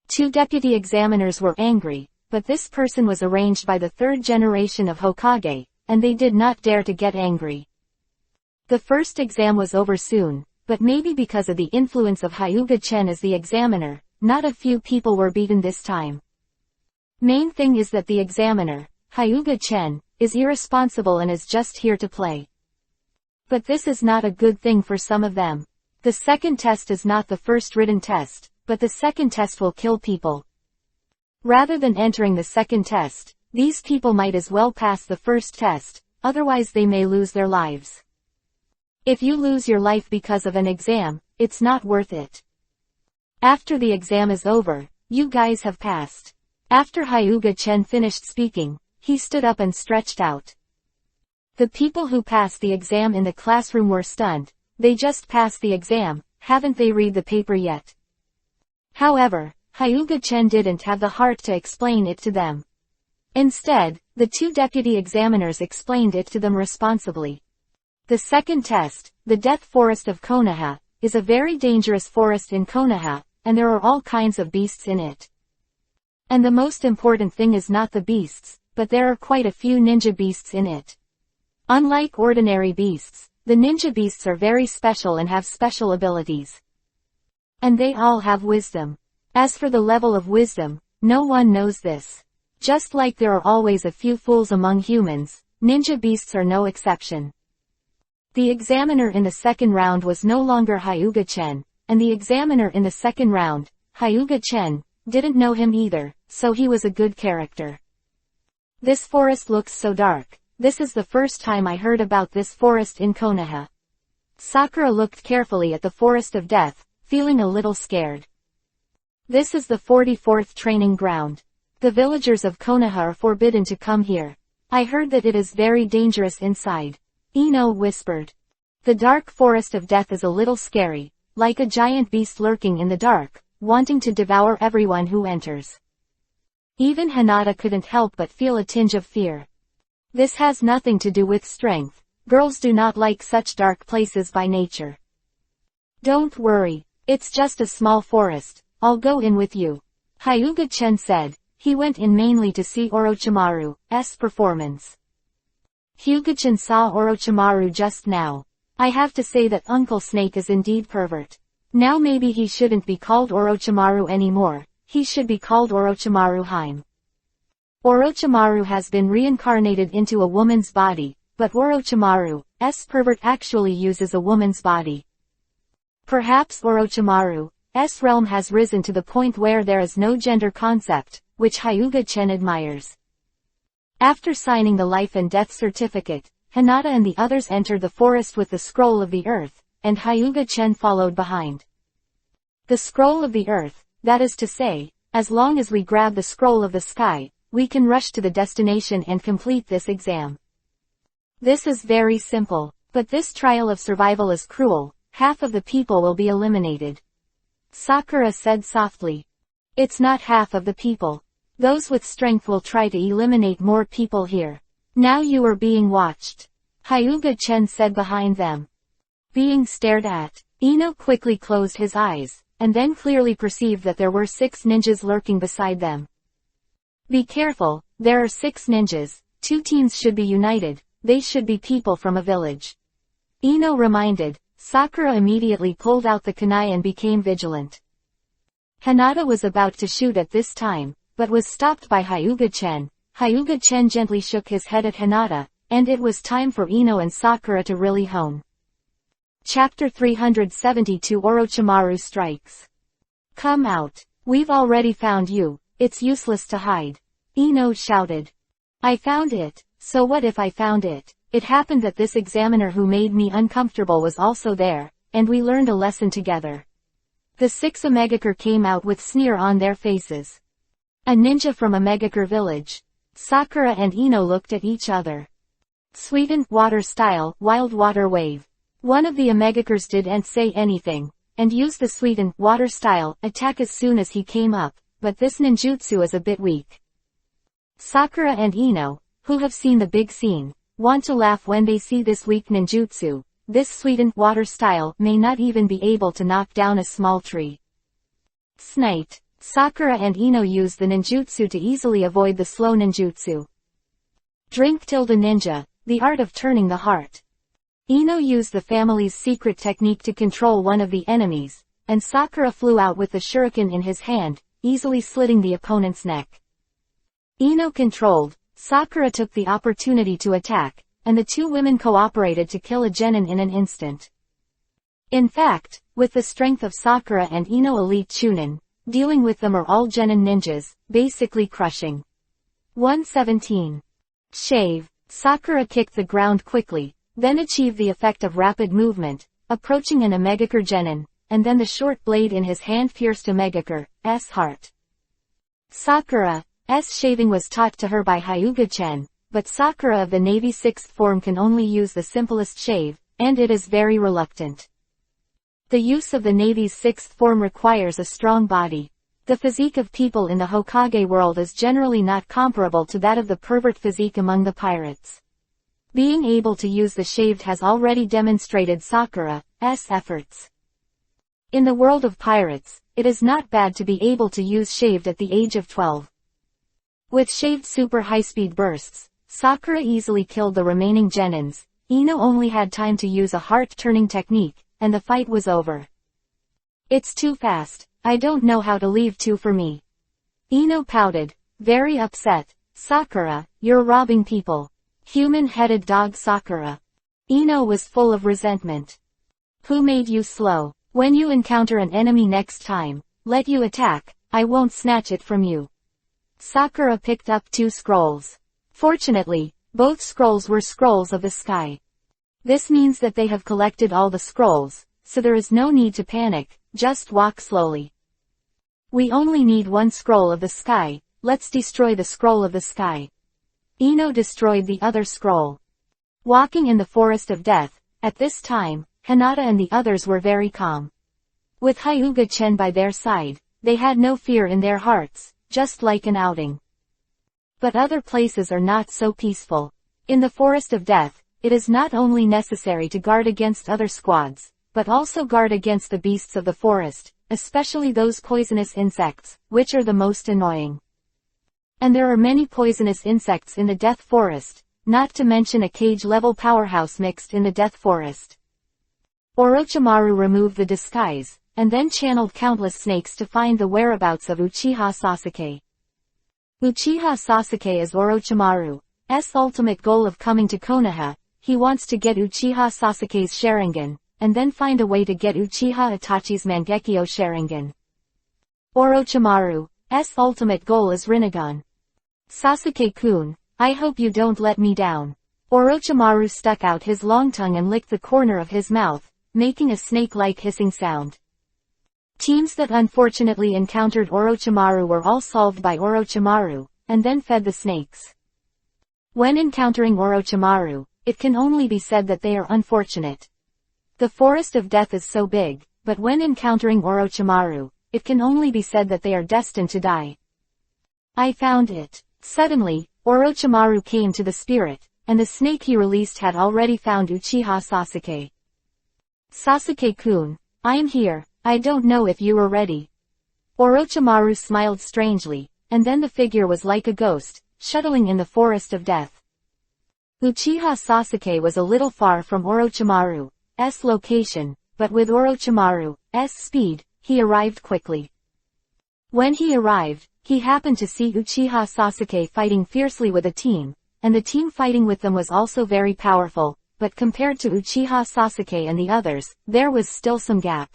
2 deputy examiners were angry, but this person was arranged by the 3rd generation of Hokage, and they did not dare to get angry. The first exam was over soon, but maybe because of the influence of Hyuga-chen as the examiner, not a few people were beaten this time. Main thing is that the examiner, Hyuga-chen, is irresponsible and is just here to play. But this is not a good thing for some of them. The second test is not the first written test, but the second test will kill people. Rather than entering the second test, these people might as well pass the first test, otherwise they may lose their lives. If you lose your life because of an exam, it's not worth it. After the exam is over, you guys have passed. After Hyuga Chen finished speaking, he stood up and stretched out. The people who passed the exam in the classroom were stunned. They just passed the exam, haven't they read the paper yet? However, Hyuga Chen didn't have the heart to explain it to them. Instead, the two deputy examiners explained it to them responsibly. The second test, the Death Forest of Konoha, is a very dangerous forest in Konoha, and there are all kinds of beasts in it. And the most important thing is not the beasts, but there are quite a few ninja beasts in it. Unlike ordinary beasts, the ninja beasts are very special and have special abilities. And they all have wisdom. As for the level of wisdom, no one knows this. Just like there are always a few fools among humans, ninja beasts are no exception. The examiner in the second round was no longer Hyuga Chen, and the examiner in the second round, Hyuga Chen, didn't know him either, so he was a good character. This forest looks so dark. This is the first time I heard about this forest in Konoha. Sakura looked carefully at the Forest of Death, feeling a little scared. This is the 44th training ground. The villagers of Konoha are forbidden to come here. I heard that it is very dangerous inside. Ino whispered. The dark Forest of Death is a little scary, like a giant beast lurking in the dark, wanting to devour everyone who enters. Even Hinata couldn't help but feel a tinge of fear. This has nothing to do with strength. Girls do not like such dark places by nature. Don't worry. It's just a small forest. I'll go in with you. Hyuga Chen said. He went in mainly to see Orochimaru's performance. Hyuga-chan saw Orochimaru just now. I have to say that Uncle Snake is indeed pervert. Now maybe he shouldn't be called Orochimaru anymore, he should be called Orochimaru Haim. Orochimaru has been reincarnated into a woman's body, but Orochimaru's pervert actually uses a woman's body. Perhaps Orochimaru's realm has risen to the point where there is no gender concept, which Hyuga Chen admires. After signing the life and death certificate, Hinata and the others entered the forest with the scroll of the earth, and Hyuga Chen followed behind. The scroll of the earth, that is to say, as long as we grab the scroll of the sky, we can rush to the destination and complete this exam. This is very simple, but this trial of survival is cruel. Half of the people will be eliminated. Sakura said softly. It's not half of the people. Those with strength will try to eliminate more people here. Now you are being watched. Hyuga Chen said behind them. Being stared at. Ino quickly closed his eyes, and then clearly perceived that there were 6 ninjas lurking beside them. Be careful, there are 6 ninjas, 2 teams should be united, they should be people from a village. Ino reminded. Sakura immediately pulled out the kunai and became vigilant. Hinata was about to shoot at this time, but was stopped by Hyuga Chen. Hyuga Chen gently shook his head at Hinata, and it was time for Ino and Sakura to really hone. Chapter 372 Orochimaru Strikes. Come out. We've already found you, it's useless to hide. Ino shouted. I found it, so what if I found it? It happened that this examiner who made me uncomfortable was also there, and we learned a lesson together. The 6 Omegakure came out with sneer on their faces. A ninja from Omegakure village. Sakura and Ino looked at each other. Sweetened water style, wild water wave. One of the Omegakures didn't say anything, and used the sweetened water style attack as soon as he came up, but this ninjutsu is a bit weak. Sakura and Ino, who have seen the big scene, want to laugh when they see this weak ninjutsu. This sweetened water style may not even be able to knock down a small tree. Snite. Sakura and Ino use the ninjutsu to easily avoid the slow ninjutsu. Drink tilde ninja, the art of turning the heart. Ino used the family's secret technique to control one of the enemies, and Sakura flew out with the shuriken in his hand, easily slitting the opponent's neck. Ino controlled, Sakura took the opportunity to attack, and the 2 women cooperated to kill a genin in an instant. In fact, With the strength of Sakura and Ino elite Chunin, dealing with them are all genin ninjas, basically crushing. 117. Shave. Sakura kicked the ground quickly, then achieved the effect of rapid movement, approaching an Omegaker genin, and then the short blade in his hand pierced Omegaker's heart. Sakura's shaving was taught to her by Hyuga-chen, but Sakura of the Navy 6th form can only use the simplest shave, and it is very reluctant. The use of the Navy's 6th form requires a strong body. The physique of people in the Hokage world is generally not comparable to that of the pervert physique among the pirates. Being able to use the shaved has already demonstrated Sakura's efforts. In the world of pirates, it is not bad to be able to use shaved at the age of 12. With shaved super high-speed bursts, Sakura easily killed the remaining genins. Ino only had time to use a heart-turning technique, and the fight was over. It's too fast, I don't know how to leave two for me. Ino pouted, very upset. Sakura, you're robbing people. Human-headed dog Sakura. Ino was full of resentment. Who made you slow? When you encounter an enemy next time, let you attack, I won't snatch it from you. Sakura picked up 2 scrolls. Fortunately, both scrolls were scrolls of the sky. This means that they have collected all the scrolls, so there is no need to panic, just walk slowly. We only need 1 scroll of the sky, let's destroy the scroll of the sky. Ino destroyed the other scroll. Walking in the forest of death, at this time, Hinata and the others were very calm. With Hyuga-chen by their side, they had no fear in their hearts, just like an outing. But other places are not so peaceful. In the forest of death, it is not only necessary to guard against other squads, but also guard against the beasts of the forest, especially those poisonous insects, which are the most annoying. And there are many poisonous insects in the Death Forest, not to mention a cage-level powerhouse mixed in the Death Forest. Orochimaru removed the disguise, and then channeled countless snakes to find the whereabouts of Uchiha Sasuke. Uchiha Sasuke is Orochimaru's ultimate goal of coming to Konoha. He wants to get Uchiha Sasuke's Sharingan, and then find a way to get Uchiha Itachi's Mangekyo Sharingan. Orochimaru's ultimate goal is Rinnegan. Sasuke-kun, I hope you don't let me down. Orochimaru stuck out his long tongue and licked the corner of his mouth, making a snake-like hissing sound. Teams that unfortunately encountered Orochimaru were all solved by Orochimaru, and then fed the snakes. When encountering Orochimaru, it can only be said that they are unfortunate. The forest of death is so big, but when encountering Orochimaru, it can only be said that they are destined to die. I found it. Suddenly, Orochimaru came to the spirit, and the snake he released had already found Uchiha Sasuke. Sasuke-kun, I am here, I don't know if you are ready. Orochimaru smiled strangely, and then the figure was like a ghost, shuttling in the forest of death. Uchiha Sasuke was a little far from Orochimaru's location, but with Orochimaru's speed, he arrived quickly. When he arrived, he happened to see Uchiha Sasuke fighting fiercely with a team, and the team fighting with them was also very powerful, but compared to Uchiha Sasuke and the others, there was still some gap.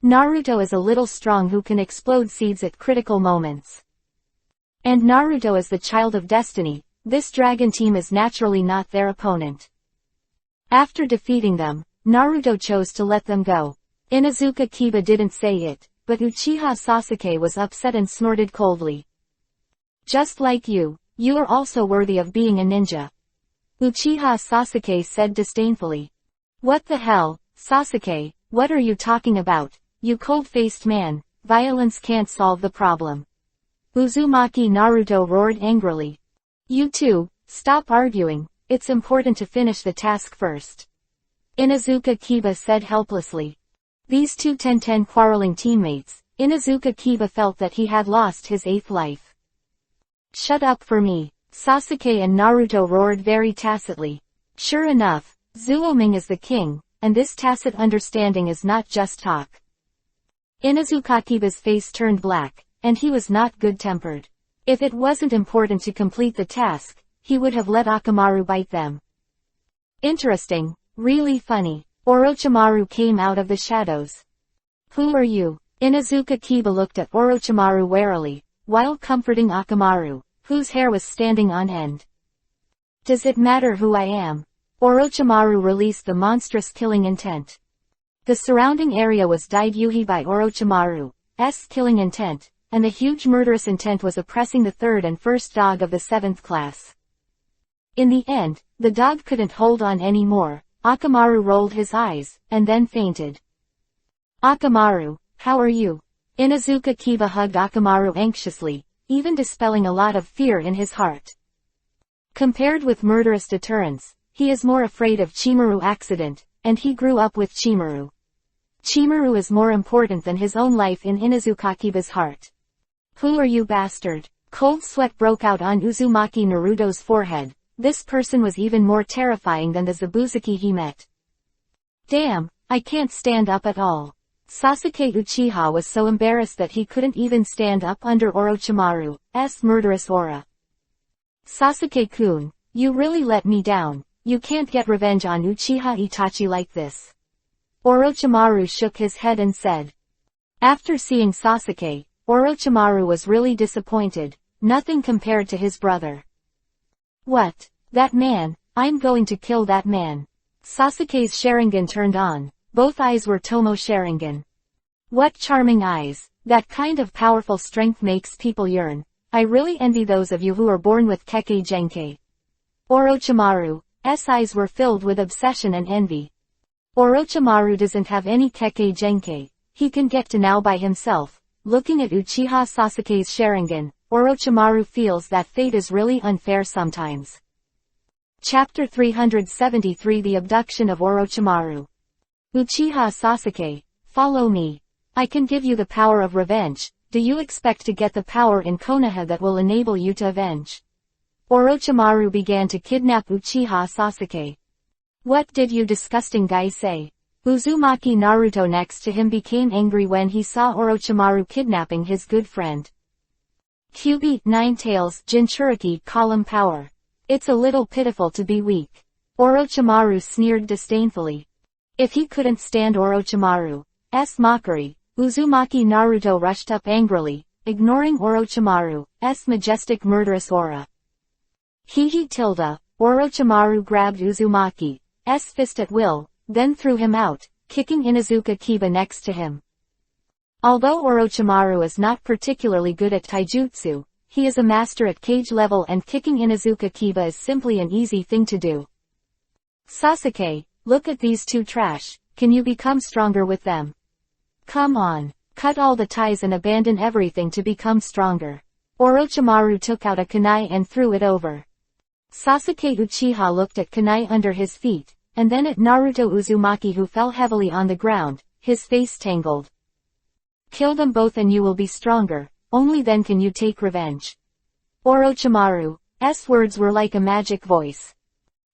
Naruto is a little strong who can explode seeds at critical moments. And Naruto is the child of destiny, this dragon team is naturally not their opponent. After defeating them, Naruto chose to let them go. Inuzuka Kiba didn't say it, but Uchiha Sasuke was upset and snorted coldly. Just like you are also worthy of being a ninja. Uchiha Sasuke said disdainfully. What the hell, Sasuke, what are you talking about, you cold-faced man, violence can't solve the problem. Uzumaki Naruto roared angrily. You two, stop arguing, it's important to finish the task first. Inuzuka Kiba said helplessly. These two Tenten quarreling teammates, Inuzuka Kiba felt that he had lost his 8th life. Shut up for me, Sasuke and Naruto roared very tacitly. Sure enough, Zuoming is the king, and this tacit understanding is not just talk. Inuzuka Kiba's face turned black, and he was not good-tempered. If it wasn't important to complete the task, he would have let Akamaru bite them. Interesting, really funny. Orochimaru came out of the shadows. Who are you? Inuzuka Kiba looked at Orochimaru warily, while comforting Akamaru, whose hair was standing on end. Does it matter who I am? Orochimaru released the monstrous killing intent. The surrounding area was dyed Yuhi by Orochimaru's killing intent, and the huge murderous intent was oppressing the third and first dog of the 7th class. In the end, the dog couldn't hold on anymore. Akamaru rolled his eyes, and then fainted. Akamaru, how are you? Inuzuka Kiba hugged Akamaru anxiously, even dispelling a lot of fear in his heart. Compared with murderous deterrence, he is more afraid of Chimaru accident, and he grew up with Chimaru. Chimaru is more important than his own life in Inuzuka Kiba's heart. Who are you, bastard? Cold sweat broke out on Uzumaki Naruto's forehead. This person was even more terrifying than the Zabuzuki he met. Damn, I can't stand up at all. Sasuke Uchiha was so embarrassed that he couldn't even stand up under Orochimaru's murderous aura. Sasuke-kun, you really let me down. You can't get revenge on Uchiha Itachi like this. Orochimaru shook his head and said. After seeing Sasuke, Orochimaru was really disappointed, nothing compared to his brother. What? That man, I'm going to kill that man. Sasuke's Sharingan turned on, both eyes were Tomo Sharingan. What charming eyes, that kind of powerful strength makes people yearn. I really envy those of you who are born with Kekkei Genkei. Orochimaru's eyes were filled with obsession and envy. Orochimaru doesn't have any Kekkei Genkei, he can get to now by himself. Looking at Uchiha Sasuke's Sharingan, Orochimaru feels that fate is really unfair sometimes. Chapter 373 The Abduction of Orochimaru. Uchiha Sasuke, follow me. I can give you the power of revenge. Do you expect to get the power in Konoha that will enable you to avenge? Orochimaru began to kidnap Uchiha Sasuke. What did you disgusting guy say? Uzumaki Naruto next to him became angry when he saw Orochimaru kidnapping his good friend. Kyuubi, Nine Tails, Jinchuriki, column power. It's a little pitiful to be weak. Orochimaru sneered disdainfully. If he couldn't stand Orochimaru's mockery, Uzumaki Naruto rushed up angrily, ignoring Orochimaru's majestic murderous aura. Orochimaru grabbed Uzumaki's fist at will, then threw him out, kicking Inuzuka Kiba next to him. Although Orochimaru is not particularly good at taijutsu, he is a master at cage level and kicking Inuzuka Kiba is simply an easy thing to do. Sasuke, look at these two trash, can you become stronger with them? Come on, cut all the ties and abandon everything to become stronger. Orochimaru took out a kunai and threw it over. Sasuke Uchiha looked at kunai under his feet, and then at Naruto Uzumaki who fell heavily on the ground, his face tangled. Kill them both and you will be stronger, only then can you take revenge. Orochimaru's words were like a magic voice.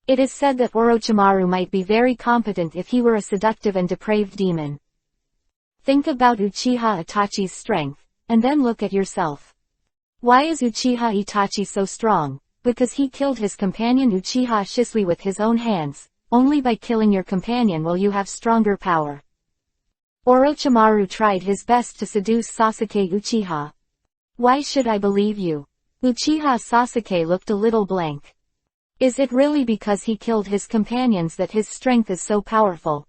It is said that Orochimaru might be very competent if he were a seductive and depraved demon. Think about Uchiha Itachi's strength, and then look at yourself. Why is Uchiha Itachi so strong? Because he killed his companion Uchiha Shisui with his own hands. Only by killing your companion will you have stronger power. Orochimaru tried his best to seduce Sasuke Uchiha. Why should I believe you? Uchiha Sasuke looked a little blank. Is it really because he killed his companions that his strength is so powerful?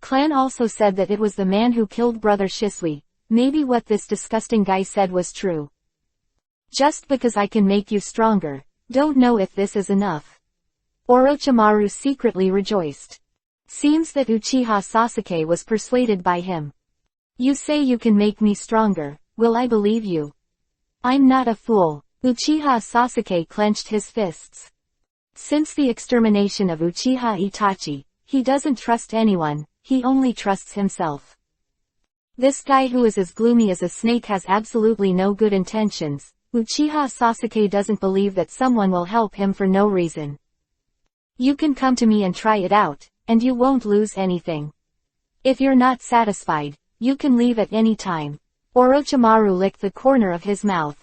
Clan also said that it was the man who killed brother Shisui. Maybe what this disgusting guy said was true. Just because I can make you stronger, don't know if this is enough. Orochimaru secretly rejoiced. Seems that Uchiha Sasuke was persuaded by him. You say you can make me stronger, will I believe you? I'm not a fool. Uchiha Sasuke clenched his fists. Since the extermination of Uchiha Itachi, he doesn't trust anyone, he only trusts himself. This guy who is as gloomy as a snake has absolutely no good intentions. Uchiha Sasuke doesn't believe that someone will help him for no reason. You can come to me and try it out, and you won't lose anything. If you're not satisfied, you can leave at any time. Orochimaru licked the corner of his mouth.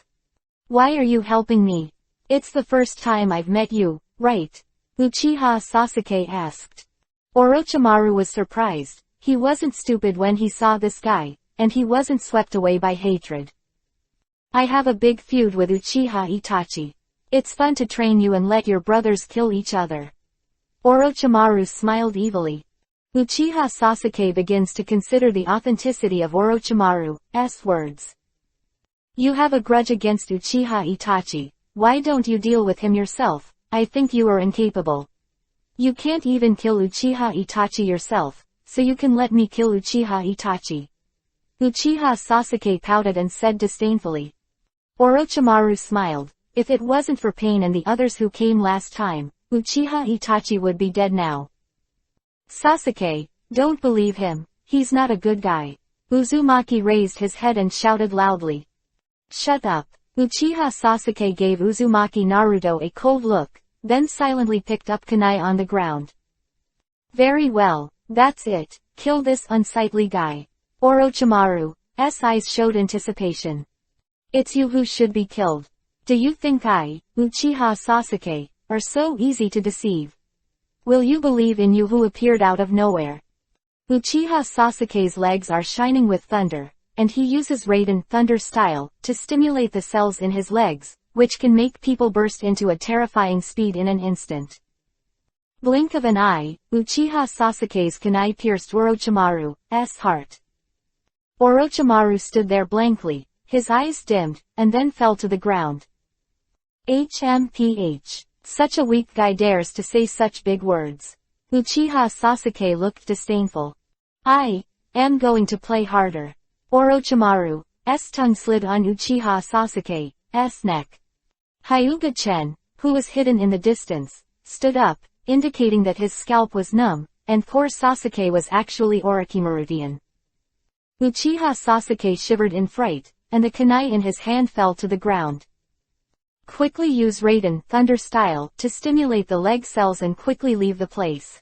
Why are you helping me? It's the first time I've met you, right? Uchiha Sasuke asked. Orochimaru was surprised. He wasn't stupid when he saw this guy, and he wasn't swept away by hatred. I have a big feud with Uchiha Itachi. It's fun to train you and let your brothers kill each other. Orochimaru smiled evilly. Uchiha Sasuke begins to consider the authenticity of Orochimaru's words. You have a grudge against Uchiha Itachi. Why don't you deal with him yourself? I think you are incapable. You can't even kill Uchiha Itachi yourself, so you can let me kill Uchiha Itachi. Uchiha Sasuke pouted and said disdainfully. Orochimaru smiled. If it wasn't for Pain and the others who came last time, Uchiha Itachi would be dead now. Sasuke, don't believe him. He's not a good guy. Uzumaki raised his head and shouted loudly. Shut up. Uchiha Sasuke gave Uzumaki Naruto a cold look, then silently picked up kunai on the ground. Very well, that's it. Kill this unsightly guy. Orochimaru's eyes showed anticipation. It's you who should be killed. Do you think I, Uchiha Sasuke, are so easy to deceive? Will you believe in you who appeared out of nowhere? Uchiha Sasuke's legs are shining with thunder, and he uses Raiden Thunder style to stimulate the cells in his legs, which can make people burst into a terrifying speed in an instant. Blink of an eye, Uchiha Sasuke's kunai pierced Orochimaru's heart. Orochimaru stood there blankly, his eyes dimmed, and then fell to the ground. HMPH. Such a weak guy dares to say such big words. Uchiha Sasuke looked disdainful. I am going to play harder. Orochimaru's tongue slid on Uchiha Sasuke's neck. Hyuga Chen, who was hidden in the distance, stood up, indicating that his scalp was numb, and poor Sasuke was actually Orochimarudian. Uchiha Sasuke shivered in fright, and the kunai in his hand fell to the ground. Quickly use Raiden Thunder style to stimulate the leg cells and quickly leave the place.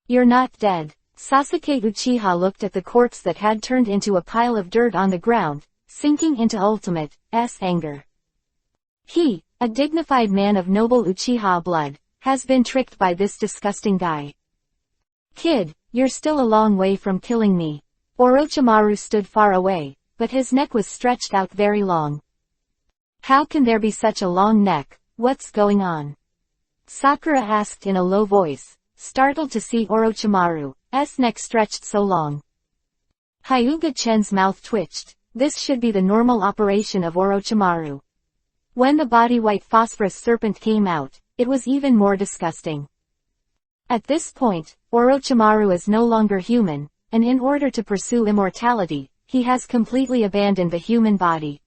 You're not dead. Sasuke Uchiha looked at the corpse that had turned into a pile of dirt on the ground, sinking into ultimate anger. He, a dignified man of noble Uchiha blood, has been tricked by this disgusting guy. Kid, you're still a long way from killing me. Orochimaru stood far away, but his neck was stretched out very long. How can there be such a long neck? What's going on? Sakura asked in a low voice, startled to see Orochimaru's neck stretched so long. Hyuga Chen's mouth twitched. This should be the normal operation of Orochimaru. When the body white phosphorus serpent came out, it was even more disgusting. At this point, Orochimaru is no longer human, and in order to pursue immortality, he has completely abandoned the human body.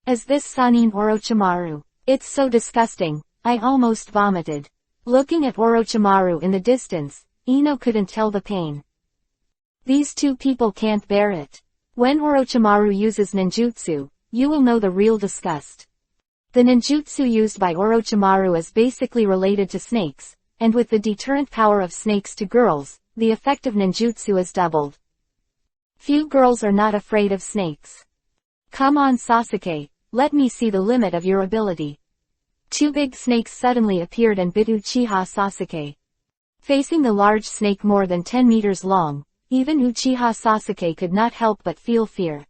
Is this Sanin Orochimaru? It's so disgusting, I almost vomited. Looking at Orochimaru in the distance, Ino couldn't tell the pain. These two people can't bear it. When Orochimaru uses ninjutsu, you will know the real disgust. The ninjutsu used by Orochimaru is basically related to snakes, and with the deterrent power of snakes to girls, the effect of ninjutsu is doubled. Few girls are not afraid of snakes. Come on Sasuke, let me see the limit of your ability. Two big snakes suddenly appeared and bit Uchiha Sasuke. Facing the large snake more than 10 meters long, even Uchiha Sasuke could not help but feel fear.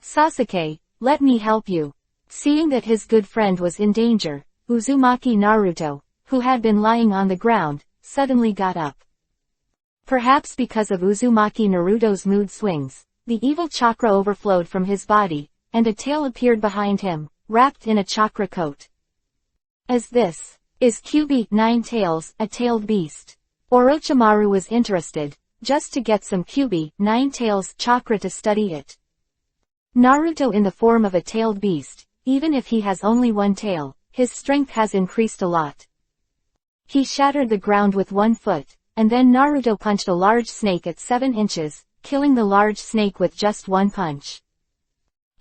Sasuke, let me help you. Seeing that his good friend was in danger, Uzumaki Naruto, who had been lying on the ground, suddenly got up. Perhaps because of Uzumaki Naruto's mood swings, the evil chakra overflowed from his body, and a tail appeared behind him, wrapped in a chakra coat. Is Kyuubi 9 Tails, a tailed beast? Orochimaru was interested, just to get some Kyuubi 9 Tails chakra to study it. Naruto in the form of a tailed beast, even if he has only one tail, his strength has increased a lot. He shattered the ground with 1 foot, and then Naruto punched a large snake at 7 inches, killing the large snake with just 1 punch.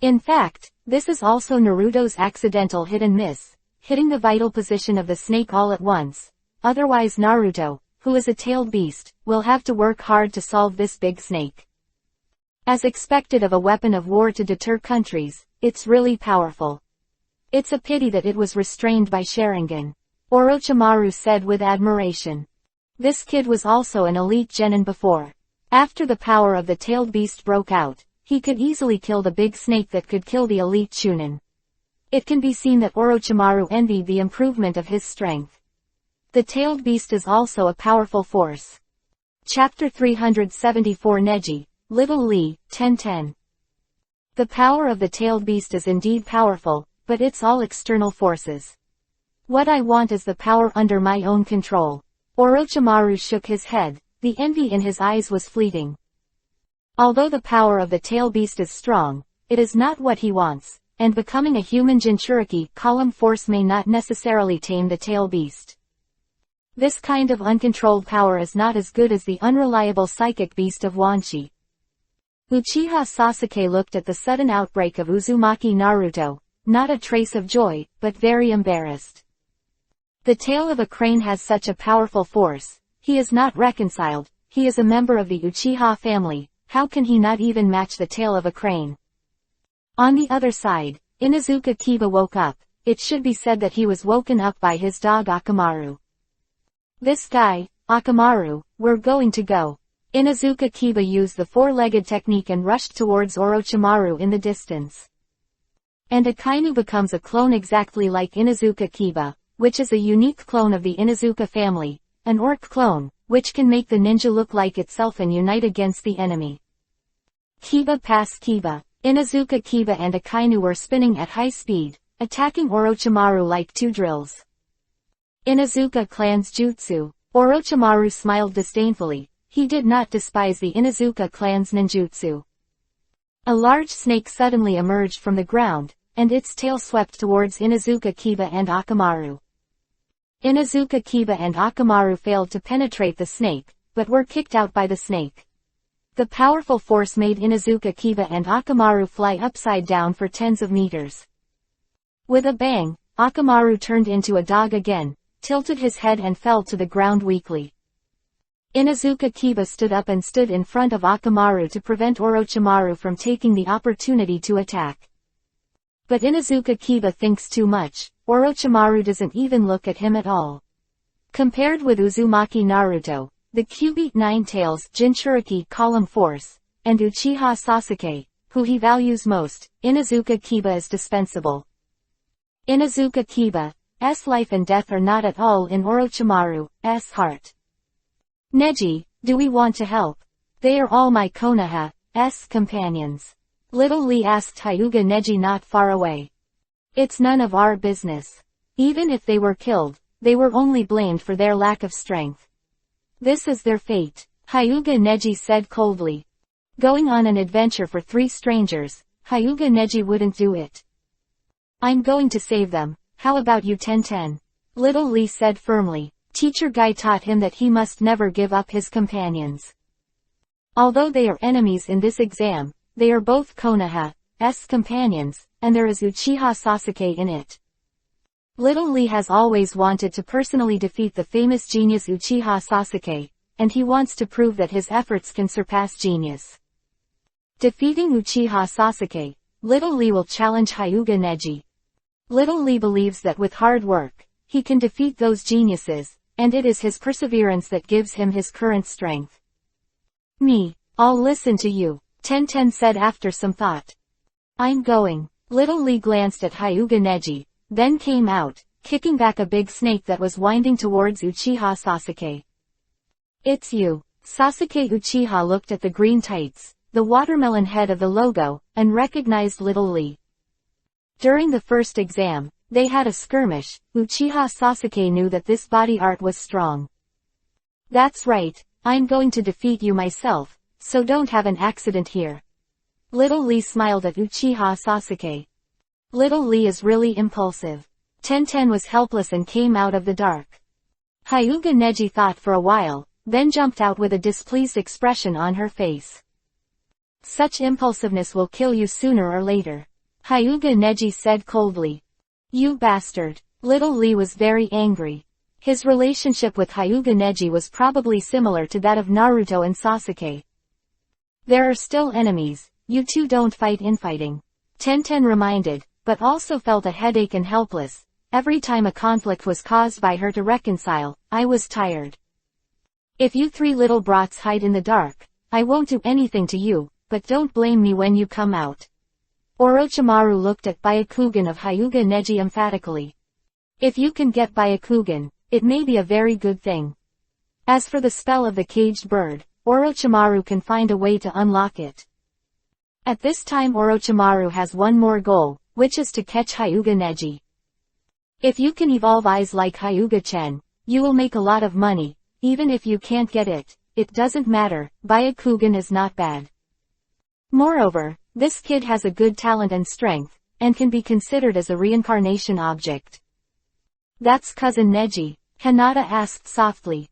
In fact, this is also Naruto's accidental hit and miss, hitting the vital position of the snake all at once. Otherwise Naruto, who is a tailed beast, will have to work hard to solve this big snake. As expected of a weapon of war to deter countries, it's really powerful. It's a pity that it was restrained by Sharingan. Orochimaru said with admiration. This kid was also an elite genin before. After the power of the tailed beast broke out, he could easily kill the big snake that could kill the elite chunin. It can be seen that Orochimaru envied the improvement of his strength. The tailed beast is also a powerful force. Chapter 374 Neji, Little Lee, 1010. The power of the tailed beast is indeed powerful, but it's all external forces. What I want is the power under my own control. Orochimaru shook his head, the envy in his eyes was fleeting. Although the power of the tail beast is strong, it is not what he wants, and becoming a human Jinchuriki column force may not necessarily tame the tail beast. This kind of uncontrolled power is not as good as the unreliable psychic beast of Wanshi. Uchiha Sasuke looked at the sudden outbreak of Uzumaki Naruto, not a trace of joy, but very embarrassed. The tail of a crane has such a powerful force, he is not reconciled, he is a member of the Uchiha family, how can he not even match the tail of a crane? On the other side, Inuzuka Kiba woke up, it should be said that he was woken up by his dog Akamaru. This guy, Akamaru, we're going to go. Inuzuka Kiba used the four-legged technique and rushed towards Orochimaru in the distance. And Akainu becomes a clone exactly like Inuzuka Kiba, which is a unique clone of the Inuzuka family, an orc clone, which can make the ninja look like itself and unite against the enemy. Kiba pass Kiba. Inuzuka Kiba and Akainu were spinning at high speed, attacking Orochimaru like two drills. Inuzuka clan's jutsu. Orochimaru smiled disdainfully, he did not despise the Inuzuka clan's ninjutsu. A large snake suddenly emerged from the ground, and its tail swept towards Inuzuka Kiba and Akamaru. Inuzuka Kiba and Akamaru failed to penetrate the snake, but were kicked out by the snake. The powerful force made Inuzuka Kiba and Akamaru fly upside down for tens of meters. With a bang, Akamaru turned into a dog again, tilted his head and fell to the ground weakly. Inuzuka Kiba stood up and stood in front of Akamaru to prevent Orochimaru from taking the opportunity to attack. But Inuzuka Kiba thinks too much, Orochimaru doesn't even look at him at all. Compared with Uzumaki Naruto, the Kyuubi Nine-Tails Jinchuriki column force, and Uchiha Sasuke, who he values most, Inuzuka Kiba is dispensable. Inuzuka Kiba's life and death are not at all in Orochimaru's heart. Neji, do we want to help? They are all my Konoha's companions. Little Lee asked Hyuga Neji not far away. It's none of our business. Even if they were killed, they were only blamed for their lack of strength. This is their fate, Hyuga Neji said coldly. Going on an adventure for three strangers, Hyuga Neji wouldn't do it. I'm going to save them, how about you 1010? Little Lee said firmly. Teacher Guy taught him that he must never give up his companions. Although they are enemies in this exam, they are both Konoha's companions, and there is Uchiha Sasuke in it. Little Lee has always wanted to personally defeat the famous genius Uchiha Sasuke, and he wants to prove that his efforts can surpass genius. Defeating Uchiha Sasuke, Little Lee will challenge Hyuga Neji. Little Lee believes that with hard work, he can defeat those geniuses, and it is his perseverance that gives him his current strength. I'll listen to you, 1010 said after some thought. I'm going. Little Lee glanced at Hyuga Neji, then came out, kicking back a big snake that was winding towards Uchiha Sasuke. It's you. Sasuke Uchiha looked at the green tights, the watermelon head of the logo, and recognized Little Lee. During the first exam, they had a skirmish. Uchiha Sasuke knew that this body art was strong. That's right, I'm going to defeat you myself, so don't have an accident here. Little Lee smiled at Uchiha Sasuke. Little Lee is really impulsive. 1010 was helpless and came out of the dark. Hyuga Neji thought for a while, then jumped out with a displeased expression on her face. Such impulsiveness will kill you sooner or later. Hyuga Neji said coldly. You bastard. Little Lee was very angry. His relationship with Hyuga Neji was probably similar to that of Naruto and Sasuke. There are still enemies, you two don't fight infighting. 1010 reminded, but also felt a headache and helpless. Every time a conflict was caused by her to reconcile, I was tired. If you three little brats hide in the dark, I won't do anything to you, but don't blame me when you come out. Orochimaru looked at Byakugan of Hyuga Neji emphatically. If you can get Byakugan, it may be a very good thing. As for the spell of the caged bird, Orochimaru can find a way to unlock it. At this time Orochimaru has one more goal, which is to catch Hyuga Neji. If you can evolve eyes like Hyuga-chen, you will make a lot of money. Even if you can't get it, it doesn't matter, Byakugan is not bad. Moreover, this kid has a good talent and strength, and can be considered as a reincarnation object. That's cousin Neji, Hinata asked softly.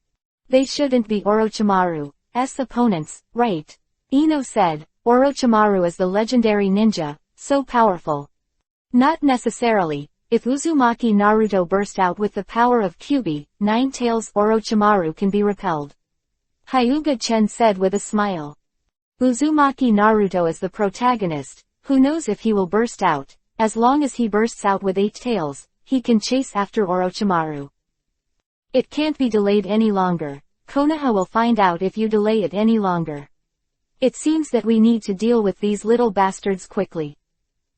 They shouldn't be Orochimaru's opponents, right? Ino said, Orochimaru is the legendary ninja, so powerful. Not necessarily. If Uzumaki Naruto burst out with the power of Kyuubi, Nine Tails, Orochimaru can be repelled. Hyuga-chen said with a smile. Uzumaki Naruto is the protagonist, who knows if he will burst out. As long as he bursts out with 8 tails, he can chase after Orochimaru. It can't be delayed any longer. Konoha will find out if you delay it any longer. It seems that we need to deal with these little bastards quickly.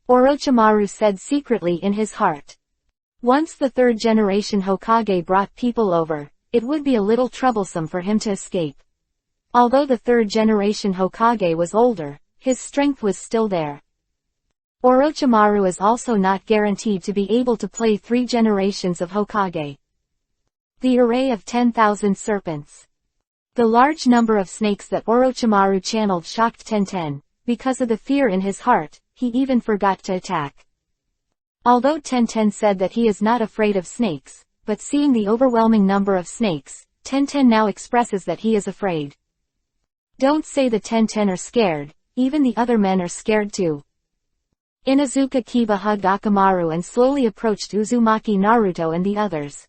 Orochimaru said secretly in his heart. Once the third generation Hokage brought people over, it would be a little troublesome for him to escape. Although the third generation Hokage was older, his strength was still there. Orochimaru is also not guaranteed to be able to play 3 generations of Hokage. The array of 10,000 serpents. The large number of snakes that Orochimaru channeled shocked Tenten. Because of the fear in his heart, he even forgot to attack. Although Tenten said that he is not afraid of snakes, but seeing the overwhelming number of snakes, Tenten now expresses that he is afraid. Don't say the Tenten are scared, even the other men are scared too. Inuzuka Kiba hugged Akamaru and slowly approached Uzumaki Naruto and the others.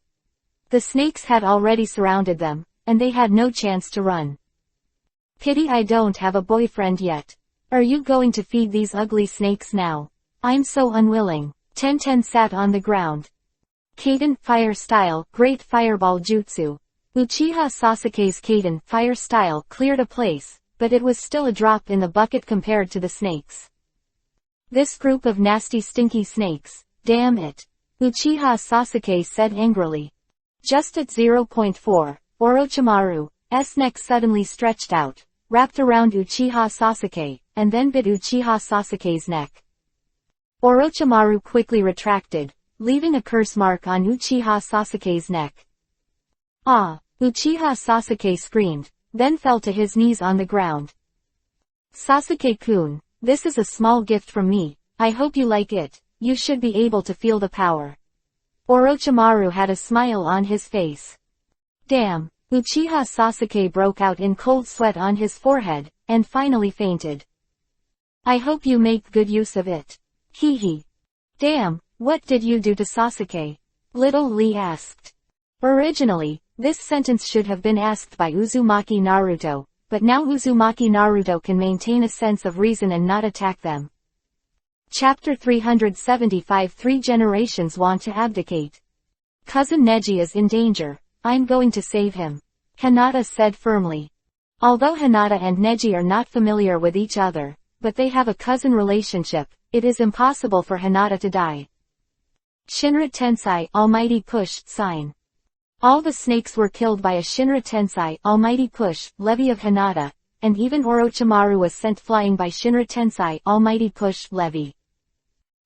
The snakes had already surrounded them, and they had no chance to run. Pity I don't have a boyfriend yet. Are you going to feed these ugly snakes now? I'm so unwilling. Tenten sat on the ground. Kaden, fire style, great fireball jutsu. Uchiha Sasuke's Kaden, fire style, cleared a place, but it was still a drop in the bucket compared to the snakes. This group of nasty stinky snakes, damn it. Uchiha Sasuke said angrily. Just at 0.4, Orochimaru's neck suddenly stretched out, wrapped around Uchiha Sasuke, and then bit Uchiha Sasuke's neck. Orochimaru quickly retracted, leaving a curse mark on Uchiha Sasuke's neck. Ah! Uchiha Sasuke screamed, then fell to his knees on the ground. Sasuke-kun, this is a small gift from me, I hope you like it, you should be able to feel the power. Orochimaru had a smile on his face. Damn! Uchiha Sasuke broke out in cold sweat on his forehead, and finally fainted. I hope you make good use of it. Hee hee. Damn, what did you do to Sasuke? Little Lee asked. Originally, this sentence should have been asked by Uzumaki Naruto, but now Uzumaki Naruto can maintain a sense of reason and not attack them. Chapter 375 3 generations want to abdicate. Cousin Neji is in danger, I'm going to save him. Hinata said firmly. Although Hinata and Neji are not familiar with each other, but they have a cousin relationship, it is impossible for Hinata to die. Shinra Tensei, Almighty Push, sign. All the snakes were killed by a Shinra Tensei, Almighty Push, levy of Hinata, and even Orochimaru was sent flying by Shinra Tensei, Almighty Push, levy.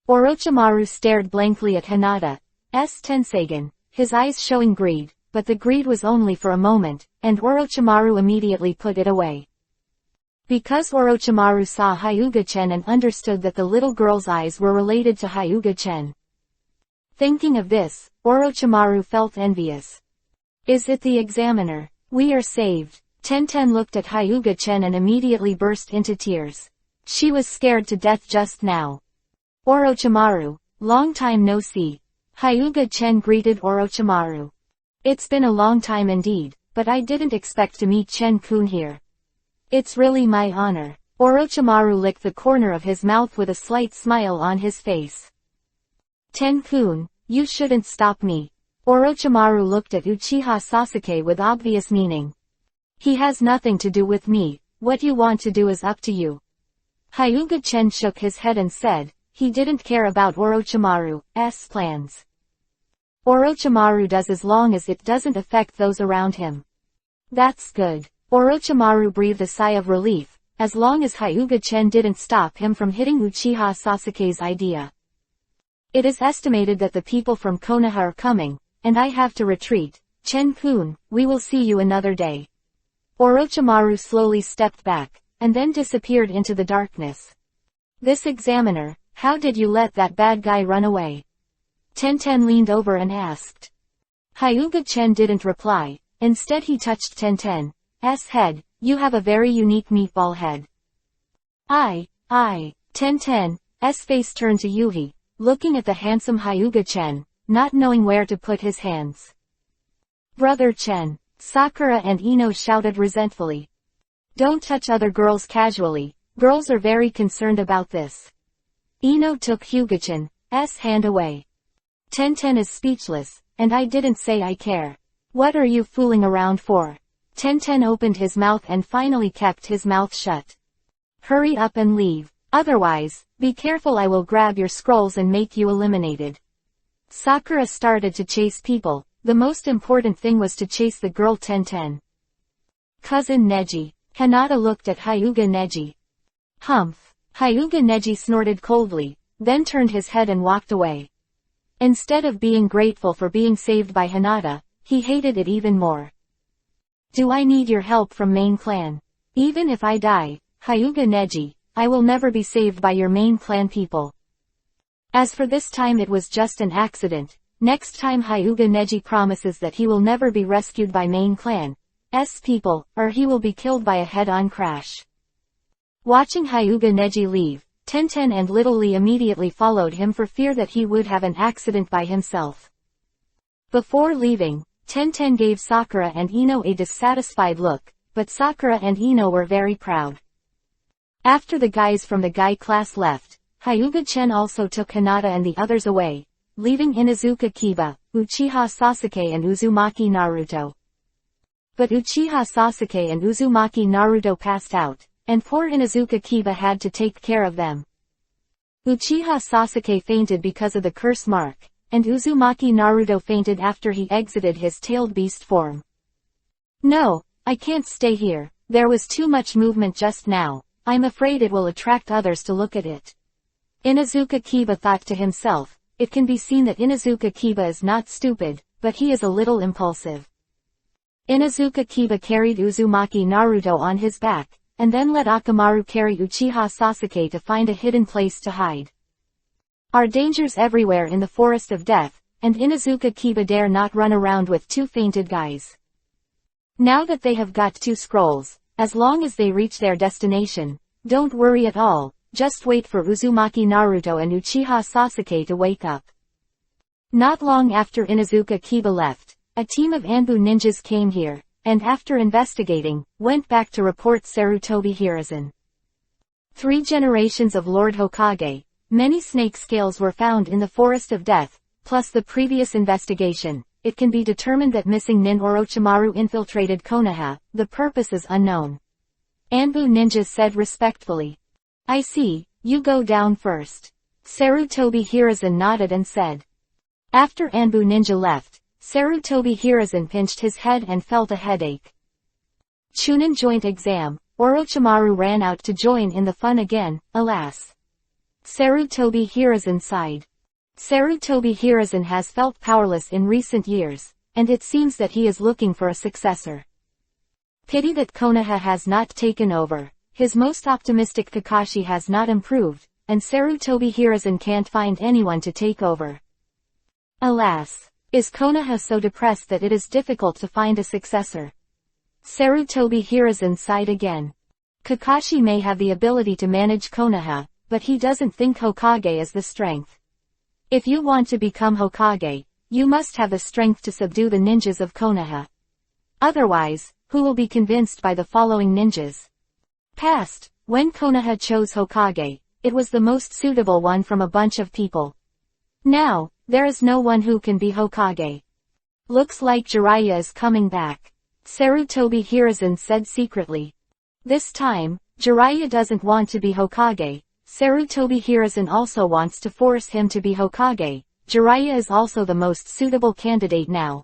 Orochimaru stared blankly at Hinata's Tenseigan, his eyes showing greed, but the greed was only for a moment, and Orochimaru immediately put it away. Because Orochimaru saw Hyuga-chen and understood that the little girl's eyes were related to Hyuga-chen. Thinking of this, Orochimaru felt envious. Is it the examiner? We are saved. Tenten looked at Hyuga-chen and immediately burst into tears. She was scared to death just now. Orochimaru, long time no see. Hyuga-chen greeted Orochimaru. It's been a long time indeed, but I didn't expect to meet Chen-kun here. It's really my honor. Orochimaru licked the corner of his mouth with a slight smile on his face. Ten-kun, you shouldn't stop me. Orochimaru looked at Uchiha Sasuke with obvious meaning. He has nothing to do with me, what you want to do is up to you. Hyuga-chen shook his head and said, he didn't care about Orochimaru's plans. Orochimaru does as long as it doesn't affect those around him. That's good. Orochimaru breathed a sigh of relief, as long as Hyuga-chen didn't stop him from hitting Uchiha Sasuke's idea. It is estimated that the people from Konoha are coming, and I have to retreat. Chen-kun, we will see you another day. Orochimaru slowly stepped back, and then disappeared into the darkness. This examiner, how did you let that bad guy run away? Tenten leaned over and asked. Hyuga-chen didn't reply, instead he touched Tenten's head. You have a very unique meatball head. Tenten's face turned to Yuhi, looking at the handsome Hyuga-chen, not knowing where to put his hands. Brother Chen, Sakura and Ino shouted resentfully. Don't touch other girls casually, girls are very concerned about this. Ino took Hyuga-chan's hand away. Tenten is speechless, and I didn't say I care. What are you fooling around for? Tenten opened his mouth and finally kept his mouth shut. Hurry up and leave, otherwise, be careful, I will grab your scrolls and make you eliminated. Sakura started to chase people, the most important thing was to chase the girl Tenten. Cousin Neji. Hinata looked at Hyuga Neji. Humph. Hyuga Neji snorted coldly, then turned his head and walked away. Instead of being grateful for being saved by Hinata, he hated it even more. Do I need your help from main clan? Even if I die, Hyuga Neji, I will never be saved by your main clan people. As for this time, it was just an accident. Next time Hyuga Neji promises that he will never be rescued by main clan's people, or he will be killed by a head-on crash. Watching Hyuga Neji leave, Tenten and Little Lee immediately followed him for fear that he would have an accident by himself. Before leaving, Tenten gave Sakura and Ino a dissatisfied look, but Sakura and Ino were very proud. After the guys from the Guy class left, Hyuga-chen also took Hinata and the others away, leaving Inuzuka Kiba, Uchiha Sasuke and Uzumaki Naruto. But Uchiha Sasuke and Uzumaki Naruto passed out, and poor Inuzuka Kiba had to take care of them. Uchiha Sasuke fainted because of the curse mark, and Uzumaki Naruto fainted after he exited his tailed beast form. No, I can't stay here, there was too much movement just now, I'm afraid it will attract others to look at it. Inuzuka Kiba thought to himself, it can be seen that Inuzuka Kiba is not stupid, but he is a little impulsive. Inuzuka Kiba carried Uzumaki Naruto on his back, and then let Akamaru carry Uchiha Sasuke to find a hidden place to hide. Are dangers everywhere in the Forest of Death, and Inuzuka Kiba dare not run around with two fainted guys. Now that they have got 2 scrolls, as long as they reach their destination, don't worry at all, just wait for Uzumaki Naruto and Uchiha Sasuke to wake up. Not long after Inuzuka Kiba left, a team of Anbu ninjas came here, and after investigating, went back to report Sarutobi Hiruzen. 3 generations of Lord Hokage, many snake scales were found in the Forest of Death, plus the previous investigation. It can be determined that missing Nin Orochimaru infiltrated Konoha, the purpose is unknown. Anbu ninjas said respectfully. I see, you go down first. Sarutobi Hiruzen nodded and said. After Anbu ninja left, Sarutobi Hiruzen pinched his head and felt a headache. Chunin joint exam, Orochimaru ran out to join in the fun again, alas. Sarutobi Hiruzen sighed. Sarutobi Hiruzen has felt powerless in recent years, and it seems that he is looking for a successor. Pity that Konoha has not taken over, his most optimistic Kakashi has not improved, and Sarutobi Hiruzen can't find anyone to take over. Alas, is Konoha so depressed that it is difficult to find a successor? Sarutobi Hiruzen sighed again. Kakashi may have the ability to manage Konoha, but he doesn't think Hokage is the strength. If you want to become Hokage, you must have the strength to subdue the ninjas of Konoha. Otherwise, who will be convinced by the following ninjas? Past, when Konoha chose Hokage, it was the most suitable one from a bunch of people. Now, there is no one who can be Hokage. Looks like Jiraiya is coming back. Sarutobi Hiruzen said secretly. This time, Jiraiya doesn't want to be Hokage. Sarutobi Hiruzen also wants to force him to be Hokage. Jiraiya is also the most suitable candidate now.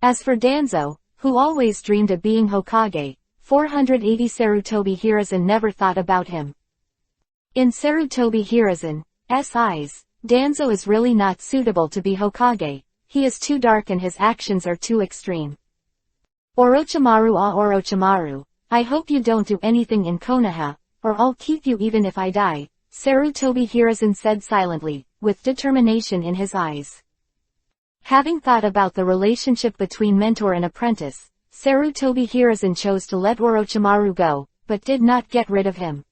As for Danzo, who always dreamed of being Hokage, 480 Sarutobi Hiruzen never thought about him. In Sarutobi Hiruzen's eyes, Danzo is really not suitable to be Hokage. He is too dark and his actions are too extreme. Orochimaru, I hope you don't do anything in Konoha, or I'll keep you even if I die, Sarutobi Hiruzen said silently, with determination in his eyes. Having thought about the relationship between mentor and apprentice, Sarutobi Hiruzen chose to let Orochimaru go, but did not get rid of him.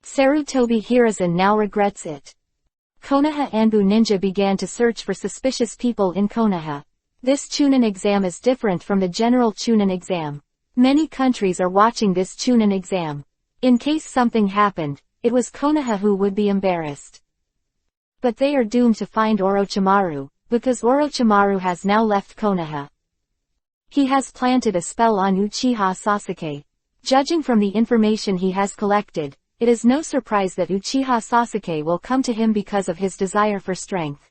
Sarutobi Hiruzen now regrets it. Konoha Anbu Ninja began to search for suspicious people in Konoha. This Chunin exam is different from the general Chunin exam. Many countries are watching this Chunin exam. In case something happened, it was Konoha who would be embarrassed. But they are doomed to find Orochimaru, because Orochimaru has now left Konoha. He has planted a spell on Uchiha Sasuke. Judging from the information he has collected, it is no surprise that Uchiha Sasuke will come to him because of his desire for strength.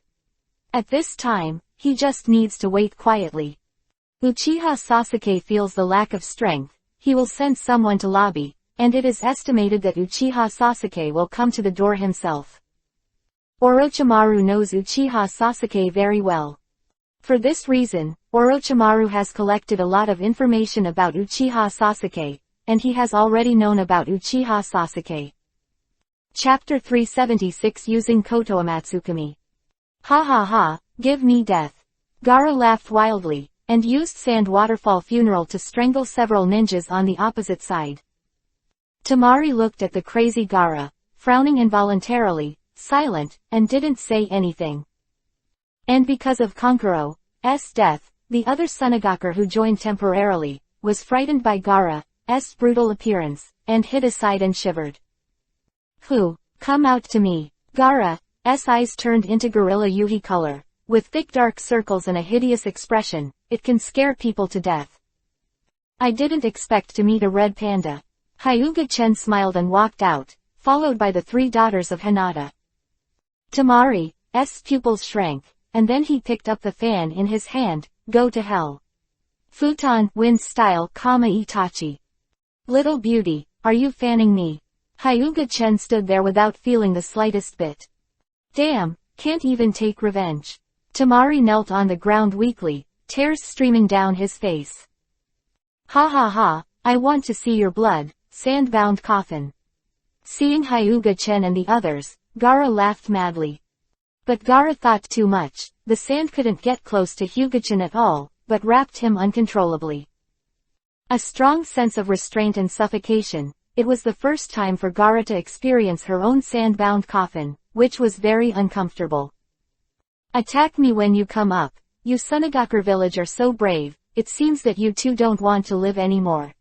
At this time, he just needs to wait quietly. Uchiha Sasuke feels the lack of strength. He will send someone to lobby, and it is estimated that Uchiha Sasuke will come to the door himself. Orochimaru knows Uchiha Sasuke very well. For this reason, Orochimaru has collected a lot of information about Uchiha Sasuke, and he has already known about Uchiha Sasuke. Chapter 376 Using Koto Amatsukami. Ha ha ha, give me death. Gaara laughed wildly, and used Sand Waterfall Funeral to strangle several ninjas on the opposite side. Temari looked at the crazy Gaara, frowning involuntarily, silent, and didn't say anything. And because of Kankuro's death, the other Tsunogaker who joined temporarily, was frightened by Gaara's brutal appearance, and hid aside and shivered. Who? Come out to me. Gaara's eyes turned into gorilla Yuhi color, with thick dark circles and a hideous expression. It can scare people to death. I didn't expect to meet a red panda. Hyuga-chen smiled and walked out, followed by the three daughters of Hinata. Temari's pupils shrank, and then he picked up the fan in his hand. Go to hell. Futon, wind style, Itachi. Little beauty, are you fanning me? Hyuga-chen stood there without feeling the slightest bit. Damn, can't even take revenge. Temari knelt on the ground weakly, tears streaming down his face. Ha ha ha, I want to see your blood, sand-bound coffin. Seeing Hyuga-chen and the others, Gaara laughed madly. But Gaara thought too much. The sand couldn't get close to Hyuga-chen at all, but wrapped him uncontrollably. A strong sense of restraint and suffocation. It was the first time for Gaara to experience her own sand-bound coffin, which was very uncomfortable. Attack me when you come up. You Tsunogaker village are so brave, it seems that you two don't want to live anymore.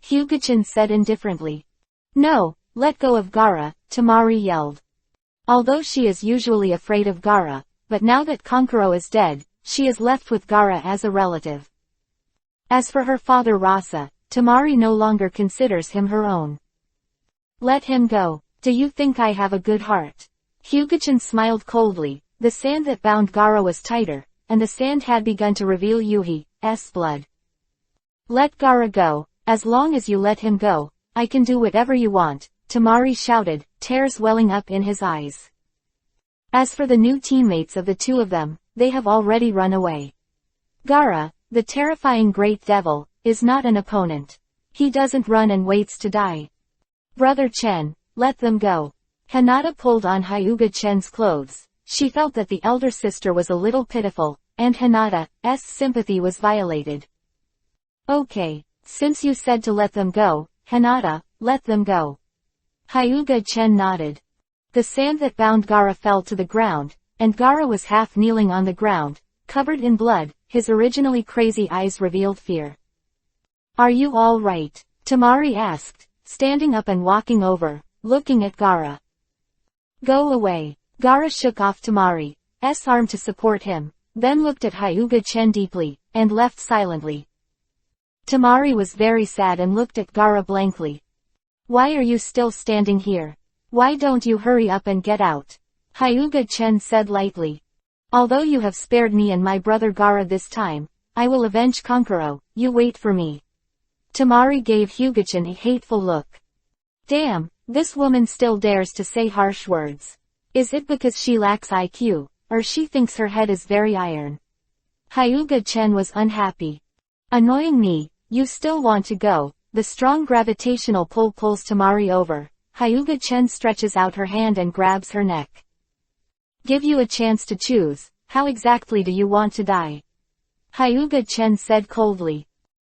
Hyuga-chen said indifferently. No, let go of Gaara, Temari yelled. Although she is usually afraid of Gaara, but now that Kankuro is dead, she is left with Gaara as a relative. As for her father Rasa, Temari no longer considers him her own. Let him go. Do you think I have a good heart? Hyuga-chen smiled coldly. The sand that bound Gaara was tighter, and the sand had begun to reveal Yuhi's blood. Let Gaara go. As long as you let him go, I can do whatever you want, Temari shouted, tears welling up in his eyes. As for the new teammates of the two of them, they have already run away. Gaara, the terrifying great devil, is not an opponent. He doesn't run and waits to die. Brother Chen, let them go. Hinata pulled on Hyuga-chen's clothes. She felt that the elder sister was a little pitiful, and Hinata's sympathy was violated. Okay, since you said to let them go, Hinata, let them go. Hyuga-chen nodded. The sand that bound Gaara fell to the ground, and Gaara was half kneeling on the ground, covered in blood. His originally crazy eyes revealed fear. Are you all right? Temari asked, standing up and walking over, looking at Gaara. Go away. Gaara shook off Temari's arm to support him, then looked at Hyuga-chen deeply, and left silently. Temari was very sad and looked at Gaara blankly. Why are you still standing here? Why don't you hurry up and get out? Hyuga-chen said lightly. Although you have spared me and my brother Gaara this time, I will avenge Kankuro, you wait for me. Temari gave Hyuga-chen a hateful look. Damn, this woman still dares to say harsh words. Is it because she lacks IQ, or she thinks her head is very iron? Hyuga-chen was unhappy. Annoying me, you still want to go. The strong gravitational pull pulls Temari over. Hyuga-chen stretches out her hand and grabs her neck. Give you a chance to choose, how exactly do you want to die? Hyuga-chen said coldly.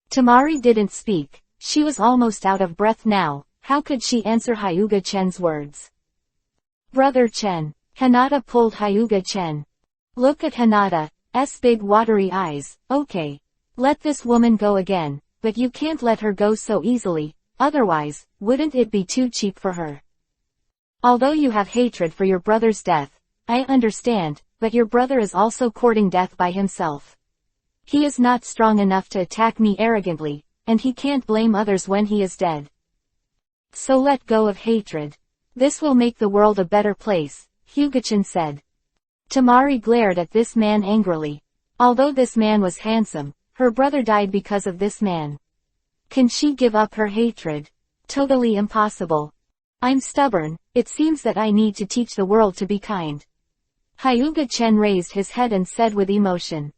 Temari didn't speak, she was almost out of breath now, how could she answer Hyuga-chen's words? Brother Chen. Hinata pulled Hyuga-chen. Look at Hinata's big watery eyes, okay. Let this woman go again, but you can't let her go so easily, otherwise, wouldn't it be too cheap for her? Although you have hatred for your brother's death, I understand, but your brother is also courting death by himself. He is not strong enough to attack me arrogantly, and he can't blame others when he is dead. So let go of hatred. This will make the world a better place, Hyuga-chen said. Temari glared at this man angrily. Although this man was handsome, her brother died because of this man. Can she give up her hatred? Totally impossible. I'm stubborn, it seems that I need to teach the world to be kind. Hyuga-chen raised his head and said with emotion.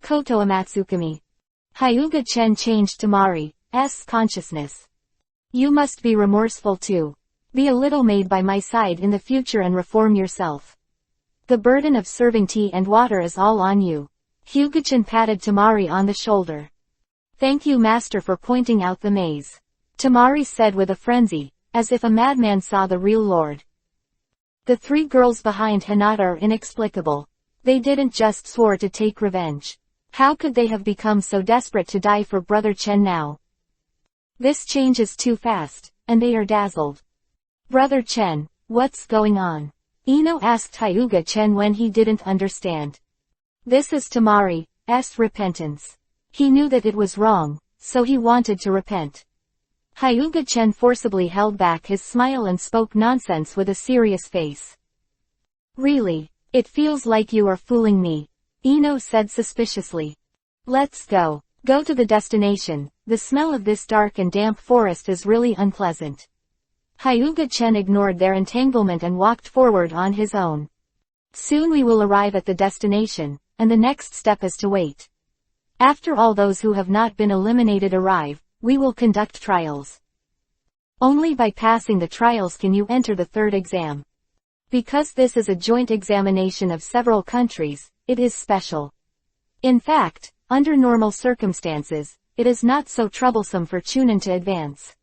Koto Amatsukami. Hyuga-chen changed Temari's consciousness. You must be remorseful too. Be a little maid by my side in the future and reform yourself. The burden of serving tea and water is all on you. Hyuga-chen patted Temari on the shoulder. Thank you master for pointing out the maze. Temari said with a frenzy, as if a madman saw the real lord. The three girls behind Hinata are inexplicable. They didn't just swore to take revenge. How could they have become so desperate to die for Brother Chen now? This change is too fast, and they are dazzled. Brother Chen, what's going on? Ino asked Hyuga-chen when he didn't understand. This is Temari's repentance. He knew that it was wrong, so he wanted to repent. Hyuga-chen forcibly held back his smile and spoke nonsense with a serious face. Really, it feels like you are fooling me, Ino said suspiciously. Let's go. Go to the destination. The smell of this dark and damp forest is really unpleasant. Hyuga-chen ignored their entanglement and walked forward on his own. Soon we will arrive at the destination, and the next step is to wait. After all those who have not been eliminated arrive, we will conduct trials. Only by passing the trials can you enter the third exam. Because this is a joint examination of several countries, it is special. In fact, under normal circumstances, it is not so troublesome for Chunin to advance.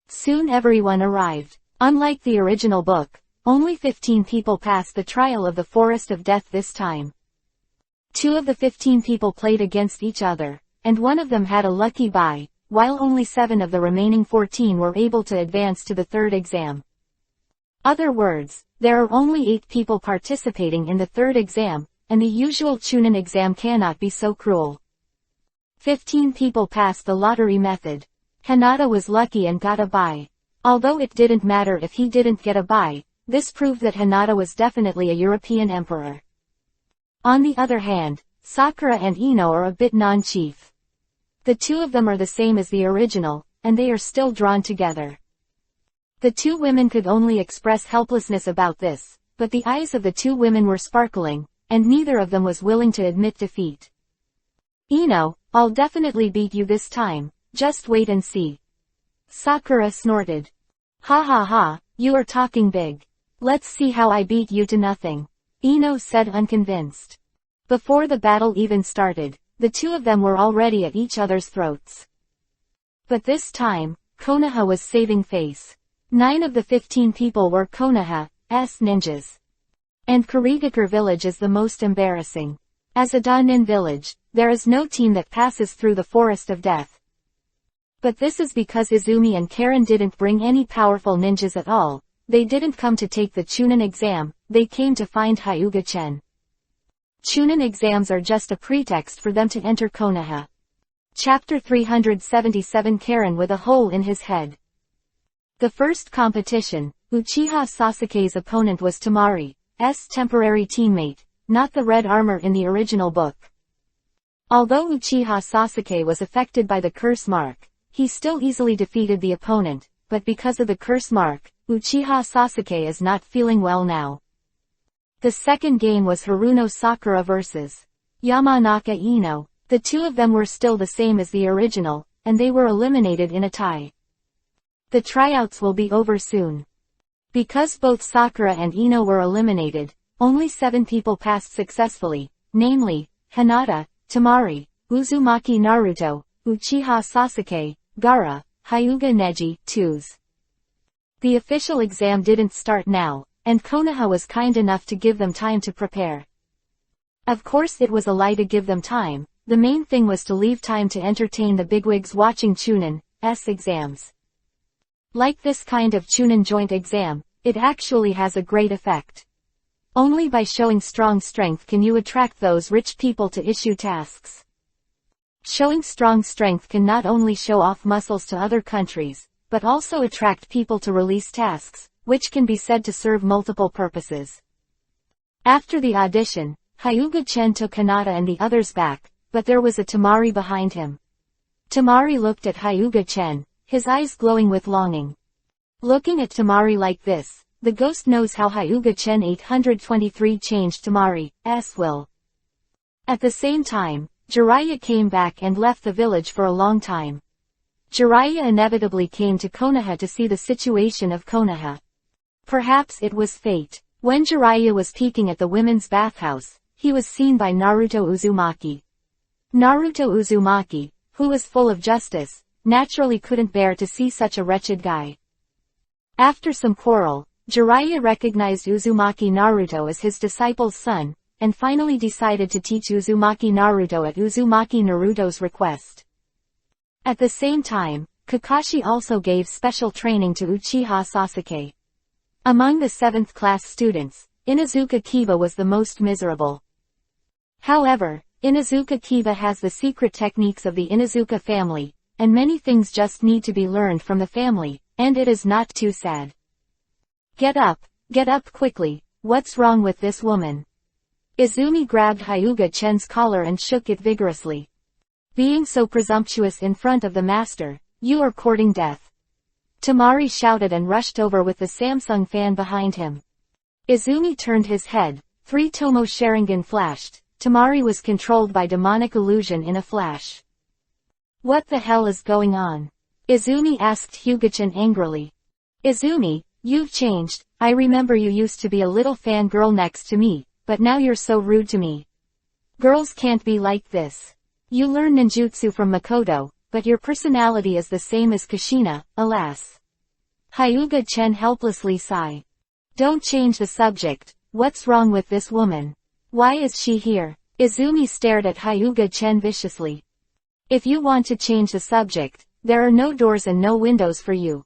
Soon everyone arrived. Unlike the original book, only 15 people passed the trial of the Forest of Death this time. 2 of the 15 people played against each other, and one of them had a lucky bye, while only 7 of the remaining 14 were able to advance to the third exam. Other words, there are only 8 people participating in the third exam, and the usual Chunin exam cannot be so cruel. 15 people passed the lottery method. Hinata was lucky and got a bye. Although it didn't matter if he didn't get a bye, this proved that Hinata was definitely a European emperor. On the other hand, Sakura and Ino are a bit non-chief. The 2 of them are the same as the original, and they are still drawn together. The 2 women could only express helplessness about this, but the eyes of the 2 women were sparkling, and neither of them was willing to admit defeat. Ino, I'll definitely beat you this time, just wait and see. Sakura snorted. Ha ha ha, you are talking big. Let's see how I beat you to nothing. Ino said unconvinced. Before the battle even started, the 2 of them were already at each other's throats. But this time, Konoha was saving face. 9 of the 15 people were Konoha's ninjas. And Kurigakure village is the most embarrassing. As a Danin village, there is no team that passes through the Forest of Death. But this is because Izumi and Karen didn't bring any powerful ninjas at all. They didn't come to take the Chunin exam, they came to find Hyuga-chen. Chunin exams are just a pretext for them to enter Konoha. Chapter 377 Karen with a hole in his head. The first competition, Uchiha Sasuke's opponent was Tamari's temporary teammate, not the red armor in the original book. Although Uchiha Sasuke was affected by the curse mark, he still easily defeated the opponent, but because of the curse mark, Uchiha Sasuke is not feeling well now. The second game was Haruno Sakura vs. Yamanaka Ino. The two of them were still the same as the original, and they were eliminated in a tie. The tryouts will be over soon. Because both Sakura and Ino were eliminated, only 7 people passed successfully, namely, Hinata, Tamari, Uzumaki Naruto, Uchiha Sasuke, Gaara, Hyuga Neji, twos. The official exam didn't start now, and Konoha was kind enough to give them time to prepare. Of course it was a lie to give them time. The main thing was to leave time to entertain the bigwigs watching Chunin's exams. Like this kind of Chunin joint exam, it actually has a great effect. Only by showing strong strength can you attract those rich people to issue tasks. Showing strong strength can not only show off muscles to other countries, but also attract people to release tasks, which can be said to serve multiple purposes. After the audition, Hyuga-chen took Hinata and the others back, but there was a Tamari behind him. Tamari looked at Hyuga-chen, his eyes glowing with longing. Looking at Tamari like this, the ghost knows how Hyuga-chen 823 changed Tamari's will. At the same time, Jiraiya came back and left the village for a long time. Jiraiya inevitably came to Konoha to see the situation of Konoha. Perhaps it was fate. When Jiraiya was peeking at the women's bathhouse, he was seen by Naruto Uzumaki. Naruto Uzumaki, who was full of justice, naturally couldn't bear to see such a wretched guy. After some quarrel, Jiraiya recognized Uzumaki Naruto as his disciple's son, and finally decided to teach Uzumaki Naruto at Uzumaki Naruto's request. At the same time, Kakashi also gave special training to Uchiha Sasuke. Among the 7th class students, Inuzuka Kiba was the most miserable. However, Inuzuka Kiba has the secret techniques of the Inuzuka family, and many things just need to be learned from the family, and it is not too sad. Get up quickly, what's wrong with this woman? Izumi grabbed Hyuga-chen's collar and shook it vigorously. Being so presumptuous in front of the master, you are courting death. Tamari shouted and rushed over with the Samsung fan behind him. Izumi turned his head, 3 Tomo Sharingan flashed. Tamari was controlled by demonic illusion in a flash. What the hell is going on? Izumi asked Hyuga-chen angrily. Izumi, you've changed. I remember you used to be a little fangirl next to me, but now you're so rude to me. Girls can't be like this. You learn ninjutsu from Makoto, but your personality is the same as Kushina, alas. Hyuga-chen helplessly sighed. Don't change the subject. What's wrong with this woman? Why is she here? Izumi stared at Hyuga-chen viciously. If you want to change the subject, there are no doors and no windows for you.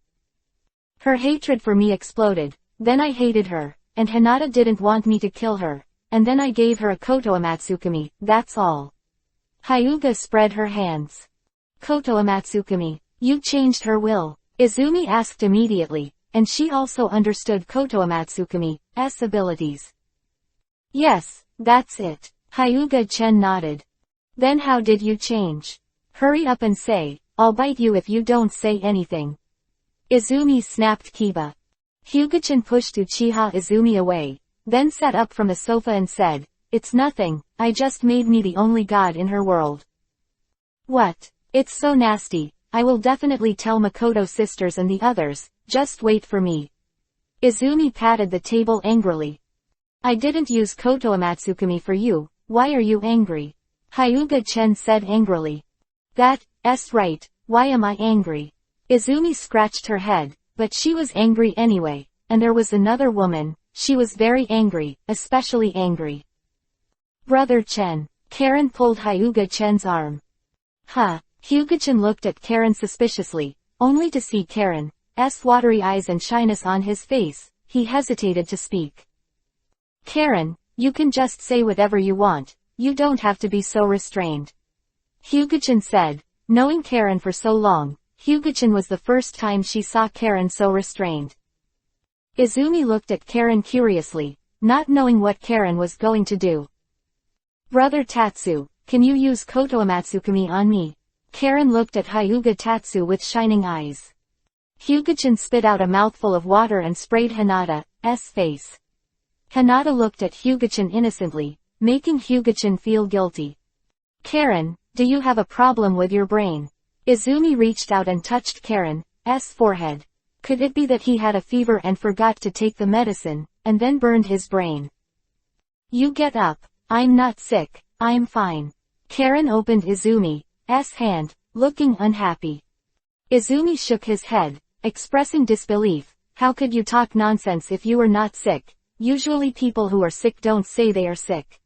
Her hatred for me exploded, then I hated her, and Hinata didn't want me to kill her, and then I gave her a Kotoamatsukami, that's all. Hyuga spread her hands. Kotoamatsukami, you changed her will? Izumi asked immediately, and she also understood Kotoamatsukami's abilities. Yes, that's it. Hyuga-chen nodded. Then how did you change? Hurry up and say, I'll bite you if you don't say anything. Izumi snapped Kiba. Hyuga-chen pushed Uchiha Izumi away, then sat up from the sofa and said, it's nothing, I just made me the only god in her world. What? It's so nasty, I will definitely tell Makoto sisters and the others, just wait for me. Izumi patted the table angrily. I didn't use Kotoamatsukami for you, why are you angry? Hyuga-chen said angrily. That's right, why am I angry? Izumi scratched her head, but she was angry anyway, and there was another woman, she was very angry, especially angry. Brother Chen. Karen pulled Hyuga-chen's arm. Hyuga-chen looked at Karen suspiciously, only to see Karen's watery eyes and shyness on his face. He hesitated to speak. Karen, you can just say whatever you want, you don't have to be so restrained. Hyuga-chen said, Knowing Karen for so long, Hyuga-chan was the first time she saw Karen so restrained. Izumi looked at Karen curiously, not knowing what Karen was going to do. Brother Tatsu, can you use Kotoamatsukami on me? Karen looked at Hyuga Tatsu with shining eyes. Hyuga-chan spit out a mouthful of water and sprayed Hinata's face. Hinata looked at Hyuga-chan innocently, making Hyuga-chan feel guilty. Karen, do you have a problem with your brain? Izumi reached out and touched Karen's forehead. Could it be that he had a fever and forgot to take the medicine, and then burned his brain? You get up. I'm not sick, I'm fine. Karen opened Izumi's hand, looking unhappy. Izumi shook his head, expressing disbelief. How could you talk nonsense if you were not sick? Usually people who are sick don't say they are sick.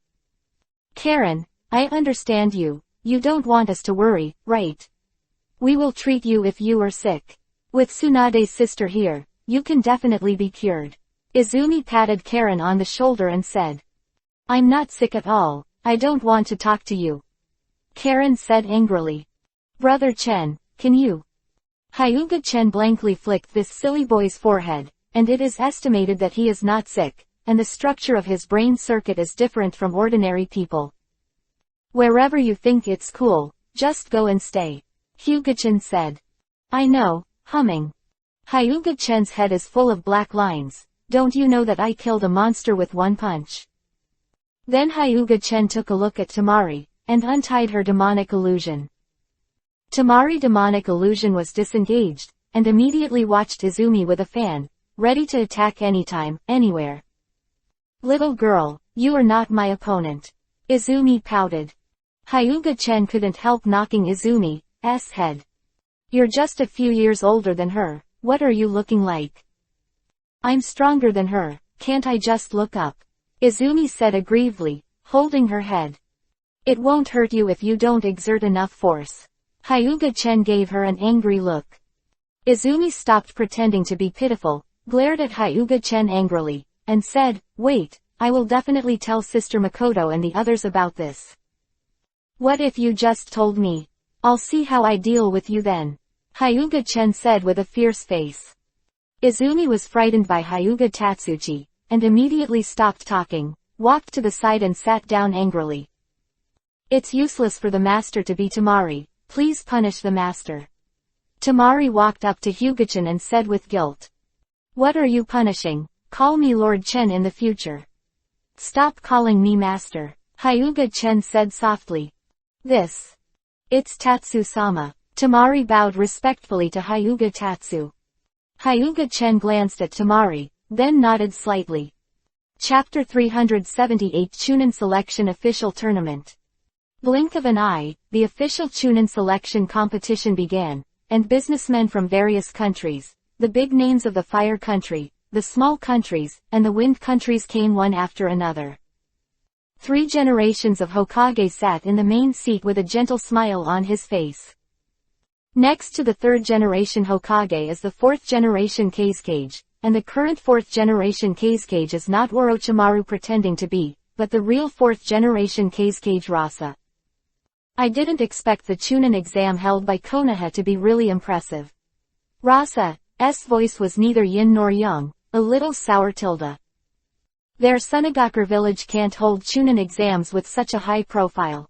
Karen, I understand you. You don't want us to worry, right? We will treat you if you are sick. With Tsunade's sister here, you can definitely be cured. Izumi patted Karen on the shoulder and said. I'm not sick at all, I don't want to talk to you. Karen said angrily. Brother Chen, can you? Hyuga Chen blankly flicked this silly boy's forehead, and it is estimated that he is not sick, and the structure of his brain circuit is different from ordinary people. Wherever you think it's cool, just go and stay. Hyuga-chan said. I know, humming. Hyuga-chan's head is full of black lines. Don't you know that I killed a monster with one punch? Then Hyuga-chan took a look at Tamari, and untied her demonic illusion. Tamari's demonic illusion was disengaged, and immediately watched Izumi with a fan, ready to attack anytime, anywhere. Little girl, you are not my opponent. Izumi pouted. Hyuga-chan couldn't help knocking Izumi's head. You're just a few years older than her, what are you looking like? I'm stronger than her, can't I just look up? Izumi said aggrievedly, holding her head. It won't hurt you if you don't exert enough force. Hyuga-chan gave her an angry look. Izumi stopped pretending to be pitiful, glared at Hyuga-chan angrily, and said, wait, I will definitely tell Sister Makoto and the others about this. What if you just told me? I'll see how I deal with you then. Hyuga-chan said with a fierce face. Izumi was frightened by Hyuga Tatsuchi, and immediately stopped talking, walked to the side and sat down angrily. It's useless for the master to be Tamari, please punish the master. Tamari walked up to Hyuga-chan and said with guilt. What are you punishing? Call me Lord Chen in the future. Stop calling me master, Hyuga-chan said softly. It's Tatsu-sama. Tamari bowed respectfully to Hyuga Tatsu. Hyuga-chan glanced at Tamari, then nodded slightly. Chapter 378 Chunin Selection Official Tournament. Blink of an eye, the official Chunin selection competition began, and businessmen from various countries, the big names of the fire country, the small countries, and the wind countries came one after another. 3 generations of Hokage sat in the main seat with a gentle smile on his face. Next to the 3rd generation Hokage is the 4th generation Kazekage, and the current 4th generation Kazekage is not Orochimaru pretending to be, but the real 4th generation Kazekage Rasa. I didn't expect the Chunin exam held by Konoha to be really impressive. Rasa's voice was neither yin nor yang, a little sour tilde. Their Sunagakur village can't hold Chunin exams with such a high profile.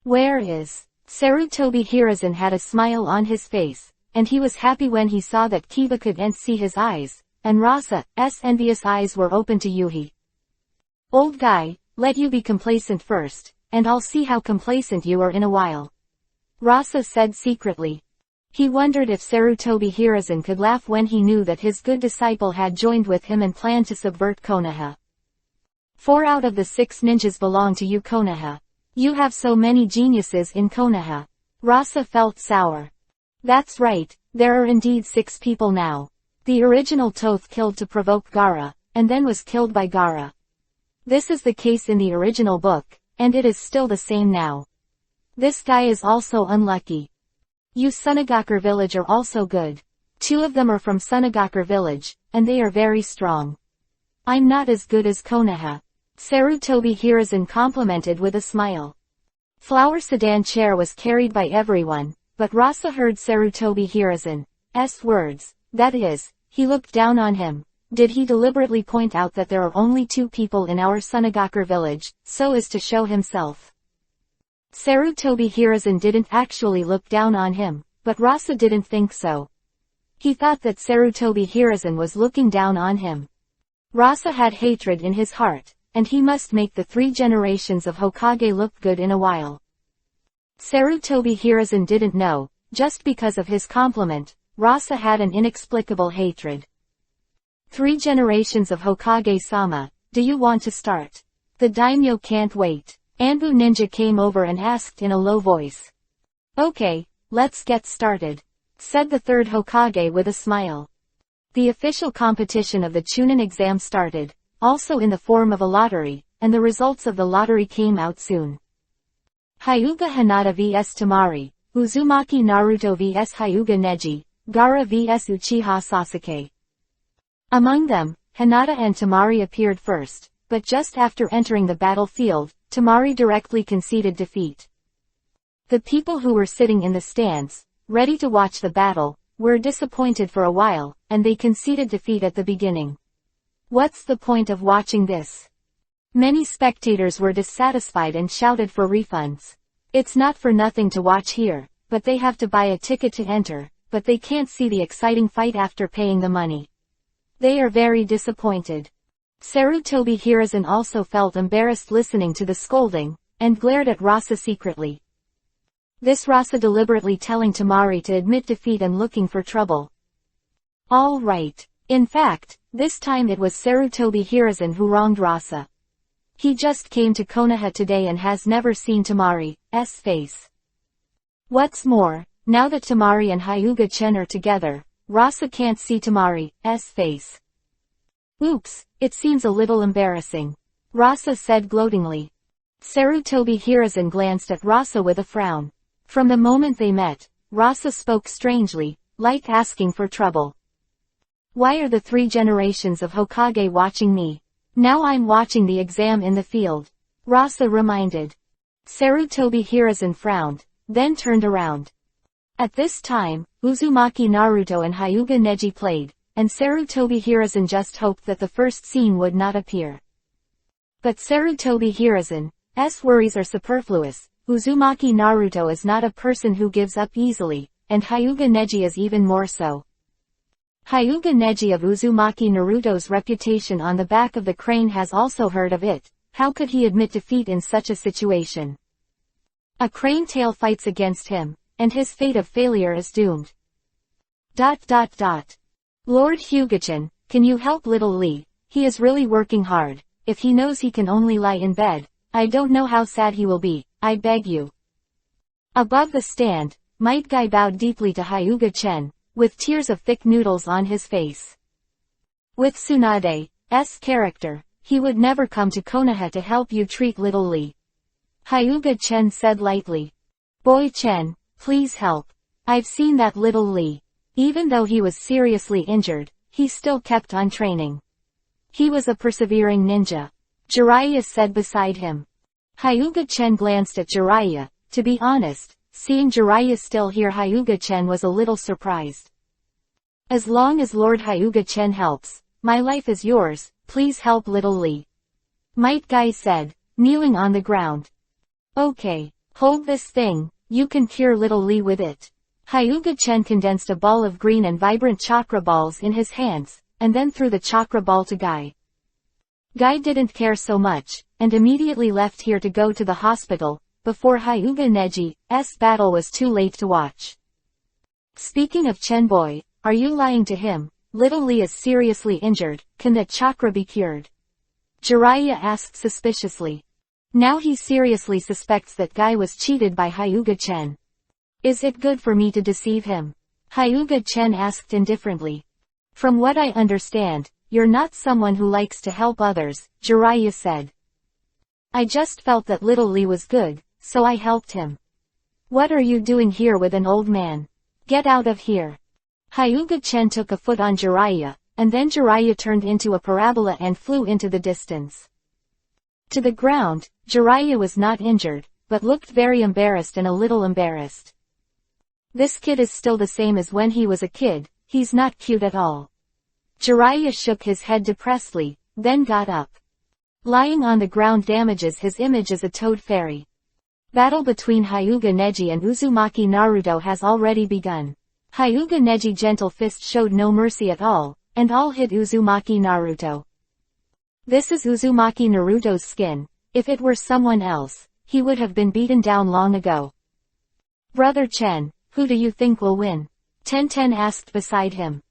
Where is? Sarutobi Hiruzen had a smile on his face, and he was happy when he saw that Kiba couldn't see his eyes, and Rasa's envious eyes were open to Yuhi. Old guy, let you be complacent first, and I'll see how complacent you are in a while. Rasa said secretly. He wondered if Sarutobi Hiruzen could laugh when he knew that his good disciple had joined with him and planned to subvert Konoha. 4 out of the 6 ninjas belong to you Konoha. You have so many geniuses in Konoha. Rasa felt sour. That's right, there are indeed 6 people now. The original Toth killed to provoke Gaara, and then was killed by Gaara. This is the case in the original book, and it is still the same now. This guy is also unlucky. You Sunagakur village are also good. 2 of them are from Sunagakur village, and they are very strong. I'm not as good as Konoha. Sarutobi Hiruzen complimented with a smile. Flower sedan chair was carried by everyone, but Rasa heard Sarutobi Hiruzen's words. That is, he looked down on him. Did he deliberately point out that there are only 2 people in our Sunagakure village, so as to show himself? Sarutobi Hiruzen didn't actually look down on him, but Rasa didn't think so. He thought that Sarutobi Hiruzen was looking down on him. Rasa had hatred in his heart, and he must make the 3 generations of Hokage look good in a while. Sarutobi Hiruzen didn't know, just because of his compliment, Rasa had an inexplicable hatred. 3 generations of Hokage-sama, do you want to start? The daimyo can't wait. Anbu Ninja came over and asked in a low voice. Okay, let's get started, said the 3rd Hokage with a smile. The official competition of the Chunin exam started, also in the form of a lottery, and the results of the lottery came out soon. Hyuga Hinata vs Temari, Uzumaki Naruto vs Hyuga Neji, Gaara vs Uchiha Sasuke. Among them, Hinata and Temari appeared first, but just after entering the battlefield, Temari directly conceded defeat. The people who were sitting in the stands, ready to watch the battle, were disappointed for a while, and they conceded defeat at the beginning. What's the point of watching this? Many spectators were dissatisfied and shouted for refunds. It's not for nothing to watch here, but they have to buy a ticket to enter, but they can't see the exciting fight after paying the money. They are very disappointed. Sarutobi Hiruzen also felt embarrassed listening to the scolding, and glared at Rasa secretly. This Rasa deliberately telling Temari to admit defeat and looking for trouble. All right. In fact, this time it was Sarutobi Hiruzen who wronged Rasa. He just came to Konoha today and has never seen Temari's face. What's more, now that Temari and Hyuga-chen are together, Rasa can't see Temari's face. Oops, it seems a little embarrassing, Rasa said gloatingly. Sarutobi Hiruzen glanced at Rasa with a frown. From the moment they met, Rasa spoke strangely, like asking for trouble. Why are the 3 generations of Hokage watching me? Now I'm watching the exam in the field, Rasa reminded. Sarutobi Hiruzen frowned, then turned around. At this time, Uzumaki Naruto and Hyuga Neji played, and Sarutobi Hiruzen just hoped that the first scene would not appear. But Sarutobi Hiruzen's worries are superfluous. Uzumaki Naruto is not a person who gives up easily, and Hyuga Neji is even more so. Hyuga Neji of Uzumaki Naruto's reputation on the back of the crane has also heard of it. How could he admit defeat in such a situation? A crane tail fights against him, and his fate of failure is doomed. Lord Hyuga-chan, can you help little Lee? He is really working hard. If he knows he can only lie in bed, I don't know how sad he will be, I beg you. Above the stand, Might Guy bowed deeply to Hyuga-chen, with tears of thick noodles on his face. With Tsunade's character, he would never come to Konoha to help you treat little Lee. Hyuga-chen said lightly. Boy-chen, please help. I've seen that little Lee. Even though he was seriously injured, he still kept on training. He was a persevering ninja. Jiraiya said beside him. Hyuga-chen glanced at Jiraiya. To be honest, seeing Jiraiya still here, Hyuga-chen was a little surprised. As long as Lord Hyuga-chen helps, my life is yours, please help little Lee. Might Guy said, kneeling on the ground. Okay, hold this thing, you can cure little Lee with it. Hyuga-chen condensed a ball of green and vibrant chakra balls in his hands, and then threw the chakra ball to Guy. Guy didn't care so much, and immediately left here to go to the hospital, before Hyuga Neji's battle was too late to watch. Speaking of Chen-boy, are you lying to him? Little Lee is seriously injured, can that chakra be cured? Jiraiya asked suspiciously. Now he seriously suspects that Guy was cheated by Hyuga-chen. Is it good for me to deceive him? Hyuga-chen asked indifferently. From what I understand, you're not someone who likes to help others, Jiraiya said. I just felt that little Lee was good, so I helped him. What are you doing here with an old man? Get out of here. Hyuga-chen took a foot on Jiraiya, and then Jiraiya turned into a parabola and flew into the distance. To the ground, Jiraiya was not injured, but looked very embarrassed and a little embarrassed. This kid is still the same as when he was a kid, he's not cute at all. Jiraiya shook his head depressedly, then got up. Lying on the ground damages his image as a toad fairy. Battle between Hyuga Neji and Uzumaki Naruto has already begun. Hyuga Neji gentle fist showed no mercy at all, and all hit Uzumaki Naruto. This is Uzumaki Naruto's skin. If it were someone else, he would have been beaten down long ago. Brother Chen, who do you think will win? Tenten asked beside him.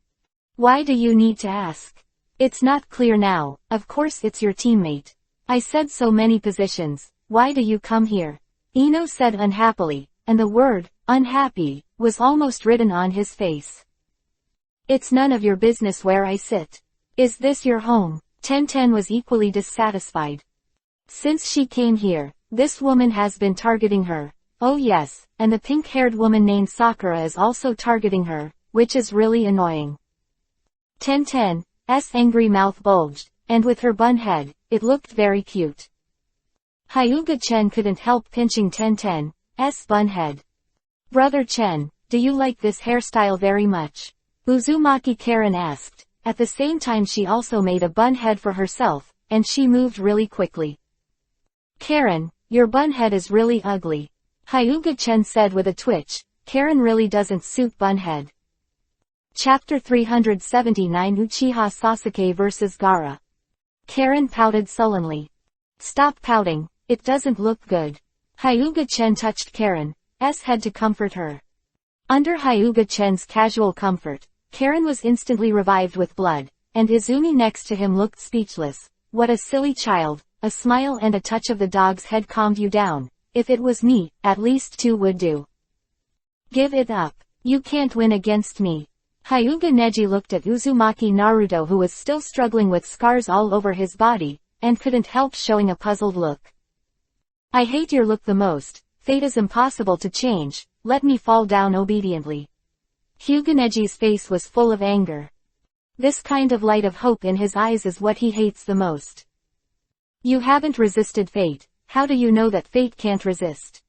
Why do you need to ask? It's not clear now, of course it's your teammate. I said so many positions, why do you come here? Ino said unhappily, and the word, unhappy, was almost written on his face. It's none of your business where I sit. Is this your home? Tenten was equally dissatisfied. Since she came here, this woman has been targeting her. Oh yes, and the pink-haired woman named Sakura is also targeting her, which is really annoying. Tenten's angry mouth bulged, and with her bun head, it looked very cute. Hyuga Chen couldn't help pinching Tenten's bun head. Brother Chen, do you like this hairstyle very much? Uzumaki Karen asked. At the same time she also made a bun head for herself, and she moved really quickly. Karen, your bun head is really ugly. Hyuga Chen said with a twitch, Karen really doesn't suit bun head. Chapter 379 Uchiha Sasuke vs. Gaara. Karen pouted sullenly. Stop pouting, it doesn't look good. Hyuga Chen touched Karen's head to comfort her. Under Hyuga Chen's casual comfort, Karen was instantly revived with blood, and Izumi next to him looked speechless. What a silly child, a smile and a touch of the dog's head calmed you down. If it was me, at least 2 would do. Give it up. You can't win against me. Hyuga Neji looked at Uzumaki Naruto who was still struggling with scars all over his body, and couldn't help showing a puzzled look. I hate your look the most. Fate is impossible to change, let me fall down obediently. Hyuga Neji's face was full of anger. This kind of light of hope in his eyes is what he hates the most. You haven't resisted fate, how do you know that fate can't resist?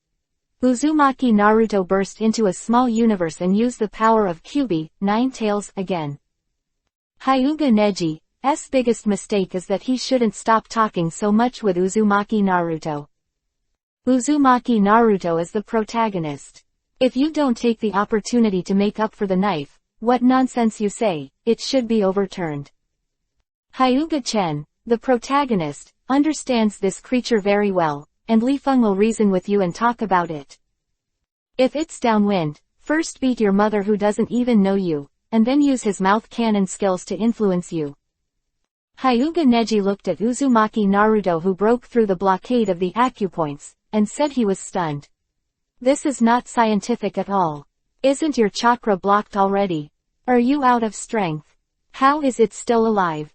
Uzumaki Naruto burst into a small universe and used the power of Kyuubi, 9 tails, again. Hyuga Neji's biggest mistake is that he shouldn't stop talking so much with Uzumaki Naruto. Uzumaki Naruto is the protagonist. If you don't take the opportunity to make up for the knife, what nonsense you say, it should be overturned. Hyuga Chen, the protagonist, understands this creature very well, and Li Feng will reason with you and talk about it. If it's downwind, first beat your mother who doesn't even know you, and then use his mouth cannon skills to influence you. Hyuga Neji looked at Uzumaki Naruto who broke through the blockade of the acupoints, and said he was stunned. This is not scientific at all. Isn't your chakra blocked already? Are you out of strength? How is it still alive?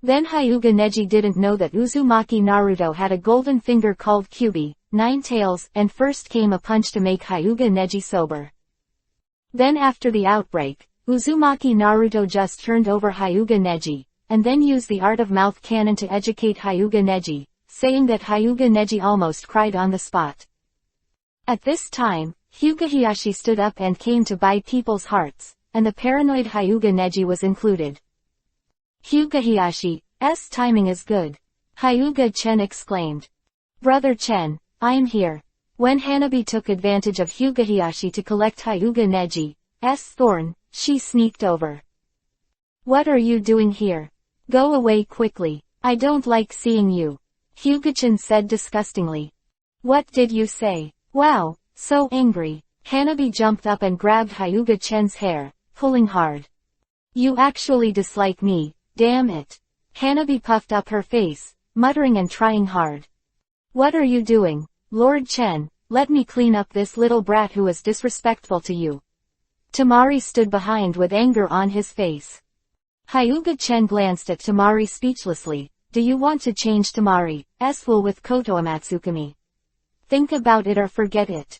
Then Hyuga Neji didn't know that Uzumaki Naruto had a golden finger called Kyuubi, 9 tails, and first came a punch to make Hyuga Neji sober. Then after the outbreak, Uzumaki Naruto just turned over Hyuga Neji, and then used the art of mouth cannon to educate Hyuga Neji, saying that Hyuga Neji almost cried on the spot. At this time, Hyuga Hiyashi stood up and came to buy people's hearts, and the paranoid Hyuga Neji was included. Hyuga Hiyashi's timing is good. Hyuga Chen exclaimed. Brother Chen, I'm here. When Hanabi took advantage of Hyuga Hiyashi to collect Hyuga Neji's thorn, she sneaked over. What are you doing here? Go away quickly. I don't like seeing you. Hyuga Chen said disgustingly. What did you say? Wow, so angry. Hanabi jumped up and grabbed Hyuga Chen's hair, pulling hard. You actually dislike me, damn it. Hanabi puffed up her face, muttering and trying hard. What are you doing, Lord Chen? Let me clean up this little brat who is disrespectful to you. Tamari stood behind with anger on his face. Hyuga Chen glanced at Tamari speechlessly. Do you want to change Tamari's will with Koto Amatsukami? Think about it or forget it.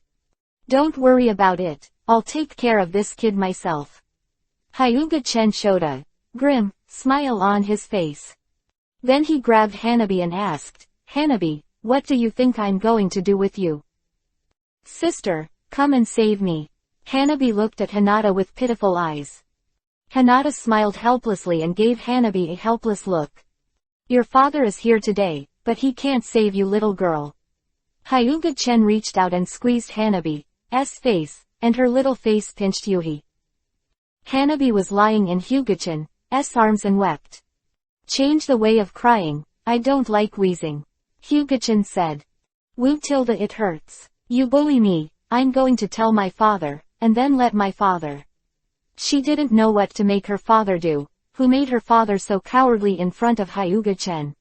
Don't worry about it, I'll take care of this kid myself. Hyuga Chen showed a grim smile on his face. Then he grabbed Hanabi and asked, Hanabi, what do you think I'm going to do with you? Sister, come and save me. Hanabi looked at Hinata with pitiful eyes. Hinata smiled helplessly and gave Hanabi a helpless look. Your father is here today, but he can't save you, little girl. Hyuga-chen reached out and squeezed Hanabi's face, and her little face pinched Yuhi. Hanabi was lying in Hyuga-chan's arms and wept. Change the way of crying, I don't like wheezing. Hyuga-chen said. Woo Tilda, it hurts. You bully me, I'm going to tell my father, and then let my father. She didn't know what to make her father do, who made her father so cowardly in front of Hyuga-chen.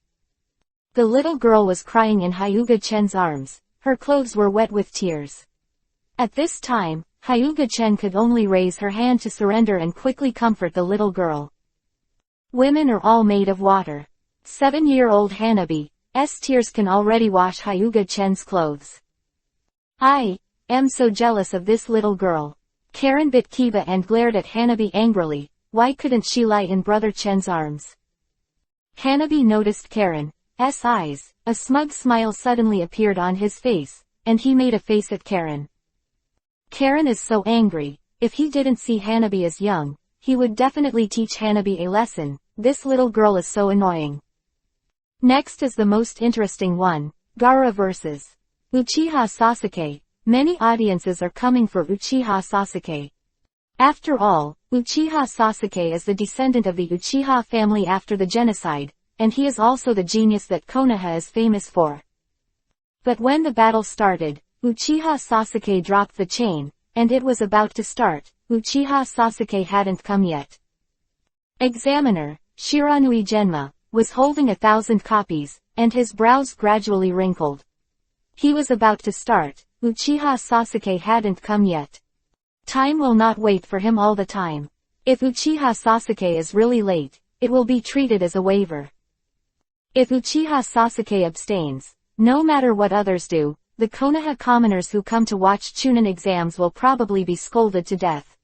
The little girl was crying in Hyuga-chen's arms, her clothes were wet with tears. At this time, Hyuga-chen could only raise her hand to surrender and quickly comfort the little girl. Women are all made of water. 7-year-old Hanabi's tears can already wash Hyuga-chen's clothes. I am so jealous of this little girl. Karen bit Kiba and glared at Hanabi angrily. Why couldn't she lie in Brother Chen's arms? Hanabi noticed Karen's eyes. A smug smile suddenly appeared on his face, and he made a face at Karen. Karen is so angry. If he didn't see Hanabi as young, he would definitely teach Hanabi a lesson. This little girl is so annoying. Next is the most interesting one, Gaara vs. Uchiha Sasuke. Many audiences are coming for Uchiha Sasuke. After all, Uchiha Sasuke is the descendant of the Uchiha family after the genocide, and he is also the genius that Konoha is famous for. But when the battle started, Uchiha Sasuke dropped the chain, and it was about to start. Uchiha Sasuke hadn't come yet. Examiner, Shiranui Genma, was holding 1,000 copies, and his brows gradually wrinkled. He was about to start. Uchiha Sasuke hadn't come yet. Time will not wait for him all the time. If Uchiha Sasuke is really late, it will be treated as a waiver. If Uchiha Sasuke abstains, no matter what others do, the Konoha commoners who come to watch Chunin exams will probably be scolded to death.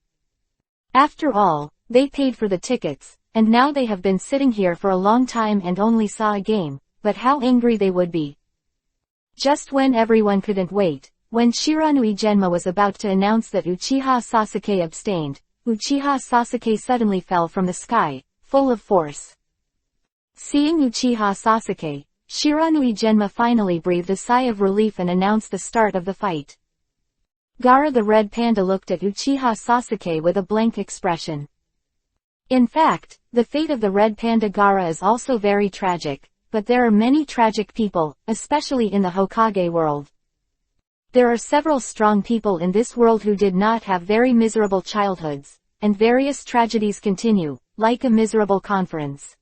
After all, they paid for the tickets, and now they have been sitting here for a long time and only saw a game, but how angry they would be. Just when everyone couldn't wait, when Shiranui Genma was about to announce that Uchiha Sasuke abstained, Uchiha Sasuke suddenly fell from the sky, full of force. Seeing Uchiha Sasuke, Shiranui Genma finally breathed a sigh of relief and announced the start of the fight. Gaara the Red Panda looked at Uchiha Sasuke with a blank expression. In fact, the fate of the Red Panda Gaara is also very tragic, but there are many tragic people, especially in the Hokage world. There are several strong people in this world who did not have very miserable childhoods, and various tragedies continue, like a miserable conference.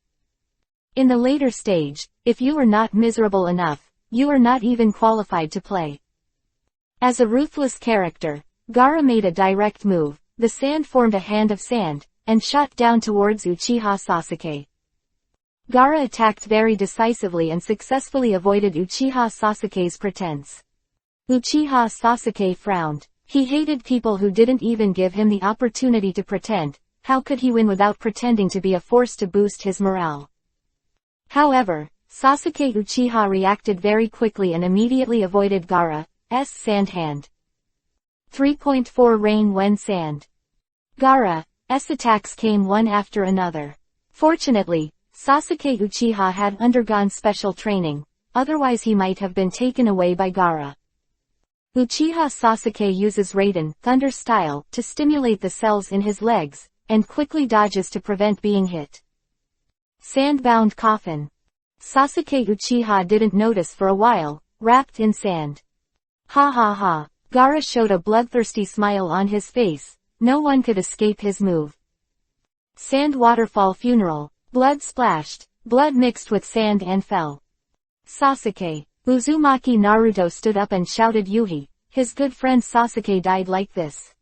In the later stage, if you are not miserable enough, you are not even qualified to play. As a ruthless character, Gaara made a direct move. The sand formed a hand of sand, and shot down towards Uchiha Sasuke. Gaara attacked very decisively and successfully avoided Uchiha Sasuke's pretense. Uchiha Sasuke frowned. He hated people who didn't even give him the opportunity to pretend. How could he win without pretending to be a force to boost his morale? However, Sasuke Uchiha reacted very quickly and immediately avoided Gaara's sand hand. 3.4 Rain when sand. Gaara's attacks came one after another. Fortunately, Sasuke Uchiha had undergone special training, otherwise he might have been taken away by Gaara. Uchiha Sasuke uses Raiden Thunder style to stimulate the cells in his legs, and quickly dodges to prevent being hit. Sand-bound coffin. Sasuke Uchiha didn't notice for a while, wrapped in sand. Ha ha ha. Gaara showed a bloodthirsty smile on his face. No one could escape his move. Sand waterfall funeral. Blood splashed, blood mixed with sand and fell. Sasuke. Uzumaki Naruto stood up and shouted Yuhi, his good friend Sasuke died like this.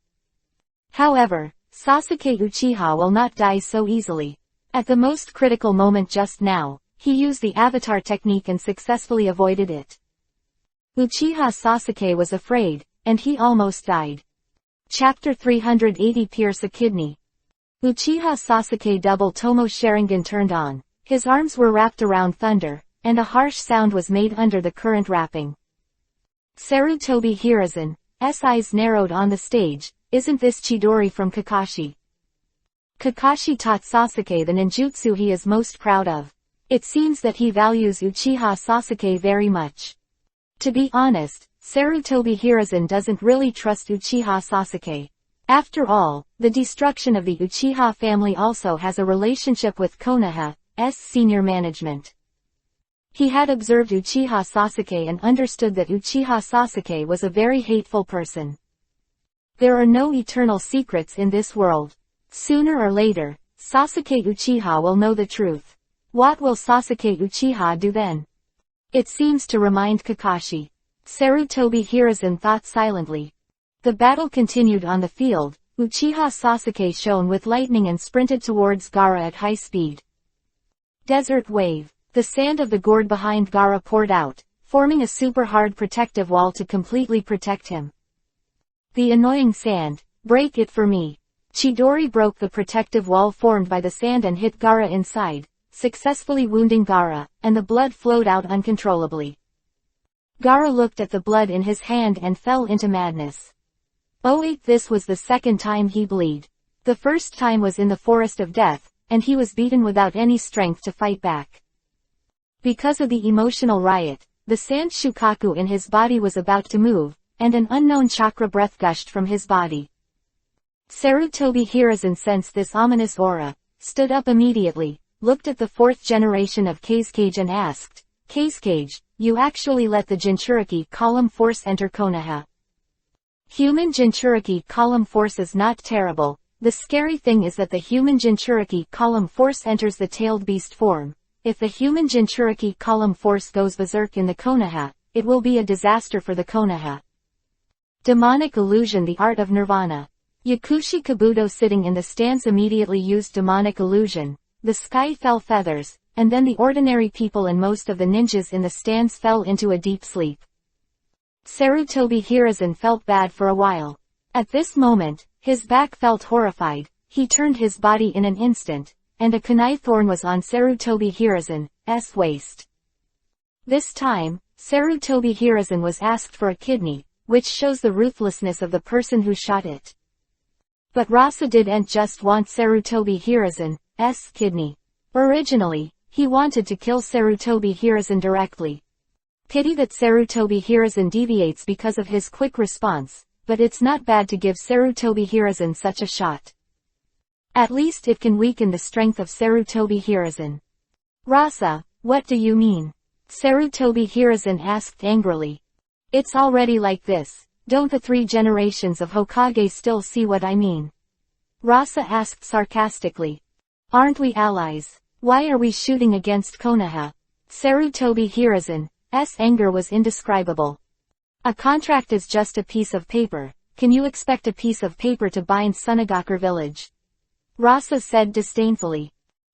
However, Sasuke Uchiha will not die so easily. At the most critical moment just now, he used the avatar technique and successfully avoided it. Uchiha Sasuke was afraid, and he almost died. Chapter 380 Pierce a Kidney. Uchiha Sasuke double Tomo Sharingan turned on. His arms were wrapped around thunder, and a harsh sound was made under the current wrapping. Sarutobi Hiruzen, eyes narrowed on the stage. Isn't this Chidori from Kakashi? Kakashi taught Sasuke the ninjutsu he is most proud of. It seems that he values Uchiha Sasuke very much. To be honest, Sarutobi Hiruzen doesn't really trust Uchiha Sasuke. After all, the destruction of the Uchiha family also has a relationship with Konoha's senior management. He had observed Uchiha Sasuke and understood that Uchiha Sasuke was a very hateful person. There are no eternal secrets in this world. Sooner or later, Sasuke Uchiha will know the truth. What will Sasuke Uchiha do then? It seems to remind Kakashi. Sarutobi Hiruzen thought silently. The battle continued on the field. Uchiha Sasuke shone with lightning and sprinted towards Gaara at high speed. Desert wave. The sand of the gourd behind Gaara poured out, forming a super hard protective wall to completely protect him. The annoying sand, break it for me. Chidori broke the protective wall formed by the sand and hit Gaara inside, successfully wounding Gaara, and the blood flowed out uncontrollably. Gaara looked at the blood in his hand and fell into madness. Oh wait, this was the second time he bled. The first time was in the Forest of Death, and he was beaten without any strength to fight back. Because of the emotional riot, the sand shukaku in his body was about to move, and an unknown chakra breath gushed from his body. Sarutobi Hiruzen sensed this ominous aura, stood up immediately, looked at the fourth generation of Kazekage and asked, Kazekage, you actually let the Jinchuriki column force enter Konoha? Human Jinchuriki column force is not terrible. The scary thing is that the human Jinchuriki column force enters the tailed beast form. If the human Jinchuriki column force goes berserk in the Konoha, it will be a disaster for the Konoha. Demonic illusion, the art of nirvana. Yakushi Kabuto sitting in the stands immediately used demonic illusion. The sky fell feathers, and then the ordinary people and most of the ninjas in the stands fell into a deep sleep. Sarutobi Hiruzen felt bad for a while. At this moment, his back felt horrified. He turned his body in an instant, and a kunai thorn was on Sarutobi Hiruzen's waist. This time, Sarutobi Hiruzen was asked for a kidney, which shows the ruthlessness of the person who shot it. But Rasa didn't just want Sarutobi Hiruzen's kidney. Originally, he wanted to kill Sarutobi Hiruzen directly. Pity that Sarutobi Hiruzen deviates because of his quick response, but it's not bad to give Sarutobi Hiruzen such a shot. At least it can weaken the strength of Sarutobi Hiruzen. Rasa, what do you mean? Sarutobi Hiruzen asked angrily. It's already like this, don't the 3 generations of Hokage still see what I mean? Rasa asked sarcastically. Aren't we allies? Why are we shooting against Konoha? Sarutobi Hiruzen's anger was indescribable. A contract is just a piece of paper. Can you expect a piece of paper to bind Sunagakure village? Rasa said disdainfully.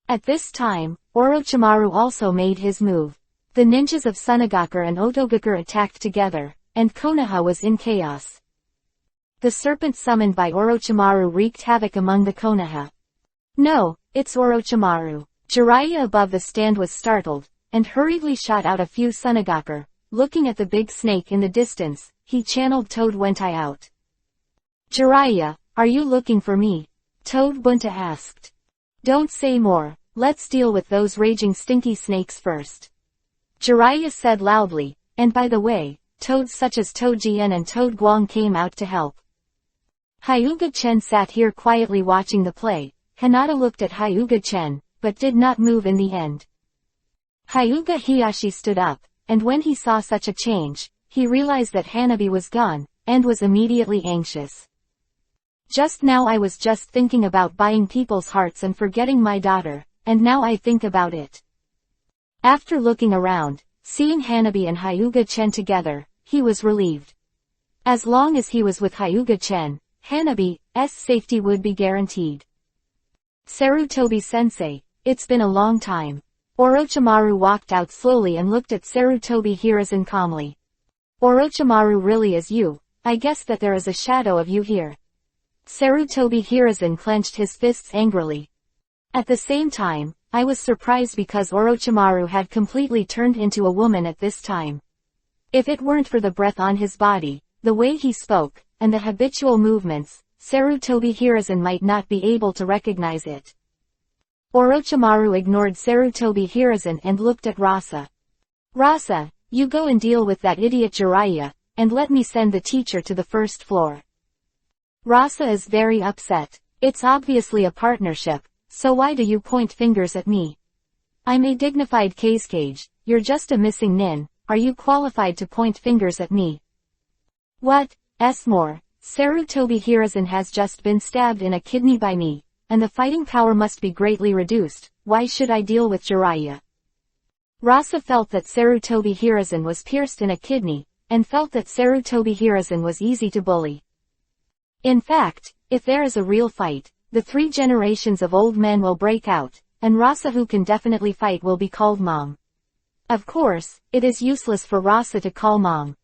At this time, Orochimaru also made his move. The ninjas of Sunagakure and Otogakure attacked together, and Konoha was in chaos. The serpent summoned by Orochimaru wreaked havoc among the Konoha. No, it's Orochimaru. Jiraiya above the stand was startled, and hurriedly shot out a few Sunagakure. Looking at the big snake in the distance, he channeled Toad Buntai out. Jiraiya, are you looking for me? Toad Bunta asked. Don't say more, let's deal with those raging stinky snakes first. Jiraiya said loudly, and by the way, toads such as Toad Jien and Toad Guang came out to help. Hyuga Chen sat here quietly watching the play. Hinata looked at Hyuga Chen, but did not move in the end. Hyuga Hiyashi stood up, and when he saw such a change, he realized that Hanabi was gone, and was immediately anxious. Just now I was just thinking about buying people's hearts and forgetting my daughter, and now I think about it. After looking around, seeing Hanabi and Hyuga Chen together, he was relieved. As long as he was with Hyuga Chen, Hanabi's safety would be guaranteed. Sarutobi-sensei, it's been a long time. Orochimaru walked out slowly and looked at Sarutobi Hiruzen calmly. Orochimaru really is you, I guess that there is a shadow of you here. Sarutobi Hiruzen clenched his fists angrily. At the same time, I was surprised because Orochimaru had completely turned into a woman at this time. If it weren't for the breath on his body, the way he spoke, and the habitual movements, Sarutobi Hiruzen might not be able to recognize it. Orochimaru ignored Sarutobi Hiruzen and looked at Rasa. Rasa, you go and deal with that idiot Jiraiya, and let me send the teacher to the first floor. Rasa is very upset. It's obviously a partnership, so why do you point fingers at me? I'm a dignified Kazekage, you're just a missing nin, are you qualified to point fingers at me? What, more, Sarutobi Hiruzen has just been stabbed in a kidney by me, and the fighting power must be greatly reduced, why should I deal with Jiraiya? Rasa felt that Sarutobi Hiruzen was pierced in a kidney, and felt that Sarutobi Hiruzen was easy to bully. In fact, if there is a real fight, the 3 generations of old men will break out, and Rasa who can definitely fight will be called Mom. Of course, it is useless for Rasa to call Mom.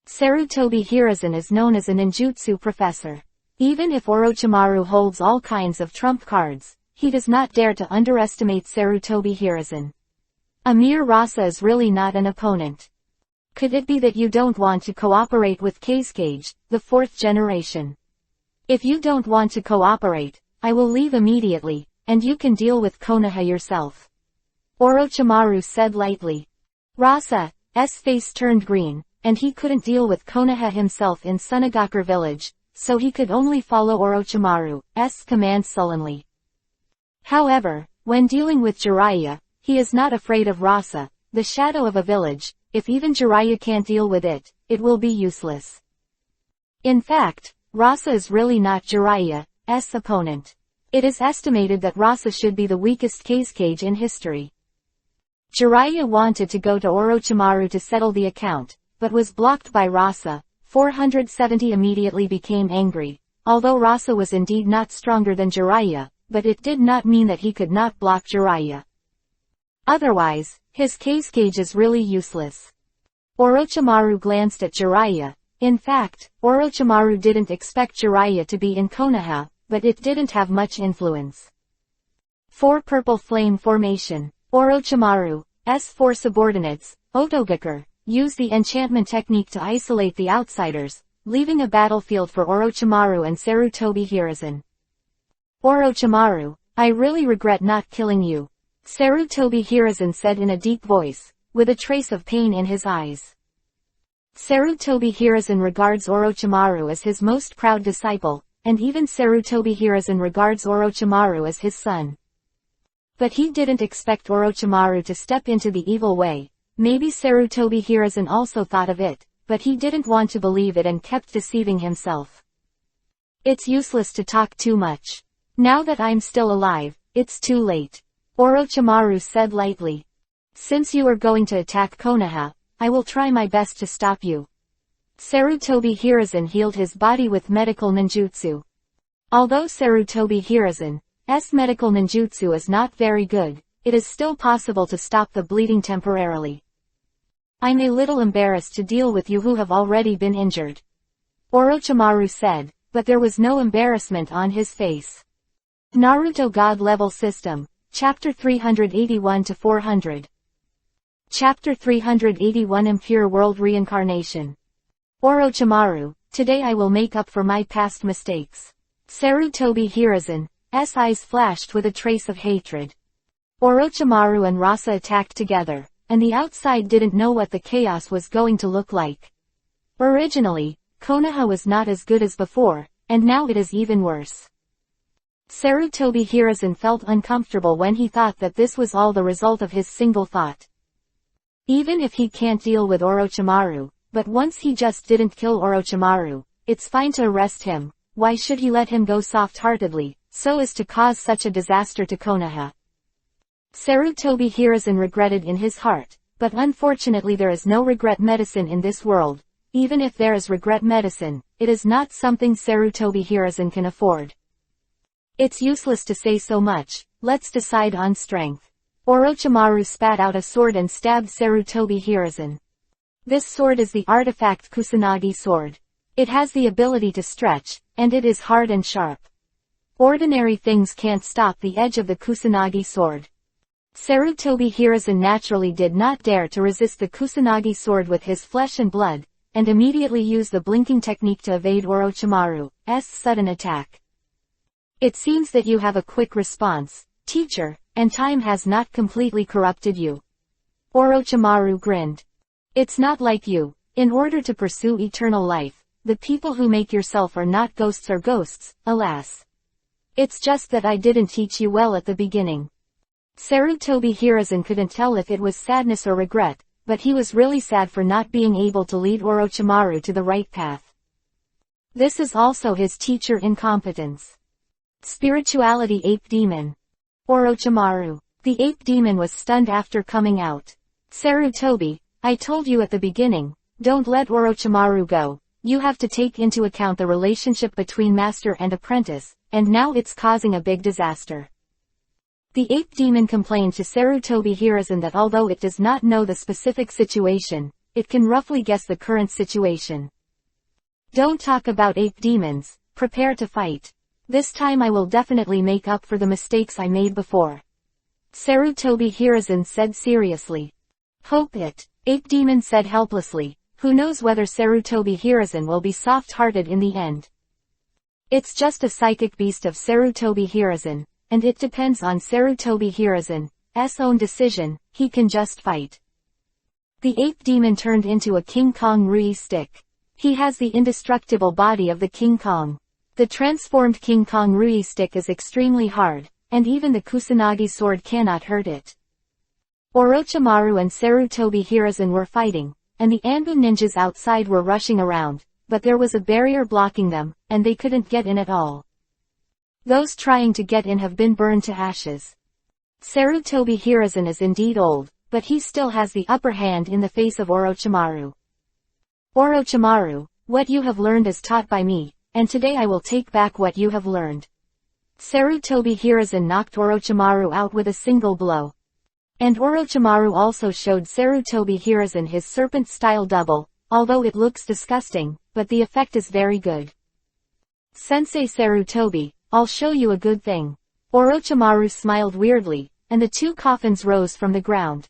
Sarutobi Hiruzen is known as a ninjutsu professor. Even if Orochimaru holds all kinds of trump cards, he does not dare to underestimate Sarutobi Hiruzen. Amir Rasa is really not an opponent. Could it be that you don't want to cooperate with Kazekage, the 4th generation? If you don't want to cooperate, I will leave immediately, and you can deal with Konoha yourself. Orochimaru said lightly. Rasa's face turned green, and he couldn't deal with Konoha himself in Sunagakure village, so he could only follow Orochimaru's command sullenly. However, when dealing with Jiraiya, he is not afraid of Rasa, the shadow of a village. If even Jiraiya can't deal with it, it will be useless. In fact, Rasa is really not Jiraiya's opponent. It is estimated that Rasa should be the weakest Kazekage in history. Jiraiya wanted to go to Orochimaru to settle the account, but was blocked by Rasa. 470 immediately became angry. Although Rasa was indeed not stronger than Jiraiya, but it did not mean that he could not block Jiraiya. Otherwise, his Kazekage is really useless. Orochimaru glanced at Jiraiya. In fact, Orochimaru didn't expect Jiraiya to be in Konoha, but it didn't have much influence. 4 Purple Flame Formation. Orochimaru's 4 subordinates, Otogakure, use the enchantment technique to isolate the outsiders, leaving a battlefield for Orochimaru and Sarutobi Hiruzen. Orochimaru, I really regret not killing you, Sarutobi Hiruzen said in a deep voice, with a trace of pain in his eyes. Sarutobi Hiruzen regards Orochimaru as his most proud disciple, and even Sarutobi Hiruzen regards Orochimaru as his son. But he didn't expect Orochimaru to step into the evil way. Maybe Sarutobi Hiruzen also thought of it, but he didn't want to believe it and kept deceiving himself. It's useless to talk too much. Now that I'm still alive, it's too late. Orochimaru said lightly. Since you are going to attack Konoha, I will try my best to stop you. Sarutobi Hiruzen healed his body with medical ninjutsu. Although Sarutobi Hiruzen's medical ninjutsu is not very good, it is still possible to stop the bleeding temporarily. I'm a little embarrassed to deal with you who have already been injured. Orochimaru said, but there was no embarrassment on his face. Naruto God Level System, Chapter 381-400. Chapter 381 Impure World Reincarnation. Orochimaru, today I will make up for my past mistakes. Sarutobi Hiruzen's eyes flashed with a trace of hatred. Orochimaru and Rasa attacked together, and the outside didn't know what the chaos was going to look like. Originally, Konoha was not as good as before, and now it is even worse. Sarutobi Hiruzen felt uncomfortable when he thought that this was all the result of his single thought. Even if he can't deal with Orochimaru, but once he just didn't kill Orochimaru, it's fine to arrest him. Why should he let him go soft-heartedly, so as to cause such a disaster to Konoha? Sarutobi Hiruzen regretted in his heart, but unfortunately there is no regret medicine in this world. Even if there is regret medicine, it is not something Sarutobi Hiruzen can afford. It's useless to say so much, let's decide on strength. Orochimaru spat out a sword and stabbed Sarutobi Hiruzen. This sword is the artifact Kusanagi sword. It has the ability to stretch, and it is hard and sharp. Ordinary things can't stop the edge of the Kusanagi sword. Sarutobi Hiruzen naturally did not dare to resist the Kusanagi sword with his flesh and blood, and immediately use the blinking technique to evade Orochimaru's sudden attack. It seems that you have a quick response, teacher, and time has not completely corrupted you. Orochimaru grinned. It's not like you. In order to pursue eternal life, the people who make yourself are not ghosts or ghosts, alas. It's just that I didn't teach you well at the beginning. Sarutobi Hiruzen couldn't tell if it was sadness or regret, but he was really sad for not being able to lead Orochimaru to the right path. This is also his teacher incompetence. Spirituality Ape Demon. Orochimaru. The ape demon was stunned after coming out. Sarutobi, I told you at the beginning, don't let Orochimaru go. You have to take into account the relationship between master and apprentice, and now it's causing a big disaster. The ape demon complained to Sarutobi Hiruzen that although it does not know the specific situation, it can roughly guess the current situation. Don't talk about ape demons, prepare to fight. This time I will definitely make up for the mistakes I made before. Sarutobi Hiruzen said seriously. Hope it, Ape Demon said helplessly. Who knows whether Sarutobi Hiruzen will be soft-hearted in the end. It's just a psychic beast of Sarutobi Hiruzen, and it depends on Sarutobi Hiruzen's own decision, he can just fight. The Ape Demon turned into a King Kong Rui stick. He has the indestructible body of the King Kong. The transformed King Kong Rui stick is extremely hard, and even the Kusanagi sword cannot hurt it. Orochimaru and Sarutobi Hiruzen were fighting, and the Anbu ninjas outside were rushing around, but there was a barrier blocking them, and they couldn't get in at all. Those trying to get in have been burned to ashes. Sarutobi Hiruzen is indeed old, but he still has the upper hand in the face of Orochimaru. Orochimaru, what you have learned is taught by me, and today I will take back what you have learned. Sarutobi Hiruzen knocked Orochimaru out with a single blow. And Orochimaru also showed Sarutobi Hiruzen his serpent-style double, although it looks disgusting, but the effect is very good. Sensei Sarutobi, I'll show you a good thing. Orochimaru smiled weirdly, and the two coffins rose from the ground.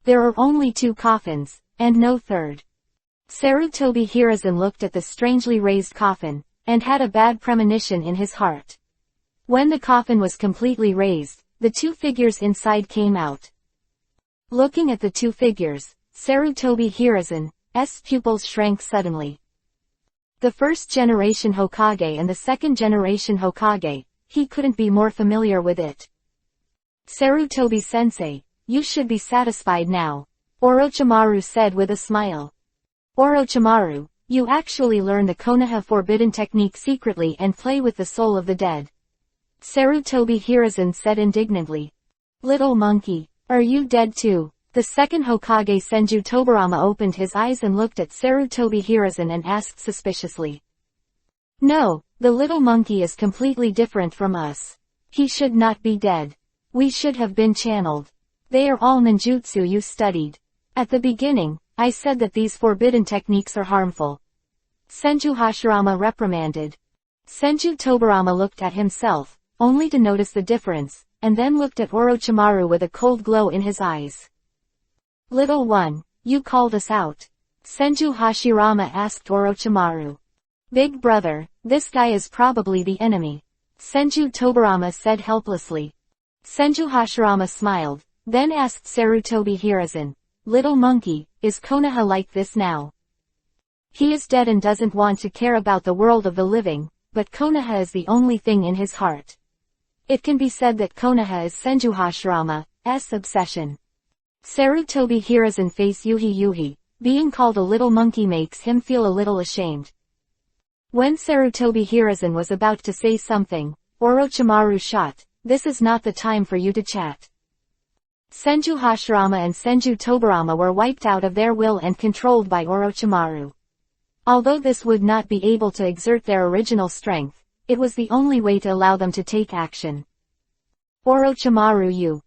There are only two coffins, and no third. Sarutobi Hiruzen looked at the strangely raised coffin, and had a bad premonition in his heart. When the coffin was completely raised, the two figures inside came out. Looking at the two figures, Sarutobi Hiruzen's pupils shrank suddenly. The first-generation Hokage and the second-generation Hokage, he couldn't be more familiar with it. Sarutobi-sensei, you should be satisfied now, Orochimaru said with a smile. Orochimaru, you actually learn the Konoha forbidden technique secretly and play with the soul of the dead. Sarutobi Hiruzen said indignantly. Little monkey, are you dead too? The second Hokage Senju Tobirama opened his eyes and looked at Sarutobi Hiruzen and asked suspiciously. No, the little monkey is completely different from us. He should not be dead. We should have been channeled. They are all ninjutsu you studied. At the beginning, I said that these forbidden techniques are harmful. Senju Hashirama reprimanded. Senju Tobirama looked at himself, only to notice the difference, and then looked at Orochimaru with a cold glow in his eyes. Little one, you called us out. Senju Hashirama asked Orochimaru. Big brother, this guy is probably the enemy. Senju Tobirama said helplessly. Senju Hashirama smiled, then asked Sarutobi Hiruzen. Little monkey, is Konoha like this now? He is dead and doesn't want to care about the world of the living, but Konoha is the only thing in his heart. It can be said that Konoha is Senju Hashirama's obsession. Sarutobi Hiruzen face Yuhi. Being called a little monkey makes him feel a little ashamed. When Sarutobi Hiruzen was about to say something, Orochimaru shot, this is not the time for you to chat. Senju Hashirama and Senju Tobirama were wiped out of their will and controlled by Orochimaru. Although this would not be able to exert their original strength, it was the only way to allow them to take action. Orochimaru,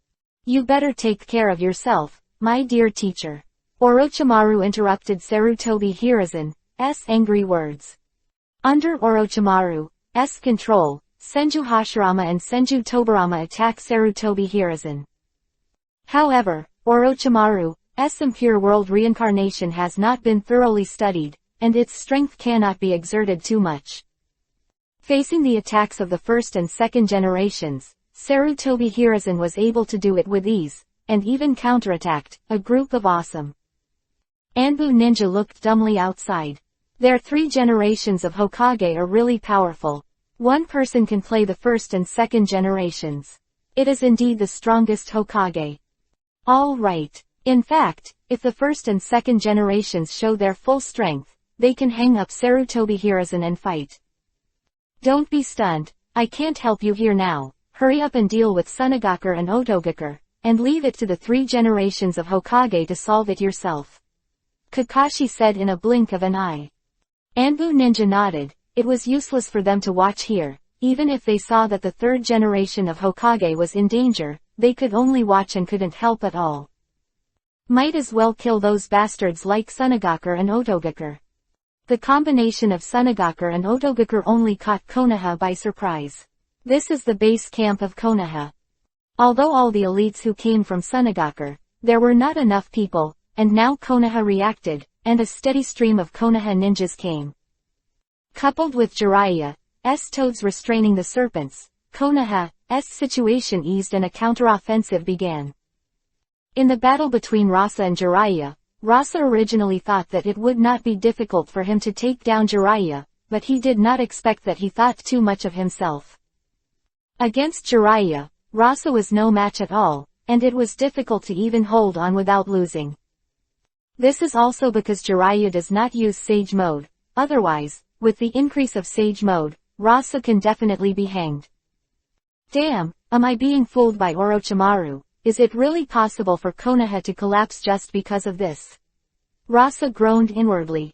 you better take care of yourself, my dear teacher. Orochimaru interrupted Sarutobi Hiruzen's angry words. Under Orochimaru's control, Senju Hashirama and Senju Tobirama attack Sarutobi Hiruzen. However, Orochimaru impure world reincarnation has not been thoroughly studied, and its strength cannot be exerted too much. Facing the attacks of the first and second generations, Sarutobi Hiruzen was able to do it with ease, and even counterattacked a group of awesome Anbu ninja looked dumbly outside. Their 3 generations of Hokage are really powerful. One person can play the first and second generations. It is indeed the strongest Hokage. All right. In fact, if the first and second generations show their full strength, they can hang up Sarutobi Hiruzen and fight. Don't be stunned, I can't help you here now. Hurry up and deal with Tsunagakure and Otogakure, and leave it to the 3 generations of Hokage to solve it yourself. Kakashi said in a blink of an eye. Anbu ninja nodded. It was useless for them to watch here. Even if they saw that the 3rd generation of Hokage was in danger, they could only watch and couldn't help at all. Might as well kill those bastards like Tsunagakure and Otogakure. The combination of Tsunagakure and Otogakure only caught Konoha by surprise. This is the base camp of Konoha. Although all the elites who came from Tsunagakure, there were not enough people, and now Konoha reacted, and a steady stream of Konoha ninjas came. Coupled with Jiraiya's toads restraining the serpents, Konoha's situation eased and a counteroffensive began. In the battle between Rasa and Jiraiya, Rasa originally thought that it would not be difficult for him to take down Jiraiya, but he did not expect that he thought too much of himself. Against Jiraiya, Rasa was no match at all, and it was difficult to even hold on without losing. This is also because Jiraiya does not use Sage Mode, otherwise, with the increase of Sage Mode, Rasa can definitely be hanged. Damn, am I being fooled by Orochimaru? Is it really possible for Konoha to collapse just because of this? Rasa groaned inwardly.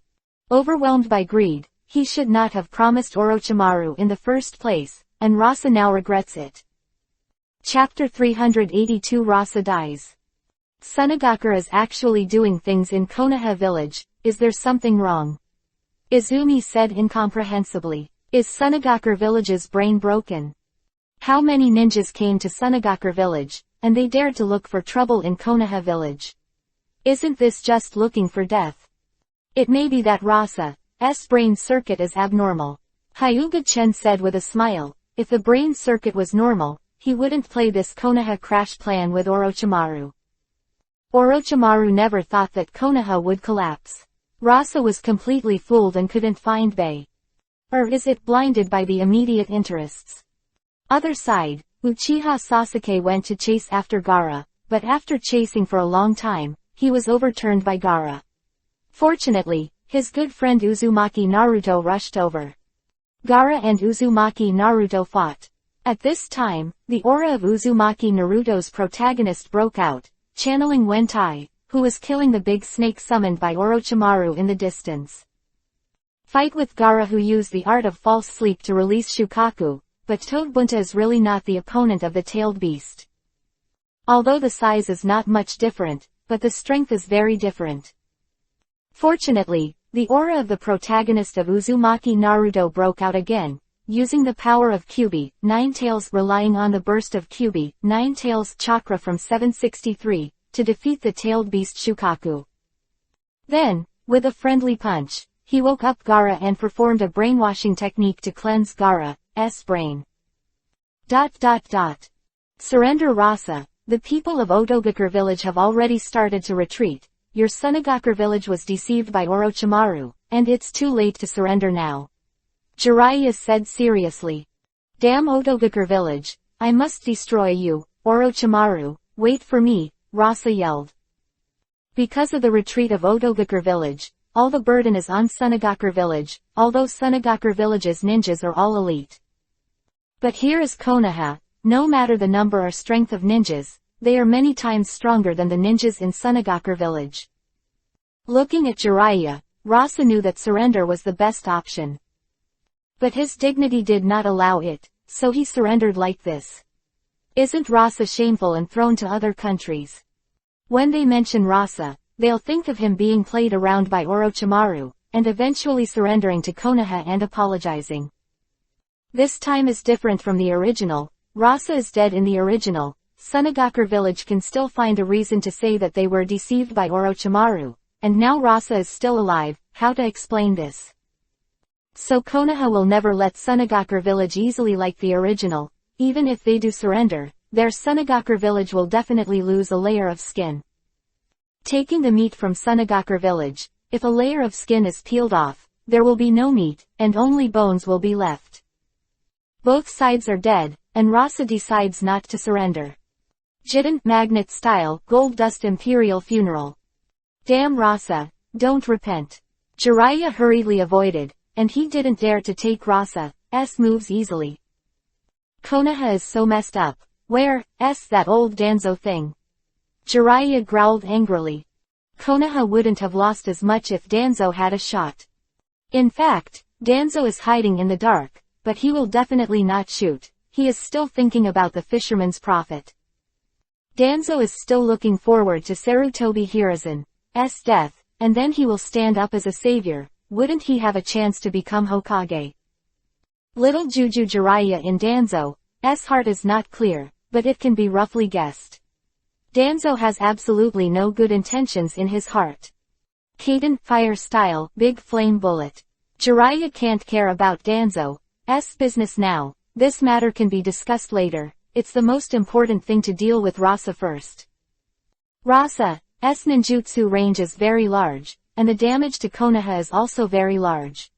Overwhelmed by greed, he should not have promised Orochimaru in the first place, and Rasa now regrets it. Chapter 382 Rasa dies. Tsunagakure is actually doing things in Konoha village, is there something wrong? Izumi said incomprehensibly. Is Tsunagakure village's brain broken? How many ninjas came to Tsunagakure village, and they dared to look for trouble in Konoha village? Isn't this just looking for death? It may be that Rasa's brain circuit is abnormal. Hyuga Chen said with a smile. If the brain circuit was normal, he wouldn't play this Konoha crash plan with Orochimaru. Orochimaru never thought that Konoha would collapse. Rasa was completely fooled and couldn't find Bay. Or is it blinded by the immediate interests? Other side, Uchiha Sasuke went to chase after Gaara, but after chasing for a long time, he was overturned by Gaara. Fortunately, his good friend Uzumaki Naruto rushed over. Gaara and Uzumaki Naruto fought. At this time, the aura of Uzumaki Naruto's protagonist broke out, channeling Wentai, who was killing the big snake summoned by Orochimaru in the distance. Fight with Gaara, who used the art of false sleep to release Shukaku, but Todbunta is really not the opponent of the tailed beast. Although the size is not much different, but the strength is very different. Fortunately, the aura of the protagonist of Uzumaki Naruto broke out again, using the power of Kyuubi, Ninetales relying on the burst of Kyuubi, Ninetales chakra from 763, to defeat the tailed beast Shukaku. Then, with a friendly punch, he woke up Gaara and performed a brainwashing technique to cleanse Gaara's brain. Surrender Rasa. The people of Otogakure village have already started to retreat. Your Tsunagakure village was deceived by Orochimaru, and it's too late to surrender now. Jiraiya said seriously. Damn Otogakure village, I must destroy you, Orochimaru, wait for me, Rasa yelled. Because of the retreat of Otogakure village, all the burden is on Tsunagakure village, although Tsunagakure village's ninjas are all elite. But here is Konoha, no matter the number or strength of ninjas, they are many times stronger than the ninjas in Tsunagakure village. Looking at Jiraiya, Rasa knew that surrender was the best option. But his dignity did not allow it, so he surrendered like this. Isn't Rasa shameful and thrown to other countries? When they mention Rasa, they'll think of him being played around by Orochimaru, and eventually surrendering to Konoha and apologizing. This time is different from the original. Rasa is dead in the original, Sunagakure village can still find a reason to say that they were deceived by Orochimaru, and now Rasa is still alive. How to explain this? So Konoha will never let Sunagakure village easily like the original. Even if they do surrender, their Sunagakure village will definitely lose a layer of skin. Taking the meat from Sunagakure village, if a layer of skin is peeled off, there will be no meat, and only bones will be left. Both sides are dead, and Rasa decides not to surrender. Jidon, Magnet style, Gold Dust Imperial Funeral. Damn Rasa, don't repent. Jiraiya hurriedly avoided, and he didn't dare to take Rasa's moves easily. Konoha is so messed up. Where's that old Danzo thing? Jiraiya growled angrily. Konoha wouldn't have lost as much if Danzo had a shot. In fact, Danzo is hiding in the dark, but he will definitely not shoot. He is still thinking about the fisherman's prophet. Danzo is still looking forward to Sarutobi Hiruzen's death, and then he will stand up as a savior. Wouldn't he have a chance to become Hokage? Little Juju Jiraiya in Danzo's heart is not clear, but it can be roughly guessed. Danzo has absolutely no good intentions in his heart. Kaden, Fire Style, Big Flame Bullet. Jiraiya can't care about Danzo's business now. This matter can be discussed later. It's the most important thing to deal with Rasa first. Rasa's ninjutsu range is very large, and the damage to Konoha is also very large.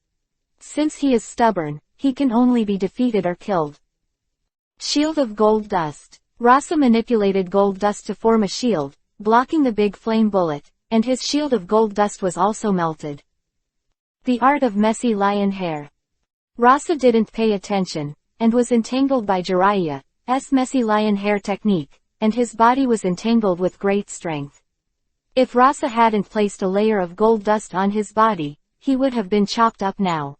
Since he is stubborn, he can only be defeated or killed. Shield of Gold Dust. Rasa manipulated gold dust to form a shield, blocking the big flame bullet, and his shield of gold dust was also melted. The art of messy lion hair. Rasa didn't pay attention, and was entangled by Jiraiya's messy lion hair technique, and his body was entangled with great strength. If Rasa hadn't placed a layer of gold dust on his body, he would have been chopped up now.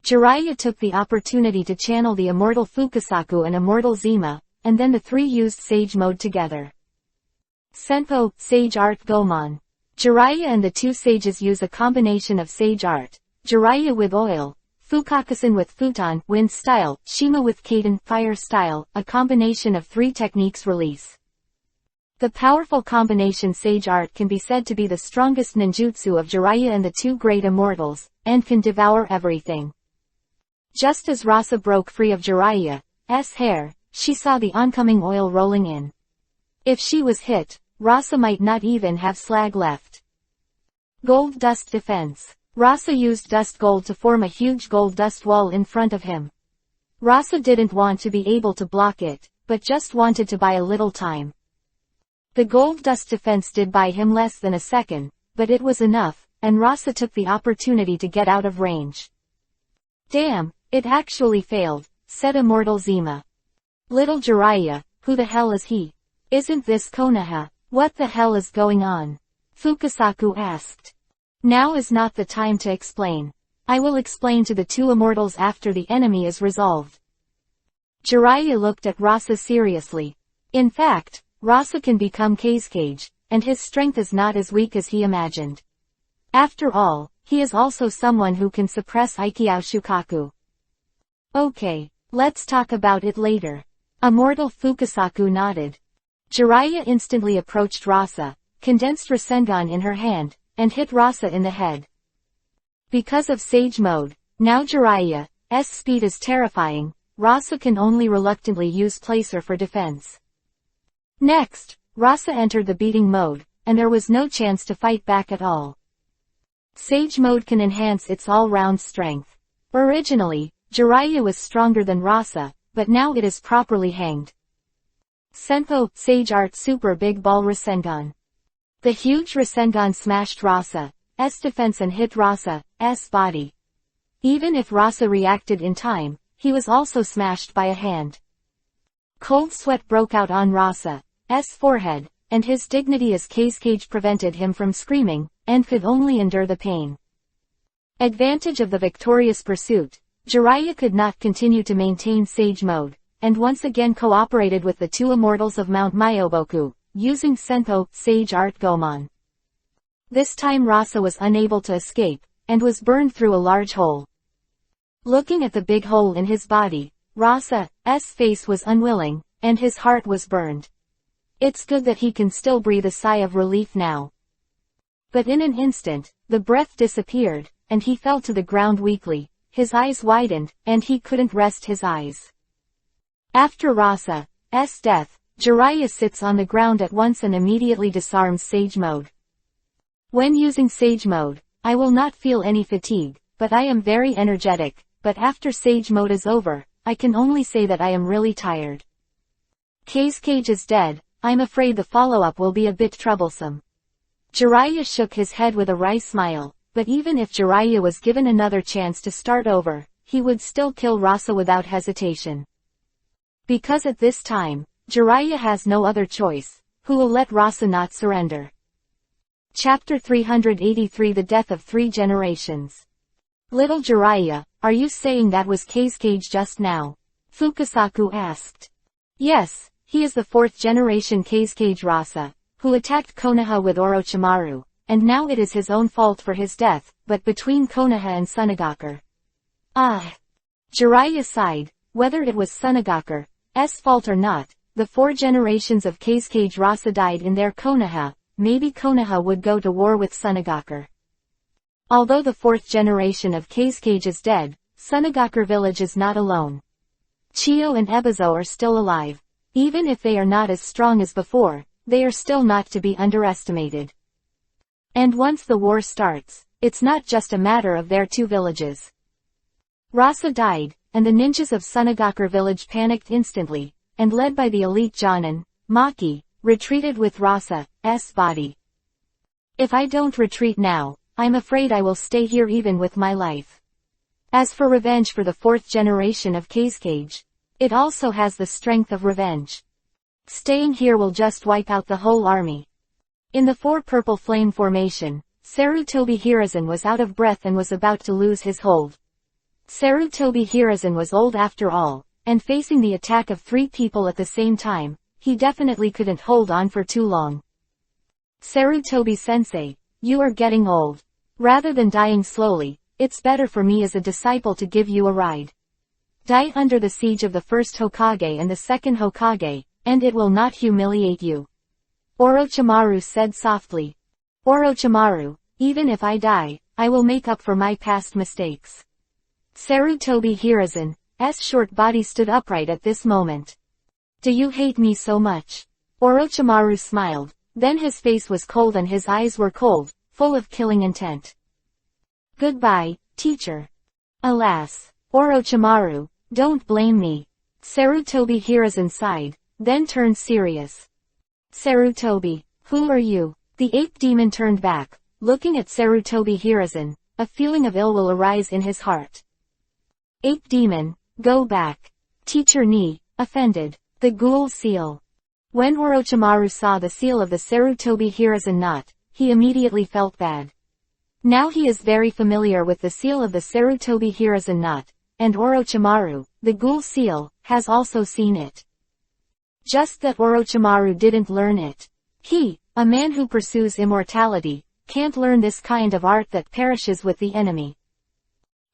Jiraiya took the opportunity to channel the immortal Fukasaku and immortal Zima, and then the three used Sage Mode together. Senpo, Sage Art Gomon. Jiraiya and the two sages use a combination of Sage Art, Jiraiya with Oil, Fukakusen with Futon, Wind Style, Shima with Kaden, Fire Style, a combination of three techniques release. The powerful combination Sage Art can be said to be the strongest ninjutsu of Jiraiya and the two great immortals, and can devour everything. Just as Rasa broke free of Jiraiya's hair, she saw the oncoming oil rolling in. If she was hit, Rasa might not even have slag left. Gold Dust Defense. Rasa used dust gold to form a huge gold dust wall in front of him. Rasa didn't want to be able to block it, but just wanted to buy a little time. The gold dust defense did buy him less than a second, but it was enough, and Rasa took the opportunity to get out of range. Damn, it actually failed, said Immortal Zima. Little Jiraiya, who the hell is he? Isn't this Konoha? What the hell is going on? Fukasaku asked. Now is not the time to explain. I will explain to the two immortals after the enemy is resolved. Jiraiya looked at Rasa seriously. In fact, Rasa can become Kazekage, and his strength is not as weak as he imagined. After all, he is also someone who can suppress Aikyo Shukaku. Okay, let's talk about it later. Immortal Fukasaku nodded. Jiraiya instantly approached Rasa, condensed Rasengan in her hand, and hit Rasa in the head. Because of Sage Mode, now Jiraiya's speed is terrifying. Rasa can only reluctantly use Placer for defense. Next, Rasa entered the beating mode, and there was no chance to fight back at all. Sage Mode can enhance its all-round strength. Originally, Jiraiya was stronger than Rasa, but now it is properly hanged. Senpo, Sage Art Super Big Ball Rasengan. The huge Rasengan smashed Rasa's defense and hit Rasa's body. Even if Rasa reacted in time, he was also smashed by a hand. Cold sweat broke out on Rasa's forehead, and his dignity as Kazekage prevented him from screaming, and could only endure the pain. Advantage of the victorious pursuit, Jiraiya could not continue to maintain Sage Mode, and once again cooperated with the two immortals of Mount Myoboku, using Senpo, Sage Art Gomon. This time Rasa was unable to escape, and was burned through a large hole. Looking at the big hole in his body, Rasa's face was unwilling, and his heart was burned. It's good that he can still breathe a sigh of relief now. But in an instant, the breath disappeared, and he fell to the ground weakly, his eyes widened, and he couldn't rest his eyes. After Rasa's death, Jiraiya sits on the ground at once and immediately disarms Sage Mode. When using Sage Mode, I will not feel any fatigue, but I am very energetic, but after Sage Mode is over, I can only say that I am really tired. Cage is dead, I'm afraid the follow-up will be a bit troublesome. Jiraiya shook his head with a wry smile, but even if Jiraiya was given another chance to start over, he would still kill Rasa without hesitation. Because at this time, Jiraiya has no other choice, who will let Rasa not surrender. Chapter 383 The Death of Three Generations. Little Jiraiya, are you saying that was Cage just now? Fukasaku asked. Yes, he is the fourth generation Cage Rasa, who attacked Konoha with Orochimaru, and now it is his own fault for his death, but between Konoha and Sunagaku's. Jiraiya sighed, whether it was Sunagaku's fault or not, the 4 generations of Cage Rasa died in their Konoha, maybe Konoha would go to war with Sunagaku. Although the 4th generation of Cage is dead, Sunagaku village is not alone. Chiyo and Ebizo are still alive. Even if they are not as strong as before, they are still not to be underestimated. And once the war starts, it's not just a matter of their 2 villages. Rasa died, and the ninjas of Sunagaku village panicked instantly, and led by the elite Jonin, Maki, retreated with Rasa's body. If I don't retreat now, I'm afraid I will stay here even with my life. As for revenge for the 4th generation of Cage, it also has the strength of revenge. Staying here will just wipe out the whole army. In the 4 purple flame formation, Sarutobi Hiruzen was out of breath and was about to lose his hold. Sarutobi Hiruzen was old after all, and facing the attack of 3 people at the same time, he definitely couldn't hold on for too long. Sarutobi-sensei, you are getting old. Rather than dying slowly, it's better for me as a disciple to give you a ride. Die under the siege of the first Hokage and the second Hokage, and it will not humiliate you. Orochimaru said softly. Orochimaru, even if I die, I will make up for my past mistakes. Sarutobi Hiruzen's short body stood upright at this moment. Do you hate me so much? Orochimaru smiled, then his face was cold and his eyes were cold, full of killing intent. Goodbye, teacher. Alas, Orochimaru, don't blame me. Sarutobi Hiruzen sighed, then turned serious. Sarutobi, who are you? The ape demon turned back, looking at Sarutobi Hiruzen, a feeling of ill will arise in his heart. Ape demon, go back. Teacher Ni, offended. The ghoul seal. When Orochimaru saw the seal of the Sarutobi Hiruzen knot, he immediately felt bad. Now he is very familiar with the seal of the Sarutobi Hiruzen knot, and Orochimaru, the ghoul seal, has also seen it. Just that Orochimaru didn't learn it. He, a man who pursues immortality, can't learn this kind of art that perishes with the enemy.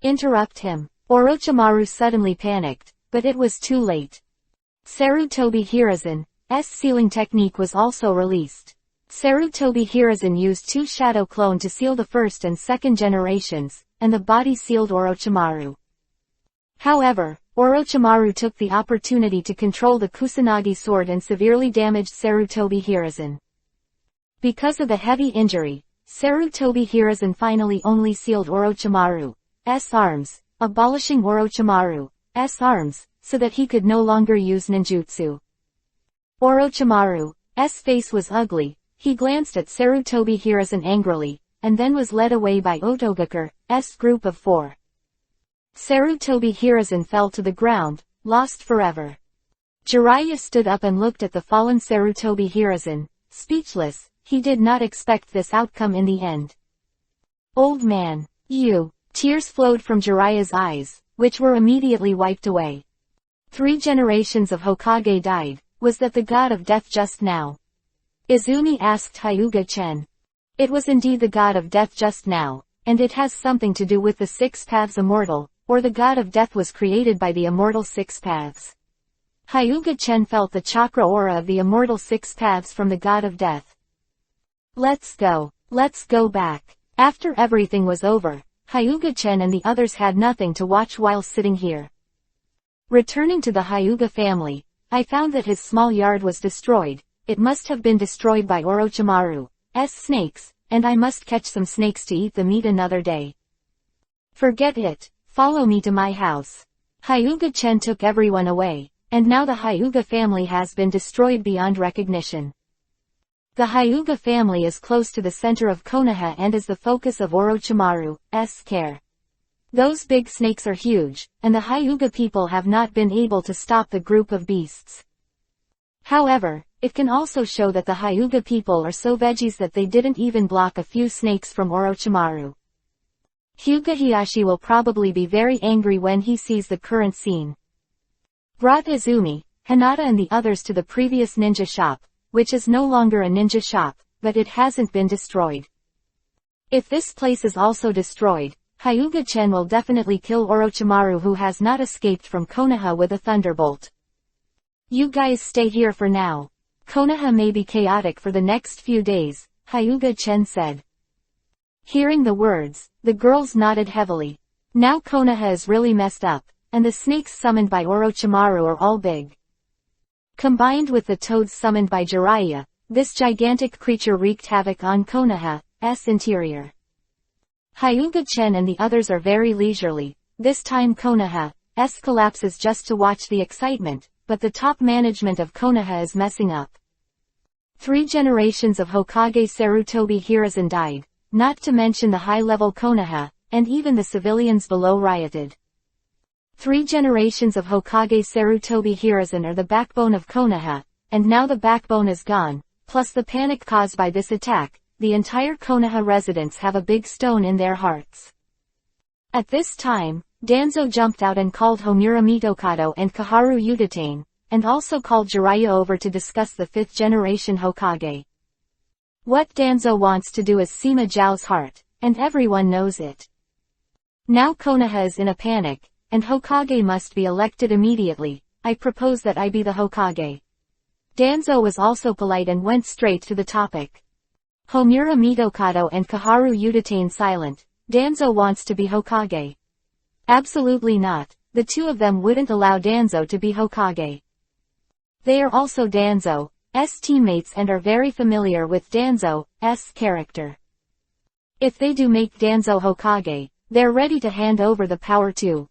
Interrupt him. Orochimaru suddenly panicked, but it was too late. Sarutobi Hiruzen's sealing technique was also released. Sarutobi Hiruzen used 2 shadow clone to seal the 1st and 2nd generations, and the body sealed Orochimaru. However, Orochimaru took the opportunity to control the Kusanagi sword and severely damaged Sarutobi Hiruzen. Because of the heavy injury, Sarutobi Hiruzen finally only sealed Orochimaru's arms, abolishing Orochimaru's arms, so that he could no longer use ninjutsu. Orochimaru's face was ugly, he glanced at Sarutobi Hiruzen angrily, and then was led away by Otogaku's group of 4. Sarutobi Hiruzen fell to the ground, lost forever. Jiraiya stood up and looked at the fallen Sarutobi Hiruzen, speechless, he did not expect this outcome in the end. Old man, you. Tears flowed from Jiraiya's eyes, which were immediately wiped away. 3 generations of Hokage died. Was that the god of death just now? Izumi asked Hyuga-chen. It was indeed the god of death just now, and it has something to do with the 6 paths immortal, or the god of death was created by the immortal 6 paths. Hyuga-chen felt the chakra aura of the immortal six paths from the god of death. Let's go. Let's go back. After everything was over, Hyuga-chen and the others had nothing to watch while sitting here. Returning to the Hyuga family, I found that his small yard was destroyed. It must have been destroyed by Orochimaru's snakes, and I must catch some snakes to eat the meat another day. Forget it. Follow me to my house. Hyuga-chen took everyone away, and now the Hyuga family has been destroyed beyond recognition. The Hyuga family is close to the center of Konoha and is the focus of Orochimaru's care. Those big snakes are huge, and the Hyuga people have not been able to stop the group of beasts. However, it can also show that the Hyuga people are so veggies that they didn't even block a few snakes from Orochimaru. Hyuga Hiyashi will probably be very angry when he sees the current scene. Brought Izumi, Hinata and the others to the previous ninja shop, which is no longer a ninja shop, but it hasn't been destroyed. If this place is also destroyed, Hyuga-chen will definitely kill Orochimaru, who has not escaped from Konoha with a thunderbolt. You guys stay here for now. Konoha may be chaotic for the next few days, Hyuga-chen said. Hearing the words, the girls nodded heavily. Now Konoha is really messed up, and the snakes summoned by Orochimaru are all big. Combined with the toads summoned by Jiraiya, this gigantic creature wreaked havoc on Konoha's interior. Hyuga-chen and the others are very leisurely. This time Konoha's collapses just to watch the excitement, but the top management of Konoha is messing up. 3 generations of Hokage Sarutobi Hiruzen died, not to mention the high-level Konoha, and even the civilians below rioted. 3 generations of Hokage Sarutobi Hiruzen are the backbone of Konoha, and now the backbone is gone, plus the panic caused by this attack. The entire Konoha residents have a big stone in their hearts. At this time, Danzo jumped out and called Homura Mitokado and Kaharu Udatane, and also called Jiraiya over to discuss the 5th generation Hokage. What Danzo wants to do is Sima Zhao's heart, and everyone knows it. Now Konoha is in a panic, and Hokage must be elected immediately. I propose that I be the Hokage. Danzo was also polite and went straight to the topic. Homura Mitokado and Kaharu Udatane silent. Danzo wants to be Hokage. Absolutely not. The two of them wouldn't allow Danzo to be Hokage. They are also Danzo's teammates and are very familiar with Danzo's character. If they do make Danzo Hokage, they're ready to hand over the power to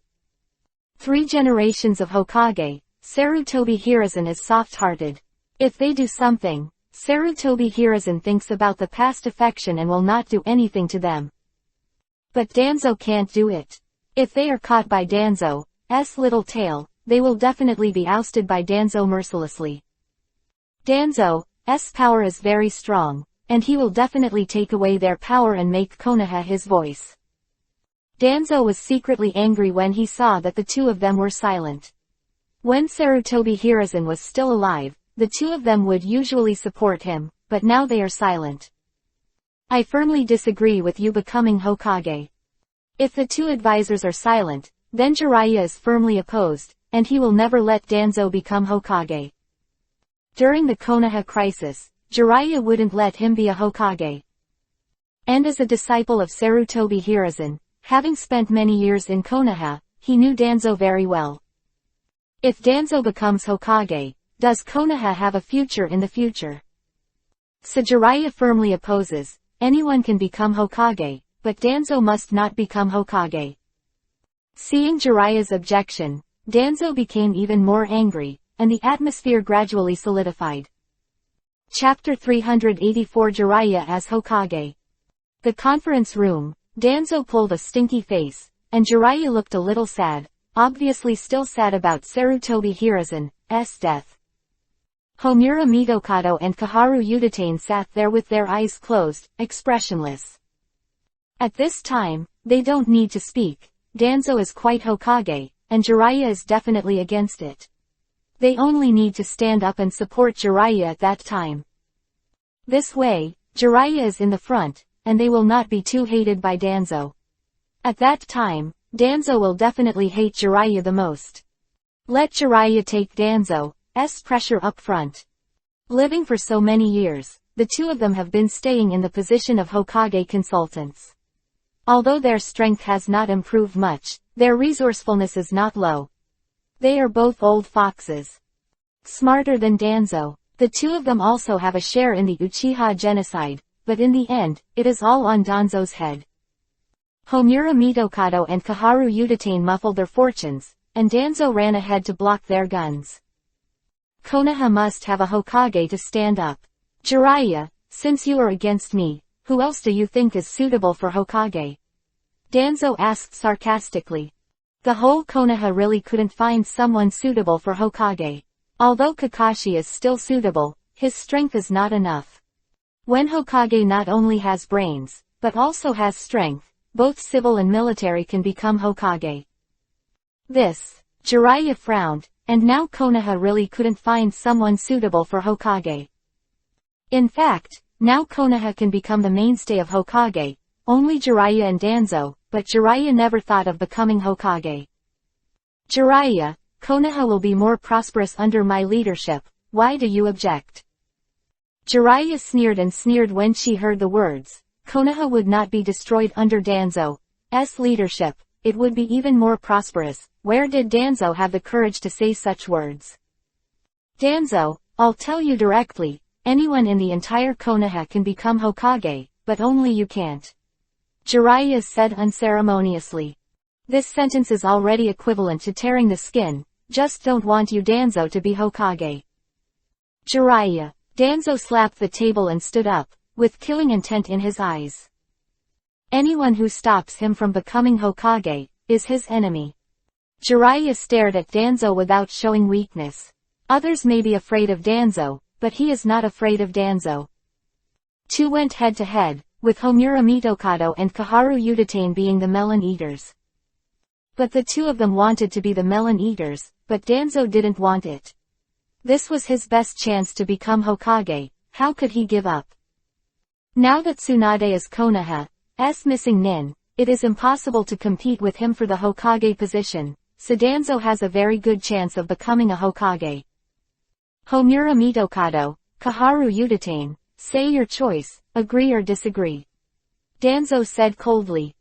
3 generations of Hokage. Sarutobi Hiruzen is soft-hearted. If they do something, Sarutobi Hiruzen thinks about the past affection and will not do anything to them. But Danzo can't do it. If they are caught by Danzo's little tail, they will definitely be ousted by Danzo mercilessly. Danzo's power is very strong, and he will definitely take away their power and make Konoha his voice. Danzo was secretly angry when he saw that the two of them were silent. When Sarutobi Hiruzen was still alive, the two of them would usually support him, but now they are silent. I firmly disagree with you becoming Hokage. If the 2 advisors are silent, then Jiraiya is firmly opposed, and he will never let Danzo become Hokage. During the Konoha crisis, Jiraiya wouldn't let him be a Hokage. And as a disciple of Sarutobi Hiruzen, having spent many years in Konoha, he knew Danzo very well. If Danzo becomes Hokage, does Konoha have a future in the future? So Jiraiya firmly opposes. Anyone can become Hokage, but Danzo must not become Hokage. Seeing Jiraiya's objection, Danzo became even more angry, and the atmosphere gradually solidified. Chapter 384 Jiraiya as Hokage. The conference room. Danzo pulled a stinky face, and Jiraiya looked a little sad, obviously still sad about Sarutobi Hiruzen's death. Homura Mitokado and Kaharu Udatane sat there with their eyes closed, expressionless. At this time, they don't need to speak. Danzo is quite Hokage, and Jiraiya is definitely against it. They only need to stand up and support Jiraiya at that time. This way, Jiraiya is in the front, and they will not be too hated by Danzo. At that time, Danzo will definitely hate Jiraiya the most. Let Jiraiya take Danzo's pressure up front. Living for so many years, the two of them have been staying in the position of Hokage consultants. Although their strength has not improved much, their resourcefulness is not low. They are both old foxes. Smarter than Danzo. The two of them also have a share in the Uchiha genocide, but in the end, it is all on Danzo's head. Homura Mitokado and Kaharu Udatane muffled their fortunes, and Danzo ran ahead to block their guns. Konoha must have a Hokage to stand up. Jiraiya, since you are against me, who else do you think is suitable for Hokage? Danzo asked sarcastically. The whole Konoha really couldn't find someone suitable for Hokage. Although Kakashi is still suitable, his strength is not enough. When Hokage not only has brains, but also has strength, both civil and military can become Hokage. Jiraiya frowned, and now Konoha really couldn't find someone suitable for Hokage. In fact, now Konoha can become the mainstay of Hokage, only Jiraiya and Danzo, but Jiraiya never thought of becoming Hokage. Jiraiya, Konoha will be more prosperous under my leadership, why do you object? Jiraiya sneered and sneered when she heard the words. Konoha would not be destroyed under Danzo's leadership, it would be even more prosperous. Where did Danzo have the courage to say such words? Danzo, I'll tell you directly, anyone in the entire Konoha can become Hokage, but only you can't. Jiraiya said unceremoniously. This sentence is already equivalent to tearing the skin, just don't want you Danzo to be Hokage. Jiraiya. Danzo slapped the table and stood up, with killing intent in his eyes. Anyone who stops him from becoming Hokage, is his enemy. Jiraiya stared at Danzo without showing weakness. Others may be afraid of Danzo, but he is not afraid of Danzo. Two went head to head, with Homura Mitokado and Kaharu Udatane being the melon eaters. But the two of them wanted to be the melon eaters, but Danzo didn't want it. This was his best chance to become Hokage, how could he give up? Now that Tsunade is Konoha's missing nin, it is impossible to compete with him for the Hokage position, so Danzo has a very good chance of becoming a Hokage. Homura Mitokado, Kaharu Udatane, say your choice, agree or disagree. Danzo said coldly.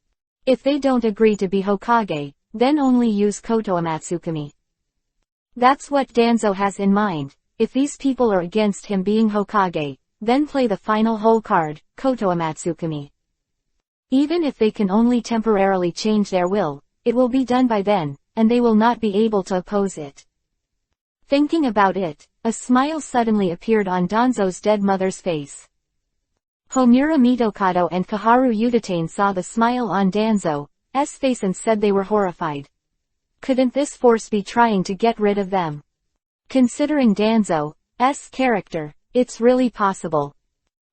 If they don't agree to be Hokage, then only use Koto Amatsukami. That's what Danzo has in mind. If these people are against him being Hokage, then play the final hole card, Koto Amatsukami. Even if they can only temporarily change their will, it will be done by then, and they will not be able to oppose it. Thinking about it, a smile suddenly appeared on Danzo's dead mother's face. Homura Mitokado and Kaharu Udatane saw the smile on Danzo's face and said they were horrified. Couldn't this force be trying to get rid of them? Considering Danzo's character, it's really possible.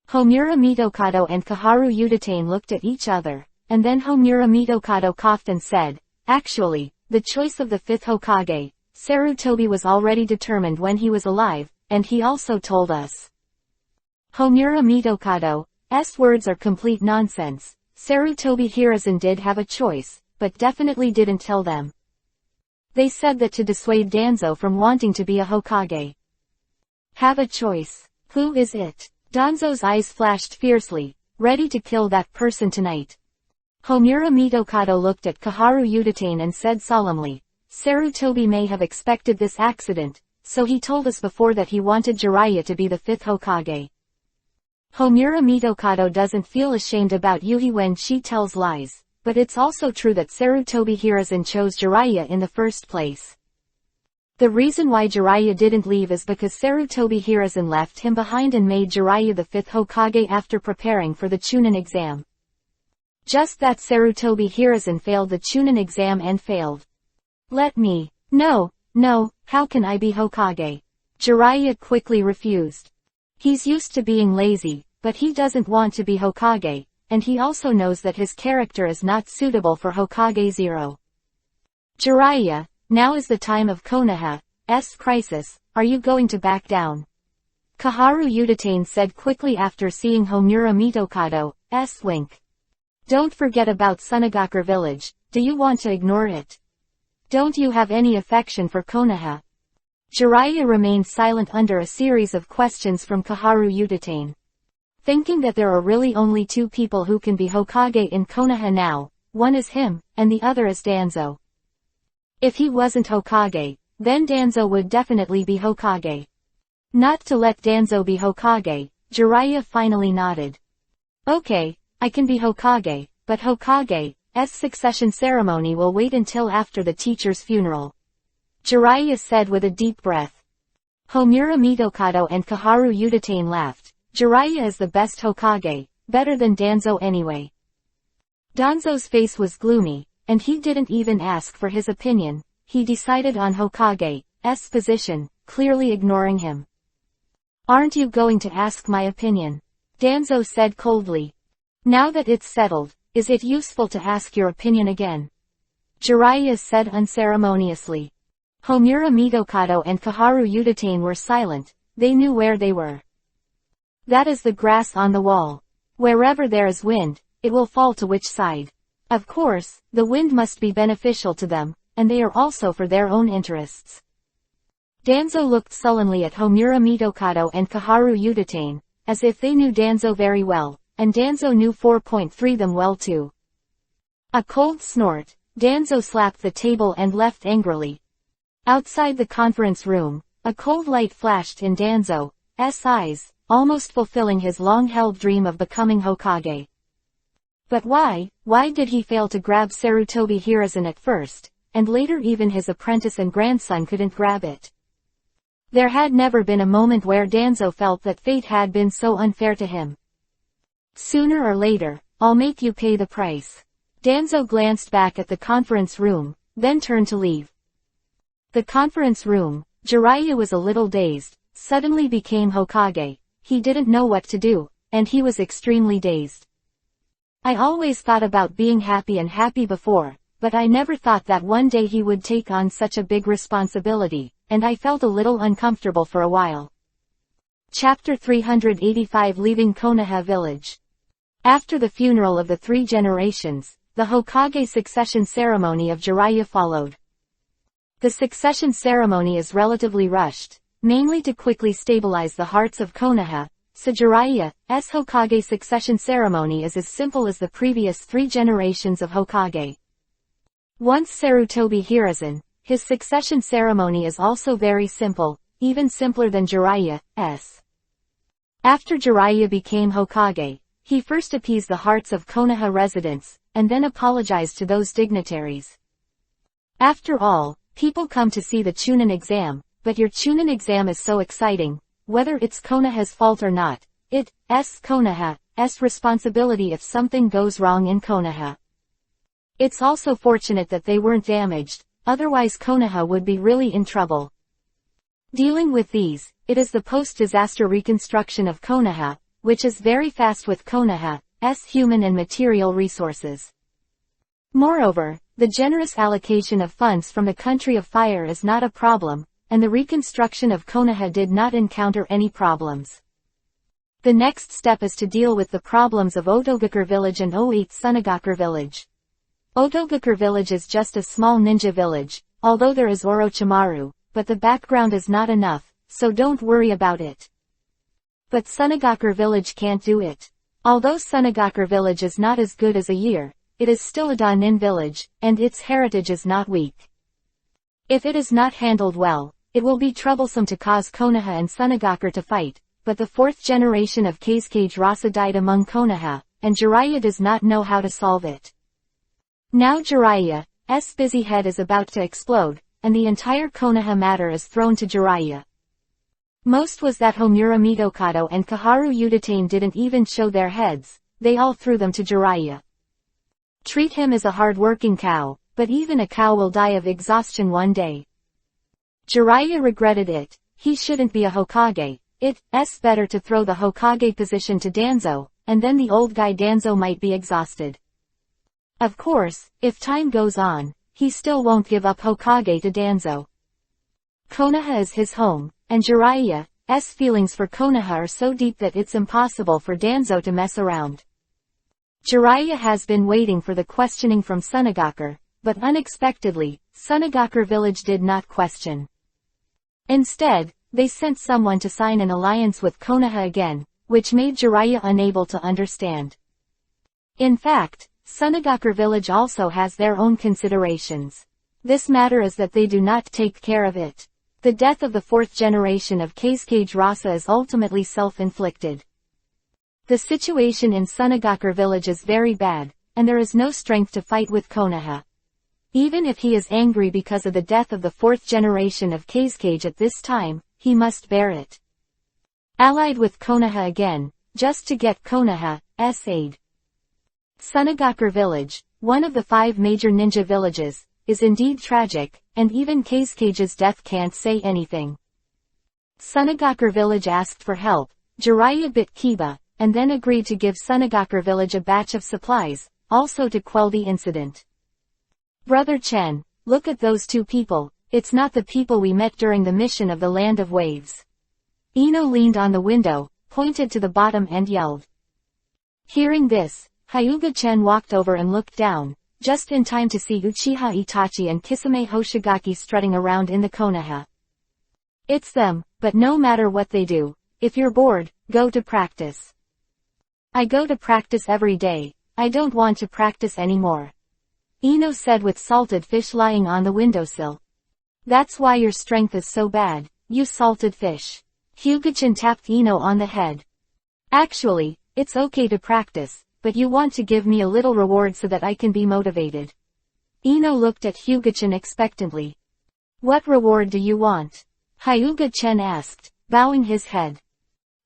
Homura Mitokado and Kaharu Udatane looked at each other, and then Homura Mitokado coughed and said, actually, the choice of the fifth Hokage, Sarutobi was already determined when he was alive, and he also told us. Homura Mitokado's words are complete nonsense. Sarutobi Hiruzen did have a choice, but definitely didn't tell them. They said that to dissuade Danzo from wanting to be a Hokage. Have a choice. Who is it? Danzo's eyes flashed fiercely, ready to kill that person tonight. Homura Mitokado looked at Kaharu Udatane and said solemnly, Sarutobi may have expected this accident, so he told us before that he wanted Jiraiya to be the fifth Hokage. Homura Mitokado doesn't feel ashamed about Yuhi when she tells lies, but it's also true that Sarutobi Hiruzen chose Jiraiya in the first place. The reason why Jiraiya didn't leave is because Sarutobi Hiruzen left him behind and made Jiraiya the fifth Hokage after preparing for the Chunin exam. Just that Sarutobi Hiruzen failed the Chunin exam and failed. Let me. No, how can I be Hokage? Jiraiya quickly refused. He's used to being lazy, but he doesn't want to be Hokage, and he also knows that his character is not suitable for Hokage 0. Jiraiya, now is the time of Konoha's crisis, are you going to back down? Kaharu Udatane said quickly after seeing Homura Mitokado's wink. Don't forget about Sunagakure village, do you want to ignore it? Don't you have any affection for Konoha? Jiraiya remained silent under a series of questions from Kaharu Utatane. Thinking that there are really only two people who can be Hokage in Konoha now, one is him, and the other is Danzo. If he wasn't Hokage, then Danzo would definitely be Hokage. Not to let Danzo be Hokage, Jiraiya finally nodded. Okay, I can be Hokage, but Hokage's succession ceremony will wait until after the teacher's funeral. Jiraiya said with a deep breath. Homura Mitokado and Kaharu Utatane laughed. Jiraiya is the best Hokage, better than Danzo anyway. Danzo's face was gloomy, and he didn't even ask for his opinion. He decided on Hokage's position, clearly ignoring him. Aren't you going to ask my opinion? Danzo said coldly. Now that it's settled, is it useful to ask your opinion again? Jiraiya said unceremoniously. Homura Mitokado and Kaharu Utatane were silent. They knew where they were. That is the grass on the wall. Wherever there is wind, it will fall to which side. Of course, the wind must be beneficial to them, and they are also for their own interests. Danzo looked sullenly at Homura Mitokado and Kaharu Utatane, as if they knew Danzo very well, and Danzo knew 4.3 them well too. A cold snort, Danzo slapped the table and left angrily. Outside the conference room, a cold light flashed in Danzo's eyes, almost fulfilling his long-held dream of becoming Hokage. But why did he fail to grab Sarutobi Hiruzen at first, and later even his apprentice and grandson couldn't grab it? There had never been a moment where Danzo felt that fate had been so unfair to him. Sooner or later, I'll make you pay the price. Danzo glanced back at the conference room, then turned to leave. The conference room, Jiraiya was a little dazed, suddenly became Hokage. He didn't know what to do, and he was extremely dazed. I always thought about being happy and happy before, but I never thought that one day he would take on such a big responsibility, and I felt a little uncomfortable for a while. Chapter 385 Leaving Konoha Village. After the funeral of the three generations, the Hokage succession ceremony of Jiraiya followed. The succession ceremony is relatively rushed, mainly to quickly stabilize the hearts of Konoha, so Jiraiya's Hokage succession ceremony is as simple as the previous three generations of Hokage. Once Sarutobi Hiruzen, his succession ceremony is also very simple, even simpler than Jiraiya's. After Jiraiya became Hokage, he first appeased the hearts of Konoha residents, and then apologized to those dignitaries. After all, people come to see the Chunin exam, but your Chunin exam is so exciting, whether it's Konoha's fault or not, it's Konoha's responsibility if something goes wrong in Konoha. It's also fortunate that they weren't damaged, otherwise Konoha would be really in trouble. Dealing with these, it is the post-disaster reconstruction of Konoha, which is very fast with Konoha's human and material resources. Moreover, the generous allocation of funds from the Country of Fire is not a problem, and the reconstruction of Konoha did not encounter any problems. The next step is to deal with the problems of Otogakure Village and 08 Sunagakure Village. Otogakure Village is just a small ninja village, although there is Orochimaru, but the background is not enough, so don't worry about it. But Sunagakure Village can't do it. Although Sunagakure Village is not as good as a year, it is still a Dainin village, and its heritage is not weak. If it is not handled well, it will be troublesome to cause Konoha and Sunagakure to fight, but the fourth generation of Kazekage Rasa died among Konoha, and Jiraiya does not know how to solve it. Now Jiraiya's busy head is about to explode, and the entire Konoha matter is thrown to Jiraiya. Most was that Homura Mitokado and Kaharu Utatane didn't even show their heads, they all threw them to Jiraiya. Treat him as a hard-working cow, but even a cow will die of exhaustion one day. Jiraiya regretted it. He shouldn't be a Hokage. It's better to throw the Hokage position to Danzo, and then the old guy Danzo might be exhausted. Of course, if time goes on, he still won't give up Hokage to Danzo. Konoha is his home, and Jiraiya's feelings for Konoha are so deep that it's impossible for Danzo to mess around. Jiraiya has been waiting for the questioning from Sunagakure, but unexpectedly, Sunagakure village did not question. Instead, they sent someone to sign an alliance with Konoha again, which made Jiraiya unable to understand. In fact, Sunagakure village also has their own considerations. This matter is that they do not take care of it. The death of the fourth generation of Kazekage Rasa is ultimately self-inflicted. The situation in Sunagakure village is very bad, and there is no strength to fight with Konoha. Even if he is angry because of the death of the fourth generation of Kazekage at this time, he must bear it. Allied with Konoha again, just to get Konoha's aid. Sunagakure village, one of the 5 major ninja villages, is indeed tragic, and even Kazekage's death can't say anything. Sunagakure village asked for help, Jiraiya bit Kiba, and then agreed to give Sunagakure village a batch of supplies, also to quell the incident. Brother Chen, look at those 2 people, it's not the people we met during the mission of the Land of Waves. Ino leaned on the window, pointed to the bottom and yelled. Hearing this, Hyuga Chen walked over and looked down, just in time to see Uchiha Itachi and Kisame Hoshigaki strutting around in the Konoha. It's them, but no matter what they do, if you're bored, go to practice. I go to practice every day, I don't want to practice anymore. Ino said with salted fish lying on the windowsill. That's why your strength is so bad, you salted fish. Hyuga-chan tapped Ino on the head. Actually, it's okay to practice, but you want to give me a little reward so that I can be motivated. Ino looked at Hyuga-chan expectantly. What reward do you want? Hyuga-chan asked, bowing his head.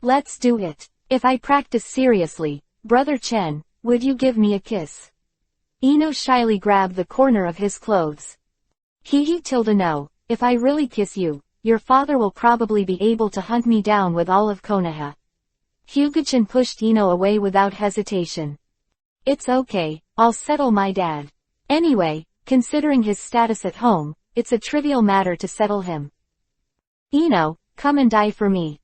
Let's do it. If I practice seriously, Brother Chen, would you give me a kiss? Ino shyly grabbed the corner of his clothes. No, if I really kiss you, your father will probably be able to hunt me down with all of Konoha. Hyuga-chan pushed Ino away without hesitation. It's okay, I'll settle my dad. Anyway, considering his status at home, it's a trivial matter to settle him. Ino, come and die for me.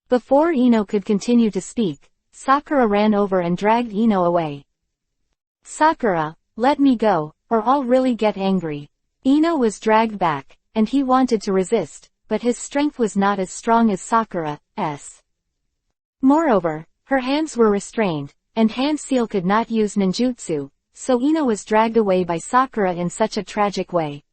Before Ino could continue to speak, Sakura ran over and dragged Ino away. Sakura, let me go, or I'll really get angry. Ino was dragged back, and he wanted to resist, but his strength was not as strong as Sakura's. Moreover, her hands were restrained, and Hand Seal could not use ninjutsu, so Ino was dragged away by Sakura in such a tragic way.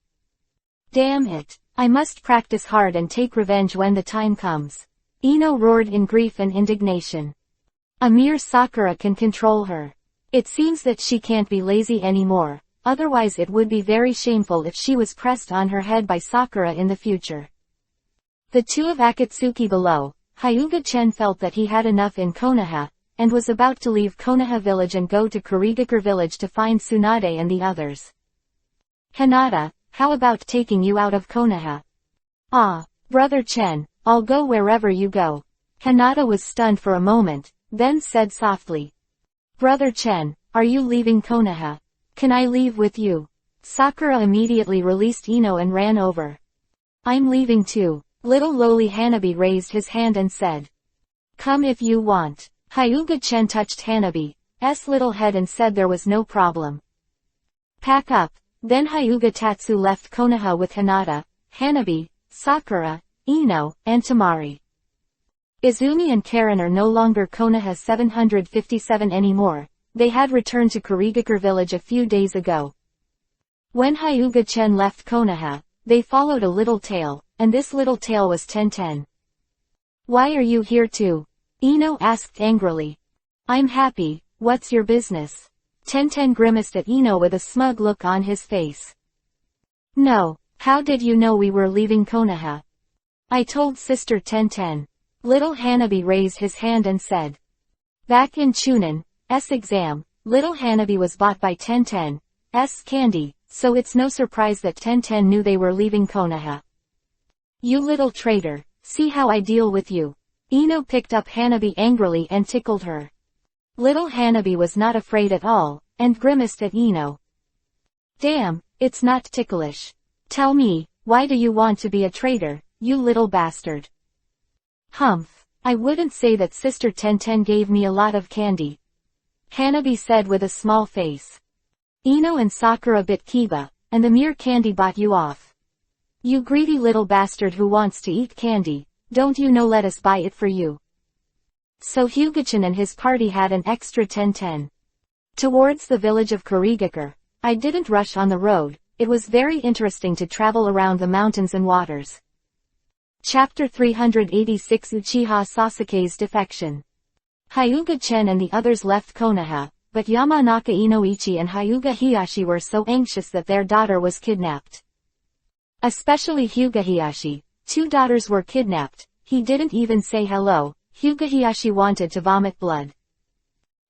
Damn it, I must practice hard and take revenge when the time comes. Ino roared in grief and indignation. A mere Sakura can control her. It seems that she can't be lazy anymore, otherwise it would be very shameful if she was pressed on her head by Sakura in the future. The 2 of Akatsuki below, Hyuga-chen felt that he had enough in Konoha, and was about to leave Konoha village and go to Kurigakure village to find Tsunade and the others. Hinata, how about taking you out of Konoha? Ah, Brother Chen, I'll go wherever you go. Hinata was stunned for a moment, then said softly. Brother Chen, are you leaving Konoha? Can I leave with you? Sakura immediately released Ino and ran over. I'm leaving too. Little lowly Hanabi raised his hand and said. Come if you want. Hyuga-chen touched Hanabi's little head and said there was no problem. Pack up. Then Hyuga Tatsu left Konoha with Hinata, Hanabi, Sakura, Ino, and Tamari. Izumi and Karen are no longer Konoha 757 anymore, they had returned to Kurigakure village a few days ago. When Hyuga-chen left Konoha, they followed a little tail, and this little tail was Tenten. Why are you here too? Ino asked angrily. I'm happy, what's your business? Tenten grimaced at Ino with a smug look on his face. No, how did you know we were leaving Konoha? I told Sister Tenten. Little Hanabi raised his hand and said. Back in Chunan's exam, little Hanabi was bought by Tenten's candy, so it's no surprise that Tenten knew they were leaving Konoha. You little traitor, see how I deal with you. Ino picked up Hanabi angrily and tickled her. Little Hanabi was not afraid at all, and grimaced at Ino. Damn, it's not ticklish. Tell me, why do you want to be a traitor, you little bastard? Humph, I wouldn't say that Sister Tenten gave me a lot of candy. Hanabi said with a small face. Ino and Sakura bit Kiba, and the mere candy bought you off. You greedy little bastard who wants to eat candy, don't you know let us buy it for you. So Hyuga-chan and his party had an extra 10-10. Towards the village of Kurigakure, I didn't rush on the road, it was very interesting to travel around the mountains and waters. Chapter 386 Uchiha Sasuke's Defection. Hyuga-chen and the others left Konoha, but Yamanaka Inoichi and Hyuga Hiyashi were so anxious that their daughter was kidnapped. Especially Hyuga Hiyashi, 2 daughters were kidnapped, he didn't even say hello, Hyuga Hiyashi wanted to vomit blood.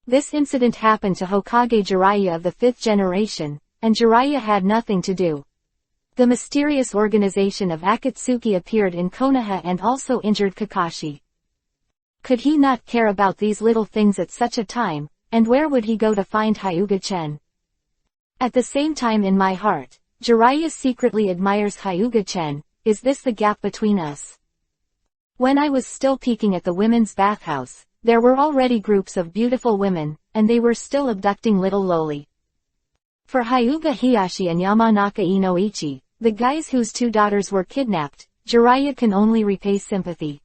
This incident happened to Hokage Jiraiya of the 5th generation, and Jiraiya had nothing to do. The mysterious organization of Akatsuki appeared in Konoha and also injured Kakashi. Could he not care about these little things at such a time, and where would he go to find Hyuga-chen? At the same time in my heart, Jiraiya secretly admires Hyuga-chen, is this the gap between us? When I was still peeking at the women's bathhouse, there were already groups of beautiful women, and they were still abducting little Loli. For Hyuga Hiyashi and Yamanaka Inoichi, the guys whose 2 daughters were kidnapped, Jiraiya can only repay sympathy.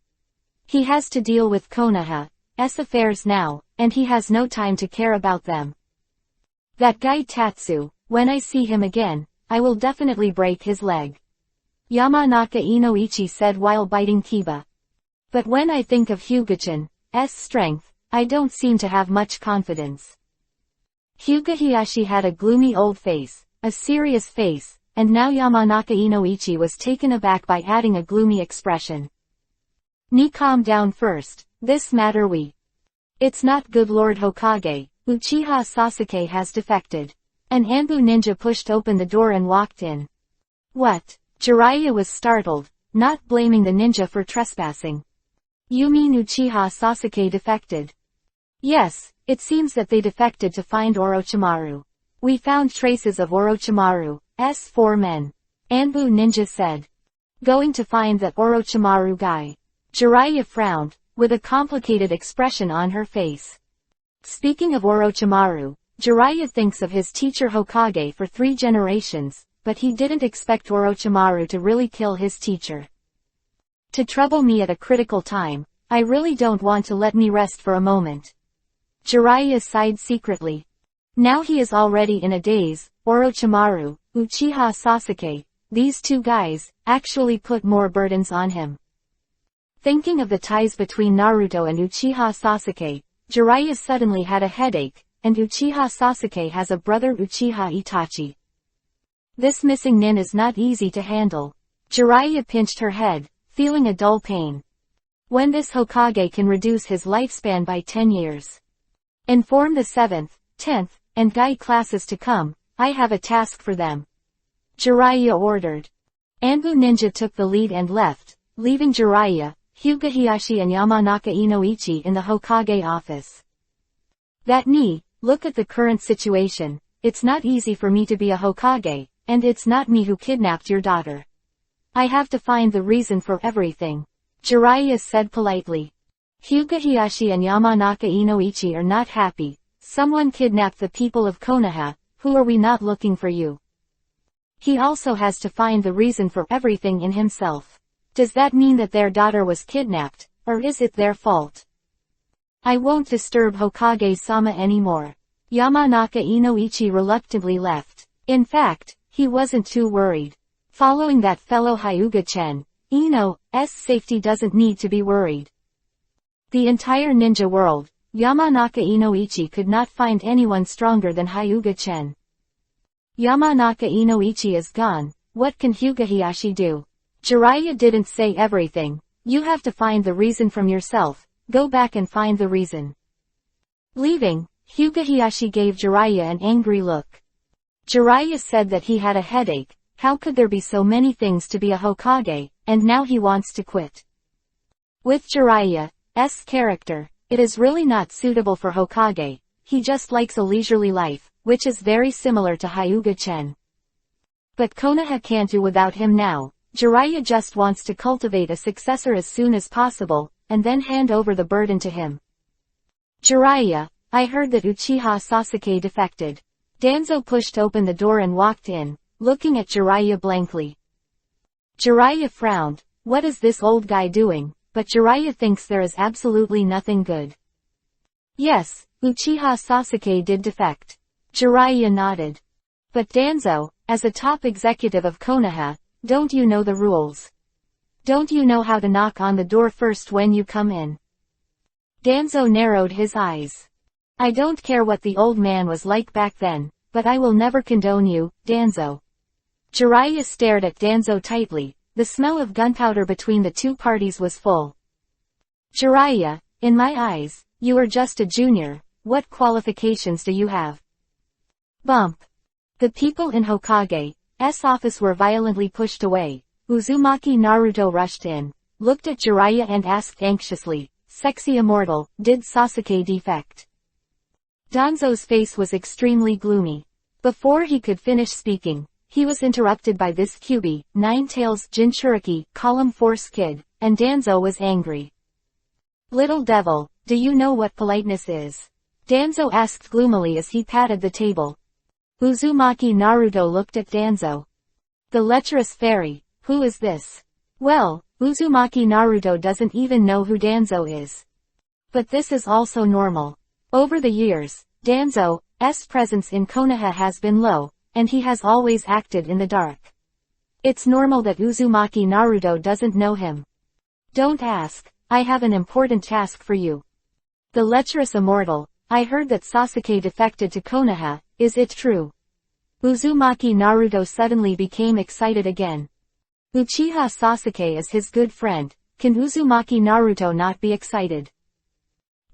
He has to deal with Konoha's affairs now, and he has no time to care about them. That guy Tatsu, when I see him again, I will definitely break his leg. Yamanaka Inoichi said while biting Kiba. But when I think of Hyuga-chan's strength, I don't seem to have much confidence. Hyuga Hiyashi had a gloomy old face, a serious face, and now Yamanaka Inoichi was taken aback by adding a gloomy expression. Ni calm down first, this matter It's not good Lord Hokage, Uchiha Sasuke has defected. An Anbu ninja pushed open the door and walked in. What? Jiraiya was startled, not blaming the ninja for trespassing. You mean Uchiha Sasuke defected? Yes, it seems that they defected to find Orochimaru. We found traces of Orochimaru's 4 men. Anbu ninja said. Going to find that Orochimaru guy. Jiraiya frowned, with a complicated expression on her face. Speaking of Orochimaru, Jiraiya thinks of his teacher Hokage for 3 generations, but he didn't expect Orochimaru to really kill his teacher. To trouble me at a critical time, I really don't want to let me rest for a moment. Jiraiya sighed secretly. Now he is already in a daze. Orochimaru, Uchiha Sasuke, these 2 guys, actually put more burdens on him. Thinking of the ties between Naruto and Uchiha Sasuke, Jiraiya suddenly had a headache, and Uchiha Sasuke has a brother Uchiha Itachi. This missing nin is not easy to handle. Jiraiya pinched her head, feeling a dull pain. When this Hokage can reduce his lifespan by 10 years. Inform the 7th, 10th, and Gai classes to come, I have a task for them. Jiraiya ordered. Anbu ninja took the lead and left, leaving Jiraiya, Hyuga Hiyashi and Yamanaka Inoichi in the Hokage office. Look at the current situation, it's not easy for me to be a Hokage, and it's not me who kidnapped your daughter. I have to find the reason for everything. Jiraiya said politely. Hyuga Hiyashi and Yamanaka Inoichi are not happy. Someone kidnapped the people of Konoha, who are we not looking for you? He also has to find the reason for everything in himself. Does that mean that their daughter was kidnapped, or is it their fault? I won't disturb Hokage-sama anymore. Yamanaka Inoichi reluctantly left. In fact, he wasn't too worried. Following that fellow Hyuga-chen, Ino's safety doesn't need to be worried. The entire ninja world, Yamanaka Inoichi could not find anyone stronger than Hyuga-chen. Yamanaka Inoichi is gone, what can Hyuga Hiyashi do? Jiraiya didn't say everything. You have to find the reason from yourself, go back and find the reason. Leaving, Hyuga Hiyashi gave Jiraiya an angry look. Jiraiya said that he had a headache, how could there be so many things to be a Hokage, and now he wants to quit. With Jiraiya's character, it is really not suitable for Hokage, he just likes a leisurely life, which is very similar to Hyuga-chen. But Konoha can't do without him now. Jiraiya just wants to cultivate a successor as soon as possible, and then hand over the burden to him. Jiraiya, I heard that Uchiha Sasuke defected. Danzo pushed open the door and walked in, looking at Jiraiya blankly. Jiraiya frowned. What is this old guy doing? But Jiraiya thinks there is absolutely nothing good. Yes, Uchiha Sasuke did defect. Jiraiya nodded. But Danzo, as a top executive of Konoha, don't you know the rules? Don't you know how to knock on the door first when you come in? Danzo narrowed his eyes. I don't care what the old man was like back then, but I will never condone you, Danzo. Jiraiya stared at Danzo tightly. The smell of gunpowder between the two parties was full. Jiraiya, in my eyes, you are just a junior. What qualifications do you have? Bump. The people in Hokage's office were violently pushed away. Uzumaki Naruto rushed in, looked at Jiraiya and asked anxiously, Sexy immortal, did Sasuke defect? Danzo's face was extremely gloomy. Before he could finish speaking, he was interrupted by this Kyuubi, Nine-Tails Jinchuriki, Column Force Kid, and Danzo was angry. Little devil, do you know what politeness is? Danzo asked gloomily as he patted the table. Uzumaki Naruto looked at Danzo. The lecherous fairy, who is this? Well, Uzumaki Naruto doesn't even know who Danzo is. But this is also normal. Over the years, Danzo's presence in Konoha has been low, and he has always acted in the dark. It's normal that Uzumaki Naruto doesn't know him. Don't ask, I have an important task for you. The lecherous immortal, I heard that Sasuke defected to Konoha, is it true? Uzumaki Naruto suddenly became excited again. Uchiha Sasuke is his good friend, can Uzumaki Naruto not be excited?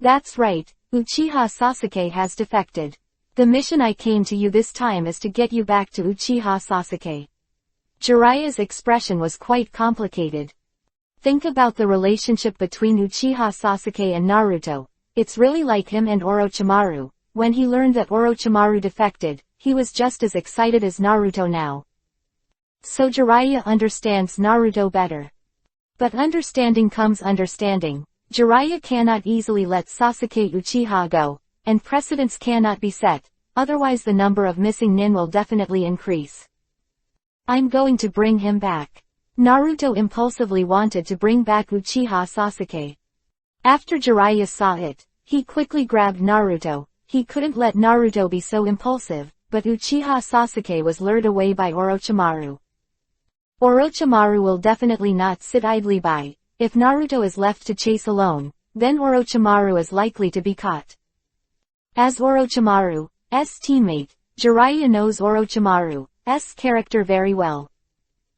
That's right, Uchiha Sasuke has defected. The mission I came to you this time is to get you back to Uchiha Sasuke. Jiraiya's expression was quite complicated. Think about the relationship between Uchiha Sasuke and Naruto. It's really like him and Orochimaru. When he learned that Orochimaru defected, he was just as excited as Naruto now. So Jiraiya understands Naruto better. But understanding comes understanding. Jiraiya cannot easily let Sasuke Uchiha go, and precedents cannot be set, otherwise the number of missing nin will definitely increase. I'm going to bring him back. Naruto impulsively wanted to bring back Uchiha Sasuke. After Jiraiya saw it, he quickly grabbed Naruto. He couldn't let Naruto be so impulsive, but Uchiha Sasuke was lured away by Orochimaru. Orochimaru will definitely not sit idly by. If Naruto is left to chase alone, then Orochimaru is likely to be caught. As Orochimaru's teammate, Jiraiya knows Orochimaru's character very well.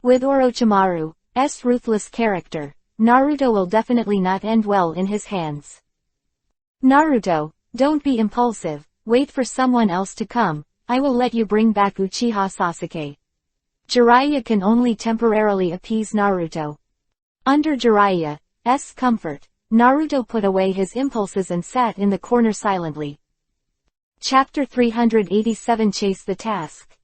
With Orochimaru's ruthless character, Naruto will definitely not end well in his hands. Naruto, don't be impulsive, wait for someone else to come, I will let you bring back Uchiha Sasuke. Jiraiya can only temporarily appease Naruto. Under Jiraiya's comfort, Naruto put away his impulses and sat in the corner silently. Chapter 387 Chase the Task.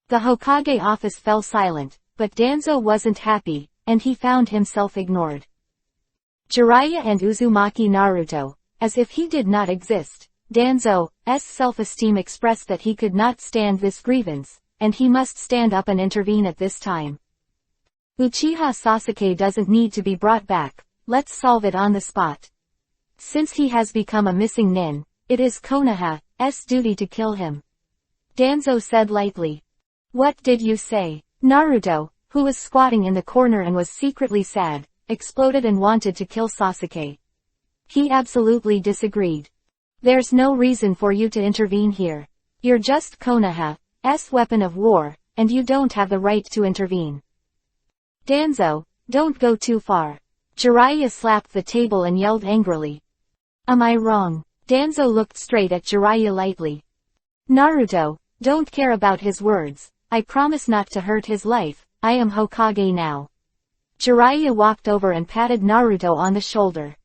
The Hokage office fell silent, but Danzo wasn't happy, and he found himself ignored. Jiraiya and Uzumaki Naruto, as if he did not exist. Danzo's self-esteem expressed that he could not stand this grievance, and he must stand up and intervene at this time. Uchiha Sasuke doesn't need to be brought back, let's solve it on the spot. Since he has become a missing nin, it is Konoha's duty to kill him. Danzo said lightly. What did you say? Naruto, who was squatting in the corner and was secretly sad, exploded and wanted to kill Sasuke. He absolutely disagreed. There's no reason for you to intervene here. You're just Konoha's weapon of war, and you don't have the right to intervene. Danzo, don't go too far. Jiraiya slapped the table and yelled angrily. Am I wrong? Danzo looked straight at Jiraiya lightly. Naruto, don't care about his words. I promise not to hurt his life. I am Hokage now. Jiraiya walked over and patted Naruto on the shoulder.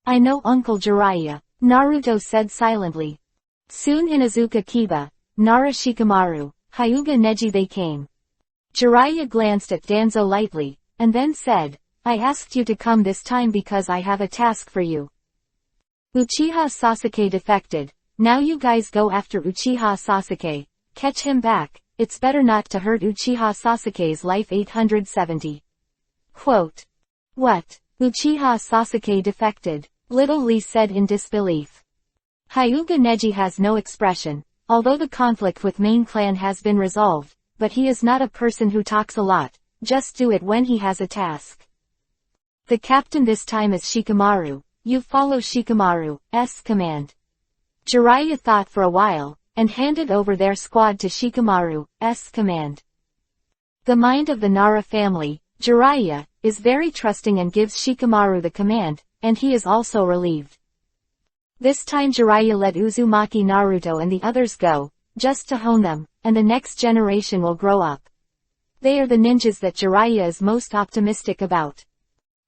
I know Uncle Jiraiya, Naruto said silently. Soon Inuzuka Kiba, Nara Shikamaru, Hyuga Neji they came. Jiraiya glanced at Danzo lightly, and then said, I asked you to come this time because I have a task for you. Uchiha Sasuke defected, now you guys go after Uchiha Sasuke, catch him back, it's better not to hurt Uchiha Sasuke's life. 870. Quote. What? Uchiha Sasuke defected? Little Lee said in disbelief. Hyuga Neji has no expression, although the conflict with main clan has been resolved, but he is not a person who talks a lot, just do it when he has a task. The captain this time is Shikamaru. You follow Shikamaru's command. Jiraiya thought for a while, and handed over their squad to Shikamaru's command. The mind of the Nara family, Jiraiya, is very trusting and gives Shikamaru the command, and he is also relieved. This time Jiraiya let Uzumaki Naruto and the others go, just to hone them, and the next generation will grow up. They are the ninjas that Jiraiya is most optimistic about.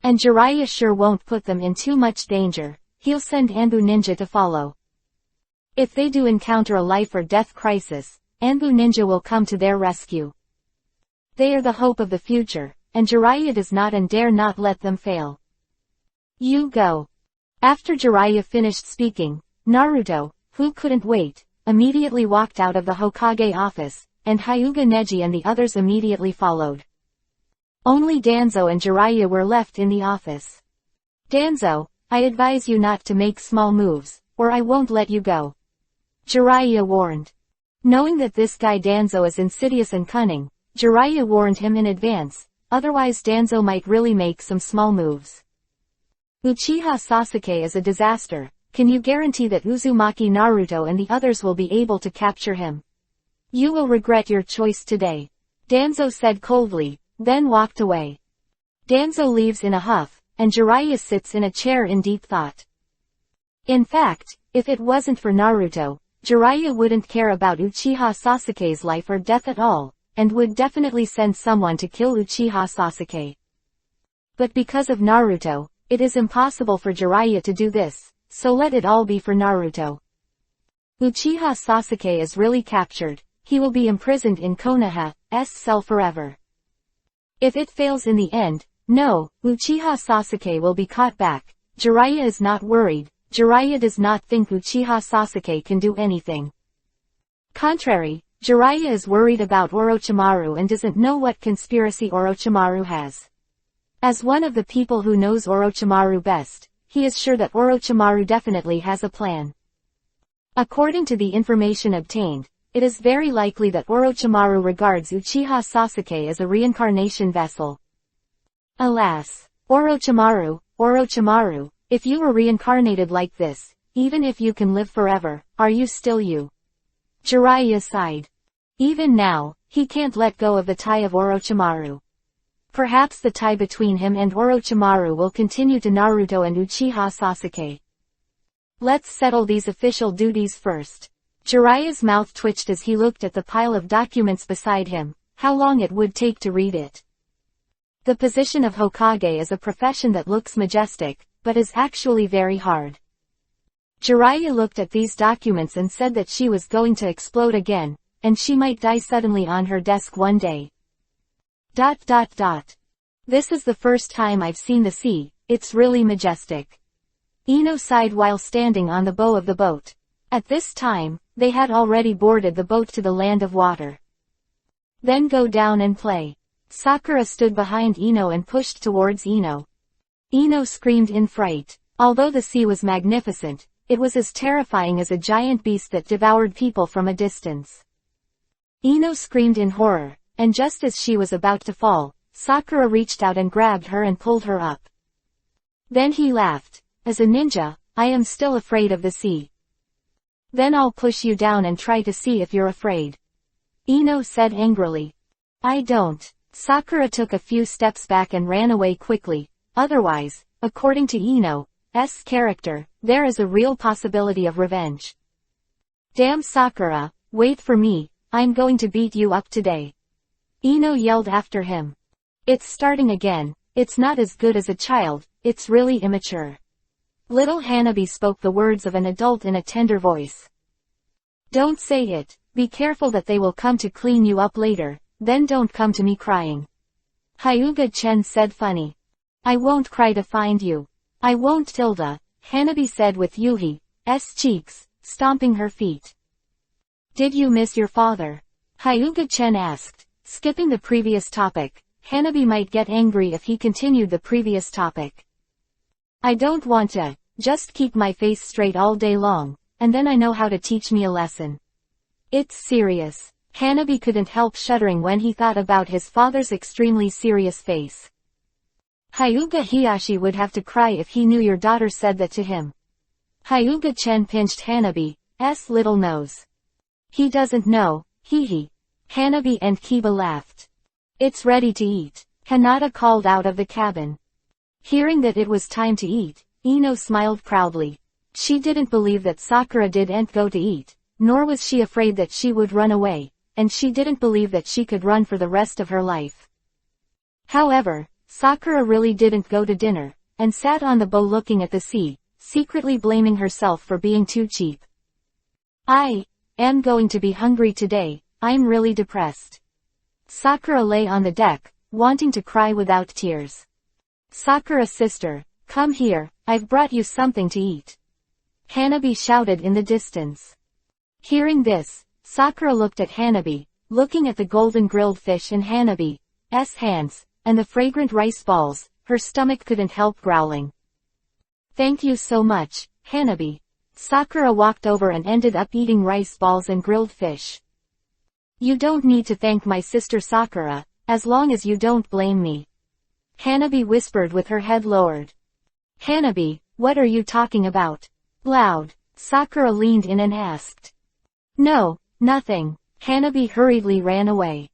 And Jiraiya sure won't put them in too much danger. He'll send Anbu Ninja to follow. If they do encounter a life or death crisis, Anbu Ninja will come to their rescue. They are the hope of the future, and Jiraiya does not and dare not let them fail. You go. After Jiraiya finished speaking, Naruto, who couldn't wait, immediately walked out of the Hokage office, and Hyuga Neji and the others immediately followed. Only Danzo and Jiraiya were left in the office. Danzo, I advise you not to make small moves, or I won't let you go. Jiraiya warned. Knowing that this guy Danzo is insidious and cunning, Jiraiya warned him in advance, otherwise Danzo might really make some small moves. Uchiha Sasuke is a disaster. Can you guarantee that Uzumaki Naruto and the others will be able to capture him? You will regret your choice today. Danzo said coldly, then walked away. Danzo leaves in a huff, and Jiraiya sits in a chair in deep thought. In fact, if it wasn't for Naruto, Jiraiya wouldn't care about Uchiha Sasuke's life or death at all, and would definitely send someone to kill Uchiha Sasuke. But because of Naruto, it is impossible for Jiraiya to do this, so let it all be for Naruto. Uchiha Sasuke is really captured. He will be imprisoned in Konoha's cell forever. If it fails in the end, no, Uchiha Sasuke will be caught back. Jiraiya is not worried. Jiraiya does not think Uchiha Sasuke can do anything. Contrary, Jiraiya is worried about Orochimaru and doesn't know what conspiracy Orochimaru has. As one of the people who knows Orochimaru best, he is sure that Orochimaru definitely has a plan. According to the information obtained, it is very likely that Orochimaru regards Uchiha Sasuke as a reincarnation vessel. Alas, Orochimaru, if you were reincarnated like this, even if you can live forever, are you still you? Jiraiya sighed. Even now, he can't let go of the tie of Orochimaru. Perhaps the tie between him and Orochimaru will continue to Naruto and Uchiha Sasuke. Let's settle these official duties first. Jiraiya's mouth twitched as he looked at the pile of documents beside him, how long it would take to read it. The position of Hokage is a profession that looks majestic, but is actually very hard. Jiraiya looked at these documents and said that she was going to explode again, and she might die suddenly on her desk one day. This is the first time I've seen the sea, it's really majestic. Ino sighed while standing on the bow of the boat. At this time, they had already boarded the boat to the land of water. Then go down and play. Sakura stood behind Ino and pushed towards Ino. Ino screamed in fright. Although the sea was magnificent, it was as terrifying as a giant beast that devoured people from a distance. Ino screamed in horror, and just as she was about to fall, Sakura reached out and grabbed her and pulled her up. Then he laughed. As a ninja, I am still afraid of the sea. Then I'll push you down and try to see if you're afraid. Ino said angrily. I don't. Sakura took a few steps back and ran away quickly. Otherwise, according to Ino's character, there is a real possibility of revenge. Damn Sakura, wait for me, I'm going to beat you up today. Ino yelled after him. It's starting again, it's not as good as a child, it's really immature. Little Hanabi spoke the words of an adult in a tender voice. Don't say it, be careful that they will come to clean you up later, then don't come to me crying. Hyuga Chen said funny. I won't cry to find you. I won't Tilda, Hanabi said with Yuhi's cheeks, stomping her feet. Did you miss your father? Hyuga-chen asked, skipping the previous topic. Hanabi might get angry if he continued the previous topic. I don't want to. Just keep my face straight all day long, and then I know how to teach me a lesson. It's serious. Hanabi couldn't help shuddering when he thought about his father's extremely serious face. Hyuga Hiyashi would have to cry if he knew your daughter said that to him. Hyuga-chen pinched Hanabi's little nose. He doesn't know, hee. Hanabi and Kiba laughed. It's ready to eat, Hinata called out of the cabin. Hearing that it was time to eat, Ino smiled proudly. She didn't believe that Sakura didn't go to eat, nor was she afraid that she would run away, and she didn't believe that she could run for the rest of her life. However, Sakura really didn't go to dinner, and sat on the boat looking at the sea, secretly blaming herself for being too cheap. I am going to be hungry today, I'm really depressed. Sakura lay on the deck, wanting to cry without tears. Sakura sister, come here, I've brought you something to eat. Hanabi shouted in the distance. Hearing this, Sakura looked at Hanabi, looking at the golden grilled fish in Hanabi's hands, and the fragrant rice balls, her stomach couldn't help growling. Thank you so much, Hanabi. Sakura walked over and ended up eating rice balls and grilled fish. You don't need to thank my sister Sakura, as long as you don't blame me. Hanabi whispered with her head lowered. Hanabi, what are you talking about? Loud. Sakura leaned in and asked. No, nothing. Hanabi hurriedly ran away.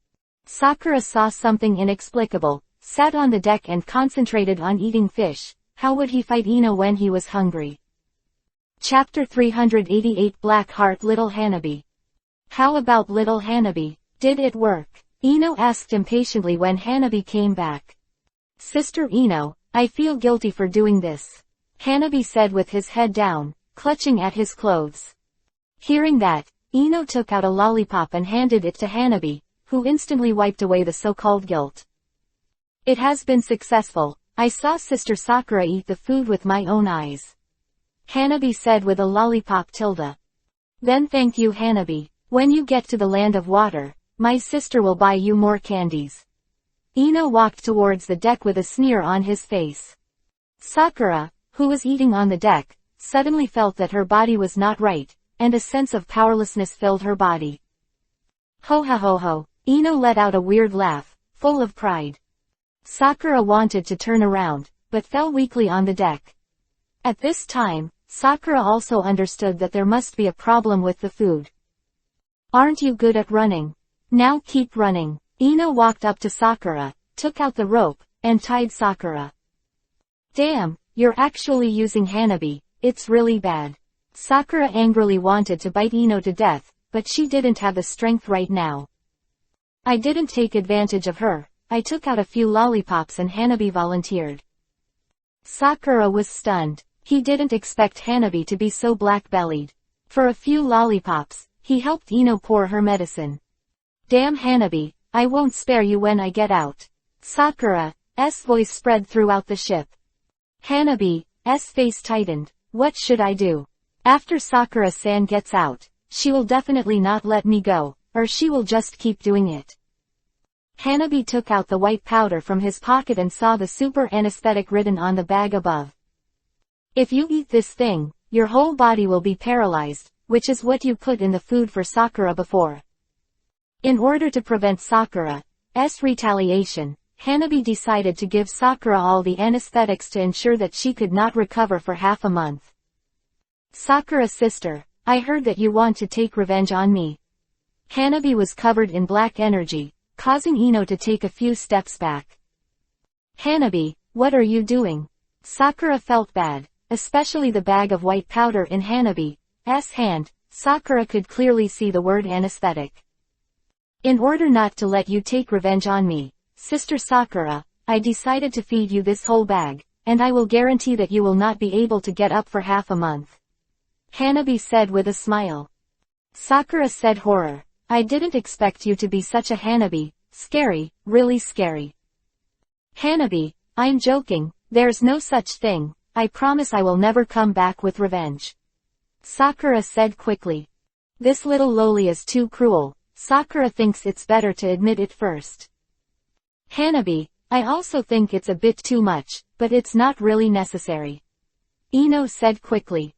Sakura saw something inexplicable, sat on the deck and concentrated on eating fish. How would he fight Ino when he was hungry? Chapter 388 Black Heart Little Hanabi. How about little Hanabi? Did it work? Ino asked impatiently when Hanabi came back. Sister Ino, I feel guilty for doing this. Hanabi said with his head down, clutching at his clothes. Hearing that, Ino took out a lollipop and handed it to Hanabi, who instantly wiped away the so-called guilt. It has been successful. I saw Sister Sakura eat the food with my own eyes. Hanabi said with a lollipop tilde. Then thank you Hanabi. When you get to the land of water, my sister will buy you more candies. Ino walked towards the deck with a sneer on his face. Sakura, who was eating on the deck, suddenly felt that her body was not right, and a sense of powerlessness filled her body. Ho ha ho ho, Ino let out a weird laugh, full of pride. Sakura wanted to turn around, but fell weakly on the deck. At this time, Sakura also understood that there must be a problem with the food. Aren't you good at running? Now keep running. Ino walked up to Sakura, took out the rope, and tied Sakura. Damn, you're actually using Hanabi, it's really bad. Sakura angrily wanted to bite Ino to death, but she didn't have the strength right now. I didn't take advantage of her, I took out a few lollipops and Hanabi volunteered. Sakura was stunned. He didn't expect Hanabi to be so black-bellied. For a few lollipops, he helped Ino pour her medicine. Damn Hanabi, I won't spare you when I get out. Sakura's voice spread throughout the ship. Hanabi's face tightened. What should I do? After Sakura-san gets out, she will definitely not let me go, or she will just keep doing it. Hanabi took out the white powder from his pocket and saw the super anesthetic written on the bag above. If you eat this thing, your whole body will be paralyzed, which is what you put in the food for Sakura before. In order to prevent Sakura's retaliation, Hanabi decided to give Sakura all the anesthetics to ensure that she could not recover for half a month. Sakura sister, I heard that you want to take revenge on me. Hanabi was covered in black energy, causing Ino to take a few steps back. Hanabi, what are you doing? Sakura felt bad, especially the bag of white powder in Hanabi's hand. Sakura could clearly see the word anesthetic. In order not to let you take revenge on me, Sister Sakura, I decided to feed you this whole bag, and I will guarantee that you will not be able to get up for half a month. Hanabi said with a smile. Sakura said horror. I didn't expect you to be such a Hanabi, scary, really scary. Hanabi, I'm joking, there's no such thing, I promise I will never come back with revenge. Sakura said quickly. This little loli is too cruel, Sakura thinks it's better to admit it first. Hanabi, I also think it's a bit too much, but it's not really necessary. Ino said quickly.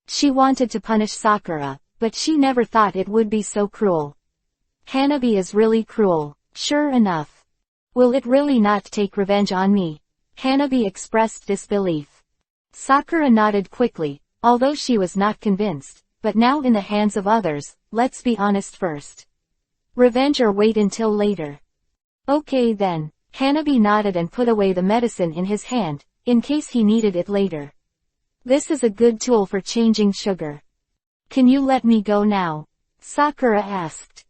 She wanted to punish Sakura, but she never thought it would be so cruel. Hanabi is really cruel, sure enough. Will it really not take revenge on me? Hanabi expressed disbelief. Sakura nodded quickly, although she was not convinced, but now in the hands of others, let's be honest first. Revenge or wait until later? Okay then. Hanabi nodded and put away the medicine in his hand, in case he needed it later. This is a good tool for changing sugar. Can you let me go now? Sakura asked.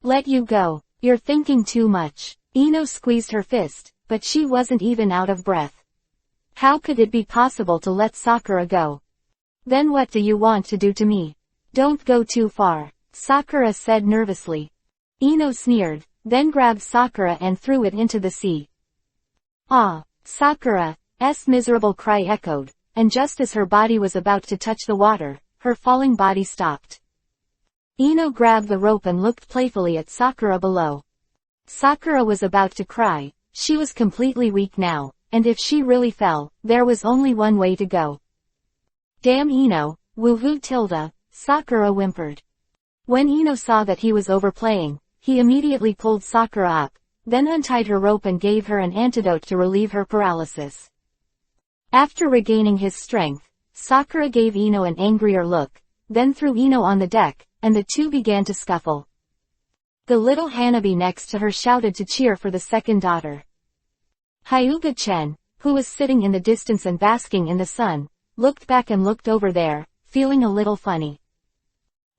Let you go? You're thinking too much. Ino squeezed her fist, but she wasn't even out of breath. How could it be possible to let Sakura go? Then what do you want to do to me? Don't go too far, Sakura said nervously. Ino sneered, then grabbed Sakura and threw it into the sea. Ah! Sakura's miserable cry echoed, and just as her body was about to touch the water, her falling body stopped. Ino grabbed the rope and looked playfully at Sakura below. Sakura was about to cry, she was completely weak now, and if she really fell, there was only one way to go. Damn Ino, woohoo tilde, Sakura whimpered. When Ino saw that he was overplaying, he immediately pulled Sakura up, then untied her rope and gave her an antidote to relieve her paralysis. After regaining his strength, Sakura gave Ino an angrier look, then threw Ino on the deck, and the two began to scuffle. The little Hanabi next to her shouted to cheer for the second daughter. Hyuga-chen, who was sitting in the distance and basking in the sun, looked back and looked over there, feeling a little funny.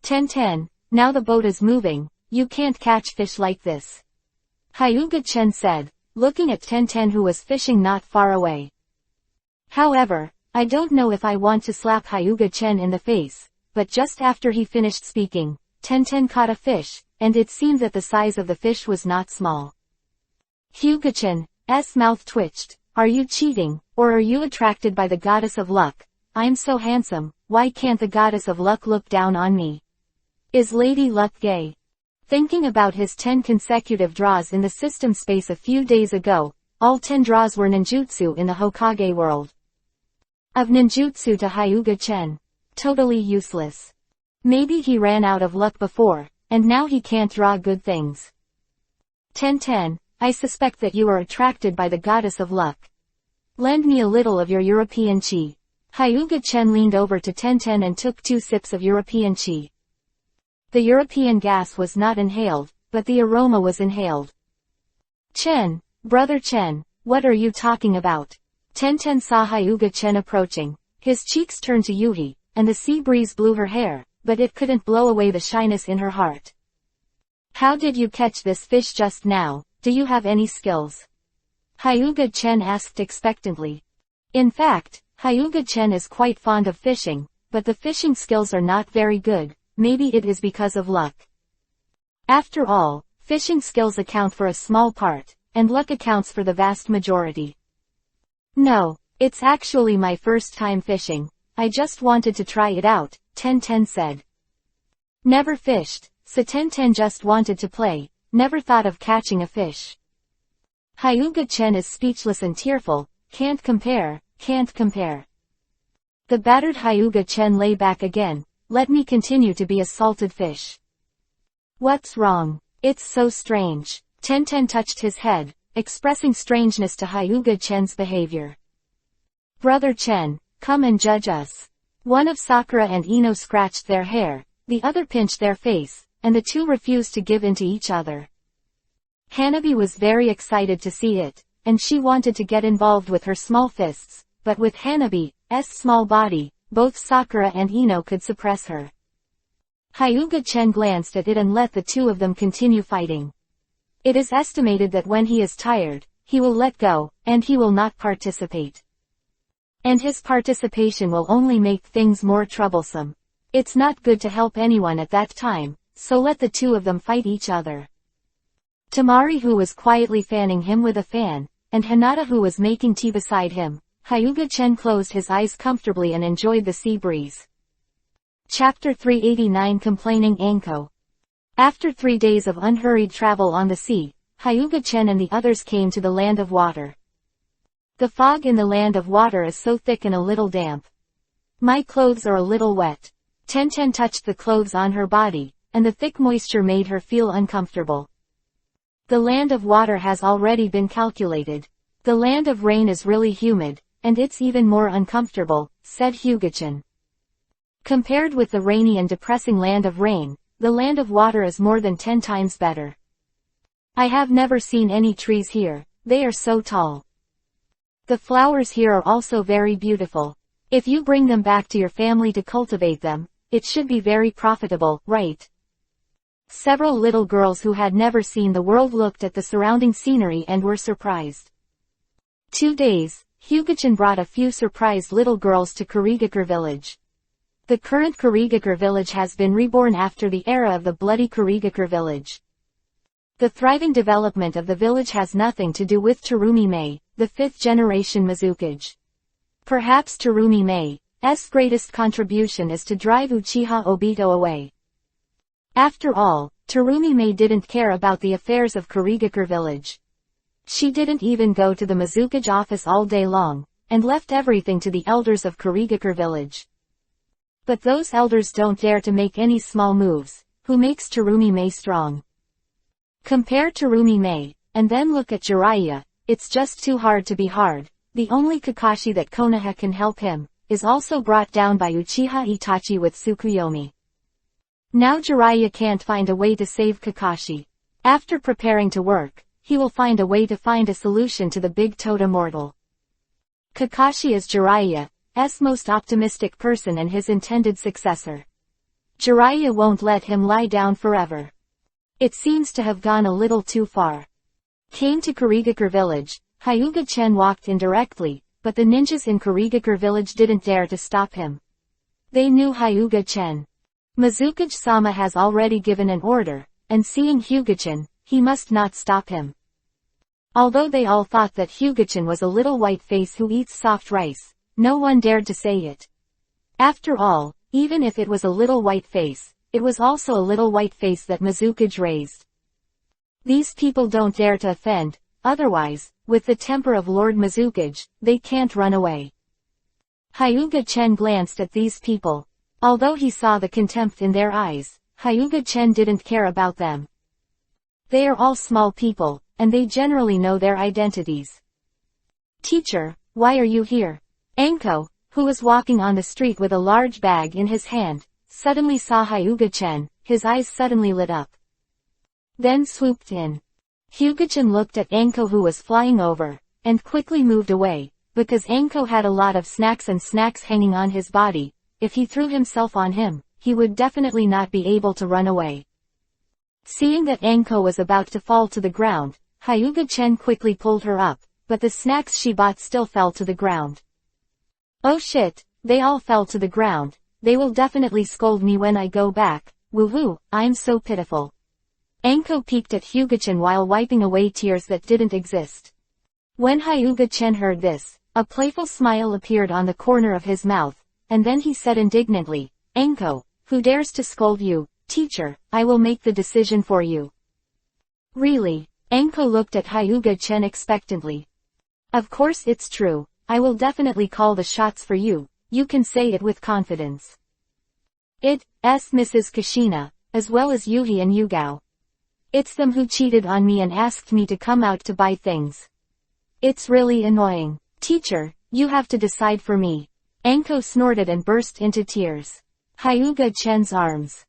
Ten, now the boat is moving, you can't catch fish like this. Hyuga-chen said, looking at Ten who was fishing not far away. However, I don't know if I want to slap Hyuga-chen in the face, but just after he finished speaking, Ten caught a fish, and it seemed that the size of the fish was not small. Hyuga-chen's mouth twitched. Are you cheating, or are you attracted by the goddess of luck? I'm so handsome, why can't the goddess of luck look down on me? Is Lady Luck gay? Thinking about his 10 consecutive draws in the system space a few days ago, all 10 draws were ninjutsu in the Hokage world. Of ninjutsu to Hyuga-chen. Totally useless. Maybe he ran out of luck before, and now he can't draw good things. Ten, I suspect that you are attracted by the goddess of luck. Lend me a little of your European chi. Hyuga-chen leaned over to Ten and took 2 sips of European chi. The European gas was not inhaled, but the aroma was inhaled. Chen, brother Chen, what are you talking about? Ten saw Hyuga-chen approaching. His cheeks turned to Yuhi, and the sea breeze blew her hair, but it couldn't blow away the shyness in her heart. How did you catch this fish just now? Do you have any skills? Hyuga-chen asked expectantly. In fact, Hyuga-chen is quite fond of fishing, but the fishing skills are not very good. Maybe it is because of luck. After all, fishing skills account for a small part, and luck accounts for the vast majority. No, it's actually my first time fishing. I just wanted to try it out, Ten said. Never fished, so Ten just wanted to play, never thought of catching a fish. Hyuga-chen is speechless and tearful, can't compare. The battered Hyuga-chen lay back again. Let me continue to be a salted fish. What's wrong? It's so strange. Ten touched his head, expressing strangeness to Hyuga-chen's behavior. Brother Chen, come and judge us. One of Sakura and Ino scratched their hair, the other pinched their face, and the two refused to give in to each other. Hanabi was very excited to see it, and she wanted to get involved with her small fists, but with Hanabi's small body, both Sakura and Ino could suppress her. Hyuga-chen glanced at it and let the two of them continue fighting. It is estimated that when he is tired, he will let go, and he will not participate. And his participation will only make things more troublesome. It's not good to help anyone at that time, so let the two of them fight each other. Tamari who was quietly fanning him with a fan, and Hinata who was making tea beside him, Hyuga-chen closed his eyes comfortably and enjoyed the sea breeze. Chapter 389 Complaining Anko. After 3 days of unhurried travel on the sea, Hyuga-chen and the others came to the land of water. The fog in the land of water is so thick and a little damp. My clothes are a little wet. Ten touched the clothes on her body, and the thick moisture made her feel uncomfortable. The land of water has already been calculated. The land of rain is really humid, and it's even more uncomfortable, said Hyuga-chen. Compared with the rainy and depressing land of rain, the land of water is more than 10 times better. I have never seen any trees here, they are so tall. The flowers here are also very beautiful. If you bring them back to your family to cultivate them, it should be very profitable, right? Several little girls who had never seen the world looked at the surrounding scenery and were surprised. 2 days, Hyuga-chen brought a few surprised little girls to Kurigakure village. The current Kurigakure village has been reborn after the era of the bloody Kurigakure village. The thriving development of the village has nothing to do with Terumi Mei, the 5th generation Mizukage. Perhaps Terumi Mei's greatest contribution is to drive Uchiha Obito away. After all, Terumi Mei didn't care about the affairs of Kurigakure village. She didn't even go to the Mizukage office all day long, and left everything to the elders of Kurigakure village. But those elders don't dare to make any small moves. Who makes Terumi Mei strong? Compare Terumi Mei, and then look at Jiraiya. It's just too hard to be hard. The only Kakashi that Konoha can help him, is also brought down by Uchiha Itachi with Tsukuyomi. Now Jiraiya can't find a way to save Kakashi. After preparing to work, he will find a way to find a solution to the big Tota mortal. Kakashi is Jiraiya's most optimistic person and his intended successor. Jiraiya won't let him lie down forever. It seems to have gone a little too far. Came to Kurigakure village, Hyuga-chen walked in directly, but the ninjas in Kurigakure village didn't dare to stop him. They knew Hyuga-chen. Mizukage-sama has already given an order, and seeing Hyuga-chen, he must not stop him. Although they all thought that Hyuga-chen was a little white face who eats soft rice, no one dared to say it. After all, even if it was a little white face, it was also a little white face that Mizukage raised. These people don't dare to offend, otherwise, with the temper of Lord Mizukage, they can't run away. Hyuga-chen glanced at these people. Although he saw the contempt in their eyes, Hyuga-chen didn't care about them. They are all small people, and they generally know their identities. Teacher, why are you here? Anko, who was walking on the street with a large bag in his hand, suddenly saw Hyuga-chen, his eyes suddenly lit up. Then swooped in. Hyuga-chen looked at Anko who was flying over, and quickly moved away, because Anko had a lot of snacks hanging on his body. If he threw himself on him, he would definitely not be able to run away. Seeing that Anko was about to fall to the ground, Hyuga-chen quickly pulled her up, but the snacks she bought still fell to the ground. Oh shit, they all fell to the ground. They will definitely scold me when I go back. Woohoo, I'm so pitiful. Anko peeked at Hyuga-chen while wiping away tears that didn't exist. When Hyuga-chen heard this, a playful smile appeared on the corner of his mouth, and then he said indignantly, Anko, who dares to scold you? Teacher, I will make the decision for you. Really? Anko looked at Hyuga-chen expectantly. Of course it's true. I will definitely call the shots for you. You can say it with confidence. It's Mrs. Kushina, as well as Yuhi and Yugao. It's them who cheated on me and asked me to come out to buy things. It's really annoying. Teacher, you have to decide for me. Anko snorted and burst into tears. Hyuga-chen's arms.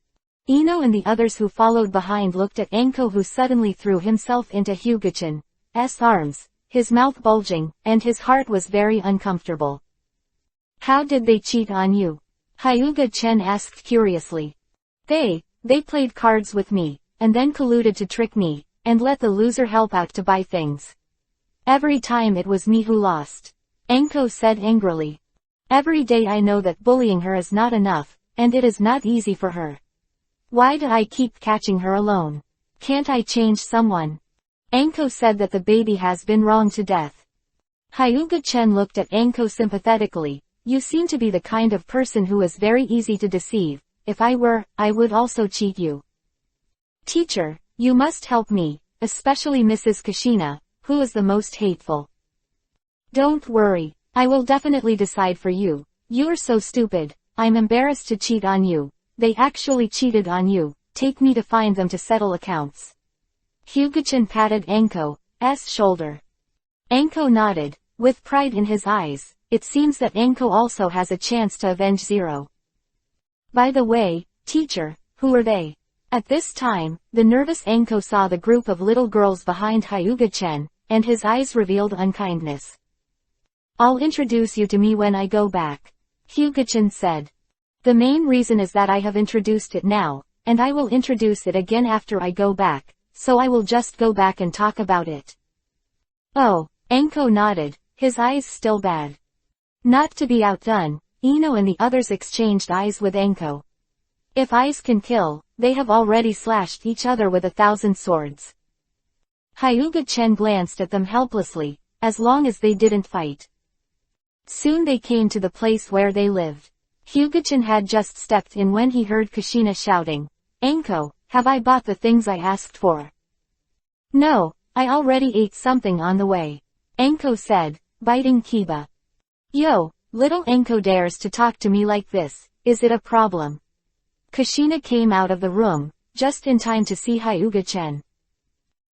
Ino and the others who followed behind looked at Anko who suddenly threw himself into Hyuga-chen's arms, his mouth bulging, and his heart was very uncomfortable. How did they cheat on you? Hyuga-chen asked curiously. They played cards with me, and then colluded to trick me, and let the loser help out to buy things. Every time it was me who lost. Anko said angrily. Every day I know that bullying her is not enough, and it is not easy for her. Why do I keep catching her alone? Can't I change someone? Anko said that the baby has been wronged to death. Hyuga-chen looked at Anko sympathetically. You seem to be the kind of person who is very easy to deceive. If I were, I would also cheat you. Teacher, you must help me, especially Mrs. Kushina, who is the most hateful. Don't worry, I will definitely decide for you. You're so stupid, I'm embarrassed to cheat on you. They actually cheated on you, take me to find them to settle accounts. Hyuga-chan patted Anko's shoulder. Anko nodded, with pride in his eyes. It seems that Anko also has a chance to avenge Zero. By the way, teacher, who are they? At this time, the nervous Anko saw the group of little girls behind Hyuga-chan, and his eyes revealed unkindness. I'll introduce you to me when I go back, Hyuga-chan said. The main reason is that I have introduced it now, and I will introduce it again after I go back, so I will just go back and talk about it. Oh, Anko nodded, his eyes still bad. Not to be outdone, Ino and the others exchanged eyes with Anko. If eyes can kill, they have already slashed each other with 1,000 swords. Hyuga-chan glanced at them helplessly, as long as they didn't fight. Soon they came to the place where they lived. Hyuga-chan had just stepped in when he heard Kushina shouting, Anko, have I bought the things I asked for? No, I already ate something on the way, Anko said, biting kiba. Yo, little Anko dares to talk to me like this, is it a problem? Kushina came out of the room, just in time to see Hyuga-chan.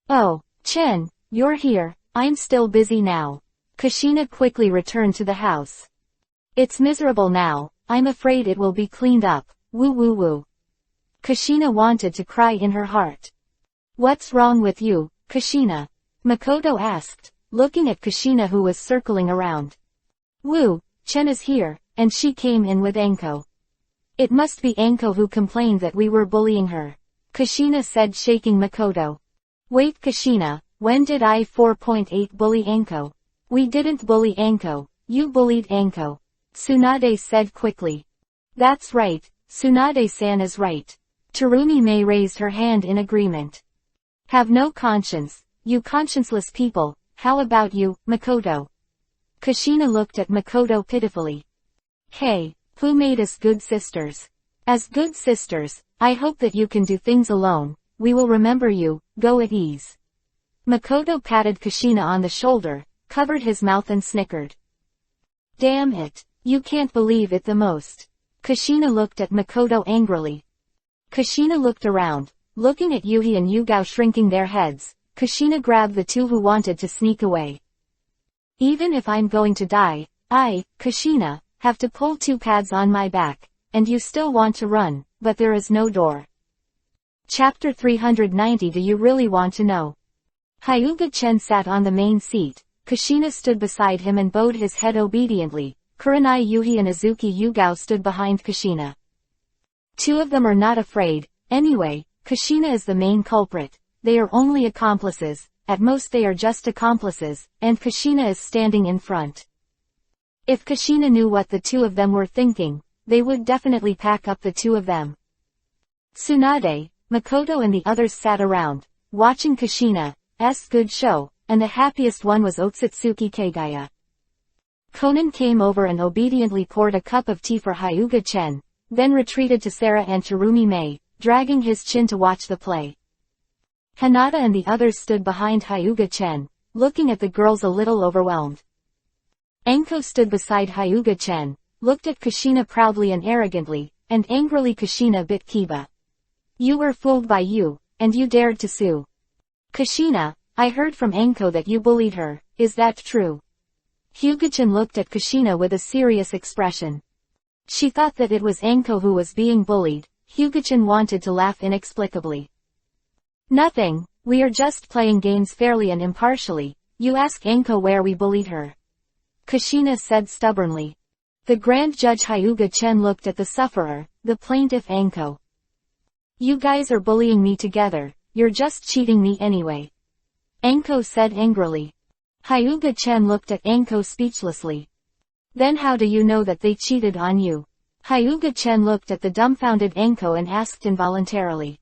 Oh, Chen, you're here, I'm still busy now. Kushina quickly returned to the house. It's miserable now, I'm afraid it will be cleaned up, woo woo woo. Kushina wanted to cry in her heart. What's wrong with you, Kushina? Makoto asked, looking at Kushina who was circling around. Woo, Chen is here, and she came in with Anko. It must be Anko who complained that we were bullying her, Kushina said, shaking Makoto. Wait, Kushina, when did I 4.8 bully Anko? We didn't bully Anko, you bullied Anko, Tsunade said quickly. That's right, Tsunade-san is right. Terumi-mei raised her hand in agreement. Have no conscience, you conscienceless people, how about you, Makoto? Kushina looked at Makoto pitifully. Hey, who made us good sisters? As good sisters, I hope that you can do things alone, we will remember you, go at ease. Makoto patted Kushina on the shoulder, covered his mouth and snickered. Damn it, you can't believe it the most. Kushina looked at Makoto angrily. Kushina looked around, looking at Yuhi and Yugao shrinking their heads. Kushina grabbed the two who wanted to sneak away. Even if I'm going to die, I, Kushina, have to pull 2 pads on my back, and you still want to run, but there is no door. Chapter 390. Do you really want to know? Hyuga-chen sat on the main seat. Kushina stood beside him and bowed his head obediently. Kurenai Yuhi and Azuki Yugao stood behind Kushina. 2 of them are not afraid. Anyway, Kushina is the main culprit. They are only accomplices, at most they are just accomplices, and Kushina is standing in front. If Kushina knew what the 2 of them were thinking, they would definitely pack up the 2 of them. Tsunade, Makoto and the others sat around, watching Kushina's good show, and the happiest one was Otsutsuki Kagaya. Conan came over and obediently poured a cup of tea for Hyuga-chen, then retreated to Sarah and Terumi-mei, dragging his chin to watch the play. Hinata and the others stood behind Hyuga-chen, looking at the girls a little overwhelmed. Anko stood beside Hyuga-chen, looked at Kushina proudly and arrogantly, and angrily Kushina bit Kiba. You were fooled by you, and you dared to sue. Kushina, I heard from Anko that you bullied her, is that true? Hyuga-chan looked at Kushina with a serious expression. She thought that it was Anko who was being bullied. Hyuga-chan wanted to laugh inexplicably. Nothing, we are just playing games fairly and impartially. You ask Anko where we bullied her. Kushina said stubbornly. The Grand Judge Hyuga-chen looked at the sufferer, the plaintiff Anko. You guys are bullying me together, you're just cheating me anyway. Anko said angrily. Hyuga-chen looked at Anko speechlessly. Then how do you know that they cheated on you? Hyuga-chen looked at the dumbfounded Anko and asked involuntarily.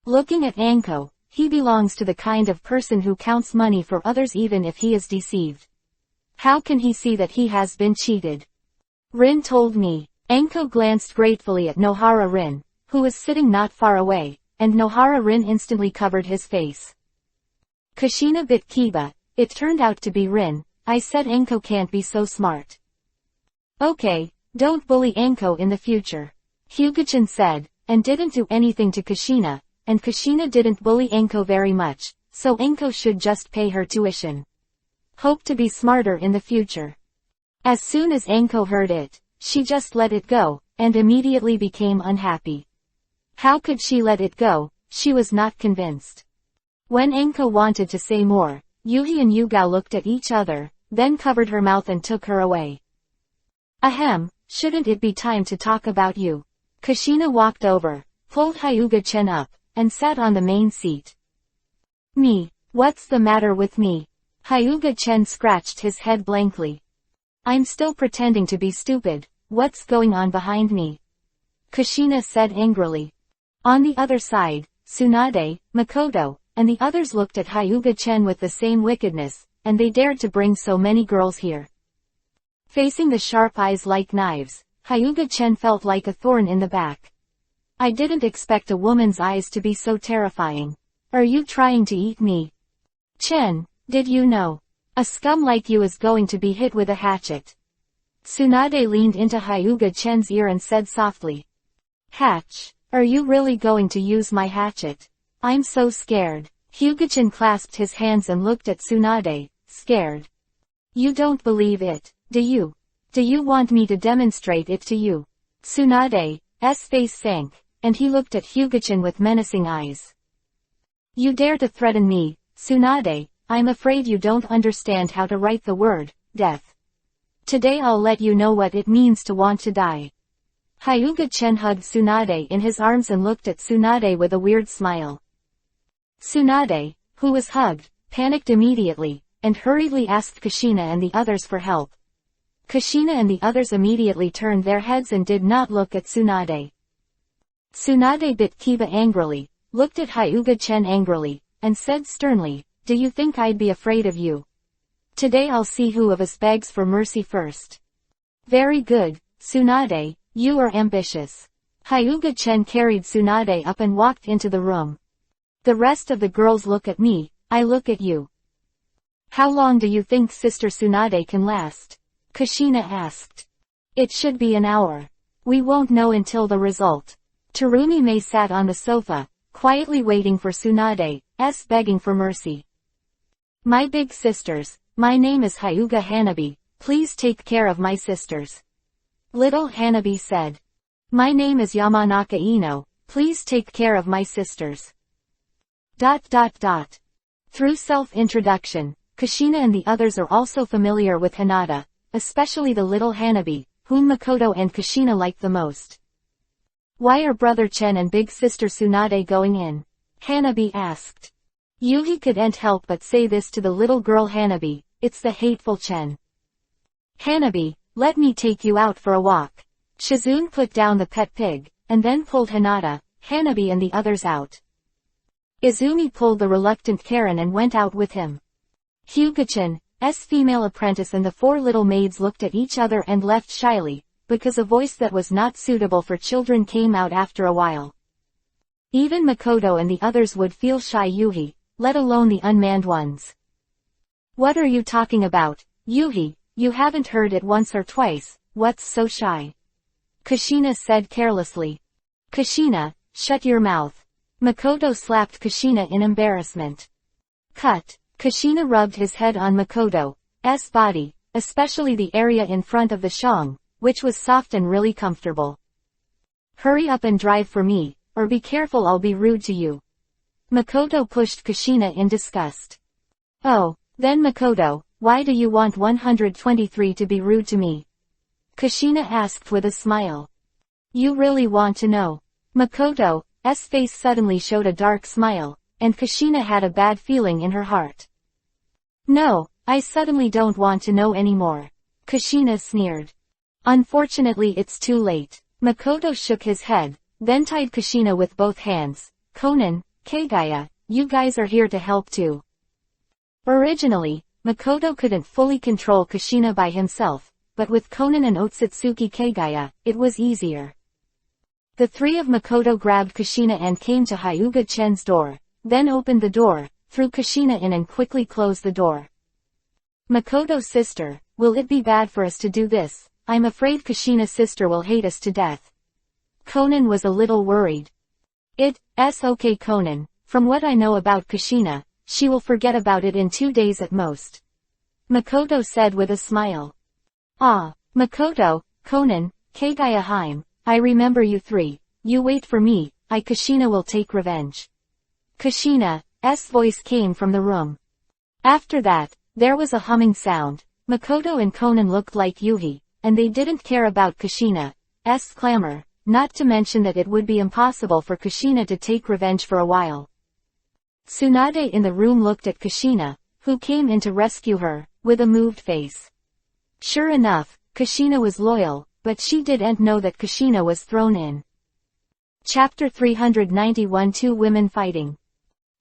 Looking at Anko, he belongs to the kind of person who counts money for others even if he is deceived. How can he see that he has been cheated? Rin told me. Anko glanced gratefully at Nohara Rin, who was sitting not far away, and Nohara Rin instantly covered his face. Kushina bit Kiba. It turned out to be Rin. I said Anko can't be so smart. Okay, don't bully Anko in the future. Hyuga-chan said, and didn't do anything to Kushina, and Kushina didn't bully Anko very much, so Anko should just pay her tuition. Hope to be smarter in the future. As soon as Anko heard it, she just let it go, and immediately became unhappy. How could she let it go? She was not convinced. When Anko wanted to say more, Yuhi and Yugao looked at each other, then covered her mouth and took her away. Ahem, shouldn't it be time to talk about you? Kushina walked over, pulled Hyuga-chen up, and sat on the main seat. Me? What's the matter with me? Hyuga-chen scratched his head blankly. I'm still pretending to be stupid. What's going on behind me? Kushina said angrily. On the other side, Tsunade, Makoto, and the others looked at Hyuga-chen with the same wickedness, and they dared to bring so many girls here. Facing the sharp eyes like knives, Hyuga-chen felt like a thorn in the back. I didn't expect a woman's eyes to be so terrifying. Are you trying to eat me? Chen, did you know? A scum like you is going to be hit with a hatchet. Tsunade leaned into Hyuga-chen's ear and said softly. Hatch, are you really going to use my hatchet? I'm so scared. Hyuga-chen clasped his hands and looked at Tsunade, scared. You don't believe it, do you? Do you want me to demonstrate it to you? Tsunade's face sank, and he looked at Hyuga-chan with menacing eyes. You dare to threaten me, Tsunade? I'm afraid you don't understand how to write the word, death. Today I'll let you know what it means to want to die. Hyuga-chen hugged Tsunade in his arms and looked at Tsunade with a weird smile. Tsunade, who was hugged, panicked immediately, and hurriedly asked Kushina and the others for help. Kushina and the others immediately turned their heads and did not look at Tsunade. Tsunade bit Kiba angrily, looked at Hyuga-chen angrily, and said sternly, do you think I'd be afraid of you? Today I'll see who of us begs for mercy first. Very good, Tsunade, you are ambitious. Hyuga-chen carried Tsunade up and walked into the room. The rest of the girls look at me, I look at you. How long do you think Sister Tsunade can last? Kushina asked. It should be an hour. We won't know until the result. Terumi-May sat on the sofa, quietly waiting for Tsunade's begging for mercy. My big sisters, my name is Hyuga Hanabi, please take care of my sisters. Little Hanabi said. My name is Yamanaka Ino, please take care of my sisters. Through self-introduction, Kushina and the others are also familiar with Hinata, especially the little Hanabi, whom Makoto and Kushina like the most. Why are Brother Chen and Big Sister Tsunade going in? Hanabi asked. Yuhi couldn't help but say this to the little girl Hanabi, it's the hateful Chen. Hanabi, let me take you out for a walk. Shizune put down the pet pig, and then pulled Hinata, Hanabi and the others out. Izumi pulled the reluctant Karen and went out with him. Hyuga-chan's female apprentice and the four little maids looked at each other and left shyly, because a voice that was not suitable for children came out after a while. Even Makoto and the others would feel shy Yuhi, let alone the unmanned ones. What are you talking about, Yuhi? You haven't heard it once or twice, what's so shy? Kushina said carelessly. Kushina, shut your mouth. Makoto slapped Kushina in embarrassment. Cut. Kushina rubbed his head on Makoto's body, especially the area in front of the shong, which was soft and really comfortable. Hurry up and drive for me, or be careful I'll be rude to you. Makoto pushed Kushina in disgust. Oh, then Makoto, why do you want 123 to be rude to me? Kushina asked with a smile. You really want to know? Makoto's face suddenly showed a dark smile, and Kushina had a bad feeling in her heart. No, I suddenly don't want to know anymore. Kushina sneered. Unfortunately it's too late. Makoto shook his head, then tied Kushina with both hands. Konan, Kagaya, you guys are here to help too. Originally, Makoto couldn't fully control Kushina by himself, but with Konan and Otsutsuki Kagaya, it was easier. The three of Makoto grabbed Kushina and came to Hyuga-chen's door, then opened the door, threw Kushina in and quickly closed the door. Makoto sister, will it be bad for us to do this? I'm afraid Kushina's sister will hate us to death. Conan was a little worried. It's okay Conan, from what I know about Kushina, she will forget about it in 2 days at most. Makoto said with a smile. Ah, Makoto, Conan, Kagaya-hime, I remember you three, you wait for me, Kushina will take revenge. Kushina's voice came from the room. After that, there was a humming sound. Makoto and Conan looked like Yuhi, and they didn't care about Kushina's clamor, not to mention that it would be impossible for Kushina to take revenge for a while. Tsunade in the room looked at Kushina, who came in to rescue her, with a moved face. Sure enough, Kushina was loyal, but she didn't know that Kushina was thrown in. Chapter 391 Two Women Fighting.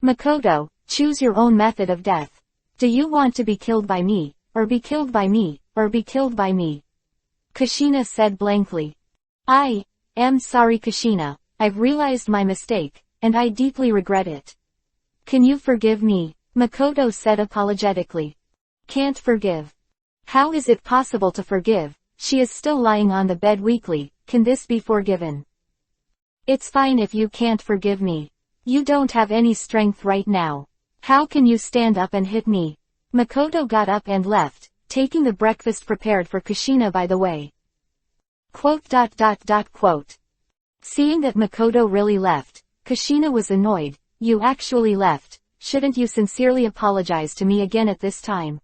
Makoto, choose your own method of death. Do you want to be killed by me, or be killed by me, or be killed by me? Kushina said blankly. I am sorry Kushina, I've realized my mistake, and I deeply regret it. Can you forgive me? Makoto said apologetically. Can't forgive. How is it possible to forgive? She is still lying on the bed weakly, can this be forgiven? It's fine if you can't forgive me. You don't have any strength right now. How can you stand up and hit me? Makoto got up and left, taking the breakfast prepared for Kushina by the way. Quote. Seeing that Makoto really left, Kushina was annoyed. You actually left, shouldn't you sincerely apologize to me again at this time?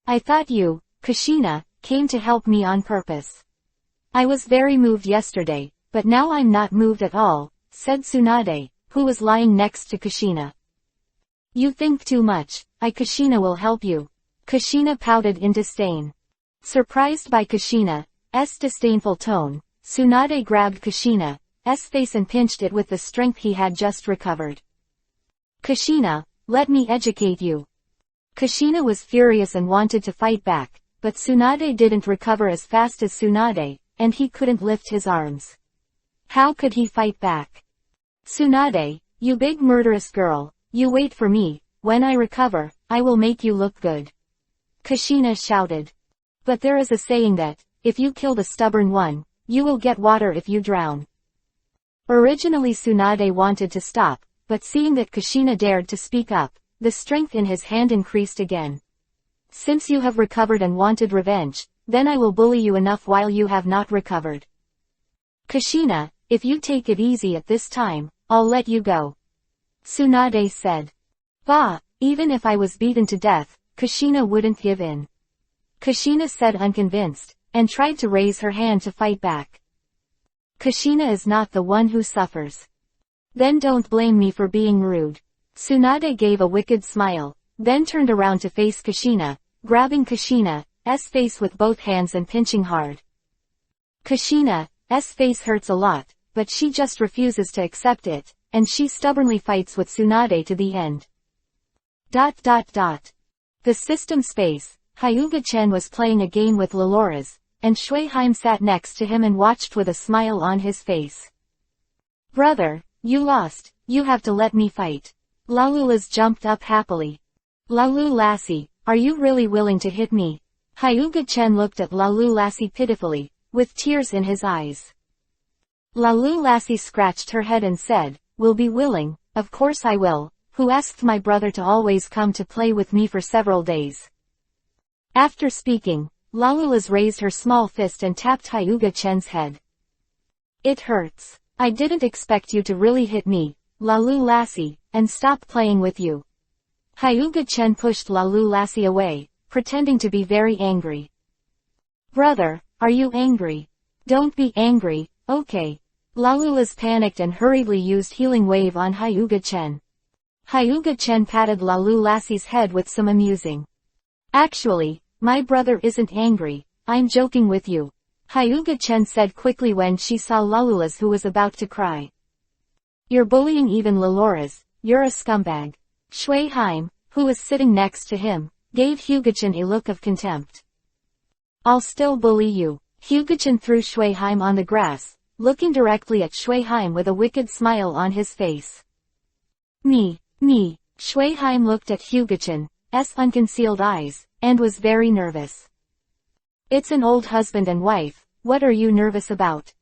I thought you, Kushina, came to help me on purpose. I was very moved yesterday, but now I'm not moved at all, said Tsunade, who was lying next to Kushina. You think too much, Kushina will help you. Kushina pouted in disdain. Surprised by Kushina's disdainful tone, Tsunade grabbed Kushina's face and pinched it with the strength he had just recovered. Kushina, let me educate you. Kushina was furious and wanted to fight back, but Tsunade didn't recover as fast as Tsunade, and he couldn't lift his arms. How could he fight back? Tsunade, you big murderous girl, you wait for me, when I recover, I will make you look good. Kushina shouted. But there is a saying that, if you kill the stubborn one, you will get water if you drown. Originally Tsunade wanted to stop, but seeing that Kushina dared to speak up, the strength in his hand increased again. Since you have recovered and wanted revenge, then I will bully you enough while you have not recovered. Kushina, if you take it easy at this time, I'll let you go. Tsunade said. Bah, even if I was beaten to death, Kushina wouldn't give in. Kushina said unconvinced, and tried to raise her hand to fight back. Kushina is not the one who suffers. Then don't blame me for being rude. Tsunade gave a wicked smile, then turned around to face Kushina, grabbing Kushina's face with both hands and pinching hard. Kushina's face hurts a lot, but she just refuses to accept it, and she stubbornly fights with Tsunade to the end. The system space, Hyuga-chen was playing a game with Loloras, and Shueheim sat next to him and watched with a smile on his face. Brother, you lost, you have to let me fight. Lalulas jumped up happily. Lalu Lassie, are you really willing to hit me? Hyuga-chen looked at Lalu Lassie pitifully, with tears in his eyes. Lalu Lassie scratched her head and said, will be willing, of course I will, who asked my brother to always come to play with me for several days. After speaking, Lalulas raised her small fist and tapped Hyuga-chen's head. It hurts. I didn't expect you to really hit me, Lalu Lassie, and stop playing with you. Hyuga-chen pushed Lalu Lassie away, pretending to be very angry. Brother, are you angry? Don't be angry, okay. Lalulas panicked and hurriedly used Healing Wave on Hyuga-chen. Hyuga-chen patted Lalu Lassie's head with some amusing. Actually, my brother isn't angry, I'm joking with you. Hyuga-chen said quickly when she saw Lalulas who was about to cry. You're bullying even Loloras, you're a scumbag. Shueheim, who was sitting next to him, gave Hyuga-chen a look of contempt. I'll still bully you. Hyuga-chen threw Shueheim on the grass, looking directly at Shuiheim with a wicked smile on his face. Me. Shuiheim looked at Hyuga-chan's unconcealed eyes, and was very nervous. It's an old husband and wife, what are you nervous about?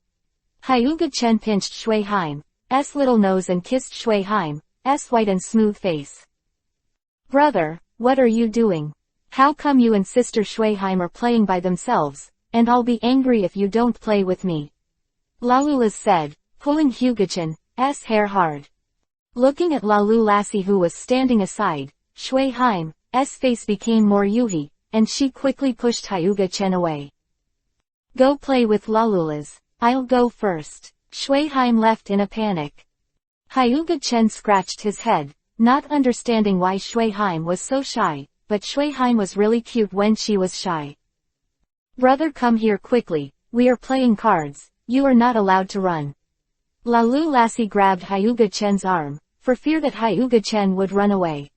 Hyuga-chan pinched Shuiheim's little nose and kissed Shuiheim's white and smooth face. Brother, what are you doing? How come you and Sister Shuiheim are playing by themselves, and I'll be angry if you don't play with me? Lalula said, pulling Hyuga-chan's hair hard. Looking at Lalu Lassie who was standing aside, Shuiheim's face became more yuhi, and she quickly pushed Hyuga-chan away. Go play with Lalula's, I'll go first. Shuiheim left in a panic. Hyuga-chan scratched his head, not understanding why Shuiheim was so shy, but Shuiheim was really cute when she was shy. Brother, come here quickly, we are playing cards, you are not allowed to run. Lalu Lassie grabbed Hyuga-chan's arm, for fear that Hyuga-chan would run away.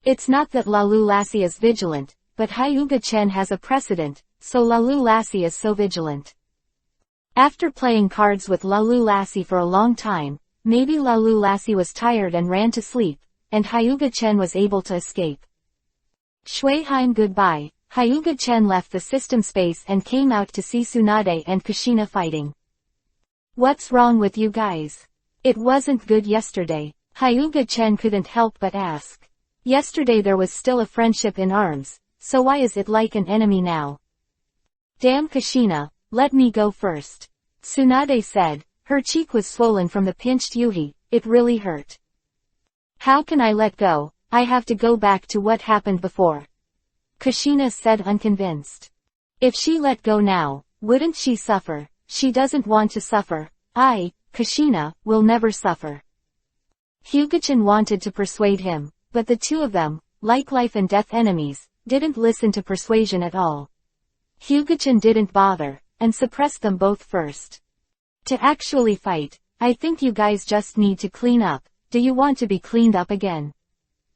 It's not that Lalu Lassie is vigilant, but Hyuga-chan has a precedent, so Lalu Lassie is so vigilant. After playing cards with Lalu Lassie for a long time, maybe Lalu Lassie was tired and ran to sleep, and Hyuga-chan was able to escape. Shuiheim goodbye. Hyuga-chan left the system space and came out to see Tsunade and Kushina fighting. What's wrong with you guys? It wasn't good yesterday. Hyuga-chan couldn't help but ask. Yesterday there was still a friendship in arms, so why is it like an enemy now? Damn Kushina, let me go first. Tsunade said, her cheek was swollen from the pinched yuhi, it really hurt. How can I let go? I have to go back to what happened before. Kushina said unconvinced. If she let go now, wouldn't she suffer? She doesn't want to suffer. Kushina, will never suffer. Hyuga-chan wanted to persuade him, but the two of them, like life and death enemies, didn't listen to persuasion at all. Hyuga-chan didn't bother, and suppressed them both first. To actually fight, I think you guys just need to clean up. Do you want to be cleaned up again?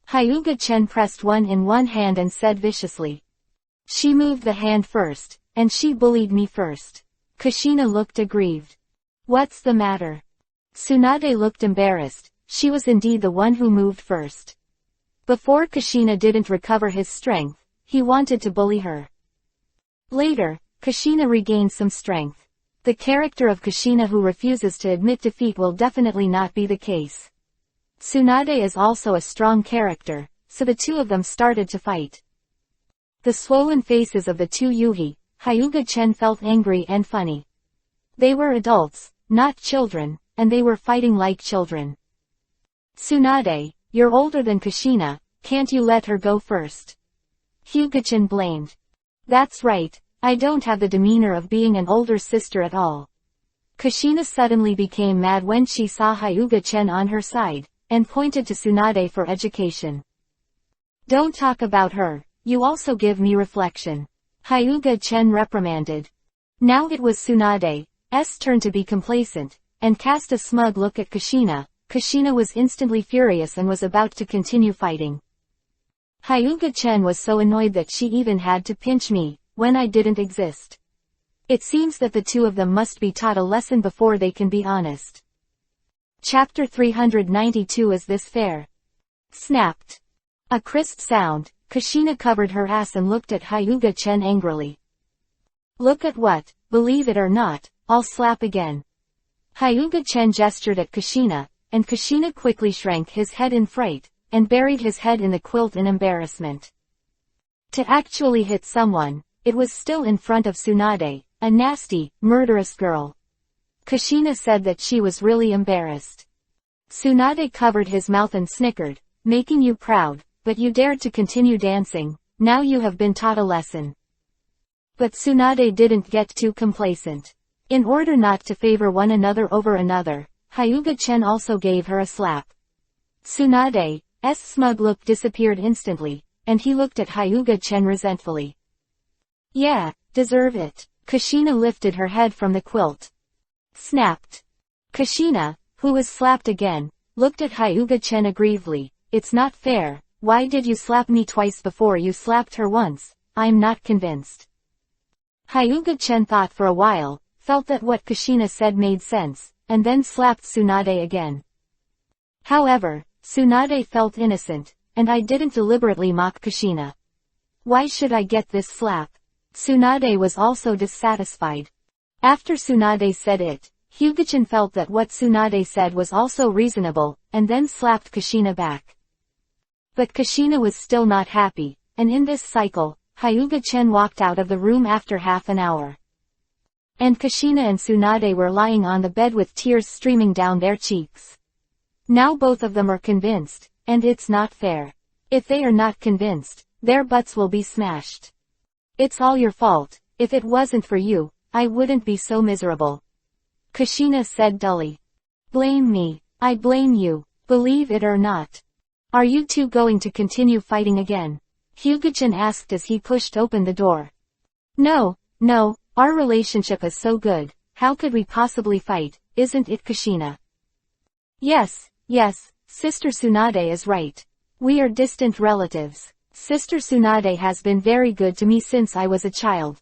Hyuga-chan pressed one in one hand and said viciously. She moved the hand first, and she bullied me first. Kushina looked aggrieved. What's the matter? Tsunade looked embarrassed, she was indeed the one who moved first. Before Kushina didn't recover his strength, he wanted to bully her. Later, Kushina regained some strength. The character of Kushina who refuses to admit defeat will definitely not be the case. Tsunade is also a strong character, so the two of them started to fight. The swollen faces of the two yuhi, Hyuga-chan felt angry and funny. They were adults, not children, and they were fighting like children. Tsunade, you're older than Kushina, can't you let her go first? Hyuga-chan blamed. That's right, I don't have the demeanor of being an older sister at all. Kushina suddenly became mad when she saw Hyuga-chan on her side, and pointed to Tsunade for education. Don't talk about her, you also give me reflection. Hyuga-chan reprimanded. Now it was Tsunade's turn to be complacent, and cast a smug look at Kushina. Kushina was instantly furious and was about to continue fighting. Hyuga-chan was so annoyed that she even had to pinch me, when I didn't exist. It seems that the two of them must be taught a lesson before they can be honest. Chapter 392 Is this fair? Snapped. A crisp sound, Kushina covered her ass and looked at Hyuga-chan angrily. Look at what, believe it or not, I'll slap again. Hyuga-chan gestured at Kushina, and Kushina quickly shrank his head in fright, and buried his head in the quilt in embarrassment. To actually hit someone, it was still in front of Tsunade, a nasty, murderous girl. Kushina said that she was really embarrassed. Tsunade covered his mouth and snickered, making you proud, but you dared to continue dancing, now you have been taught a lesson. But Tsunade didn't get too complacent. In order not to favor one another over another, Hyuga-chan also gave her a slap. Tsunade's smug look disappeared instantly, and he looked at Hyuga-chan resentfully. Yeah, deserve it. Kushina lifted her head from the quilt. Snapped. Kushina, who was slapped again, looked at Hyuga-chan aggrievedly. It's not fair, why did you slap me twice before you slapped her once? I'm not convinced. Hyuga-chan thought for a while, felt that what Kushina said made sense, and then slapped Tsunade again. However, Tsunade felt innocent, and I didn't deliberately mock Kushina. Why should I get this slap? Tsunade was also dissatisfied. After Tsunade said it, Hyuga-chan felt that what Tsunade said was also reasonable, and then slapped Kushina back. But Kushina was still not happy, and in this cycle, Hyuga-chan walked out of the room after half an hour. And Kushina and Tsunade were lying on the bed with tears streaming down their cheeks. Now both of them are convinced, and it's not fair. If they are not convinced, their butts will be smashed. It's all your fault. If it wasn't for you, I wouldn't be so miserable. Kushina said dully. Blame me. I blame you, believe it or not. Are you two going to continue fighting again? Hyuga-chan asked as he pushed open the door. No, our relationship is so good, how could we possibly fight, isn't it Kushina? Yes, Sister Tsunade is right. We are distant relatives. Sister Tsunade has been very good to me since I was a child.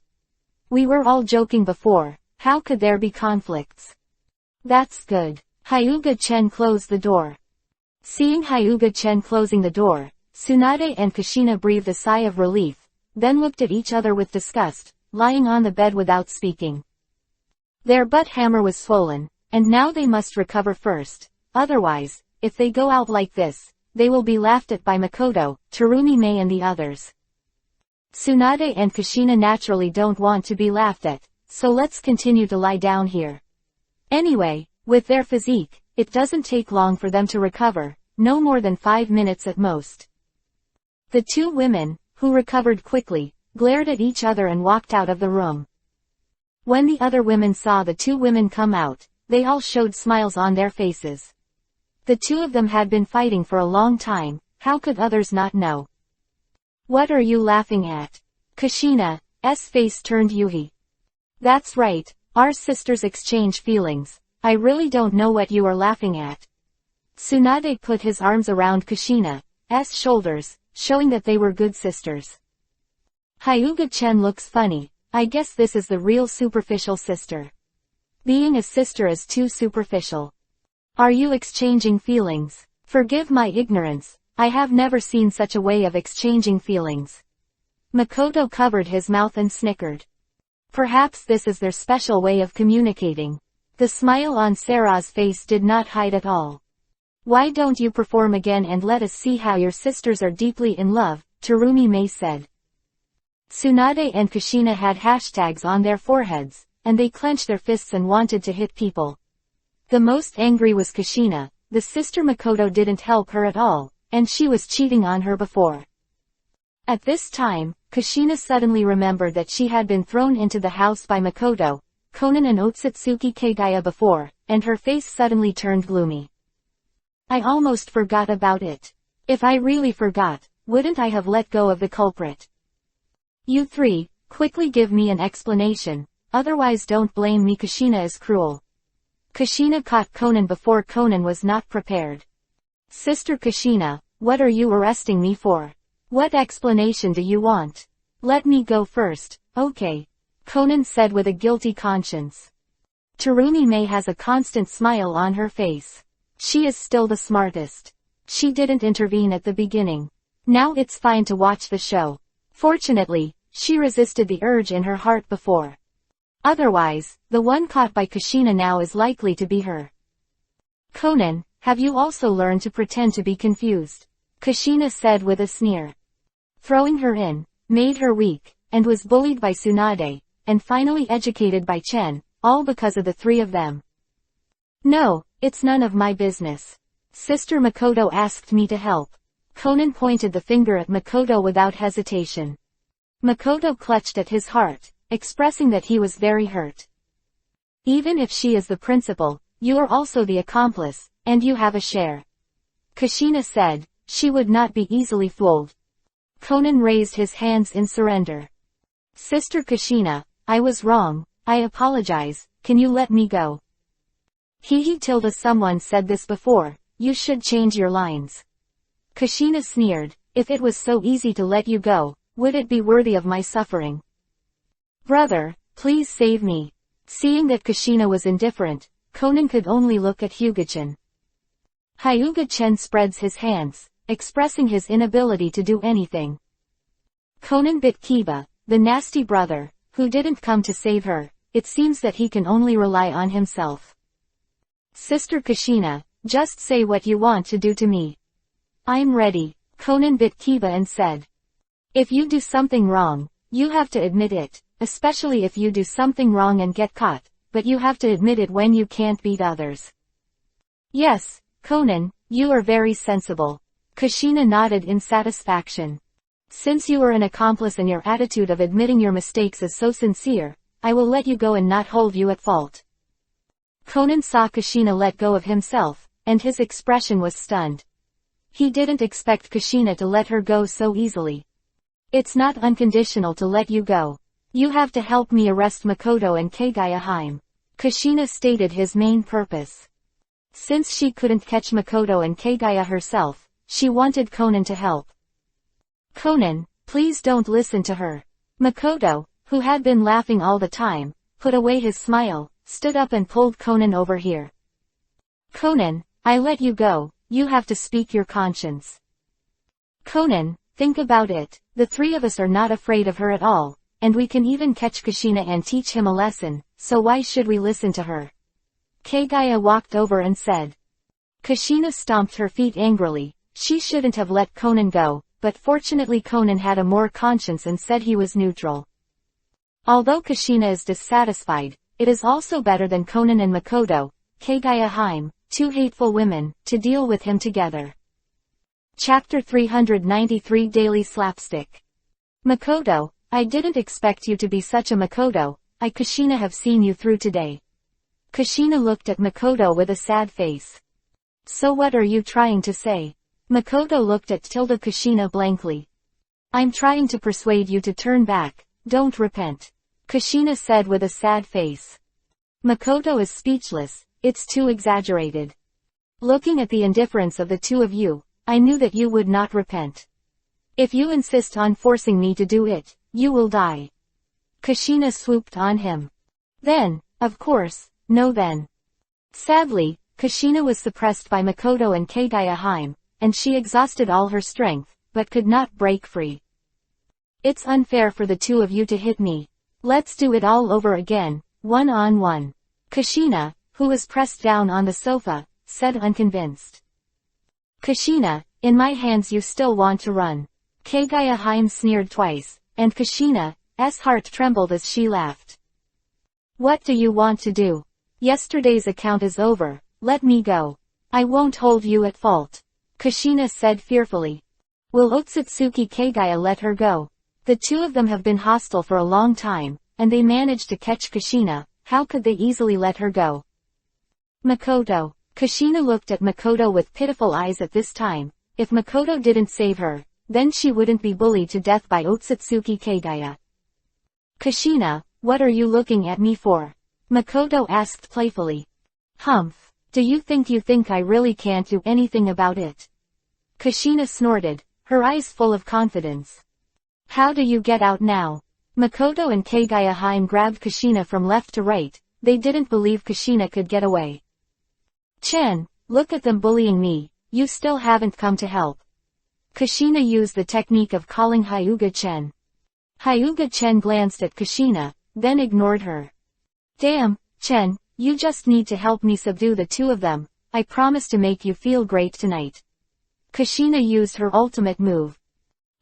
We were all joking before, how could there be conflicts? That's good. Hyuga-chan closed the door. Seeing Hyuga-chan closing the door, Tsunade and Kushina breathed a sigh of relief, then looked at each other with disgust, lying on the bed without speaking. Their butt hammer was swollen, and now they must recover first. Otherwise, if they go out like this, they will be laughed at by Makoto, Terumi-Mei and the others. Tsunade and Kushina naturally don't want to be laughed at, so let's continue to lie down here. Anyway, with their physique, it doesn't take long for them to recover, no more than 5 minutes at most. The two women, who recovered quickly, glared at each other and walked out of the room. When the other women saw the two women come out, they all showed smiles on their faces. The two of them had been fighting for a long time, how could others not know? What are you laughing at? Kushina's face turned Yuhi. That's right, our sisters exchange feelings. I really don't know what you are laughing at. Tsunade put his arms around Kushina's shoulders, showing that they were good sisters. Hyuga-chan looks funny. I guess this is the real superficial sister. Being a sister is too superficial. Are you exchanging feelings? Forgive my ignorance, I have never seen such a way of exchanging feelings. Makoto covered his mouth and snickered. Perhaps this is their special way of communicating. The smile on Sarah's face did not hide at all. Why don't you perform again and let us see how your sisters are deeply in love, Terumi-Mei said. Tsunade and Kushina had hashtags on their foreheads, and they clenched their fists and wanted to hit people. The most angry was Kushina. The sister Makoto didn't help her at all, and she was cheating on her before. At this time, Kushina suddenly remembered that she had been thrown into the house by Makoto, Konan and Otsutsuki Kagaya before, and her face suddenly turned gloomy. I almost forgot about it. If I really forgot, wouldn't I have let go of the culprit? You three, quickly give me an explanation, otherwise don't blame me. Kushina is cruel. Kushina caught Konan before Konan was not prepared. Sister Kushina, what are you arresting me for? What explanation do you want? Let me go first, okay? Konan said with a guilty conscience. Terumi-Mei has a constant smile on her face. She is still the smartest. She didn't intervene at the beginning. Now it's fine to watch the show. Fortunately, she resisted the urge in her heart before. Otherwise, the one caught by Kushina now is likely to be her. Konan, have you also learned to pretend to be confused? Kushina said with a sneer. Throwing her in, made her weak, and was bullied by Tsunade, and finally educated by Chen, all because of the three of them. No, it's none of my business. Sister Makoto asked me to help. Konan pointed the finger at Makoto without hesitation. Makoto clutched at his heart, expressing that he was very hurt. Even if she is the principal, you are also the accomplice, and you have a share. Kushina said, she would not be easily fooled. Konan raised his hands in surrender. Sister Kushina, I was wrong, I apologize, can you let me go? Someone said this before, you should change your lines. Kushina sneered, if it was so easy to let you go, would it be worthy of my suffering? Brother, please save me. Seeing that Kushina was indifferent, Conan could only look at Hyuga-chan. Hyuga-chan spreads his hands, expressing his inability to do anything. Conan bit Kiba, the nasty brother, who didn't come to save her. It seems that he can only rely on himself. Sister Kushina, just say what you want to do to me. I'm ready, Conan bit Kiba and said. If you do something wrong, you have to admit it, especially if you do something wrong and get caught, but you have to admit it when you can't beat others. Yes, Conan, you are very sensible. Kushina nodded in satisfaction. Since you are an accomplice and your attitude of admitting your mistakes is so sincere, I will let you go and not hold you at fault. Conan saw Kushina let go of himself, and his expression was stunned. He didn't expect Kushina to let her go so easily. It's not unconditional to let you go. You have to help me arrest Makoto and Kagaya-hime. Kushina stated his main purpose. Since she couldn't catch Makoto and Kagaya herself, she wanted Conan to help. Conan, please don't listen to her. Makoto, who had been laughing all the time, put away his smile, stood up and pulled Conan over here. Conan, I let you go, you have to speak your conscience. Conan, think about it, the three of us are not afraid of her at all, and we can even catch Kushina and teach him a lesson, so why should we listen to her? Kagaya walked over and said. Kushina stomped her feet angrily. She shouldn't have let Conan go, but fortunately Conan had a more conscience and said he was neutral. Although Kushina is dissatisfied, it is also better than Conan and Makoto, Kagaya-hime, two hateful women, to deal with him together. Chapter 393 Daily Slapstick. Makoto, I didn't expect you to be such a Makoto, I Kushina have seen you through today. Kushina looked at Makoto with a sad face. So what are you trying to say? Makoto looked at Kushina blankly. I'm trying to persuade you to turn back, don't repent. Kushina said with a sad face. Makoto is speechless, it's too exaggerated. Looking at the indifference of the two of you, I knew that you would not repent. If you insist on forcing me to do it, you will die. Kushina swooped on him. Then, of course, no then. Sadly, Kushina was suppressed by Makoto and Kagaya-hime, and she exhausted all her strength, but could not break free. It's unfair for the two of you to hit me. Let's do it all over again, one-on-one. Kushina, who was pressed down on the sofa, said unconvinced. Kushina, in my hands you still want to run. Kagaya-hime sneered twice, and Kushina's heart trembled as she laughed. What do you want to do? Yesterday's account is over, let me go. I won't hold you at fault. Kushina said fearfully. Will Otsutsuki Kagaya let her go? The two of them have been hostile for a long time, and they managed to catch Kushina, how could they easily let her go? Makoto. Kushina looked at Makoto with pitiful eyes at this time. If Makoto didn't save her, then she wouldn't be bullied to death by Otsutsuki Kagaya. Kushina, what are you looking at me for? Makoto asked playfully. Humph. Do you think I really can't do anything about it? Kushina snorted, her eyes full of confidence. How do you get out now? Makoto and Kagaya-hime grabbed Kushina from left to right, they didn't believe Kushina could get away. Chen, look at them bullying me, you still haven't come to help. Kushina used the technique of calling Hyuga-chen. Hyuga-chen glanced at Kushina, then ignored her. Damn, Chen, you just need to help me subdue the two of them, I promise to make you feel great tonight. Kushina used her ultimate move.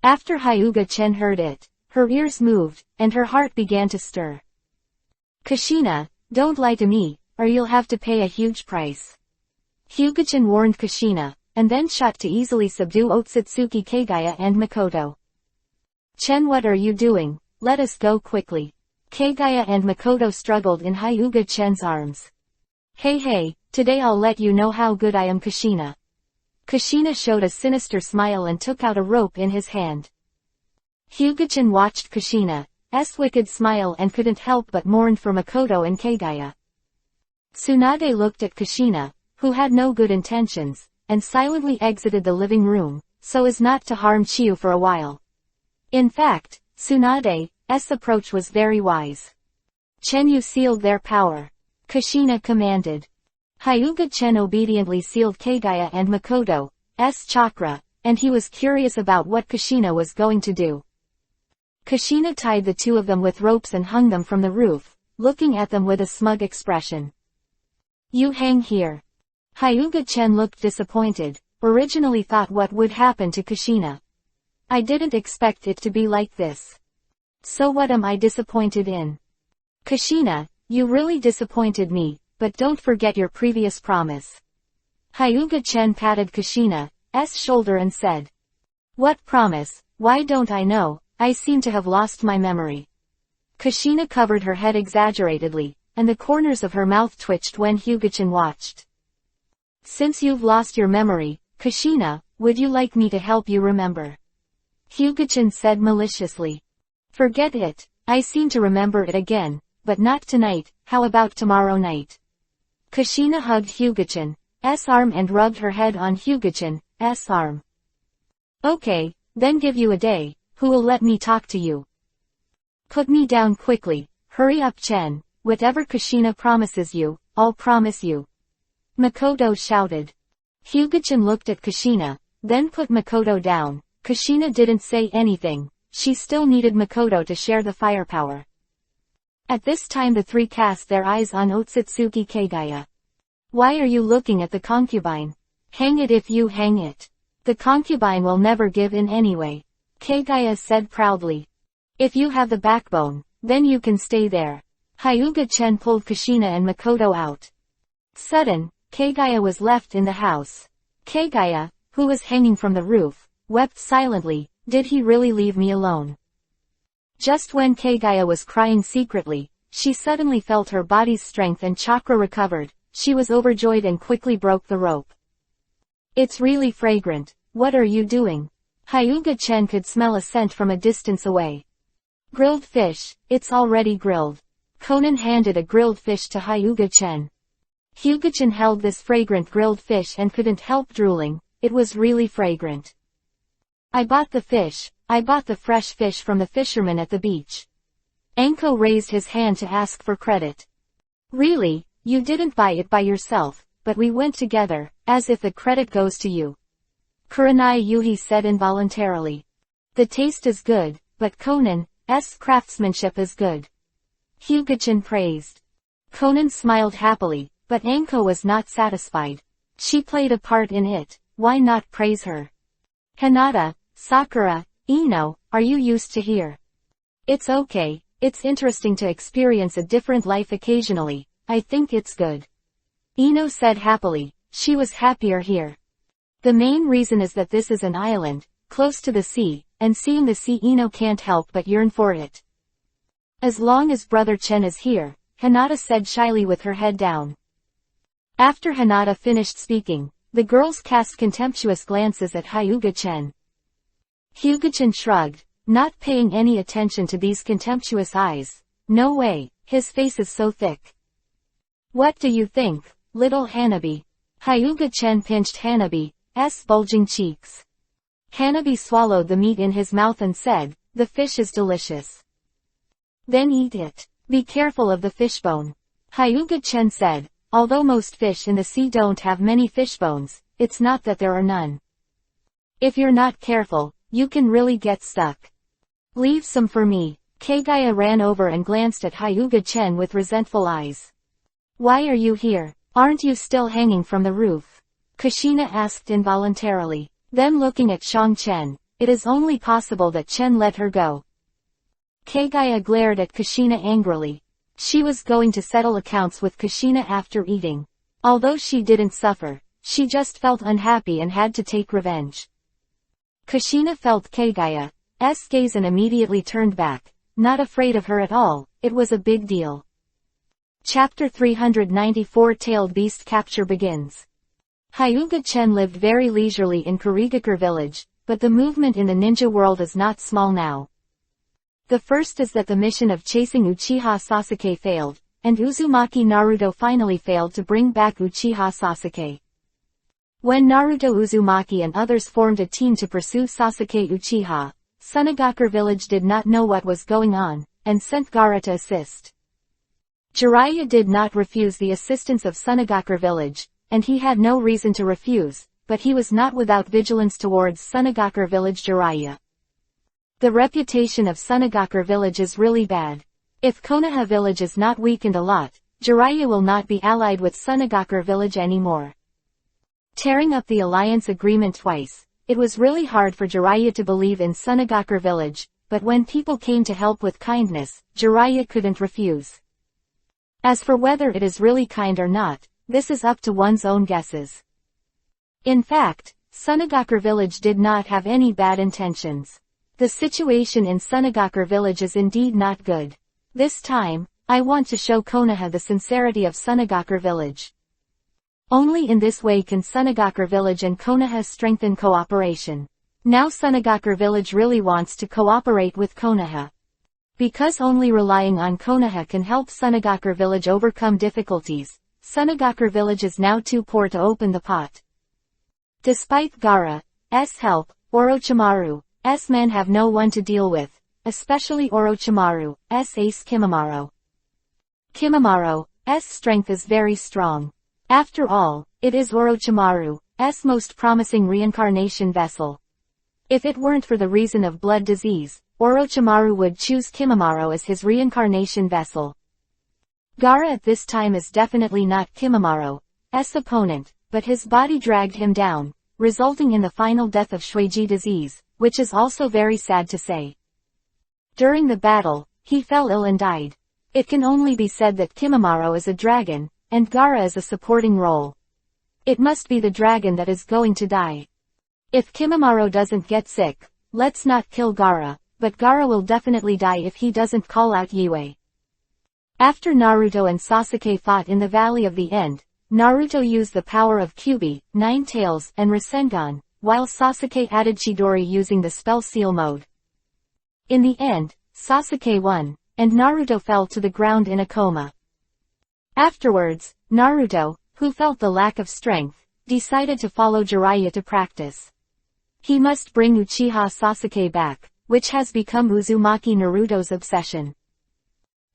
After Hyuga-chen heard it, her ears moved, and her heart began to stir. Kushina, don't lie to me, or you'll have to pay a huge price. Hyuga-chen warned Kushina, and then shot to easily subdue Otsutsuki Kagaya and Makoto. Chen, what are you doing? Let us go quickly. Kagaya and Makoto struggled in Hyuga-chen's arms. Hey, today I'll let you know how good I am, Kushina. Kushina showed a sinister smile and took out a rope in his hand. Hyuga-chen watched Kushina's wicked smile and couldn't help but mourn for Makoto and Kagaya. Tsunade looked at Kushina, who had no good intentions, and silently exited the living room, so as not to harm Chiyu for a while. In fact, Tsunade's approach was very wise. Chen, you sealed their power. Kushina commanded. Hyuga-chen obediently sealed Kagaya and Makoto's chakra, and he was curious about what Kushina was going to do. Kushina tied the two of them with ropes and hung them from the roof, looking at them with a smug expression. You hang here. Hyuga-chen looked disappointed, originally thought what would happen to Kushina. I didn't expect it to be like this. So what am I disappointed in? Kushina, you really disappointed me, but don't forget your previous promise. Hyuga-chen patted Kushina's shoulder and said. What promise? Why don't I know? I seem to have lost my memory. Kushina covered her head exaggeratedly, and the corners of her mouth twitched when Hyuga-chen watched. Since you've lost your memory, Kushina, would you like me to help you remember? Hyuga-chen said maliciously. Forget it, I seem to remember it again, but not tonight. How about tomorrow night? Kushina hugged Hyuga-chan's arm and rubbed her head on Hyuga-chan's arm. Okay, then give you a day. Who will let me talk to you? Put me down quickly, hurry up Chen, whatever Kushina promises you, I'll promise you. Makoto shouted. Hyuga-chen looked at Kushina, then put Makoto down. Kushina didn't say anything, she still needed Makoto to share the firepower. At this time the three cast their eyes on Otsutsuki Kagaya. Why are you looking at the concubine? Hang it if you hang it. The concubine will never give in anyway. Kagaya said proudly. If you have the backbone, then you can stay there. Hyuga-chen pulled Kushina and Makoto out. Sudden, Kagaya was left in the house. Kagaya, who was hanging from the roof, wept silently. Did he really leave me alone? Just when Kagaya was crying secretly, she suddenly felt her body's strength and chakra recovered. She was overjoyed and quickly broke the rope. It's really fragrant. What are you doing? Hyuga-chen could smell a scent from a distance away. Grilled fish, it's already grilled. Conan handed a grilled fish to Hyuga-chen. Hyuga-chen held this fragrant grilled fish and couldn't help drooling. It was really fragrant. I bought the fish. I bought the fresh fish from the fisherman at the beach. Anko raised his hand to ask for credit. Really, you didn't buy it by yourself, but we went together, as if the credit goes to you. Kurenai Yuhi said involuntarily. The taste is good, but Conan's craftsmanship is good. Hyuga-chen praised. Conan smiled happily, but Anko was not satisfied. She played a part in it, why not praise her? Hinata, Sakura, Ino, are you used to here? It's okay, it's interesting to experience a different life occasionally, I think it's good. Ino said happily, she was happier here. The main reason is that this is an island, close to the sea, and seeing the sea Ino can't help but yearn for it. As long as Brother Chen is here, Hinata said shyly with her head down. After Hinata finished speaking, the girls cast contemptuous glances at Hyuga-chen. Hyuga-chen shrugged, not paying any attention to these contemptuous eyes. No way, his face is so thick. What do you think, little Hanabi? Hyuga-chen pinched Hanabi's bulging cheeks. Hanabi swallowed the meat in his mouth and said, the fish is delicious. Then eat it. Be careful of the fishbone. Hyuga-chen said, although most fish in the sea don't have many fishbones, it's not that there are none. If you're not careful, you can really get stuck. Leave some for me. Kagaya ran over and glanced at Hyuga-chen with resentful eyes. Why are you here? Aren't you still hanging from the roof? Kushina asked involuntarily. Then looking at Shang-chen, it is only possible that Chen let her go. Kagaya glared at Kushina angrily. She was going to settle accounts with Kushina after eating. Although she didn't suffer, she just felt unhappy and had to take revenge. Kushina felt Kagaya's gaze and immediately turned back. Not afraid of her at all, it was a big deal. Chapter 394 Tailed Beast Capture begins. Hyuga-chen lived very leisurely in Kurigakure village, but the movement in the ninja world is not small now. The first is that the mission of chasing Uchiha Sasuke failed, and Uzumaki Naruto finally failed to bring back Uchiha Sasuke. When Naruto Uzumaki and others formed a team to pursue Sasuke Uchiha, Sunagakure village did not know what was going on, and sent Gaara to assist. Jiraiya did not refuse the assistance of Sunagakure village, and he had no reason to refuse, but he was not without vigilance towards Sunagakure village Jiraiya. The reputation of Sunagakure village is really bad. If Konoha village is not weakened a lot, Jiraiya will not be allied with Sunagakure village anymore. Tearing up the alliance agreement twice, it was really hard for Jiraiya to believe in Sunagakure village, but when people came to help with kindness, Jiraiya couldn't refuse. As for whether it is really kind or not, this is up to one's own guesses. In fact, Sunagakure village did not have any bad intentions. The situation in Sunagakure village is indeed not good. This time, I want to show Konoha the sincerity of Sunagakure village. Only in this way can Sunagakure village and Konoha strengthen cooperation. Now Sunagakure village really wants to cooperate with Konoha. Because only relying on Konoha can help Sunagakure village overcome difficulties, Sunagakure village is now too poor to open the pot. Despite Gaara's help, Orochimaru's men have no one to deal with, especially Orochimaru's ace Kimimaro. Kimamaro's strength is very strong. After all, it is Orochimaru's most promising reincarnation vessel. If it weren't for the reason of blood disease, Orochimaru would choose Kimimaro as his reincarnation vessel. Gaara at this time is definitely not Kimimaro's opponent, but his body dragged him down, resulting in the final death of Shueiji disease, which is also very sad to say. During the battle, he fell ill and died. It can only be said that Kimimaro is a dragon, and Gaara is a supporting role. It must be the dragon that is going to die. If Kimimaro doesn't get sick, let's not kill Gaara, but Gaara will definitely die if he doesn't call out Yue. After Naruto and Sasuke fought in the Valley of the End, Naruto used the power of Kyuubi, Nine Tails, and Rasengan, while Sasuke added Chidori using the spell seal mode. In the end, Sasuke won, and Naruto fell to the ground in a coma. Afterwards, Naruto, who felt the lack of strength, decided to follow Jiraiya to practice. He must bring Uchiha Sasuke back, which has become Uzumaki Naruto's obsession.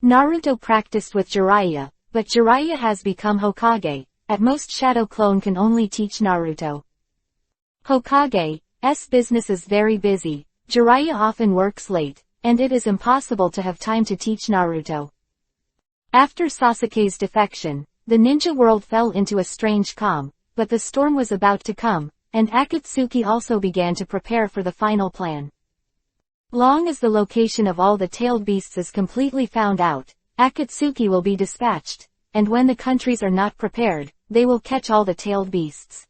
Naruto practiced with Jiraiya, but Jiraiya has become Hokage. At most Shadow Clone can only teach Naruto. Hokage's business is very busy, Jiraiya often works late, and it is impossible to have time to teach Naruto. After Sasuke's defection, the ninja world fell into a strange calm, but the storm was about to come, and Akatsuki also began to prepare for the final plan. Long as the location of all the tailed beasts is completely found out, Akatsuki will be dispatched, and when the countries are not prepared, they will catch all the tailed beasts.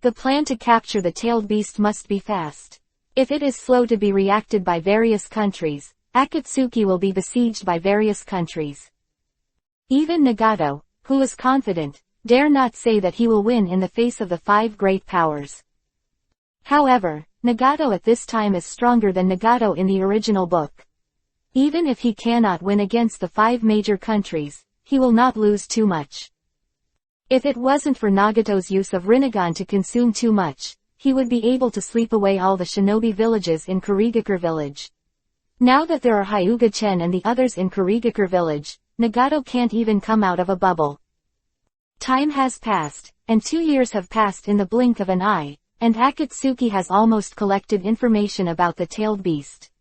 The plan to capture the tailed beast must be fast. If it is slow to be reacted by various countries, Akatsuki will be besieged by various countries. Even Nagato, who is confident, dare not say that he will win in the face of the five great powers. However, Nagato at this time is stronger than Nagato in the original book. Even if he cannot win against the five major countries, he will not lose too much. If it wasn't for Nagato's use of Rinnegan to consume too much, he would be able to sleep away all the shinobi villages in Kurigakure village. Now that there are Hyuga-chen and the others in Kurigakure village, Nagato can't even come out of a bubble. Time has passed, and 2 years have passed in the blink of an eye, and Akatsuki has almost collected information about the tailed beast.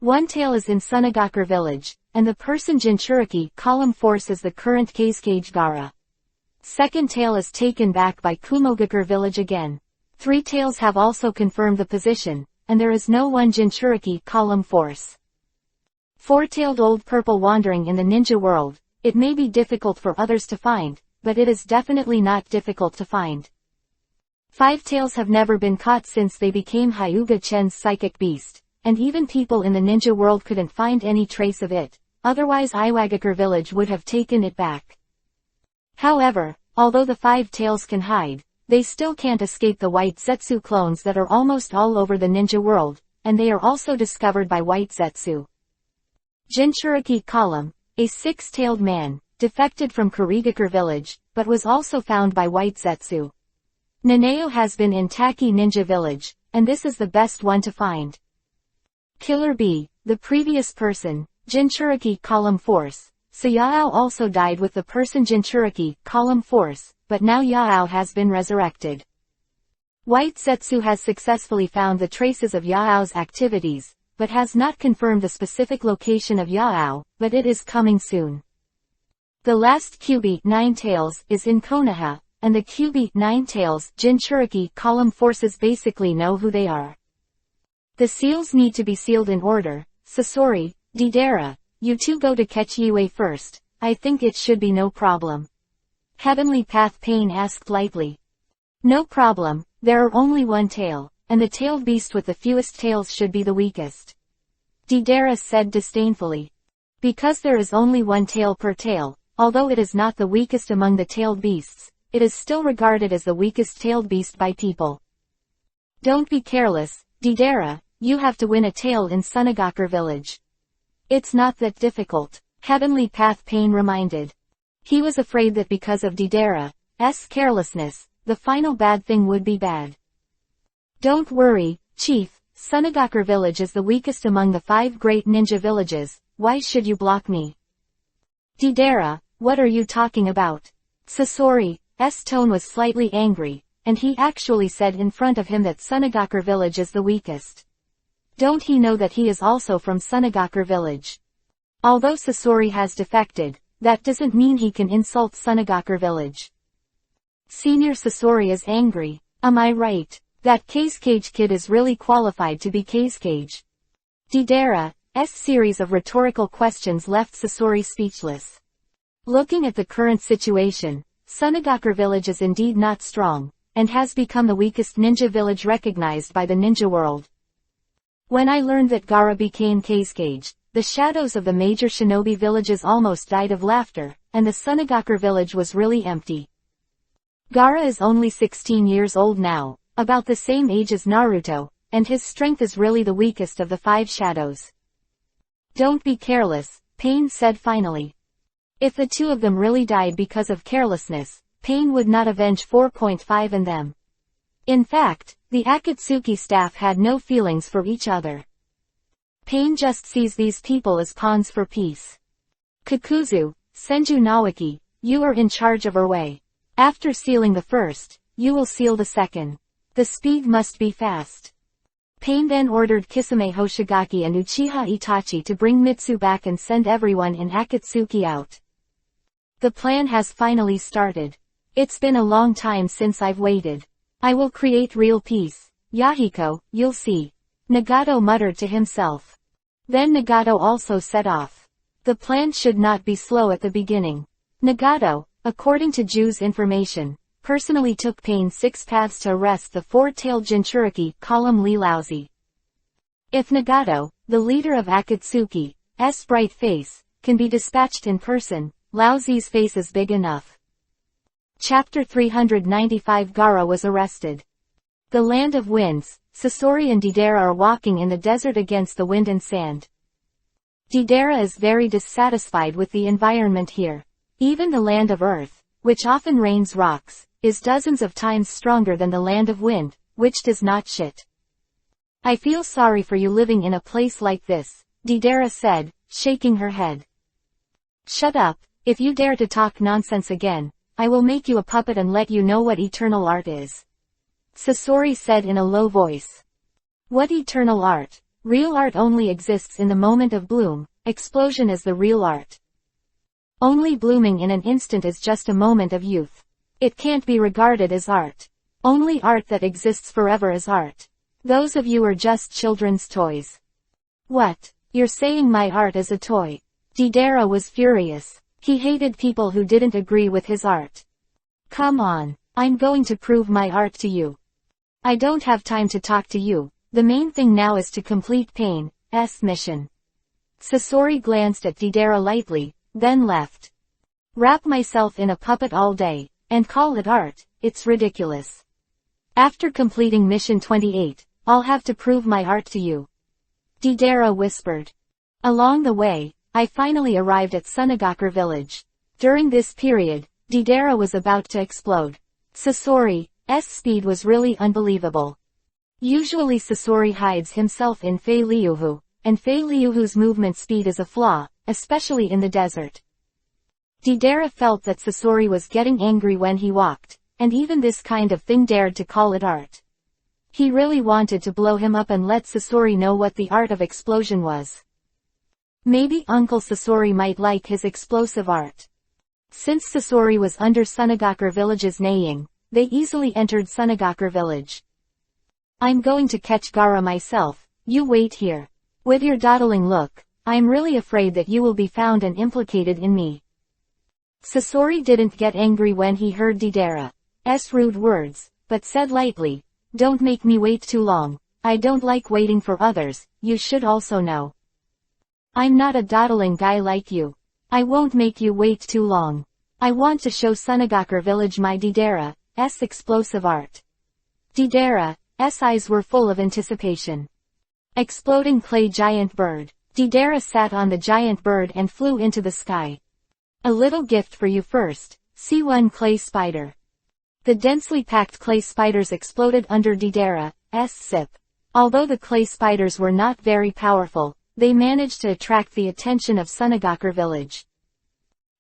One tail is in Sunagakure village, and the person Jinchuriki column force is the current Kazekage Gaara. Second tail is taken back by Kumogakure village again. 3 tails have also confirmed the position, and there is no one Jinchuriki column force. 4-tailed old purple wandering in the ninja world, it may be difficult for others to find, but it is definitely not difficult to find. 5 tails have never been caught since they became Hyuga-chen's psychic beast, and even people in the ninja world couldn't find any trace of it, otherwise Iwagakure village would have taken it back. However, although the 5 tails can hide, they still can't escape the white Zetsu clones that are almost all over the ninja world, and they are also discovered by white Zetsu. Jinchuriki column, a 6-tailed man, defected from Kurigakure village, but was also found by white Zetsu. Naneo has been in Taki ninja village, and this is the best one to find. Killer Bee, the previous person, Jinchuriki column force, So Yao also died with the person Jinchuriki, column force, but now Yao has been resurrected. White Zetsu has successfully found the traces of Yao's activities, but has not confirmed the specific location of Yao, but it is coming soon. The last Kyubi, Nine Tails, is in Konoha, and the Kyubi, Nine Tails, Jinchuriki, column forces basically know who they are. The seals need to be sealed in order. Sasori, Deidara, you two go to catch Yue first, I think it should be no problem. Heavenly Path Pain asked lightly. No problem, there are only one tail, and the tailed beast with the fewest tails should be the weakest. Deidara said disdainfully. Because there is only one tail per tail, although it is not the weakest among the tailed beasts, it is still regarded as the weakest tailed beast by people. Don't be careless, Deidara, you have to win a tail in Sunagakur village. It's not that difficult, Heavenly Path Pain reminded. He was afraid that because of Deidara's carelessness, the final bad thing would be bad. Don't worry, Chief, Sunagakur village is the weakest among the 5 great ninja villages, why should you block me? Deidara, what are you talking about? Sasori's tone was slightly angry, and he actually said in front of him that Sunagakur village is the weakest. Don't he know that he is also from Sunagakur village? Although Sasori has defected, that doesn't mean he can insult Sunagakur village. Senior Sasori is angry, am I right? That Cage kid is really qualified to be Cage. Deidara's series of rhetorical questions left Sasori speechless. Looking at the current situation, Sunagakur village is indeed not strong, and has become the weakest ninja village recognized by the ninja world. When I learned that Gaara became Cage, the shadows of the major shinobi villages almost died of laughter, and the Sunagakur village was really empty. Gaara is only 16 years old now, about the same age as Naruto, and his strength is really the weakest of the 5 shadows. Don't be careless, Pain said finally. If the 2 of them really died because of carelessness, Pain would not avenge 4.5 and them. In fact, the Akatsuki staff had no feelings for each other. Pain just sees these people as pawns for peace. Kakuzu, Senju Nawaki, you are in charge of our way. After sealing the first, you will seal the second. The speed must be fast. Pain then ordered Kisame Hoshigaki and Uchiha Itachi to bring Mitsu back and send everyone in Akatsuki out. The plan has finally started. It's been a long time since I've waited. I will create real peace. Yahiko, you'll see. Nagato muttered to himself. Then Nagato also set off. The plan should not be slow at the beginning. Nagato, according to Ju's information, personally took Pain 6 paths to arrest the 4-tailed Jinchuriki, column Li Laozi. If Nagato, the leader of Akatsuki's bright face, can be dispatched in person, Laozi's face is big enough. Chapter 395 Gaara was arrested. The Land of Winds, Sasori and Deidara are walking in the desert against the wind and sand. Deidara is very dissatisfied with the environment here. Even the Land of Earth, which often rains rocks, is dozens of times stronger than the Land of Wind, which does not shit. I feel sorry for you living in a place like this, Deidara said, shaking her head. Shut up, if you dare to talk nonsense again, I will make you a puppet and let you know what eternal art is. Sasori said in a low voice. What eternal art? Real art only exists in the moment of bloom, explosion is the real art. Only blooming in an instant is just a moment of youth. It can't be regarded as art. Only art that exists forever is art. Those of you are just children's toys. What? You're saying my art is a toy? Deidara was furious. He hated people who didn't agree with his art. Come on, I'm going to prove my art to you. I don't have time to talk to you, the main thing now is to complete Pain's mission. Sasori glanced at Deidara lightly, then left. Wrap myself in a puppet all day, and call it art, it's ridiculous. After completing mission 28, I'll have to prove my art to you. Deidara whispered. Along the way, I finally arrived at Sunagakur village. During this period, Deidara was about to explode. Sasori's speed was really unbelievable. Usually Sasori hides himself in Fei Liuhu, and Fei Liuhu's movement speed is a flaw, especially in the desert. Deidara felt that Sasori was getting angry when he walked, and even this kind of thing dared to call it art. He really wanted to blow him up and let Sasori know what the art of explosion was. Maybe Uncle Sasori might like his explosive art. Since Sasori was under Sunagakure village's neighing, they easily entered Sunagakure village. I'm going to catch Gaara myself, you wait here. With your dawdling look, I'm really afraid that you will be found and implicated in me. Sasori didn't get angry when he heard Deidara's rude words, but said lightly, don't make me wait too long, I don't like waiting for others, you should also know. I'm not a dawdling guy like you. I won't make you wait too long. I want to show Sunagakure village my Deidara's explosive art. Deidara's eyes were full of anticipation. Exploding clay giant bird. Deidara sat on the giant bird and flew into the sky. A little gift for you first, C1 clay spider. The densely packed clay spiders exploded under Deidara's sip. Although the clay spiders were not very powerful, they managed to attract the attention of Sunagakure village.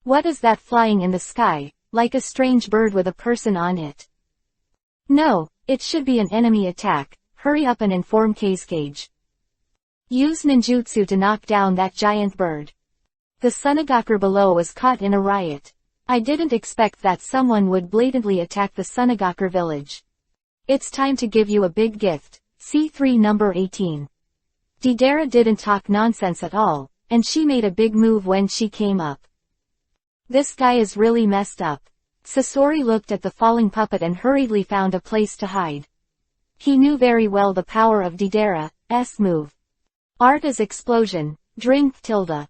What is that flying in the sky, like a strange bird with a person on it? No, it should be an enemy attack, hurry up and inform Kazekage. Use ninjutsu to knock down that giant bird. The Sunagakure below was caught in a riot. I didn't expect that someone would blatantly attack the Sunagakure village. It's time to give you a big gift, C3 number 18. Deidara didn't talk nonsense at all, and she made a big move when she came up. This guy is really messed up. Sasori looked at the falling puppet and hurriedly found a place to hide. He knew very well the power of Deidara's move. Art is explosion, drink tilde.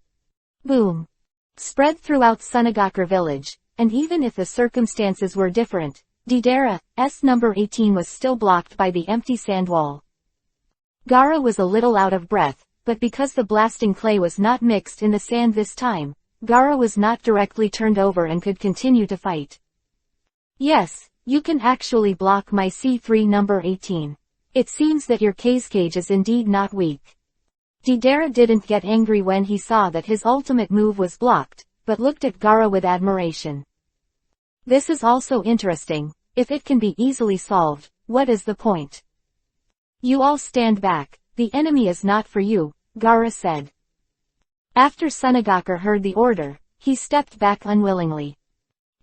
Boom. Spread throughout Sunagakure village, and even if the circumstances were different, Deidara's number 18 was still blocked by the empty sand wall. Gaara was a little out of breath, but because the blasting clay was not mixed in the sand this time, Gaara was not directly turned over and could continue to fight. Yes, you can actually block my C3 number 18. It seems that your Kazekage is indeed not weak. Deidara didn't get angry when he saw that his ultimate move was blocked, but looked at Gaara with admiration. This is also interesting. If it can be easily solved, what is the point? You all stand back, the enemy is not for you, Gaara said. After Sunagakure heard the order, he stepped back unwillingly.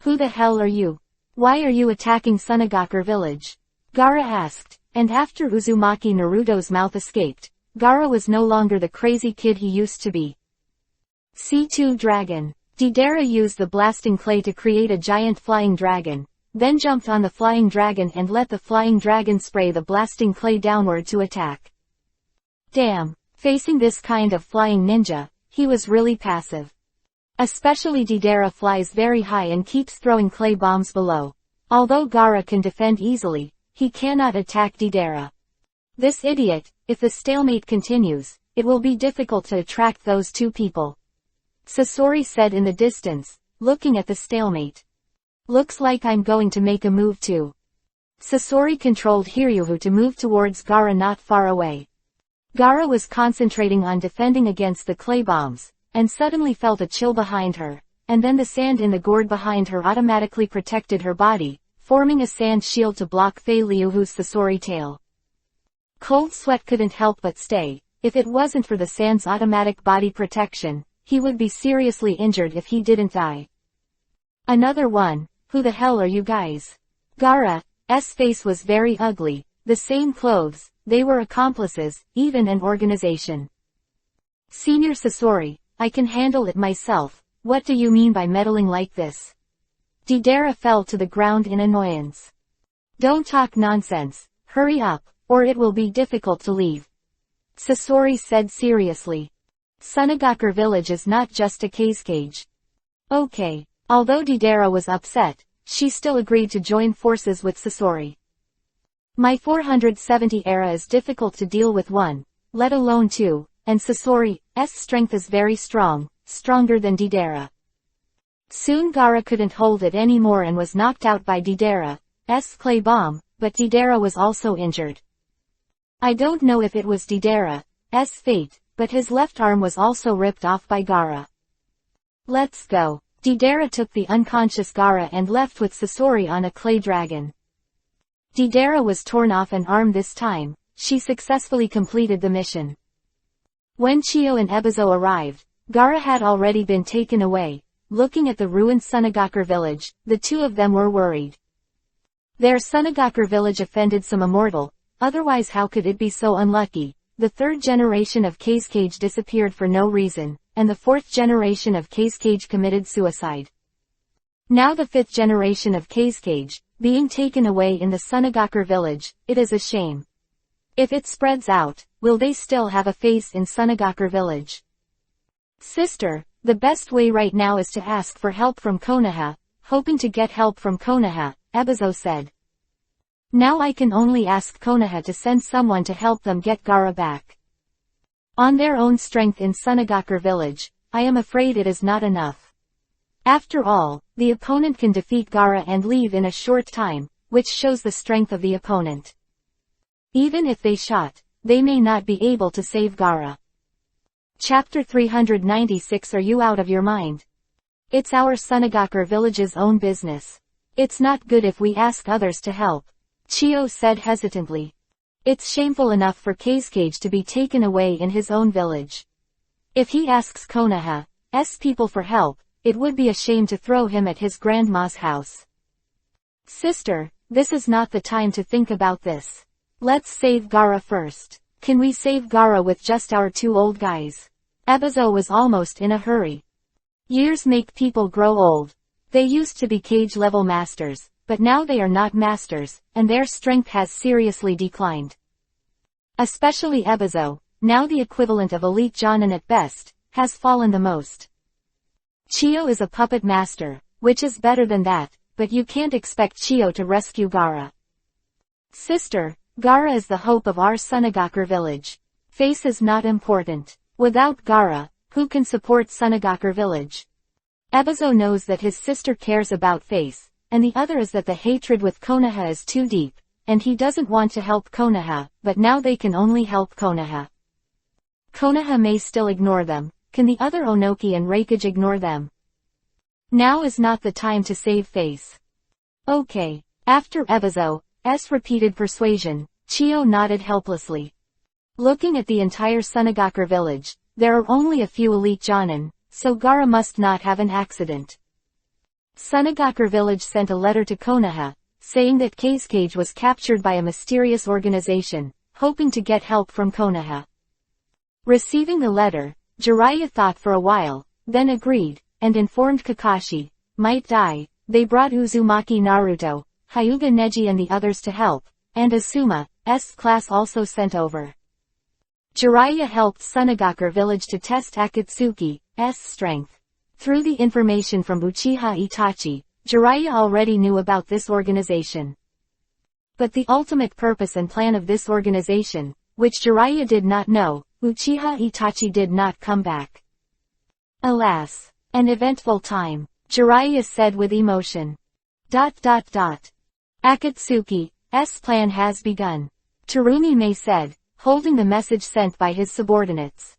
Who the hell are you? Why are you attacking Sunagakure village? Gaara asked, and after Uzumaki Naruto's mouth escaped, Gaara was no longer the crazy kid he used to be. C2 Dragon. Deidara used the blasting clay to create a giant flying dragon, then jumped on the flying dragon and let the flying dragon spray the blasting clay downward to attack. Damn, facing this kind of flying ninja, he was really passive. Especially Deidara flies very high and keeps throwing clay bombs below. Although Gaara can defend easily, he cannot attack Deidara. This idiot, if the stalemate continues, it will be difficult to attract those two people. Sasori said in the distance, looking at the stalemate. Looks like I'm going to make a move too. Sasori controlled Hiryuhu to move towards Gaara not far away. Gaara was concentrating on defending against the clay bombs, and suddenly felt a chill behind her, and then the sand in the gourd behind her automatically protected her body, forming a sand shield to block Ryuhu's Sasori tail. Cold sweat couldn't help but stay. If it wasn't for the sand's automatic body protection, he would be seriously injured if he didn't die. Another one. Who the hell are you guys? Gaara's face was very ugly, the same clothes, they were accomplices, even an organization. Senior Sasori, I can handle it myself, what do you mean by meddling like this? Deidara fell to the ground in annoyance. Don't talk nonsense, hurry up, or it will be difficult to leave. Sasori said seriously. Sunagakure village is not just a Kazekage. Okay. Although Deidara was upset, she still agreed to join forces with Sasori. My 470 era is difficult to deal with one, let alone two, and Sasori's strength is very strong, stronger than Deidara. Soon Gaara couldn't hold it anymore and was knocked out by Deidara's clay bomb, but Deidara was also injured. I don't know if it was Deidara's fate, but his left arm was also ripped off by Gaara. Let's go. Deidara took the unconscious Gaara and left with Sasori on a clay dragon. Deidara was torn off an arm this time. She successfully completed the mission. When Chiyo and Ebizo arrived, Gaara had already been taken away. Looking at the ruined Sunagakur village, the two of them were worried. Their Sunagakur village offended some immortal, otherwise how could it be so unlucky? The third generation of Kazekage disappeared for no reason, and the fourth generation of Kazekage committed suicide. Now the fifth generation of Kazekage, being taken away in the Sunagakur village, it is a shame. If it spreads out, will they still have a face in Sunagakur village? Sister, the best way right now is to ask for help from Konoha, hoping to get help from Konoha, Ebizo said. Now I can only ask Konoha to send someone to help them get Gaara back. On their own strength in Sunagakur village, I am afraid it is not enough. After all, the opponent can defeat Gaara and leave in a short time, which shows the strength of the opponent. Even if they shot, they may not be able to save Gaara. Chapter 396. Are you out of your mind? It's our Sunagakur village's own business. It's not good if we ask others to help, Chiyo said hesitantly. It's shameful enough for Kazekage to be taken away in his own village. If he asks Konoha's people for help, it would be a shame to throw him at his grandma's house. Sister, this is not the time to think about this. Let's save Gaara first. Can we save Gaara with just our two old guys? Ebizo was almost in a hurry. Years make people grow old. They used to be cage-level masters, but now they are not masters, and their strength has seriously declined. Especially Ebizo, now the equivalent of elite Jonin at best, has fallen the most. Chiyo is a puppet master, which is better than that, but you can't expect Chiyo to rescue Gaara. Sister, Gaara is the hope of our Sunagakur village. Face is not important. Without Gaara, who can support Sunagakur village? Ebizo knows that his sister cares about Face, and the other is that the hatred with Konoha is too deep, and he doesn't want to help Konoha, but now they can only help Konoha. Konoha may still ignore them. Can the other Onoki and Reikage ignore them? Now is not the time to save Face. Okay. After Ebizo's repeated persuasion, Chiyo nodded helplessly. Looking at the entire Sunagakur village, there are only a few elite Jonin, so Gaara must not have an accident. Sunagakur village sent a letter to Konoha, saying that Kazekage was captured by a mysterious organization, hoping to get help from Konoha. Receiving the letter, Jiraiya thought for a while, then agreed, and informed Kakashi, might die. They brought Uzumaki Naruto, Hyuga Neji and the others to help, and Asuma's class also sent over. Jiraiya helped Sunagakur village to test Akatsuki's strength. Through the information from Uchiha Itachi, Jiraiya already knew about this organization. But the ultimate purpose and plan of this organization, which Jiraiya did not know, Uchiha Itachi did not come back. Alas, an eventful time, Jiraiya said with emotion. Akatsuki's plan has begun. Terumi said, holding the message sent by his subordinates.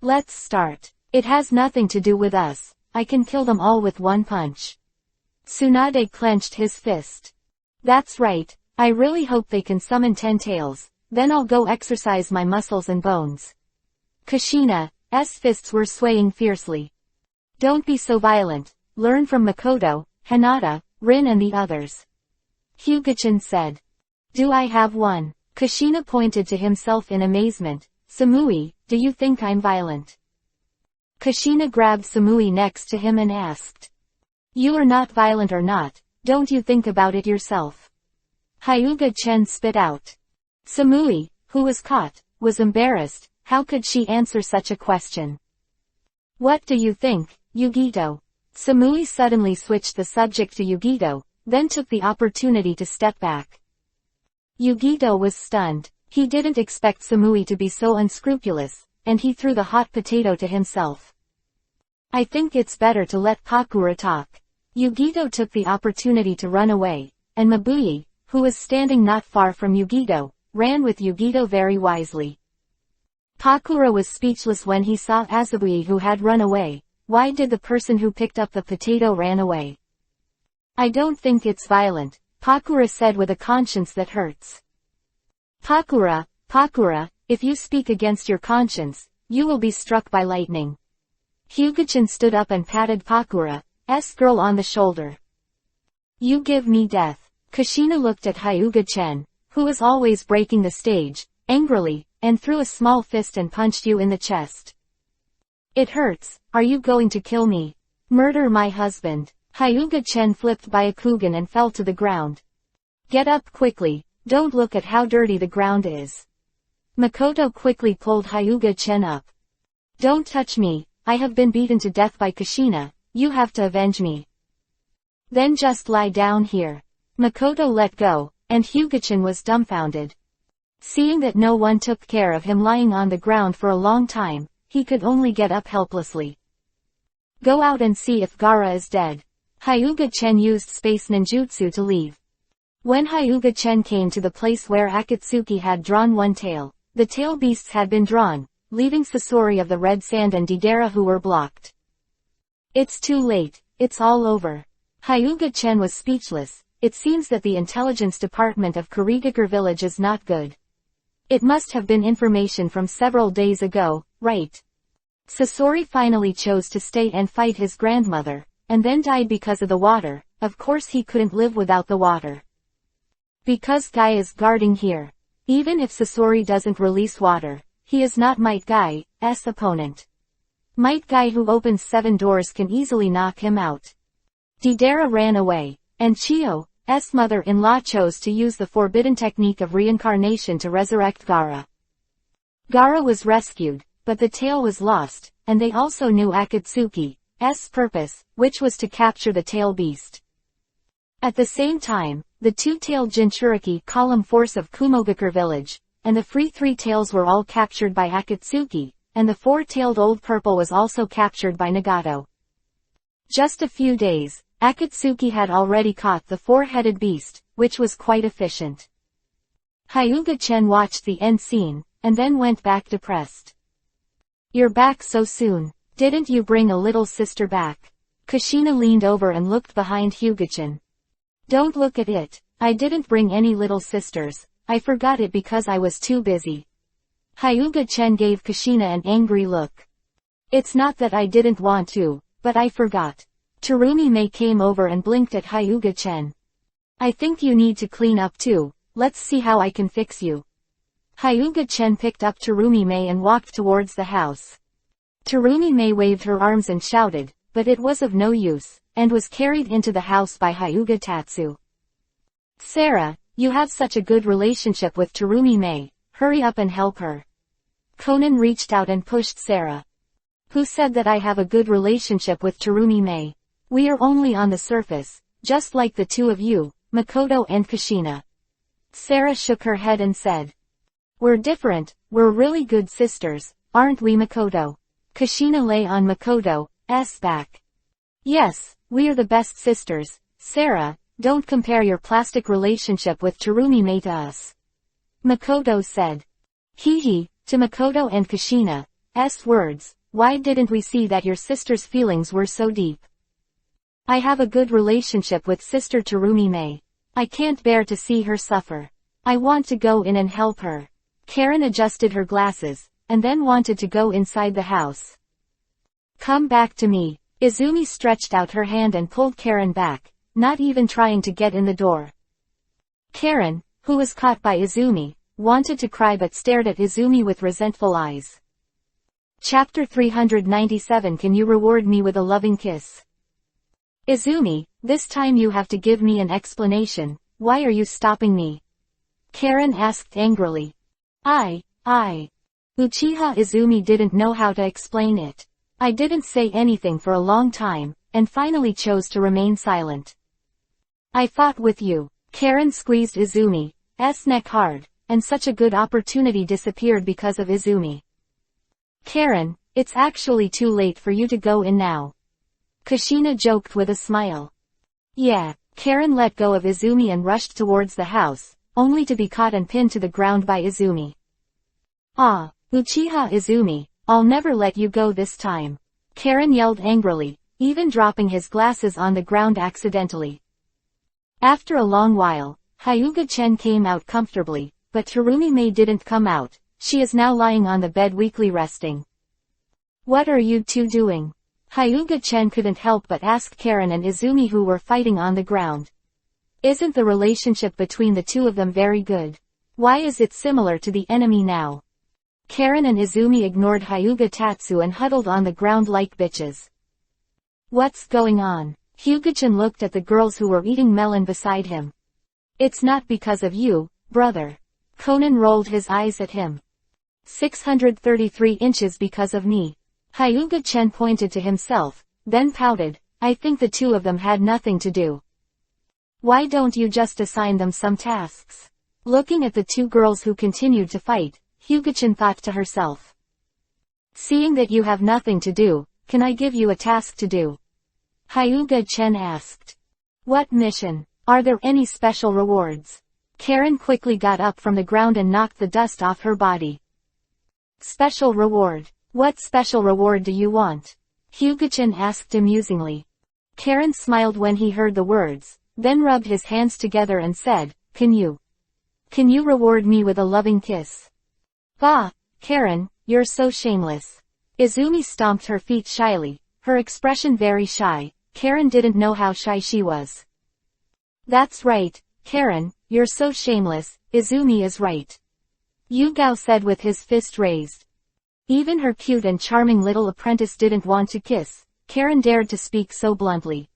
Let's start. It has nothing to do with us. I can kill them all with one punch. Tsunade clenched his fist. That's right, I really hope they can summon 10 tails, then I'll go exercise my muscles and bones. Kushina's fists were swaying fiercely. Don't be so violent, learn from Makoto, Hinata, Rin and the others. Hyuga-chan said. Do I have one? Kushina pointed to himself in amazement. Samui, do you think I'm violent? Kushina grabbed Samui next to him and asked. You are not violent or not, don't you think about it yourself? Hyuga-chan spit out. Samui, who was caught, was embarrassed. How could she answer such a question? What do you think, Yugito? Samui suddenly switched the subject to Yugito, then took the opportunity to step back. Yugito was stunned. He didn't expect Samui to be so unscrupulous, and he threw the hot potato to himself. I think it's better to let Pakura talk. Yugito took the opportunity to run away, and Mabuyi, who was standing not far from Yugito, ran with Yugito very wisely. Pakura was speechless when he saw Azabui who had run away, why did the person who picked up the potato ran away? I don't think it's violent, Pakura said with a conscience that hurts. Pakura, if you speak against your conscience, you will be struck by lightning. Hyuga-chan stood up and patted Pakura's girl on the shoulder. You give me death. Kushina looked at Hyuga-chan, who was always breaking the stage, angrily, and threw a small fist and punched you in the chest. It hurts. Are you going to kill me? Murder my husband. Hyuga-chan flipped Byakugan and fell to the ground. Get up quickly, don't look at how dirty the ground is. Makoto quickly pulled Hyuga-chan up. Don't touch me, I have been beaten to death by Kushina, you have to avenge me. Then just lie down here. Makoto let go, and Hyuga-chan was dumbfounded. Seeing that no one took care of him lying on the ground for a long time, he could only get up helplessly. Go out and see if Gaara is dead. Hyuga-chan used space ninjutsu to leave. When Hyuga-chan came to the place where Akatsuki had drawn one tail, the tail beasts had been drawn, leaving Sasori of the Red Sand and Deidara who were blocked. It's too late, it's all over. Hyuga-chan was speechless. It seems that the intelligence department of Kurigakure village is not good. It must have been information from several days ago, right? Sasori finally chose to stay and fight his grandmother, and then died because of the water. Of course he couldn't live without the water. Because Guy is guarding here. Even if Sasori doesn't release water, he is not Might Guy's opponent. Might Guy who opens 7 doors can easily knock him out. Deidara ran away, and Chiyo's mother-in-law chose to use the forbidden technique of reincarnation to resurrect Gaara. Gaara was rescued, but the tail was lost, and they also knew Akatsuki's purpose, which was to capture the tail beast. At the same time, the 2-tailed Jinchuriki column force of Kumogakure village, and the free 3 tails were all captured by Akatsuki, and the 4-tailed Old Purple was also captured by Nagato. Just a few days, Akatsuki had already caught the 4-headed beast, which was quite efficient. Hyuga-chan watched the end scene, and then went back depressed. You're back so soon. Didn't you bring a little sister back? Kushina leaned over and looked behind Hyuga-chan. Don't look at it. I didn't bring any little sisters. I forgot it because I was too busy. Hyuga-chan gave Kushina an angry look. It's not that I didn't want to, but I forgot. Terumi-mei came over and blinked at Hyuga-chan. I think you need to clean up too. Let's see how I can fix you. Hyuga-chan picked up Terumi-mei and walked towards the house. Terumi-mei waved her arms and shouted, but it was of no use, and was carried into the house by Hyuga-tatsu. Sarah, you have such a good relationship with Terumi-mei, hurry up and help her. Conan reached out and pushed Sarah. Who said that I have a good relationship with Terumi-mei? We are only on the surface, just like the two of you, Makoto and Kushina. Sarah shook her head and said. We're different, we're really good sisters, aren't we Makoto? Kushina lay on Makoto's back. Yes, we're the best sisters, Sarah, don't compare your plastic relationship with Terumi-mei to us. Makoto said. Hee to Makoto and Kushina's words, why didn't we see that your sister's feelings were so deep? I have a good relationship with Sister Terumi-mei. I can't bear to see her suffer. I want to go in and help her. Karen adjusted her glasses, and then wanted to go inside the house. Come back to me. Izumi stretched out her hand and pulled Karen back, not even trying to get in the door. Karen, who was caught by Izumi, wanted to cry but stared at Izumi with resentful eyes. Chapter 397 Can you reward me with a loving kiss? Izumi, this time you have to give me an explanation. Why are you stopping me? Karen asked angrily. Uchiha Izumi didn't know how to explain it. I didn't say anything for a long time, and finally chose to remain silent. I fought with you. Karen squeezed Izumi's neck hard, and such a good opportunity disappeared because of Izumi. Karen, it's actually too late for you to go in now. Kushina joked with a smile. Yeah, Karen let go of Izumi and rushed towards the house, only to be caught and pinned to the ground by Izumi. Ah, Uchiha Izumi, I'll never let you go this time. Karen yelled angrily, even dropping his glasses on the ground accidentally. After a long while, Hyuga-chen came out comfortably, but Terumi-May didn't come out. She is now lying on the bed weakly resting. What are you two doing? Hyuga-chen couldn't help but ask Karen and Izumi, who were fighting on the ground. Isn't the relationship between the two of them very good? Why is it similar to the enemy now? Karen and Izumi ignored Hyuga Tatsu and huddled on the ground like bitches. What's going on? Hyuga-chan looked at the girls who were eating melon beside him. It's not because of you, brother. Conan rolled his eyes at him. 633 inches because of me. Hyuga-chen pointed to himself, then pouted. I think the two of them had nothing to do. Why don't you just assign them some tasks? Looking at the two girls who continued to fight, Hyuga-chan thought to herself. Seeing that you have nothing to do, can I give you a task to do? Hyuga-chen asked. What mission? Are there any special rewards? Karen quickly got up from the ground and knocked the dust off her body. Special reward? What special reward do you want? Hyuga-chan asked amusingly. Karen smiled when he heard the words, then rubbed his hands together and said, Can you reward me with a loving kiss? Bah, Karen, you're so shameless. Izumi stomped her feet shyly, her expression very shy. Karen didn't know how shy she was. That's right, Karen, you're so shameless. Izumi is right. Yugao said with his fist raised. Even her cute and charming little apprentice didn't want to kiss. Karen dared to speak so bluntly.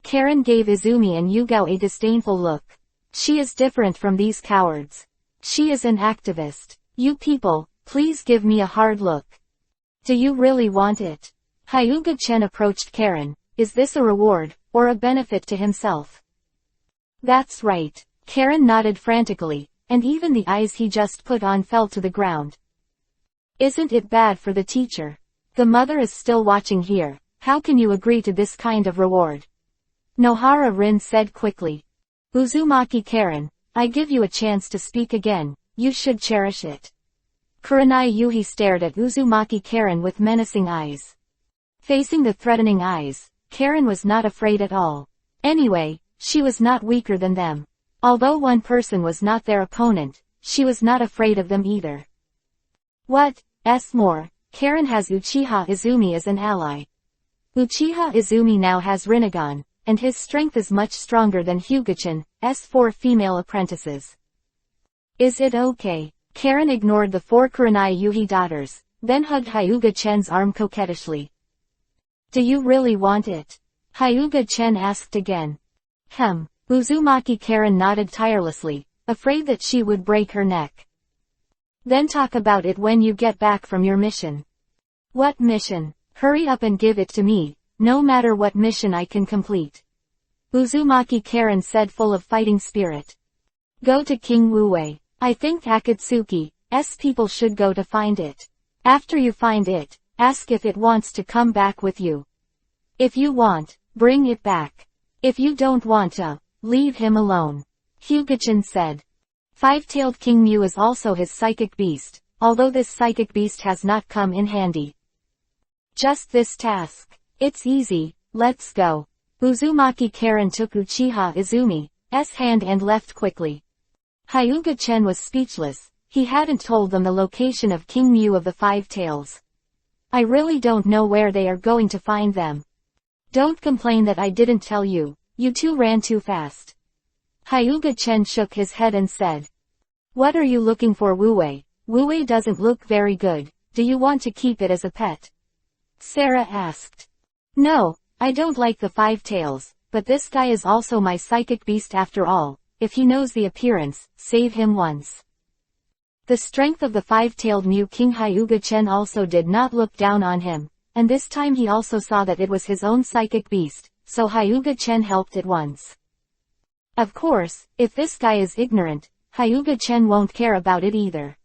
Karen gave Izumi and Yugao a disdainful look. She is different from these cowards. She is an activist. You people, please give me a hard look. Do you really want it? Hyuga-chen approached Karen. Is this a reward, or a benefit to himself? That's right. Karen nodded frantically, and even the eyes he just put on fell to the ground. Isn't it bad for the teacher? The mother is still watching here. How can you agree to this kind of reward? Nohara Rin said quickly. Uzumaki Karen, I give you a chance to speak again. You should cherish it. Kurenai Yuhi stared at Uzumaki Karen with menacing eyes. Facing the threatening eyes, Karen was not afraid at all. Anyway, she was not weaker than them. Although one person was not their opponent, she was not afraid of them either. What's more, Karen has Uchiha Izumi as an ally. Uchiha Izumi now has Rinnegan, and his strength is much stronger than Hyuga-chan's 4 female apprentices. Is it okay? Karen ignored the 4 Kurenai Yuhi daughters, then hugged Hyuga-chan's arm coquettishly. Do you really want it? Hyuga-chen asked again. Uzumaki Karen nodded tirelessly, afraid that she would break her neck. Then talk about it when you get back from your mission. What mission? Hurry up and give it to me, no matter what mission I can complete. Uzumaki Karen said, full of fighting spirit. Go to King Wuwei. I think Akatsuki's people should go to find it. After you find it, ask if it wants to come back with you. If you want, bring it back. If you don't want to, leave him alone. Hyuga-chan said. Five-tailed King Mew is also his psychic beast, although this psychic beast has not come in handy. Just this task. It's easy, let's go. Uzumaki Karen took Uchiha Izumi's hand and left quickly. Hyuga-chen was speechless. He hadn't told them the location of King Mew of the Five Tails. I really don't know where they are going to find them. Don't complain that I didn't tell you. You two ran too fast. Hyuga-chen shook his head and said. What are you looking for, Wuwei? Wuwei doesn't look very good. Do you want to keep it as a pet? Sarah asked. No, I don't like the Five Tails, but this guy is also my psychic beast after all. If he knows the appearance, save him once. The strength of the five-tailed Mew King Hyuga-chen also did not look down on him, and this time he also saw that it was his own psychic beast, so Hyuga-chen helped at once. Of course, if this guy is ignorant, Hyuga-chen won't care about it either.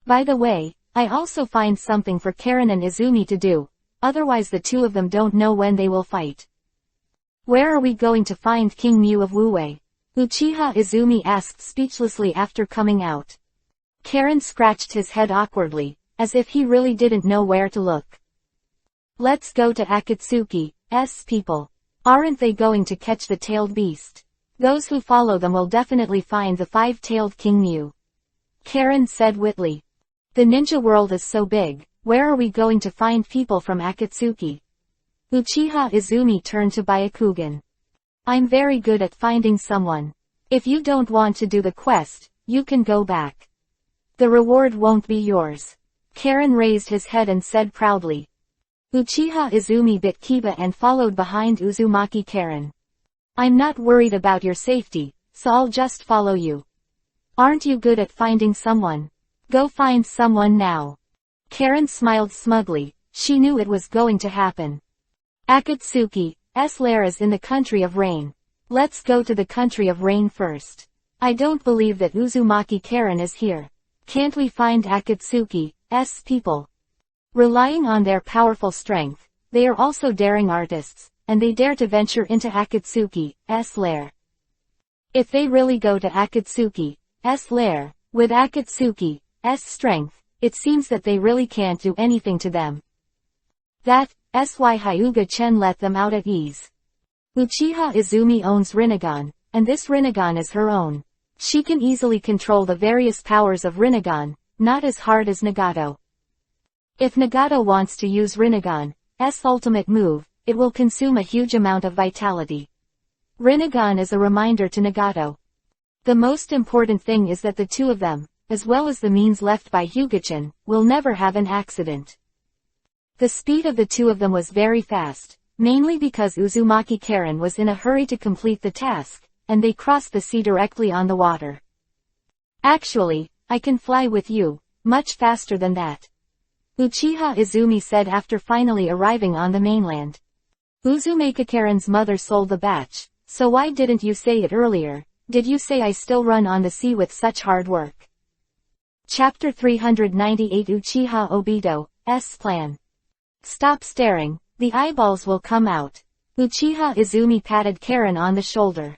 By the way, I also find something for Karen and Izumi to do, otherwise the two of them don't know when they will fight. Where are we going to find King Mew of Wuwei? Uchiha Izumi asked speechlessly after coming out. Karen scratched his head awkwardly, as if he really didn't know where to look. Let's go to Akatsuki's people. Aren't they going to catch the tailed beast? Those who follow them will definitely find the five-tailed king Mew. Karen said witly. The ninja world is so big, where are we going to find people from Akatsuki? Uchiha Izumi turned to Byakugan. I'm very good at finding someone. If you don't want to do the quest, you can go back. The reward won't be yours. Karen raised his head and said proudly. Uchiha Izumi bit Kiba and followed behind Uzumaki Karen. I'm not worried about your safety, so I'll just follow you. Aren't you good at finding someone? Go find someone now. Karen smiled smugly, she knew it was going to happen. Akatsuki's lair is in the country of rain. Let's go to the country of rain first. I don't believe that Uzumaki Karen is here. Can't we find Akatsuki's people? Relying on their powerful strength, they are also daring artists, and they dare to venture into Akatsuki's lair. If they really go to Akatsuki's lair, with Akatsuki's strength, it seems that they really can't do anything to them. That's why Hyuga Chen let them out at ease. Uchiha Izumi owns Rinnegan, and this Rinnegan is her own. She can easily control the various powers of Rinnegan, not as hard as Nagato. If Nagato wants to use Rinnegan's ultimate move, it will consume a huge amount of vitality. Rinnegan is a reminder to Nagato. The most important thing is that the two of them, as well as the means left by Hyuga-chan, will never have an accident. The speed of the two of them was very fast, mainly because Uzumaki Karen was in a hurry to complete the task, and they crossed the sea directly on the water. Actually, I can fly with you, much faster than that. Uchiha Izumi said after finally arriving on the mainland. Uzumaki Karen's mother sold the batch, so why didn't you say it earlier? Did you say I still run on the sea with such hard work? Chapter 398 Uchiha Obito's plan. Stop staring, the eyeballs will come out. Uchiha Izumi patted Karen on the shoulder.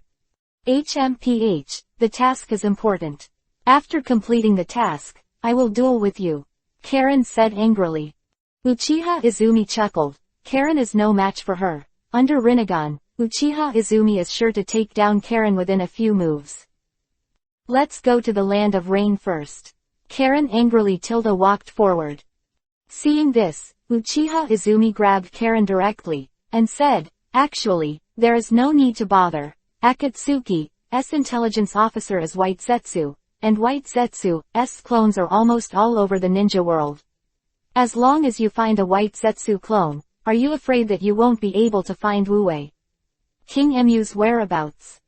HMPH, the task is important. After completing the task, I will duel with you. Karen said angrily. Uchiha Izumi chuckled. Karen is no match for her. Under Rinnegan, Uchiha Izumi is sure to take down Karen within a few moves. Let's go to the land of rain first. Karen angrily walked forward. Seeing this, Uchiha Izumi grabbed Karen directly, and said, actually, there is no need to bother. Akatsuki's intelligence officer is White Zetsu, and White Zetsu's clones are almost all over the ninja world. As long as you find a White Zetsu clone, are you afraid that you won't be able to find Wu-Wei King Emu's whereabouts?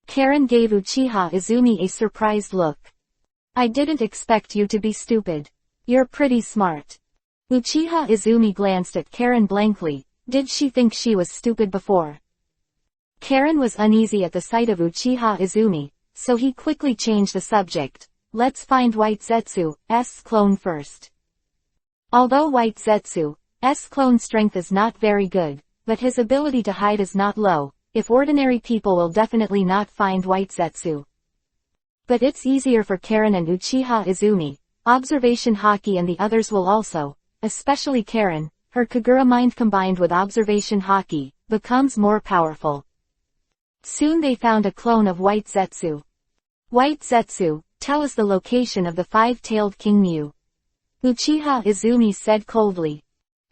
Karen gave Uchiha Izumi a surprised look. I didn't expect you to be stupid. You're pretty smart. Uchiha Izumi glanced at Karen blankly. Did she think she was stupid before? Karen was uneasy at the sight of Uchiha Izumi, so he quickly changed the subject. Let's find White Zetsu's clone first. Although White Zetsu's clone strength is not very good, but his ability to hide is not low, if ordinary people will definitely not find White Zetsu. But it's easier for Karen and Uchiha Izumi. Observation Haki and the others will also, especially Karen, her Kagura mind combined with Observation Haki, becomes more powerful. Soon they found a clone of White Zetsu. White Zetsu, tell us the location of the five-tailed King Mew. Uchiha Izumi said coldly.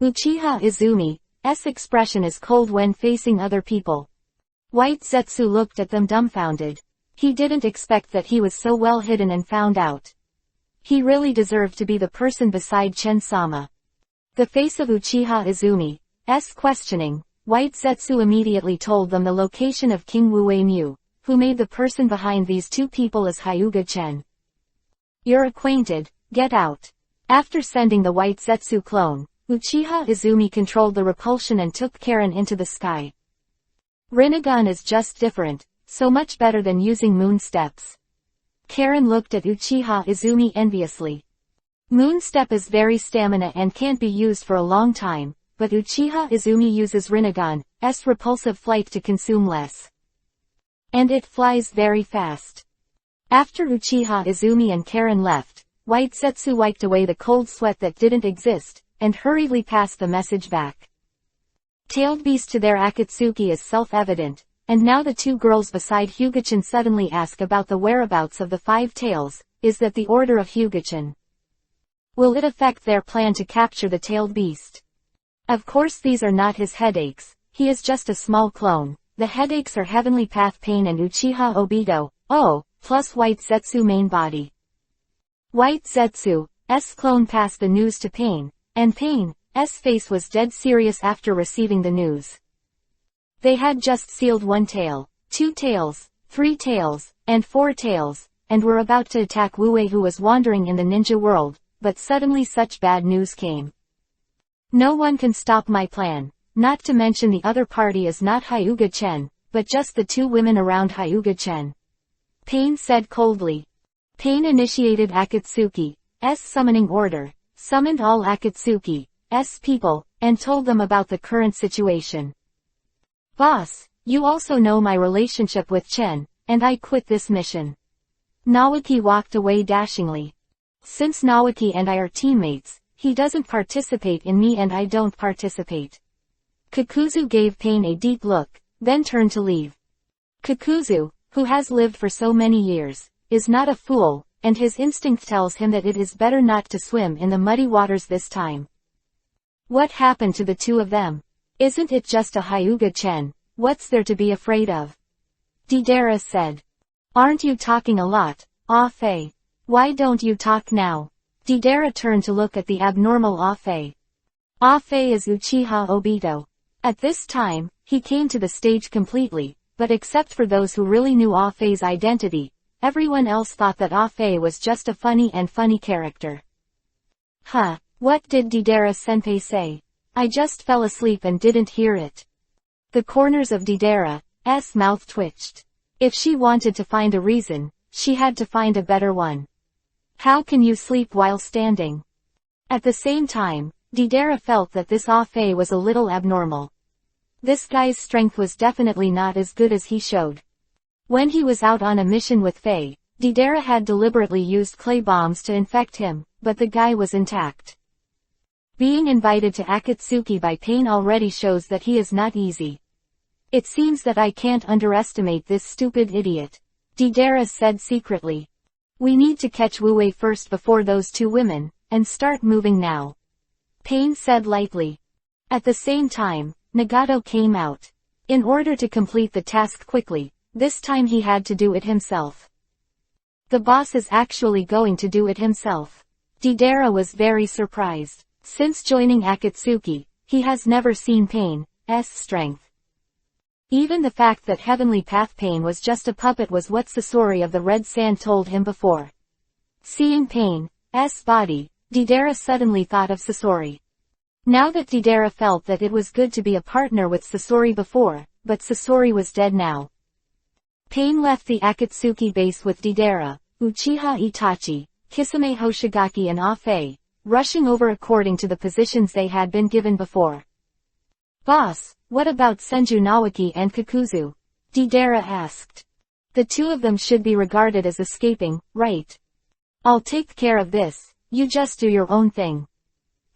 Uchiha Izumi's expression is cold when facing other people. White Zetsu looked at them dumbfounded. He didn't expect that he was so well hidden and found out. He really deserved to be the person beside Chen-sama. The face of Uchiha Izumi's questioning, White Zetsu immediately told them the location of King Wu-Wei Mew, who made the person behind these two people as Hyuga Chen. You're acquainted, get out. After sending the White Zetsu clone, Uchiha Izumi controlled the repulsion and took Karen into the sky. Rinnegan is just different, so much better than using moon steps. Karen looked at Uchiha Izumi enviously. Moon step is very stamina and can't be used for a long time, but Uchiha Izumi uses Rinnegan's repulsive flight to consume less. And it flies very fast. After Uchiha Izumi and Karen left, White Zetsu wiped away the cold sweat that didn't exist, and hurriedly passed the message back. Tailed beast to their Akatsuki is self-evident, and now the two girls beside Hyuga-chan suddenly ask about the whereabouts of the 5 tails. Is that the order of Hyuga-chan? Will it affect their plan to capture the tailed beast? Of course these are not his headaches, he is just a small clone. The headaches are Heavenly Path Pain and Uchiha Obito, plus White Zetsu main body. White Zetsu's clone passed the news to Pain, and Pain's face was dead serious after receiving the news. They had just sealed 1 tail, 2 tails, 3 tails, and 4 tails, and were about to attack Wu-wei who was wandering in the ninja world, but suddenly such bad news came. No one can stop my plan, not to mention the other party is not Hyuga-chen, but just the 2 women around Hyuga-chen. Pain said coldly. Pain initiated Akatsuki's summoning order, summoned all Akatsuki's people, and told them about the current situation. Boss, you also know my relationship with Chen, and I quit this mission. Naoki walked away dashingly. Since Naoki and I are teammates, he doesn't participate in me and I don't participate. Kakuzu gave Pain a deep look, then turned to leave. Kakuzu, who has lived for so many years, is not a fool, and his instinct tells him that it is better not to swim in the muddy waters this time. What happened to the 2 of them? Isn't it just a Hyuga-chen? What's there to be afraid of? Deidara said. Aren't you talking a lot, Ah-Fei? Why don't you talk now? Deidara turned to look at the abnormal Ah-Fei. Ah-Fei is Uchiha Obito. At this time, he came to the stage completely, but except for those who really knew Ah-Fei's identity, everyone else thought that Ah-Fei was just a funny character. Huh, what did Deidara-senpai say? I just fell asleep and didn't hear it. The corners of Deidara's mouth twitched. If she wanted to find a reason, she had to find a better one. How can you sleep while standing? At the same time, Deidara felt that this Ah-Fei was a little abnormal. This guy's strength was definitely not as good as he showed. When he was out on a mission with Fei, Deidara had deliberately used clay bombs to infect him, but the guy was intact. Being invited to Akatsuki by Pain already shows that he is not easy. It seems that I can't underestimate this stupid idiot, Deidara said secretly. We need to catch Wu-wei first before those 2 women, and start moving now. Pain said lightly. At the same time, Nagato came out. In order to complete the task quickly, this time he had to do it himself. The boss is actually going to do it himself. Deidara was very surprised. Since joining Akatsuki, he has never seen Pain's strength. Even the fact that Heavenly Path Pain was just a puppet was what Sasori of the Red Sand told him before. Seeing Pain's body, Deidara suddenly thought of Sasori. Now that Deidara felt that it was good to be a partner with Sasori before, but Sasori was dead now. Pain left the Akatsuki base with Deidara, Uchiha Itachi, Kisame Hoshigaki and Ah-Fei, rushing over according to the positions they had been given before. Boss, what about Senju Naoki and Kakuzu? Deidara asked. The 2 of them should be regarded as escaping, right? I'll take care of this, you just do your own thing.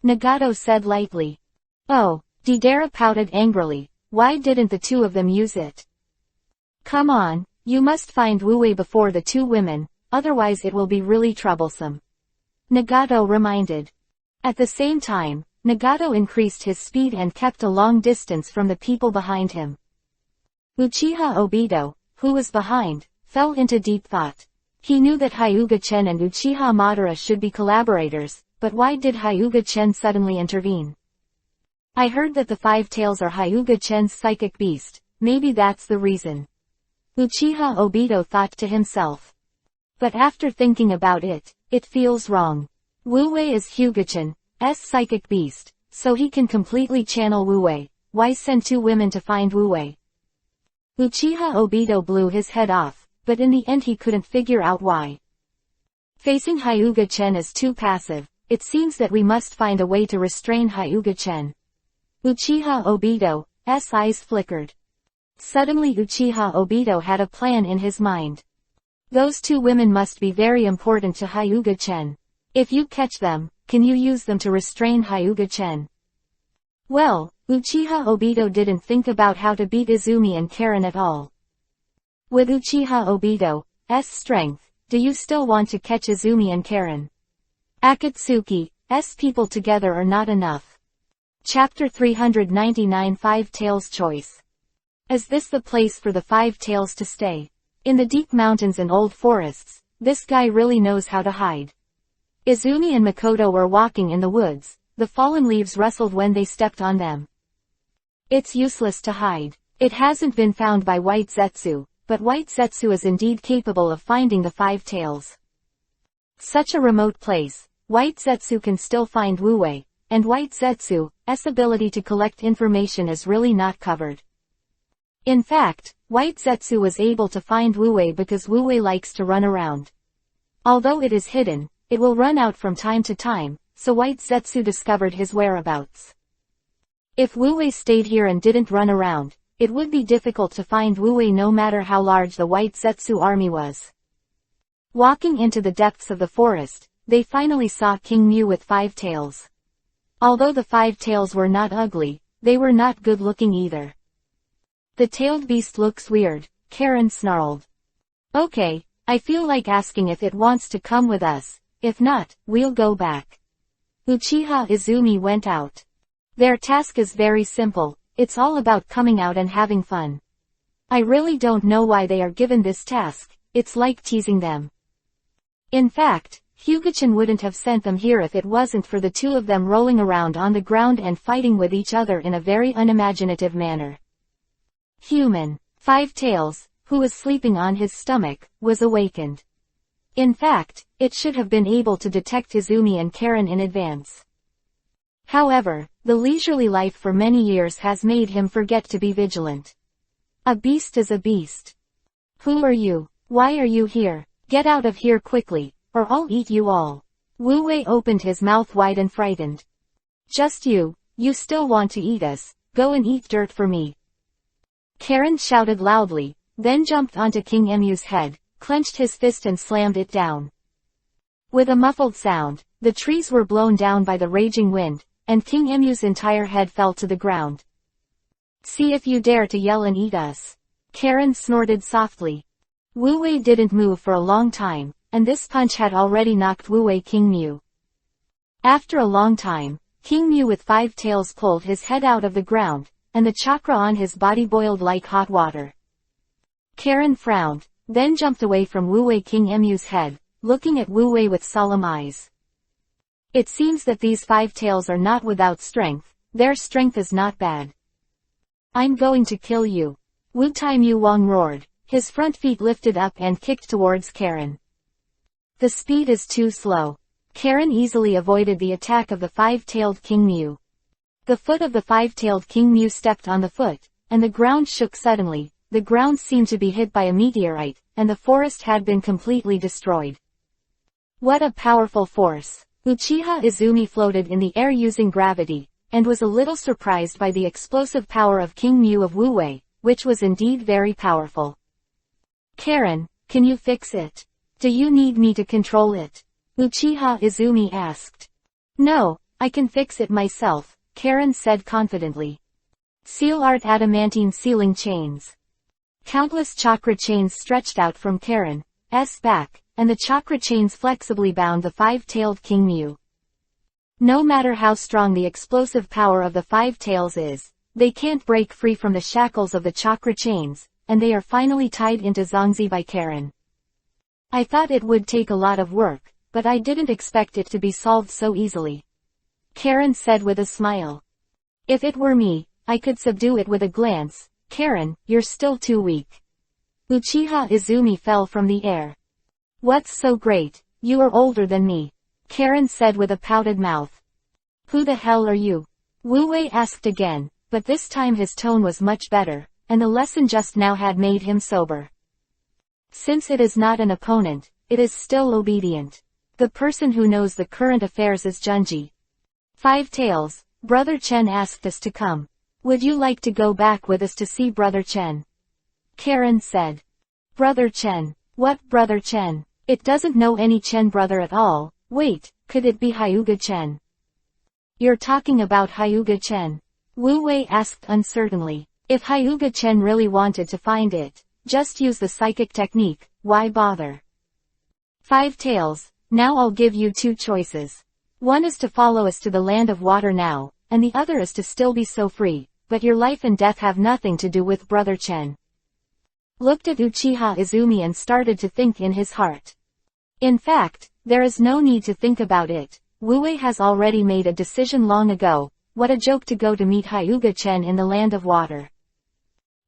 Nagato said lightly. Oh, Deidara pouted angrily, why didn't the 2 of them use it? Come on, you must find Wu-wei before the 2 women, otherwise it will be really troublesome. Nagato reminded. At the same time, Nagato increased his speed and kept a long distance from the people behind him. Uchiha Obito, who was behind, fell into deep thought. He knew that Hyuga-chen and Uchiha Madara should be collaborators, but why did Hyuga-chen suddenly intervene? I heard that the 5 tails are Hyuga-chen's psychic beast, maybe that's the reason. Uchiha Obito thought to himself. But after thinking about it, it feels wrong. Wu-wei is Hyuga-chen's psychic beast, so he can completely channel Wu-wei. Why send 2 women to find Wu-wei? Uchiha Obito blew his head off, but in the end he couldn't figure out why. Facing Hyuga-chen is too passive, it seems that we must find a way to restrain Hyuga-chen. Uchiha Obito's eyes flickered. Suddenly Uchiha Obito had a plan in his mind. Those 2 women must be very important to Hyuga-chen. If you catch them, can you use them to restrain Hyuga-chen? Well, Uchiha Obito didn't think about how to beat Izumi and Karen at all. With Uchiha Obito's strength, do you still want to catch Izumi and Karen? Akatsuki's people together are not enough. Chapter 399 Five Tails Choice. Is this the place for the Five Tails to stay? In the deep mountains and old forests, this guy really knows how to hide. Izumi and Makoto were walking in the woods. The fallen leaves rustled when they stepped on them. It's useless to hide. It hasn't been found by White Zetsu, but White Zetsu is indeed capable of finding the Five Tails. Such a remote place, White Zetsu can still find Wu-Wei, and White Zetsu's ability to collect information is really not covered. In fact, White Zetsu was able to find Wu-Wei because Wu-Wei likes to run around. Although it is hidden, it will run out from time to time, so White Zetsu discovered his whereabouts. If Wu-Wei stayed here and didn't run around, it would be difficult to find Wu-Wei no matter how large the White Zetsu army was. Walking into the depths of the forest, they finally saw King Mew with five tails. Although the five tails were not ugly, they were not good looking either. The tailed beast looks weird, Karen snarled. Okay, I feel like asking if it wants to come with us, if not, we'll go back. Uchiha Izumi went out. Their task is very simple, it's all about coming out and having fun. I really don't know why they are given this task, it's like teasing them. In fact, Hyuga-chan wouldn't have sent them here if it wasn't for the two of them rolling around on the ground and fighting with each other in a very unimaginative manner. Human, Five Tails, who was sleeping on his stomach, was awakened. In fact, it should have been able to detect Izumi and Karen in advance. However, the leisurely life for many years has made him forget to be vigilant. A beast is a beast. Who are you? Why are you here? Get out of here quickly, or I'll eat you all. Wu-Wei opened his mouth wide and frightened. Just you still want to eat us, go and eat dirt for me. Karen shouted loudly, then jumped onto King Emu's head, clenched his fist and slammed it down. With a muffled sound, the trees were blown down by the raging wind, and King Emu's entire head fell to the ground. See if you dare to yell and eat us. Karen snorted softly. Wu-Wei didn't move for a long time, and this punch had already knocked Wu-Wei King Mew. After a long time, King Mew with five tails pulled his head out of the ground, and the chakra on his body boiled like hot water. Karen frowned, then jumped away from Wu-Wei King Emu's head, looking at Wu-Wei with solemn eyes. It seems that these five tails are not without strength, their strength is not bad. I'm going to kill you. Wu-Tai Mew Wong roared, his front feet lifted up and kicked towards Karen. The speed is too slow. Karen easily avoided the attack of the five-tailed King Mew. The foot of the five-tailed King Mew stepped on the foot, and the ground shook suddenly. The ground seemed to be hit by a meteorite, and the forest had been completely destroyed. What a powerful force! Uchiha Izumi floated in the air using gravity, and was a little surprised by the explosive power of King Mew of Wu-Wei, which was indeed very powerful. Karen, can you fix it? Do you need me to control it? Uchiha Izumi asked. No, I can fix it myself, Karen said confidently. Seal art adamantine sealing chains. Countless chakra chains stretched out from Karen's back, and the chakra chains flexibly bound the five-tailed King Mew. No matter how strong the explosive power of the five tails is, they can't break free from the shackles of the chakra chains, and they are finally tied into Zongzi by Karen. I thought it would take a lot of work, but I didn't expect it to be solved so easily. Karen said with a smile. If it were me, I could subdue it with a glance. Karen, you're still too weak. Uchiha Izumi fell from the air. What's so great? You are older than me. Karen said with a pouted mouth. Who the hell are you? Wu-Wei asked again, but this time his tone was much better, and the lesson just now had made him sober. Since it is not an opponent, it is still obedient. The person who knows the current affairs is Junji. Five Tails, Brother Chen asked us to come. Would you like to go back with us to see Brother Chen? Karen said. Brother Chen. What Brother Chen? It doesn't know any Chen brother at all. Wait, could it be Hyuga Chen? You're talking about Hyuga Chen. Wu Wei asked uncertainly. If Hyuga Chen really wanted to find it, just use the psychic technique, why bother? 5 tails, now I'll give you 2 choices. One is to follow us to the land of water now, and the other is to still be so free, but your life and death have nothing to do with Brother Chen. Looked at Uchiha Izumi and started to think in his heart. In fact, there is no need to think about it. Wu Wei has already made a decision long ago. What a joke to go to meet Hyuga Chen in the land of water.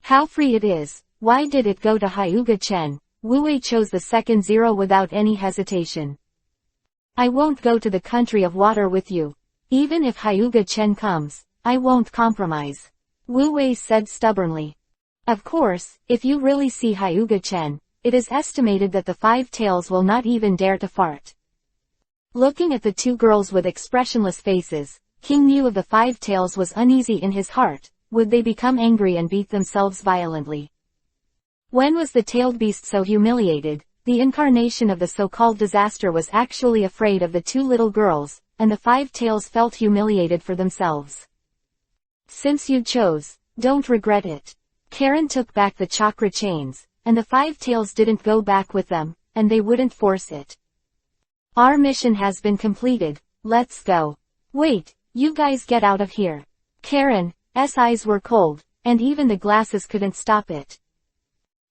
How free it is. Why did it go to Hyuga Chen? Wu Wei chose the second 0 without any hesitation. I won't go to the country of water with you. Even if Hyuga Chen comes, I won't compromise. Wu Wei said stubbornly. Of course, if you really see Hyuga Chen, it is estimated that the 5 tails will not even dare to fart. Looking at the 2 girls with expressionless faces, King Mu of the 5 tails was uneasy in his heart. Would they become angry and beat themselves violently? When was the tailed beast so humiliated? The incarnation of the so-called disaster was actually afraid of the 2 little girls, and the 5 tails felt humiliated for themselves. Since you chose, don't regret it. Karen took back the chakra chains, and the 5 tails didn't go back with them, and they wouldn't force it. Our mission has been completed, let's go. Wait, you guys get out of here. Karen's eyes were cold, and even the glasses couldn't stop it.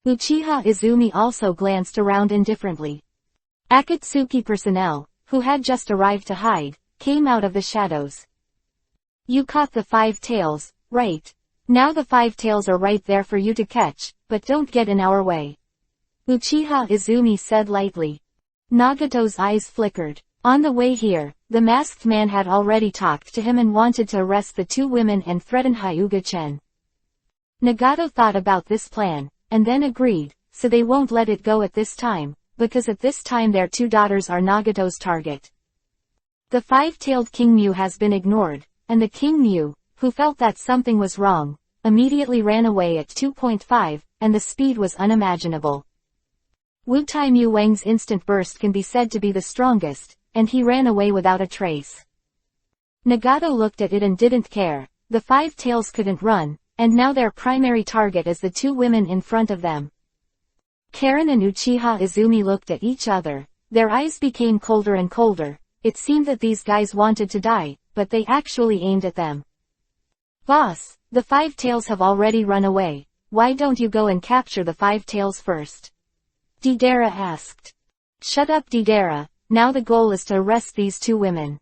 Uchiha Izumi also glanced around indifferently. Akatsuki personnel, who had just arrived to hide, came out of the shadows. You caught the 5 tails, right? Now the 5 tails are right there for you to catch, but don't get in our way. Uchiha Izumi said lightly. Nagato's eyes flickered. On the way here, the masked man had already talked to him and wanted to arrest the 2 women and threaten Hyuga Chen. Nagato thought about this plan, and then agreed, so they won't let it go at this time, because at this time their 2 daughters are Nagato's target. The 5-tailed King Mu has been ignored, and the King Mu, who felt that something was wrong, immediately ran away at 2.5, and the speed was unimaginable. Wu Tai Mu Wang's instant burst can be said to be the strongest, and he ran away without a trace. Nagato looked at it and didn't care. The 5 tails couldn't run, and now their primary target is the 2 women in front of them. Karen and Uchiha Izumi looked at each other. Their eyes became colder and colder. It seemed that these guys wanted to die, but they actually aimed at them. Boss, the 5 tails have already run away. Why don't you go and capture the 5 tails first? Deidara asked. Shut up Deidara, now the goal is to arrest these 2 women.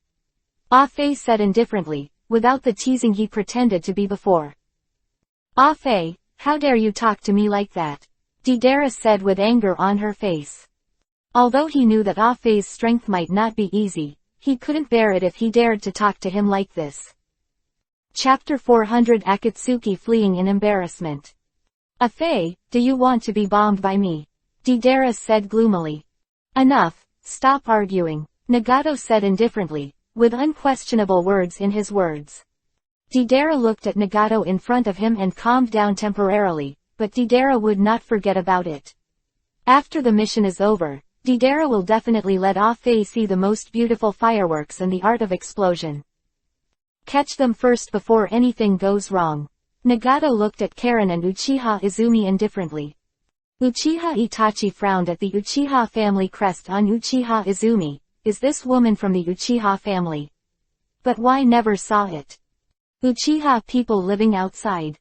Ah Fei said indifferently, without the teasing he pretended to be before. Ah Fei, how dare you talk to me like that? Deidara said with anger on her face. Although he knew that Ah Fei's strength might not be easy, he couldn't bear it if he dared to talk to him like this. Chapter 400 Akatsuki fleeing in embarrassment. Ah Fei, do you want to be bombed by me? Deidara said gloomily. Enough, stop arguing, Nagato said indifferently, with unquestionable words in his words. Deidara looked at Nagato in front of him and calmed down temporarily, but Deidara would not forget about it. After the mission is over, Deidara will definitely let Ah Fei see the most beautiful fireworks and the art of explosion. Catch them first before anything goes wrong. Nagato looked at Karen and Uchiha Izumi indifferently. Uchiha Itachi frowned at the Uchiha family crest on Uchiha Izumi. Is this woman from the Uchiha family? But why never saw it? Uchiha people living outside.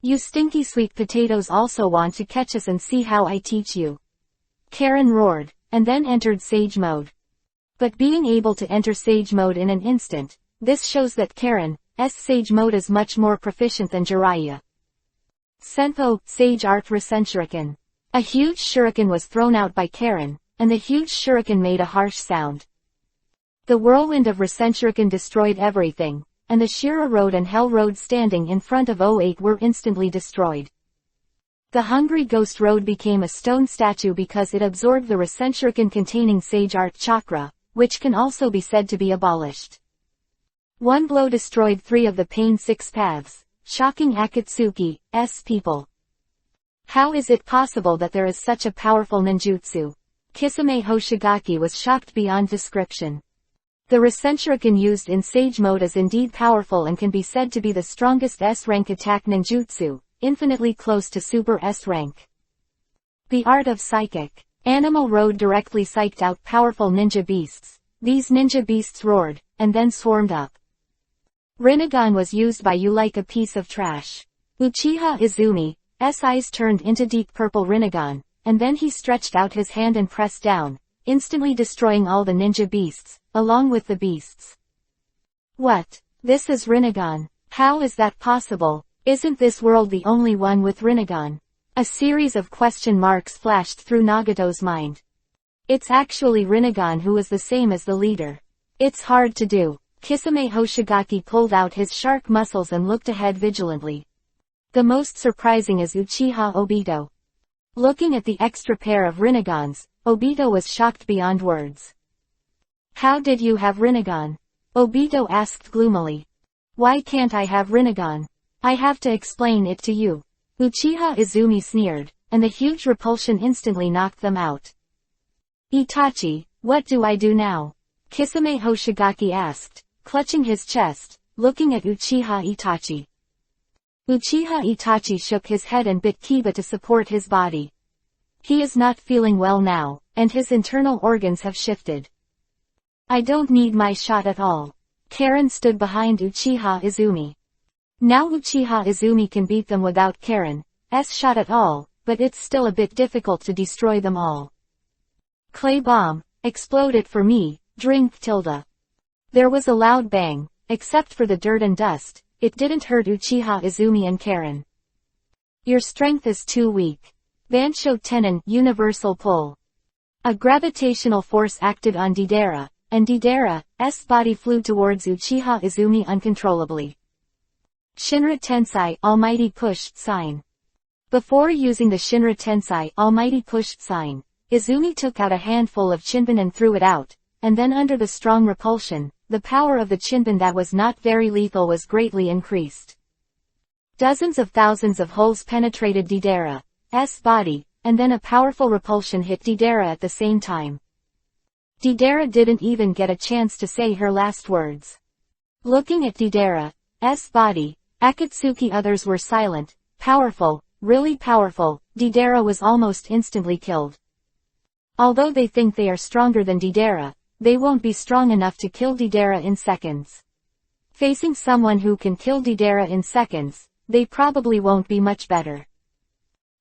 You stinky sweet potatoes also want to catch us and see how I teach you. Karen roared, and then entered Sage Mode. But being able to enter Sage Mode in an instant, this shows that Karen's Sage Mode is much more proficient than Jiraiya. Senpo, Sage Art Rasenshuriken. A huge shuriken was thrown out by Karen, and the huge shuriken made a harsh sound. The whirlwind of Rasenshuriken destroyed everything, and the Shira Road and Hell Road standing in front of 08 were instantly destroyed. The Hungry Ghost Road became a stone statue because it absorbed the Rasenshuriken containing Sage Art Chakra, which can also be said to be abolished. One blow destroyed 3 of the Pain 6 paths, shocking Akatsuki's people. How is it possible that there is such a powerful ninjutsu? Kisame Hoshigaki was shocked beyond description. The Rasenshuriken used in Sage mode is indeed powerful and can be said to be the strongest S-rank attack ninjutsu, infinitely close to Super S-rank. The art of psychic. Animal Road directly psyched out powerful ninja beasts. These ninja beasts roared, and then swarmed up. Rinnegan was used by you like a piece of trash. Uchiha Izumi's eyes turned into deep purple Rinnegan, and then he stretched out his hand and pressed down, instantly destroying all the ninja beasts, along with the beasts. What? This is Rinnegan. How is that possible? Isn't this world the only one with Rinnegan? A series of question marks flashed through Nagato's mind. It's actually Rinnegan who is the same as the leader. It's hard to do. Kisame Hoshigaki pulled out his shark muscles and looked ahead vigilantly. The most surprising is Uchiha Obito. Looking at the extra pair of Rinnegans, Obito was shocked beyond words. How did you have Rinnegan? Obito asked gloomily. Why can't I have Rinnegan? I have to explain it to you. Uchiha Izumi sneered, and the huge repulsion instantly knocked them out. Itachi, what do I do now? Kisame Hoshigaki asked, clutching his chest, looking at Uchiha Itachi. Uchiha Itachi shook his head and bit Kiba to support his body. He is not feeling well now, and his internal organs have shifted. I don't need my shot at all. Karen stood behind Uchiha Izumi. Now Uchiha Izumi can beat them without Karen's shot at all, but it's still a bit difficult to destroy them all. Clay bomb, explode it for me, drink tilde. There was a loud bang, except for the dirt and dust, it didn't hurt Uchiha Izumi and Karen. Your strength is too weak. Bansho Tenon, universal pull. A gravitational force acted on Deidara, and Deidara's body flew towards Uchiha Izumi uncontrollably. Shinra Tensei, Almighty Push sign. Before using the Shinra Tensei, Almighty Push sign, Izumi took out a handful of Chinban and threw it out, and then under the strong repulsion, the power of the Chinban that was not very lethal was greatly increased. Dozens of thousands of holes penetrated Deidara's body, and then a powerful repulsion hit Deidara at the same time. Deidara didn't even get a chance to say her last words. Looking at Deidara's body, Akatsuki others were silent. Powerful, really powerful, Deidara was almost instantly killed. Although they think they are stronger than Deidara, they won't be strong enough to kill Deidara in seconds. Facing someone who can kill Deidara in seconds, they probably won't be much better.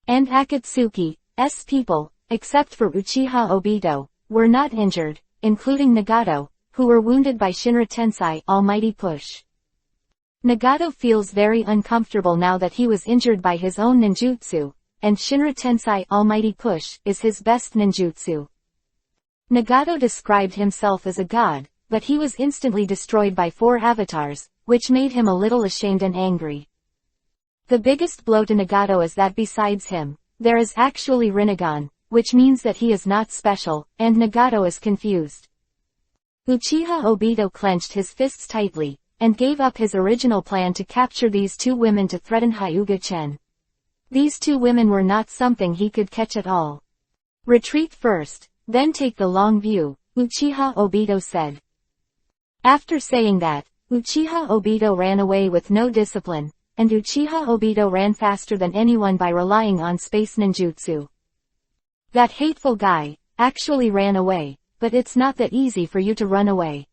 And Akatsuki's people, except for Uchiha Obito, were not injured, including Nagato, who were wounded by Shinra Tensei, Almighty Push. Nagato feels very uncomfortable now that he was injured by his own ninjutsu, and Shinra Tensei, Almighty Push, is his best ninjutsu. Nagato described himself as a god, but he was instantly destroyed by 4 avatars, which made him a little ashamed and angry. The biggest blow to Nagato is that besides him, there is actually Rinnegan, which means that he is not special, and Nagato is confused. Uchiha Obito clenched his fists tightly, and gave up his original plan to capture these 2 women to threaten Hyuga-chen. These 2 women were not something he could catch at all. Retreat first, then take the long view, Uchiha Obito said. After saying that, Uchiha Obito ran away with no discipline, and Uchiha Obito ran faster than anyone by relying on space ninjutsu. That hateful guy actually ran away, but it's not that easy for you to run away.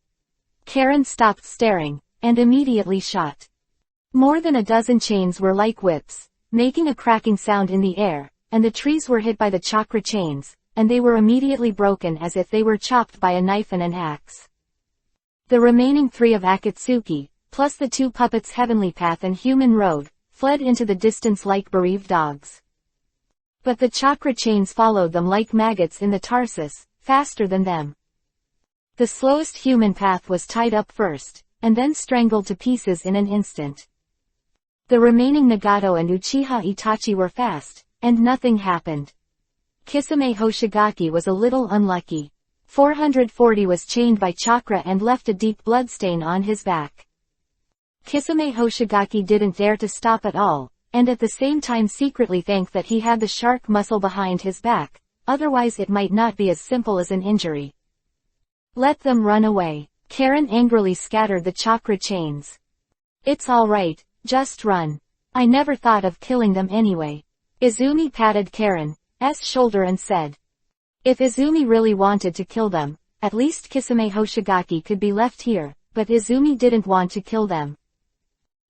Karen stopped staring, and immediately shot. More than a dozen chains were like whips, making a cracking sound in the air, and the trees were hit by the chakra chains, and they were immediately broken as if they were chopped by a knife and an axe. The remaining 3 of Akatsuki, plus the 2 puppets Heavenly Path and Human Road, fled into the distance like bereaved dogs. But the chakra chains followed them like maggots in the tarsus, faster than them. The slowest Human Path was tied up first, and then strangled to pieces in an instant. The remaining Nagato and Uchiha Itachi were fast, and nothing happened. Kisame Hoshigaki was a little unlucky. 440 was chained by chakra and left a deep bloodstain on his back. Kisame Hoshigaki didn't dare to stop at all, and at the same time secretly thanked that he had the shark muscle behind his back, otherwise it might not be as simple as an injury. Let them run away. Karen angrily scattered the chakra chains. It's alright, just run. I never thought of killing them anyway. Izumi patted Karen's shoulder and said. If Izumi really wanted to kill them, at least Kisame Hoshigaki could be left here, but Izumi didn't want to kill them.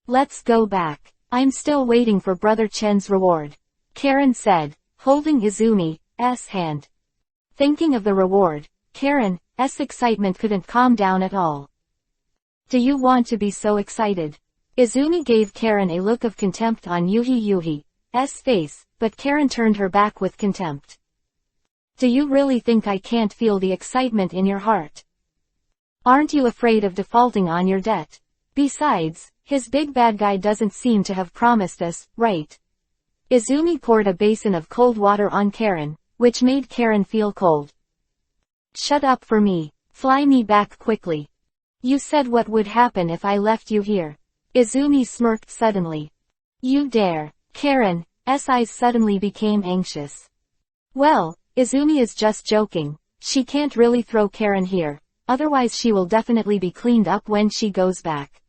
Let's go back. I'm still waiting for Brother Chen's reward. Karen said, holding Izumi's hand. Thinking of the reward, Karen's excitement couldn't calm down at all. Do you want to be so excited? Izumi gave Karen a look of contempt on Yuhi's face, but Karen turned her back with contempt. Do you really think I can't feel the excitement in your heart? Aren't you afraid of defaulting on your debt? Besides, his big bad guy doesn't seem to have promised us, right? Izumi poured a basin of cold water on Karen, which made Karen feel cold. Shut up for me. Fly me back quickly. You said what would happen if I left you here. Izumi smirked suddenly. You dare. Karen's eyes suddenly became anxious. Well, Izumi is just joking. She can't really throw Karen here, otherwise she will definitely be cleaned up when she goes back.